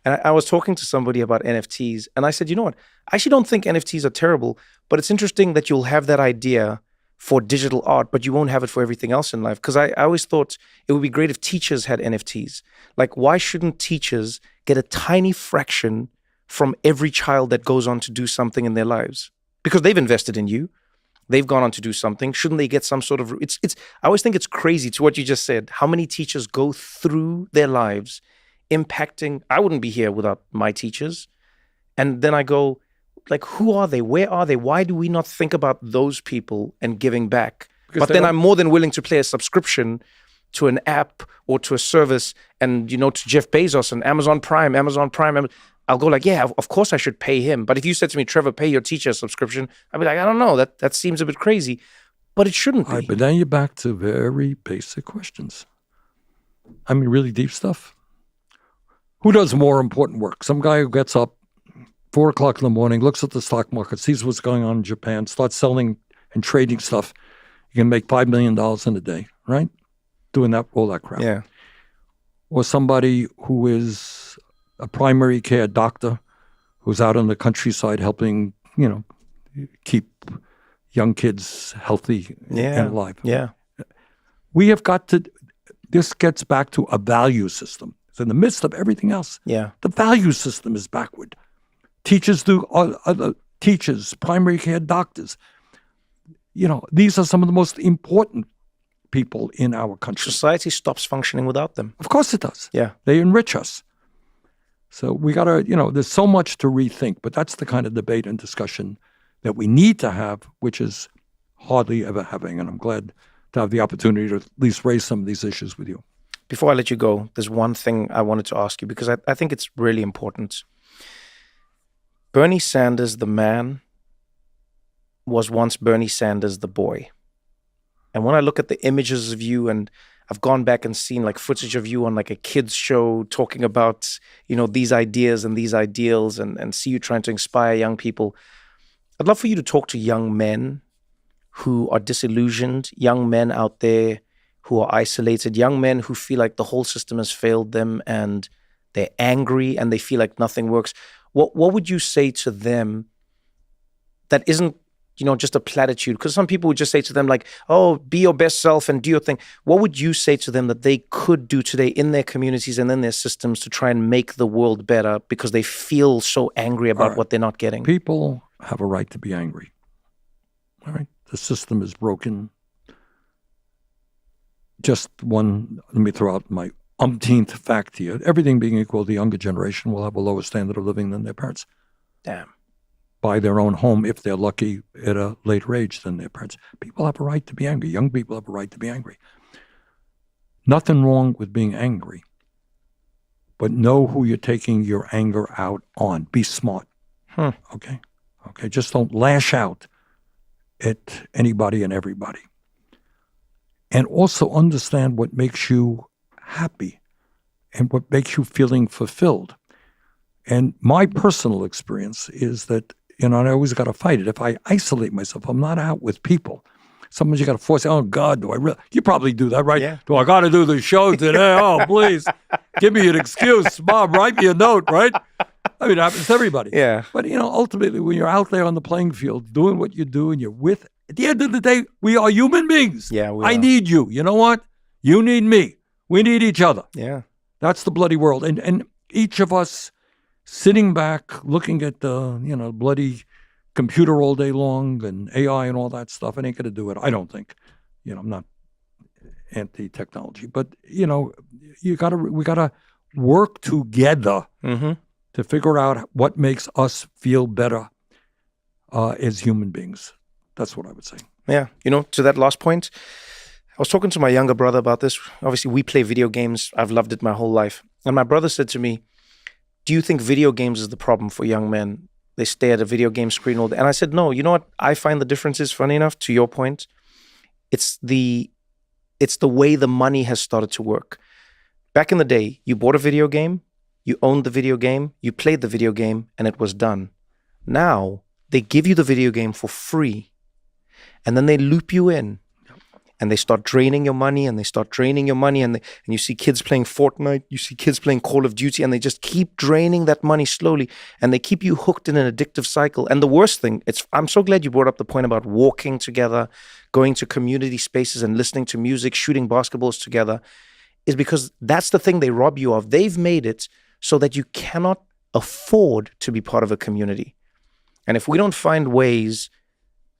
And I was talking to somebody about NFTs, and I said, you know what? I actually don't think NFTs are terrible, but it's interesting that you'll have that idea for digital art, but you won't have it for everything else in life. Because I always thought it would be great if teachers had NFTs. Like, why shouldn't teachers get a tiny fraction from every child that goes on to do something in their lives? Because they've invested in you. They've gone on to do something. Shouldn't they get some sort of... I always think it's crazy to what you just said, how many teachers go through their lives impacting... I wouldn't be here without my teachers. And then I go, like, who are they? Where are they? Why do we not think about those people and giving back? But then I'm more than willing to pay a subscription to an app or to a service and, you know, to Jeff Bezos and Amazon Prime. I'll go like, yeah, of course I should pay him. But if you said to me, Trevor, pay your teacher a subscription, I'd be like, I don't know. That seems a bit crazy. But it shouldn't be. But then you're back to very basic questions. I mean, really deep stuff. Who does more important work? Some guy who gets up 4 o'clock in the morning, looks at the stock market, sees what's going on in Japan, starts selling and trading stuff. You can make $5 million in a day, right? Doing that, all that crap. Yeah. Or somebody who is a primary care doctor who's out in the countryside helping, you know, keep young kids healthy and alive. Yeah. We have got to, this gets back to a value system. It's in the midst of everything else. Yeah. The value system is backward. Teachers do, other teachers, primary care doctors. You know, these are some of the most important people in our country. Society stops functioning without them. Of course it does. Yeah. They enrich us. So we got to, you know, there's so much to rethink, but that's the kind of debate and discussion that we need to have, which is hardly ever having. And I'm glad to have the opportunity to at least raise some of these issues with you. Before I let you go, there's one thing I wanted to ask you because I think it's really important. Bernie Sanders, the man, was once Bernie Sanders, the boy. And when I look at the images of you, and I've gone back and seen like footage of you on like a kid's show talking about, you know, these ideas and these ideals and see you trying to inspire young people. I'd love for you to talk to young men who are disillusioned, young men out there who are isolated, young men who feel like the whole system has failed them and they're angry and they feel like nothing works. What would you say to them that isn't, you know, just a platitude? Because some people would just say to them like, oh, be your best self and do your thing. What would you say to them that they could do today in their communities and in their systems to try and make the world better because they feel so angry about what they're not getting? People have a right to be angry. All right? The system is broken. Just one, let me throw out my umpteenth fact here. Everything being equal, the younger generation will have a lower standard of living than their parents. Damn. Buy their own home, if they're lucky, at a later age than their parents. People have a right to be angry. Young people have a right to be angry. Nothing wrong with being angry. But know who you're taking your anger out on. Be smart. Okay? Okay, just don't lash out at anybody and everybody. And also understand what makes you happy and what makes you feeling fulfilled. And my personal experience is that, you know, and I always got to fight it. If I isolate myself, I'm not out with people. Sometimes you got to force, oh, God, do I really? You probably do that, right? Yeah. Do I got to do the show today? Oh, please, give me an excuse. Mom, write me a note, right? I mean, it happens to everybody. Yeah. But, you know, ultimately, when you're out there on the playing field doing what you do and you're with, at the end of the day, we are human beings. Yeah, we I are. need you. You know what? You need me. We need each other. Yeah. That's the bloody world. And each of us sitting back, looking at the, you know, bloody computer all day long and AI and all that stuff, it ain't going to do it. I don't think. You know, I'm not anti-technology. But, you know, we got to work together to figure out what makes us feel better as human beings. That's what I would say. Yeah. You know, to that last point, I was talking to my younger brother about this. Obviously, we play video games. I've loved it my whole life. And my brother said to me, do you think video games is the problem for young men? They stay at a video game screen all day. And I said, no. You know what? I find the difference is, funny enough, to your point, it's the way the money has started to work. Back in the day, you bought a video game, you owned the video game, you played the video game, and it was done. Now, they give you the video game for free, and then they loop you in, and they start draining your money, and they start draining your money, and you see kids playing Fortnite, you see kids playing Call of Duty, and they just keep draining that money slowly, and they keep you hooked in an addictive cycle. And the worst thing, I'm so glad you brought up the point about walking together, going to community spaces and listening to music, shooting basketballs together, is because that's the thing they rob you of. They've made it so that you cannot afford to be part of a community. And if we don't find ways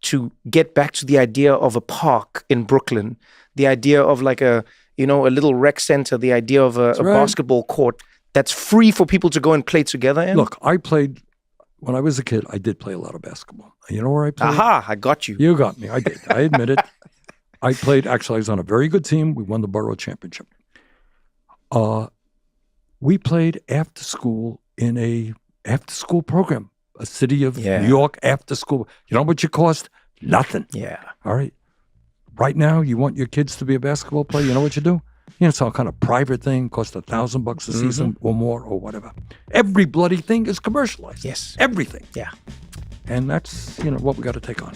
to get back to the idea of a park in Brooklyn, the idea of like a little rec center, the idea of a basketball court that's free for people to go and play together in. Look, when I was a kid, I did play a lot of basketball. You know where I played? Aha, I got you. You got me. I did. I admit it. I was on a very good team. We won the borough championship. We played after school in a after school program. A City of New York after school. You know what you cost? Nothing. Yeah. All right. Right now, you want your kids to be a basketball player. You know what you do? It's some kind of private thing. Cost $1,000 a season or more or whatever. Every bloody thing is commercialized. Yes. Everything. Yeah. And that's what we got to take on.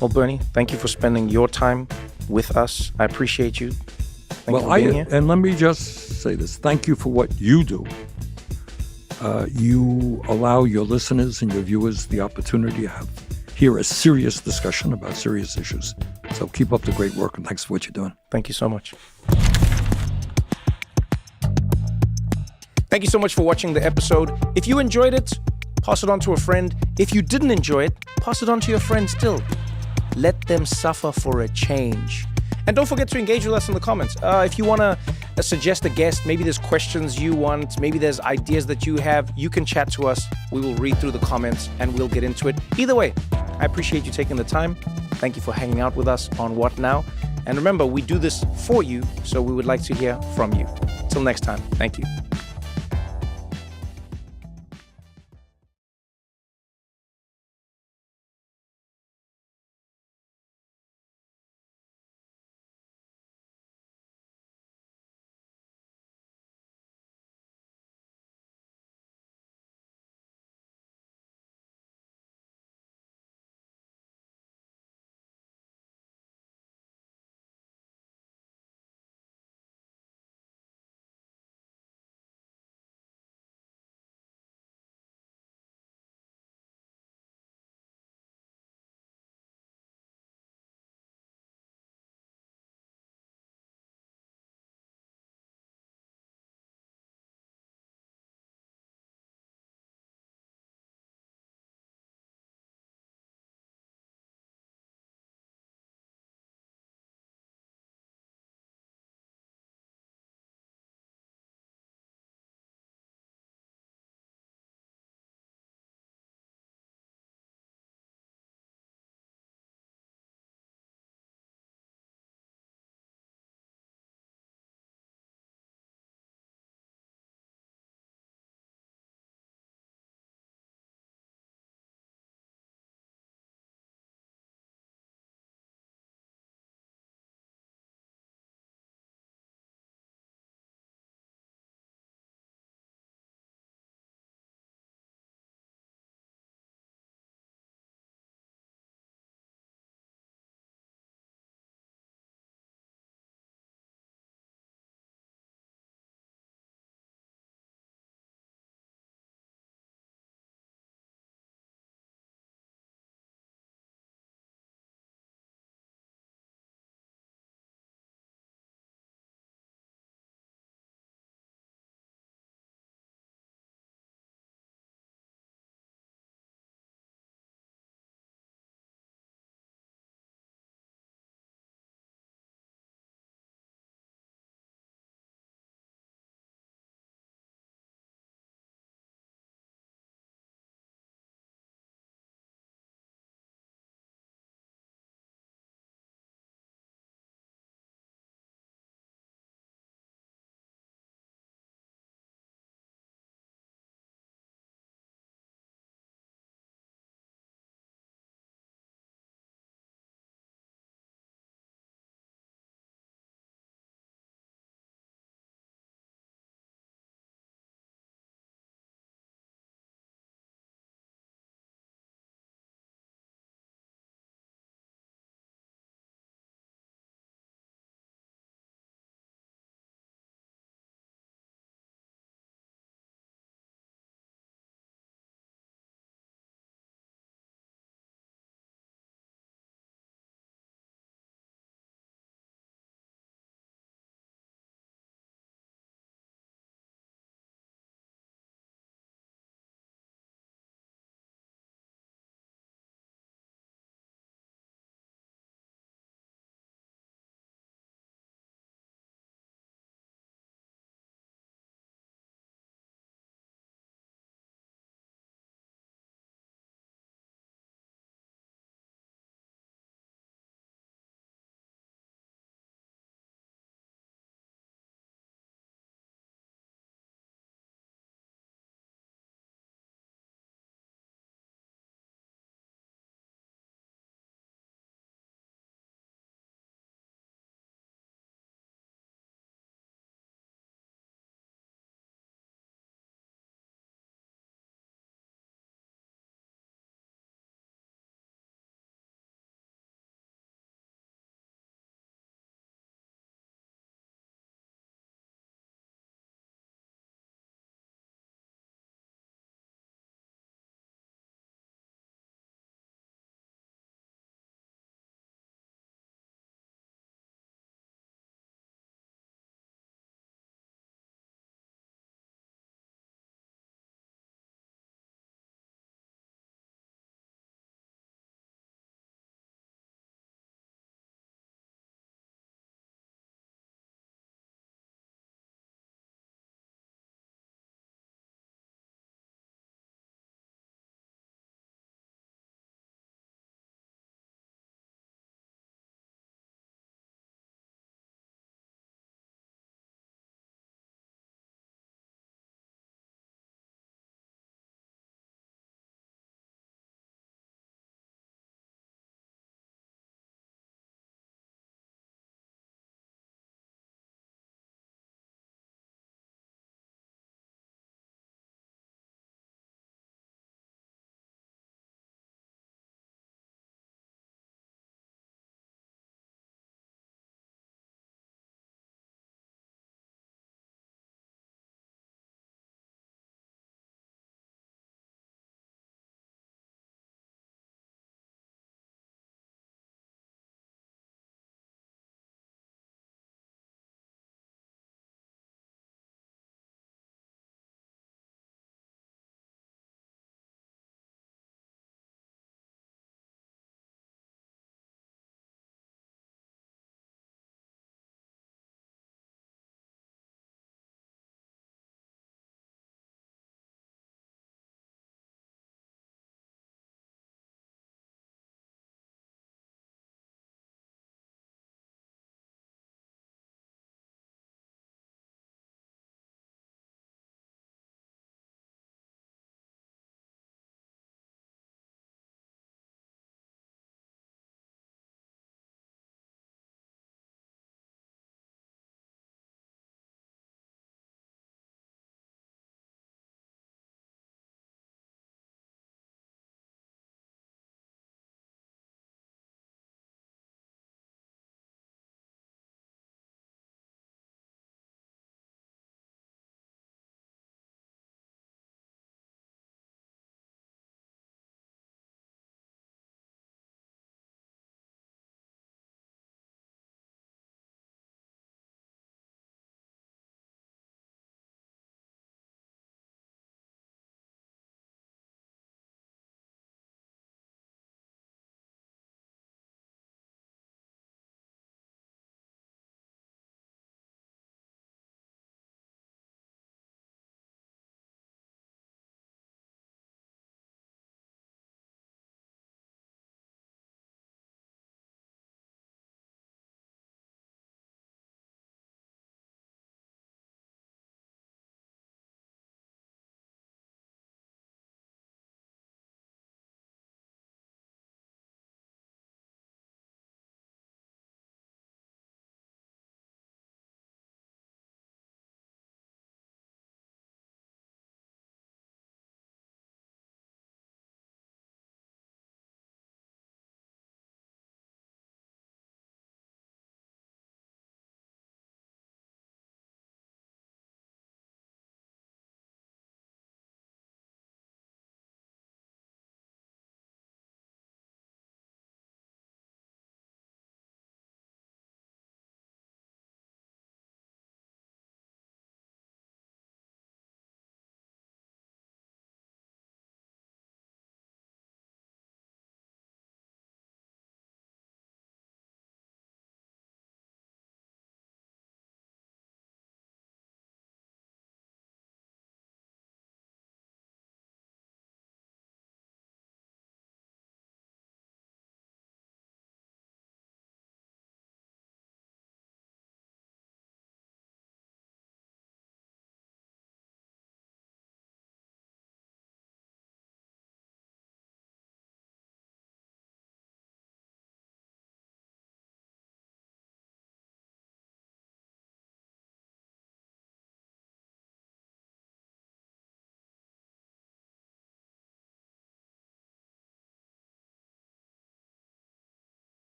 Well, Bernie, thank you for spending your time with us. I appreciate you. Thank you for being here. And let me just say this. Thank you for what you do. You allow your listeners and your viewers the opportunity to hear a serious discussion about serious issues. So keep up the great work, and thanks for what you're doing. Thank you so much. Thank you so much for watching the episode. If you enjoyed it, pass it on to a friend. If you didn't enjoy it, pass it on to your friend still. Let them suffer for a change. And don't forget to engage with us in the comments. If you want to suggest a guest, maybe there's questions you want, maybe there's ideas that you have, you can chat to us. We will read through the comments and we'll get into it. Either way, I appreciate you taking the time. Thank you for hanging out with us on What Now? And remember, we do this for you, so we would like to hear from you. Till next time, thank you.